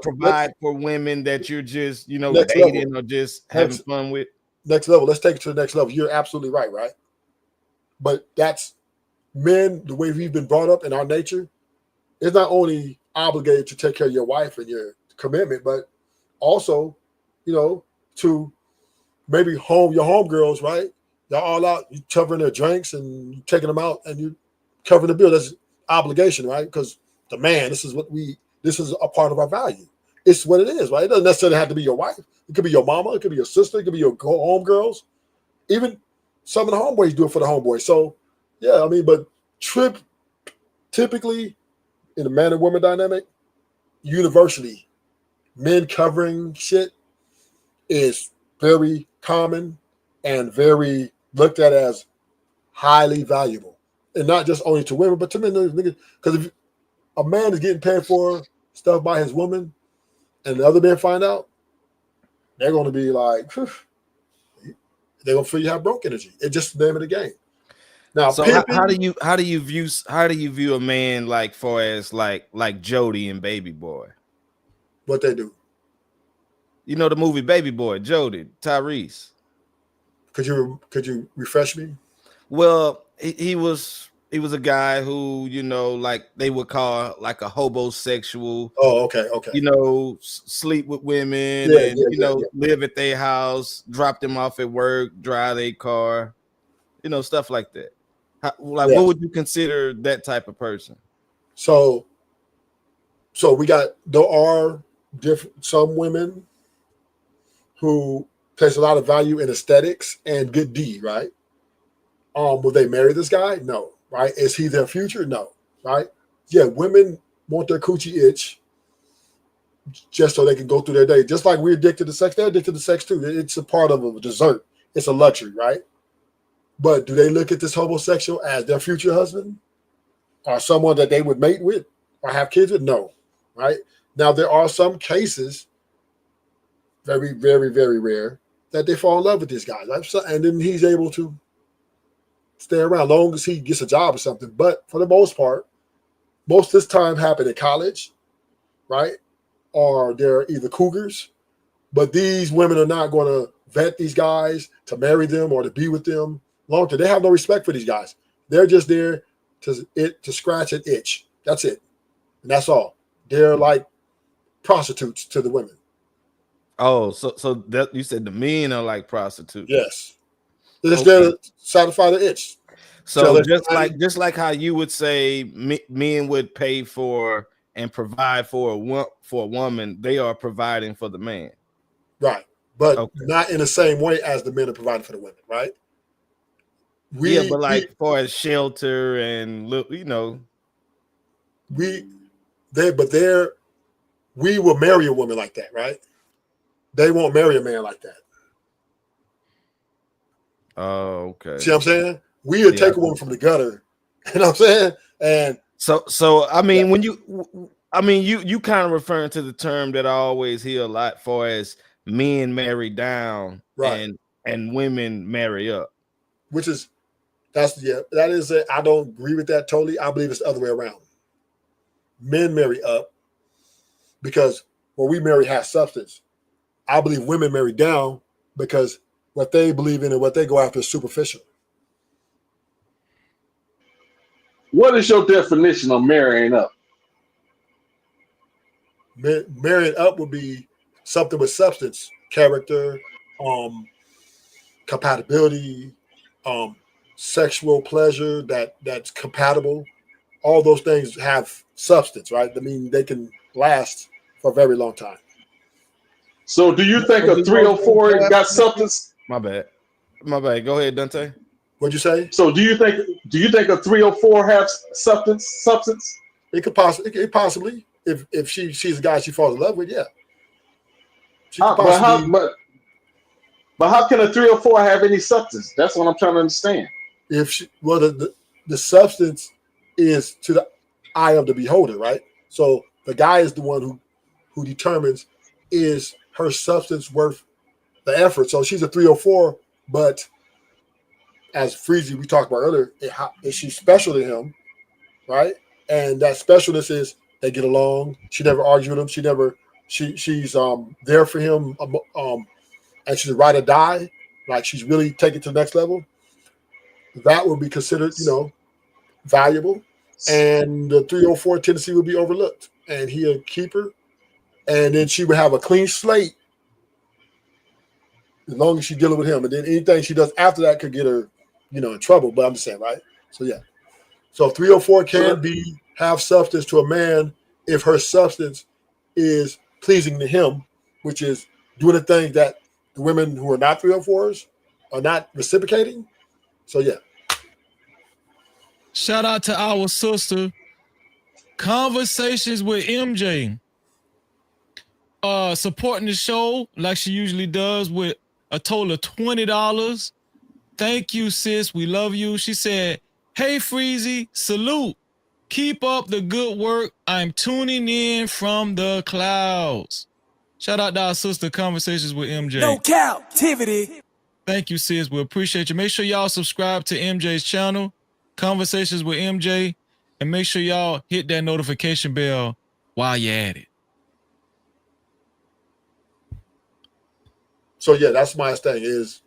S11: provide for women that you're just dating or just having fun with?
S3: Next level. Let's take it to the next level. You're absolutely right? But that's men, the way we've been brought up in our nature, is not only obligated to take care of your wife and your commitment, but also, to maybe your homegirls, right? Y'all all out, you covering their drinks and you taking them out and you covering the bill. That's obligation, right? Because the man, this is a part of our value. It's what it is, right? It doesn't necessarily have to be your wife. It could be your mama. It could be your sister. It could be your homegirls. Even some of the homeboys do it for the homeboys. So, yeah, I mean, but typically in the man and woman dynamic, universally, men covering shit is very common and very looked at as highly valuable. And not just only to women, but to men. Because if a man is getting paid for stuff by his woman and the other men find out, they're going to be like, they're going to feel you have broke energy. It's just the name of the game. Now,
S11: so how do you view a man like far as like Jody and Baby Boy?
S3: What they do?
S11: You know the movie Baby Boy, Jody, Tyrese.
S3: Could you refresh me?
S11: Well, he was a guy who, like they would call like a hobosexual.
S3: Oh, okay.
S11: Sleep with women live at their house, drop them off at work, drive their car, stuff like that. What would you consider that type of person?
S3: So there are some women who place a lot of value in aesthetics and good deed, right? Will they marry this guy? No, right? Is he their future? No, right? Yeah, women want their coochie itch just so they can go through their day. Just like we're addicted to sex, they're addicted to sex too. It's a part of a dessert. It's a luxury, right? But do they look at this homosexual as their future husband or someone that they would mate with or have kids with? No, right? Now, there are some cases, very, very, very rare, that they fall in love with this guy. Right? And then he's able to stay around long as he gets a job or something. But for the most part, most of this time happened in college, right? Or they're either cougars. But these women are not going to vet these guys to marry them or to be with them long term. They have no respect for these guys. They're just there to scratch an itch. That's it. And that's all. They're like prostitutes to the women.
S11: Oh, so that you said the men are like prostitutes.
S3: Yes. They're just there to satisfy the itch.
S11: So just like how you would say men would pay for and provide for a woman, they are providing for the man.
S3: Right. But not in the same way as the men are providing for the women, right?
S11: But like for as shelter and
S3: we will marry a woman like that, right? They won't marry a man like that.
S11: Oh, okay.
S3: See what I'm saying? We would take a woman from the gutter. You know what I'm saying? And
S11: so I mean, when you kind of referring to the term that I always hear a lot, for as men marry down,
S3: right,
S11: and women marry up.
S3: That is it. I don't agree with that totally. I believe it's the other way around. Men marry up because what we marry has substance. I believe women marry down because what they believe in and what they go after is superficial.
S5: What is your definition of marrying up?
S3: Marrying up would be something with substance, character, compatibility, sexual pleasure that's compatible. All those things have substance, right? I mean, they can last for a very long time.
S5: So do you think a 304 got substance?
S11: My bad. Go ahead, Dante.
S3: What'd you say?
S5: So do you think a 304 has substance?
S3: It could possibly, if she's a guy she falls in love with, yeah.
S5: But how can a 304 have any substance? That's what I'm trying to understand.
S3: The substance is to the eye of the beholder, right? So the guy is the one who determines, is her substance worth the effort. So she's a 304, but as Freezy we talked about earlier, is she special to him, right? And that specialness is they get along. She never argued with him. She's there for him, and she's a ride or die. Like she's really taken to the next level. That would be considered, valuable. And the 304 tendency would be overlooked, and he'll keep her, and then she would have a clean slate as long as she's dealing with him. And then anything she does after that could get her, in trouble. But I'm just saying, right? So yeah. So 304 can have substance to a man if her substance is pleasing to him, which is doing the things that the women who are not 304s are not reciprocating. So yeah.
S1: Shout out to our sister, Conversations with MJ. Supporting the show like she usually does with a total of $20. Thank you, sis. We love you. She said, "Hey, Freezy, salute. Keep up the good work. I'm tuning in from the clouds." Shout out to our sister, Conversations with MJ.
S7: No Cap-tivity.
S1: Thank you, sis. We appreciate you. Make sure y'all subscribe to MJ's channel, Conversations with MJ, and make sure y'all hit that notification bell while you're at it.
S3: So yeah, that's my thing, is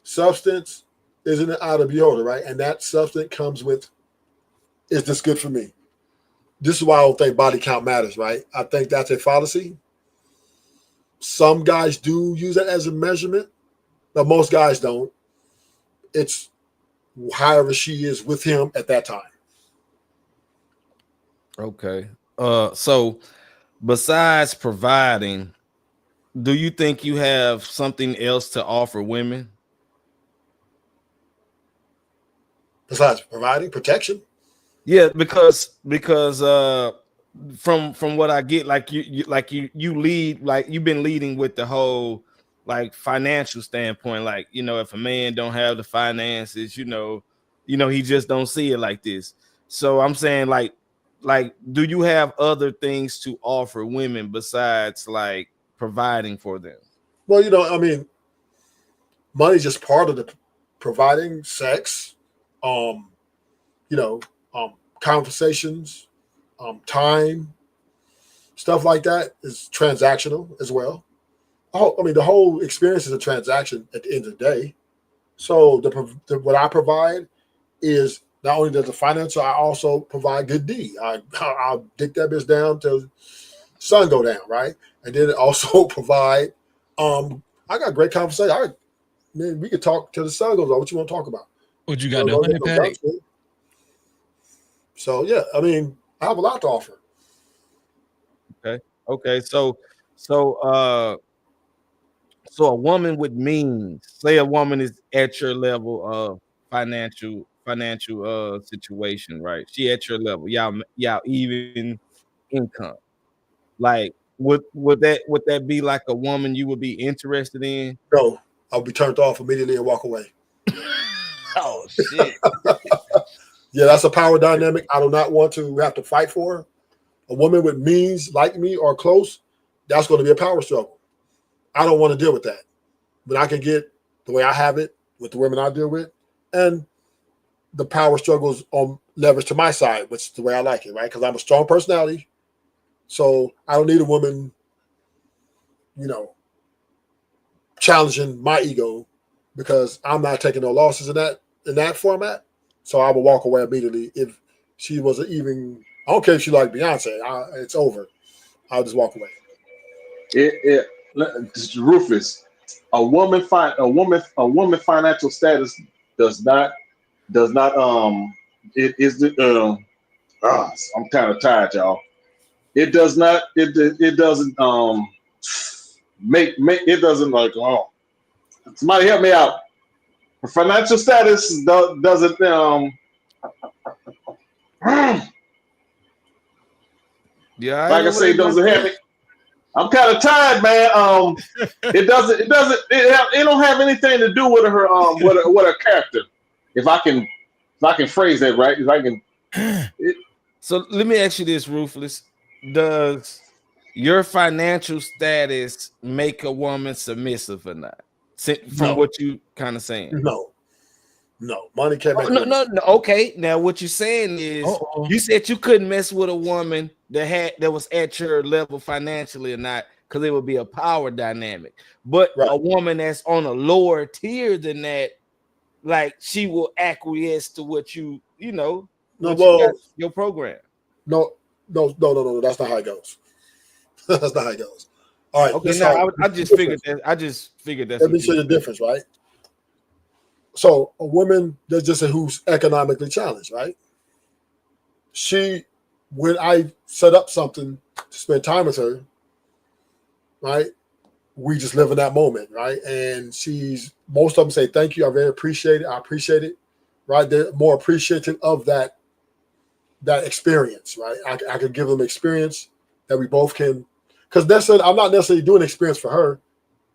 S3: substance is in the eye of the beholder, right? And that substance comes with, is this good for me? This is why I don't think body count matters, right? I think that's a fallacy. Some guys do use that as a measurement, but most guys don't. It's however she is with him at that time.
S11: Okay. So besides providing, do you think you have something else to offer women?
S3: Besides providing protection?
S11: Yeah, because from what I get, like you lead, like you've been leading with the whole like financial standpoint, like if a man don't have the finances, he just don't see it like this. So I'm saying like do you have other things to offer women besides like providing for them?
S3: Well, money's just part of the providing. Sex, conversations, time, stuff like that is transactional as well. The whole experience is a transaction at the end of the day. So what I provide is not only does the financial, I also provide good deed. I'll dick that bitch down till sun go down, right? And then also provide. I got great conversation. We could talk till the sun goes on. What you want to talk about?
S1: What you got? The honey pack.
S3: So yeah, I have a lot to offer.
S11: Okay. So a woman with means, say a woman is at your level of financial situation, right? She at your level, y'all even income. Like would that be like a woman you would be interested in?
S3: No, I'll be turned off immediately and walk away.
S11: Oh shit.
S3: Yeah, that's a power dynamic I do not want to have to fight for. A woman with means like me or close, that's going to be a power struggle. I don't want to deal with that. But I can get the way I have it with the women I deal with, and the power struggles on leverage to my side, which is the way I like it, right? Because I'm a strong personality. So I don't need a woman, challenging my ego, because I'm not taking no losses in that format. So I would walk away immediately if she was even. I don't care if she like Beyonce. It's over. I'll just walk away.
S5: Rufus, a woman financial status does not it is the I'm kind of tired, y'all. It does not it doesn't make it doesn't like, oh, somebody help me out. Financial status doesn't
S11: yeah,
S5: like I say, doesn't have it. I'm kind of tired, man. It don't have anything to do with her with her character. If I can phrase that right, if I can.
S11: So let me ask you this, Ruthless: does your financial status make a woman submissive or not? From what you kind of saying?
S3: No, money can't make
S11: no. Okay, now what you're saying is you said you couldn't mess with a woman that was at your level financially or not, because it would be a power dynamic. But a woman that's on a lower tier than that, like she will acquiesce to what you know. You got your program.
S3: No. That's not how it goes. That's not how it goes. All right.
S11: Okay, now I just figured that.
S3: Let me show you the difference, right? So a woman, that's just who's economically challenged, right? When I set up something to spend time with her, right? We just live in that moment, right? And most of them say, thank you, I very appreciate it. I appreciate it, right? They're more appreciative of that experience, right? I could give them experience that we both can, because I'm not necessarily doing experience for her.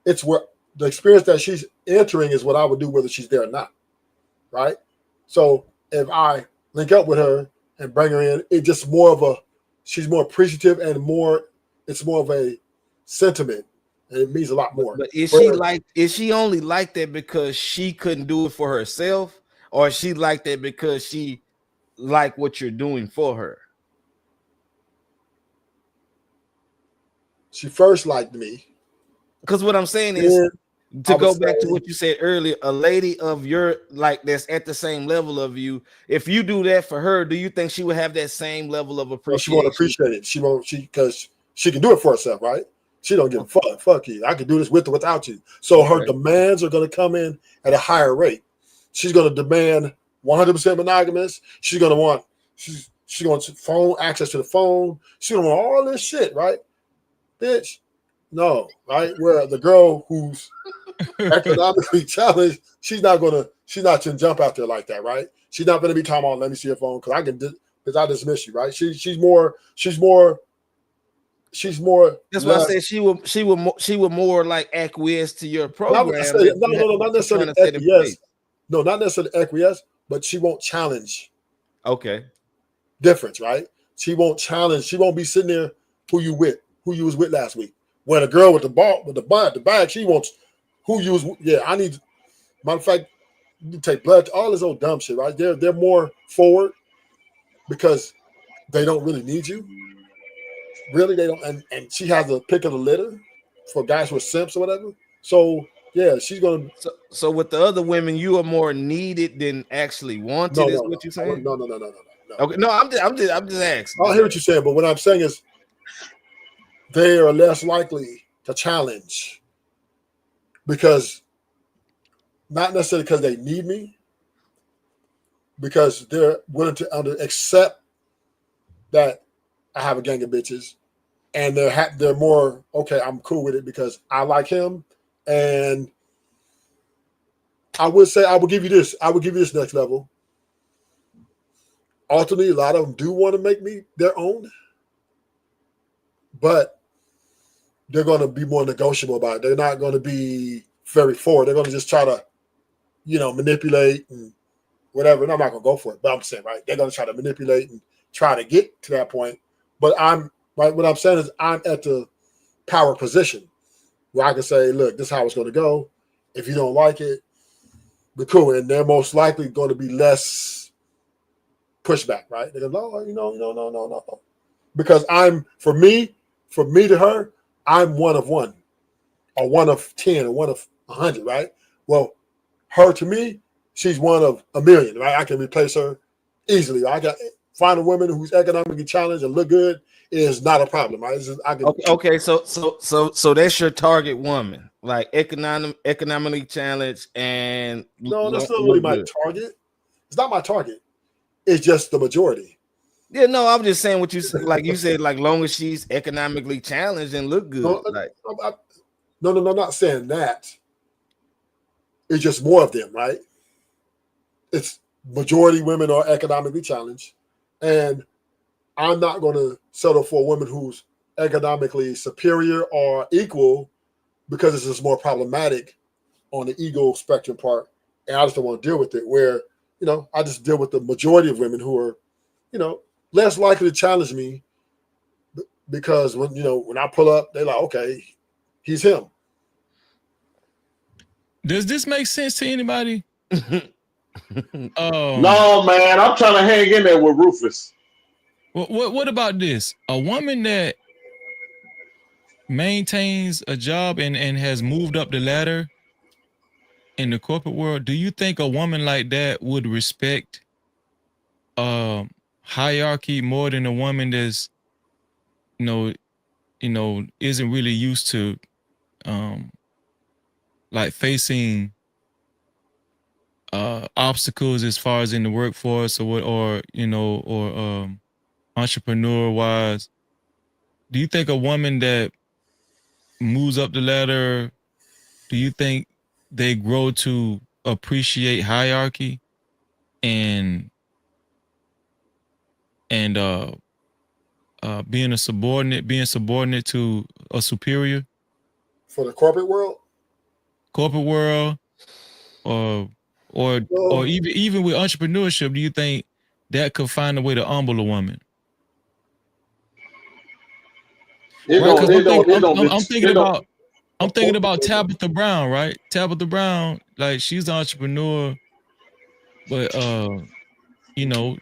S3: It's what the experience that she's entering is what I would do whether she's there or not, right? So if I link up with her and bring her in, it's just she's more appreciative and it's more of a sentiment, and it means a lot more.
S11: But is she only like that because she couldn't do it for herself, or is she like that because she like what you're doing for her?
S3: She first liked me.
S11: Because what I'm saying is, to go back to what you said earlier, a lady of your that's at the same level of you, if you do that for her, do you think she would have that same level of appreciation?
S3: She won't appreciate it. Because she can do it for herself, right? She don't give a fuck. Fuck you. I can do this with or without you. So her demands are going to come in at a higher rate. She's going to demand 100% monogamous. She's going to want phone access to the phone. She's going to want all this shit, right? Bitch, no, right? Where the girl who's economically challenged, she's not gonna jump out there like that, right? She's not gonna be talking about, let me see your phone because I dismiss you, right? She's more.
S11: That's why I said she would more like acquiesce to your program.
S3: Not necessarily acquiesce. No, not necessarily acquiesce, but she won't challenge.
S11: Okay.
S3: Difference, right? She won't challenge. She won't be sitting there. Who you was with last week? When a girl with the bag, she wants who you was. Yeah, I need. Matter of fact, you take blood, all this old dumb shit, right? They're more forward because they don't really need you. Really, they don't. And she has a pick of the litter for guys with simps or whatever. So yeah, she's gonna.
S11: So with the other women, you are more needed than actually wanted. Is what you're saying?
S3: No.
S11: Okay, no, I'm just asking.
S3: I hear what you're saying, but what I'm saying is they are less likely to challenge because not necessarily because they need me, because they're willing to accept that I have a gang of bitches, and they're more okay. I'm cool with it because I like him, and I would say I will give you this. I will give you this next level. Ultimately, a lot of them do want to make me their own, but they're going to be more negotiable about it. They're not going to be very forward. They're going to just try to, manipulate and whatever. And I'm not going to go for it, but I'm saying, right, they're going to try to manipulate and try to get to that point. But what I'm saying is I'm at the power position where I can say, look, this is how it's going to go. If you don't like it, be cool. And they're most likely going to be less pushback, right? They go, no. Because for me to her, I'm one of one, or one of 10, or one of 100, right? Well, her to me, she's one of a million, right? I can replace her easily. I got find a woman who's economically challenged and look good, is not a problem. Right?
S11: Okay, so that's your target woman, like economically challenged and
S3: no, that's not really my target. It's not my target. It's just the majority.
S11: Yeah, no, I'm just saying what you like. You said like long as she's economically challenged and look good.
S3: No,
S11: like
S3: no, I'm not saying that. It's just more of them, right? It's majority women are economically challenged, and I'm not going to settle for a woman who's economically superior or equal because it's just more problematic on the ego spectrum part, and I just don't want to deal with it. Where I just deal with the majority of women who are, less likely to challenge me because when I pull up, they're like, okay, he's him.
S1: Does this make sense to anybody?
S5: No, man, I'm trying to hang in there with Rufus.
S1: What about this? A woman that maintains a job and has moved up the ladder in the corporate world, do you think a woman like that would respect hierarchy more than a woman that's isn't really used to like facing obstacles as far as in the workforce or entrepreneur wise? Do you think a woman that moves up the ladder, do you think they grow to appreciate hierarchy and being subordinate to a superior?
S3: For the corporate world,
S1: or even with entrepreneurship, do you think that could find a way to humble a woman? I'm thinking about Tabitha Brown, right? Tabitha Brown, like she's an entrepreneur, but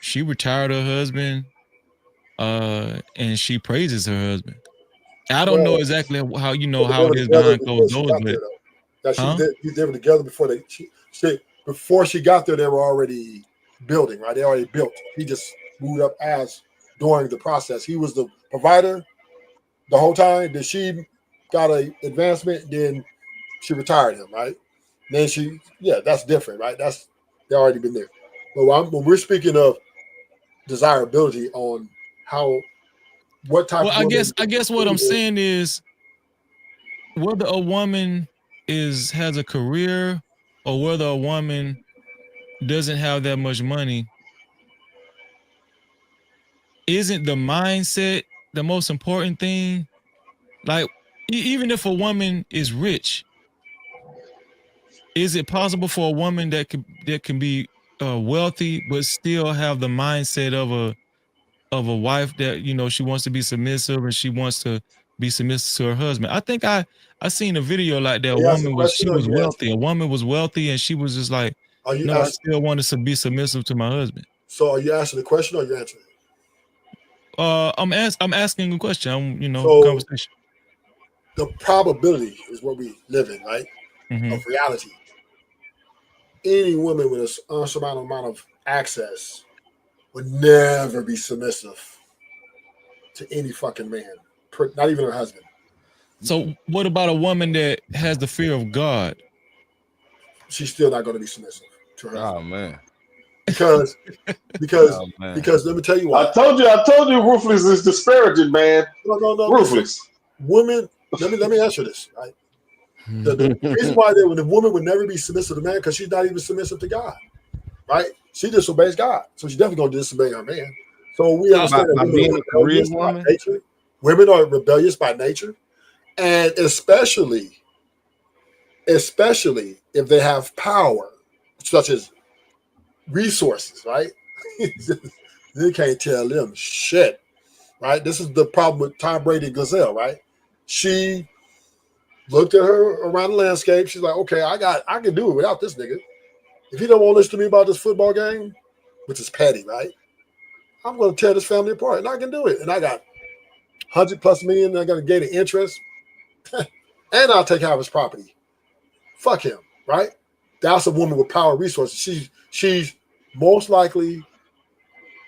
S1: she retired her husband, and she praises her husband. I don't know exactly how how it is behind closed doors, but
S3: they were together before before she got there. They were already building, right? They already built. He just moved up during the process. He was the provider the whole time. Then she got an advancement. Then she retired him, right? Then that's different, right? They already been there. But when we're speaking of desirability on what type.
S1: Well, I guess what I'm saying is whether a woman has a career or whether a woman doesn't have that much money, isn't the mindset the most important thing? Like, even if a woman is rich, is it possible for a woman that can be wealthy but still have the mindset of a wife that she wants to be submissive and she wants to be submissive to her husband? I think I seen a video like that. A woman was wealthy. A woman was wealthy and she was just like, no, I still want to be submissive to my husband.
S3: So are you asking the question or are you answering it?
S1: I'm asking a question. Conversation.
S3: The probability is what we live in, right?
S1: Mm-hmm.
S3: Of reality. Any woman with an unsurmountable amount of access would never be submissive to any fucking man, not even her husband.
S1: So what about a woman that has the fear of God?
S3: She's still not going to be submissive to her husband.
S11: Oh man.
S3: Because let me tell you why.
S5: I told you Ruthless is disparaging, man.
S3: No.
S5: Ruthless.
S3: Women, let me answer this, right? The reason why the woman would never be submissive to man because she's not even submissive to God, right? She disobeys God, so she's definitely going to disobey her man. So we understand that women are rebellious by nature. Women are rebellious by nature, and especially if they have power, such as resources, right? You can't tell them shit, right? This is the problem with Tom Brady and Gazelle, right? She looked at her around the landscape. She's like, okay, I can do it without this nigga. If he don't want to listen to me about this football game, which is petty, right? I'm going to tear this family apart, and I can do it. And I got $100+ million. And I got a gated interest, and I'll take half his property. Fuck him, right? That's a woman with power resources. She's most likely,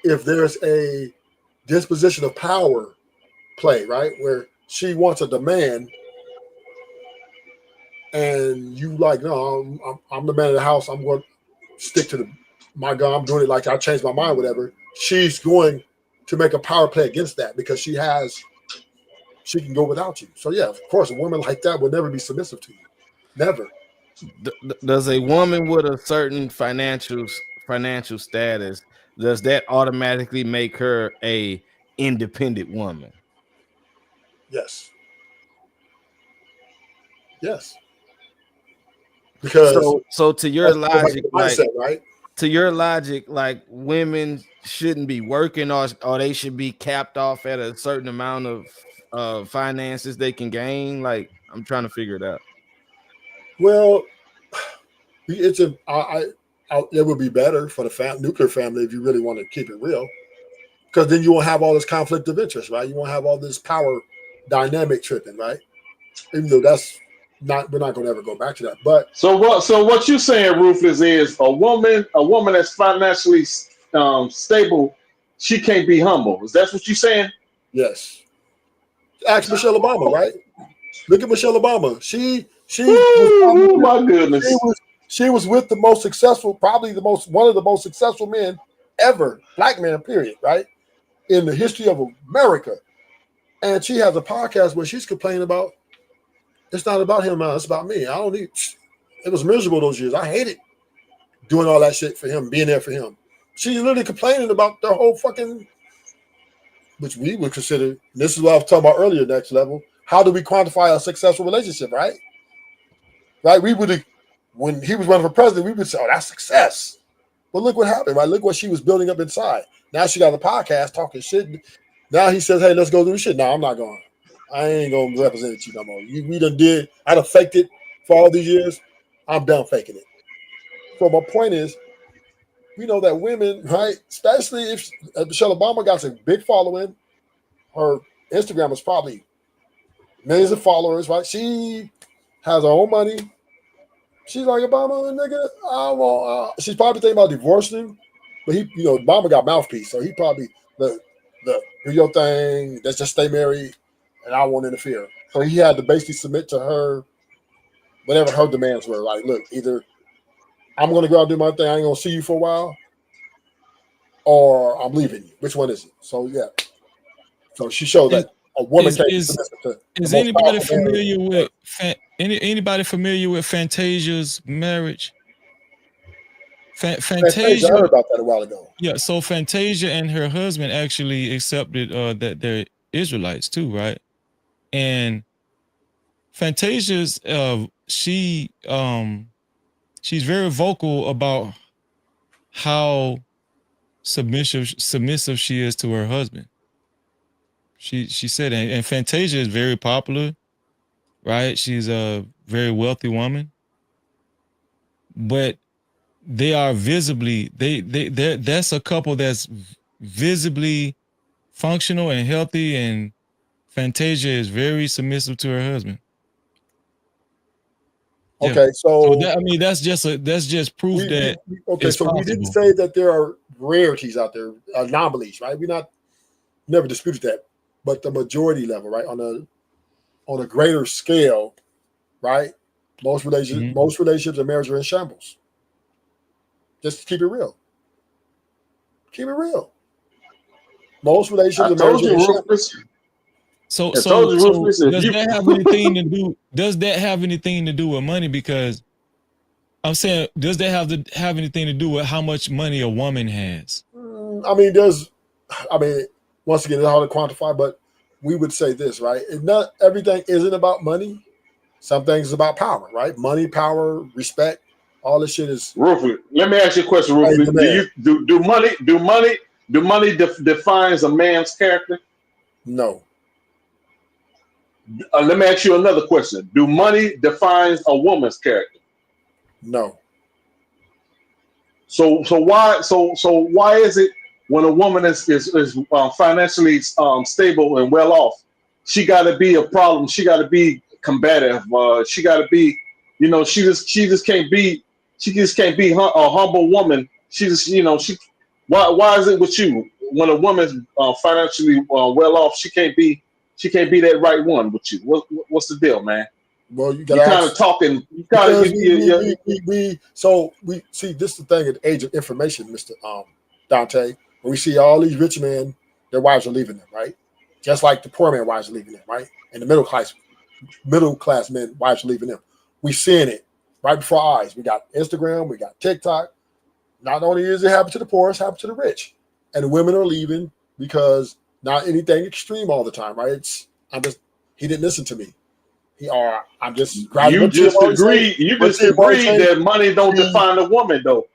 S3: if there's a disposition of power play, right? Where she wants a demand, and you like, no, I'm the man of the house. I'm going to stick to my gun. I'm doing it like I changed my mind, whatever. She's going to make a power play against that because she can go without you. So yeah, of course, a woman like that would never be submissive to you. Never.
S11: Does a woman with a certain financial status, does that automatically make her a independent woman?
S3: Yes. Yes. Because
S11: so to your logic,
S3: mindset, right?
S11: To your logic, like women shouldn't be working or they should be capped off at a certain amount of finances they can gain. Like, I'm trying to figure it out.
S3: Well, it would be better for the nuclear family if you really want to keep it real, because then you won't have all this conflict of interest, right? You won't have all this power dynamic tripping, right? Even though we're not going to ever go back to that. But
S5: so what you're saying, Rufus, is a woman that's financially stable, she can't be humble. Is that what you're saying?
S3: Yes. Ask Michelle Obama, right? Look at Michelle Obama.
S5: Oh my goodness.
S3: She was with the most successful, probably one of the most successful men ever, black man, period, right? In the history of America. And she has a podcast where she's complaining about, it's not about him, man. It's about me. It was miserable those years. I hated doing all that shit for him, being there for him. She's literally complaining about their whole fucking, which we would consider, and this is what I was talking about earlier, next level. How do we quantify a successful relationship, right? Right? We would, when he was running for president, we would say, oh, that's success. But look what happened, right? Look what she was building up inside. Now she got a podcast talking shit. Now he says, hey, let's go do this shit. No, I'm not going. I ain't going to represent you no more. I done faked it for all these years. I'm done faking it. So my point is, we know that women, right, especially if Michelle Obama got a big following, her Instagram is probably millions of followers, right? She has her own money. She's like, Obama, nigga, she's probably thinking about divorcing him, but Obama got mouthpiece, so he probably, do your thing, let's just stay married, and I won't interfere. So he had to basically submit to her, whatever her demands were. Like, look, either I'm going to go out and do my thing, I ain't going to see you for a while, or I'm leaving you. Which one is it? So, yeah. So she showed that a woman can't be submissive to.
S1: Is anybody familiar with anybody familiar with Fantasia's marriage? Fantasia,
S3: I heard about that a while ago.
S1: Yeah, so Fantasia and her husband actually accepted that they're Israelites too, right? And Fantasia's she's very vocal about how submissive she is to her husband. She said, and Fantasia is very popular, right? She's a very wealthy woman, but they are visibly that's a couple that's visibly functional and healthy, and Fantasia is very submissive to her husband.
S3: Okay, so
S1: that's just proof that it's possible.
S3: We didn't say that there are rarities out there, anomalies, right? Never disputed that, but the majority level, right, on a greater scale, right? Most relationships and marriages are in shambles. Just keep it real. Keep it real. Most relationships and marriages are in shambles.
S1: So does that have anything to do? Does that have anything to do with money? Because I'm saying, does that have anything to do with how much money a woman has?
S3: Once again, it's hard to quantify, but we would say this, right? Not everything isn't about money. Some things is about power, right? Money, power, respect, all this shit is.
S5: Rufus, let me ask you a question, Rufus. Do money defines a man's character?
S3: No.
S5: Let me ask you another question. Do money defines a woman's character?
S3: No.
S5: So why is it when a woman is financially stable and well off, she got to be a problem? She got to be combative. She got to be, she just can't be a humble woman. Why is it with you when a woman's financially well off, she can't be She can't be that right one with you. What's the deal, man?
S3: Well, you
S5: You're kind of talking.
S3: We see this is the thing at the age of information, Mr. Dante. When we see all these rich men, their wives are leaving them, right? Just like the poor man wives are leaving them, right? And the middle class men wives are leaving them. We seeing it right before our eyes. We got Instagram, we got TikTok. Not only is it happening to the poor, it's happening to the rich. And the women are leaving because not anything extreme all the time, right? He didn't listen to me. I'm just
S5: You just agree that money don't define a woman, though.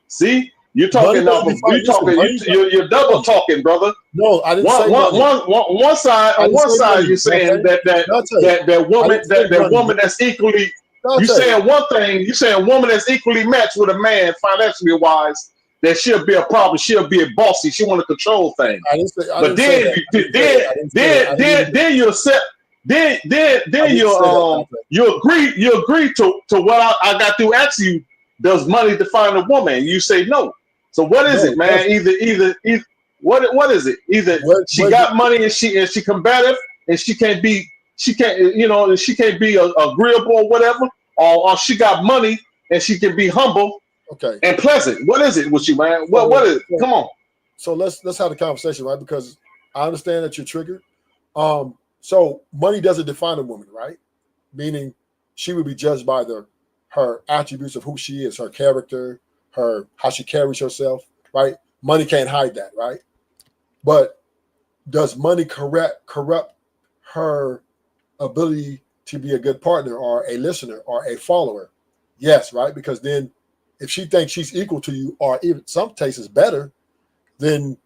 S5: See, you're talking you're double talking, brother.
S3: No, I didn't say
S5: one side you're saying that woman that's equally. You saying one thing. You saying a woman that's equally matched with a man financially wise. That she'll be a problem. She'll be a bossy. She want to control things. But then you accept. Then you agree to what I got to ask you. Does money define a woman? You say no. So what is it, man? Either what is it? Either she got money and she combative and she can't be agreeable or whatever, or she got money and she can be humble.
S3: Okay.
S5: And pleasant. What is it with you, man? What is it? Come on.
S3: So let's have the conversation, right? Because I understand that you're triggered. So money doesn't define a woman, right? Meaning she would be judged by her attributes of who she is, her character, how she carries herself, right? Money can't hide that, right? But does money corrupt her ability to be a good partner or a listener or a follower? Yes, right? Because then if she thinks she's equal to you, or even some cases better, then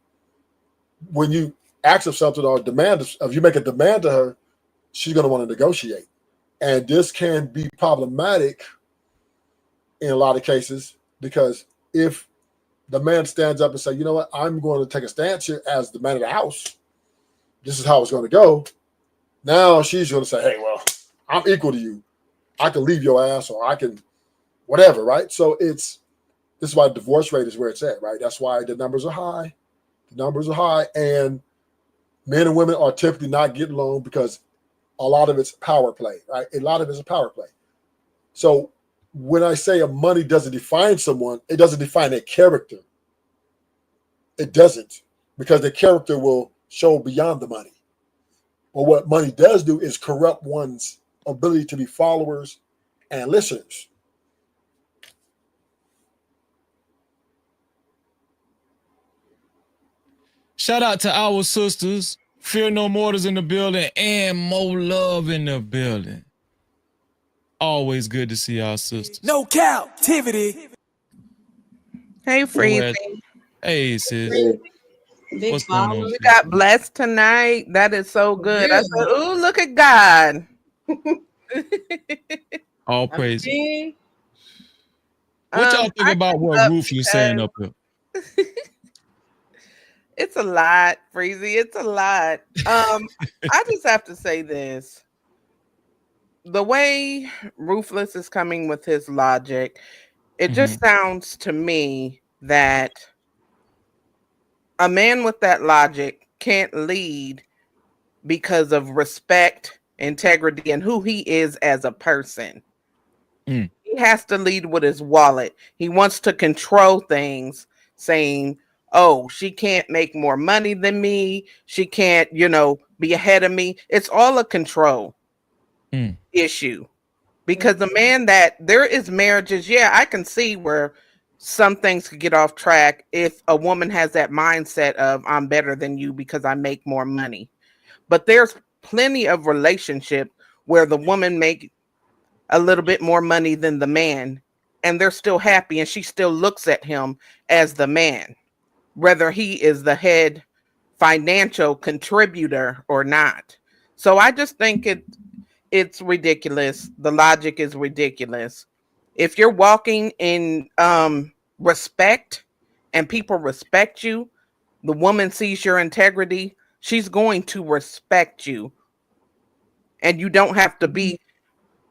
S3: when you ask of something or if you make a demand to her, she's going to want to negotiate. And this can be problematic in a lot of cases, because if the man stands up and say, you know what, I'm going to take a stance here as the man of the house, this is how it's going to go. Now she's going to say, hey, well, I'm equal to you. I can leave your ass, or I can whatever, right? So this is why the divorce rate is where it's at, right? That's why the numbers are high. And men and women are typically not getting along because a lot of it's power play, right? A lot of it's a power play. So when I say money doesn't define someone, it doesn't define their character. It doesn't, because the character will show beyond the money. But what money does do is corrupt one's ability to be followers and listeners.
S1: Shout out to our sisters. Fear No Mortals in the building and More Love in the building. Always good to see our sisters.
S7: No Cap-tivity.
S16: Hey, Freezy.
S1: Hey, sis.
S16: Big
S1: What's going on?
S16: You got blessed tonight. That is so good. Yeah. I said, "Ooh, look at God."
S1: All praise. What y'all think about what Ruthless saying up here?
S16: It's a lot, Freezy. It's a lot. I just have to say this. The way Ruthless is coming with his logic, it just sounds to me that a man with that logic can't lead because of respect, integrity, and who he is as a person. He has to lead with his wallet. He wants to control things, saying, oh, she can't make more money than me. She can't, be ahead of me. It's all a control issue. Because the man that there is marriages, yeah, I can see where some things could get off track if a woman has that mindset of I'm better than you because I make more money. But there's plenty of relationship where the woman make a little bit more money than the man, and they're still happy, and she still looks at him as the man, whether he is the head financial contributor or not. So I just think it's ridiculous. The logic is ridiculous. If you're walking in respect and people respect you, the woman sees your integrity, she's going to respect you. And you don't have to be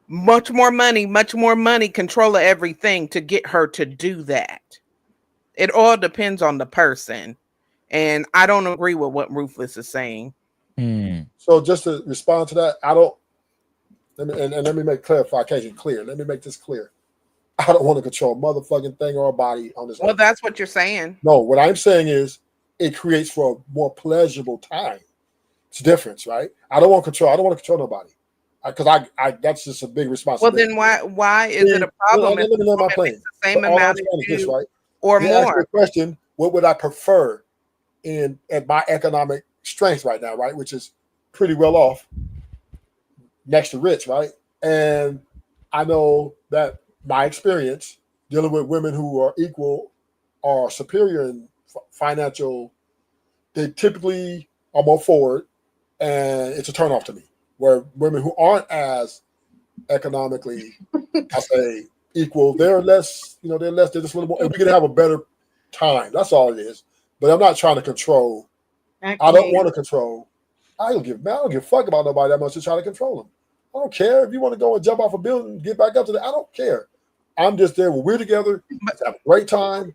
S16: much more money, control of everything to get her to do that. It all depends on the person. And I don't agree with what Ruthless is saying.
S3: So just to respond to that, I don't. Let me make clarification clear. Let me make this clear. I don't want to control a motherfucking thing or a body on this.
S16: Well, that's what you're saying.
S3: No, what I'm saying is it creates for a more pleasurable time. It's a difference, right? I don't want control. I don't want to control nobody because I that's just a big
S16: Well,
S3: responsibility.
S16: then why is it a problem
S3: Let
S16: if
S3: me
S16: the
S3: know my
S16: woman
S3: plan.
S16: makes the same
S3: All I'm
S16: amount as
S3: saying is this,
S16: you
S3: right?
S16: or
S3: You asked me
S16: more?
S3: a question. What would I prefer at my economic strength right now, right? Which is pretty well off, next to rich, right? And I know that my experience dealing with women who are equal or superior in financial, they typically are more forward, and it's a turnoff to me. Where women who aren't as economically, I say, equal, they're less, they're just a little more, and we can have a better time. That's all it is. But I'm not trying to control. I don't want to control. I don't give a fuck about nobody that much to try to control them. I don't care if you want to go and jump off a building and get back up to that. I don't care. I'm just there when we're together. Let's have a great time.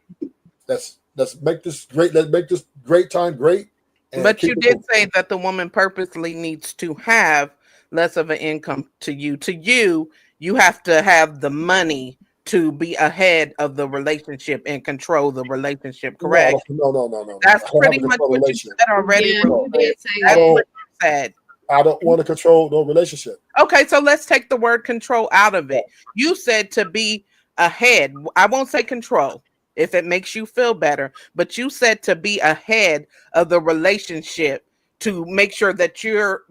S3: Let's make this great. Let's make this great time great.
S16: But you did say that the woman purposely needs to have less of an income to you. To you, you have to have the money to be ahead of the relationship and control the relationship, correct?
S3: No.
S16: That's pretty much what you said already.
S3: Yeah,
S16: Ruth.
S3: you did
S16: say That's what you said.
S3: I don't want to control no relationship.
S16: Okay, so let's take the word control out of it. You said to be ahead. I won't say control if it makes you feel better, but you said to be ahead of the relationship to make sure that you're,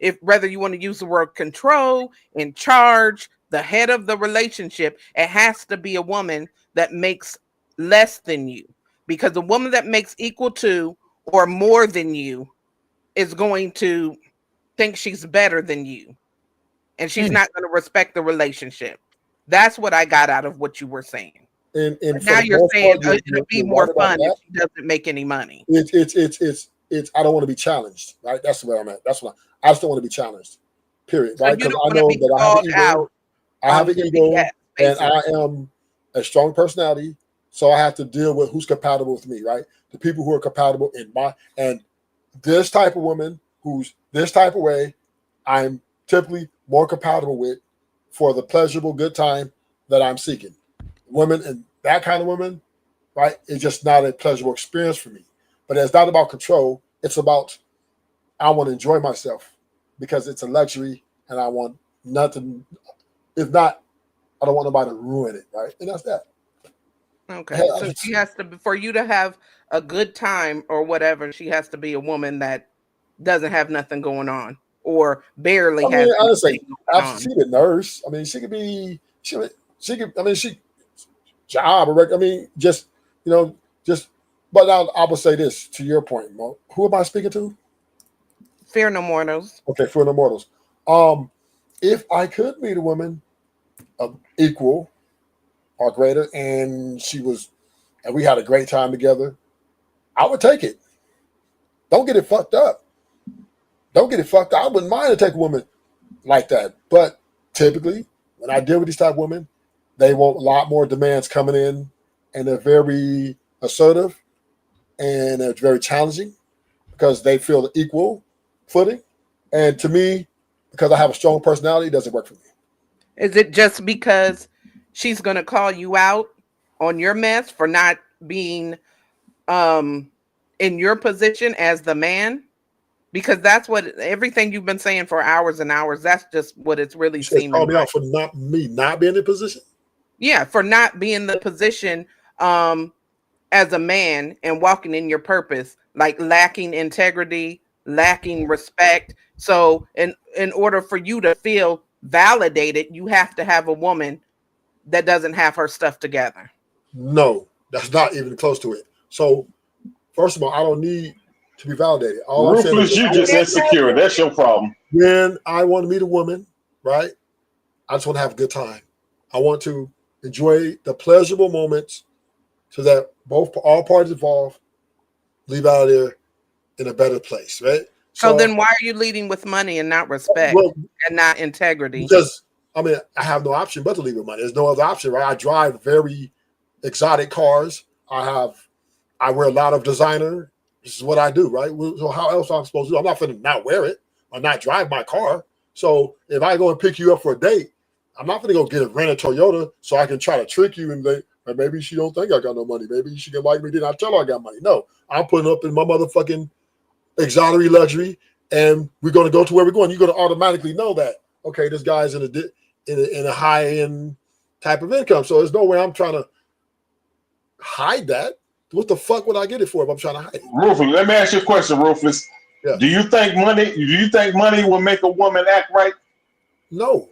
S16: if whether you want to use the word control, in charge, the head of the relationship, it has to be a woman that makes less than you, because a woman that makes equal to or more than you is going to think she's better than you, and she's not going to respect the relationship. That's what I got out of what you were saying.
S3: And
S16: now you're saying it'll be more fun if she doesn't make any money.
S3: It's I don't want to be challenged, right? That's where I'm at. That's what I just don't want to be challenged. Period. Right? Because I know that I have an ego. I have an ego, and I am a strong personality. So I have to deal with who's compatible with me, right? The people who are compatible and this type of woman who's this type of way, I'm typically more compatible with for the pleasurable good time that I'm seeking. Women and that kind of woman, right? It's just not a pleasurable experience for me. But it's not about control. It's about I want to enjoy myself because it's a luxury and I want nothing. If not, I don't want nobody to ruin it, right? And that's that.
S16: Okay, so she has to, for you to have a good time or whatever, she has to be a woman that doesn't have nothing going on or barely has.
S3: I would say she could nurse. I mean, she could be. She could. I mean, job. I mean, just. But I would say this to your point, Mo. Who am I speaking to?
S16: Fear no mortals.
S3: Okay, fear no mortals. If I could meet a woman of equal or greater, and we had a great time together, I would take it. Don't get it fucked up. I wouldn't mind to take a woman like that. But typically, when I deal with these type of women, they want a lot more demands coming in, and they're very assertive, and they're very challenging because they feel the equal footing. And to me, because I have a strong personality, it doesn't work for me.
S16: Is it just because she's going to call you out on your mess for not being in your position as the man? Because that's what everything you've been saying for hours and hours, that's just what it's really seeming.
S3: Call me out for not being in position?
S16: Yeah, for not being the position as a man and walking in your purpose, like lacking integrity, lacking respect. So in order for you to feel validated, you have to have a woman that doesn't have her stuff together.
S3: No, that's not even close to it. So first of all, I don't need to be validated.
S5: Ruthless, you just insecure. That's your problem.
S3: When I want to meet a woman, right? I just want to have a good time. I want to enjoy the pleasurable moments so that all parties involved leave out of there in a better place, right?
S16: So then why are you leading with money and not respect and not integrity?
S3: Because, I have no option but to lead with money. There's no other option, right? I drive very exotic cars. I wear a lot of designer This is what I do, right? So how else am I supposed to do? I'm not going to not wear it or not drive my car. So if I go and pick you up for a date, I'm not going to go get a rent a Toyota so I can try to trick you and think, maybe she don't think I got no money. Maybe she can like me, then I tell her I got money. No, I'm putting up in my motherfucking exotic luxury, and we're going to go to where we're going. You're going to automatically know that, okay, this guy's in a high-end type of income. So there's no way I'm trying to hide that. What the fuck would I get it for if I'm trying to hide it?
S5: Rufus, let me ask you a question, Rufus.
S3: Yeah.
S5: Do you think money will make a woman act right?
S3: No.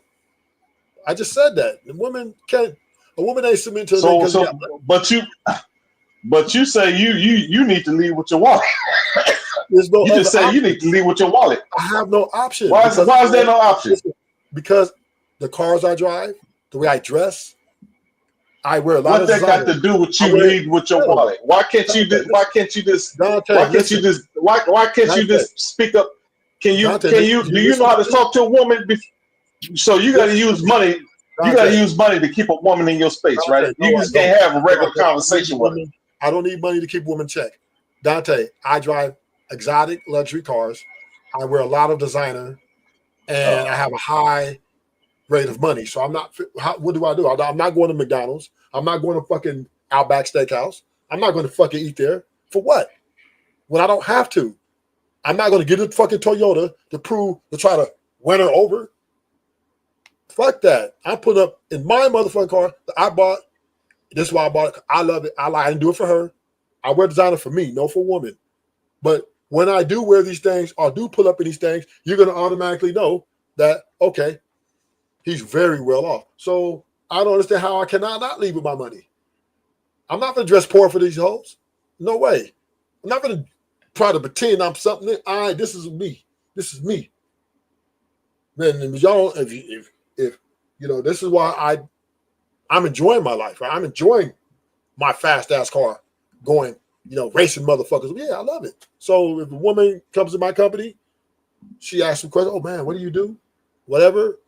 S3: I just said that. A woman ain't submit to
S5: but you say you need to leave with your wallet.
S3: There's no
S5: you just say
S3: option.
S5: You need to leave with your wallet.
S3: I have no option.
S5: Why is there no option?
S3: Because the cars I drive, the way I dress, I wear a lot of designer.
S5: What that got to do with you leave with your wallet? Why can't you just speak up? Do you know how to talk to a woman? So you got to use money. You got to use money to keep a woman in your space, right? You just can't have a regular conversation with her.
S3: I don't need money to keep women check. Dante, I drive exotic luxury cars. I wear a lot of designer, and I have a high rate of money. So I'm not. What do? I'm not going to McDonald's. I'm not going to fucking Outback Steakhouse. I'm not going to fucking eat there. For what? When I don't have to. I'm not going to get a fucking Toyota to try to win her over. Fuck that. I put up in my motherfucking car that I bought. This is why I bought it. I love it. I didn't do it for her. I wear designer for me, no for women. But when I do wear these things or do pull up in these things, you're going to automatically know that, okay, he's very well off. So I don't understand how I cannot not leave with my money. I'm not going to dress poor for these hoes. No way. I'm not going to try to pretend I'm something. This is me. This is me. Man, y'all, if you know, this is why I'm enjoying my life. Right? I'm enjoying my fast ass car going, racing motherfuckers. Yeah, I love it. So if a woman comes to my company, she asks some questions. Oh man, what do you do? Whatever.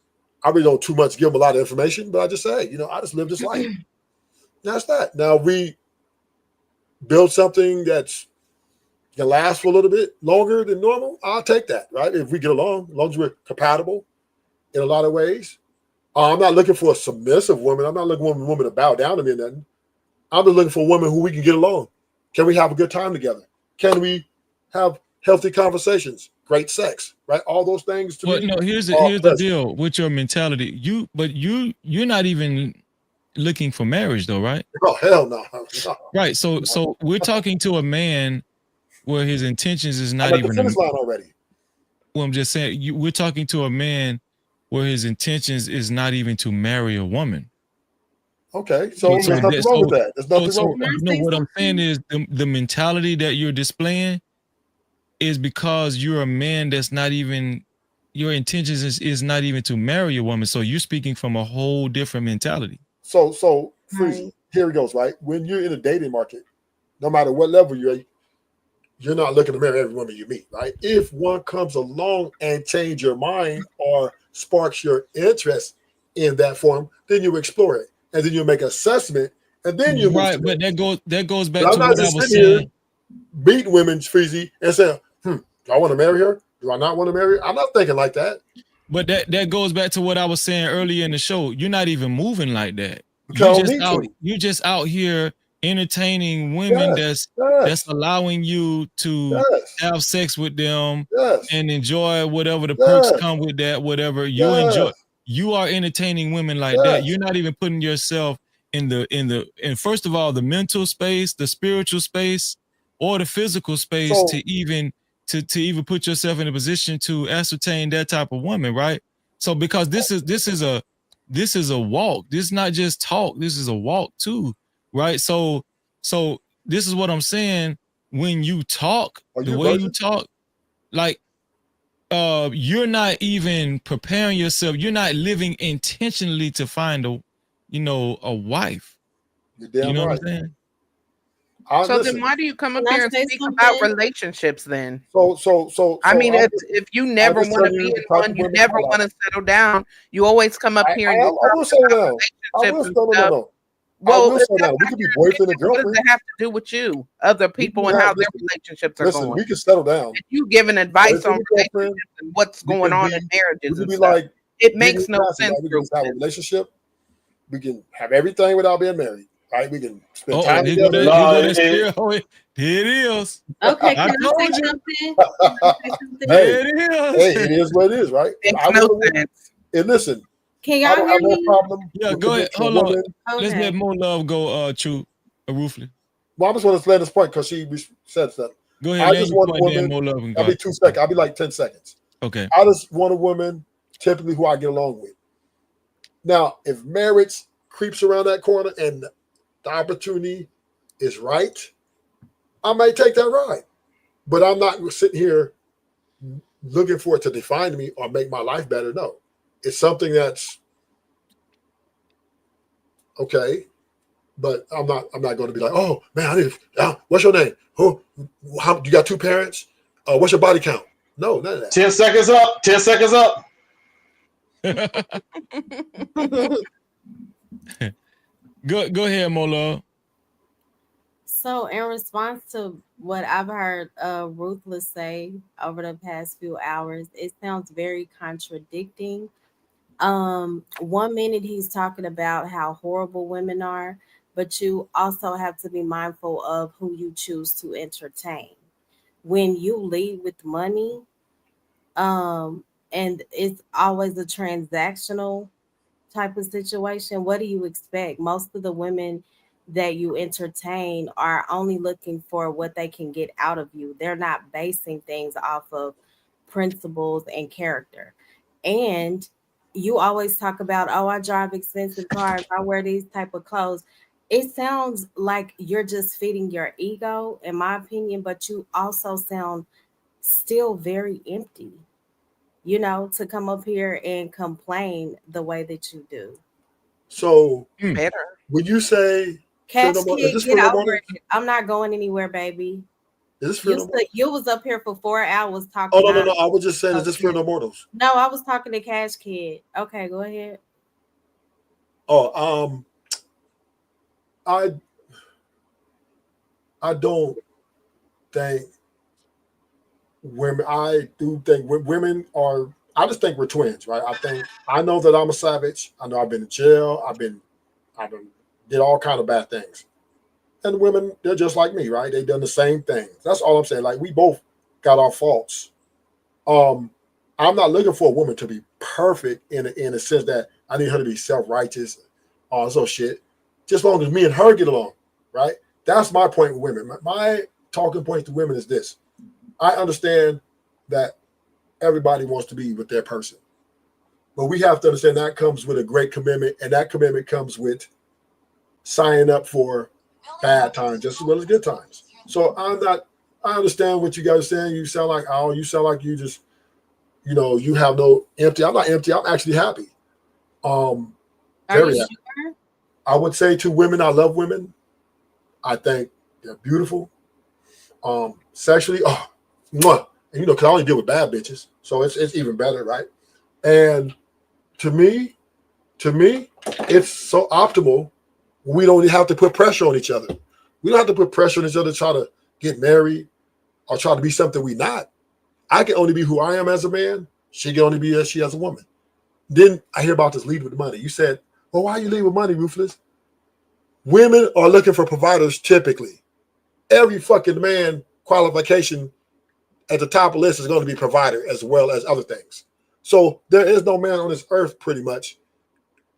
S3: I really don't too much give them a lot of information, but I just say, I just live this life. That's that. Now we build something that's can last for a little bit longer than normal. I'll take that, right? If we get along, as long as we're compatible in a lot of ways. I'm not looking for a submissive woman. I'm not looking for a woman to bow down to me or nothing. I'm just looking for a woman who we can get along. Can we have a good time together? Can we have healthy conversations? Great sex, right? All those things to me.
S1: Here's the deal with your mentality. You're not even looking for marriage though, right?
S3: Oh hell no.
S1: Right. So we're talking to a man where his intentions is not even
S3: the finish line already.
S1: Well, I'm just saying we're talking to a man where his intentions is not even to marry a woman.
S3: Okay, so there's nothing wrong with that. There's nothing wrong with that.
S1: What I'm saying is the mentality that you're displaying is because you're a man that's not even, your intentions is not even to marry a woman. So you're speaking from a whole different mentality.
S3: So Freezy, here it goes, right? When you're in a dating market, no matter what level you're not looking to marry every woman you meet, right? If one comes along and change your mind or sparks your interest in that form, then you explore it. And then you make an assessment, and then you
S1: right. But that goes back to what I was saying.
S3: Beat women, Freezy, and say, do I want to marry her? Do I not want to marry her? I'm not thinking like that.
S1: But that goes back to what I was saying earlier in the show. You're not even moving like that. You're just out here entertaining women that's allowing you to have sex with them and enjoy whatever the perks come with that, whatever you enjoy. You are entertaining women like that. You're not even putting yourself in first of all, the mental space, the spiritual space, or the physical space to even put yourself in a position to ascertain that type of woman, right? So because this is a walk. This is not just talk. This is a walk too, right? So this is what I'm saying. When you talk, the way you talk, like you're not even preparing yourself. You're not living intentionally to find a wife.
S3: You're damn
S1: right.
S3: What I'm saying?
S16: Then why do you come up here and speak about relationships then?
S3: So
S16: I mean, if you never want to be in one, you never want to settle down, you always come up here and
S3: I will settle down.
S16: Well,
S3: will say that we could be boyfriend and
S16: what does
S3: girlfriend.
S16: it have to do with you, other people, and how their relationships are
S3: Listen,
S16: going?
S3: we can settle down.
S16: If you giving advice on
S3: Boyfriend and girlfriend,
S16: relationships and what's
S3: we
S16: going
S3: can
S16: on
S3: be,
S16: in marriages
S3: we can
S16: and
S3: be
S16: stuff,
S3: like
S16: it
S3: Diddy
S16: makes
S3: and
S16: no
S3: Cassie,
S16: sense.
S3: right? We can just have a relationship. We can have everything without being married, right? We can spend time
S1: He go
S3: together.
S1: that, he go that spirit. Oh, there it is.
S17: Okay,
S1: I
S17: can I
S1: told
S17: say
S1: you.
S17: something?
S3: Hey,
S1: There it is.
S3: hey, it is what it is, right?
S16: Makes
S3: I
S16: no
S3: want to,
S16: sense.
S3: and listen,
S17: Can
S3: I
S17: y'all
S3: don't
S17: hear
S3: have no
S17: me?
S3: problem
S1: Yeah,
S3: with
S1: go ahead.
S3: committing to a
S1: Hold on.
S3: woman.
S1: Let's
S17: Okay.
S1: let more love go, True, Roofly.
S3: Well, I just want to let this point because she said that.
S1: Go ahead,
S3: I
S1: land
S3: just
S1: your
S3: want a
S1: point, then
S3: woman.
S1: more love and
S3: I'll
S1: go.
S3: be 2 seconds. I'll be like 10 seconds.
S1: Okay.
S3: I just want a woman typically who I get along with. Now, if marriage creeps around that corner and the opportunity is right, I may take that ride. But I'm not sitting here looking for it to define me or make my life better. No. It's something that's okay, but I'm not going to be like, oh man, I need what's your name? Who you got 2 parents? What's your body count? No, none of that.
S5: 10 seconds up. 10 seconds up.
S1: Go ahead, more love.
S17: So, in response to what I've heard Ruthless say over the past few hours, it sounds very contradicting. 1 minute he's talking about how horrible women are, but you also have to be mindful of who you choose to entertain. When you lead with money, and it's always a transactional type of situation, what do you expect? Most of the women that you entertain are only looking for what they can get out of you. They're not basing things off of principles and character. And you always talk about, oh, I drive expensive cars, I wear these type of clothes. It sounds like you're just feeding your ego, in my opinion, but you also sound still very empty, to come up here and complain the way that you do.
S3: So
S16: Better.
S3: when you say
S17: Cash
S3: is
S17: Kid,
S3: this
S17: get
S3: for no
S17: over
S3: morning?
S17: it. I'm not going anywhere, baby.
S3: Is this for no morning?
S17: You was up here for 4 hours
S3: Oh
S17: talking.
S3: no. I was just saying, is this for no mortals?
S17: No, I was talking to Cash Kid. Okay, go ahead.
S3: Oh, I don't think women. I do think women are. I just think we're twins, right? I know that I'm a savage. I know I've been in jail. I've been did all kind of bad things. And women, they're just like me, right? They've done the same thing. That's all I'm saying. Like, we both got our faults. I'm not looking for a woman to be perfect in a sense that I need her to be self-righteous, all this other shit. Just as long as me and her get along, right? That's my point with women. My talking point to women is this. I understand that everybody wants to be with their person. But we have to understand that comes with a great commitment, and that commitment comes with signing up for bad times just as well as good times. So I understand what you guys are saying. You sound like you just, you have no empty. I'm not empty. I'm actually happy. Very happy.
S17: Sure?
S3: I would say to women, I love women. I think they're beautiful. Sexually, mwah. And because I only deal with bad bitches, so it's even better, right? And to me, it's so optimal. We don't have to put pressure on each other. We don't have to put pressure on each other to try to get married or try to be something we're not. I can only be who I am as a man. She can only be as she as a woman. Then I hear about this lead with money. You said, well, why you lead with money, Ruthless? Women are looking for providers typically. Every fucking man qualification at the top of the list is going to be provider as well as other things. So there is no man on this earth pretty much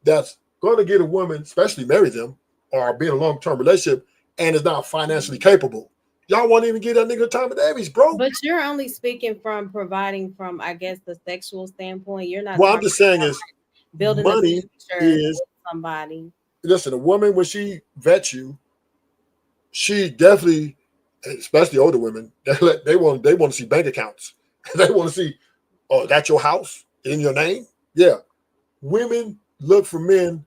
S3: that's going to get a woman, especially marry them or be in a long-term relationship, and is not financially capable. Y'all won't even get that nigga the time of day. He's broke.
S17: But you're only speaking from providing from, I guess, the sexual standpoint. You're not.
S3: What I'm just saying is
S17: building
S3: money
S17: a future
S3: is
S17: with somebody.
S3: Listen, a woman, when she vets you, she definitely, especially older women, they want to see bank accounts. They want to see, oh, that's your house in your name? Yeah. Women look for men.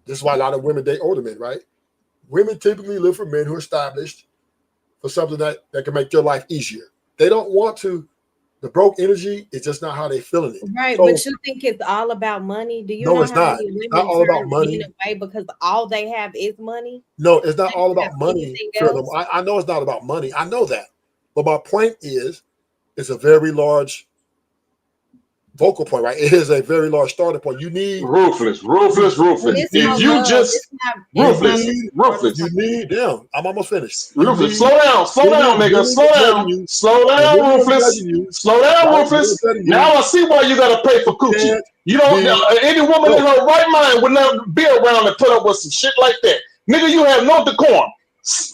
S3: This is why a lot of women date older men, right? Women typically look for men who are established for something that can make their life easier. They don't want to The broke energy is just not how they feeling it.
S17: Right,
S3: So,
S17: but you think it's all about money? Do you
S3: no,
S17: know
S3: it's
S17: how
S3: not.
S17: many
S3: It's not
S17: women
S3: all about
S17: turn men
S3: money.
S17: away because all they have is money?
S3: No, it's not
S17: They
S3: all
S17: don't have
S3: about money.
S17: anything
S3: Further,
S17: else.
S3: I know it's not about money. I know that. But my point is, it's a very large vocal point, right? It is a very large starting point. You need
S5: Ruthless.
S17: And it's
S5: If
S17: no
S5: you
S17: love.
S5: just
S17: It's not
S3: you need them. I'm almost finished.
S5: Ruthless, slow down, nigga, slow down,
S3: You,
S5: slow down,
S3: right?
S5: Ruthless. Now I see why you gotta pay for coochie. You don't. Any woman in her right mind would never be around and put up with some shit like that, nigga. You have no decorum.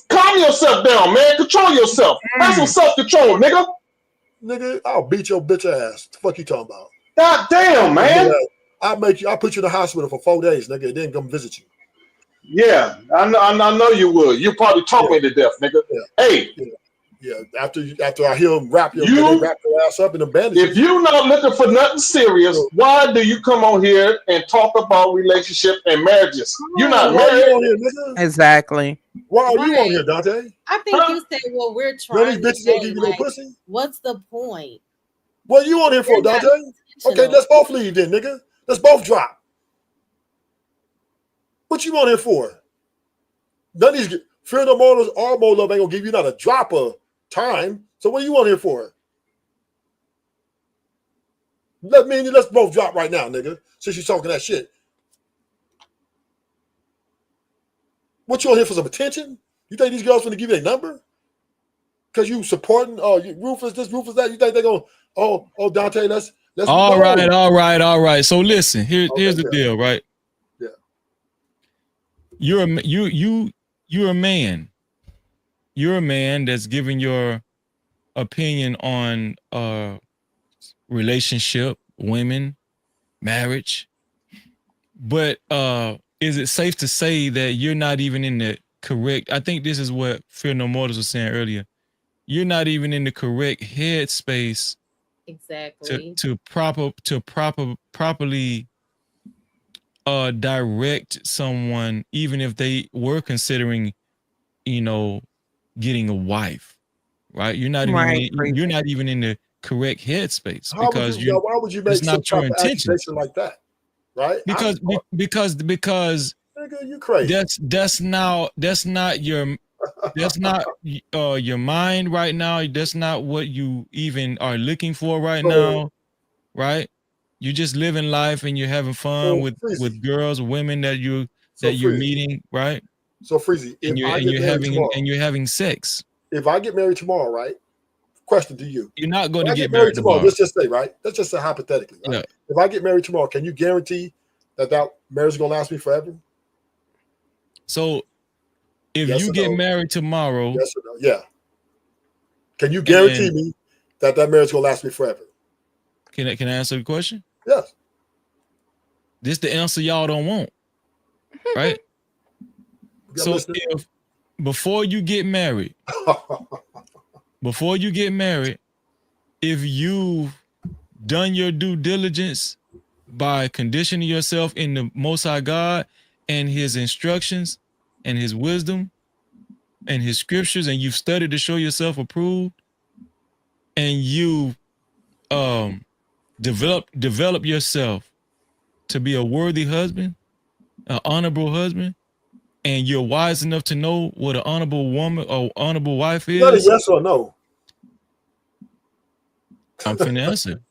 S5: Calm yourself down, man. Control yourself. Have some self-control, nigga.
S3: Nigga, I'll beat your bitch ass. The fuck you talking about?
S5: God damn, man.
S3: I'll put you in the hospital for 4 days, nigga, and then come visit you.
S5: Yeah, I know you would. You probably talk me to death, nigga. Hey.
S3: Yeah. After I hear them wrap your ass up in the bandages.
S5: If you're not looking for nothing serious, why do you come on here and talk about relationship and marriages? You're not
S3: Why
S5: married.
S3: you on here, nigga?
S16: Exactly.
S3: Why are you on here, Dante?
S17: I think you said what we're
S3: None
S17: trying
S3: of
S17: to
S3: these bitches
S17: say.
S3: don't give you no
S17: Like,
S3: pussy.
S17: what's the point?
S3: What you on here for, Dante? Okay, let's both leave then, nigga. Let's both drop. What you on here for? None of these Fear No Mortals or More Love ain't gonna give you not a drop of time. So what are you on here for? Let's both drop right now, nigga. Since you're talking that shit. What you on here for, some attention? You think these girls gonna give you a number? Because you supporting Rufus this, Rufus that. You think they're gonna Dante, let's
S1: all right. So listen, here's the deal, right?
S3: Yeah.
S1: You're a man. You're a man that's giving your opinion on relationship, women, marriage. But is it safe to say that you're not even in the correct? I think this is what Fear No Mortals was saying earlier. You're not even in the correct headspace
S17: exactly
S1: to properly direct someone, even if they were considering, getting a wife, right? You're not even in the correct headspace
S3: why would you make some type of accusation like that? Right?
S1: Because
S3: nigga, you crazy.
S1: That's not your mind right now. That's not what you even are looking for right now, right? You're just living life and you're having fun with girls, women that you're meeting, right?
S3: So Freezy,
S1: you're having sex.
S3: If I get married tomorrow, right? Question to you.
S1: You're not going to get married tomorrow.
S3: Let's just say, right? Let's just say hypothetically, right? Yeah. If I get married tomorrow, can you guarantee that marriage is going to last me forever?
S1: So if you get married tomorrow,
S3: yes or no? Yeah. Can you guarantee me that marriage is going to last me forever?
S1: Can I answer the question?
S3: Yes.
S1: This is the answer y'all don't want, right? So if before you get married, if you've done your due diligence by conditioning yourself in the Most High God and His instructions and His wisdom and His scriptures, and you've studied to show yourself approved, and you develop yourself to be a worthy husband, an honorable husband, and you're wise enough to know what an honorable woman or honorable wife is.
S3: Not a yes or no.
S1: I'm finna answer.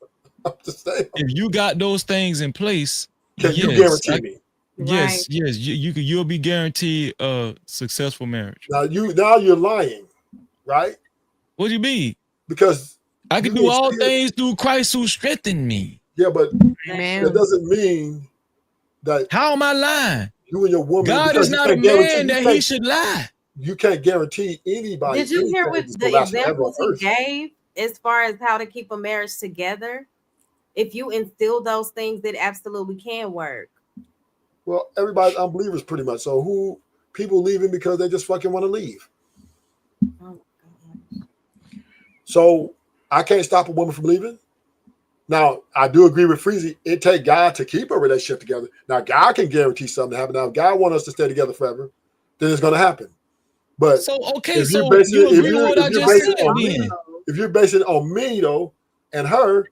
S1: If you got those things in place,
S3: can you guarantee me?
S1: Yes, you'll be guaranteed a successful marriage.
S3: Now you're lying, right?
S1: What do you mean?
S3: Because
S1: I can do all things through Christ who strengthened me.
S3: Yeah, but that doesn't mean that.
S1: How am I lying?
S3: You and your woman.
S1: God is not a man that He should lie.
S3: You can't guarantee anybody.
S17: Did you hear what the examples he gave as far as how to keep a marriage together? If you instill those things, it absolutely can work.
S3: Well, everybody's unbelievers pretty much. So people leaving because they just fucking want to leave.
S17: Oh,
S3: so I can't stop a woman from leaving. Now, I do agree with Freezy. It takes God to keep a relationship together. Now, God can guarantee something to happen. Now, if God wants us to stay together forever, then it's going to happen. But
S1: if you're basing it on
S3: me, though, and her,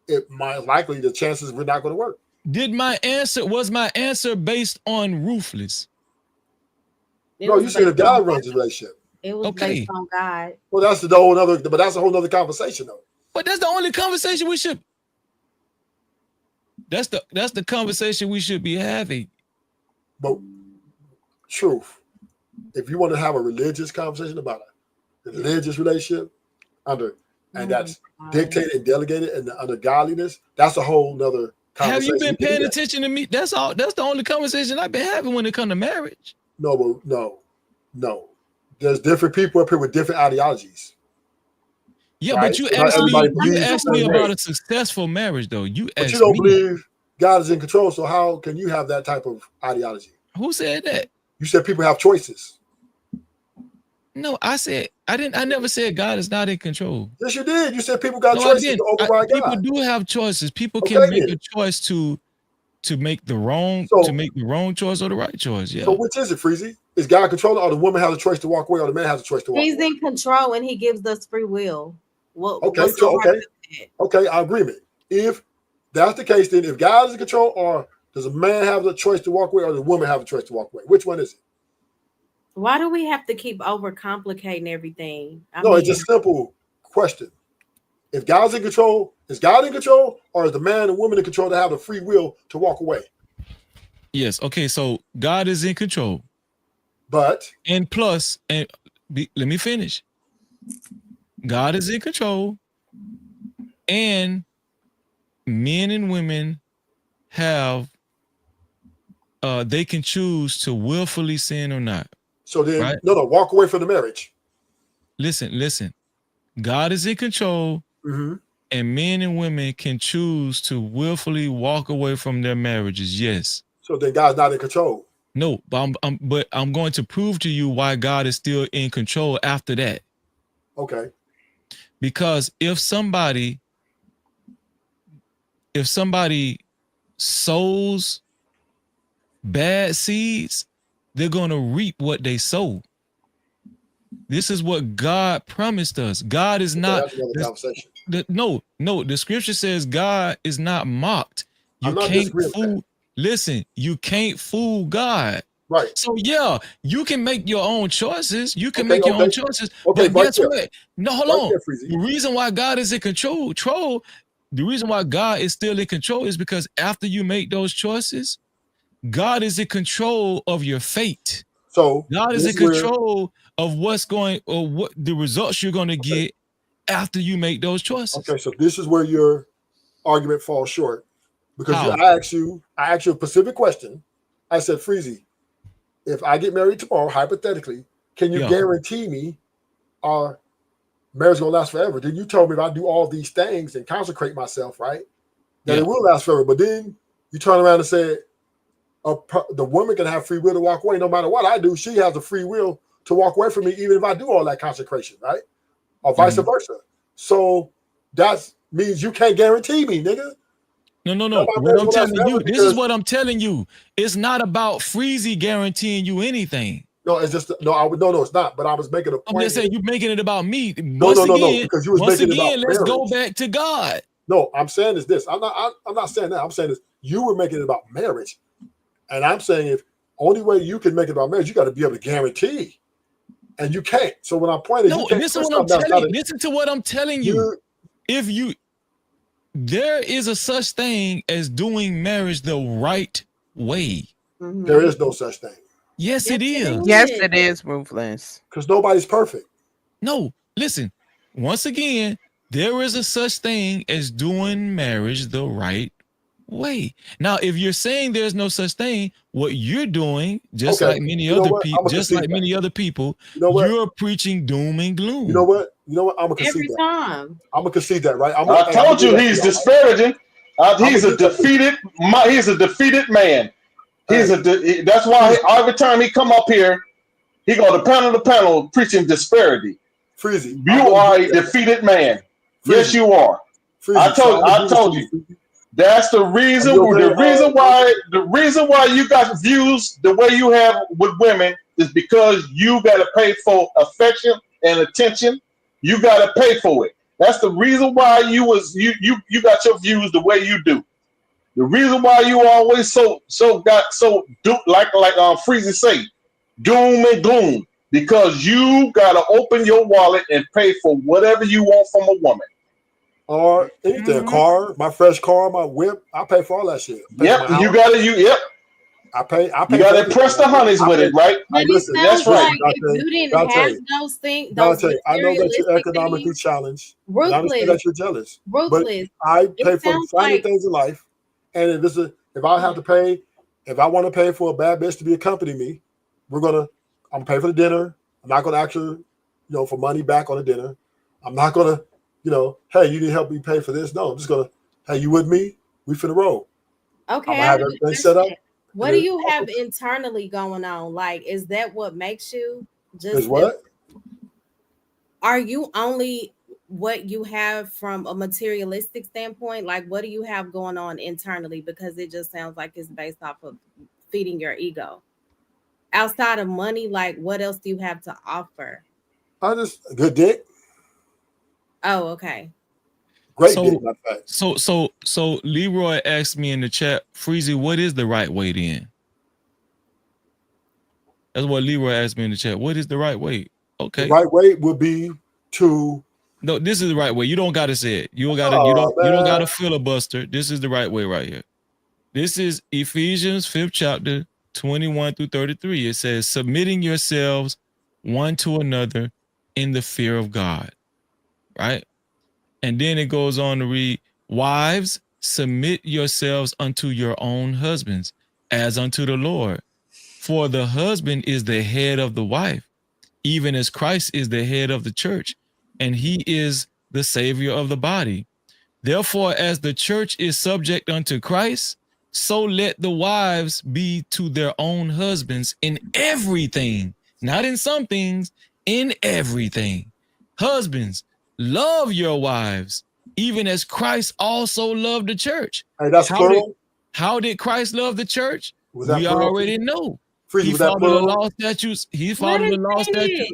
S3: it might likely the chances we're not going to work.
S1: Was my answer based on ruthless?
S3: No, you said if God runs the relationship.
S17: It was based on God.
S3: Well, that's a whole other conversation, though.
S1: But that's the only conversation we should. That's the conversation we should be having.
S3: But truth, if you want to have a religious conversation about a religious relationship and that's dictated and delegated and under godliness, that's a whole nother conversation.
S1: Have you been paying attention to me? That's all. That's the only conversation I've been having when it comes to marriage.
S3: No. There's different people up here with different ideologies.
S1: Yeah,
S3: right?
S1: but you asked me about a successful marriage, though. But
S3: you don't believe God is in control, so how can you have that type of ideology?
S1: Who said that?
S3: You said people have choices.
S1: No, I never said God is not in control.
S3: Yes, you did. You said people got choices to override God.
S1: People do have choices. People can make a choice to make the wrong choice or the right choice. Yeah.
S3: So which is it, Freezy? Is God controlling, or the woman has a choice to walk away, or the man has a choice to walk away?
S17: He's in control and he gives us free will.
S3: Okay, I agree with it. If that's the case, then if God is in control, or does a man have the choice to walk away, or the woman have a choice to walk away? Which one is it?
S17: Why do we have to keep overcomplicating everything?
S3: It's a simple question. If God's in control, is God in control, or is the man and woman in control to have the free will to walk away?
S1: Yes. Okay. So God is in control.
S3: But
S1: let me finish. God is in control, and men and women have they can choose to willfully sin or not.
S3: So then, walk away from the marriage.
S1: Listen. God is in control, and men and women can choose to willfully walk away from their marriages. Yes.
S3: So then God's not in control.
S1: No, but I'm going to prove to you why God is still in control after that.
S3: Okay.
S1: Because if somebody sows bad seeds, they're going to reap what they sow. This is what God promised us. God is not.
S3: That's another conversation.
S1: The scripture says God is not mocked. You can't fool. Listen, you can't fool God.
S3: Right.
S1: So yeah, you can make your own choices. You can make your own choices.
S3: Okay,
S1: but guess what? No, hold on. The reason why God is in control, the reason why God is still in control is because after you make those choices, God is in control of your fate.
S3: So
S1: God is in control of what's going or what the results you're going to get after you make those choices.
S3: Okay, so this is where your argument falls short. Because I asked you a specific question. I said, Freezy, if I get married tomorrow, hypothetically, can you guarantee me our marriage is gonna last forever? Then you told me if I do all these things and consecrate myself, right, that it will last forever. But then you turn around and say the woman can have free will to walk away. No matter what I do, she has the free will to walk away from me, even if I do all that consecration, right? Or vice versa. So that means you can't guarantee me, nigga.
S1: No. What I'm telling you, this is what I'm telling you. It's not about Freezy guaranteeing you anything.
S3: No, it's just no, it's not. But I was making a point.
S1: I'm just saying you're making it about me.
S3: No, because you was making it about
S1: let's
S3: marriage.
S1: go back to God.
S3: No, I'm saying is this. I'm not saying that. I'm saying is you were making it about marriage, and I'm saying if only way you can make it about marriage, you got to be able to guarantee, and you can't. So when I'm pointing,
S1: listen to what I'm telling you. There is a such thing as doing marriage the right way.
S3: There is no such thing.
S1: Yes, it is.
S16: Yes, it is, Ruthless.
S3: Because nobody's perfect.
S1: No, listen. Once again, there is a such thing as doing marriage the right way. Now, if you're saying there's no such thing, what you're doing, just like many other people, you're preaching doom and gloom.
S3: You know what? I'm gonna concede
S17: every time.
S3: I'm gonna concede that, right?
S5: I told you he's disparaging. He's a defeated man. That's why every time he come up here, he go to panel preaching disparity.
S3: Freezy,
S5: you are a defeated man. Freezy. Yes, you are. Freezy. I told you. That's the reason. The reason why you got views the way you have with women is because you got to pay for affection and attention. You got to pay for it. That's the reason why you got your views the way you do. The reason why you always like Freezy say, doom and gloom, because you gotta open your wallet and pay for whatever you want from a woman.
S3: Or anything, a car, my fresh car, my whip, I pay for all that shit.
S5: Yep, you gotta yep.
S3: I pay.
S5: You gotta impress the honeys with it, right?
S17: But
S5: That's right.
S17: Like if you didn't have those things, those
S3: I know that you're
S17: materialistic
S3: economically
S17: things,
S3: challenged. And I understand that you're jealous.
S17: Ruthless.
S3: But I pay for
S17: sounds
S3: finer
S17: like-
S3: things in life. And if I have to pay, if I want to pay for a bad bitch to be accompany me, I'm gonna pay for the dinner. I'm not gonna ask her, for money back on the dinner. I'm not gonna, hey, you need help me pay for this. No, I'm just gonna, hey, you with me? We finna roll.
S17: Okay,
S3: I'm gonna have everything set up.
S17: What do you have internally going on? Like, is that what makes you just?
S3: Is what?
S17: Are you only what you have from a materialistic standpoint? Like, what do you have going on internally? Because it just sounds like it's based off of feeding your ego. Outside of money, like, what else do you have to offer?
S3: I just a good dick.
S17: Oh, okay.
S3: Great dick, matter of fact.
S1: So Leroy asked me in the chat, Freezy, what is the right way then? That's what Leroy asked me in the chat. What is the right way? Okay.
S3: The right way would be to.
S1: No, this is the right way. You don't gotta say it. You don't gotta filibuster. This is the right way right here. This is Ephesians 5th chapter, 21 through 33. It says, submitting yourselves one to another in the fear of God. Right? And then it goes on to read, wives, submit yourselves unto your own husbands, as unto the Lord. For the husband is the head of the wife, even as Christ is the head of the church, and he is the savior of the body. Therefore, as the church is subject unto Christ, so let the wives be to their own husbands in everything, not in some things, in everything. Husbands, love your wives, even as Christ also loved the church.
S3: Hey, that's plural.
S1: How did Christ love the church? We
S3: plural?
S1: already know.
S3: Freezy,
S1: He followed the law statutes. He followed the law statutes.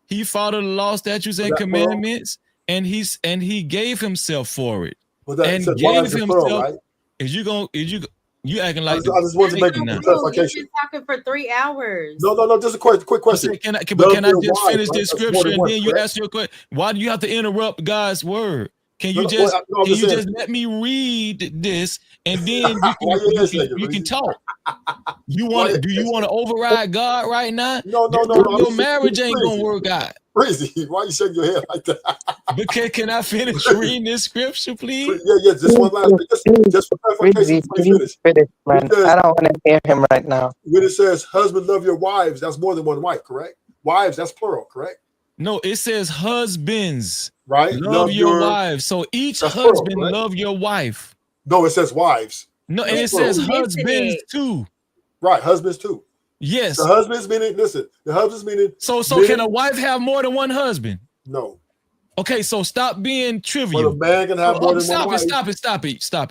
S1: He followed the law statutes and commandments, and he gave himself for it. And gave himself. You acting like
S3: I just wanted to make a clarification.
S17: You've been talking for 3 hours.
S3: No, just a quick question.
S1: Can I just finish this scripture and then you ask your question? Why do you have to interrupt God's word? Can you just let me read this and then you can talk? Do you want to override God right now?
S3: No.
S1: Your marriage ain't gonna work out.
S3: Crazy. Why are you shaking your head like that?
S1: But can I finish reading this scripture, please?
S3: Yeah. Just one last thing. Just for clarification.
S10: Man. I don't want to hear him right now.
S3: When it says husband love your wives, that's more than one wife, correct? Wives, that's plural, correct?
S1: No, it says husbands.
S3: Right?
S1: Love your wives. So each husband love your wife.
S3: No, it says wives.
S1: No, and it says husbands too.
S3: Right, husbands too.
S1: Yes.
S3: The husbands meaning, listen, the husbands meaning.
S1: So can a wife have more than one husband?
S3: No.
S1: Okay, so stop being trivial.
S3: But a man can have more than one wife.
S1: Stop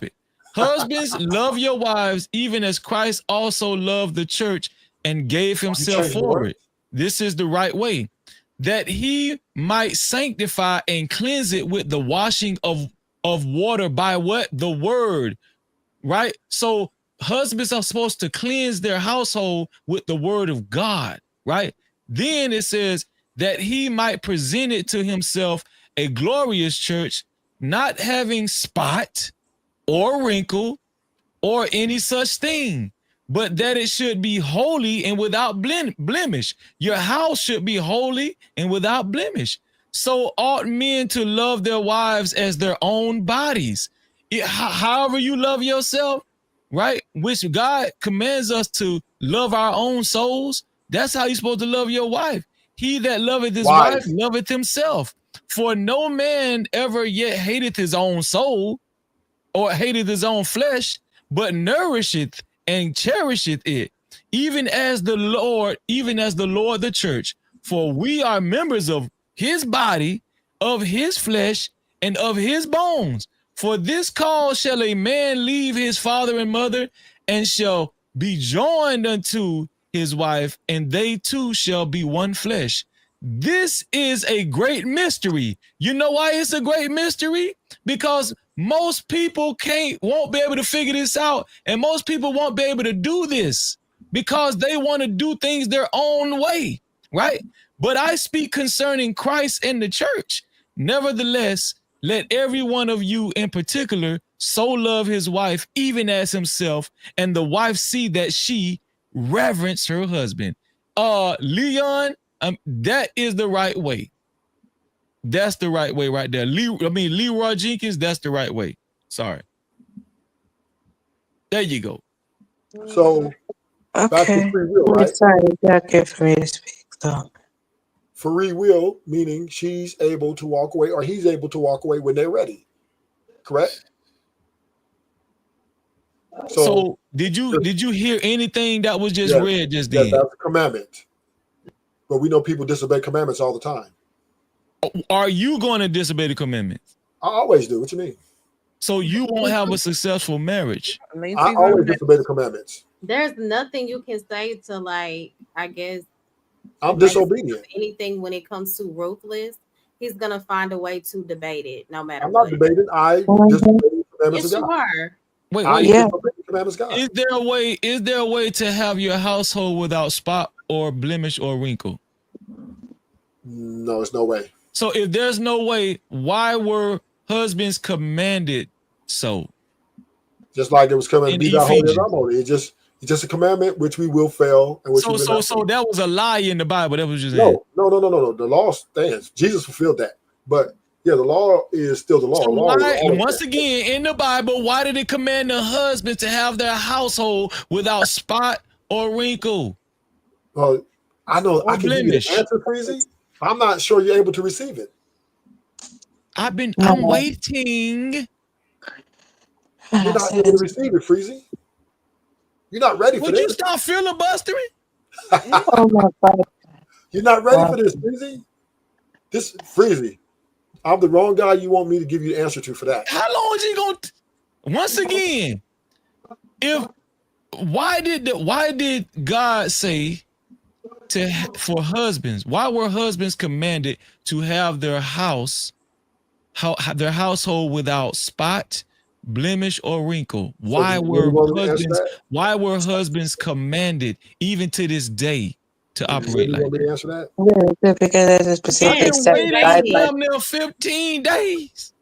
S1: it. Husbands, love your wives, even as Christ also loved the church and gave himself for it. This is the right way, that he might sanctify and cleanse it with the washing of water by what? The word, right? So husbands are supposed to cleanse their household with the word of God, right? Then it says that he might present it to himself a glorious church, not having spot or wrinkle or any such thing, but that it should be holy and without blemish. Your house should be holy and without blemish. So ought men to love their wives as their own bodies. However you love yourself, right? Which God commands us to love our own souls. That's how you're supposed to love your wife. He that loveth his wife loveth himself. For no man ever yet hateth his own soul or hateth his own flesh, but nourisheth and cherisheth it, even as the Lord the church. For we are members of his body, of his flesh, and of his bones. For this cause shall a man leave his father and mother, and shall be joined unto his wife, and they two shall be one flesh. This is a great mystery. You know why it's a great mystery? Because most people won't be able to figure this out, and most people won't be able to do this because they want to do things their own way, right? But I speak concerning Christ and the church. Nevertheless, let every one of you in particular so love his wife, even as himself, and the wife see that she reverence her husband. Leon, that is the right way. That's the right way right there. Leroy Jenkins, that's the right way. Sorry. There you go.
S3: So, back to free will, right?
S10: Sorry, it's okay for me to speak. So.
S3: Free will, meaning she's able to walk away or he's able to walk away when they're ready. Correct?
S1: So did you hear anything that was just read just then?
S3: That's a commandment. But we know people disobey commandments all the time.
S1: Are you going to disobey the commandments?
S3: I always do. What you mean?
S1: So you won't have a successful marriage.
S3: I always disobey the commandments.
S17: There's nothing you can say to, like, I guess,
S3: I'm disobedient.
S17: Anything when it comes to ruthless, he's gonna find a way to debate it, no matter
S3: I'm
S17: what.
S3: not debating. I disobey the commandments
S17: Yes,
S3: of
S17: you
S3: God.
S17: are.
S1: Wait,
S3: disobey the commandments of God.
S1: Is there a way to have your household without spot or blemish or wrinkle?
S3: No, there's no way.
S1: So if there's no way, why were husbands commanded so?
S3: Just like it was commanded, be thou holy as I'm holy. It's just a commandment which we will fail. And which
S1: so that was a lie in the Bible. That was just
S3: no. The law stands. Jesus fulfilled that. But yeah, the law is still the law.
S1: So
S3: The law
S1: why,
S3: is
S1: once again, in the Bible, why did it command the husband to have their household without spot or wrinkle?
S3: Well, I know
S1: or
S3: I can give you the answer, Freezy. I'm not sure you're able to receive it.
S1: I'm waiting.
S3: You're not able to receive it, Freezy. You're not ready for this.
S1: Would you stop filibustering?
S10: Oh my God.
S3: You're not ready for this, Freezy. This Freezy. I'm the wrong guy you want me to give you the answer to for that.
S1: How long is he going to? Once again, why did God say for husbands? Why were husbands commanded to have their household without spot, blemish, or wrinkle? Why were husbands commanded even to this day to operate like that?
S3: Answer that?
S10: Yeah, because there's a specific set
S1: guideline. 15 days.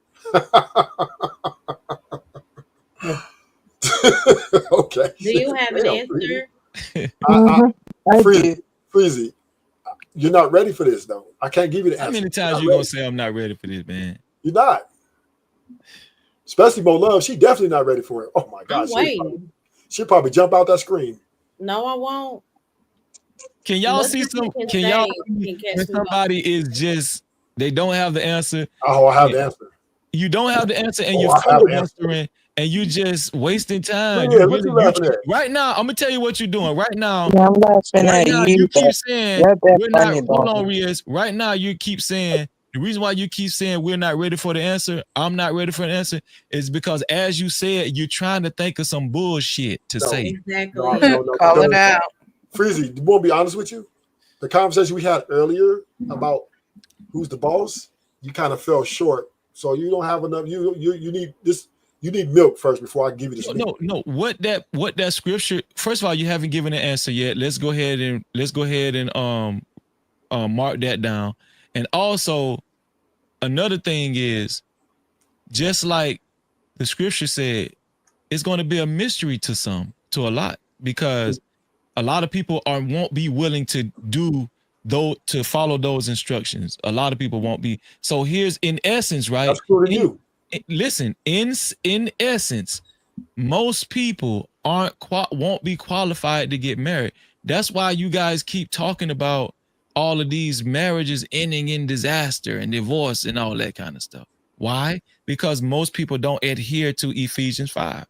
S3: Okay.
S17: Do you have an answer?
S3: Freezy, you're not ready for this, though. I can't give you the answer.
S1: How many times you gonna say I'm not ready for this, man?
S3: You're not. Especially Mo Love, she definitely not ready for it. Oh my God, she'll probably jump out that screen.
S17: No, I won't.
S1: Can y'all see some? Can y'all see when somebody is just they don't have the answer?
S3: Oh, I have the answer.
S1: You don't have the answer, and you're filibustering, and you just wasting time.
S3: Yeah,
S1: right now, I'm gonna tell you what you're doing. Right now,
S10: I'm laughing at
S1: you keep saying we're not.
S10: funny,
S1: Hold on, Riaz. Right now, you keep saying the reason why you keep saying we're not ready for the answer. I'm not ready for the answer is because, as you said, you're trying to think of some bullshit to say.
S17: Exactly.
S16: Call it out.
S3: Freezy, to be honest with you, the conversation we had earlier about who's the boss, you kind of fell short. So you don't have enough. You need this. You need milk first before I give you this.
S1: No. What that scripture? First of all, you haven't given an answer yet. Let's go ahead and mark that down. And also, another thing is, just like the scripture said, it's going to be a mystery to a lot, because a lot of people won't be willing to follow those instructions. A lot of people won't be. So here's in essence, right?
S3: That's cool to you.
S1: Listen, in essence, most people won't be qualified to get married. That's why you guys keep talking about all of these marriages ending in disaster and divorce and all that kind of stuff. Why? Because most people don't adhere to Ephesians 5.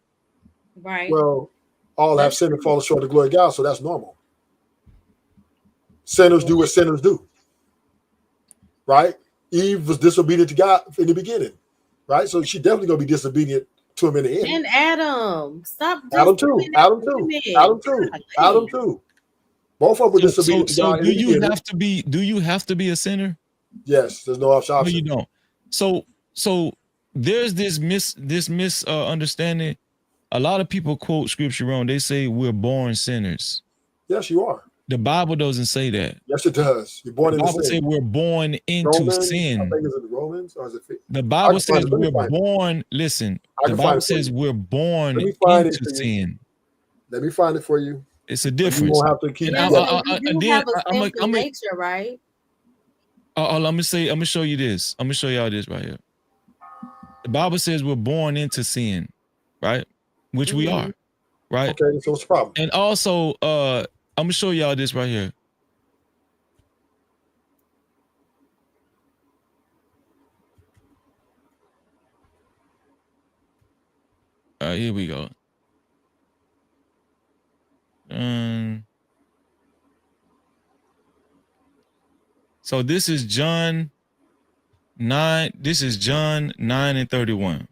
S17: Right.
S3: Well, all have sinned and fallen short of the glory of God, so that's normal. Sinners do what sinners do. Right? Eve was disobedient to God in the beginning. Right? So she definitely gonna be disobedient to him in the end.
S17: And Adam, stop.
S3: Adam too. Both of them were disobedient to God.
S1: Do you have to be? Do you have to be a sinner?
S3: Yes, there's no option.
S1: No, you don't. So there's this misunderstanding. A lot of people quote scripture wrong. They say we're born sinners.
S3: Yes, you are.
S1: The Bible doesn't say that.
S3: Yes, it does. You're born
S1: the
S3: into
S1: Bible
S3: sin.
S1: says we're born into
S3: Romans,
S1: sin.
S3: I think it's in Romans, or is it?
S1: The Bible says we're born. Listen, the Bible says we're born into sin.
S3: Let me find it for you.
S1: It's a difference.
S3: You won't have to keep.
S17: You have a sinful nature, right?
S1: Let me show you this. I'm gonna show y'all this right here. The Bible says we're born into sin, right? Which we are, right?
S3: Okay, so what's the problem?
S1: And also, I'm gonna show y'all this right here. All right, here we go. So this is John 9. This is John 9:31.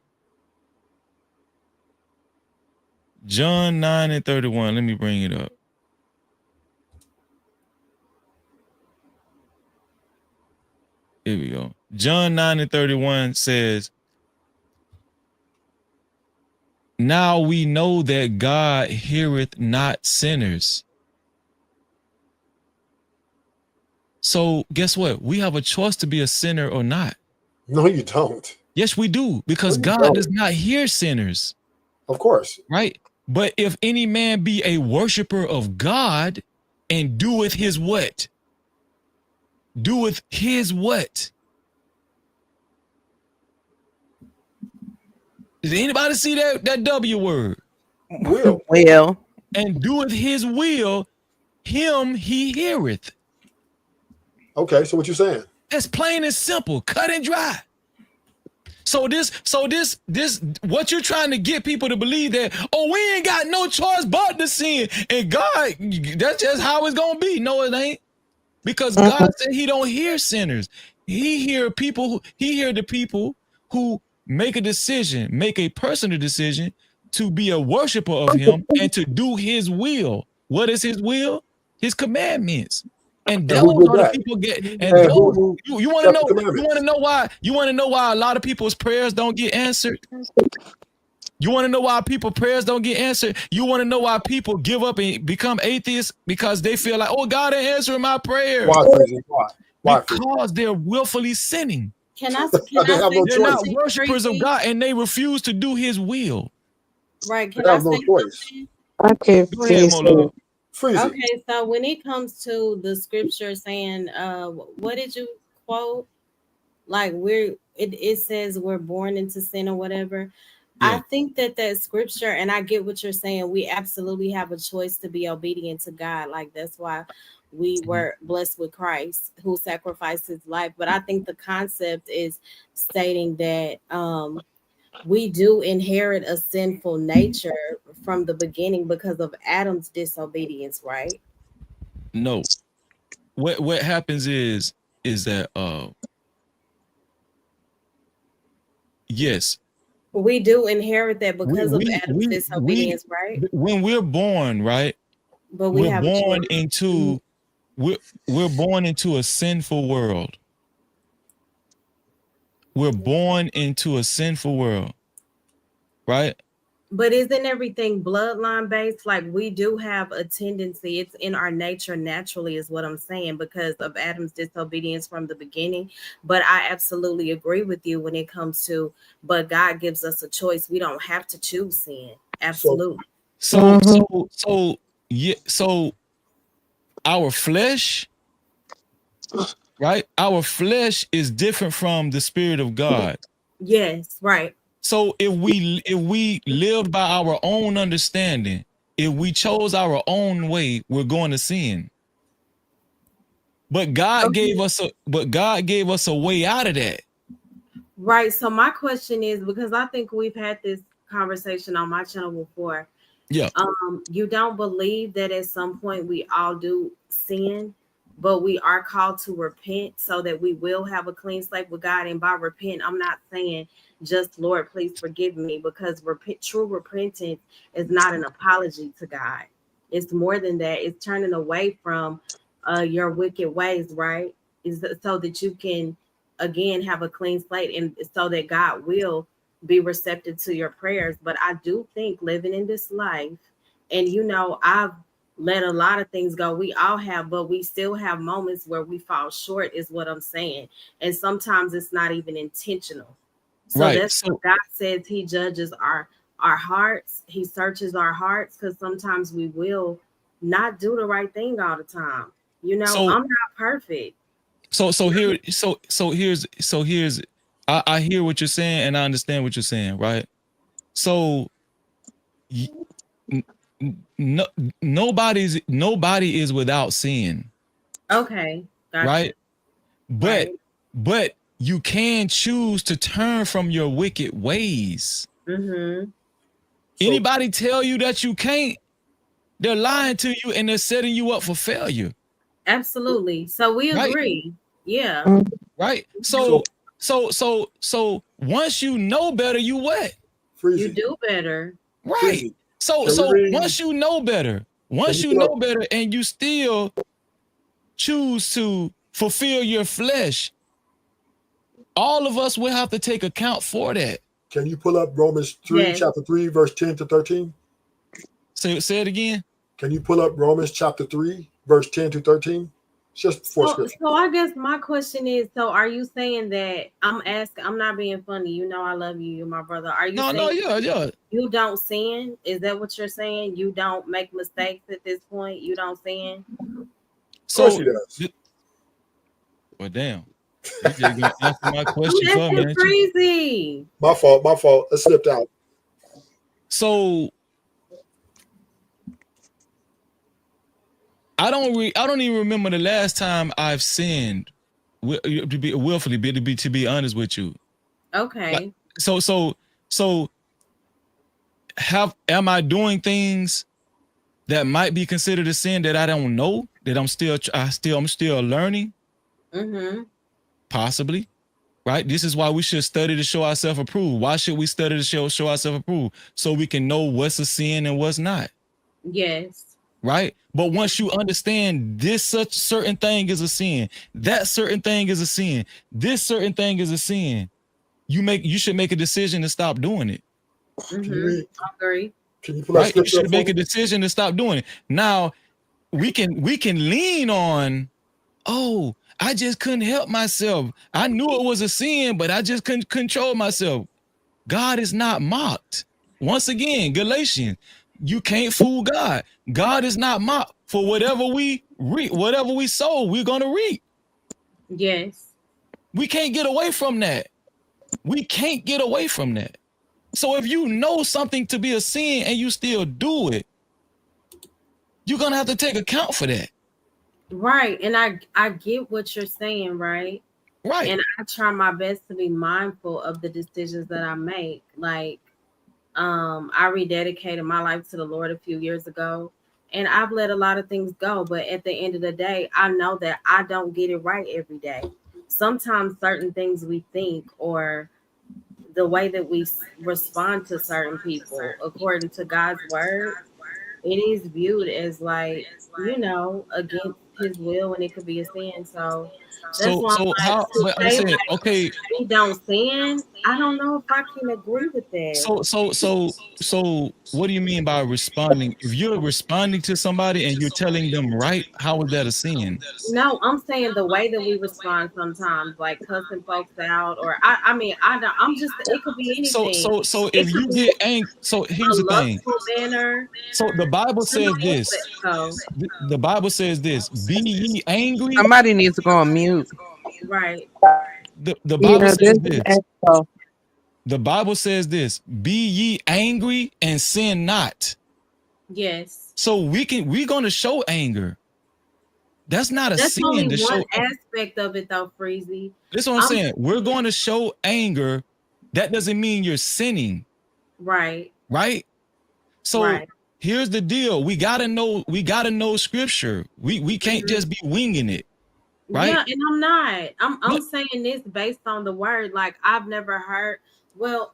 S1: John 9:31. Let me bring it up. Here we go. John 9:31 says, "Now we know that God heareth not sinners." So guess what? We have a choice to be a sinner or not.
S3: No, you don't.
S1: Yes, we do, because God does not hear sinners.
S3: Of course.
S1: Right? But if any man be a worshiper of God and doeth his what? Doeth his what? Did anybody see that W word?
S3: Will.
S16: Will.
S1: And doeth his will, him he heareth.
S3: Okay, so what you saying?
S1: It's plain and simple, cut and dry. So this, what you're trying to get people to believe that, oh, we ain't got no choice but to sin, and God, that's just how it's gonna be. No, it ain't, because God said He don't hear sinners. He hear the people who make a decision, make a personal decision to be a worshiper of Him and to do His will. What is His will? His commandments. And those are the people get. And those, you want to know? You want to know why? You want to know why a lot of people's prayers don't get answered? You want to know why people's prayers don't get answered? You want to know why people give up and become atheists? Because they feel like, oh, God ain't answering my prayers.
S3: Why?
S1: Because they're willfully sinning.
S17: Can I
S1: They're not worshipers of God, and they refuse to do His will.
S17: Right? Can I say something?
S10: Okay,
S1: Go ahead, Mo.
S17: Okay, so when it comes to the scripture saying, what did you quote? Like it says we're born into sin or whatever. Yeah. I think that scripture, and I get what you're saying. We absolutely have a choice to be obedient to God. Like that's why we were blessed with Christ, who sacrificed His life. But I think the concept is stating that we do inherit a sinful nature from the beginning because of Adam's disobedience, right?
S1: No. What happens is that yes.
S17: We do inherit that because of Adam's disobedience, right?
S1: When we're born, right?
S17: But we're born
S1: into a sinful world. We're born into a sinful world, right?
S17: But isn't everything bloodline based? Like we do have a tendency, it's in our nature naturally, is what I'm saying, because of Adam's disobedience from the beginning. But I absolutely agree with you when it comes to, but God gives us a choice. We don't have to choose sin. Absolutely.
S1: So our flesh, right? Our flesh is different from the Spirit of God.
S17: Yes, right.
S1: So if we lived by our own understanding, if we chose our own way, we're going to sin. But God gave us a way out of that.
S17: Right. So my question is, because I think we've had this conversation on my channel before.
S1: Yeah.
S17: You don't believe that at some point we all do sin, but we are called to repent so that we will have a clean slate with God. And by repent, I'm not saying just, Lord, please forgive me, because true repentance is not an apology to God. It's more than that. It's turning away from your wicked ways, right? Is so that you can again have a clean slate, and so that God will be receptive to your prayers. But I do think living in this life, and I've let a lot of things go. We all have, but we still have moments where we fall short, is what I'm saying. And sometimes it's not even intentional. So
S1: Right.
S17: that's what God says. He judges our hearts. He searches our hearts, because sometimes we will not do the right thing all the time.
S1: So
S17: I'm not perfect.
S1: Here's I hear what you're saying and I understand what you're saying, right? So no, nobody is without sin.
S17: Okay, gotcha.
S1: Right? But you can choose to turn from your wicked ways.
S17: Mm-hmm.
S1: Anybody tell you that you can't, they're lying to you and they're setting you up for failure.
S17: Absolutely. So we agree. Yeah.
S1: Right. So once you know better, you what?
S17: You do better.
S1: Right. So once you know better, and you still choose to fulfill your flesh, all of us will have to take account for that.
S3: Can you pull up Romans 3, chapter 3, verse 10 to 13?
S1: Say it again.
S3: Can you pull up Romans chapter 3, verse 10 to 13? Just for scripture.
S17: So I guess my question is, so are you saying that I'm not being funny. I love you. You're my brother. Are you saying
S1: yeah.
S17: You don't sin? Is that what you're saying? You don't make mistakes at this point? You don't sin?
S1: So, well, damn. You just gonna answer my question for me.
S17: Crazy.
S3: My fault. It slipped out.
S1: So I don't even remember the last time I've sinned to be honest with you.
S17: Okay.
S1: So am I doing things that might be considered a sin that I don't know, that I'm still learning?
S17: Mm-hmm.
S1: Possibly. Right? This is why we should study to show ourselves approved. Why should we study to show ourselves approved? So we can know what's a sin and what's not.
S17: Yes.
S1: Right? But once you understand this such certain thing is a sin, that certain thing is a sin, this certain thing is a sin, you should make a decision to stop doing it.
S17: Mm-hmm. I agree.
S3: Can you pull that
S1: You should make a decision to stop doing it. Now, we can lean on, oh, I just couldn't help myself. I knew it was a sin, but I just couldn't control myself. God is not mocked. Once again, Galatians, you can't fool God. God is not mocked. For whatever we sow, we're gonna reap.
S17: Yes.
S1: We can't get away from that. So if you know something to be a sin and you still do it, you're gonna have to take account for that.
S17: Right. And I get what you're saying, right?
S1: Right.
S17: And I try my best to be mindful of the decisions that I make. Like, I rededicated my life to the Lord a few years ago, and I've let a lot of things go. But at the end of the day, I know that I don't get it right every day. Sometimes certain things we think, or the way that we respond to certain people, according to God's word, it is viewed as like, against his will, and it could be a sin. So that's why I'm saying,
S1: okay,
S17: we don't sin. I don't know if I can agree with that.
S1: So what do you mean by responding? If you're responding to somebody and you're telling them right, how is that a sin?
S17: No, I'm saying the way that we respond sometimes, like cussing folks out, or I'm just, it could be anything.
S1: So if you get angry, so here's the thing.
S17: Manner.
S1: So the Bible says this. The Bible says this: be ye angry.
S16: Somebody needs to go on mute.
S17: Right.
S1: The Bible says this. The Bible says this: be ye angry and sin not.
S17: Yes.
S1: So we're gonna show anger. That's not a sin.
S17: Only one aspect of it, though, Freezy.
S1: That's what I'm saying. We're going to show anger. That doesn't mean you're sinning.
S17: Right.
S1: Right. So here's the deal. We gotta know scripture. We can't just be winging it. Right.
S17: Yeah, and I'm not. I'm saying this based on the word. Like, I've never heard. Well,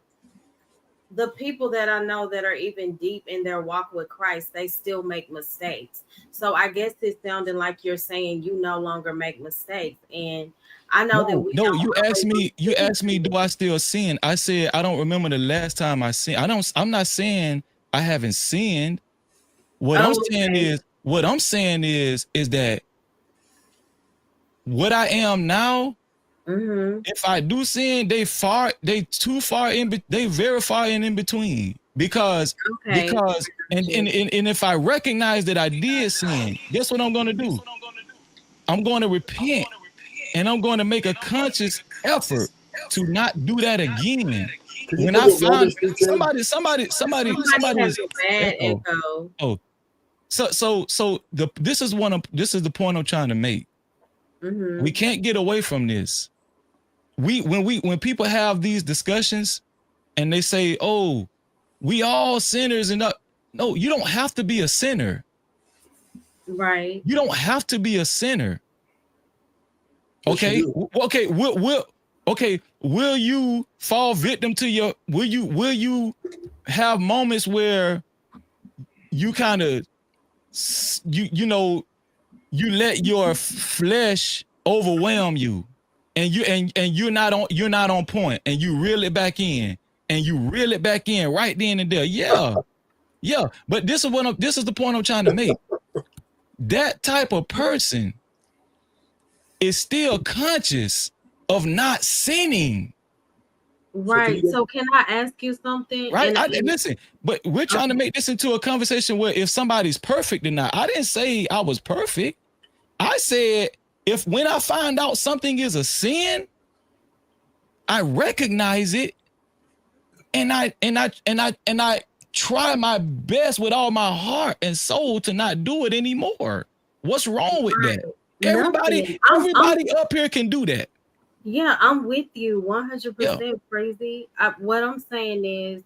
S17: the people that I know that are even deep in their walk with Christ, they still make mistakes. So I guess it's sounding like you're saying you no longer make mistakes. And I know that we
S1: No,
S17: don't
S1: you asked
S17: always
S1: me, do I still sin? I said I don't remember the last time I sinned. I'm not saying I haven't sinned. What I'm saying is that what I am now, if I do sin, they very far in between. Because and if I recognize that I did sin, guess what I'm gonna do? I'm going to repent and I'm going to make a conscious effort to not do that again. When I find somebody is
S17: bad echo.
S1: Oh, so this is the point I'm trying to make. We can't get away from this. When people have these discussions and they say, "Oh, we all sinners," and no, you don't have to be a sinner.
S17: Right.
S1: You don't have to be a sinner. Okay. Okay. Will you fall victim to your? Will you have moments where you kind of you let your flesh overwhelm you, and you're not on point, and you reel it back in, right then and there. Yeah. But this is the point I'm trying to make. That type of person is still conscious of not sinning.
S17: Right. So can I ask you something?
S1: Right. Listen, but we're trying to make this into a conversation where if somebody's perfect or not. I didn't say I was perfect. I said when I find out something is a sin, I recognize it, and I try my best with all my heart and soul to not do it anymore. What's wrong with that? Everybody up here can do that.
S17: Yeah, I'm with you 100% crazy. What I'm saying is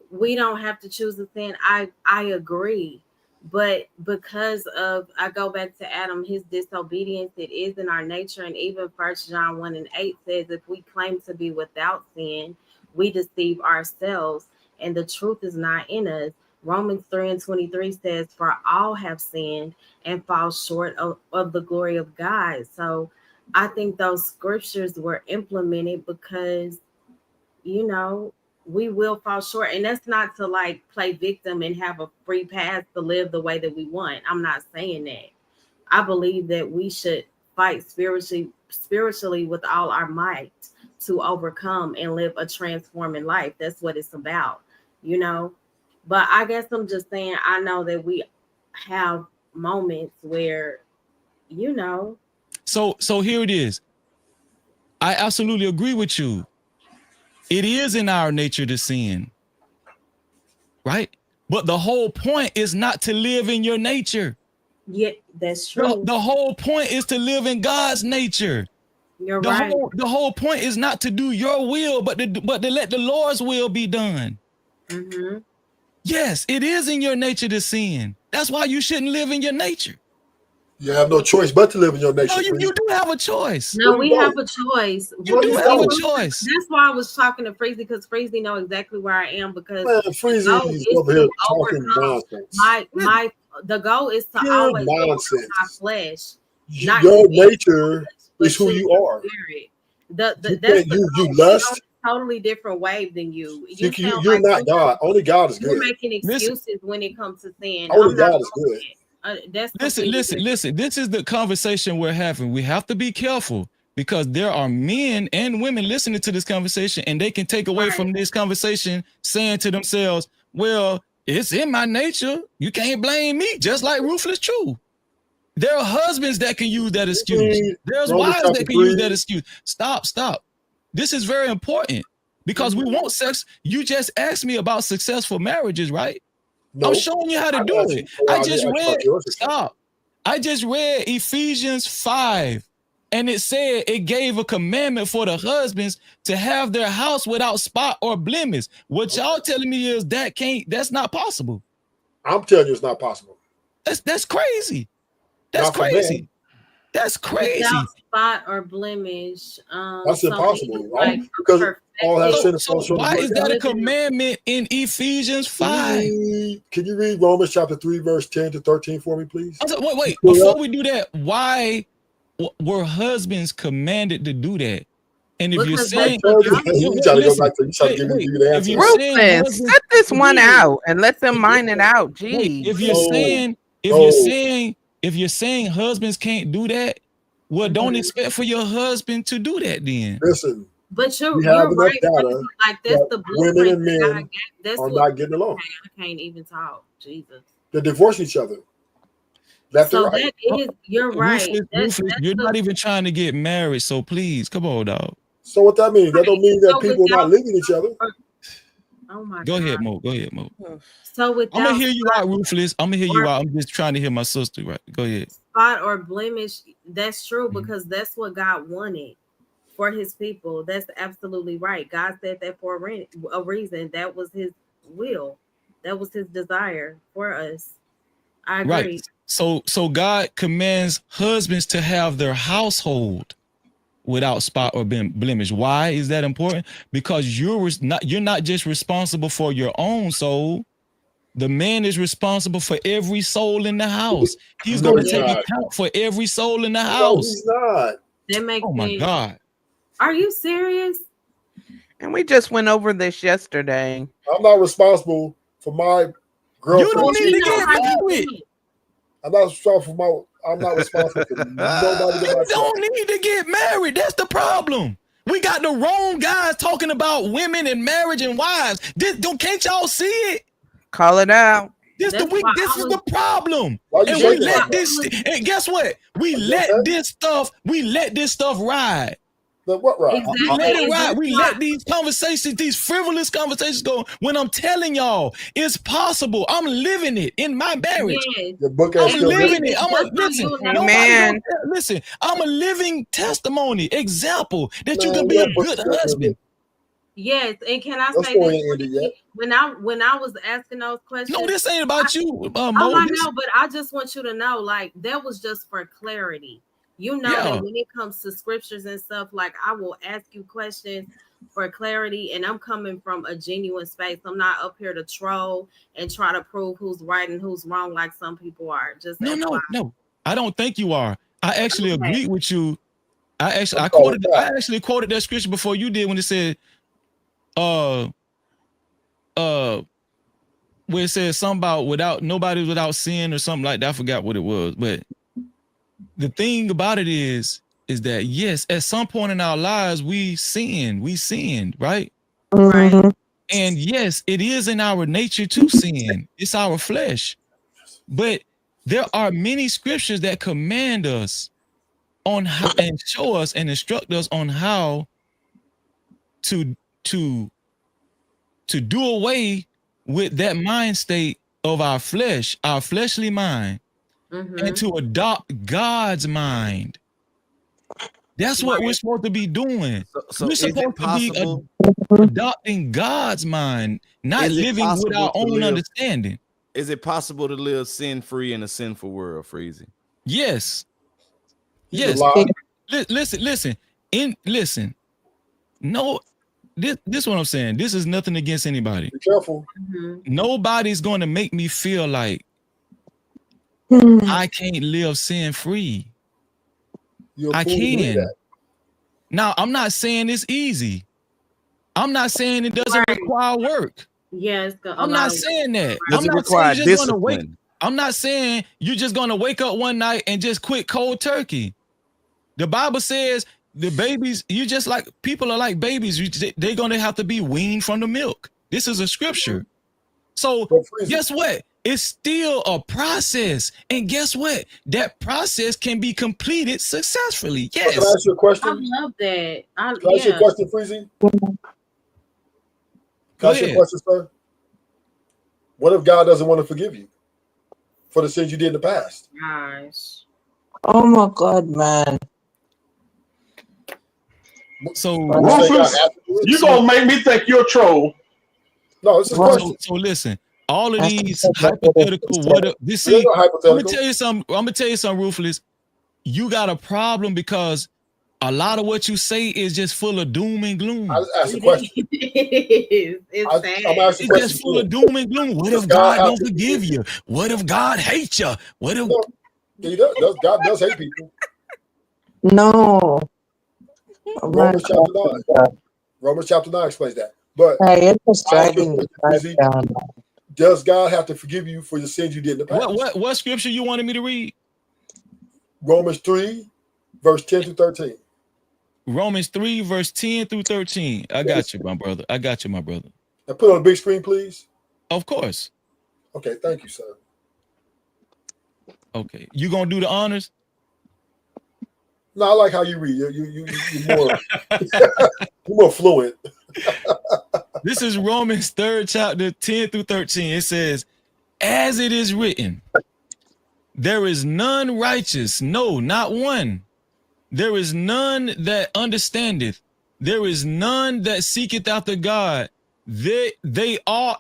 S17: we don't have to choose a sin. I agree. But because of, I go back to Adam, his disobedience, it is in our nature. And even 1 John 1:8 says, if we claim to be without sin, we deceive ourselves and the truth is not in us. Romans 3:23 says, for all have sinned and fall short of the glory of God. So I think those scriptures were implemented because, we will fall short. And that's not to like play victim and have a free pass to live the way that we want. I'm not saying that. I believe that we should fight spiritually with all our might to overcome and live a transforming life. That's what it's about, But I guess I'm just saying, I know that we have moments where,
S1: So here it is. I absolutely agree with you. It is in our nature to sin, right? But the whole point is not to live in your nature.
S17: Yeah, that's true.
S1: The whole point is to live in God's nature.
S17: You're right.
S1: The whole point is not to do your will, but to let the Lord's will be done. Yes, it is in your nature to sin. That's why you shouldn't live in your nature.
S3: You have no choice but to live in your nature.
S1: No, you do have a choice.
S17: No, we have a choice.
S1: You do have a choice.
S17: That's why I was talking to Freezy, because Freezy know exactly where I am, because
S3: Freezy is over here talking nonsense.
S17: The goal is to always overcome my flesh.
S3: Your nature is who you are. You lust.
S17: Totally different wave than you.
S3: You're not God. Only God is good.
S17: You're making excuses when it comes to sin.
S3: Only God is good.
S1: Listen. This is the conversation we're having. We have to be careful because there are men and women listening to this conversation, and they can take away from this conversation saying to themselves, well, it's in my nature. You can't blame me, just like Ruthless True. There are husbands that can use that excuse. There's wives that can use that excuse. Stop. This is very important because we want sex. You just asked me about successful marriages, right? No, I'm showing you how to do it. I just read Ephesians 5, and it said it gave a commandment for the husbands to have their house without spot or blemish. What y'all telling me is that's not possible.
S3: I'm telling you it's not possible.
S1: That's crazy. That's crazy. That's crazy.
S17: Without spot or blemish.
S3: That's impossible, right? all have sinned and
S1: So
S3: fall short of
S1: why
S3: the
S1: is
S3: glory
S1: that
S3: of
S1: a
S3: God.
S1: commandment in Ephesians 5?
S3: Can you read Romans chapter 3, verse 10 to 13 for me, please?
S1: Wait. Before we do that, why were husbands commanded to do that? And if you're saying,
S3: you try to go back to you try to give me the answer.
S16: Ruthless, set this one out and let them mine it out. Geez.
S1: If you're saying husbands can't do that, well, don't expect for your husband to do that then.
S3: Listen,
S17: But
S3: we
S17: you're
S3: have enough
S17: right.
S3: data
S17: Like that's
S3: that
S17: the
S3: women
S17: blueprint
S3: and
S17: that God
S3: men
S17: gave. That's
S3: are
S17: what
S3: not getting along.
S17: I can't even talk. Jesus.
S3: They divorce each other. Left
S17: So
S3: and right.
S17: that is, you're right.
S1: Ruthless, you're not even trying to get married, so please, come on, dog.
S3: So what that means? That don't mean that
S17: So
S3: people are not leaving each other.
S17: Oh my
S1: Go
S17: God.
S1: ahead, Mo. Go ahead, Mo.
S17: So without
S1: I'm gonna hear you out, Ruthless. I'm gonna hear you
S17: or-
S1: out. I'm just trying to hear my sister. Right? Go ahead.
S17: spot or blemish, that's true
S1: Mm-hmm.
S17: because that's what God wanted for his people. That's absolutely right. God said that for a reason. That was his will. That was his desire for us. I agree.
S1: Right. So God commands husbands to have their household without spot or blemish. Why is that important? Because you're not just responsible for your own soul. The man is responsible for every soul in the house. He's going to take account for every soul in the house.
S3: No, he's not.
S17: That makes
S1: Oh my
S17: sense.
S1: God.
S17: Are you serious?
S16: And we just went over this yesterday.
S3: I'm not responsible for my girlfriend.
S1: You don't need to get married.
S3: I'm not responsible for I'm not responsible for nobody.
S1: You don't need to get married. That's the problem. We got the wrong guys talking about women and marriage and wives. Can't y'all see it?
S16: Call it out.
S1: This is the problem.
S3: Why you
S1: And we
S3: shaking
S1: let
S3: like
S1: this and guess what? We let this stuff ride.
S3: But what ride?
S1: We let it ride. We let these conversations, these frivolous conversations go. When I'm telling y'all, it's possible. I'm living it in my marriage.
S17: Yes.
S3: Your book
S1: I'm
S3: ain't still
S1: living
S3: good.
S1: it.
S16: Amen.
S1: Listen, I'm a living testimony, example that you can be a good husband.
S17: Yes, and can I
S3: Your
S17: say
S3: story
S17: this?
S3: ain't ended yet.
S17: When I was asking those questions,
S1: No, this ain't about you, Mo.
S17: I know, but I just want you to know, like, that was just for clarity. You know that when it comes to scriptures and stuff, like, I will ask you questions for clarity, and I'm coming from a genuine space. I'm not up here to troll and try to prove who's right and who's wrong, like some people are. Just
S1: No. I don't think you are. I actually agree with you. I actually quoted that scripture before you did when it said, where it says something about nobody's without sin or something like that. I forgot what it was. But the thing about it is that yes, at some point in our lives, we sinned, right?
S17: Right.
S1: And yes, it is in our nature to sin. It's our flesh. But there are many scriptures that command us on how and show us and instruct us on how to do away with that mind state of our flesh, our fleshly mind, and to adopt God's mind. That's what we're supposed to be doing.
S11: So
S1: we're
S11: is it
S1: supposed to
S11: possible?
S1: be adopting God's mind, not living with our own understanding.
S11: Is it possible to live sin-free in a sinful world, Freezy?
S1: Yes. Yes. Listen. No, this is what I'm saying. This is nothing against anybody.
S3: Be careful.
S1: Nobody's going to make me feel like I can't live sin-free. I can. Now, I'm not saying it's easy. I'm not saying it doesn't require work.
S17: Yes,
S1: I'm not saying that.
S11: Does it require discipline?
S1: I'm not saying you're just going to wake up one night and just quit cold turkey. The Bible says the babies, you just like people are like babies. They're going to have to be weaned from the milk. This is a scripture. So guess what? It's still a process. And guess what? That process can be completed successfully. Yes.
S3: Can I ask you a question?
S17: I love that.
S3: Can I ask you a question, Freezy? Can I ask you a question, sir? What if God doesn't want to forgive you for the sins you did in the past?
S17: Gosh.
S10: Oh my God, man.
S1: So
S5: Ruthless, you're gonna make me think you're a troll.
S3: No, it's a question.
S1: So listen, all of these hypothetical what I'm gonna tell you something, Ruthless. You got a problem because a lot of what you say is just full of doom and gloom.
S3: I just asked a question. I'm asking
S1: It's just full of doom and gloom. What if God don't forgive you? What if God hates you? What if
S3: He does? God does hate people.
S10: No.
S3: Romans chapter 9. Romans chapter 9 explains that. But
S10: Hey, it's just dragging the price down.
S3: does God have to forgive you for the sins you did in the past?
S1: What scripture you wanted me to read?
S3: Romans 3, verse 10 to 13.
S1: Romans 3, verse 10 through 13. I got you, my brother. I got you, my brother.
S3: And put it on the big screen, please.
S1: Of course.
S3: Okay, thank you, sir.
S1: Okay. You gonna do the honors?
S3: No, I like how you read. You're more you're more fluent.
S1: This is Romans 3rd chapter 10 through 13. It says, as it is written, there is none righteous, no, not one. There is none that understandeth. There is none that seeketh after God. They are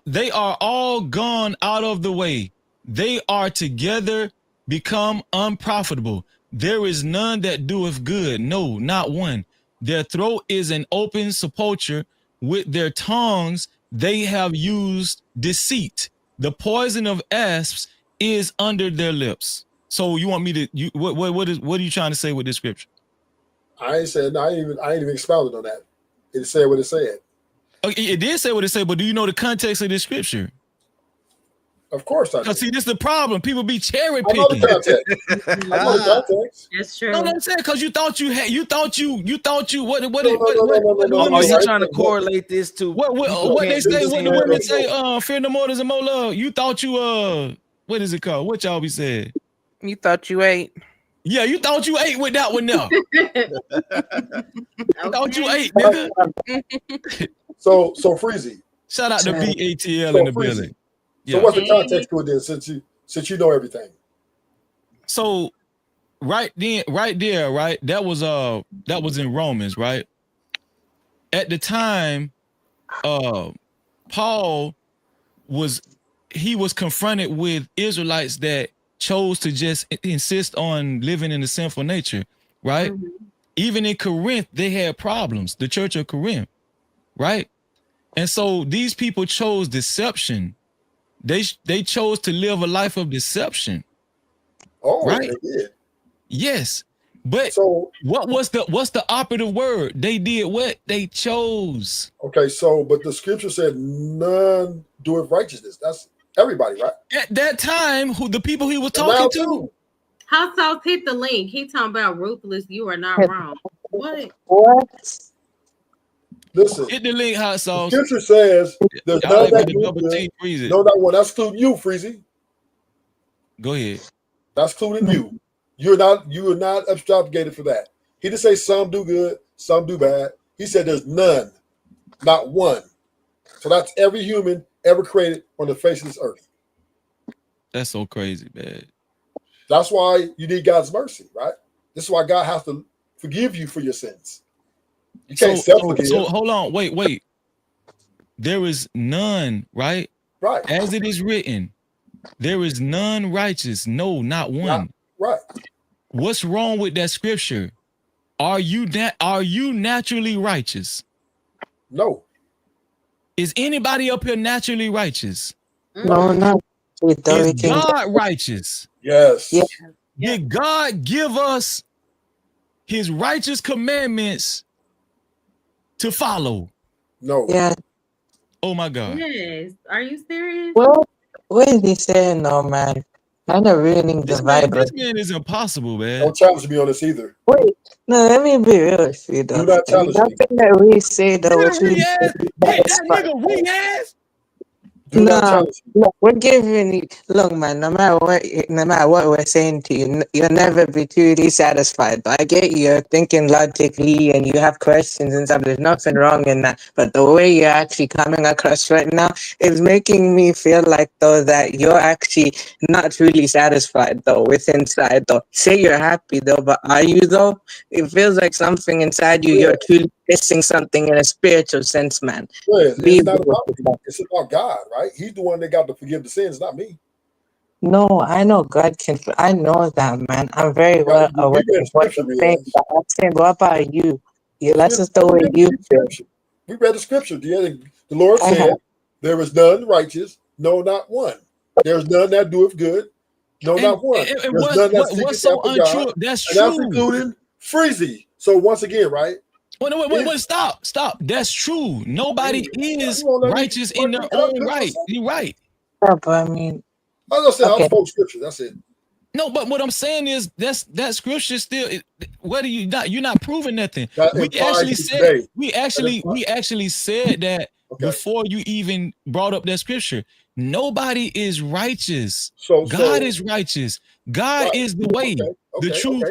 S1: all gone out of the way. They are together become unprofitable. There is none that doeth good, no, not one. Their throat is an open sepulchre. With their tongues they have used deceit. The poison of asps is under their lips. So you want me to what are you trying to say with this scripture?
S3: I ain't even expounded on that. It said what it said.
S1: Okay, it did say what it said, but do you know the context of this scripture?
S3: Of course I do.
S1: Because see, this is the problem. People be cherry
S3: I know
S1: picking.
S3: the context. I know the context.
S17: That's true.
S1: No, I'm saying because you thought you had, you thought you what
S11: Are you trying to correlate this to
S1: what they say? What the women say? Fear no more, there's a more love. You thought you what is it called? What y'all be saying?
S16: You thought you ate.
S1: Yeah, you thought you ate with that one now. You thought you ate, nigga.
S3: So Freezy.
S1: Shout out to BATL in the building.
S3: So what's the context to it then, since you know everything?
S1: So right there, that was in Romans, right? At the time, Paul was confronted with Israelites that chose to just insist on living in the sinful nature, right? Mm-hmm. Even in Corinth, they had problems, the church of Corinth, right? And so these people chose deception. They chose to live a life of deception.
S3: Oh,
S1: right?
S3: They did.
S1: Yes. But so what's the operative word? They did what? They chose.
S3: Okay, so but the scripture said none doeth righteousness. That's everybody, right?
S1: At that time, who the people he was talking to.
S17: Hot Sauce hit the link. He talking about ruthless. You are not wrong.
S10: What?
S3: Listen,
S1: hit the link, Hot Sauce.
S3: The scripture says there's none that do good. No, not one. That's including you, Freezy.
S1: Go ahead.
S3: That's including you. You are not abstracted for that. He didn't say some do good, some do bad. He said there's none, not one. So that's every human ever created on the face of this earth.
S1: That's so crazy, man.
S3: That's why you need God's mercy, right? This is why God has to forgive you for your sins. You can't self-forgive.
S1: So hold on, wait. There is none, right?
S3: Right.
S1: As it is written, there is none righteous, no, not one.
S3: Right.
S1: What's wrong with that scripture? Are you naturally righteous?
S3: No.
S1: Is anybody up here naturally righteous?
S10: No, not.
S1: Is God righteous?
S3: Yes.
S10: Yeah.
S1: Did God give us his righteous commandments to follow?
S3: No.
S10: Yeah.
S1: Oh my God.
S17: Yes. Are you serious?
S10: What is he saying, no, man? Kind of ruining the vibe.
S1: This man is impossible, man.
S3: Don't challenge me on this either.
S10: Wait, no, let me be real with you, though.
S3: Do not challenge me.
S10: Nothing that we say, though, what we say,
S1: that nigga Riaz.
S3: Do not challenge me.
S10: Look, we're giving you, look, man, no matter what we're saying to you, you'll never be truly satisfied. But I get you're thinking logically and you have questions and stuff. There's nothing wrong in that. But the way you're actually coming across right now is making me feel like, though, that you're actually not really satisfied, though, with inside, though. Say you're happy, though, but are you, though? It feels like something inside you, you're truly missing something in a spiritual sense, man.
S3: Yeah, it's not about me. It's about God, right? He's the one that got to forgive the sins, not me.
S10: No, I know God can. I know that, man. I'm very well
S3: We
S10: aware
S3: read
S10: of what
S3: scripture,
S10: you're saying.
S3: Riaz.
S10: But I'm saying, what about you? That's just the
S3: We
S10: way
S3: read
S10: you
S3: the
S10: feel.
S3: scripture. We read the scripture. The Lord
S10: I
S3: said,
S10: have.
S3: "There is none righteous, no, not one. There's none that doeth good, no, not one.
S1: And
S3: There's none that
S1: what's
S3: seeketh
S1: so
S3: after God."
S1: untrue? That's
S3: And that's
S1: true.
S3: including Freezy. So once again, right?
S1: Wait, stop. That's true. Nobody is
S3: You won't let me
S1: righteous in their
S3: pick it up
S1: own
S3: just for a
S1: right.
S3: second?
S1: You're right.
S10: Yeah, but I mean,
S3: I was saying, I
S10: okay.
S3: spoke scripture. That's it.
S1: No, but what I'm saying is that scripture still. Whether you're not proving nothing.
S3: That
S1: We
S3: implies
S1: actually
S3: to
S1: said
S3: today.
S1: we actually said that
S3: Okay.
S1: before you even brought up that scripture. Nobody is righteous.
S3: So
S1: God is righteous. God
S3: right.
S1: is the way, the truth,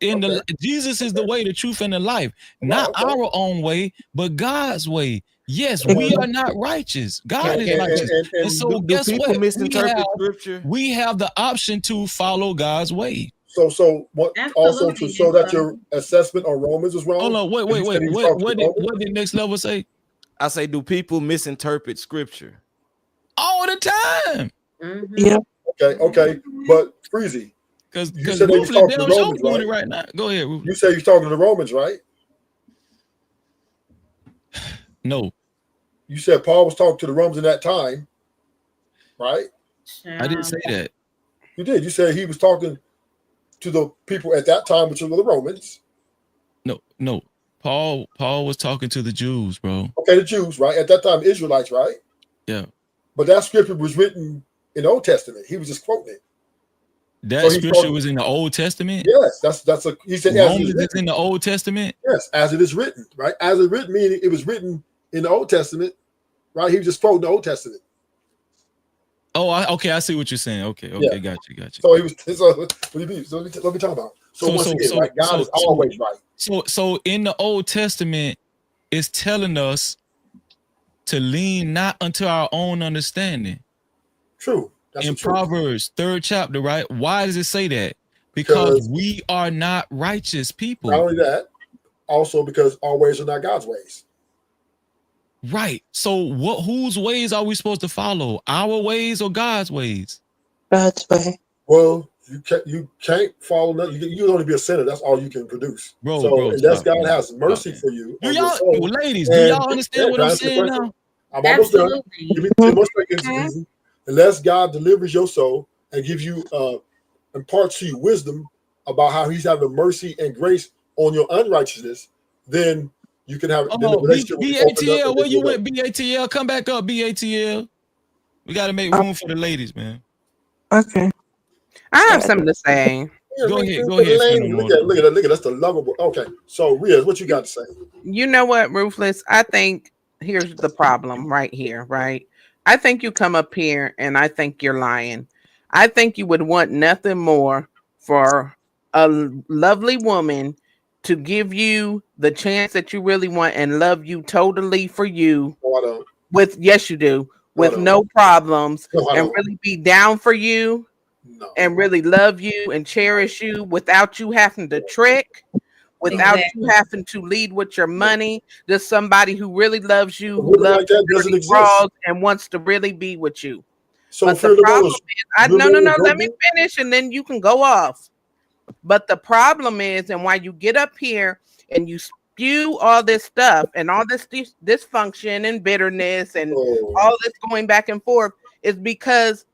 S1: and the Jesus is the way, the truth, and the life. Not our own way, but God's way. Yes, we are not righteous. God is righteous. And so
S11: do
S1: guess
S11: people
S1: what?
S11: misinterpret scripture?
S1: We have the option to follow God's way.
S3: So what? Also to
S17: Absolutely.
S3: show that your assessment on Romans is wrong.
S1: Hold on, wait. What did next level say?
S11: I say, do people misinterpret scripture?
S1: All the time.
S10: Yeah.
S3: Okay. But Freezy,
S1: Because
S3: you said they was
S1: Ruthless
S3: talking to
S1: damn
S3: the
S1: show
S3: Romans,
S1: doing
S3: right?
S1: it right now. Go ahead, Ruthless.
S3: You say you're talking to the Romans, right?
S1: No.
S3: You said Paul was talking to the Romans in that time, right?
S1: I didn't say that.
S3: You did. You said he was talking to the people at that time, which were the Romans.
S1: No. Paul was talking to the Jews, bro.
S3: Okay, the Jews, right? At that time, Israelites, right?
S1: Yeah.
S3: But that scripture was written in the Old Testament. He was just quoting it.
S1: That scripture was in the Old Testament?
S3: Yes, that's a he said
S1: Romans is in the Old Testament?
S3: Yes, as it is written, right? As it written, meaning it was written in the Old Testament, right? He was just quoting the Old Testament.
S1: Oh, okay. I see what you're saying. Okay,
S3: Yeah.
S1: got you.
S3: So he was. So let me talk about. So once again, right? God is always right.
S1: So in the Old Testament, it's telling us to lean not unto our own understanding.
S3: True.
S1: That's in Proverbs 3rd chapter, right? Why does it say that? Because we are not righteous people.
S3: Not only that, also because our ways are not God's ways.
S1: Right. So whose ways are we supposed to follow? Our ways or God's ways?
S10: God's way.
S3: Well, you can't follow nothing. You can only be a sinner. That's all you can produce.
S1: Bro,
S3: unless God has mercy for you.
S1: Do y'all, ladies, do y'all understand what I'm saying now?
S3: I'm almost done. Give me 10 more seconds. Unless God delivers your soul and gives you imparts to you wisdom about how he's having mercy and grace on your unrighteousness, then you can have the relationship with
S1: BATL, where you went, BATL? Come back up, BATL. We got to make room for the ladies, man.
S10: Okay.
S16: I have something to say.
S1: Go ahead.
S3: Look at that. That's the lovable. Okay. So, Riaz, what you got to say?
S16: You know what, Ruthless? I think here's the problem right here, right? I think you come up here and I think you're lying. I think you would want nothing more for a lovely woman to give you the chance that you really want and love you totally for you. With yes, you do, with no problems, and really be down for you and really love you and cherish you without you having to trick. Without you having to lead with your money, just somebody who really loves you, who loves you and wants to really be with you.
S3: So
S16: but the problem is, no, let me finish and then you can go off. But the problem is, and why you get up here and you spew all this stuff and all this dysfunction and bitterness and all this going back and forth is because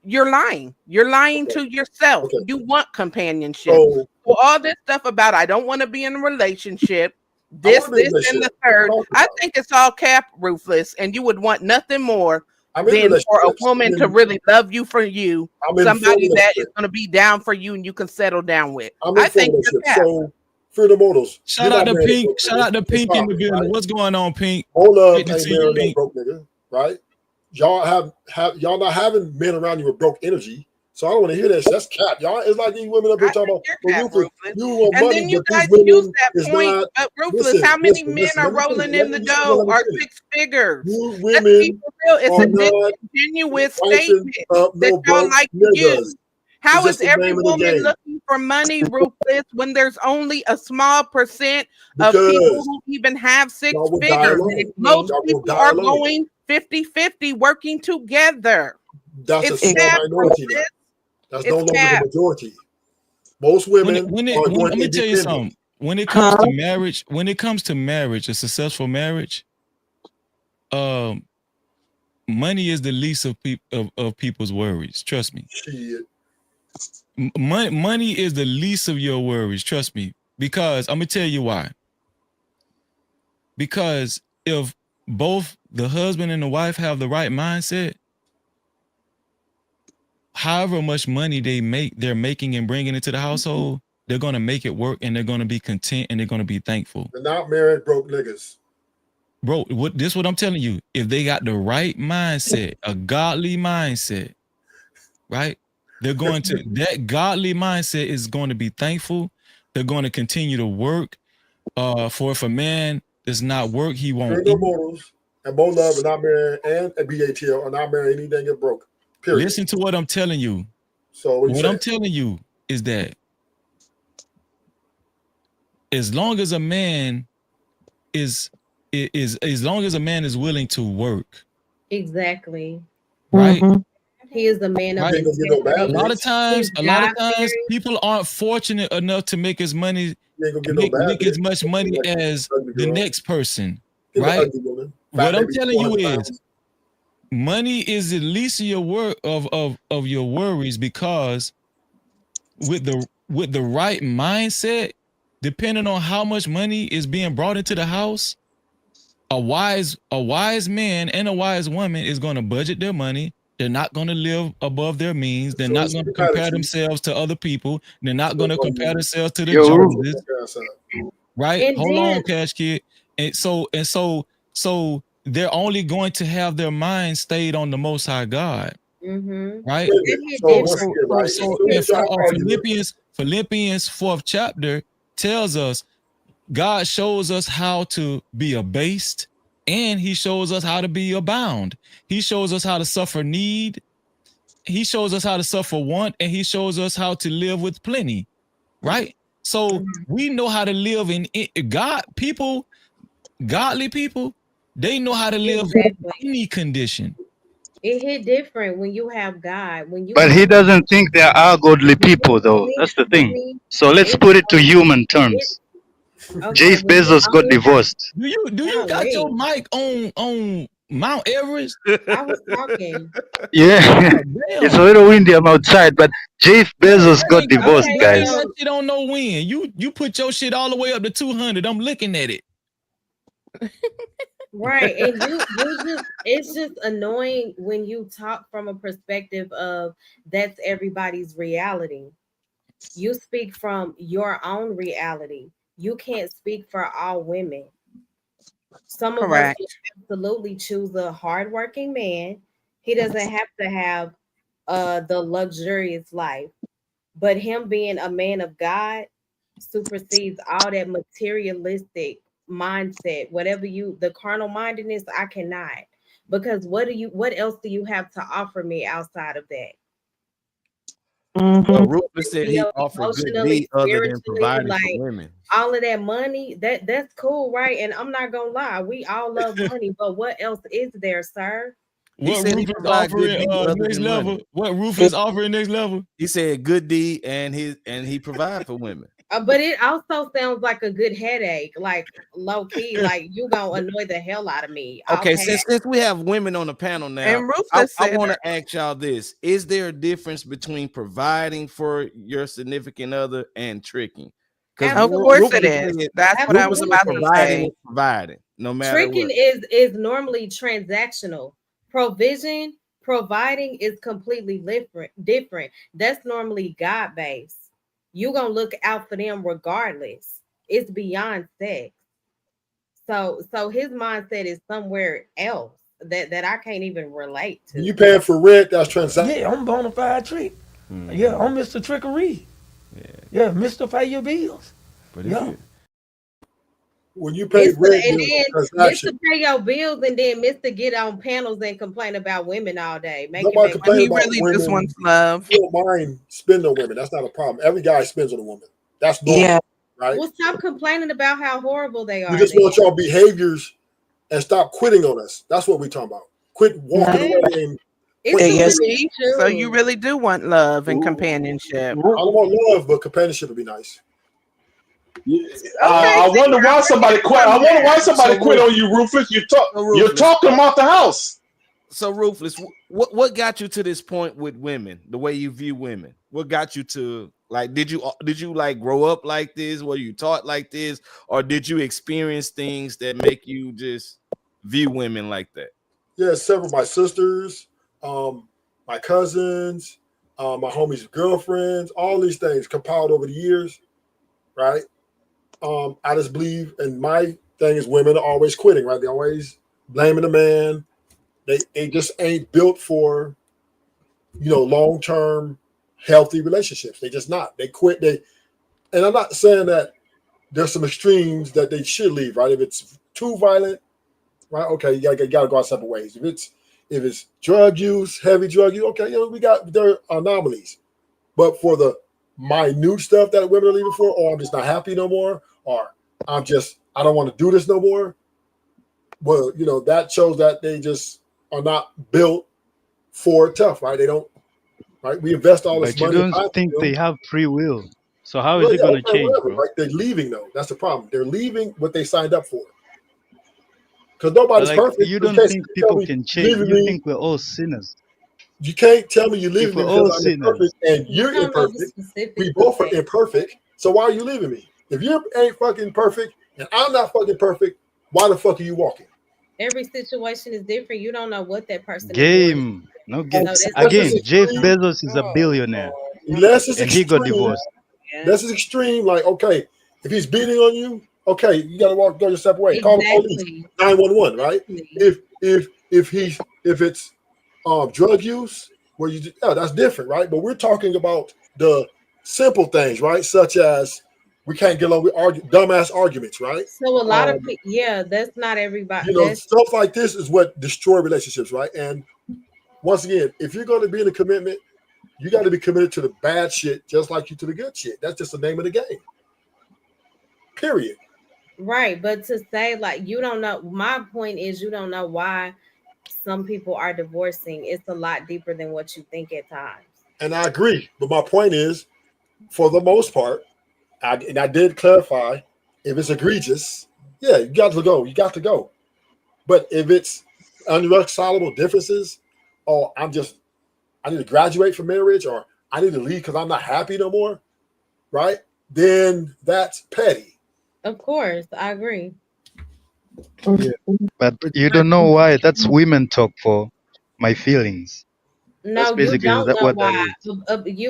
S16: you're lying. You're lying to yourself. You want companionship. So all this stuff about I don't want to be in a relationship, this, and the third. I think it's all cap, Ruthless, and you would want nothing more than for a woman to really love you for you, somebody that is going to be down for you and you can settle down with. I think you're cap.
S3: So Freedom Modals.
S1: Shout out to Pink. Shout out to Pink in the building. What's going on, Pink?
S3: Hold up, ain't married no broke nigga, right? Y'all y'all not having men around you with broke energy. So I don't want to hear that. That's cap. Y'all, it's like these women up here talking about you want
S16: and
S3: money,
S16: then you
S3: but
S16: guys
S3: these
S16: use
S3: women
S16: that point. But Ruthless, how many men are rolling in the dough are 6 figures?
S3: You women
S16: it's a disingenuous statement that y'all like to use. How is every woman looking for money, Ruthless, when there's only a small percent of people who even have 6 figures? Most people are going 50-50 working together.
S3: That's a small minority. That's no longer the majority. Most women
S1: let me tell you something. When it comes to marriage, a successful marriage, money is the least of people's worries. Trust me.
S3: Shit.
S1: Money is the least of your worries. Trust me. Because I'm gonna tell you why. Because if both the husband and the wife have the right mindset, however much money they're making and bringing into the household, they're gonna make it work, and they're gonna be content, and they're gonna be thankful.
S3: They're not married broke niggas.
S1: Bro, what I'm telling you, if they got the right mindset, a godly mindset, right? They're going to, that godly mindset is going to be thankful. They're going to continue to work. For if a man does not work, he won't eat.
S3: Mortals and Bo Love are not married, and BATL are not married, anything get broke. Period.
S1: Listen to what I'm telling you.
S3: So
S1: what I'm telling you is that as long as a man is willing to work,
S17: exactly,
S1: right?
S17: He is the man of his
S1: a lot of times people aren't fortunate enough to make as much money as the next person, right? What I'm telling you is money is the least of your of your worries, because with the right mindset, depending on how much money is being brought into the house, a wise man and a wise woman is going to budget their money. They're not going to live above their means. They're not going to compare themselves to other people. They're not going to compare themselves to the Joneses. Right?
S17: And
S1: Hold on, Cash Kid. And so they're only going to have their mind stayed on the Most High God. Right? Philippians 4th chapter tells us God shows us how to be abased, and he shows us how to be abound. He shows us how to suffer need. He shows us how to suffer want, and he shows us how to live with plenty. Right? So we know how to live in God. Godly people, they know how to live in any condition.
S17: It hit different when you have God.
S8: But he doesn't think there are godly people, though. That's the thing. So let's put it to human terms. Jeff Bezos got divorced.
S1: Do you got your mic on Mount Everest?
S17: I was talking.
S8: Yeah, it's a little windy. I'm outside, but Jeff Bezos got divorced, guys.
S1: You don't know when. You put your shit all the way up to 200. I'm looking at it.
S17: Right, and you just, it's just annoying when you talk from a perspective of that's everybody's reality. You speak from your own reality. You can't speak for all women. Some of us absolutely choose a hardworking man. He doesn't have to have the luxurious life, but him being a man of God supersedes all that materialistic mindset. Whatever the carnal mindedness, I cannot, because what else do you have to offer me outside of that?
S11: Well, Rufus said he offered good deed other than providing for women.
S17: All of that money, that's cool, right? And I'm not gonna lie, we all love money, but what else is there, sir?
S1: What Rufus offering next level? What Rufus offering next level?
S11: He said good deed, and he provide for women.
S17: But it also sounds like a good headache, like low key, like you gonna annoy the hell out of me.
S11: Okay, since we have women on the panel now,
S16: and Rufus
S11: I want to ask y'all this: is there a difference between providing for your significant other and tricking?
S16: Of course it is. That's what I was about to say.
S11: Providing, no matter
S17: tricking
S11: what.
S17: is normally transactional. Providing is completely different. That's normally God based. You're gonna look out for them regardless. It's beyond sex. So his mindset is somewhere else that I can't even relate to.
S3: You paying for rent, that's transaction.
S12: Yeah, I'm bona fide trick. Yeah, I'm Mr. Trickery. Yeah, Mr. Pay Your Bills.
S1: But
S12: yeah.
S3: When you pay rent,
S17: and then Mr. Pay Your Bills, and then Mr. get on panels and complain about women all day.
S3: Nobody complain about
S16: really
S3: women.
S16: just wants love.
S3: You don't mind spending on women. That's not a problem. Every guy spends on a woman. That's normal, right?
S17: Well, stop complaining about how horrible they are.
S3: We just want y'all behaviors and stop quitting on us. That's what we're talking about. Quit walking away and
S16: It's
S3: Wait,
S16: a
S10: Yes.
S16: relief. So you really do want love and companionship.
S3: I don't want love, but companionship would be nice.
S5: I wonder why somebody quit. I wonder why somebody quit on you, Rufus. You talked them off the house.
S11: So Ruthless, what got you to this point with women? The way you view women. What got you to like? Did you like grow up like this? Were you taught like this, or did you experience things that make you just view women like that?
S3: Yeah, several of my sisters, my cousins, my homies' girlfriends, all these things compiled over the years, right? I just believe, and my thing is women are always quitting, right? They're always blaming the man. They just ain't built for, long-term healthy relationships. They just not. They quit. And I'm not saying that there's some extremes that they should leave, right? If it's too violent, right? Okay, you gotta go our separate ways. If it's drug use, heavy drug use, okay, there are anomalies. But for the minute stuff that women are leaving for, or I'm just not happy no more, or I don't want to do this no more. Well, that shows that they just are not built for tough, right? They don't, right? We invest all this
S8: But you
S3: money.
S8: don't think they have free will. So how is
S3: Well,
S8: it going to
S3: okay,
S8: change,
S3: whatever,
S8: bro?
S3: right? They're leaving though. That's the problem. They're leaving what they signed up for. Because nobody's
S8: Like,
S3: perfect.
S8: you don't think people can change. You think we're all sinners.
S3: You can't tell me you're
S8: If
S3: leaving
S8: we're
S3: me because
S8: all
S3: I'm
S8: sinners,
S3: imperfect and
S17: You
S3: you're
S17: don't know the
S3: imperfect.
S17: specifics
S3: We
S17: of
S3: both are
S17: that.
S3: imperfect. So why are you leaving me? If you ain't fucking perfect and I'm not fucking perfect, why the fuck are you walking?
S17: Every situation is different. You don't know what that person is going
S8: game. No game.
S17: through. So
S8: Again, Jeff Bezos is a billionaire,
S3: Unless it's
S8: and he got
S3: extreme,
S8: divorced.
S3: unless it's extreme, like, okay, if he's beating on you, okay, you gotta go your separate way. Call the police, 911, right? If it's drug use, where that's different, right? But we're talking about the simple things, right? Such as we can't get along with dumbass arguments, right?
S17: So a lot of people, yeah, that's not everybody.
S3: Stuff like this is what destroy relationships, right? And once again, if you're going to be in a commitment, you got to be committed to the bad shit just like you to the good shit. That's just the name of the game. Period.
S17: Right, but to say like you don't know, my point is you don't know why some people are divorcing. It's a lot deeper than what you think at times.
S3: And I agree, but my point is, for the most part, and I did clarify, if it's egregious, yeah, you got to go. You got to go. But if it's irreconcilable differences, or I need to graduate from marriage, or I need to leave because I'm not happy no more, right? Then that's petty.
S17: Of course, I agree.
S8: Yeah. But you don't know why. That's women talk for my feelings.
S17: No,
S8: That's
S17: you don't know
S8: what that
S17: why.
S8: is.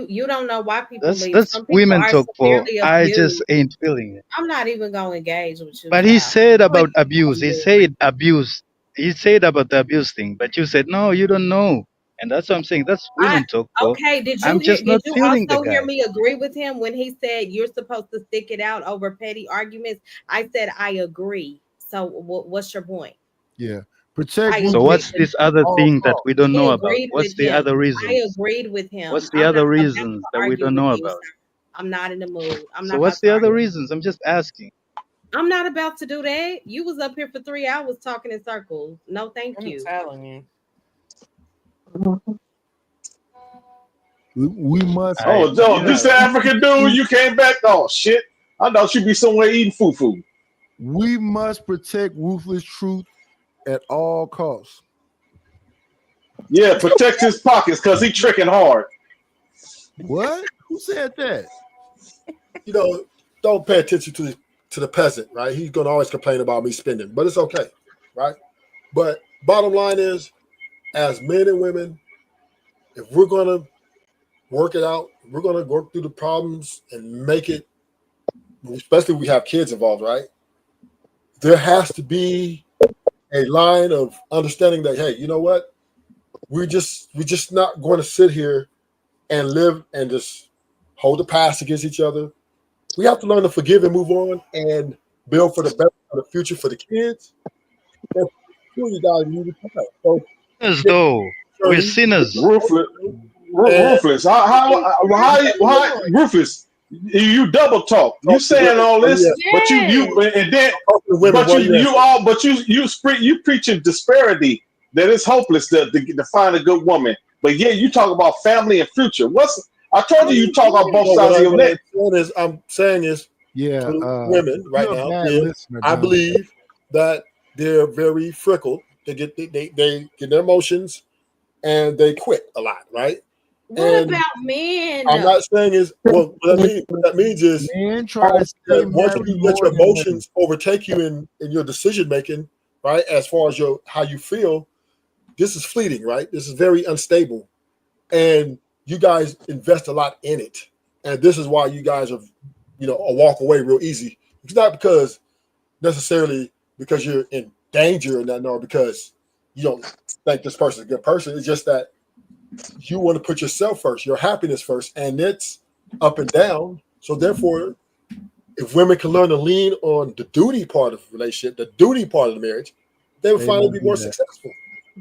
S17: You don't know why people leave.
S8: That's
S17: Some people
S8: women
S17: are
S8: talk for.
S17: severely
S8: I
S17: abused.
S8: just ain't feeling it.
S17: I'm not even going to engage with you.
S8: But he
S17: child.
S8: said about abuse. He said abuse. He said about the abuse thing. But you said no, you don't know. And that's what I'm saying. That's women talk for.
S17: Okay, did
S8: I'm
S17: you
S8: just not feeling the
S17: also hear
S8: guy.
S17: me agree with him when he said you're supposed to stick it out over petty arguments? I said I agree. So what's your point?
S18: Yeah. Protect.
S8: So what's this other thing that we don't know about? What's the other
S17: I
S8: reasons?
S17: agreed with him.
S8: What's the
S17: I'm
S8: other
S17: not about to
S8: reasons that we
S17: argue
S8: don't
S17: with
S8: know
S17: you,
S8: about?
S17: sir. I'm not in the mood. I'm
S8: So
S17: not
S8: what's
S17: about
S8: the
S17: to
S8: other
S17: argue.
S8: reasons? I'm just asking.
S17: I'm not about to do that. You was up here for 3 hours talking in circles. No, thank you.
S16: I'm telling you.
S18: We must.
S5: Oh, this the African dude. You came back. Oh shit! I thought you'd be somewhere eating fufu.
S18: We must protect ruthless truth at all costs.
S5: Yeah, protect his pockets because he tricking hard.
S18: What? Who said that?
S3: Don't pay attention to the peasant, right? He's going to always complain about me spending, but it's okay, right? But bottom line is, as men and women, if we're going to work it out, we're going to work through the problems and make it, especially if we have kids involved, right? There has to be a line of understanding that, hey, you know what? We're just not going to sit here and live and just hold the past against each other. We have to learn to forgive and move on and build for the better for the future for the kids. That's truly valuable. So,
S8: As though we're sinners.
S5: Ruthless. How Rufus? You double talk. You saying all this, but you preaching disparity. that it's hopeless to find a good woman. But yeah, you talk about family and future. I told you talk on both sides of your neck.
S3: I'm saying is
S18: yeah,
S3: to women right
S18: you're a
S3: now.
S18: bad listener,
S3: I
S18: Don.
S3: believe that they're very fickle. They get their emotions and they quit a lot, right?
S17: What about men?
S3: I'm not saying is what that means is
S18: men try to stay
S3: once
S18: married
S3: you
S18: more
S3: let your
S18: than
S3: emotions overtake you in your decision making, right? As far as how you feel, this is fleeting, right? This is very unstable, and you guys invest a lot in it, and this is why you guys are, walk away real easy. It's not because necessarily because you're in danger or nothing, or because you don't think this person is a good person. It's just that you want to put yourself first, your happiness first, and it's up and down. So therefore, if women can learn to lean on the duty part of the relationship, the duty part of the marriage, they will finally be more successful.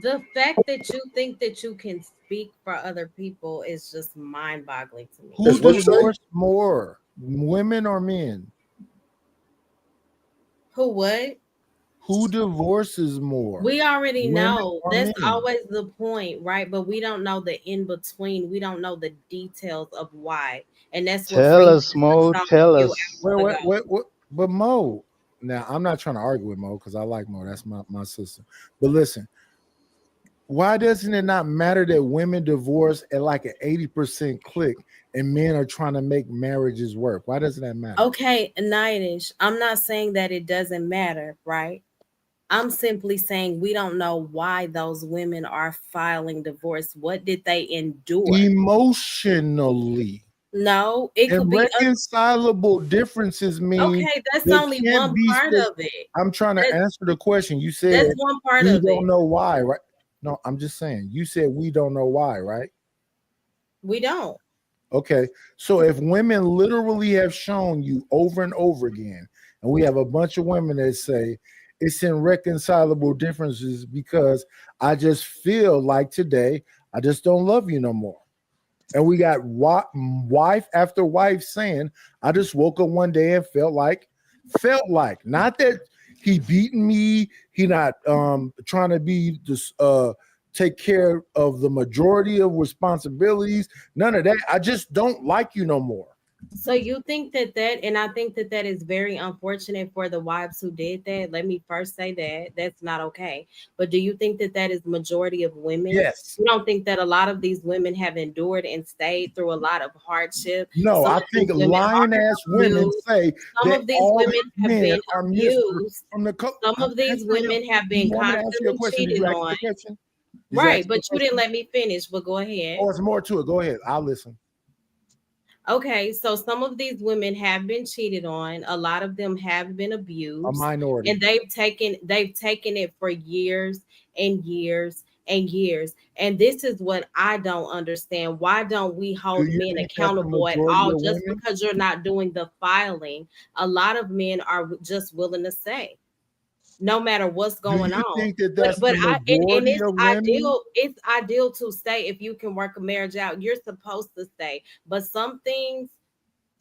S17: The fact that you think that you can speak for other people is just mind-boggling to me.
S18: Who divorced more, women or men?
S17: Who what?
S18: Who divorces more?
S17: We already
S18: women
S17: know.
S18: or
S17: That's
S18: men?
S17: always the point, right? But we don't know the in between. We don't know the details of why, and that's what
S8: Tell us, Mo. Tell us.
S18: Wait. But Mo, now I'm not trying to argue with Mo because I like Mo. That's my sister. But listen, why doesn't it not matter that women divorce at like an 80% click and men are trying to make marriages work? Why doesn't that matter?
S17: Okay, Nightish, I'm not saying that it doesn't matter, right? I'm simply saying we don't know why those women are filing divorce. What did they endure?
S18: Emotionally.
S17: No, it could be
S18: irreconcilable differences mean
S17: okay. That's only one part of it.
S18: I'm trying to answer the question. You said
S17: that's one part
S18: we
S17: of
S18: don't
S17: it.
S18: know why, right? No, I'm just saying. You said we don't know why, right?
S17: We don't.
S18: Okay, so if women literally have shown you over and over again, and we have a bunch of women that say it's irreconcilable differences because I just feel like today I just don't love you no more. And we got wife after wife saying, I just woke up one day and felt like, not that he beating me, he not trying to be this take care of the majority of responsibilities, none of that. I just don't like you no more.
S17: So you think that and I think that is very unfortunate for the wives who did that. Let me first say that that's not okay. But do you think that is the majority of women?
S18: Yes.
S17: You don't think that a lot of these women have endured and stayed through a lot of hardship?
S18: No, I think lying ass women say
S17: some
S18: that
S17: of these
S18: all
S17: women have
S18: men
S17: been
S18: are
S17: abused.
S18: from the
S17: Some of these women have been constantly cheated on. Right, but you didn't let me finish. But go ahead.
S18: Oh, there's more to it. Go ahead. I'll listen.
S17: Okay, so some of these women have been cheated on. A lot of them have been abused.
S18: A minority.
S17: And they've taken it for years and years and years. And this is what I don't understand. Why don't we hold men accountable at all just because you're not doing the filing? A lot of men are just willing to say, no matter what's going on.
S18: Think that that's
S17: but
S18: it's
S17: ideal to stay if you can work a marriage out. You're supposed to stay. But some things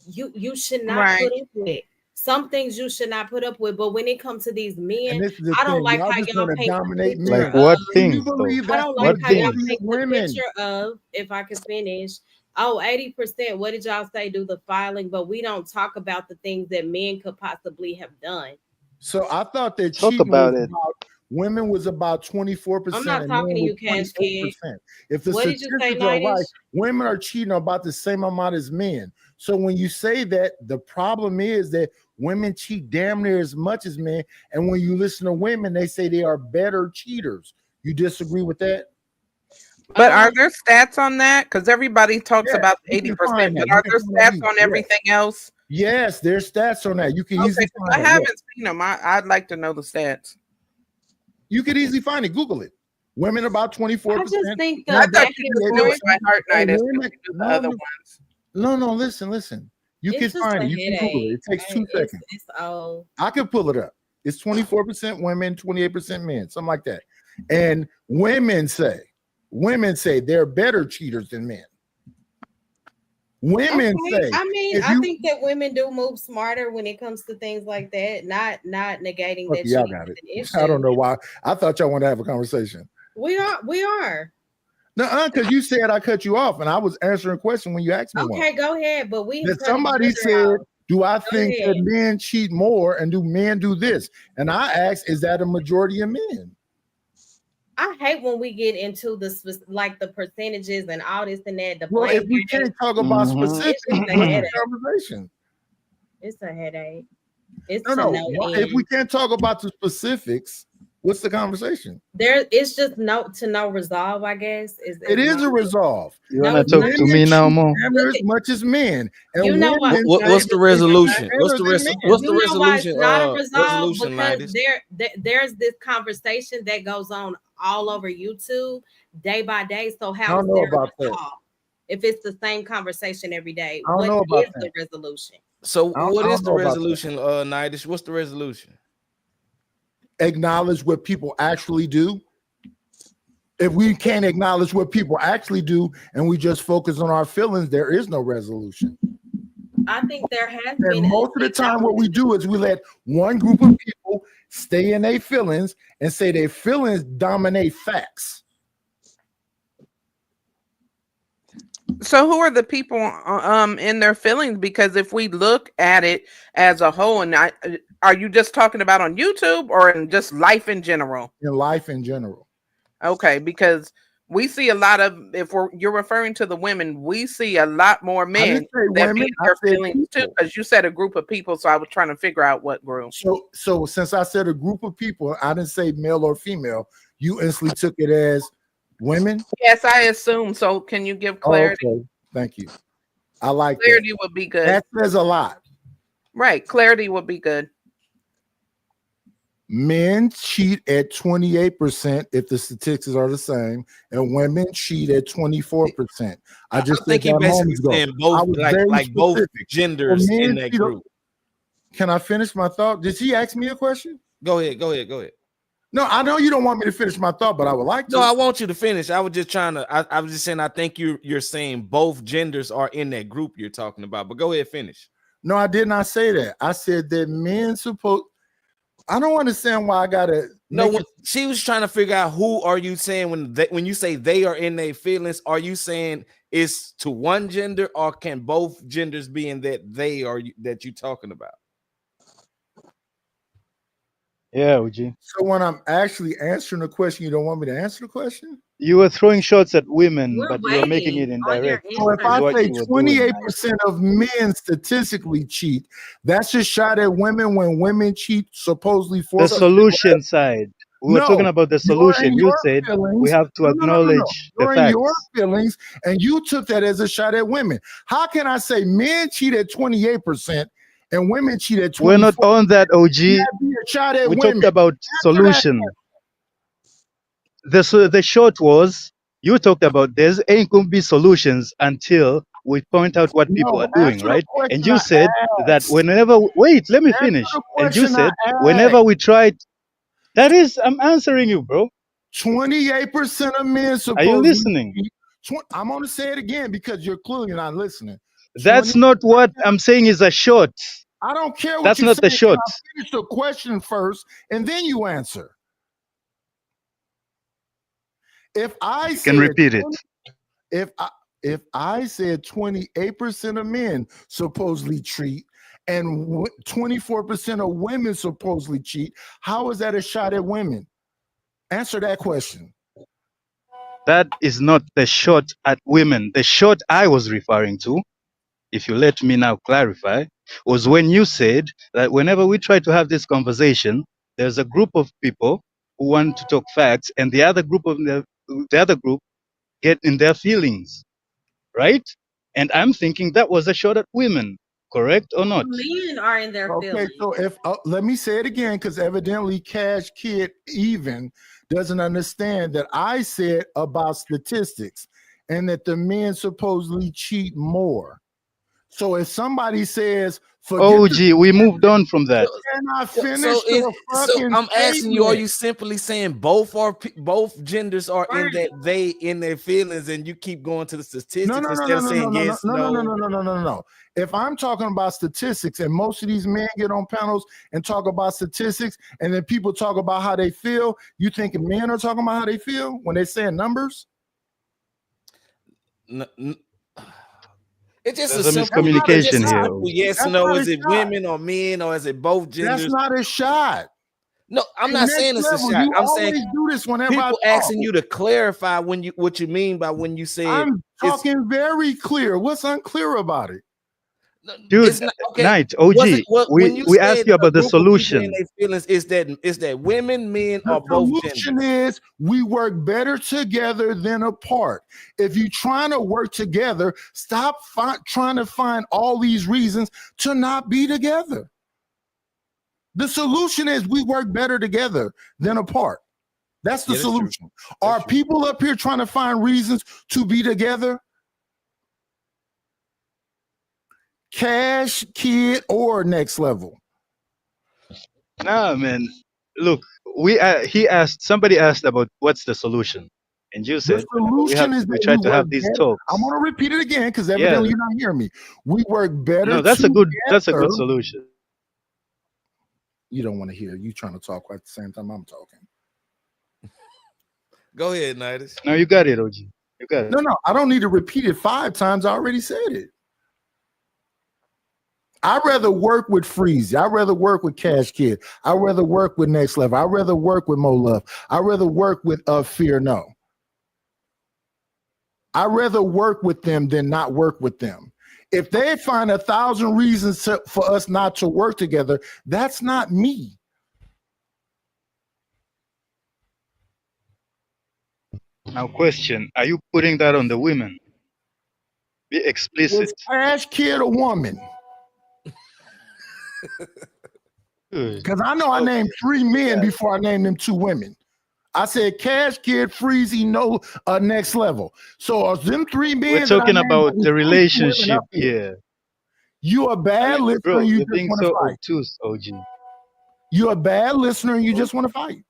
S17: you should not put up with. Some things you should not put up with. But when it comes to these men, I don't like how y'all paint the picture
S8: like what things
S17: though?
S8: though?
S17: I don't like
S8: what
S17: how y'all
S8: things?
S17: paint the picture of, if I can finish. Oh, 80%. What did y'all say? Do the filing, but we don't talk about the things that men could possibly have done.
S18: So I thought that
S8: Talk about it.
S18: Women was about 24%.
S17: I'm not talking to you, Cash Kid.
S18: If the
S17: What did you say,
S18: statistics are right,
S17: Nightish?
S18: women are cheating about the same amount as men. So when you say that, the problem is that women cheat damn near as much as men. And when you listen to women, they say they are better cheaters. You disagree with that?
S16: But are there stats on that? Because everybody talks about 80%, but are there stats on everything else?
S18: Yes, there's stats on that. You can easily find
S16: I haven't seen them. I'd like to know the stats.
S18: You could easily find it. Google it. Women about 24%.
S17: I just think
S16: I thought you just do it by heart night as the other ones.
S18: No, listen. You can find it. You can Google it. It takes 2 seconds. I can pull it up. It's 24% women, 28% men, something like that. And women say they're better cheaters than men. Women say.
S17: I mean, I think that women do move smarter when it comes to things like that. Not negating that.
S18: Y'all got it. I don't know why. I thought y'all wanted to have a conversation.
S17: We are.
S18: No, because you said I cut you off, and I was answering a question when you asked me one.
S17: Okay, go ahead. But we
S18: That somebody said, "Do I think
S17: ahead.
S18: that men cheat more, and do men do this?" And I asked, "Is that a majority of men?"
S17: I hate when we get into the percentages and all this and that.
S18: Well, if we can't talk about specifics, what's the conversation?
S17: It's a headache. It's
S18: No. If we can't talk about the specifics, what's the conversation?
S17: It's just no resolve, I guess.
S18: It is a resolve.
S8: You wanna talk to me now more?
S18: As much as men. And
S17: you know
S11: what's the resolution? What's the resolution?
S17: It's not a resolve
S11: resolution,
S17: because
S11: ladies?
S17: there's this conversation that goes on all over YouTube day by day. So
S18: I
S17: how
S18: don't
S17: is
S18: know
S17: there
S18: about
S17: a resolve if it's the same conversation every day?
S18: I don't know
S17: What
S18: about
S17: is the resolution?
S11: So what is the
S18: know about
S11: resolution, Nidish? What's the resolution?
S18: Acknowledge what people actually do. If we can't acknowledge what people actually do and we just focus on our feelings, there is no resolution.
S17: I think there has
S18: And
S17: been.
S18: most of the time, what we do is we let one group of people stay in their feelings and say their feelings dominate facts.
S16: So who are the people in their feelings? Because if we look at it as a whole, and are you just talking about on YouTube or in just life in general?
S18: In life in general.
S16: Okay, because we see a lot of, you're referring to the women, we see a lot more men that be in their feelings too, because you said a group of people, so I was trying to figure out what group.
S18: So since I said a group of people, I didn't say male or female, you instantly took it as women?
S16: Yes, I assume so. Can you give clarity?
S18: Okay. Thank you. I like
S16: clarity would be good.
S18: That says a lot.
S16: Right. Clarity would be good.
S18: Men cheat at 28% if the statistics are the same, and women cheat at 24%. I just
S11: think he
S18: said that
S11: basically
S18: moments ago.
S11: saying both, like both genders in that group.
S18: Can I finish my thought? Did he ask me a question?
S11: Go ahead.
S18: No, I know you don't want me to finish my thought, but I would like to.
S11: No, I want you to finish. I was just trying to. I was just saying. I think you're saying both genders are in that group you're talking about. But go ahead, finish.
S18: No, I did not say that. I said that men supposed. I don't understand why I gotta.
S11: No, she was trying to figure out who are you saying when you say they are in their feelings. Are you saying it's to one gender, or can both genders be in that they are that you're talking about?
S8: Yeah, OG.
S18: So when I'm actually answering the question, you don't want me to answer the question?
S8: You were throwing shots at women, but you were making it indirect.
S18: So if I say 28% of men statistically cheat, that's just shot at women when women cheat supposedly for
S8: the solution side. We were talking about the solution. You said we have to acknowledge the facts.
S18: Your feelings, and you took that as a shot at women. How can I say men cheat at 28% and women cheat at 24%?
S8: We're not on that, OG. We talked about solution. The short was you talked about there ain't gonna be solutions until we point out what people are doing, right? And you said that whenever let me finish. And you said whenever we tried, that is, I'm answering you, bro.
S18: 28% of men
S8: are you listening?
S18: I'm gonna say it again because you're clearly not listening.
S8: That's not what I'm saying is a short.
S18: I don't care what
S8: that's
S18: you're
S8: not
S18: saying.
S8: The short.
S18: I'll finish the question first and then you answer. If I
S8: can repeat it.
S18: If I said 28% of men supposedly cheat and 24% of women supposedly cheat, how is that a shot at women? Answer that question.
S8: That is not the shot at women. The shot I was referring to, if you let me now clarify, was when you said that whenever we try to have this conversation, there's a group of people who want to talk facts, and the other group get in their feelings, right? And I'm thinking that was a shot at women, correct or not?
S17: Men are in their feelings.
S18: So if let me say it again, because evidently Cash Kid Even doesn't understand that I said about statistics and that the men supposedly cheat more. So if somebody says
S8: OG, we moved on from that.
S18: Can I finish
S11: So,
S18: the fucking
S11: I'm asking you: are
S18: statement?
S11: you simply saying both genders are in that they in their feelings, and you keep going to the statistics instead of saying yes,
S18: No. If I'm talking about statistics, and most of these men get on panels and talk about statistics, and then people talk about how they feel, you think men are talking about how they feel when they're saying numbers?
S11: It's just
S8: There's
S11: a
S8: a
S11: simple,
S8: miscommunication here.
S11: yes, no. Is it women or men, or is it both genders?
S18: That's not a shot.
S11: No, I'm
S18: The
S11: not
S18: next
S11: saying it's a
S18: level,
S11: shot.
S18: you
S11: I'm
S18: always
S11: saying
S18: do this whenever
S11: people
S18: I talk.
S11: asking you to clarify what you mean by when you say
S18: I'm talking very clear. What's unclear about it?
S8: Dude,
S11: it's not, okay.
S8: Night, OG,
S11: when you
S8: we
S11: said
S8: asked you about the
S11: group of people in
S8: solution.
S11: their feelings, is that women, men,
S18: The
S11: or both
S18: solution
S11: genders?
S18: is we work better together than apart. If you're trying to work together, stop trying to find all these reasons to not be together. The solution is we work better together than apart. That's the solution. Are people up here trying to find reasons to be together? Cash, kid, or next level?
S8: Nah, man. Look, somebody asked about what's the solution, and you
S18: The
S8: said
S18: solution is
S8: we
S18: that
S8: try
S18: we
S8: to
S18: work
S8: have these
S18: better.
S8: talks.
S18: I'm going to repeat it again because evidently you're not hearing me. We work better
S8: No, that's a good
S18: together.
S8: solution.
S18: You don't want to hear. You trying to talk at the same time I'm talking.
S11: Go ahead, Nidus.
S8: No, you got it, OG. You got it.
S18: No, I don't need to repeat it 5 times. I already said it. I'd rather work with Freezy. I'd rather work with Cash Kid. I'd rather work with Next Level. I'd rather work with Mo Love. I'd rather work with Fear No. I'd rather work with them than not work with them. If they find 1,000 reasons for us not to work together, that's not me.
S8: Now, question: are you putting that on the women? Be explicit.
S18: Was Cash Kid a woman? Because I know I named 3 men before I named them 2 women. I said Cash Kid, Freezy, No, Next Level. So are them 3 men?
S8: We're talking about the relationship here.
S18: You a bad listener.
S8: Bro,
S18: You
S8: you're
S18: just
S8: being
S18: want to
S8: so
S18: fight.
S8: obtuse, OG.
S18: You're a bad listener and you just want to fight.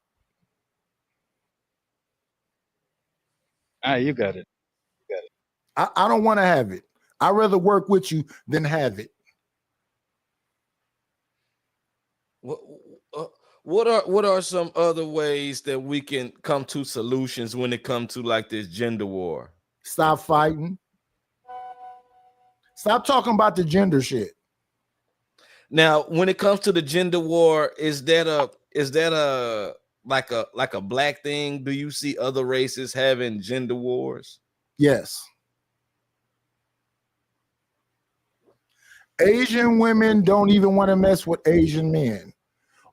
S8: You got it.
S18: I don't want to have it. I'd rather work with you than have it.
S11: What are some other ways that we can come to solutions when it comes to like this gender war?
S18: Stop fighting. Stop talking about the gender shit.
S11: Now, when it comes to the gender war, is that a like a black thing? Do you see other races having gender wars?
S18: Yes. Asian women don't even want to mess with Asian men.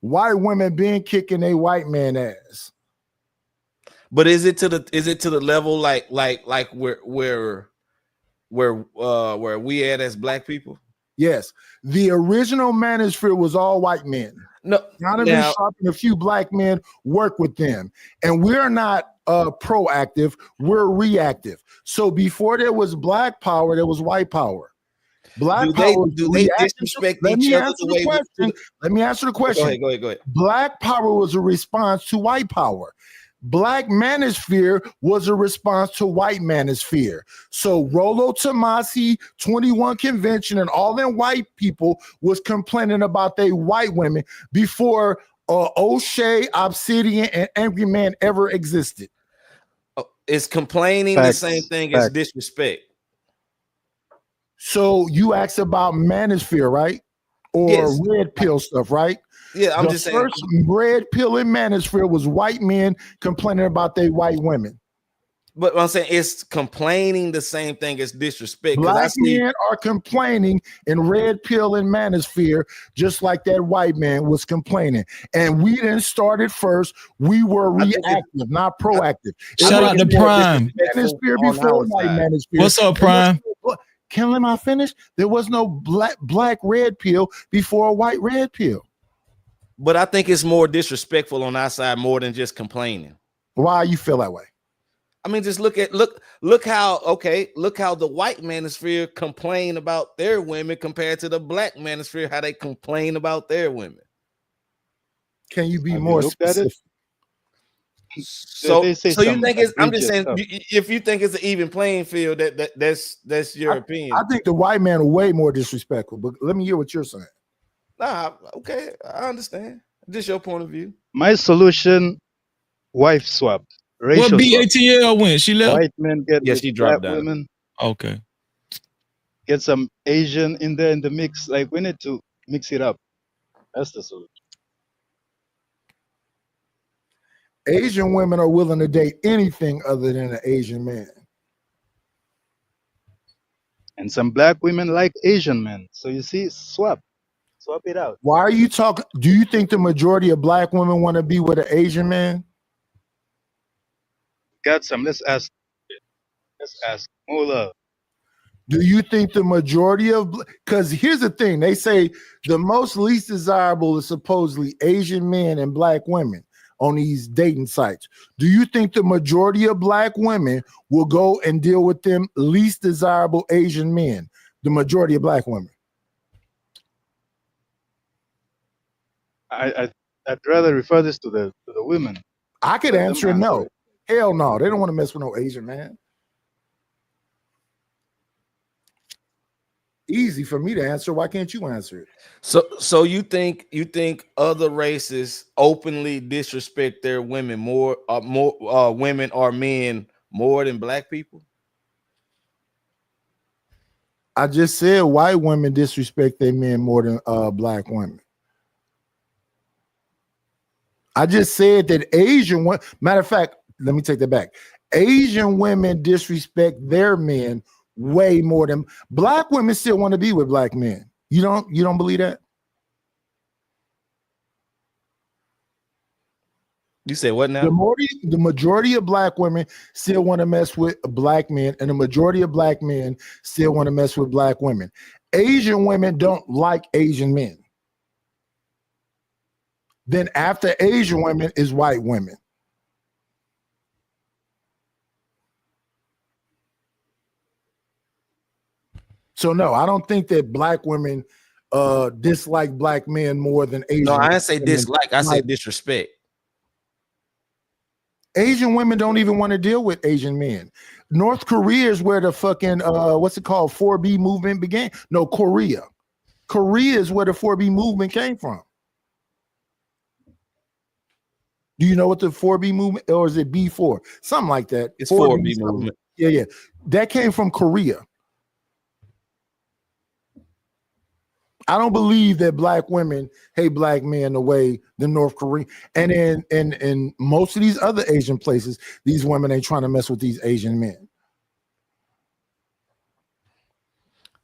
S18: White women been kicking a white man ass.
S11: But is it to the level like where we at as black people?
S18: Yes. The original manosphere was all white men.
S11: No,
S18: Donovan Sharp and a few black men work with them. And we're not proactive, we're reactive. So before there was black power, there was white power. Black power.
S11: Do they disrespect each other the way?
S18: Let me answer the question.
S11: Go ahead.
S18: Black power was a response to white power. Black manosphere was a response to white manosphere. So Rollo Tomasi, 21 Convention, and all them white people was complaining about they white women before O'Shea, Obsidian, and Angry Man ever existed.
S11: Is complaining the same thing as disrespect?
S18: So you asked about manosphere, right? Or red pill stuff, right?
S11: Yeah, I'm just saying.
S18: The first red pill in manosphere was white men complaining about they white women.
S11: But I'm saying it's complaining the same thing as disrespect.
S18: Black men are complaining in red pill and manosphere, just like that white man was complaining. And we didn't start it first. We were reactive, not proactive.
S1: Shout out to Prime.
S18: Manosphere before white manosphere.
S1: What's up, Prime?
S18: Can I finish? There was no black red pill before a white red pill.
S11: But I think it's more disrespectful on our side more than just complaining.
S18: Why you feel that way?
S11: I mean, just look how the white manosphere complain about their women compared to the black manosphere, how they complain about their women.
S18: Can you be more specific?
S11: So you think it's? I'm just saying, if you think it's an even playing field, that's your opinion.
S18: I think the white man are way more disrespectful. But let me hear what you're saying.
S11: Nah, okay, I understand. Just your point of view.
S8: My solution: wife swap.
S1: What BATL went? She left.
S8: White men get with
S11: she
S8: black
S11: dropped down.
S8: women.
S1: Okay.
S8: Get some Asian in there in the mix. Like we need to mix it up. That's the solution.
S18: Asian women are willing to date anything other than an Asian man.
S8: And some black women like Asian men. So you see, swap it out.
S18: Why are you talking? Do you think the majority of black women want to be with an Asian man?
S8: Got some. Let's ask more love.
S18: Do you think the majority of, because here's the thing, they say the most least desirable is supposedly Asian men and black women on these dating sites. Do you think the majority of black women will go and deal with them least desirable Asian men? The majority of black women.
S8: I'd rather refer this to the women.
S18: I could answer no. Hell no, they don't want to mess with no Asian man. Easy for me to answer. Why can't you answer it?
S11: So you think other races openly disrespect their women more women or men more than black people?
S18: I just said white women disrespect their men more than black women. I just said that Asian women, matter of fact, let me take that back. Asian women disrespect their men way more than black women still want to be with black men. You don't believe that?
S11: You say what now?
S18: The majority of black women still want to mess with black men, and the majority of black men still want to mess with black women. Asian women don't like Asian men. Then after Asian women is white women. So no, I don't think that black women dislike black men more than Asian.
S11: No, I
S18: women.
S11: didn't say dislike. I said disrespect.
S18: Asian women don't even want to deal with Asian men. North Korea is where the fucking what's it called 4B movement began. No, Korea. Korea is where the 4B movement came from. Do you know what the 4B movement, or is it B4? Something like that.
S11: It's 4B movement.
S18: Yeah. That came from Korea. I don't believe that black women hate black men the way the North Korean and in most of these other Asian places, these women ain't trying to mess with these Asian men.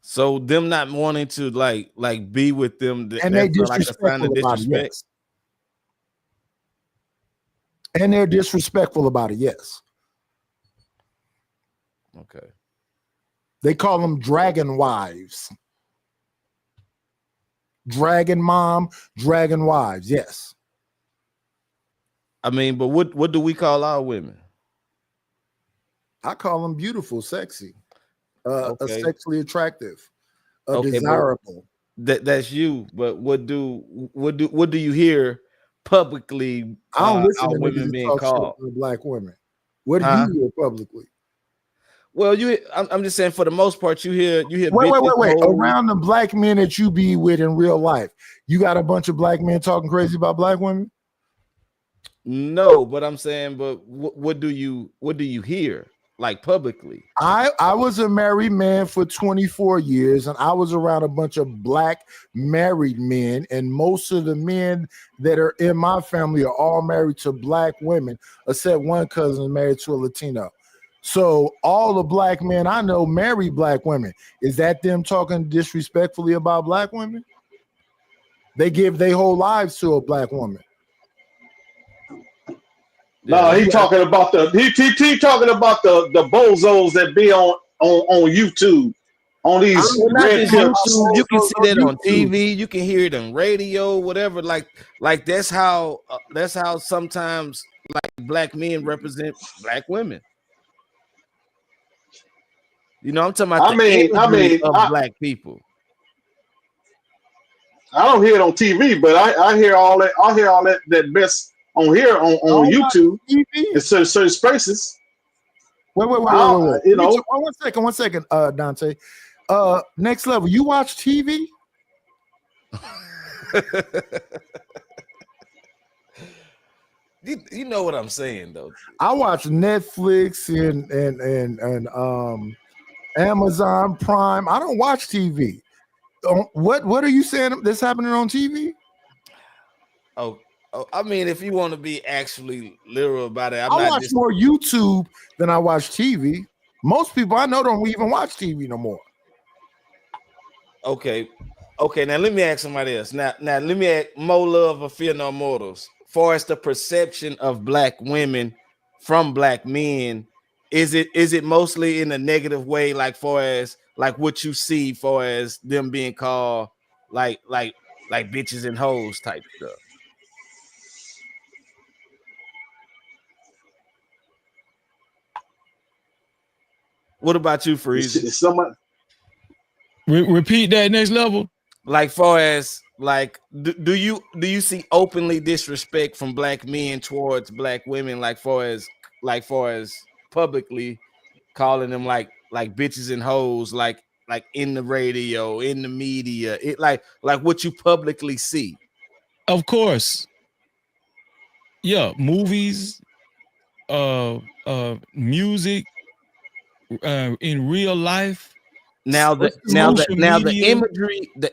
S11: So them not wanting to like be with them,
S18: and they disrespectful about it, yes. And they're disrespectful about it, yes.
S11: Okay.
S18: They call them dragon wives. Dragon mom, dragon wives, yes.
S11: I mean, but what do we call our women?
S18: I call them beautiful, sexy,
S11: Okay.
S18: sexually attractive,
S11: Okay,
S18: desirable.
S11: That's you. But what do you hear publicly?
S18: I don't listen
S11: our
S18: to
S11: women
S18: niggas
S11: being
S18: talk shit
S11: called
S18: about black women. What do you hear publicly?
S11: Well, I'm just saying, for the most part, you hear.
S18: Wait. Around the black men that you be with in real life, you got a bunch of black men talking crazy about black women?
S11: No, but I'm saying, but what do you hear like publicly?
S18: I was a married man for 24 years, and I was around a bunch of black married men, and most of the men that are in my family are all married to black women, except one cousin married to a Latino. So all the black men I know marry black women. Is that them talking disrespectfully about black women? They give their whole lives to a black woman.
S5: No, he talking about he talking about the bozos that be on YouTube, on these red pill.
S11: You can see that on TV. You can hear it on radio, whatever. Like that's how sometimes like black men represent black women. You know, I'm talking about imagery of black people.
S5: I don't hear it on TV, but I hear all that. I hear all that best on here on YouTube in certain spaces.
S18: Wait.
S5: You know,
S18: one second, Dante. Next level. You watch TV?
S11: You know what I'm saying, though.
S18: I watch Netflix and Amazon Prime. I don't watch TV. What are you saying that's happening on TV?
S11: Oh, I mean, if you want to be actually literal about it,
S18: I watch more YouTube than I watch TV. Most people I know don't even watch TV no more.
S11: Okay. Now let me ask somebody else. Now let me ask More Love or Fear No Mortals. Far as the perception of black women from black men, is it mostly in a negative way, like far as like what you see, far as them being called like bitches and hoes type stuff? What about you, Freezy?
S1: Repeat that next level.
S11: Like far as like, do you see openly disrespect from black men towards black women, like far as publicly calling them like bitches and hoes, like in the radio, in the media, it like what you publicly see?
S1: Of course. Yeah, movies, music, in real life.
S11: Now the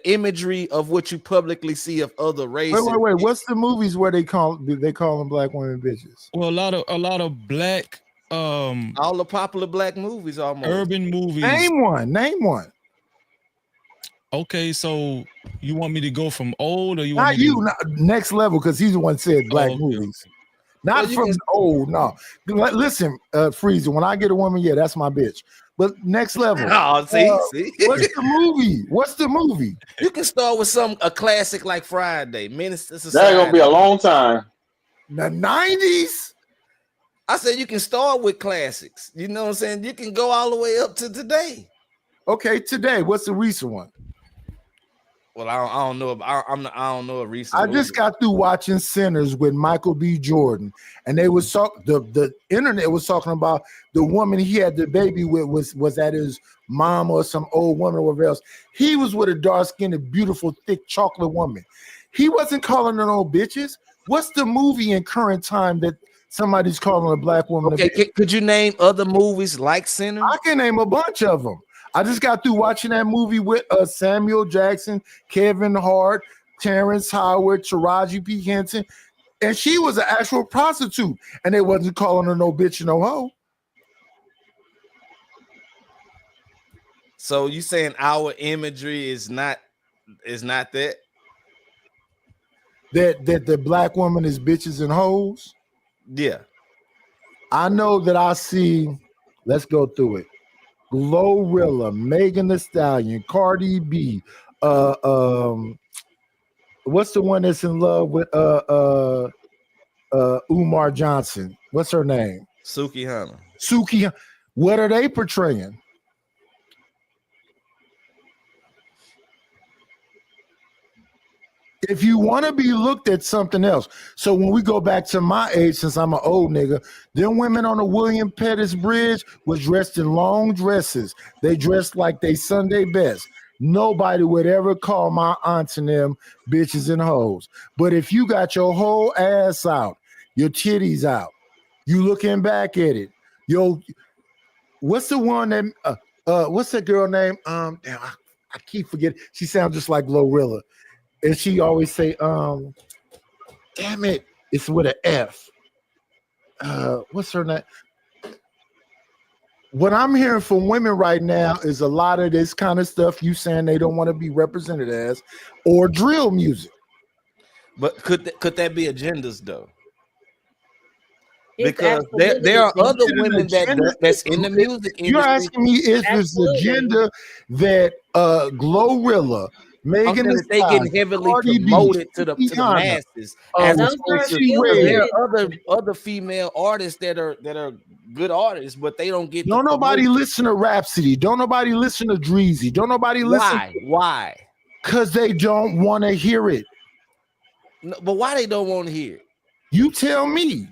S11: imagery of what you publicly see of other races.
S18: Wait. What's the movies where they call them black women bitches?
S1: Well, a lot of black
S11: all the popular black movies, almost
S1: urban movies.
S18: Name one.
S1: Okay, so you want me to go from old, or you
S18: not
S1: want me
S18: you next level, because he's the one said black movies. Not from old. No, listen, Freezer. When I get a woman, yeah, that's my bitch. But next level.
S11: Oh, see.
S18: What's the movie?
S11: You can start with a classic like Friday. Menace to Society.
S5: That's gonna be a long time.
S18: The 90s.
S11: I said you can start with classics. You know what I'm saying? You can go all the way up to today.
S18: Okay, today. What's the recent one?
S11: Well, I don't know. I don't know a recent.
S18: I just got through watching Sinners with Michael B. Jordan, and they was the internet was talking about the woman he had the baby with was that his mom or some old woman or whatever else. He was with a dark-skinned, beautiful, thick chocolate woman. He wasn't calling her no bitches. What's the movie in current time that somebody's calling a black woman?
S11: Okay, could you name other movies like Sinners?
S18: I can name a bunch of them. I just got through watching that movie with Samuel Jackson, Kevin Hart, Terrence Howard, Taraji P. Henson, and she was an actual prostitute, and they wasn't calling her no bitch, no hoe.
S11: So you saying our imagery is not that
S18: the black woman is bitches and hoes?
S11: Yeah,
S18: I know that I see. Let's go through it. Glorilla, Megan Thee Stallion, Cardi B, what's the one that's in love with Umar Johnson? What's her name?
S11: Suki Hannah.
S18: What are they portraying? If you want to be looked at something else. So when we go back to my age, since I'm an old nigga, them women on the William Pettis Bridge was dressed in long dresses. They dressed like they Sunday best. Nobody would ever call my aunts and them bitches and hoes. But if you got your whole ass out, your titties out, you looking back at it, what's the one that what's that girl name? Damn, I keep forgetting. She sounds just like Glorilla. And she always say, damn it, it's with an F. What's her name? What I'm hearing from women right now is a lot of this kind of stuff you saying they don't want to be represented as, or drill music.
S11: But could that be agendas though? Because there are other women that's in the music industry.
S18: You're asking me if it's agenda that Glorilla, Megan Thee
S11: they getting
S18: Stallion,
S11: heavily
S18: Cardi B,
S11: promoted to the
S18: Rihanna,
S11: masses as opposed to there
S18: Red.
S11: are other female artists that are good artists, but they don't get
S18: Don't
S11: the
S18: nobody
S11: promotion.
S18: listen to Rhapsody. Don't nobody listen to Dreezy. Don't nobody listen.
S11: Why?
S18: Because they don't want to hear it.
S11: No, but why they don't want to hear it?
S18: You tell me.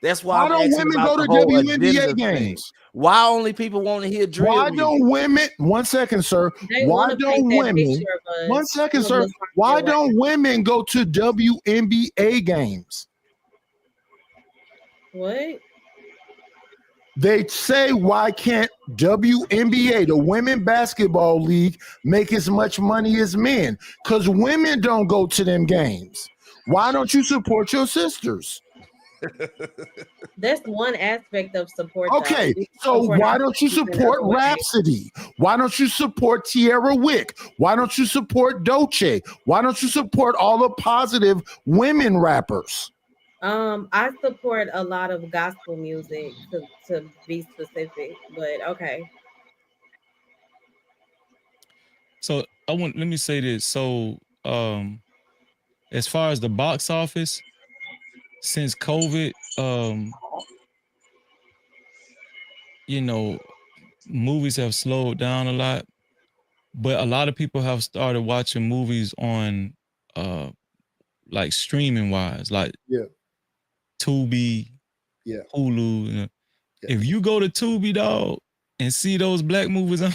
S11: That's why I'm
S18: don't
S11: asking
S18: women
S11: about
S18: go
S11: the
S18: to
S11: whole
S18: WNBA
S11: agenda
S18: games?
S11: thing. Why only people want to hear drill
S18: Why
S11: music?
S18: don't women? 1 second, sir.
S17: They
S18: Why
S17: wanna
S18: don't
S17: paint that
S18: women?
S17: picture of us
S18: 1 second,
S17: in a
S18: sir.
S17: more
S18: Why
S17: positive way.
S18: don't women go to WNBA games?
S17: What?
S18: They say, why can't WNBA, the Women Basketball League, make as much money as men? Because women don't go to them games. Why don't you support your sisters?
S17: That's one aspect of support.
S18: Okay,
S17: though. We
S18: so
S17: support
S18: why
S17: our
S18: don't you
S17: sisters in
S18: support
S17: other ways.
S18: Rhapsody? Why don't you support Tierra Wick? Why don't you support Dolce? Why don't you support all the positive women rappers?
S17: I support a lot of gospel music to be specific, but okay.
S1: So let me say this. So as far as the box office, since COVID, you know, movies have slowed down a lot, but a lot of people have started watching movies on like streaming wise, like Tubi, Hulu. You know. If you go to Tubi, dog, and see those black movies on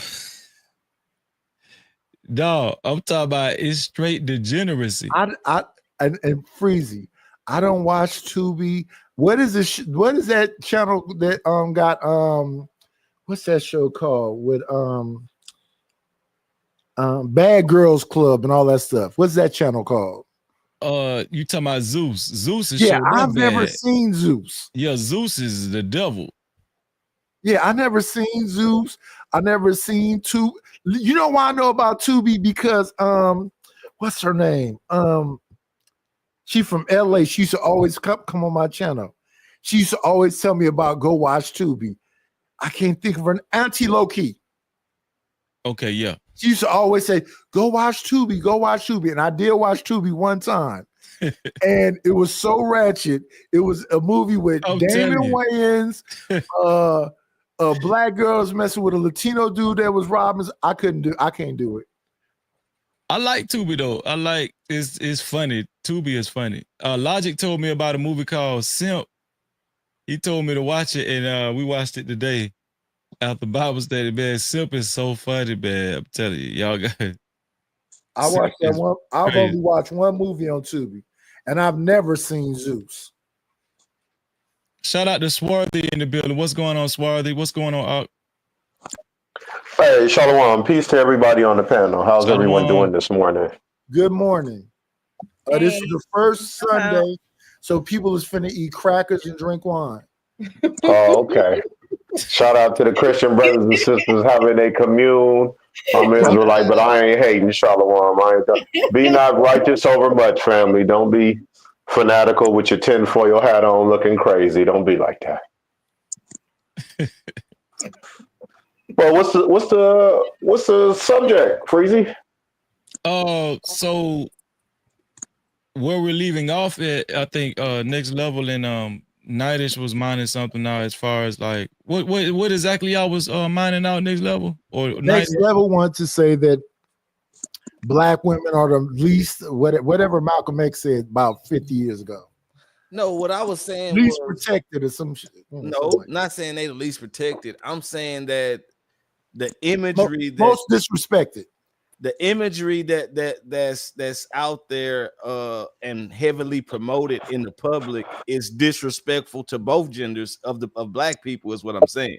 S1: dog, I'm talking about it's straight degeneracy.
S18: And Freezy, I don't watch Tubi. What is this? What is that channel that got what's that show called with Bad Girls Club and all that stuff? What's that channel called?
S1: You talking about Zeus? Zeus is
S18: Yeah,
S1: showed
S18: I've
S1: up
S18: never
S1: bad.
S18: seen Zeus.
S1: Yeah, Zeus is the devil.
S18: Yeah, I never seen Zeus. I never seen Tubi. You know why I know about Tubi? Because what's her name? She from LA. She used to always come on my channel. She used to always tell me about go watch Tubi. I can't think of her. Auntie Low Key.
S1: Okay, yeah.
S18: She used to always say, go watch Tubi, go watch Tubi. And I did watch Tubi one time. And it was so ratchet. It was a movie with Damon Wayans, black girls messing with a Latino dude that was robbing. I can't do it.
S1: I like Tubi though. I like it's funny. Tubi is funny. Logic told me about a movie called Simp. He told me to watch it, and we watched it today after Bible study. Man, Simp is so funny, man. I'm telling you, y'all got it.
S18: I watched that one. I've only watched one movie on Tubi, and I've never seen Zeus.
S1: Shout out to Swarthy in the building. What's going on, Swarthy? What's going on?
S15: Hey, Shalom. Peace to everybody on the panel. How's everyone doing this morning?
S18: Good morning. This is the first Sunday, so people is finna eat crackers and drink wine.
S15: Oh, okay. Shout out to the Christian brothers and sisters having a commune. I'm Israelite, but I ain't hating. Shalom. Be not righteous over much, family. Don't be fanatical with your tinfoil hat on looking crazy. Don't be like that. Well, what's the subject, Freezy?
S1: So where we're leaving off at, I think next level and Nightish was mining something now as far as like what exactly y'all was mining out next level or
S18: next level wanted to say that black women are the least whatever Malcolm X said about 50 years ago.
S11: No, what I was saying
S18: least
S11: was,
S18: protected or some shit.
S11: No, not saying they the least protected. I'm saying that the imagery
S18: most disrespected.
S11: The imagery that's out there and heavily promoted in the public is disrespectful to both genders of black people, is what I'm saying.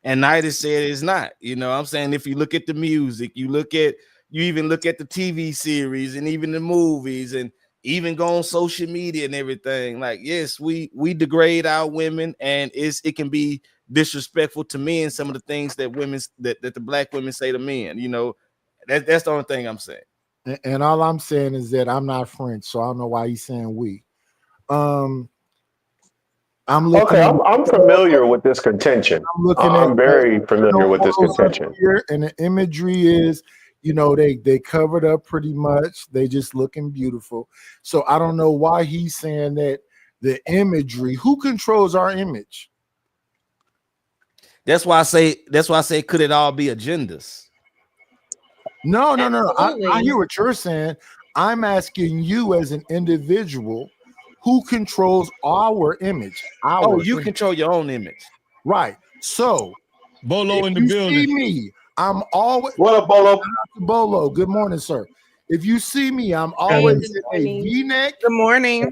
S11: And Nightish said it's not. You know, I'm saying if you look at the music, you even look at the TV series and even the movies and even go on social media and everything. Like, yes, we degrade our women, and it can be disrespectful to men. Some of the things that that the black women say to men, you know, that's the only thing I'm saying.
S18: And all I'm saying is that I'm not French, so I don't know why he's saying we. I'm
S15: familiar with this contention. I'm very familiar with this contention.
S18: And the imagery is You know, they covered up pretty much. They just looking beautiful. So I don't know why he's saying that the imagery. Who controls our image?
S11: That's why I say could it all be agendas?
S18: No. I hear what you're saying. I'm asking you as an individual, who controls our image?
S11: You control your own image.
S18: Right. So
S1: Bolo in the
S18: you
S1: building.
S18: see me, I'm always
S5: what up, Bolo?
S18: Bolo. Good morning, sir. If you see me, I'm always in a V-neck.
S16: Good morning.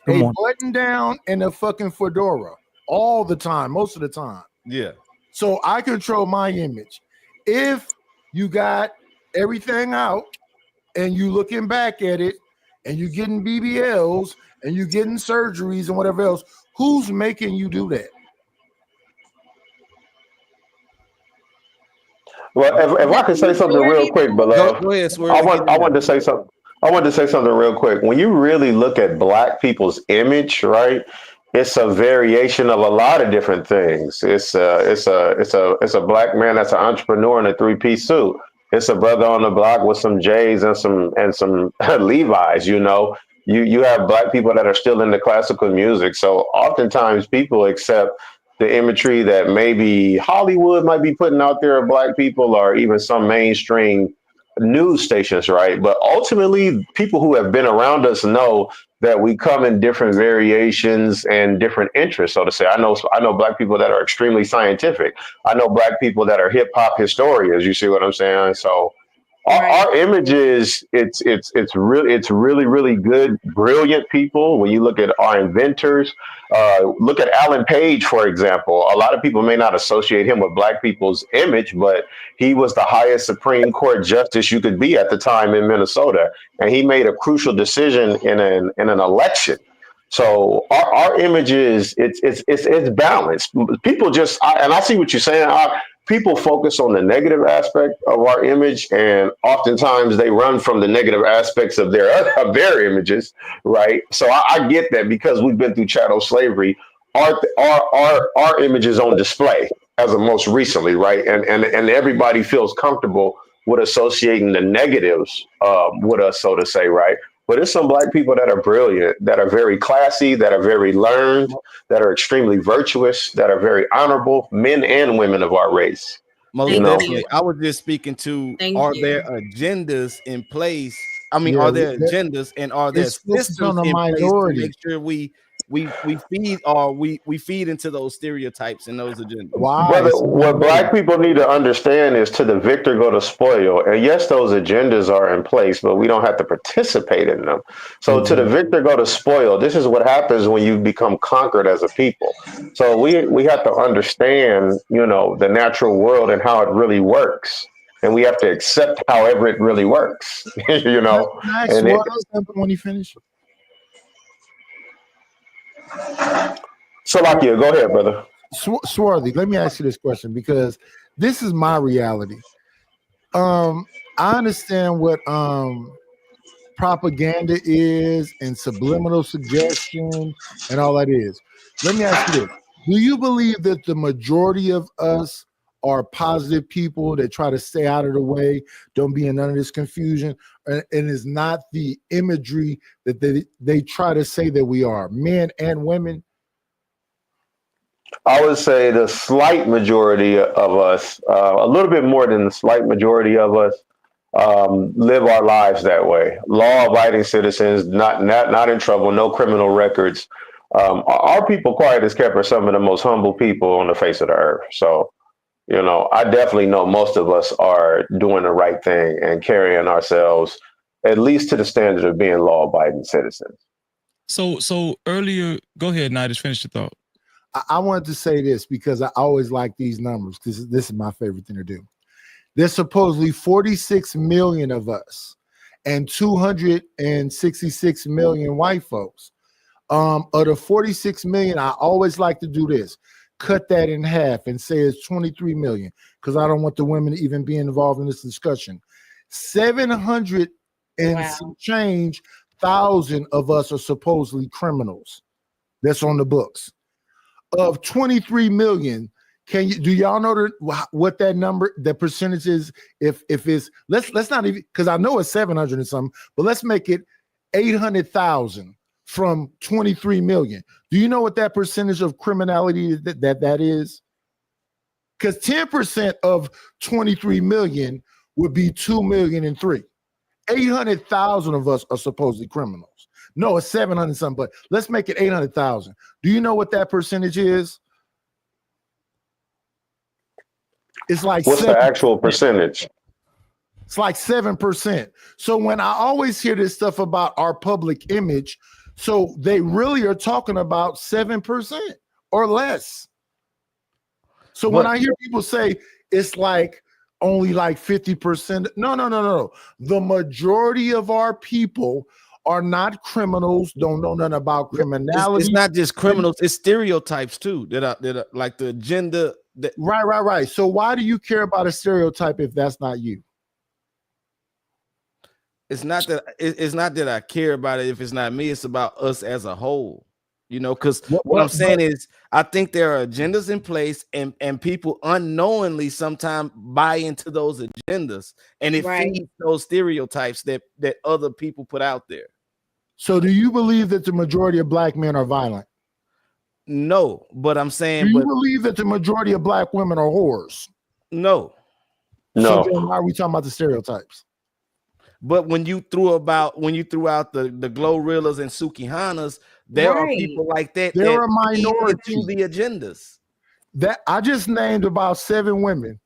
S18: A button down and a fucking fedora all the time, most of the time.
S11: Yeah.
S18: So I control my image. If you got everything out and you looking back at it and you getting BBLs and you getting surgeries and whatever else, who's making you do that?
S15: Well, if I could say something real quick, beloved,
S11: go ahead, Swerve.
S15: I wanted to say something. I wanted to say something real quick. When you really look at Black people's image, right? It's a variation of a lot of different things. It's a Black man that's an entrepreneur in a 3-piece suit. It's a brother on the block with some J's and some Levi's. You know, you have Black people that are still into classical music. So oftentimes people accept the imagery that maybe Hollywood might be putting out there of Black people, or even some mainstream news stations, right? But ultimately, people who have been around us know that we come in different variations and different interests, so to say. I know Black people that are extremely scientific. I know Black people that are hip hop historians. You see what I'm saying? So our images, it's really good, brilliant people. When you look at our inventors, look at Alan Page, for example. A lot of people may not associate him with Black people's image, but he was the highest Supreme Court justice you could be at the time in Minnesota, and he made a crucial decision in an election. So our images, it's balanced. People and I see what you're saying. People focus on the negative aspect of our image, and oftentimes they run from the negative aspects of their images, right? So I get that, because we've been through chattel slavery. Our image is on display as of most recently, right? And everybody feels comfortable with associating the negatives with us, so to say, right? But there's some Black people that are brilliant, that are very classy, that are very learned, that are extremely virtuous, that are very honorable, men and women of our race.
S11: Most definitely. I was just speaking to, are there agendas in place? I mean, are there agendas, and are there systems in place to make sure we feed into those stereotypes and those agendas?
S15: Brother, what Black people need to understand is, to the victor go the spoil. And yes, those agendas are in place, but we don't have to participate in them. So to the victor go the spoil. This is what happens when you become conquered as a people. So we have to understand, the natural world and how it really works. And we have to accept however it really works.
S18: When you finish.
S15: Salakia, go ahead, brother.
S18: Swarthy, let me ask you this question, because this is my reality. I understand what propaganda is and subliminal suggestion and all that is. Let me ask you this. Do you believe that the majority of us are positive people that try to stay out of the way, don't be in none of this confusion, and is not the imagery that they try to say that we are, men and women?
S15: I would say the slight majority of us, a little bit more than the slight majority of us, live our lives that way. Law-abiding citizens, not in trouble, no criminal records. Our people, quiet as kept, are some of the most humble people on the face of the earth. So, I definitely know most of us are doing the right thing and carrying ourselves at least to the standard of being law-abiding citizens.
S1: So earlier, go ahead, Nidus, finish your thought.
S18: I wanted to say this because I always like these numbers, because this is my favorite thing to do. There's supposedly 46 million of us and 266 million white folks. Of the 46 million, I always like to do this. Cut that in half and say it's 23 million, because I don't want the women to even be involved in this discussion. 700 and some change thousand of us are supposedly criminals. That's on the books. Of 23 million, do y'all know what that number, the percentage is? If it's let's not even, because I know it's 700 and something, but let's make it 800,000 from 23 million. Do you know what that percentage of criminality that is? Because 10% of 23 million would be 2 million and 3. 800,000 of us are supposedly criminals. No, it's 700 something, but let's make it 800,000. Do you know what that percentage is? It's like
S15: what's the actual percentage?
S18: It's like 7%. So when I always hear this stuff about our public image, so they really are talking about 7% or less. So when I hear people say it's like only like 50%, no. The majority of our people are not criminals, don't know nothing about criminality.
S11: It's not just criminals, it's stereotypes too that are like the agenda.
S18: Right. So why do you care about a stereotype if that's not you?
S11: It's not that I care about it if it's not me. It's about us as a whole, you know. Because what I'm saying is, I think there are agendas in place, and people unknowingly sometimes buy into those agendas, and it feeds those stereotypes that other people put out there.
S18: So, do you believe that the majority of black men are violent?
S11: No, but I'm saying,
S18: do you believe that the majority of black women are whores?
S11: No.
S18: So then why are we talking about the stereotypes?
S11: But when you threw out the Glorrillas and Sukihanas, there are people like that.
S18: There are minorities
S11: to the agendas.
S18: That I just named about 7 women.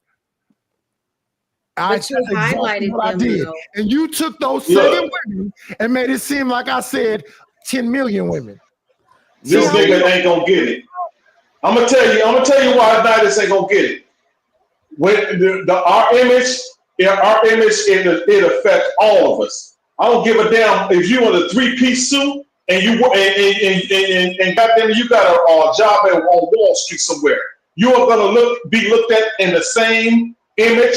S17: But you highlighted
S18: what
S17: them,
S18: I did,
S17: though.
S18: and you took those 7 women and made it seem like I said 10 million women.
S5: This nigga ain't gonna get it. I'm gonna tell you why this ain't gonna get it. When our image, it affects all of us. I don't give a damn if you in a 3-piece suit and you and goddamn you got a job on Wall Street somewhere. You are gonna be looked at in the same image.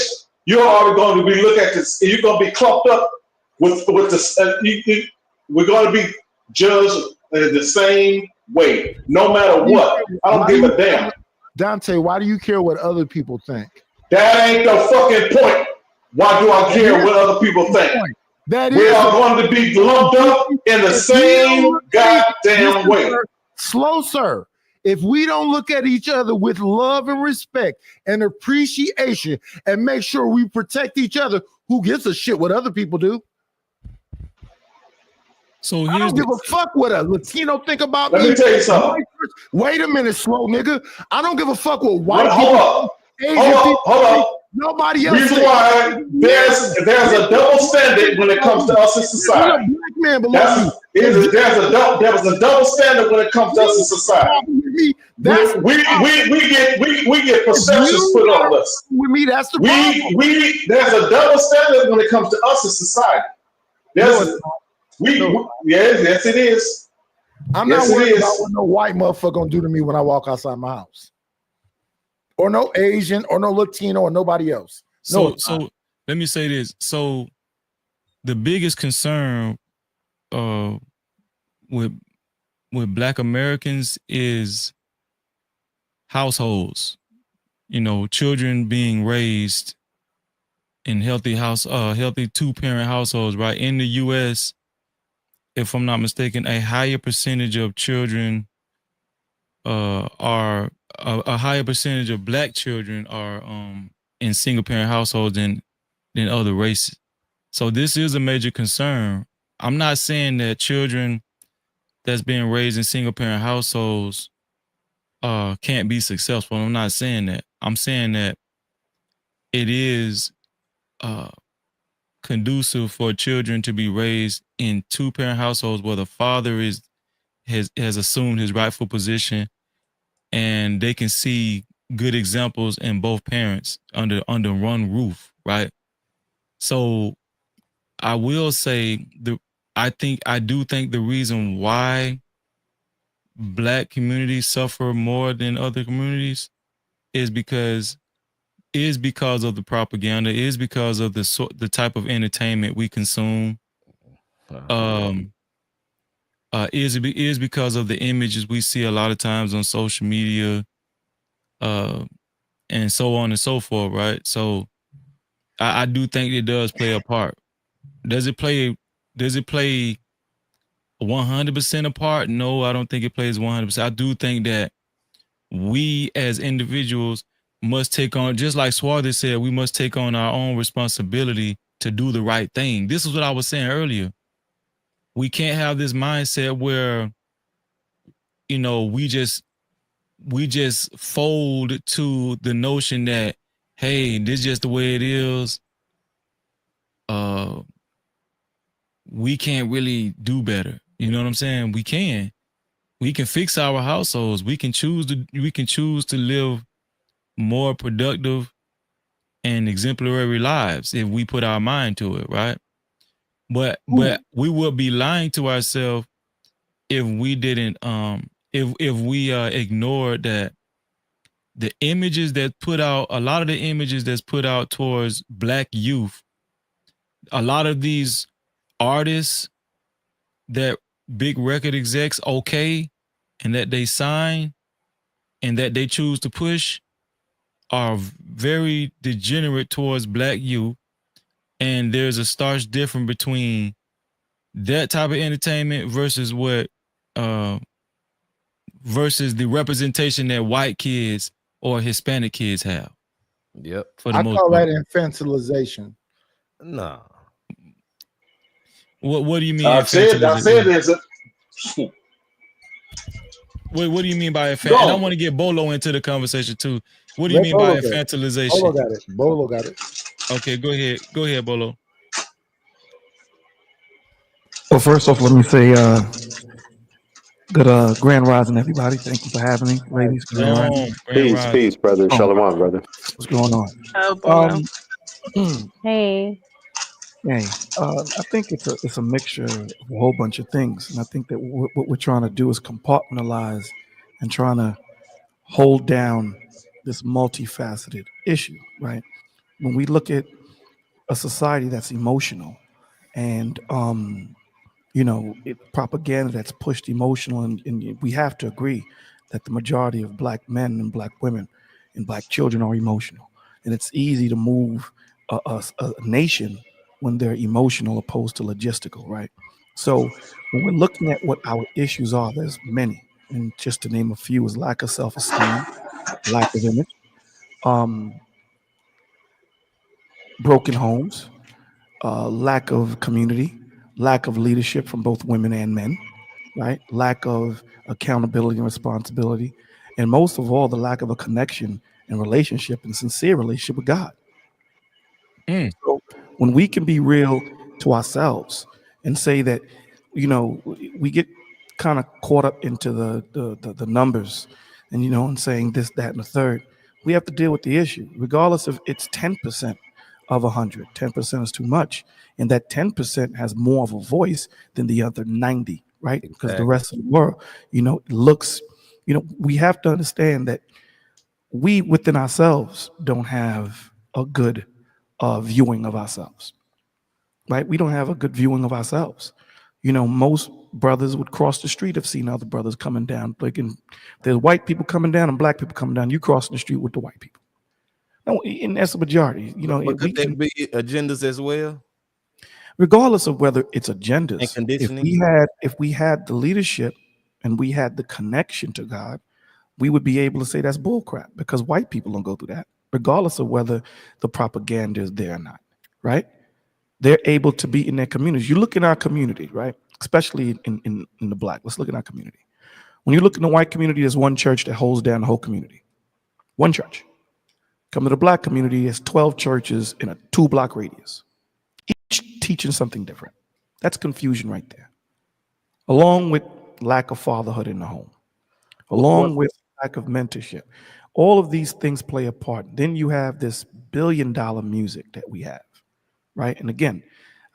S5: You're already going to be looked at this. You're going to be clumped up with the. We're going to be judged in the same way, no matter what. I don't give a damn.
S18: Dante, why do you care what other people think?
S5: That ain't the fucking point. Why do I care what other people think? We are going to be lumped up in the same goddamn way.
S18: Slow, sir. If we don't look at each other with love and respect and appreciation and make sure we protect each other, who gives a shit what other people do?
S1: So
S18: I don't give a fuck what a Latino think about me.
S5: Let me tell you something.
S18: Wait a minute, slow nigga. I don't give a fuck what white
S5: people, hold up.
S18: Nobody else.
S5: Reason why there's a double standard when it comes to us in society. There was a double standard when it comes to us in society. We get perceptions put on us.
S18: With me, that's the problem.
S5: There's a double standard when it comes to us in society. Yes, it is.
S18: I'm not worried about what no white motherfucker gonna do to me when I walk outside my house. Or no Asian, or no Latino, or nobody else.
S1: So let me say this. So the biggest concern with Black Americans is households. You know, children being raised in healthy 2-parent households, right? In the US, if I'm not mistaken, a higher percentage of children are a higher percentage of Black children are in single-parent households than other races. So this is a major concern. I'm not saying that children that's being raised in single-parent households can't be successful. I'm not saying that. I'm saying that it is conducive for children to be raised in 2-parent households where the father has assumed his rightful position, and they can see good examples in both parents under one roof, right? So I will say I do think the reason why Black communities suffer more than other communities is because of the propaganda, is because of the type of entertainment we consume. Is because of the images we see a lot of times on social media. and so on and so forth, right? So I do think it does play a part. Does it play 100% a part? No, I don't think it plays 100%. I do think that we as individuals must take on, just like Swarthy said, we must take on our own responsibility to do the right thing. This is what I was saying earlier. We can't have this mindset where, you know, we just fold to the notion that, hey, this is just the way it is. We can't really do better. You know what I'm saying? We can fix our households. We can choose to live more productive and exemplary lives if we put our mind to it, right? But we would be lying to ourselves if we didn't if we ignored that the images that put out, a lot of the images that's put out towards Black youth, a lot of these artists that big record execs okay and that they sign and that they choose to push are very degenerate towards Black youth. And there's a stark difference between that type of entertainment versus what versus the representation that white kids or Hispanic kids have.
S11: Yep.
S1: For the
S18: I
S1: most
S18: call
S1: part.
S18: that infantilization.
S11: No.
S1: What do you mean?
S5: I said there's a.
S1: What do you mean by infantilization? And I want to get Bolo into the conversation too. What do you mean by infantilization?
S18: Bolo got it. Bolo got it.
S1: Okay, go ahead. Go ahead, Bolo.
S21: Well, first off, let me say good grand rising, everybody. Thank you for having me, ladies. Grand rising.
S15: Peace, brother. Shalom, brother.
S21: What's going on?
S16: Oh, Bolo.
S17: Hey.
S21: Hey, I think it's a mixture of a whole bunch of things, and I think that what we're trying to do is compartmentalize and trying to hold down this multifaceted issue, right? When we look at a society that's emotional and you know, propaganda that's pushed emotional, and we have to agree that the majority of Black men and Black women and Black children are emotional, and it's easy to move a nation when they're emotional opposed to logistical, right? So when we're looking at what our issues are, there's many, and just to name a few is lack of self-esteem, lack of image, broken homes, lack of community, lack of leadership from both women and men, right? Lack of accountability and responsibility, and most of all, the lack of a connection and relationship and sincere relationship with God. So when we can be real to ourselves and say that, you know, we get kind of caught up into the numbers and, you know, and saying this, that, and the third, we have to deal with the issue, regardless if it's 10% of 100. 10% is too much. And that 10% has more of a voice than the other 90, right? Because the rest of the world, you know, looks, you know, we have to understand that we within ourselves don't have a good viewing of ourselves, right? We don't have a good viewing of ourselves. You know, most brothers would cross the street have seen other brothers coming down. Like, there's white people coming down and Black people coming down. You crossing the street with the white people. No, and that's the majority. You know,
S11: but could there be agendas as well?
S21: Regardless of whether it's agendas,
S11: and conditioning.
S21: If we had the leadership and we had the connection to God, we would be able to say that's bullcrap, because white people don't go through that, regardless of whether the propaganda is there or not, right? They're able to be in their communities. You look in our community, right? Especially in the Black. Let's look at our community. When you look in the white community, there's one church that holds down the whole community. One church. Come to the Black community, there's 12 churches in a 2-block radius, each teaching something different. That's confusion right there. Along with lack of fatherhood in the home, along with lack of mentorship. All of these things play a part. Then you have this billion-dollar music that we have, right? And again,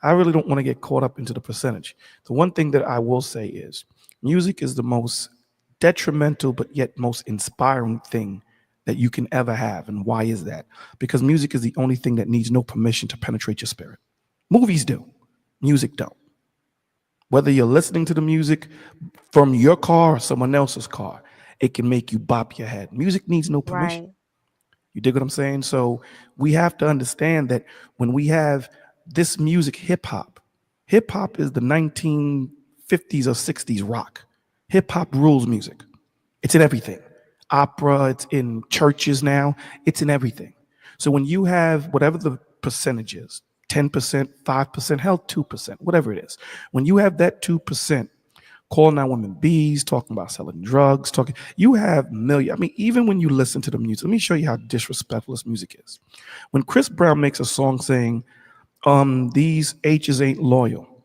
S21: I really don't want to get caught up into the percentage. The one thing that I will say is music is the most detrimental but yet most inspiring thing that you can ever have. And why is that? Because music is the only thing that needs no permission to penetrate your spirit. Movies do, music don't. Whether you're listening to the music from your car or someone else's car, it can make you bop your head. Music needs no permission.
S17: Right.
S21: You dig what I'm saying? So we have to understand that when we have this music, hip hop is the 1950s or 60s rock. Hip hop rules music. It's in everything. Opera, it's in churches now, it's in everything. So when you have whatever the percentage is, 10%, 5%, hell, 2%, whatever it is, when you have that 2%, calling out women bees, talking about selling drugs, you have million. I mean, even when you listen to the music, let me show you how disrespectful this music is. When Chris Brown makes a song saying, these H's ain't loyal,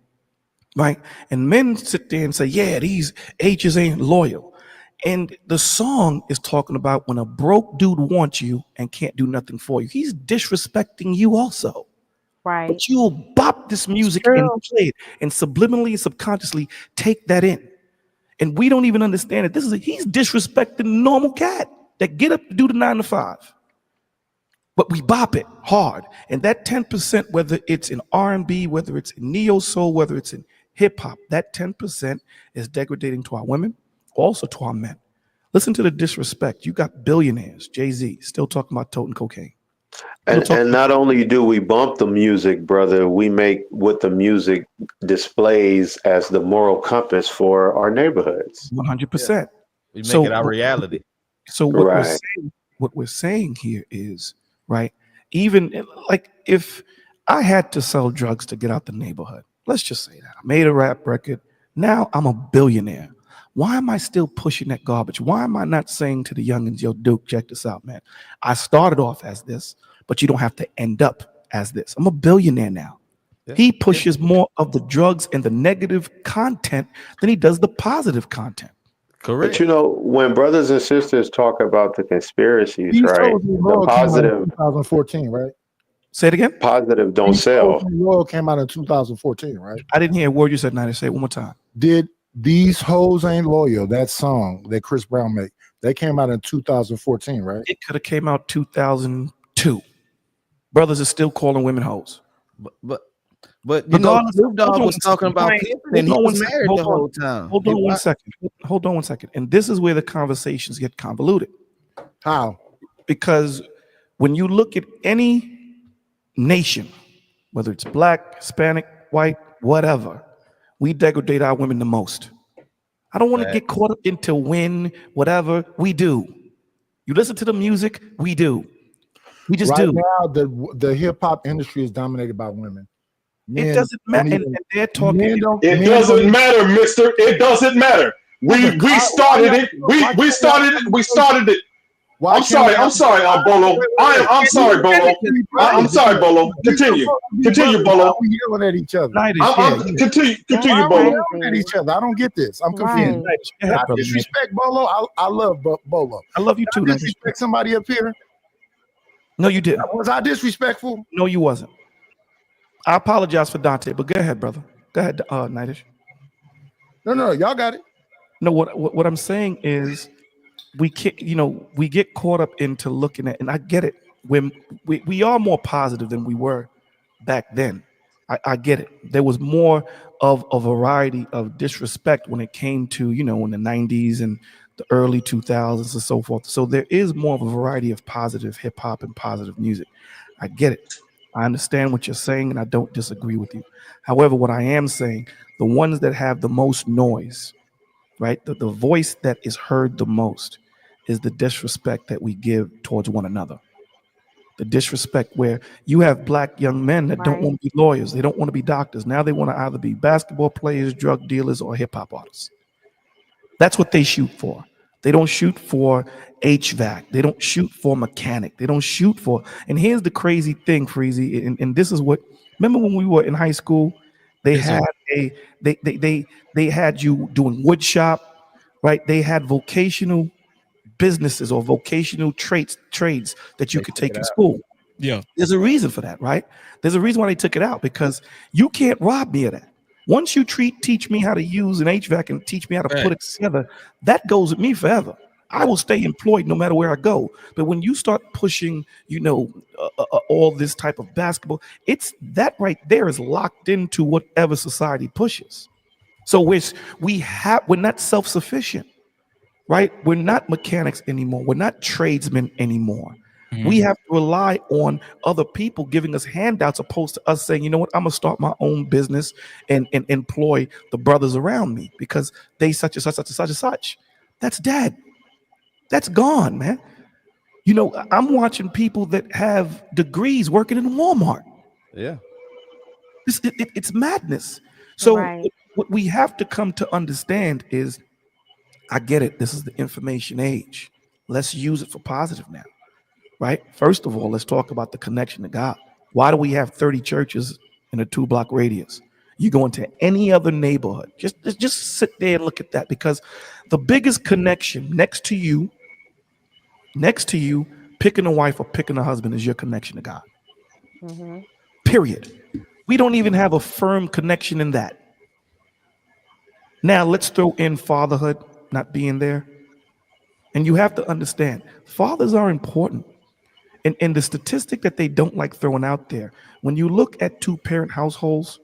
S21: right? And men sit there and say, yeah, these H's ain't loyal. And the song is talking about when a broke dude wants you and can't do nothing for you. He's disrespecting you also.
S17: Right.
S21: But you'll bop this music and play it and subliminally and subconsciously take that in. And we don't even understand it. He's disrespecting the normal cat that get up to do the 9 to 5. But we bop it hard. And that 10%, whether it's in R&B, whether it's in neo soul, whether it's in hip hop, that 10% is degrading to our women, also to our men. Listen to the disrespect. You got billionaires, Jay-Z, still talking about toting cocaine.
S15: And not only do we bump the music, brother, we make what the music displays as the moral compass for our neighborhoods.
S21: 100%.
S11: We make it our reality.
S21: So what we're saying here is, right, even like if I had to sell drugs to get out the neighborhood, let's just say that I made a rap record, now I'm a billionaire. Why am I still pushing that garbage? Why am I not saying to the youngins, yo, Duke, check this out, man. I started off as this, but you don't have to end up as this. I'm a billionaire now. Yeah. He pushes more of the drugs and the negative content than he does the positive content.
S15: Correct. But you know, when brothers and sisters talk about the conspiracies, right? The positive.
S18: 2014, right?
S21: Say it again.
S15: Positive don't sell.
S18: Royal came out in 2014, right?
S21: I didn't hear a word you said. Now say it one more time.
S18: Did These Hoes Ain't Loyal, that song that Chris Brown made, that came out in 2014, right?
S21: It could have came out 2002. Brothers are still calling women hoes.
S11: But you know, Snoop Dogg was talking about pimping and he was married the whole time.
S21: Hold on 1 second. Hold on 1 second. And this is where the conversations get convoluted.
S18: How?
S21: Because when you look at any nation, whether it's black, Hispanic, white, whatever, we degrade our women the most. I don't want to get caught up into win, whatever. We do. You listen to the music, we do. We just do.
S18: Right now, the hip hop industry is dominated by women.
S21: It doesn't matter. And they're talking.
S5: It doesn't matter, mister. It doesn't matter. We started it. We started it. I'm sorry, Bolo. I'm sorry, Bolo. I'm sorry, Bolo. Continue, Bolo.
S18: We yelling at each other.
S5: Continue, Bolo.
S18: Yelling at each other. I don't get this. I'm confused. I disrespect Bolo. I love Bolo.
S21: I love you too.
S18: I disrespect somebody up here.
S21: No, you didn't.
S18: Was I disrespectful?
S21: No, you wasn't. I apologize for Dante, but go ahead, brother. Go ahead, Nightish.
S18: No, y'all got it.
S21: No, what I'm saying is we can't, we get caught up into looking at, and I get it. When we are more positive than we were back then. I get it. There was more of a variety of disrespect when it came to, in the 90s and the early 2000s and so forth. So there is more of a variety of positive hip hop and positive music. I get it. I understand what you're saying, and I don't disagree with you. However, what I am saying, the ones that have the most noise, right? The voice that is heard the most is the disrespect that we give towards one another. The disrespect where you have black young men that don't want to be lawyers. They don't want to be doctors. Now they want to either be basketball players, drug dealers, or hip hop artists. That's what they shoot for. They don't shoot for HVAC. They don't shoot for mechanic. They don't shoot for. And here's the crazy thing, Freezy. And this is what. Remember when we were in high school? They had they had you doing wood shop, right? They had vocational businesses or vocational trades that you could take in school.
S1: Yeah,
S21: there's a reason for that, right? There's a reason why they took it out, because you can't rob me of that. Once you teach me how to use an HVAC and teach me how to put it together, that goes with me forever. I will stay employed no matter where I go. But when you start pushing, all this type of basketball, it's that right there is locked into whatever society pushes. So we're not self-sufficient, right? We're not mechanics anymore. We're not tradesmen anymore. We have to rely on other people giving us handouts opposed to us saying, you know what, I'm going to start my own business and employ the brothers around me because they such and such, such and such and such. That's dead. That's gone, man. You know, I'm watching people that have degrees working in Walmart.
S11: Yeah.
S21: It's madness. So
S17: Right.
S21: what we have to come to understand is, I get it. This is the information age. Let's use it for positive now, right? First of all, let's talk about the connection to God. Why do we have 30 churches in a 2-block radius? You go into any other neighborhood, just sit there and look at that, because the biggest connection next to you, picking a wife or picking a husband is your connection to God.
S17: Mm-hmm.
S21: Period. We don't even have a firm connection in that. Now let's throw in fatherhood not being there. And you have to understand, fathers are important. And the statistic that they don't like throwing out there, when you look at 2-parent households,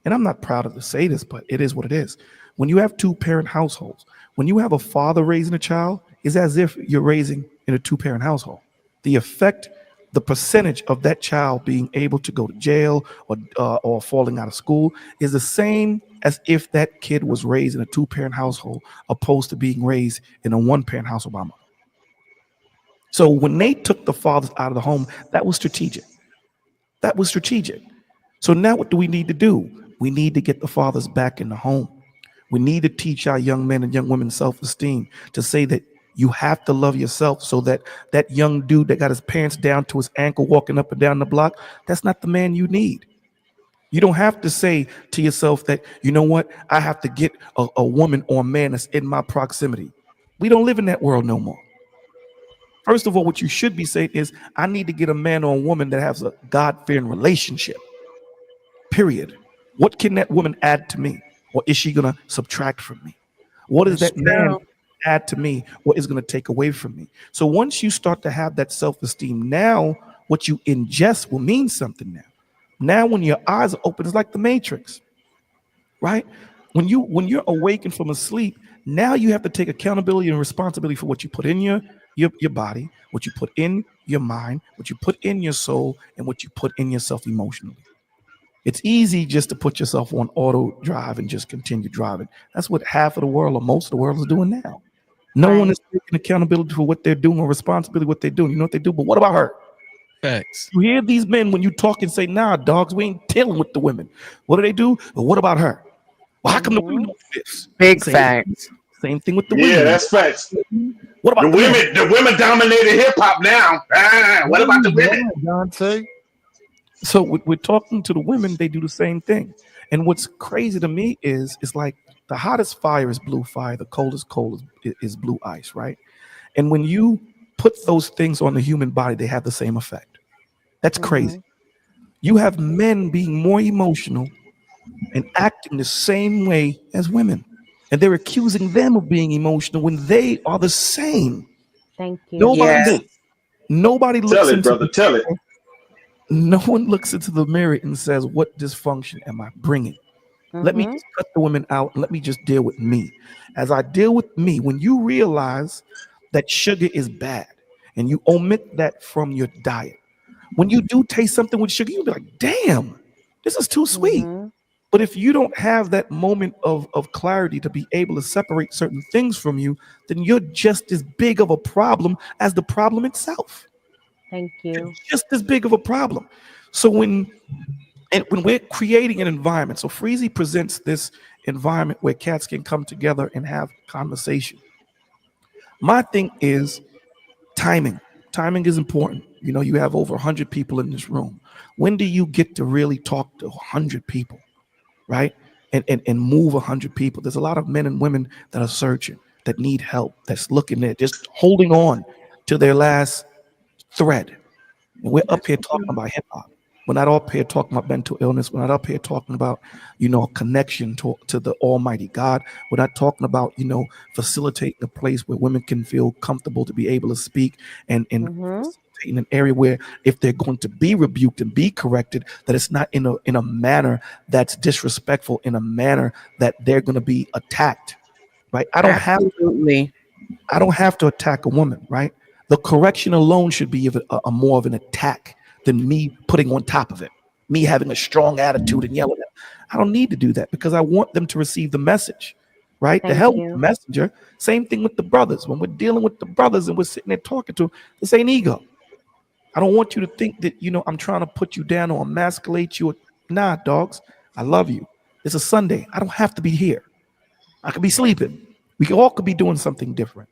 S21: and I'm not proud of to say this, but it is what it is. When you have 2-parent households, when you have a father raising a child, it's as if you're raising in a 2-parent household. The effect, the percentage of that child being able to go to jail or falling out of school is the same as if that kid was raised in a 2-parent household opposed to being raised in a 1-parent household by mother. So when they took the fathers out of the home, that was strategic. That was strategic. So now what do we need to do? We need to get the fathers back in the home. We need to teach our young men and young women self-esteem, to say that you have to love yourself, so that that young dude that got his pants down to his ankle walking up and down the block, that's not the man you need. You don't have to say to yourself that, you know what, I have to get a woman or a man that's in my proximity. We don't live in that world no more. First of all, what you should be saying is, I need to get a man or a woman that has a God-fearing relationship. Period. What can that woman add to me? Or is she going to subtract from me? What does
S16: That's
S21: that man
S16: true.
S21: add to me? What is going to take away from me? So once you start to have that self-esteem, now what you ingest will mean something now. Now when your eyes are open, it's like the Matrix, right? When you're awakened from a sleep, now you have to take accountability and responsibility for what you put in your body, what you put in your mind, what you put in your soul, and what you put in yourself emotionally. It's easy just to put yourself on auto drive and just continue driving. That's what half of the world or most of the world is doing now. No one is taking accountability for what they're doing or responsibility what they're doing. You know what they do, but what about her?
S1: Facts.
S21: You hear these men when you talk and say, nah, dogs, we ain't dealing with the women. What do they do? But what about her? Well, how come the women don't do this?
S16: Big facts.
S21: Same thing with the
S5: Yeah,
S21: women.
S5: that's facts.
S21: What about
S5: the
S21: the men?
S5: women? The women dominated hip hop now. What about the women?
S18: Dante?
S21: So we're talking to the women, they do the same thing. And what's crazy to me is, it's like the hottest fire is blue fire, the coldest cold is blue ice, right? And when you put those things on the human body, they have the same effect. That's crazy. You have men being more emotional and acting the same way as women. And they're accusing them of being emotional when they are the same.
S17: Thank you.
S21: Nobody looks
S5: Tell it,
S21: into
S5: brother. Tell it.
S21: No one looks into the mirror and says, what dysfunction am I bringing? Let me just cut the women out and let me just deal with me. As I deal with me, when you realize that sugar is bad and you omit that from your diet, when you do taste something with sugar, you'll be like, damn, this is too sweet. But if you don't have that moment of clarity to be able to separate certain things from you, then you're just as big of a problem as the problem itself.
S17: Thank you.
S21: Just as big of a problem. So when we're creating an environment, so Freezy presents this environment where cats can come together and have conversation. My thing is timing. Timing is important. You know, you have over 100 people in this room. When do you get to really talk to 100 people, right? And move 100 people. There's a lot of men and women that are searching, that need help, that's looking there, just holding on to their last thread. And we're up here talking about hip hop. We're not up here talking about mental illness. We're not up here talking about, connection to the Almighty God. We're not talking about, facilitating a place where women can feel comfortable to be able to speak and facilitating an area where if they're going to be rebuked and be corrected, that it's not in a manner that's disrespectful, in a manner that they're going to be attacked, right? I don't have to attack a woman, right? The correction alone should be a more of an attack than me putting on top of it, me having a strong attitude and yelling at them. I don't need to do that because I want them to receive the message, right? The
S17: Thank
S21: hell with
S17: you.
S21: the messenger. Same thing with the brothers. When we're dealing with the brothers and we're sitting there talking to them, this ain't ego. I don't want you to think that, I'm trying to put you down or emasculate you. Nah, dogs, I love you. It's a Sunday. I don't have to be here. I could be sleeping. We all could be doing something different.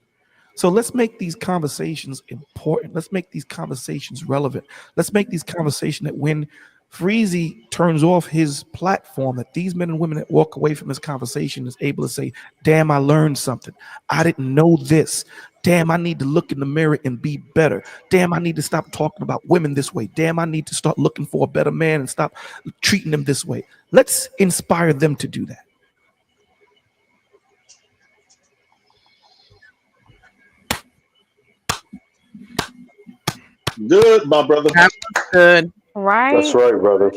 S21: So let's make these conversations important. Let's make these conversations relevant. Let's make these conversations that when Freezy turns off his platform, that these men and women that walk away from this conversation is able to say, damn, I learned something. I didn't know this. Damn, I need to look in the mirror and be better. Damn, I need to stop talking about women this way. Damn, I need to start looking for a better man and stop treating them this way. Let's inspire them to do that.
S5: Good, my brother.
S16: That was good.
S17: Right?
S15: That's right, brother.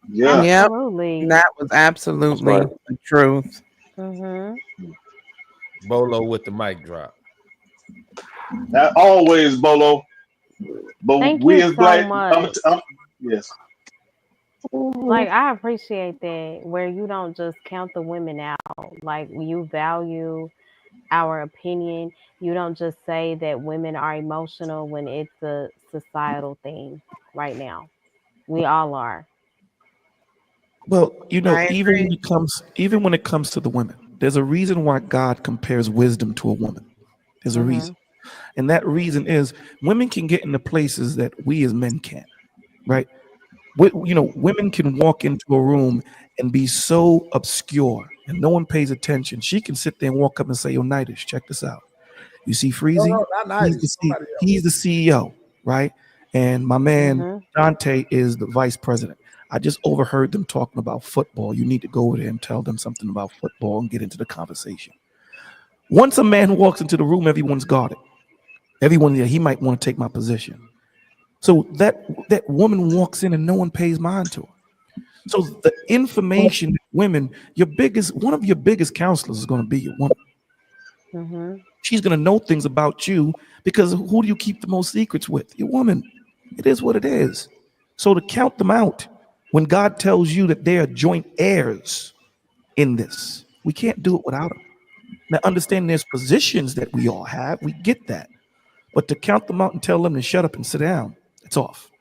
S5: Yeah.
S16: Yep.
S17: Absolutely.
S16: That was absolutely
S15: right.
S16: the truth.
S17: Mm-hmm.
S11: Bolo with the mic drop.
S5: Always, Bolo. But
S17: Thank
S5: we
S17: you
S5: as
S17: so
S5: black,
S17: much.
S5: yes.
S17: Like, I appreciate that, where you don't just count the women out. Like, you value our opinion. You don't just say that women are emotional when it's a societal thing right now. We all are.
S21: Well,
S16: I
S21: even
S16: agree.
S21: when it comes to the women, there's a reason why God compares wisdom to a woman. There's a reason. And that reason is women can get into places that we as men can't, right? Women can walk into a room and be so obscure and no one pays attention. She can sit there and walk up and say, yo, Nightish, check this out. You see Freezy?
S18: No, not
S21: He's the CEO, right? And my man
S17: Mm-hmm.
S21: Dante is the vice president. I just overheard them talking about football. You need to go over there and tell them something about football and get into the conversation. Once a man walks into the room, everyone's guarded. Everyone there, he might want to take my position. So that woman walks in and no one pays mind to her. So the information, women, one of your biggest counselors is going to be your woman.
S17: Mm-hmm.
S21: She's going to know things about you because who do you keep the most secrets with? Your woman. It is what it is. So to count them out, when God tells you that they are joint heirs in this, we can't do it without them. Now, understand there's positions that we all have. We get that. But to count them out and tell them to shut up and sit down, it's off.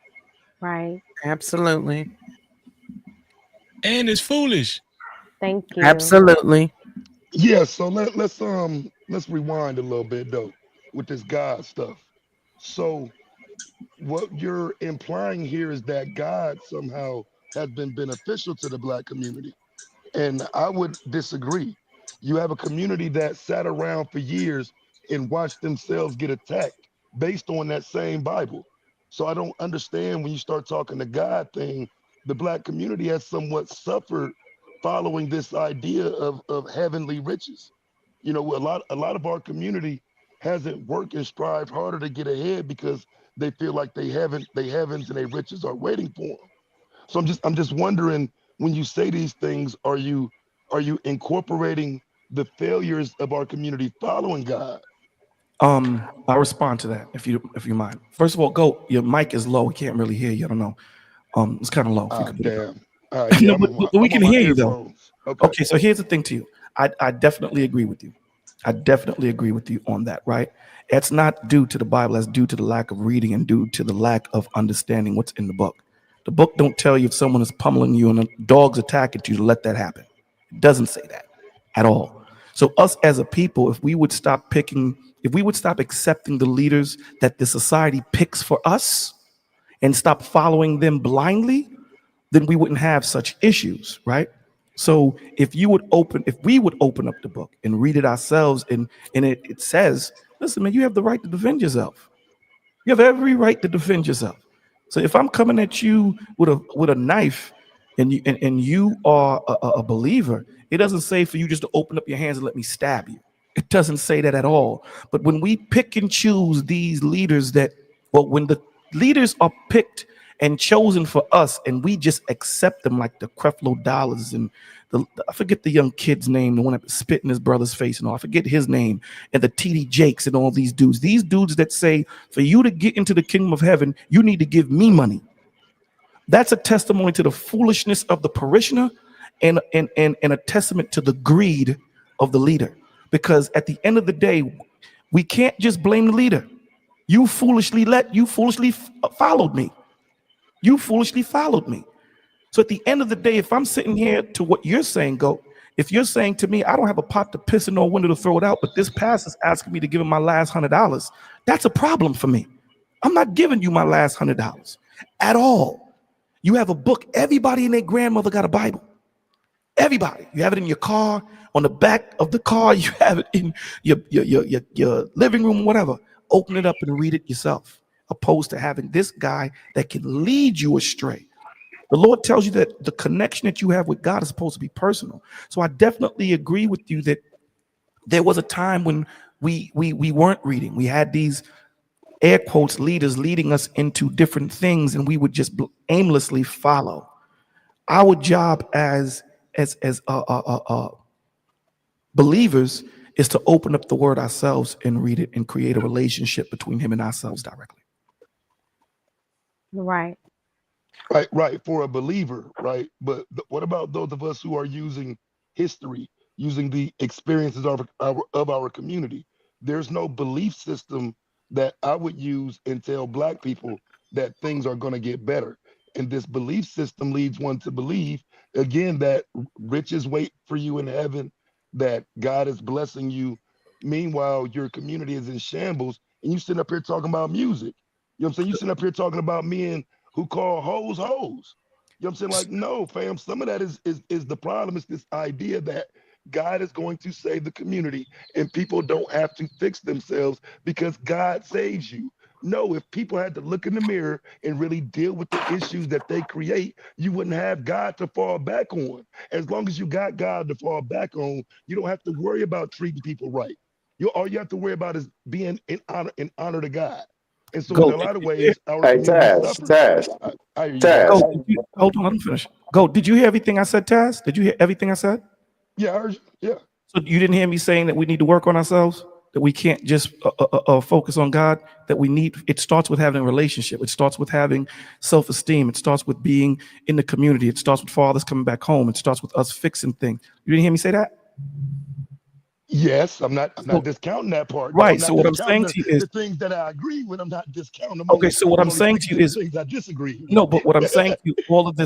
S17: Right.
S16: Absolutely.
S1: And it's foolish.
S17: Thank you.
S16: Absolutely.
S13: Yeah, so let's rewind a little bit though with this God stuff. So what you're implying here is that God somehow has been beneficial to the black community. And I would disagree. You have a community that sat around for years and watched themselves get attacked based on that same Bible. So I don't understand when you start talking the God thing, the black community has somewhat suffered following this idea of heavenly riches. A lot of our community hasn't worked and strived harder to get ahead because they feel like they heavens and their riches are waiting for them. So I'm just wondering, when you say these things, are you incorporating the failures of our community following God?
S21: I'll respond to that if you mind. First of all, your mic is low. We can't really hear you. I don't know. It's kind of low. If you could put it up.
S13: Yeah,
S21: no, but we can hear you though.
S13: Okay.
S21: Okay, so here's the thing to you. I definitely agree with you. I definitely agree with you on that, right? It's not due to the Bible. That's due to the lack of reading and due to the lack of understanding what's in the book. The book don't tell you if someone is pummeling you and a dog's attacking you to let that happen. It doesn't say that at all. So us as a people, if we would stop accepting the leaders that the society picks for us and stop following them blindly, then we wouldn't have such issues, right? So if we would open up the book and read it ourselves, and it says, listen, man, you have the right to defend yourself. You have every right to defend yourself. So if I'm coming at you with a knife and you are a believer, it doesn't say for you just to open up your hands and let me stab you. It doesn't say that at all. But when we pick and choose these leaders when the leaders are picked and chosen for us, and we just accept them like the Creflo Dollars and I forget the young kid's name, the one that spit in his brother's face and all. I forget his name, and the TD Jakes and all these dudes. These dudes that say, for you to get into the kingdom of heaven, you need to give me money. That's a testimony to the foolishness of the parishioner and a testament to the greed of the leader. Because at the end of the day, we can't just blame the leader. You foolishly followed me. You foolishly followed me. So at the end of the day, if I'm sitting here to what you're saying, if you're saying to me, I don't have a pot to piss in or a window to throw it out, but this pastor's asking me to give him my last $100, that's a problem for me. I'm not giving you my last $100 at all. You have a book. Everybody and their grandmother got a Bible. Everybody. You have it in your car, on the back of the car. You have it in your living room, whatever. Open it up and read it yourself, opposed to having this guy that can lead you astray. The Lord tells you that the connection that you have with God is supposed to be personal. So I definitely agree with you that there was a time when we weren't reading. We had these air quotes leaders leading us into different things, and we would just aimlessly follow. Our job as believers is to open up the word ourselves and read it and create a relationship between him and ourselves directly.
S17: Right.
S13: Right. For a believer, right? But what about those of us who are using history, using the experiences of our community? There's no belief system that I would use and tell Black people that things are going to get better. And this belief system leads one to believe, again, that riches wait for you in heaven, that God is blessing you. Meanwhile, your community is in shambles, and you sitting up here talking about music. You know what I'm saying? You sitting up here talking about men who call hoes hoes. You know what I'm saying? Like, no, fam, some of that is the problem. It's this idea that God is going to save the community and people don't have to fix themselves because God saves you. No, if people had to look in the mirror and really deal with the issues that they create, you wouldn't have God to fall back on. As long as you got God to fall back on, you don't have to worry about treating people right. All you have to worry about is being in honor to God. And so in a lot of ways, our community suffers.
S21: Go, hold on, let me finish. Go, did you hear everything I said, Taz? Did you hear everything I said?
S13: Yeah, I heard you. Yeah.
S21: So you didn't hear me saying that we need to work on ourselves? That we can't just focus on God? That it starts with having a relationship. It starts with having self-esteem. It starts with being in the community. It starts with fathers coming back home. It starts with us fixing things. You didn't hear me say that?
S13: Yes, I'm not discounting that part.
S21: Right.
S13: No,
S21: So what I'm saying to you is
S13: the things that I agree with, I'm not discounting them.
S21: Okay, so what I'm saying to you is
S13: things I disagree with.
S21: No, but what I'm saying to you, all of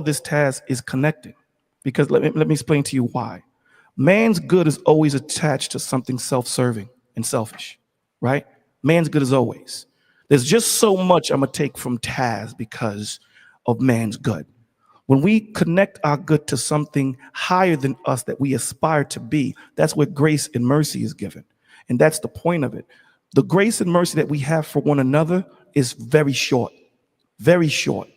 S21: this task is connected. Because let me explain to you why. Man's good is always attached to something self-serving and selfish, right? Man's good is always. There's just so much I'm gonna take from Taz because of man's good. When we connect our good to something higher than us that we aspire to be, that's where grace and mercy is given. And that's the point of it. The grace and mercy that we have for one another is very short, very short.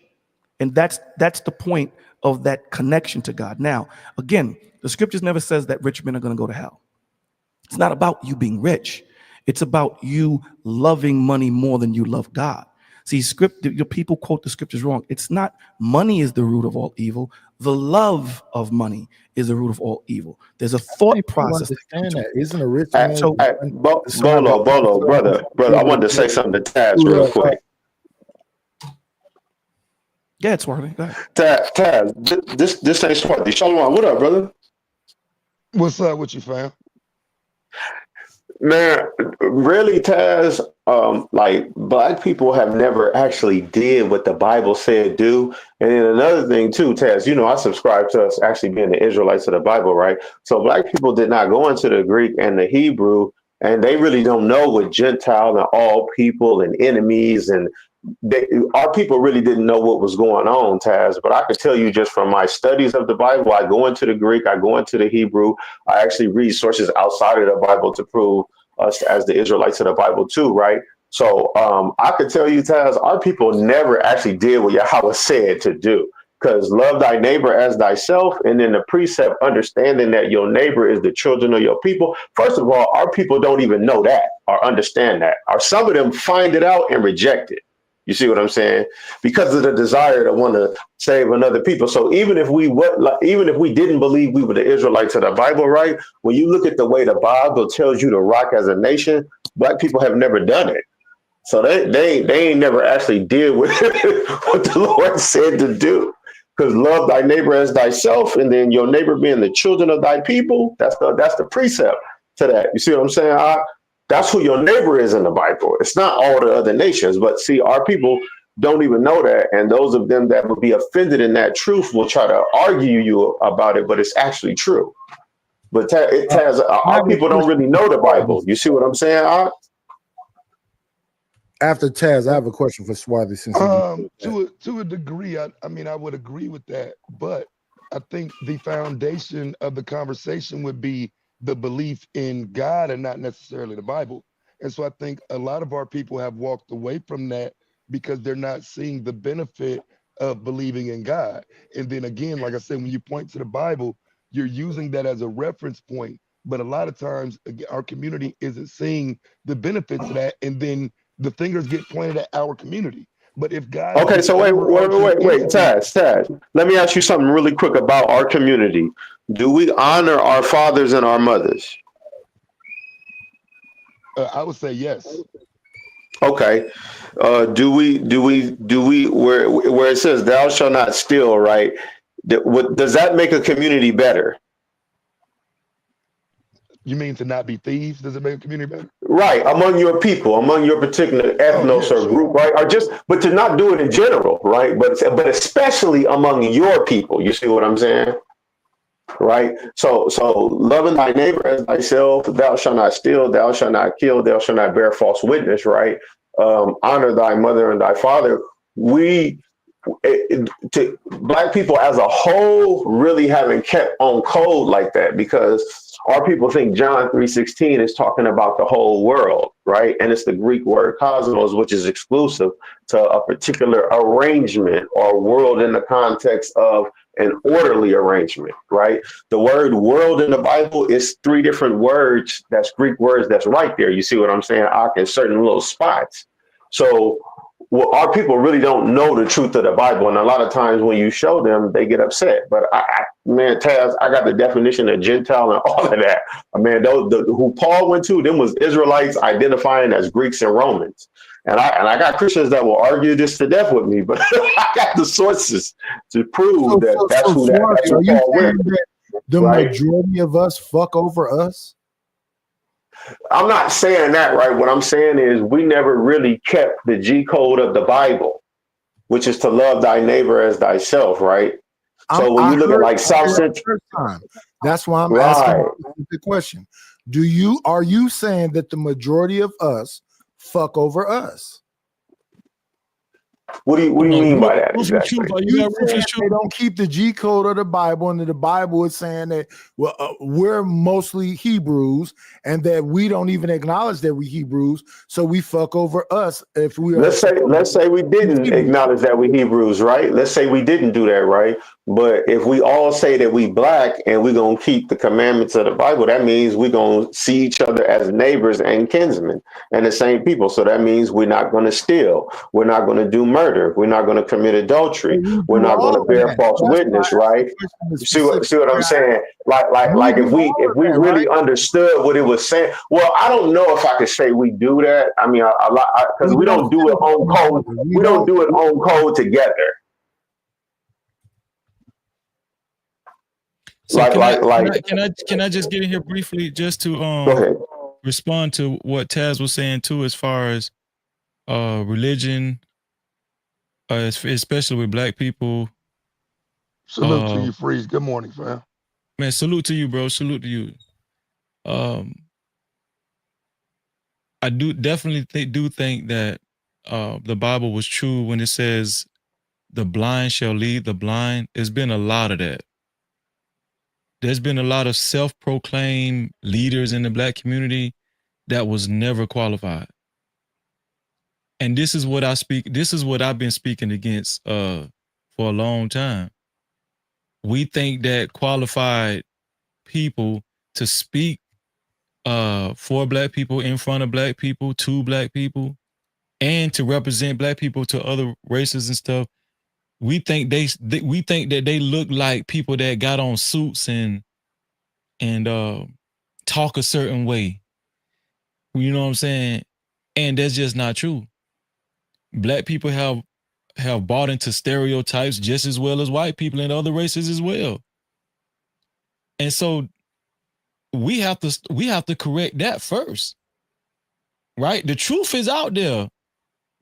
S21: And that's the point of that connection to God. Now, again, the scriptures never says that rich men are going to go to hell. It's not about you being rich. It's about you loving money more than you love God. See, your people quote the scriptures wrong. It's not money is the root of all evil. The love of money is the root of all evil. There's a thought process.
S18: That isn't a rich man.
S15: Bolo, brother, I wanted to say something to Taz real quick.
S21: Yeah, it's working. Go ahead.
S15: Taz, this ain't Swarthy. Shalom, what up, brother?
S13: What's up with you, fam?
S15: Man, really, Taz, like Black people have never actually did what the Bible said do. And then another thing too, Taz, you know, I subscribe to us actually being the Israelites of the Bible, right? So Black people did not go into the Greek and the Hebrew, and they really don't know what Gentile and all people and enemies and our people really didn't know what was going on, Taz. But I could tell you just from my studies of the Bible, I go into the Greek, I go into the Hebrew, I actually read sources outside of the Bible to prove us as the Israelites of the Bible too, right? So I could tell you, Taz, our people never actually did what Yahweh said to do. Because love thy neighbor as thyself, and then the precept understanding that your neighbor is the children of your people. First of all, our people don't even know that or understand that. Or some of them find it out and reject it. You see what I'm saying? Because of the desire to want to save another people. So even if we didn't believe we were the Israelites of the Bible, right? When you look at the way the Bible tells you to rock as a nation, black people have never done it. So they ain't never actually did what the Lord said to do. Because love thy neighbor as thyself, and then your neighbor being the children of thy people. That's the precept to that. You see what I'm saying? That's who your neighbor is in the Bible. It's not all the other nations, but see, our people don't even know that, and those of them that would be offended in that truth will try to argue you about it, but it's actually true. But our people don't really know the Bible. You see what I'm saying?
S18: After Taz, I have a question for Swarthy. Since
S13: to a degree, I mean, I would agree with that, but I think the foundation of the conversation would be the belief in God and not necessarily the Bible. And so I think a lot of our people have walked away from that because they're not seeing the benefit of believing in God. And then again, like I said, when you point to the Bible, you're using that as a reference point. But a lot of times our community isn't seeing the benefits of that. And then the fingers get pointed at our community. But if God,
S15: okay, so wait, Taz. Let me ask you something really quick about our community. Do we honor our fathers and our mothers?
S13: I would say yes.
S15: Okay. Do we where it says thou shalt not steal, right? Does that make a community better?
S13: You mean to not be thieves? Does it make a community better?
S15: Right, among your people, among your particular ethnos or group, right? Or but to not do it in general, right? But especially among your people. You see what I'm saying? Right. So loving thy neighbor as thyself, thou shalt not steal, thou shalt not kill, thou shalt not bear false witness, right? Honor thy mother and thy father. Black people as a whole really haven't kept on code like that, because our people think John 3:16 is talking about the whole world, right? And it's the Greek word cosmos, which is exclusive to a particular arrangement or world in the context of an orderly arrangement, right? The word world in the Bible is 3 different words. That's Greek words that's right there. You see what I'm saying? In certain little spots. So our people really don't know the truth of the Bible. And a lot of times when you show them, they get upset. But man, Taz, I got the definition of Gentile and all of that. Man, who Paul went to, them was Israelites identifying as Greeks and Romans. And I got Christians that will argue this to death with me, but I got the sources to prove that's who Paul went.
S18: The majority of us fuck over us?
S15: I'm not saying that, right? What I'm saying is we never really kept the G code of the Bible, which is to love thy neighbor as thyself, right? So when you look at like South Central,
S18: that's why I'm asking the question. Are you saying that the majority of us fuck over us?
S15: What do you mean by that?
S18: Exactly? They don't keep the G code of the Bible, and the Bible is saying that we're mostly Hebrews, and that we don't even acknowledge that we Hebrews, so we fuck over us if we.
S15: Let's say we didn't acknowledge that we Hebrews, right? Let's say we didn't do that, right? But if we all say that we black and we're gonna keep the commandments of the Bible, that means we're gonna see each other as neighbors and kinsmen and the same people. So that means we're not gonna steal, we're not gonna do murder, we're not gonna commit adultery, we're not gonna bear false witness, right? See what I'm saying? Like if we really understood what it was saying. Well, I don't know if I could say we do that. I mean, because we don't do it on code. We don't do it on code together.
S1: So can I just get in here briefly just to respond to what Taz was saying too, as far as religion, especially with black people.
S13: Salute to you, Freeze. Good morning, fam.
S1: Man, salute to you, bro. Salute to you. I definitely think that the Bible was true when it says the blind shall lead the blind. There's been a lot of that. There's been a lot of self-proclaimed leaders in the black community that was never qualified. And this is what I've been speaking against for a long time. We think that qualified people to speak for black people, in front of black people, to black people, and to represent black people to other races and stuff, we think we think that they look like people that got on suits and talk a certain way. You know what I'm saying? And that's just not true. Black people have bought into stereotypes just as well as white people and other races as well. And so we have to correct that first. Right? The truth is out there.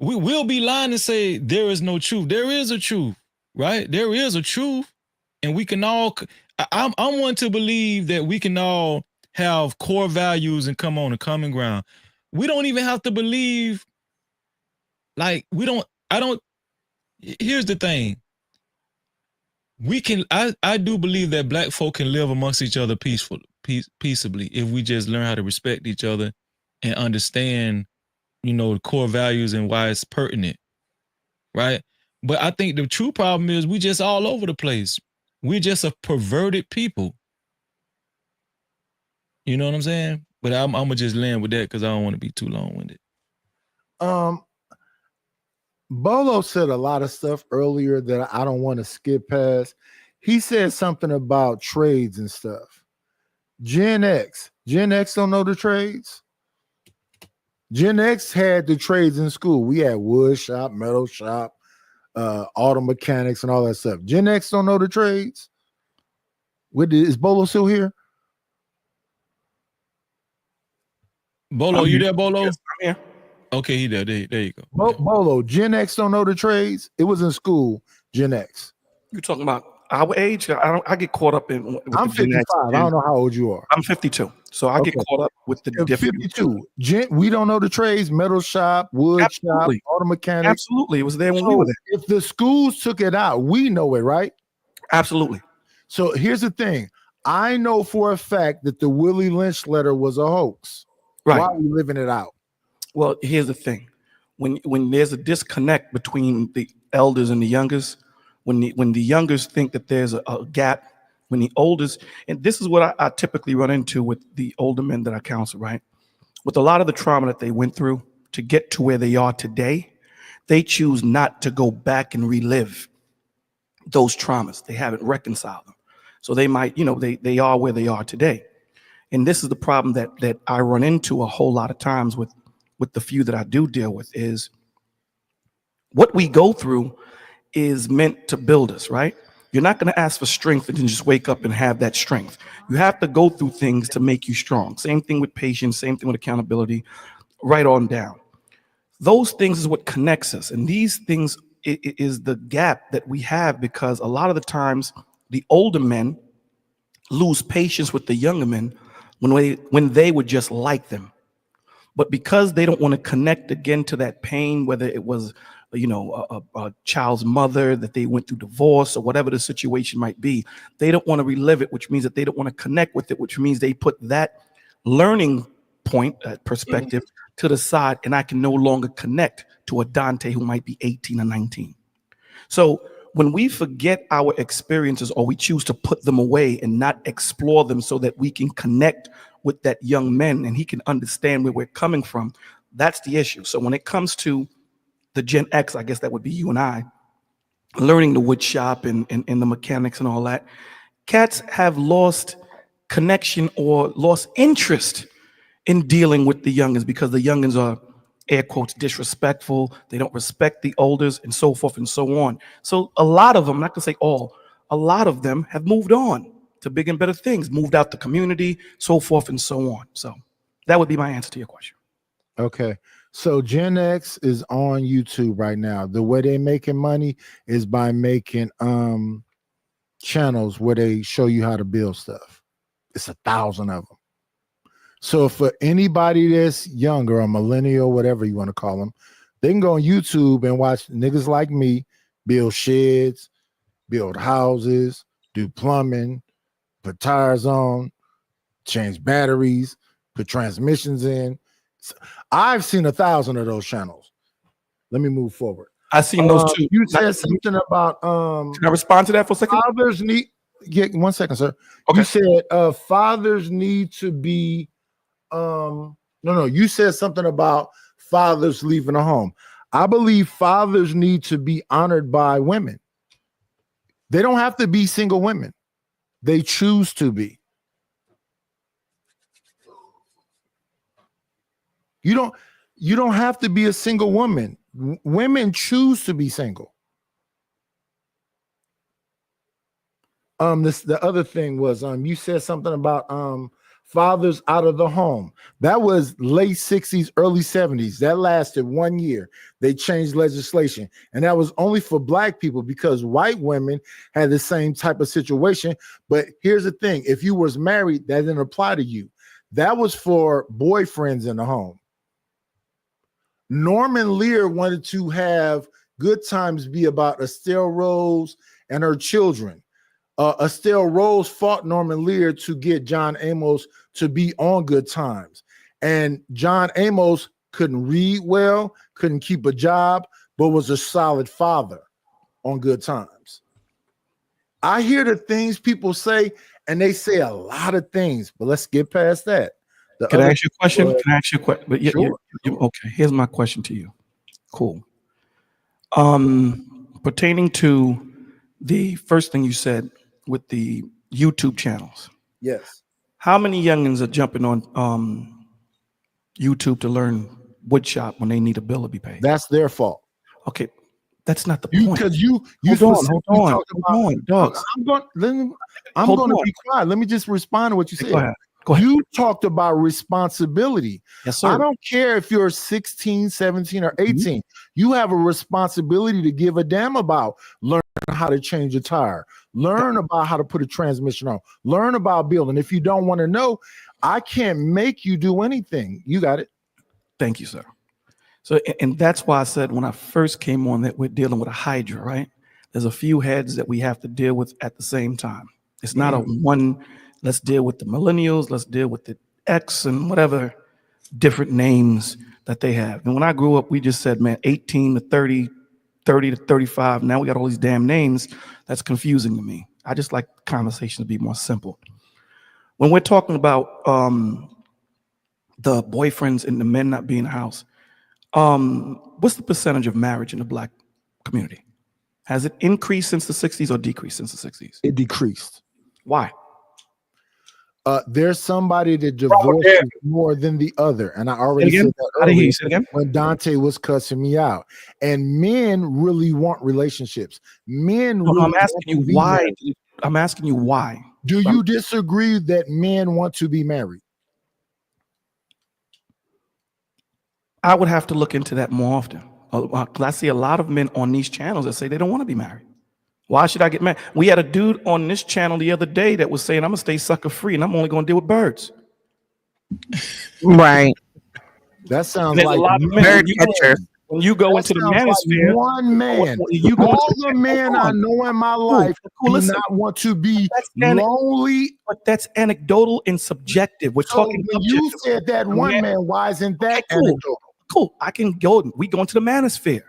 S1: We will be lying to say there is no truth. There is a truth, right? There is a truth, and we can all. I'm one to believe that we can all have core values and come on a common ground. We don't even have to believe. Like we don't. I don't. Here's the thing. We can. I do believe that black folk can live amongst each other peaceably if we just learn how to respect each other and understand, the core values and why it's pertinent, right? But I think the true problem is we just all over the place. We're just a perverted people. You know what I'm saying? But I'm gonna just land with that because I don't want to be too long-winded.
S18: Bolo said a lot of stuff earlier that I don't want to skip past. He said something about trades and stuff. Gen X don't know the trades. Gen X had the trades in school. We had wood shop, metal shop, auto mechanics, and all that stuff. Gen X don't know the trades. Is Bolo still here?
S1: Bolo, you there, Bolo?
S6: Yes, I'm here.
S1: Okay, he there. There you go.
S18: Bolo, Gen X don't know the trades. It was in school. Gen X.
S21: You talking about our age? I get caught up in.
S18: I'm 55. I don't know how old you are.
S21: I'm 52, so I get caught up with the different.
S18: 52. We don't know the trades. Metal shop, wood shop, auto mechanics.
S21: Absolutely, it was there when we were there.
S18: If the schools took it out, we know it, right?
S21: Absolutely.
S18: So here's the thing. I know for a fact that the Willie Lynch letter was a hoax.
S21: Right.
S18: Why are we living it out?
S21: Well, here's the thing. When there's a disconnect between the elders and the youngest, when the youngest think that there's a gap, when the oldest, and this is what I typically run into with the older men that I counsel, right? With a lot of the trauma that they went through to get to where they are today, they choose not to go back and relive those traumas. They haven't reconciled them. So they might, they are where they are today. And this is the problem that I run into a whole lot of times with the few that I do deal with is what we go through is meant to build us, right? You're not going to ask for strength and then just wake up and have that strength. You have to go through things to make you strong. Same thing with patience, same thing with accountability, right on down. Those things is what connects us. And these things is the gap that we have because a lot of the times the older men lose patience with the younger men when they would just like them. But because they don't want to connect again to that pain, whether it was, a child's mother that they went through divorce or whatever the situation might be, they don't want to relive it, which means that they don't want to connect with it, which means they put that learning point, perspective to the side, and I can no longer connect to a Dante who might be 18 or 19. So when we forget our experiences or we choose to put them away and not explore them so that we can connect with that young man and he can understand where we're coming from, that's the issue. So when it comes to the Gen X, I guess that would be you and I, learning the wood shop and the mechanics and all that, cats have lost connection or lost interest in dealing with the youngins because the youngins are, air quotes, disrespectful. They don't respect the elders and so forth and so on. So a lot of them, I'm not gonna say all, a lot of them have moved on to big and better things, moved out the community, so forth and so on. So that would be my answer to your question.
S18: Okay. So Gen X is on YouTube right now. The way they're making money is by making channels where they show you how to build stuff. It's 1,000 of them. So for anybody that's younger, a millennial, whatever you want to call them, they can go on YouTube and watch niggas like me build sheds, build houses, do plumbing, put tires on, change batteries, put transmissions in. I've seen 1,000 of those channels. Let me move forward.
S21: I've seen those too.
S18: You said something about
S21: Can I respond to that for a second?
S18: Fathers need 1 second, sir. Okay. You said fathers need to be no, you said something about fathers leaving the home. I believe fathers need to be honored by women. They don't have to be single women. They choose to be. You don't have to be a single woman. Women choose to be single. The other thing was you said something about fathers out of the home. That was late 60s, early 70s. That lasted 1 year. They changed legislation, and that was only for black people because white women had the same type of situation. But here's the thing: if you was married, that didn't apply to you. That was for boyfriends in the home. Norman Lear wanted to have Good Times be about Estelle Rose and her children. Estelle Rose fought Norman Lear to get John Amos to be on Good Times. And John Amos couldn't read well, couldn't keep a job, but was a solid father on Good Times. I hear the things people say, and they say a lot of things, but let's get past that.
S21: Can I ask you a question? Can I ask you a question? But
S18: Sure.
S21: Okay, here's my question to you. Cool. Pertaining to the first thing you said with the YouTube channels.
S18: Yes.
S21: How many youngins are jumping on YouTube to learn woodshop when they need a bill to be paid?
S18: That's their fault.
S21: Okay, that's not the point.
S18: Because you
S21: hold on,
S18: dogs. I'm going to be quiet. Let me just respond to what you said.
S21: Go ahead. Go ahead.
S18: You talked about responsibility.
S21: Yes, sir.
S18: I don't care if you're 16, 17, or 18. Mm-hmm. You have a responsibility to give a damn about learning how to change a tire, learn about how to put a transmission on, learn about building. If you don't want to know, I can't make you do anything. You got it.
S21: Thank you, sir. So, and that's why I said when I first came on that we're dealing with a hydra, right? There's a few heads that we have to deal with at the same time. It's not a one, let's deal with the millennials, let's deal with the X and whatever different names that they have. And when I grew up, we just said, man, 18 to 30, 30 to 35. Now we got all these damn names. That's confusing to me. I just like conversation to be more simple. When we're talking about the boyfriends and the men not being in the house, what's the percentage of marriage in the Black community? Has it increased since the 60s or decreased since the 60s?
S18: It decreased.
S21: Why?
S18: There's somebody that divorces more than the other. And I already said that earlier when Dante was cussing me out. And men really want relationships. Men really
S21: I'm asking you why. I'm asking you why.
S18: Do you disagree that men want to be married?
S21: I would have to look into that more often. I see a lot of men on these channels that say they don't want to be married. Why should I get married? We had a dude on this channel the other day that was saying, I'm going to stay sucker free and I'm only going to deal with birds.
S10: Right.
S18: That sounds like
S21: a lot of men. When you go into the manosphere,
S18: like one man. All the men I know in my life do not want to be lonely.
S21: But that's anecdotal and subjective. We're talking.
S18: When you said that one man, why isn't that anecdotal?
S21: Cool. I can go. We go into the manosphere.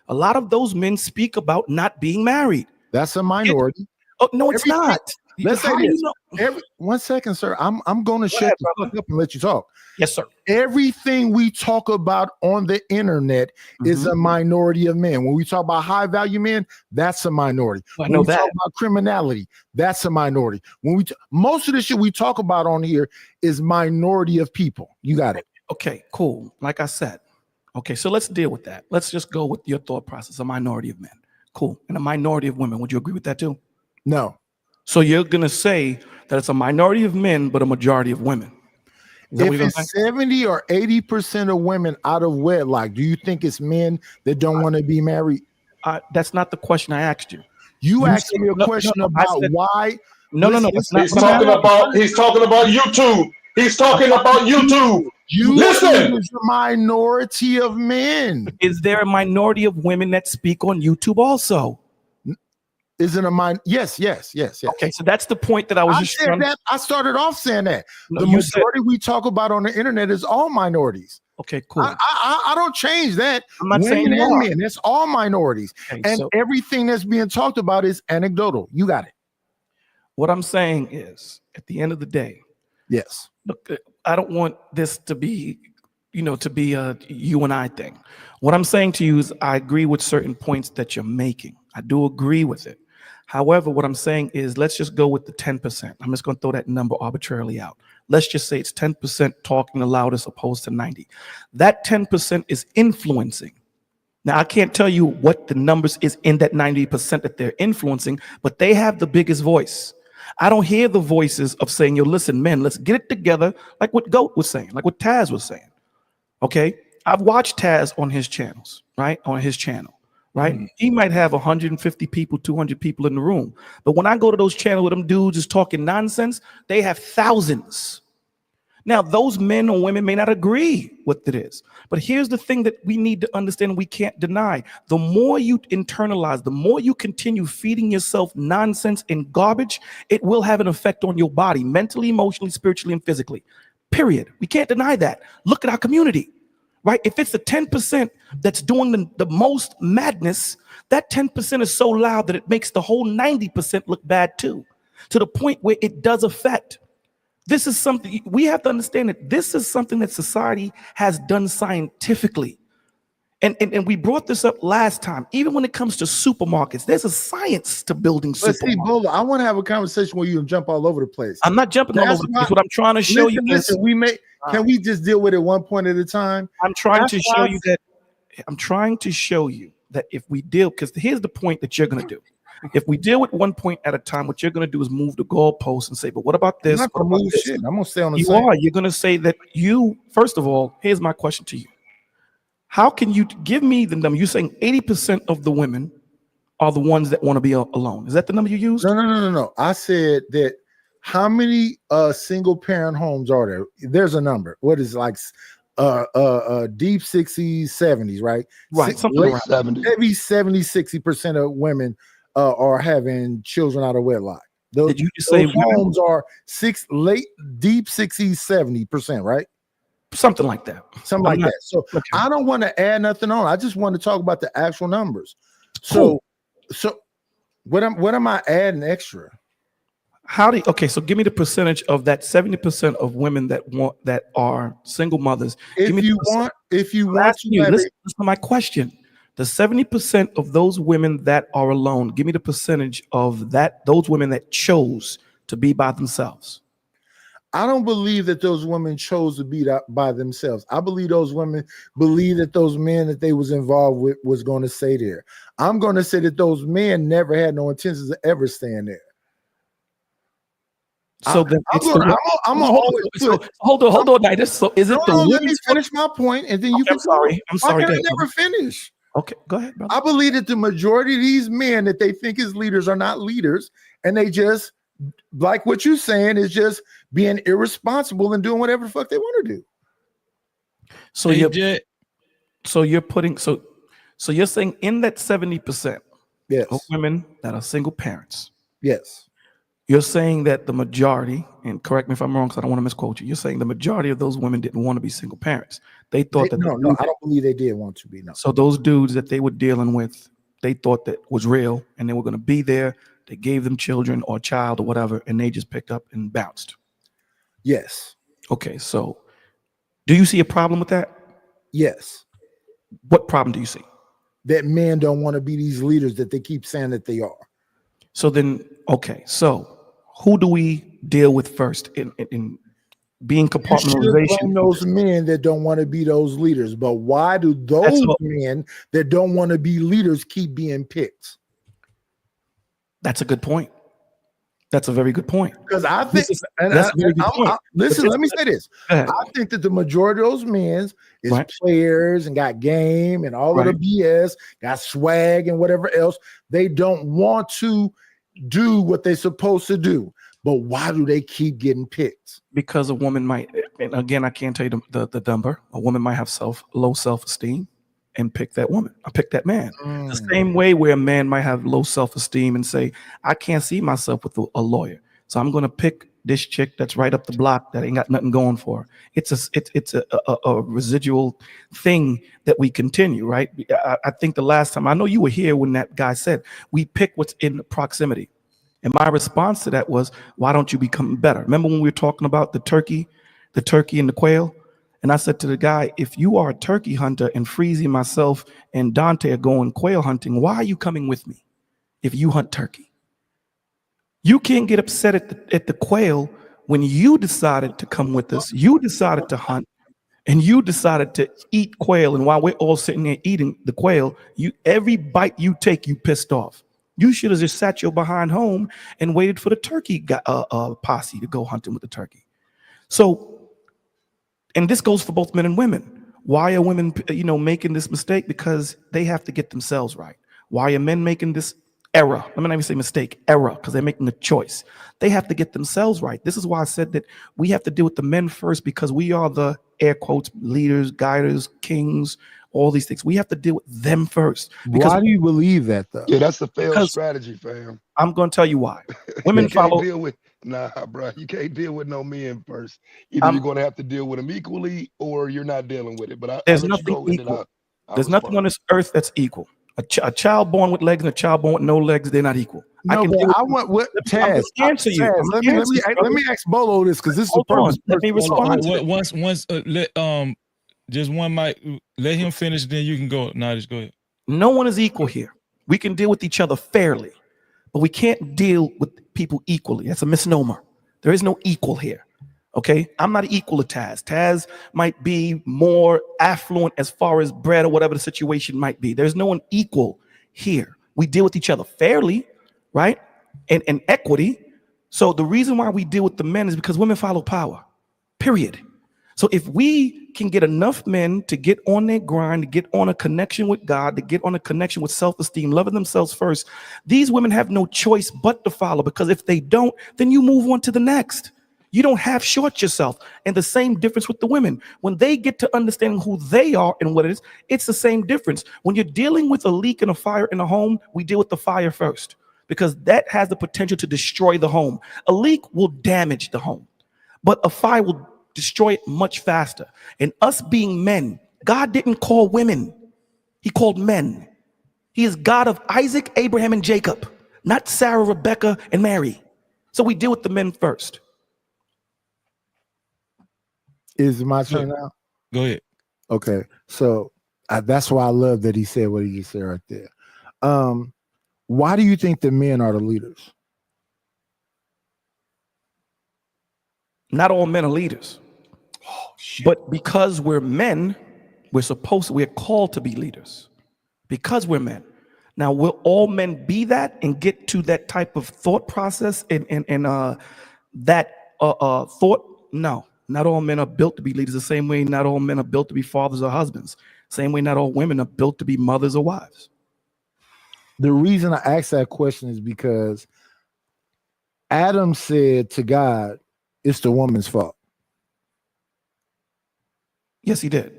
S21: A lot of those men speak about not being married.
S18: That's a minority.
S21: Oh no, it's not.
S18: Let's say this. 1 second, sir. I'm going to shut the fuck up and let you talk.
S21: Yes, sir.
S18: Everything we talk about on the internet is a minority of men. When we talk about high value men, that's a minority.
S21: When
S18: we talk about criminality, that's a minority. When most of the shit we talk about on here is minority of people. You got it.
S21: Okay, cool. Like I said. Okay, so let's deal with that. Let's just go with your thought process. A minority of men. Cool. And a minority of women. Would you agree with that too?
S18: No.
S21: So you're going to say that it's a minority of men, but a majority of women.
S18: If it's 70 or 80% of women out of wedlock, do you think it's men that don't want to be married?
S21: That's not the question I asked you.
S18: You asked me a question about why.
S21: No.
S5: He's talking about YouTube. He's talking about YouTube.
S18: Listen, is a minority of men.
S21: Is there a minority of women that speak on YouTube also?
S18: Isn't a mind? Yes.
S21: Okay, so that's the point that I was just
S18: saying. I started off saying that the majority we talk about on the internet is all minorities.
S21: Okay, cool.
S18: I don't change that.
S21: I'm not saying
S18: and men. It's all minorities,
S21: okay,
S18: and everything that's being talked about is anecdotal. You got it.
S21: What I'm saying is, at the end of the day,
S18: yes.
S21: Look, I don't want this to be, to be a you and I thing. What I'm saying to you is I agree with certain points that you're making. I do agree with it. However, what I'm saying is let's just go with the 10%. I'm just going to throw that number arbitrarily out. Let's just say it's 10% talking aloud as opposed to 90. That 10% is influencing. Now, I can't tell you what the numbers is in that 90% that they're influencing, but they have the biggest voice. I don't hear the voices of saying, yo, listen, men, let's get it together, like what Goat was saying, like what Taz was saying. Okay? I've watched Taz on his channels, right? On his channel, right? He might have 150 people, 200 people in the room. But when I go to those channels where them dudes is talking nonsense, they have thousands. Now, those men or women may not agree with it is. But here's the thing that we need to understand and we can't deny. The more you internalize, the more you continue feeding yourself nonsense and garbage, it will have an effect on your body, mentally, emotionally, spiritually, and physically. Period. We can't deny that. Look at our community, right? If it's the 10% that's doing the most madness, that 10% is so loud that it makes the whole 90% look bad too, to the point where it does affect. This is something we have to understand, that this is something that society has done scientifically. And we brought this up last time. Even when it comes to supermarkets, there's a science to building supermarkets.
S18: See, Bolo, I want to have a conversation where you jump all over the place.
S21: I'm not jumping all over the place. What I'm trying to show you is,
S18: can we just deal with it one point at a time?
S21: I'm trying to show you that if we deal, because here's the point that you're going to do. If we deal with one point at a time, what you're going to do is move the goalpost and say, but what about this?
S18: I'm not going to move shit. I'm going to stay on the
S21: same. You're going to say that first of all, here's my question to you. How can you give me the number? You're saying 80% of the women are the ones that want to be alone. Is that the number you used?
S18: No. I said that how many single parent homes are there? There's a number. What is like deep 60s, 70s, right?
S21: Right. Something around
S18: 70. Maybe 70, 60% of women are having children out of wedlock.
S21: Did you just say
S18: homes are deep 60s, 70%, right?
S21: Something like that.
S18: Something like that. So I don't want to add nothing on. I just want to talk about the actual numbers. So what am I adding extra?
S21: So give me the percentage of that 70% of women that are single mothers.
S18: If you want
S21: listen to my question. The 70% of those women that are alone, give me the percentage of those women that chose to be by themselves.
S18: I don't believe that those women chose to be by themselves. I believe those women believe that those men that they was involved with was going to stay there. I'm going to say that those men never had no intentions of ever staying there.
S21: So then hold on, Nidus. So is it
S18: let me finish my point, and then you can.
S21: I'm sorry.
S18: I never finish.
S21: Okay, go ahead, brother.
S18: I believe that the majority of these men that they think is leaders are not leaders, and they just, like what you're saying, is just being irresponsible and doing whatever the fuck they want to do.
S21: So you're saying in that 70% of women that are single parents.
S18: Yes.
S21: You're saying that the majority, and correct me if I'm wrong because I don't want to misquote you, you're saying the majority of those women didn't want to be single parents. They thought
S18: I don't believe they did want to be. No.
S21: So those dudes that they were dealing with, they thought that was real and they were going to be there. They gave them children or a child or whatever, and they just picked up and bounced.
S18: Yes.
S21: Okay, so do you see a problem with that?
S18: Yes.
S21: What problem do you see?
S18: That men don't want to be these leaders that they keep saying that they are.
S21: So then, okay, so who do we deal with first in being compartmentalization?
S18: Those men that don't want to be those leaders, but why do those men that don't want to be leaders keep being picked?
S21: That's a good point. That's a very good point.
S18: Because I think, listen, let me say this. I think that the majority of those men is players and got game and all of the BS, got swag and whatever else. They don't want to do what they're supposed to do. But why do they keep getting picked?
S21: Because a woman might, and again, I can't tell you the number. A woman might have low self-esteem and pick that woman. I pick that man. The same way where a man might have low self-esteem and say, I can't see myself with a lawyer. So I'm going to pick this chick that's right up the block that ain't got nothing going for her. It's a residual thing that we continue, right? I think the last time, I know you were here when that guy said, we pick what's in proximity. And my response to that was, why don't you become better? Remember when we were talking about the turkey and the quail? And I said to the guy, if you are a turkey hunter and Freezy, myself, and Dante are going quail hunting, why are you coming with me if you hunt turkey? You can't get upset at the quail when you decided to come with us, you decided to hunt, and you decided to eat quail. And while we're all sitting there eating the quail, every bite you take, you pissed off. You should have just sat your behind home and waited for the turkey posse to go hunting with the turkey. So, and this goes for both men and women. Why are women, making this mistake? Because they have to get themselves right. Why are men making this error? Let me not even say mistake, error, because they're making a choice. They have to get themselves right. This is why I said that we have to deal with the men first, because we are the, air quotes, leaders, guiders, kings, all these things. We have to deal with them first.
S18: Why do you believe that, though?
S13: Yeah, that's a failed strategy, fam.
S21: I'm going to tell you why. Women follow.
S13: Bro, you can't deal with no men first. Either you're going to have to deal with them equally, or you're not dealing with it. But
S21: there's nothing equal. There's nothing on this earth that's equal. A child born with legs and a child born with no legs, they're not equal.
S18: No, I want what Taz.
S21: Answer you.
S18: Let me ask Bolo this, because this is the purpose.
S21: Let me respond.
S1: Just one mic. Let him finish, then you can go. No, just go ahead.
S21: No one is equal here. We can deal with each other fairly, but we can't deal with people equally. That's a misnomer. There is no equal here. Okay, I'm not equal to Taz. Taz might be more affluent as far as bread or whatever the situation might be. There's no one equal here. We deal with each other fairly, right? And equity. So the reason why we deal with the men is because women follow power, period. So if we can get enough men to get on their grind, to get on a connection with God, to get on a connection with self-esteem, loving themselves first, these women have no choice but to follow, because if they don't, then you move on to the next. You don't half short yourself. And the same difference with the women. When they get to understanding who they are and what it is, it's the same difference. When you're dealing with a leak and a fire in a home, we deal with the fire first, because that has the potential to destroy the home. A leak will damage the home, but a fire will destroy it much faster. And us being men, God didn't call women. He called men. He is God of Isaac, Abraham, and Jacob, not Sarah, Rebecca, and Mary. So we deal with the men first.
S18: Is it my turn now?
S1: Go ahead.
S18: Okay, so that's why I love that he said what he just said right there. Why do you think the men are the leaders?
S21: Not all men are leaders. But because we're men, we're called to be leaders. Because we're men. Now, will all men be that and get to that type of thought process and that thought? No. Not all men are built to be leaders, the same way not all men are built to be fathers or husbands. Same way not all women are built to be mothers or wives.
S18: The reason I asked that question is because Adam said to God, it's the woman's fault.
S21: Yes, he did.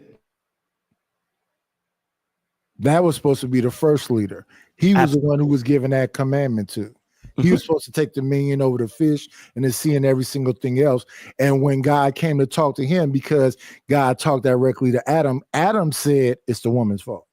S18: That was supposed to be the first leader. He was the one who was given that commandment to. He was supposed to take dominion over the fish and the sea and every single thing else. And when God came to talk to him, because God talked directly to Adam, Adam said it's the woman's fault.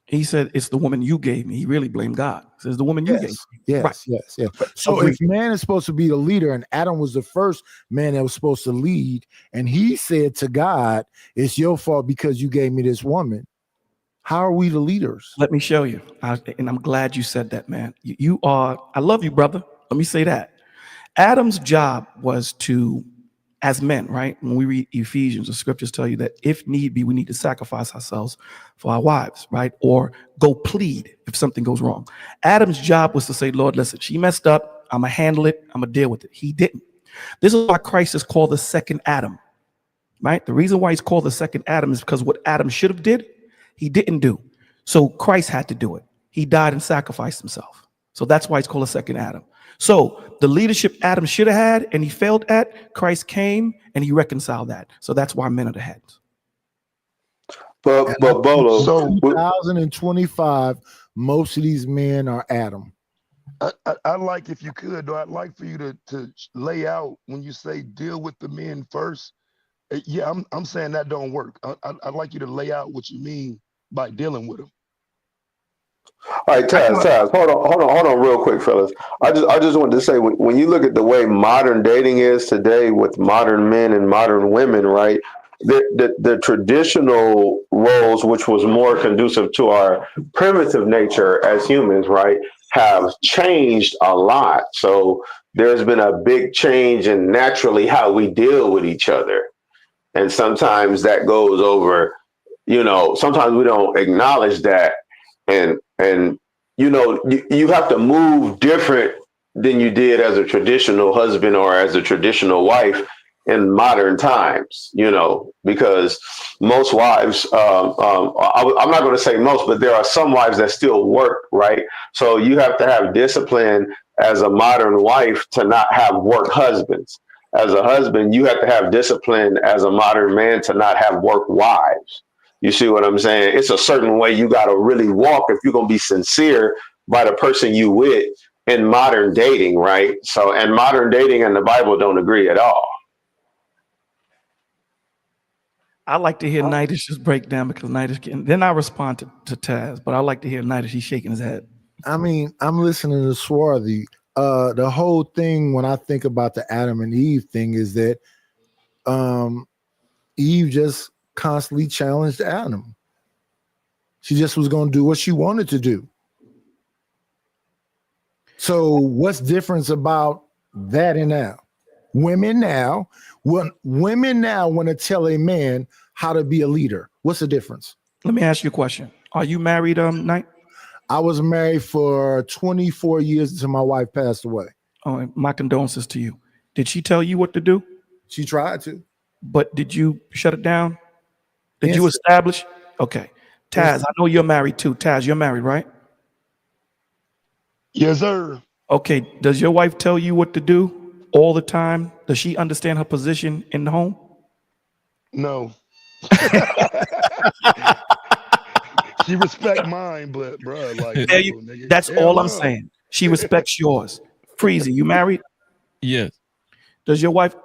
S21: He said, it's the woman you gave me. He really blamed God. He says, the woman you gave me.
S18: Yes,
S21: right.
S18: yes. So if man is supposed to be the leader and Adam was the first man that was supposed to lead, and he said to God, it's your fault because you gave me this woman. How are we the leaders?
S21: Let me show you. And I'm glad you said that, man. You are, I love you, brother. Let me say that. Adam's job was to, as men, right? When we read Ephesians, the scriptures tell you that if need be, we need to sacrifice ourselves for our wives, right? Or go plead if something goes wrong. Adam's job was to say, Lord, listen, she messed up. I'm going to handle it. I'm going to deal with it. He didn't. This is why Christ is called the second Adam, right? The reason why he's called the second Adam is because what Adam should have did, he didn't do. So Christ had to do it. He died and sacrificed himself. So that's why he's called a second Adam. So the leadership Adam should have had and he failed at, Christ came and he reconciled that. So that's why men are the heads.
S15: But Bolo,
S18: so 2025, most of these men are Adam.
S13: I'd like, if you could, though, I'd like for you to lay out when you say deal with the men first. Yeah, I'm saying that don't work. I'd like you to lay out what you mean by dealing with them.
S15: All right, Taz, hold on real quick, fellas. I just wanted to say, when you look at the way modern dating is today with modern men and modern women, right? the traditional roles, which was more conducive to our primitive nature as humans, right, have changed a lot. So there's been a big change in naturally how we deal with each other. And sometimes that goes over, sometimes we don't acknowledge that. And you have to move different than you did as a traditional husband or as a traditional wife in modern times, because most wives, I'm not going to say most, but there are some wives that still work, right? So you have to have discipline as a modern wife to not have work husbands. As a husband, you have to have discipline as a modern man to not have work wives. You see what I'm saying? It's a certain way you got to really walk if you're going to be sincere by the person you with in modern dating, right? So, and modern dating and the Bible don't agree at all.
S21: I like to hear Nitish just break down because Nitish can. Then I respond to Taz, but I like to hear Nitish. He's shaking his head.
S18: I mean, I'm listening to Swarthy. The whole thing when I think about the Adam and Eve thing is that Eve just constantly challenged Adam. She just was going to do what she wanted to do. So what's different about that and now? Women now want to tell a man how to be a leader. What's the difference?
S21: Let me ask you a question. Are you married, Knight?
S18: I was married for 24 years until my wife passed away.
S21: Oh, my condolences to you. Did she tell you what to do?
S18: She tried to.
S21: But did you shut it down? Did you establish? Okay. Taz, I know you're married too. Taz, you're married, right?
S13: Yes, sir.
S21: Okay. Does your wife tell you what to do all the time? Does she understand her position in the home?
S13: No. She respect mine, but bro, like
S21: that's all I'm saying. She respects yours. Freezy, you married?
S1: Yes.
S21: Does your wife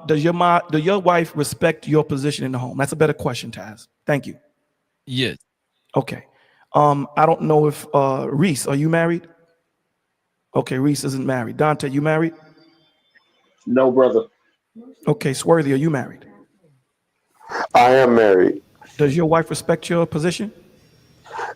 S21: does your wife respect your position in the home? That's a better question, Taz. Thank you.
S1: Yes.
S21: Okay. I don't know if Reese, are you married? Okay, Reese isn't married. Dante, you married?
S5: No, brother.
S21: Okay, Swarthy, are you married?
S15: I am married.
S21: Does your wife respect your position?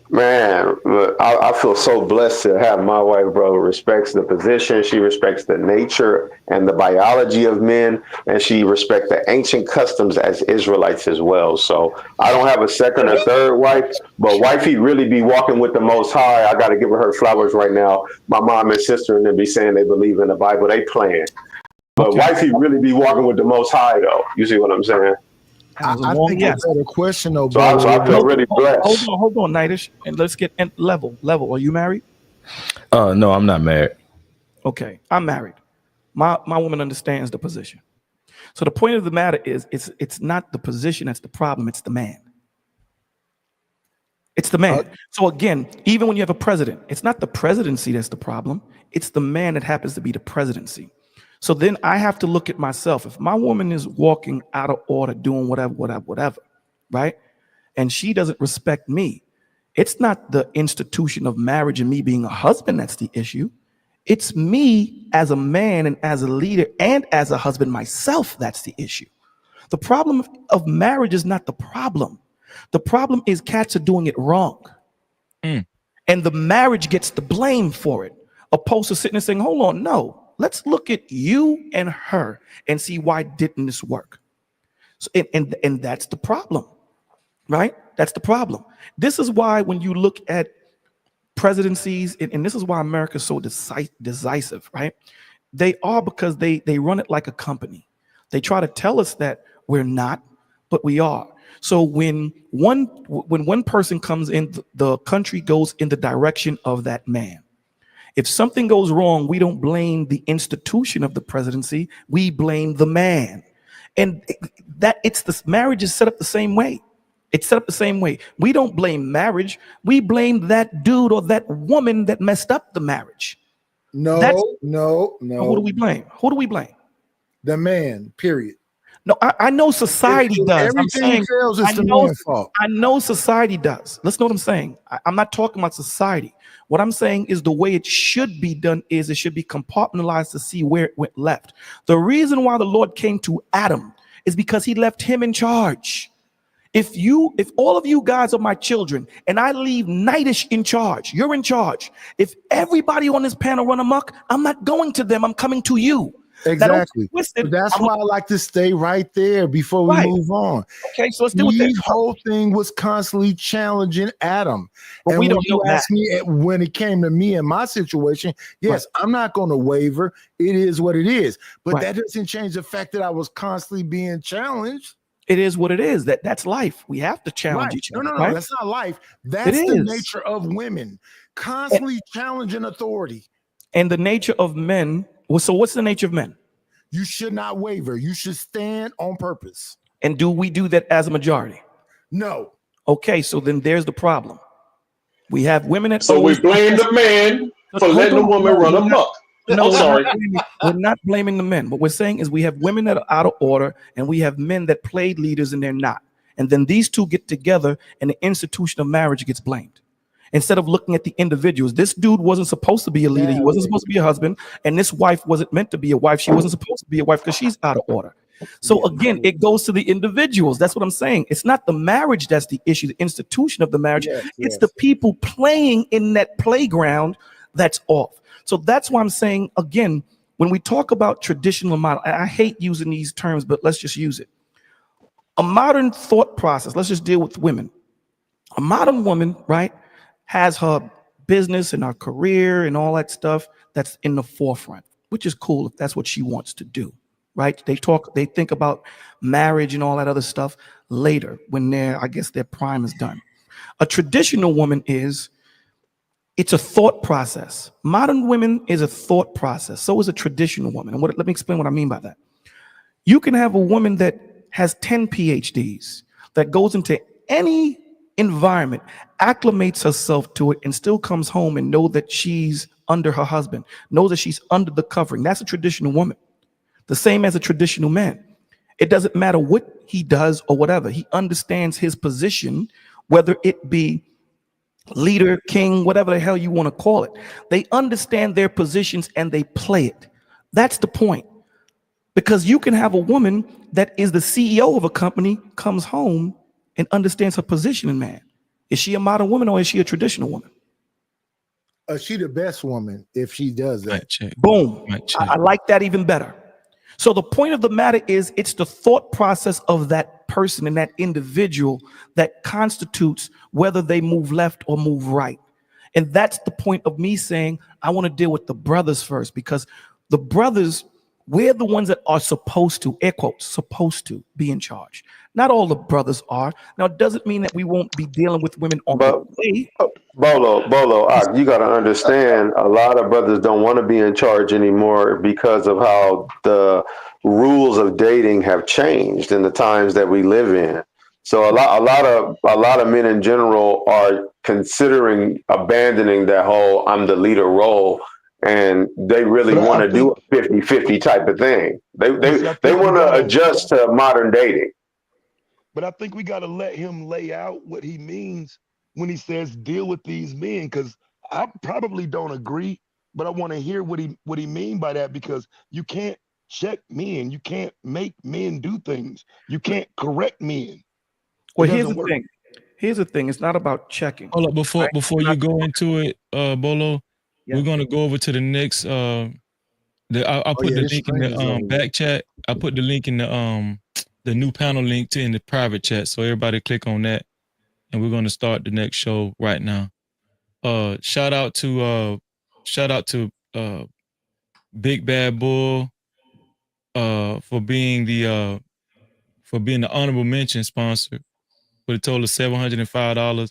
S15: Man, look, I feel so blessed to have my wife, bro, who respects the position. She respects the nature and the biology of men, and she respects the ancient customs as Israelites as well. So I don't have a second or third wife, but wifey really be walking with the Most High. I got to give her flowers right now. My mom and sister and them be saying they believe in the Bible. They playing. But wifey really be walking with the Most High, though. You see what I'm saying?
S18: I think it's a better question, though.
S15: So I feel really blessed.
S21: Hold on, Nitish, and let's get level. Are you married?
S1: No, I'm not married.
S21: Okay, I'm married. My woman understands the position. So the point of the matter is, it's not the position that's the problem. It's the man. It's the man. So again, even when you have a president, it's not the presidency that's the problem. It's the man that happens to be the presidency. So then I have to look at myself. If my woman is walking out of order, doing whatever, right? And she doesn't respect me, it's not the institution of marriage and me being a husband that's the issue. It's me as a man and as a leader and as a husband myself that's the issue. The problem of marriage is not the problem. The problem is cats are doing it wrong. And the marriage gets the blame for it, opposed to sitting and saying, hold on, no. Let's look at you and her and see why didn't this work. So, and that's the problem, right? That's the problem. This is why when you look at presidencies, and this is why America is so decisive, right? They are because they run it like a company. They try to tell us that we're not, but we are. So when one person comes in, the country goes in the direction of that man. If something goes wrong, we don't blame the institution of the presidency. We blame the man. And marriage is set up the same way. It's set up the same way. We don't blame marriage. We blame that dude or that woman that messed up the marriage.
S18: No.
S21: Who do we blame?
S18: The man, period.
S21: No, I know society does.
S18: Everything fails, it's the man's fault.
S21: I know society does. Listen to what I'm saying. I'm not talking about society. What I'm saying is the way it should be done is it should be compartmentalized to see where it went left. The reason why the Lord came to Adam is because he left him in charge. If all of you guys are my children and I leave Nightish in charge, you're in charge. If everybody on this panel run amok, I'm not going to them. I'm coming to you.
S18: Exactly. But that's why I like to stay right there before we move on.
S21: Okay, so let's deal with
S18: Eve's
S21: this.
S18: whole thing was constantly challenging Adam.
S21: But
S18: and
S21: we
S18: when
S21: don't
S18: you
S21: know
S18: ask me, when it came to me and my situation, yes, I'm not going to waver. It is what it is. But that doesn't change the fact that I was constantly being challenged.
S21: It is what it is. That's life. We have to challenge each other.
S18: No, that's not life. That's the nature of women, constantly challenging authority.
S21: And the nature of men. Well, so what's the nature of men?
S18: You should not waver. You should stand on purpose.
S21: And do we do that as a majority?
S18: No.
S21: Okay, so then there's the problem. We have women that.
S5: So we blame the man for letting the woman run amok.
S21: No,
S5: I'm sorry.
S21: We're not blaming the men. What we're saying is we have women that are out of order and we have men that played leaders and they're not. And then these two get together and the institution of marriage gets blamed. Instead of looking at the individuals, this dude wasn't supposed to be a leader. He wasn't supposed to be a husband. And this wife wasn't meant to be a wife. She wasn't supposed to be a wife because she's out of order. So again, it goes to the individuals. That's what I'm saying. It's not the marriage that's the issue, the institution of the marriage. It's the people playing in that playground that's off. So that's why I'm saying, again, when we talk about traditional model, I hate using these terms, but let's just use it. A modern thought process, let's just deal with women. A modern woman, right, has her business and her career and all that stuff that's in the forefront, which is cool if that's what she wants to do, right? They think about marriage and all that other stuff later when I guess their prime is done. A traditional woman it's a thought process. Modern women is a thought process. So is a traditional woman. And let me explain what I mean by that. You can have a woman that has 10 PhDs that goes into any environment, acclimates herself to it, and still comes home and know that she's under her husband, knows that she's under the covering. That's a traditional woman. The same as a traditional man. It doesn't matter what he does or whatever. He understands his position, whether it be leader, king, whatever the hell you want to call it. They understand their positions and they play it. That's the point. Because you can have a woman that is the CEO of a company, comes home and understands her position in man. Is she a modern woman or is she a traditional woman?
S18: She the best woman if she does that.
S21: Boom. I like that even better. So the point of the matter is it's the thought process of that person and that individual that constitutes whether they move left or move right. And that's the point of me saying I want to deal with the brothers first, because the brothers, we're the ones that are supposed to, air quotes, supposed to be in charge. Not all the brothers are. Now, it doesn't mean that we won't be dealing with women on the way.
S15: Bolo, you got to understand, a lot of brothers don't want to be in charge anymore because of how the rules of dating have changed in the times that we live in. So a lot of men in general are considering abandoning that whole I'm the leader role, and they really want to do a 50-50 type of thing. They want to adjust to modern dating.
S13: But I think we got to let him lay out what he means when he says deal with these men, because I probably don't agree, but I want to hear what he mean by that, because you can't check men. You can't make men do things. You can't correct men.
S21: Well, here's the thing. Here's the thing. It's not about checking.
S1: Hold up, before you go into it, Bolo, we're gonna go over to the next. I'll put the link in the back chat. I put the link in the new panel link in the private chat, so everybody click on that, and we're gonna start the next show right now. Shout out to Big Bad Bull for being the honorable mention sponsor with a total of $705.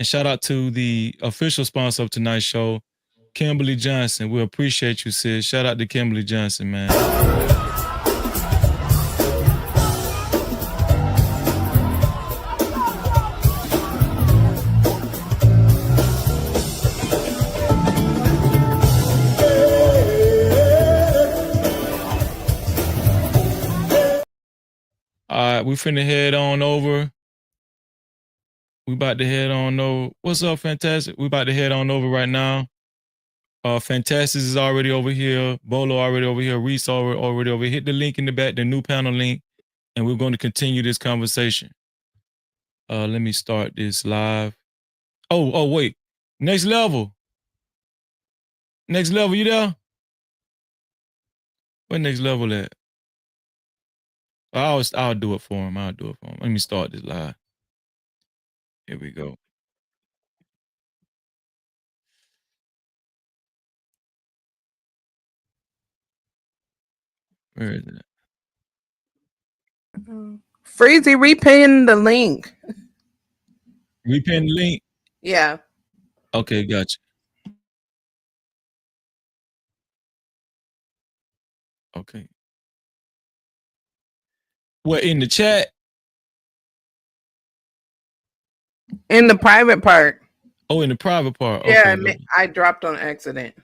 S1: And shout out to the official sponsor of tonight's show, Kimberly Johnson. We appreciate you, sis. Shout out to Kimberly Johnson, man. All right, we finna head on over. We about to head on over. What's up, Fantastic? We about to head on over right now. Fantastic is already over here. Bolo already over here. Reese already over here. Hit the link in the back, the new panel link, and we're going to continue this conversation. Let me start this live. Oh, wait. Next level. Next level, you there? Where next level at? I'll do it for him. Let me start this live. Here we go. Where is it?
S16: Freezy, repin the link.
S1: Repin the link?
S16: Yeah.
S1: Okay, gotcha. Okay. What, in the chat?
S16: In the private part.
S1: Oh, in the private part.
S16: Yeah,
S1: Okay.
S16: I dropped on accident.